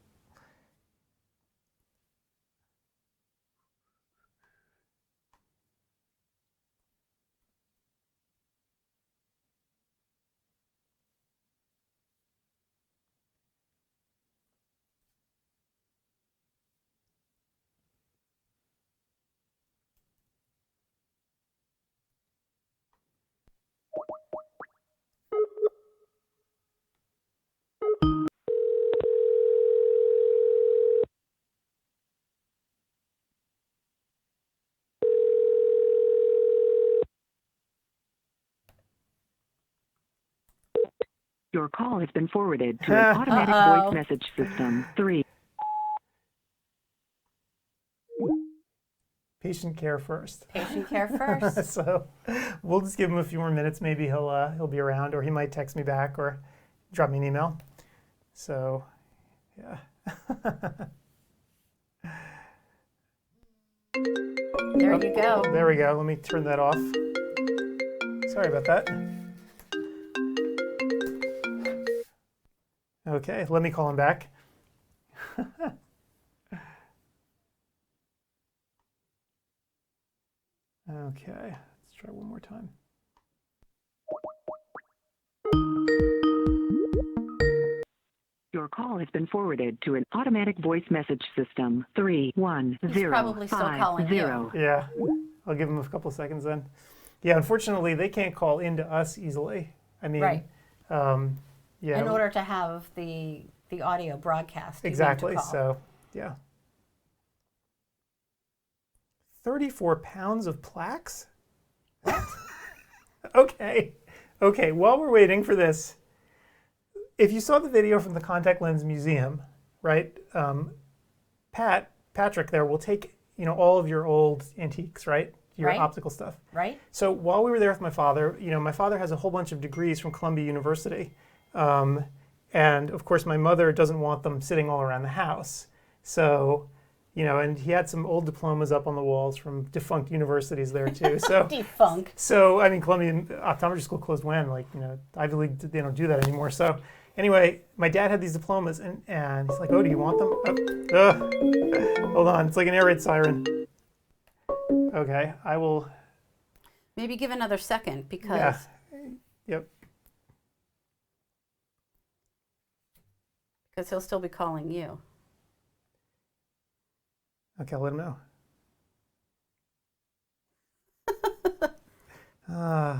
Your call has been forwarded to an automatic voice message system. 3. Patient care first. Patient care first. So we'll just give him a few more minutes. Maybe he'll be around, or he might text me back or drop me an email. So, yeah. There you go. There we go. Let me turn that off. Sorry about that. Okay, let me call him back. Okay, let's try one more time. Your call has been forwarded to an automatic voice message system. 31050. Yeah, I'll give him a couple seconds then. Yeah, unfortunately, they can't call into us easily. I mean, Right. Yeah. In order to have the audio broadcast. you need to Exactly. call. So, yeah. 34 pounds of plaques? Okay. Okay, while we're waiting for this, if you saw the video from the Contact Lens Museum, right, Patrick there will take, all of your old antiques, right? Your Right. optical stuff. Right? So while we were there with my father, my father has a whole bunch of degrees from Columbia University. And of course, my mother doesn't want them sitting all around the house. So, and he had some old diplomas up on the walls from defunct universities there too. So Defunct. So, I mean, Columbia Optometry School closed when? Ivy League, they don't do that anymore. So anyway, my dad had these diplomas and he's like, oh, do you want them? Hold on, it's like an air raid siren. Okay, I will. Maybe give another second because. Yeah. Yep. Because he'll still be calling you. Okay, I'll let him know.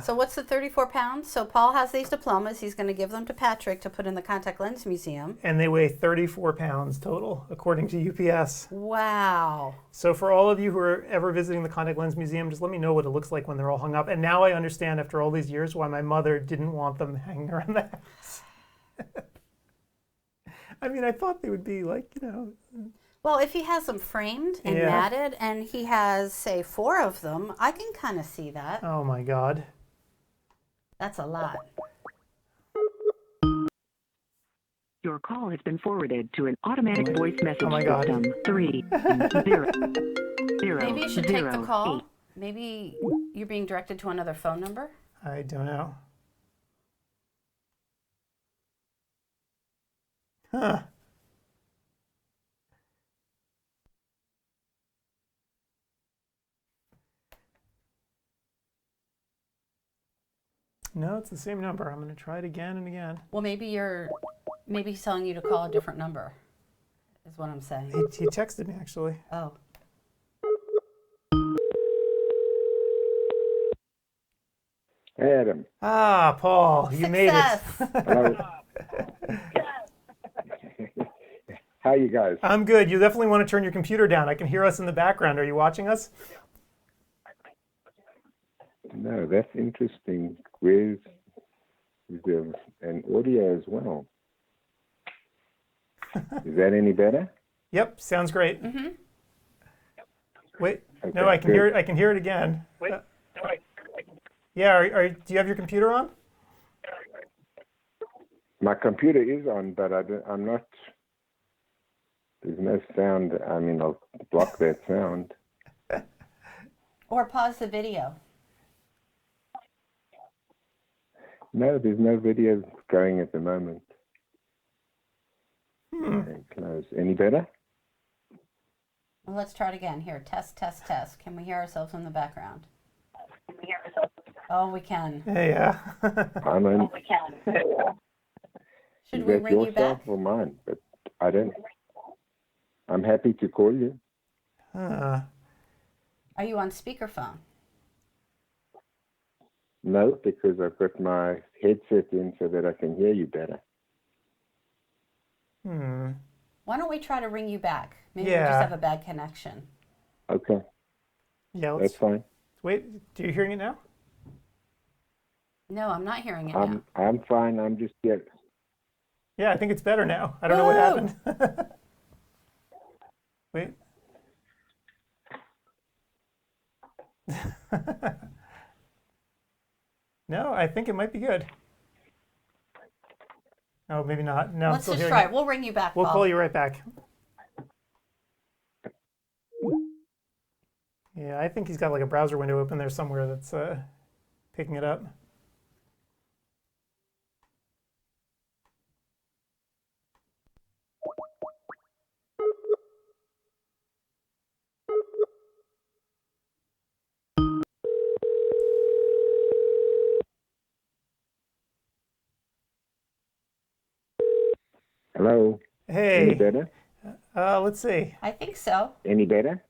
So what's the 34 pounds? So Paul has these diplomas. He's going to give them to Patrick to put in the Contact Lens Museum. And they weigh 34 pounds total, according to UPS. Wow. So for all of you who are ever visiting the Contact Lens Museum, just let me know what it looks like when they're all hung up. And now I understand, after all these years, why my mother didn't want them hanging around the house. I mean, I thought they would be Well, if he has them framed and Yeah. matted, and he has, say, 4 of them, I can kind of see that. Oh my God. That's a lot. Your call has been forwarded to an automatic voice message Oh my God. system. 310. Maybe you should take the call. Maybe you're being directed to another phone number. I don't know. Huh. No, it's the same number. I'm going to try it again and again. Well, maybe he's telling you to call a different number, is what I'm saying. He texted me, actually. Oh. Adam. Ah, Paul, you made it. Hello. How you guys? I'm good. You definitely want to turn your computer down. I can hear us in the background. Are you watching us? No, that's interesting. Is there an audio as well? Is that any better? Yep, sounds great. Mm-hmm. Wait, Okay, no, I can good. hear it. I can hear it again. Wait. Yeah, do you have your computer on? My computer is on, but I'm not. There's no sound. I mean, I'll block that sound. Or pause the video. No, there's no video going at the moment. Hmm. Okay, close. Any better? Well, let's try it again. Here, test, test, test. Can we hear ourselves in the background? Oh, we can. Yeah. I'm on. Should Is we that ring you yourself back? or mine? But I don't. I'm happy to call you. Huh. Are you on speakerphone? No, because I've got my headset in so that I can hear you better. Hmm. Why don't we try to ring you back? Maybe we Yeah. just have a bad connection. Okay, Yeah, let's that's fine. wait. Do you hearing it now? No, I'm not hearing it now. I'm fine. I'm just here. Yeah, I think it's better now. I don't know what happened. Wait. No, I think it might be good. Oh, maybe not. No, I'm Let's still just hearing try it. it. We'll ring you back, We'll Paul. call you right back. Yeah, I think he's got like a browser window open there somewhere that's picking it up. Hello. Any Hey, better? let's see. I think so. Any better?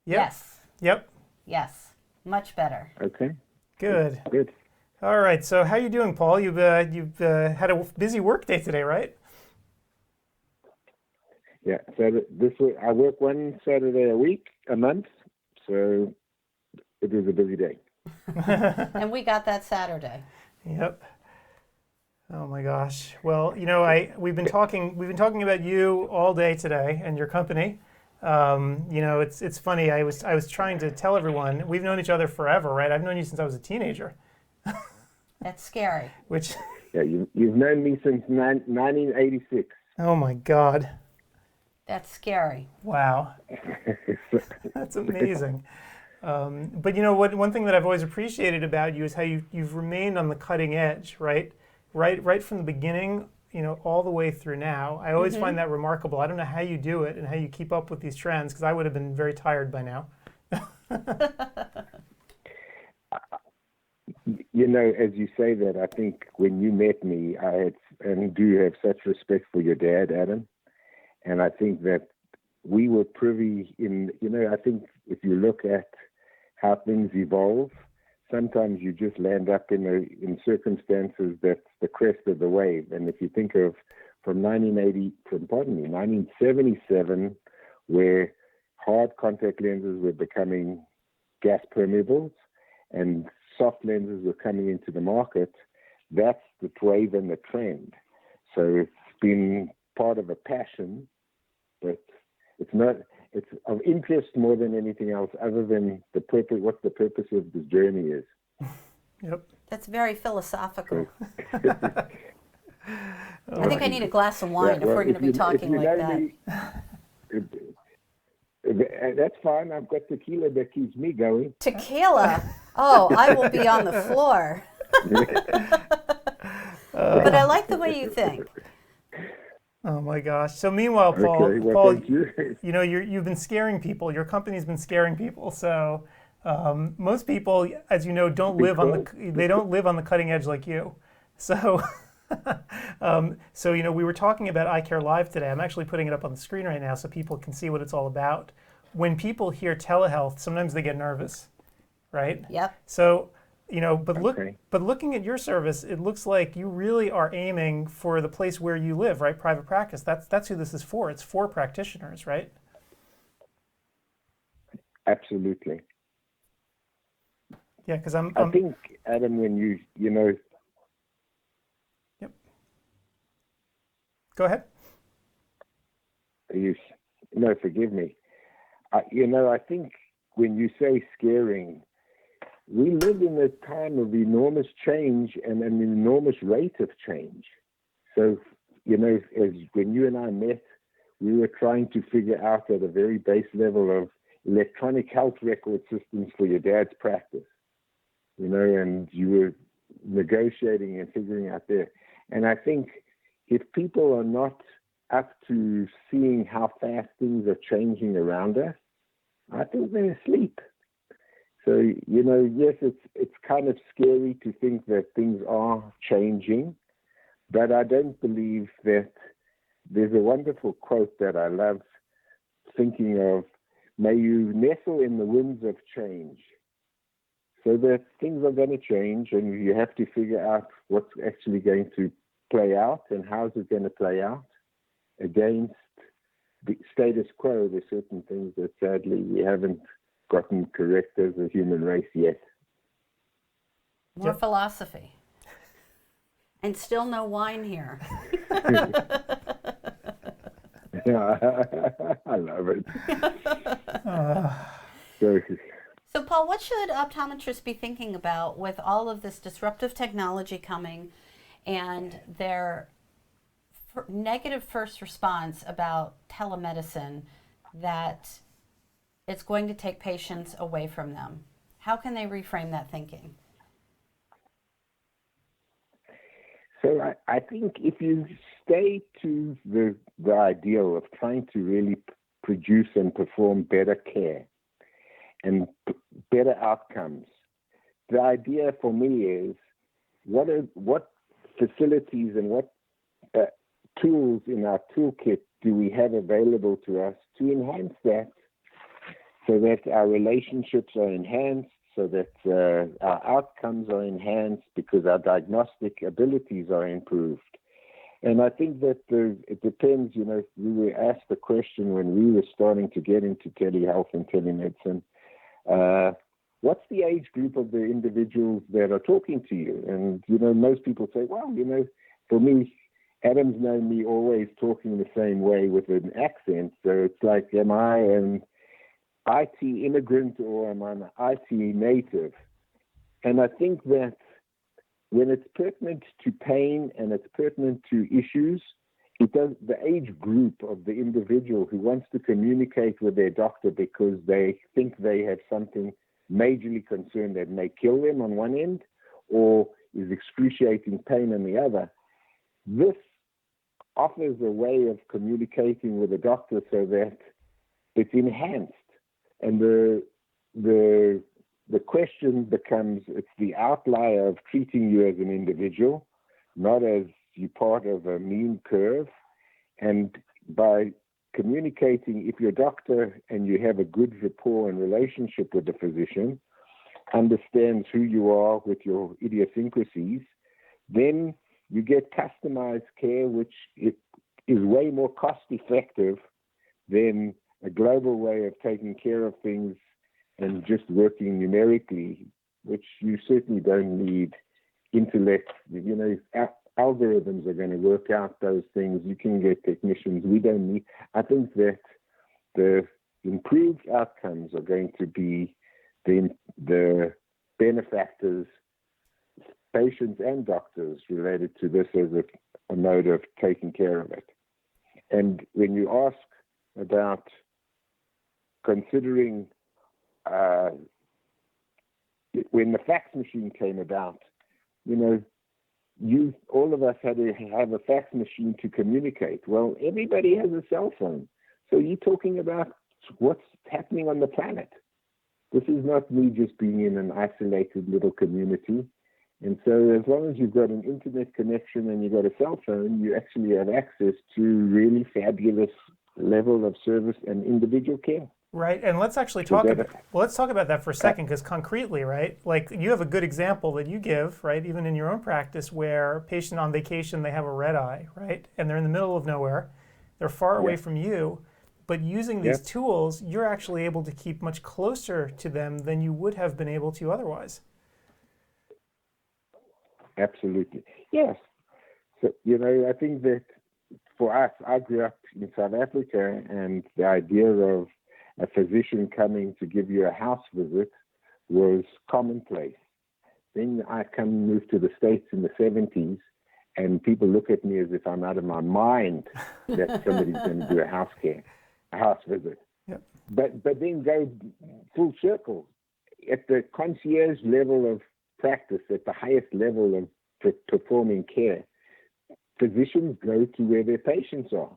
Yep. Yes. Yep. Yes. Much better. Okay. Good. Good. All right. So how you doing, Paul? You've had a busy work day today, right? Yeah. So this week I work one Saturday a month, so it was a busy day. And we got that Saturday. Yep. Oh my gosh. Well, we've been talking about you all day today and your company. It's funny. I was trying to tell everyone we've known each other forever, right? I've known you since I was a teenager. That's scary. Which, Yeah, you've known me since 1986. oh my God. That's scary. Wow. That's amazing. But one thing that I've always appreciated about you is how you've remained on the cutting edge, right? Right from the beginning, all the way through now. I always find that remarkable. I don't know how you do it and how you keep up with these trends, because I would have been very tired by now. As you say that, I think when you met me, I had and do have such respect for your dad, Adam. And I think that we were privy I think if you look at how things evolve, sometimes you just land up in circumstances that's the crest of the wave. And if you think of from 1977, where hard contact lenses were becoming gas permeables and soft lenses were coming into the market, that's the wave and the trend. So it's been part of a passion, but it's of interest more than anything else, other than what the purpose of this journey is. Yep. That's very philosophical. I think I need a glass of wine if we're going to be talking like that. That's fine. I've got tequila that keeps me going. Tequila? Oh, I will be on the floor. But I like the way you think. Oh my gosh. So meanwhile, Paul, Okay, well, Paul, thank you. You've been scaring people. Your company's been scaring people. So most people, as you know, don't live on the cutting edge like you. So we were talking about Eye Care Live today. I'm actually putting it up on the screen right now so people can see what it's all about. When people hear telehealth, sometimes they get nervous, right? Yep. So but looking at your service, it looks like you really are aiming for the place where you live, right? Private practice. That's who this is for. It's for practitioners, right? Absolutely. Yeah, because I think, Adam, when you Yep. Go ahead. Forgive me. I think when you say scaring, we live in a time of enormous change and an enormous rate of change. So, as when you and I met, we were trying to figure out at a very base level of electronic health record systems for your dad's practice, and you were negotiating and figuring out there. And I think if people are not up to seeing how fast things are changing around us, I think they're asleep. So, yes, it's kind of scary to think that things are changing, but I don't believe that. There's a wonderful quote that I love thinking of: may you nestle in the winds of change. So that things are going to change, and you have to figure out what's actually going to play out and how's it going to play out against the status quo. There's certain things that sadly we haven't gotten correct as a human race yet. More philosophy. And still no wine here. I love it. So, Paul, what should optometrists be thinking about with all of this disruptive technology coming and their negative first response about telemedicine, that it's going to take patients away from them? How can they reframe that thinking? So I think if you stay to the ideal of trying to really produce and perform better care and better outcomes, the idea for me is what facilities and what tools in our toolkit do we have available to us to enhance that, so that our relationships are enhanced, so that our outcomes are enhanced because our diagnostic abilities are improved. And I think that it depends, we were asked the question when we were starting to get into telehealth and telemedicine, what's the age group of the individuals that are talking to you? And, most people say, well, for me, Adam's known me always talking the same way with an accent. So it's like, am I an IT immigrant or am I an IT native? And I think that when it's pertinent to pain and it's pertinent to issues, the age group of the individual who wants to communicate with their doctor because they think they have something majorly concerned that may kill them on one end or is excruciating pain on the other, this offers a way of communicating with the doctor so that it's enhanced. And the question becomes, it's the outlier of treating you as an individual, not as you part of a mean curve. And by communicating, if you're a doctor and you have a good rapport and relationship with the physician, understands who you are with your idiosyncrasies, then you get customized care, which is way more cost effective than a global way of taking care of things and just working numerically, which you certainly don't need intellect. Algorithms are going to work out those things. You can get technicians. We don't need. I think that the improved outcomes are going to be the benefactors, patients and doctors, related to this as a mode of taking care of it. And when you ask about considering when the fax machine came about, all of us had to have a fax machine to communicate. Well, everybody has a cell phone. So you're talking about what's happening on the planet. This is not me just being in an isolated little community. And so as long as you've got an internet connection and you've got a cell phone, you actually have access to really fabulous level of service and individual care. Right, and let's actually talk about that for a second, because concretely, right, like you have a good example that you give, right, even in your own practice, where a patient on vacation, they have a red eye, right, and they're in the middle of nowhere, they're far away from you, but using these tools, you're actually able to keep much closer to them than you would have been able to otherwise. Absolutely, yes. So, I think that for us, I grew up in South Africa, and the idea of a physician coming to give you a house visit was commonplace. Then I moved to the States in the 70s, and people look at me as if I'm out of my mind that somebody's going to do a house visit. Yep. But then go full circle. At the concierge level of practice, at the highest level of performing care, physicians go to where their patients are.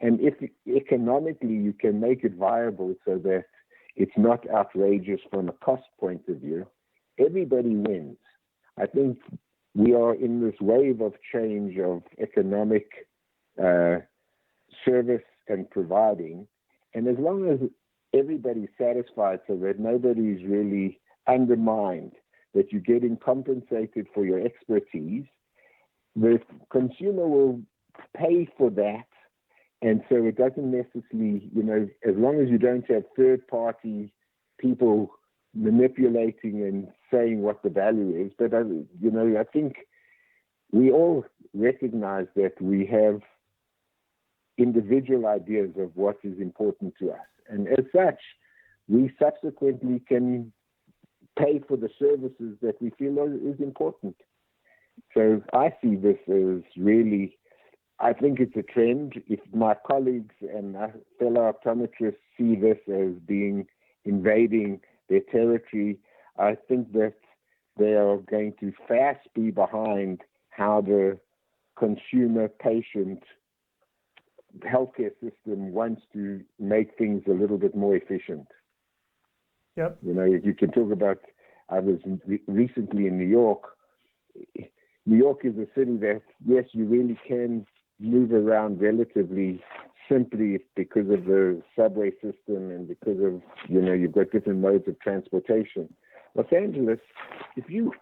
And if economically you can make it viable so that it's not outrageous from a cost point of view, everybody wins. I think we are in this wave of change of economic service and providing. And as long as everybody's satisfied so that nobody's really undermined, that you're getting compensated for your expertise, the consumer will pay for that. And so it doesn't necessarily, as long as you don't have third-party people manipulating and saying what the value is. But, I think we all recognize that we have individual ideas of what is important to us. And as such, we subsequently can pay for the services that we feel is important. So I see this as really, I think it's a trend. If my colleagues and my fellow optometrists see this as being invading their territory, I think that they are going to fast be behind how the consumer patient healthcare system wants to make things a little bit more efficient. Yep. You can talk about, I was recently in New York. New York is a city that, yes, you really can move around relatively simply because of the subway system and because of, you've got different modes of transportation. Los Angeles, if you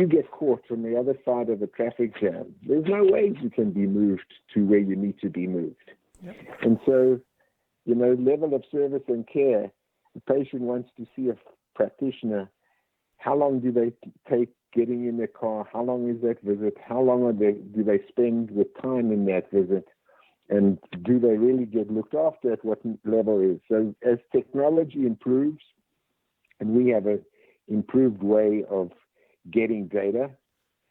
get caught on the other side of a traffic jam, there's no way you can be moved to where you need to be moved. Yep. And so, level of service and care, the patient wants to see a practitioner. How long do they take getting in their car? How long is that visit? How long do they spend with time in that visit? And do they really get looked after at what level is? So as technology improves, and we have an improved way of getting data,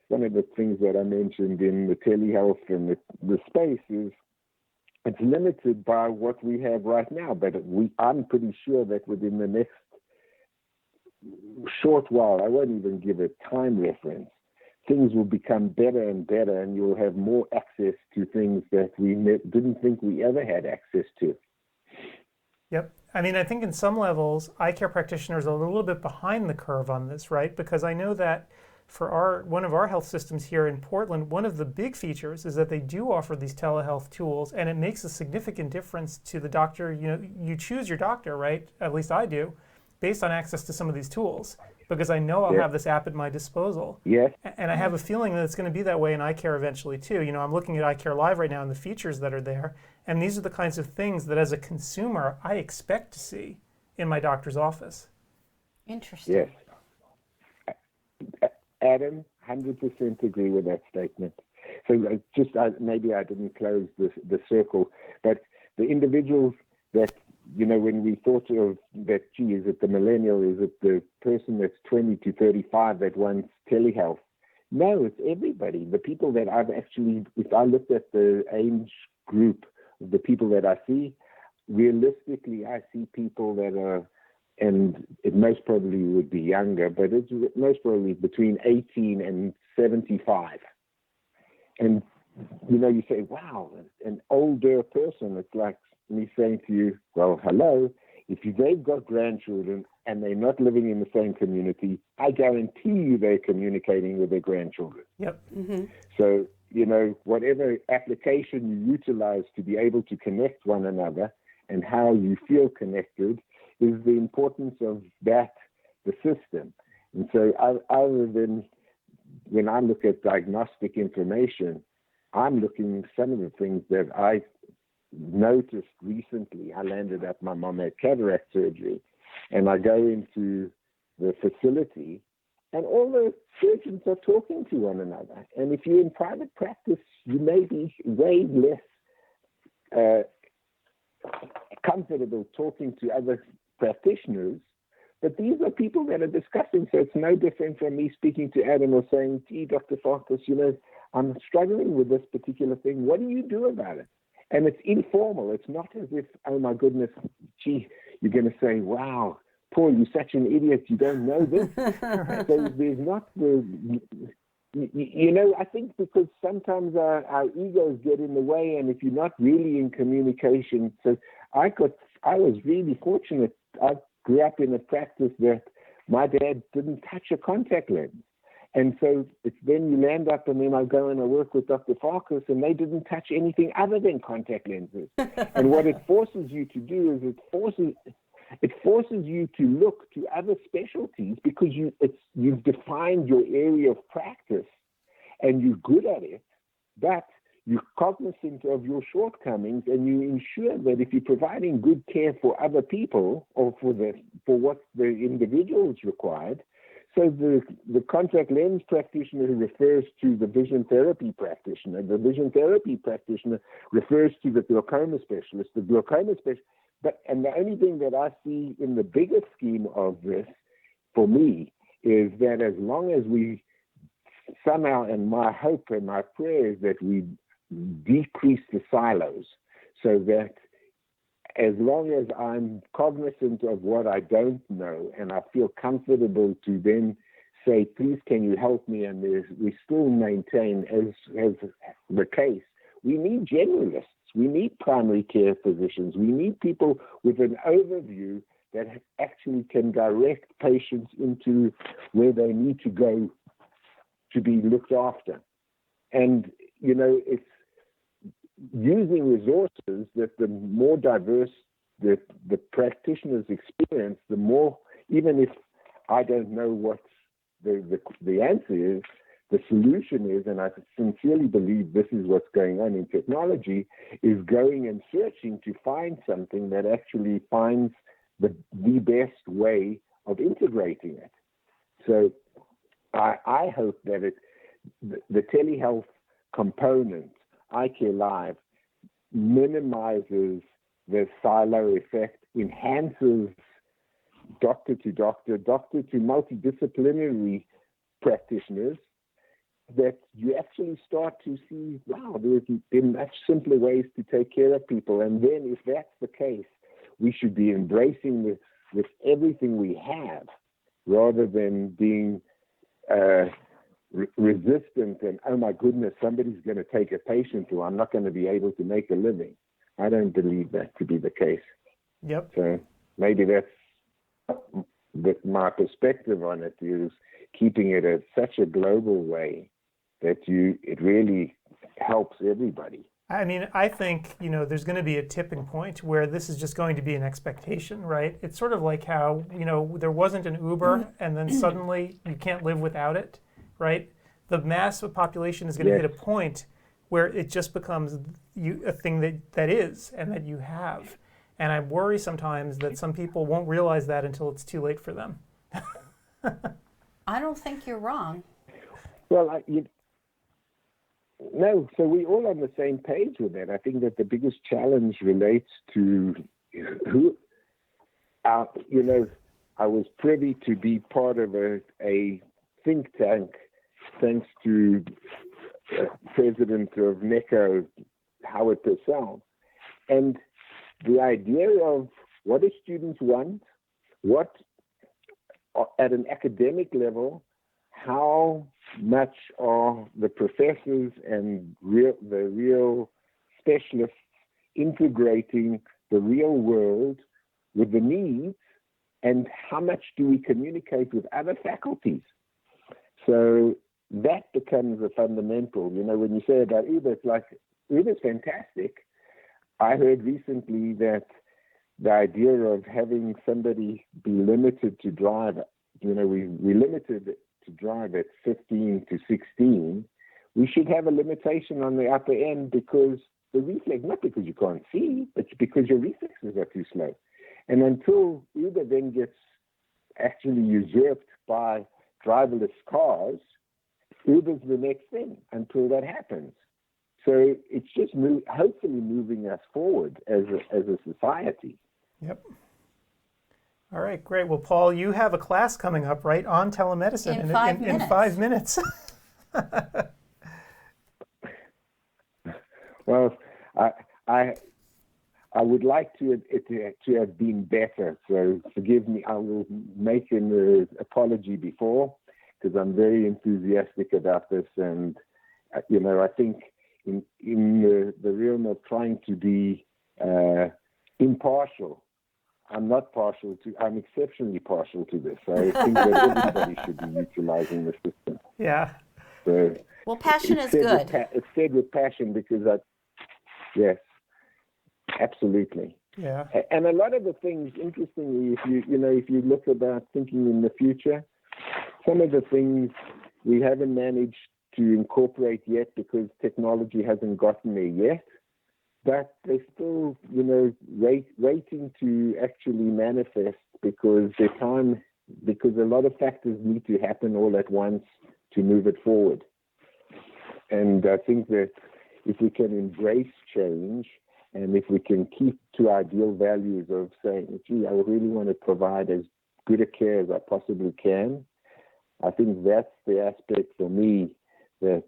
one of the things that I mentioned in the telehealth and the space is it's limited by what we have right now, but I'm pretty sure that within the next short while, I won't even give a time reference, things will become better and better, and you'll have more access to things that we didn't think we ever had access to. Yep. I mean, I think in some levels, eye care practitioners are a little bit behind the curve on this, right? Because I know that for one of our health systems here in Portland, one of the big features is that they do offer these telehealth tools, and it makes a significant difference to the doctor. You choose your doctor, right? At least I do, based on access to some of these tools, because I know I'll have this app at my disposal. Yes. And I have a feeling that it's going to be that way in eye care eventually too. I'm looking at eye care live right now and the features that are there, and these are the kinds of things that as a consumer I expect to see in my doctor's office. Interesting. Yes. Adam, 100% agree with that statement. So maybe I didn't close the circle, but the individuals that, when we thought of that, is it the millennial, is it the person that's 20 to 35 that wants telehealth? No, it's everybody. The people that I've actually, if I looked at the age group of the people that I see, realistically, I see people that are, and it most probably would be younger, but it's most probably between 18 and 75. And, you say, wow, an older person, it's like me saying to you, well, hello, if they've got grandchildren and they're not living in the same community, I guarantee you they're communicating with their grandchildren. Yep. Mm-hmm. So, whatever application you utilize to be able to connect one another and how you feel connected is the importance of the system. And so other than when I look at diagnostic information, I'm looking at some of the things that I noticed recently. I landed up, my mom had cataract surgery, and I go into the facility, and all the surgeons are talking to one another. And if you're in private practice, you may be way less comfortable talking to other practitioners, but these are people that are discussing, so it's no different from me speaking to Adam or saying, gee, Dr. Farkas, I'm struggling with this particular thing. What do you do about it? And it's informal. It's not as if, oh my goodness, gee, you're going to say, wow, Paul, you're such an idiot, you don't know this. So there's not I think because sometimes our egos get in the way, and if you're not really in communication, so I was really fortunate. I grew up in a practice that my dad didn't touch a contact lens. And so it's then you land up, and then I go and I work with Dr. Farkas, and they didn't touch anything other than contact lenses. And what it forces you to do is it forces you to look to other specialties because you've defined your area of practice and you're good at it, but you're cognizant of your shortcomings, and you ensure that if you're providing good care for other people or for what the individual is required. So the contact lens practitioner refers to the vision therapy practitioner. The vision therapy practitioner refers to the glaucoma specialist. The glaucoma specialist. And the only thing that I see in the bigger scheme of this, for me, is that as long as we somehow, and my hope and my prayer is that we decrease the silos, so that as long as I'm cognizant of what I don't know and I feel comfortable to then say, please, can you help me? And we still maintain, as the case, we need generalists. We need primary care physicians. We need people with an overview that actually can direct patients into where they need to go to be looked after. And, using resources that the more diverse the practitioner's experience, the more, even if I don't know what the answer is, the solution is, and I sincerely believe this is what's going on in technology, is going and searching to find something that actually finds the best way of integrating it. So I hope that the telehealth component, iCare Live, minimizes the silo effect, enhances doctor to doctor, doctor to multidisciplinary practitioners, that you actually start to see, wow, there are much simpler ways to take care of people. And then if that's the case, we should be embracing this with everything we have, rather than being resistant and, oh my goodness, somebody's going to take a patient or I'm not going to be able to make a living. I don't believe that to be the case. Yep. So maybe that's my perspective on it, is keeping it at such a global way that it really helps everybody. I mean, I think, there's going to be a tipping point where this is just going to be an expectation, right? It's sort of like how, there wasn't an Uber and then suddenly you can't live without it, right? The mass of population is going to hit a point where it just becomes a thing that is and that you have. And I worry sometimes that some people won't realize that until it's too late for them. I don't think you're wrong. Well, no, so we're all on the same page with that. I think that the biggest challenge relates to who, I was privy to be part of a think tank, thanks to President of NECO, Howard Purcell. And the idea of what do students want, what at an academic level, how much are the professors and the real specialists integrating the real world with the needs, and how much do we communicate with other faculties? So that becomes a fundamental. When you say about Uber, it's like, Uber's fantastic. I heard recently that the idea of having somebody be limited to drive, we limited to drive at 15 to 16, we should have a limitation on the upper end, because the reflex, not because you can't see, but because your reflexes are too slow. And until Uber then gets actually usurped by driverless cars, Uber's the next thing until that happens. So it's just hopefully moving us forward as a society. Yep. All right, great. Well, Paul, you have a class coming up, right, on telemedicine in 5 minutes. In 5 minutes. Well, I would like to have been better, so forgive me. I will make an apology before, because I'm very enthusiastic about this, and I think in the realm of trying to be impartial, I'm exceptionally partial to this. I think that everybody should be utilizing the system. Yeah. So well, passion is good. It's said with passion, because yes, absolutely. Yeah. And a lot of the things, interestingly, if you look about thinking in the future, some of the things we haven't managed to incorporate yet because technology hasn't gotten there yet, but they're still, waiting to actually manifest, because because a lot of factors need to happen all at once to move it forward. And I think that if we can embrace change, and if we can keep to ideal values of saying, gee, I really want to provide as good a care as I possibly can, I think that's the aspect for me that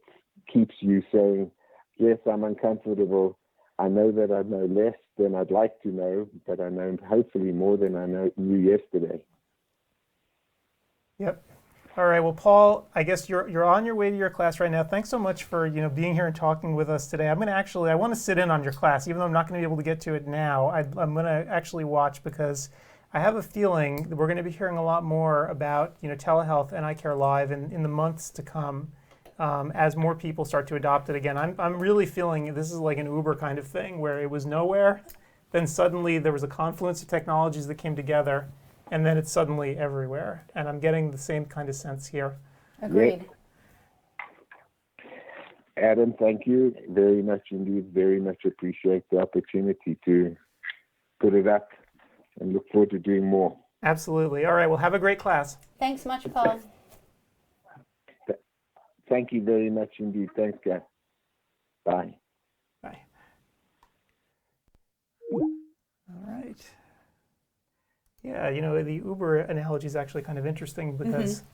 keeps you saying, yes, I'm uncomfortable. I know that I know less than I'd like to know, but I know hopefully more than I knew yesterday. Yep. All right. Well, Paul, I guess you're on your way to your class right now. Thanks so much for being here and talking with us today. I want to sit in on your class, even though I'm not going to be able to get to it now. I'm going to actually watch, because I have a feeling that we're going to be hearing a lot more about telehealth and iCare Live in the months to come. as more people start to adopt it again. I'm really feeling this is like an Uber kind of thing where it was nowhere, then suddenly there was a confluence of technologies that came together, and then it's suddenly everywhere. And I'm getting the same kind of sense here. Agreed. Adam, thank you very much indeed. Very much appreciate the opportunity to put it up and look forward to doing more. Absolutely. All right. Well, have a great class. Thanks much, Paul. Thank you very much indeed. Thanks, guys. Bye. Bye. All right. Yeah, the Uber analogy is actually kind of interesting because,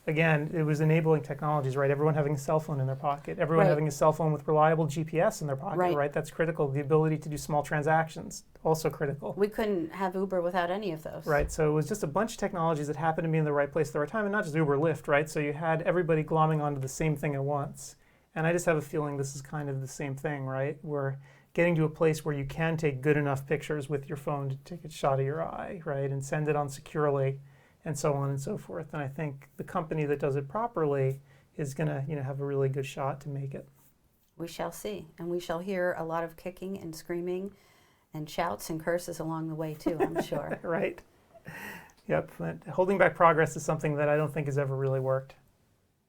again, it was enabling technologies, right? Everyone having a cell phone in their pocket, everyone having a cell phone with reliable GPS in their pocket, right? That's critical. The ability to do small transactions, also critical. We couldn't have Uber without any of those. Right, so it was just a bunch of technologies that happened to be in the right place at the right time, and not just Uber, Lyft, right? So you had everybody glomming onto the same thing at once. And I just have a feeling this is kind of the same thing, right? We're getting to a place where you can take good enough pictures with your phone to take a shot of your eye, right? And send it on securely, and so on and so forth. And I think the company that does it properly is going to, have a really good shot to make it. We shall see. And we shall hear a lot of kicking and screaming and shouts and curses along the way, too, I'm sure. Right. Yep. But holding back progress is something that I don't think has ever really worked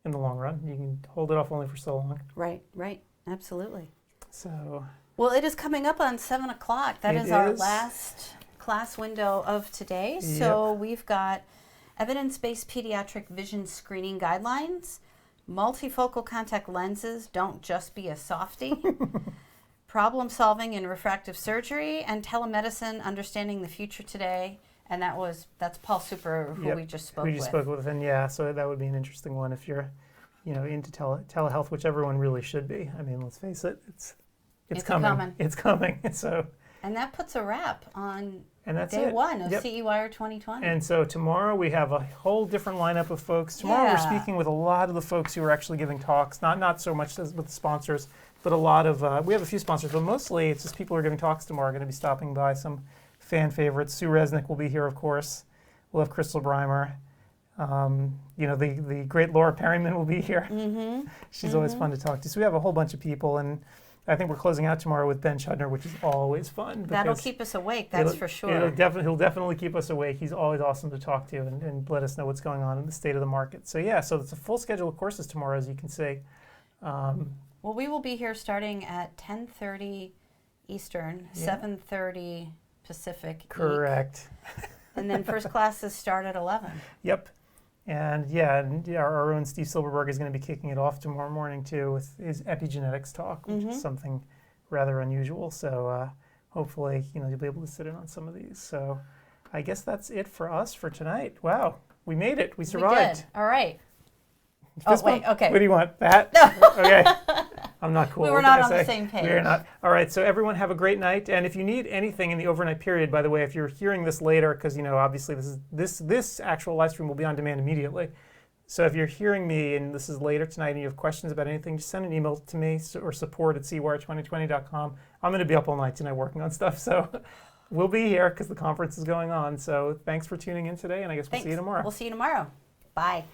in the long run. You can hold it off only for so long. Right. Absolutely. So. Well, it is coming up on 7 o'clock. That is our last class window of today. So we've got evidence-based pediatric vision screening guidelines, multifocal contact lenses, don't just be a softie, problem solving in refractive surgery, and telemedicine, understanding the future today. And that's Paul Super, who we just spoke with. We just spoke with, and so that would be an interesting one if you're, into telehealth, which everyone really should be. I mean, let's face it, it's coming. It's coming. So. And that puts a wrap on that's day it. one of CEwire 2020. And so tomorrow we have a whole different lineup of folks. Tomorrow we're speaking with a lot of the folks who are actually giving talks, not so much with the sponsors, but a lot of, we have a few sponsors, but mostly it's just people who are giving talks tomorrow are going to be stopping by. Some fan favorites. Sue Resnick will be here, of course. We'll have Crystal Breimer. The great Laura Perryman will be here. She's always fun to talk to. So we have a whole bunch of people, and I think we're closing out tomorrow with Ben Chudner, which is always fun. That'll keep us awake, that's for sure. He'll definitely keep us awake. He's always awesome to talk to and let us know what's going on in the state of the market. So so it's a full schedule of courses tomorrow, as you can see. Well, we will be here starting at 10:30 Eastern, 7:30 Pacific. Correct. And then first classes start at 11. Yep. And our own Steve Silverberg is going to be kicking it off tomorrow morning too with his epigenetics talk, which is something rather unusual. So hopefully, you'll be able to sit in on some of these. So I guess that's it for us for tonight. Wow, we made it. We survived. We did. All right. Okay. What do you want? That? No. Okay. I'm not cool. We were not on the same page. We're not. All right. So everyone have a great night. And if you need anything in the overnight period, by the way, if you're hearing this later, because obviously this actual live stream will be on demand immediately. So if you're hearing me and this is later tonight and you have questions about anything, just send an email to me or support@CEwire2020.com. I'm going to be up all night tonight working on stuff. So we'll be here because the conference is going on. So thanks for tuning in today, and I guess we'll see you tomorrow. We'll see you tomorrow. Bye.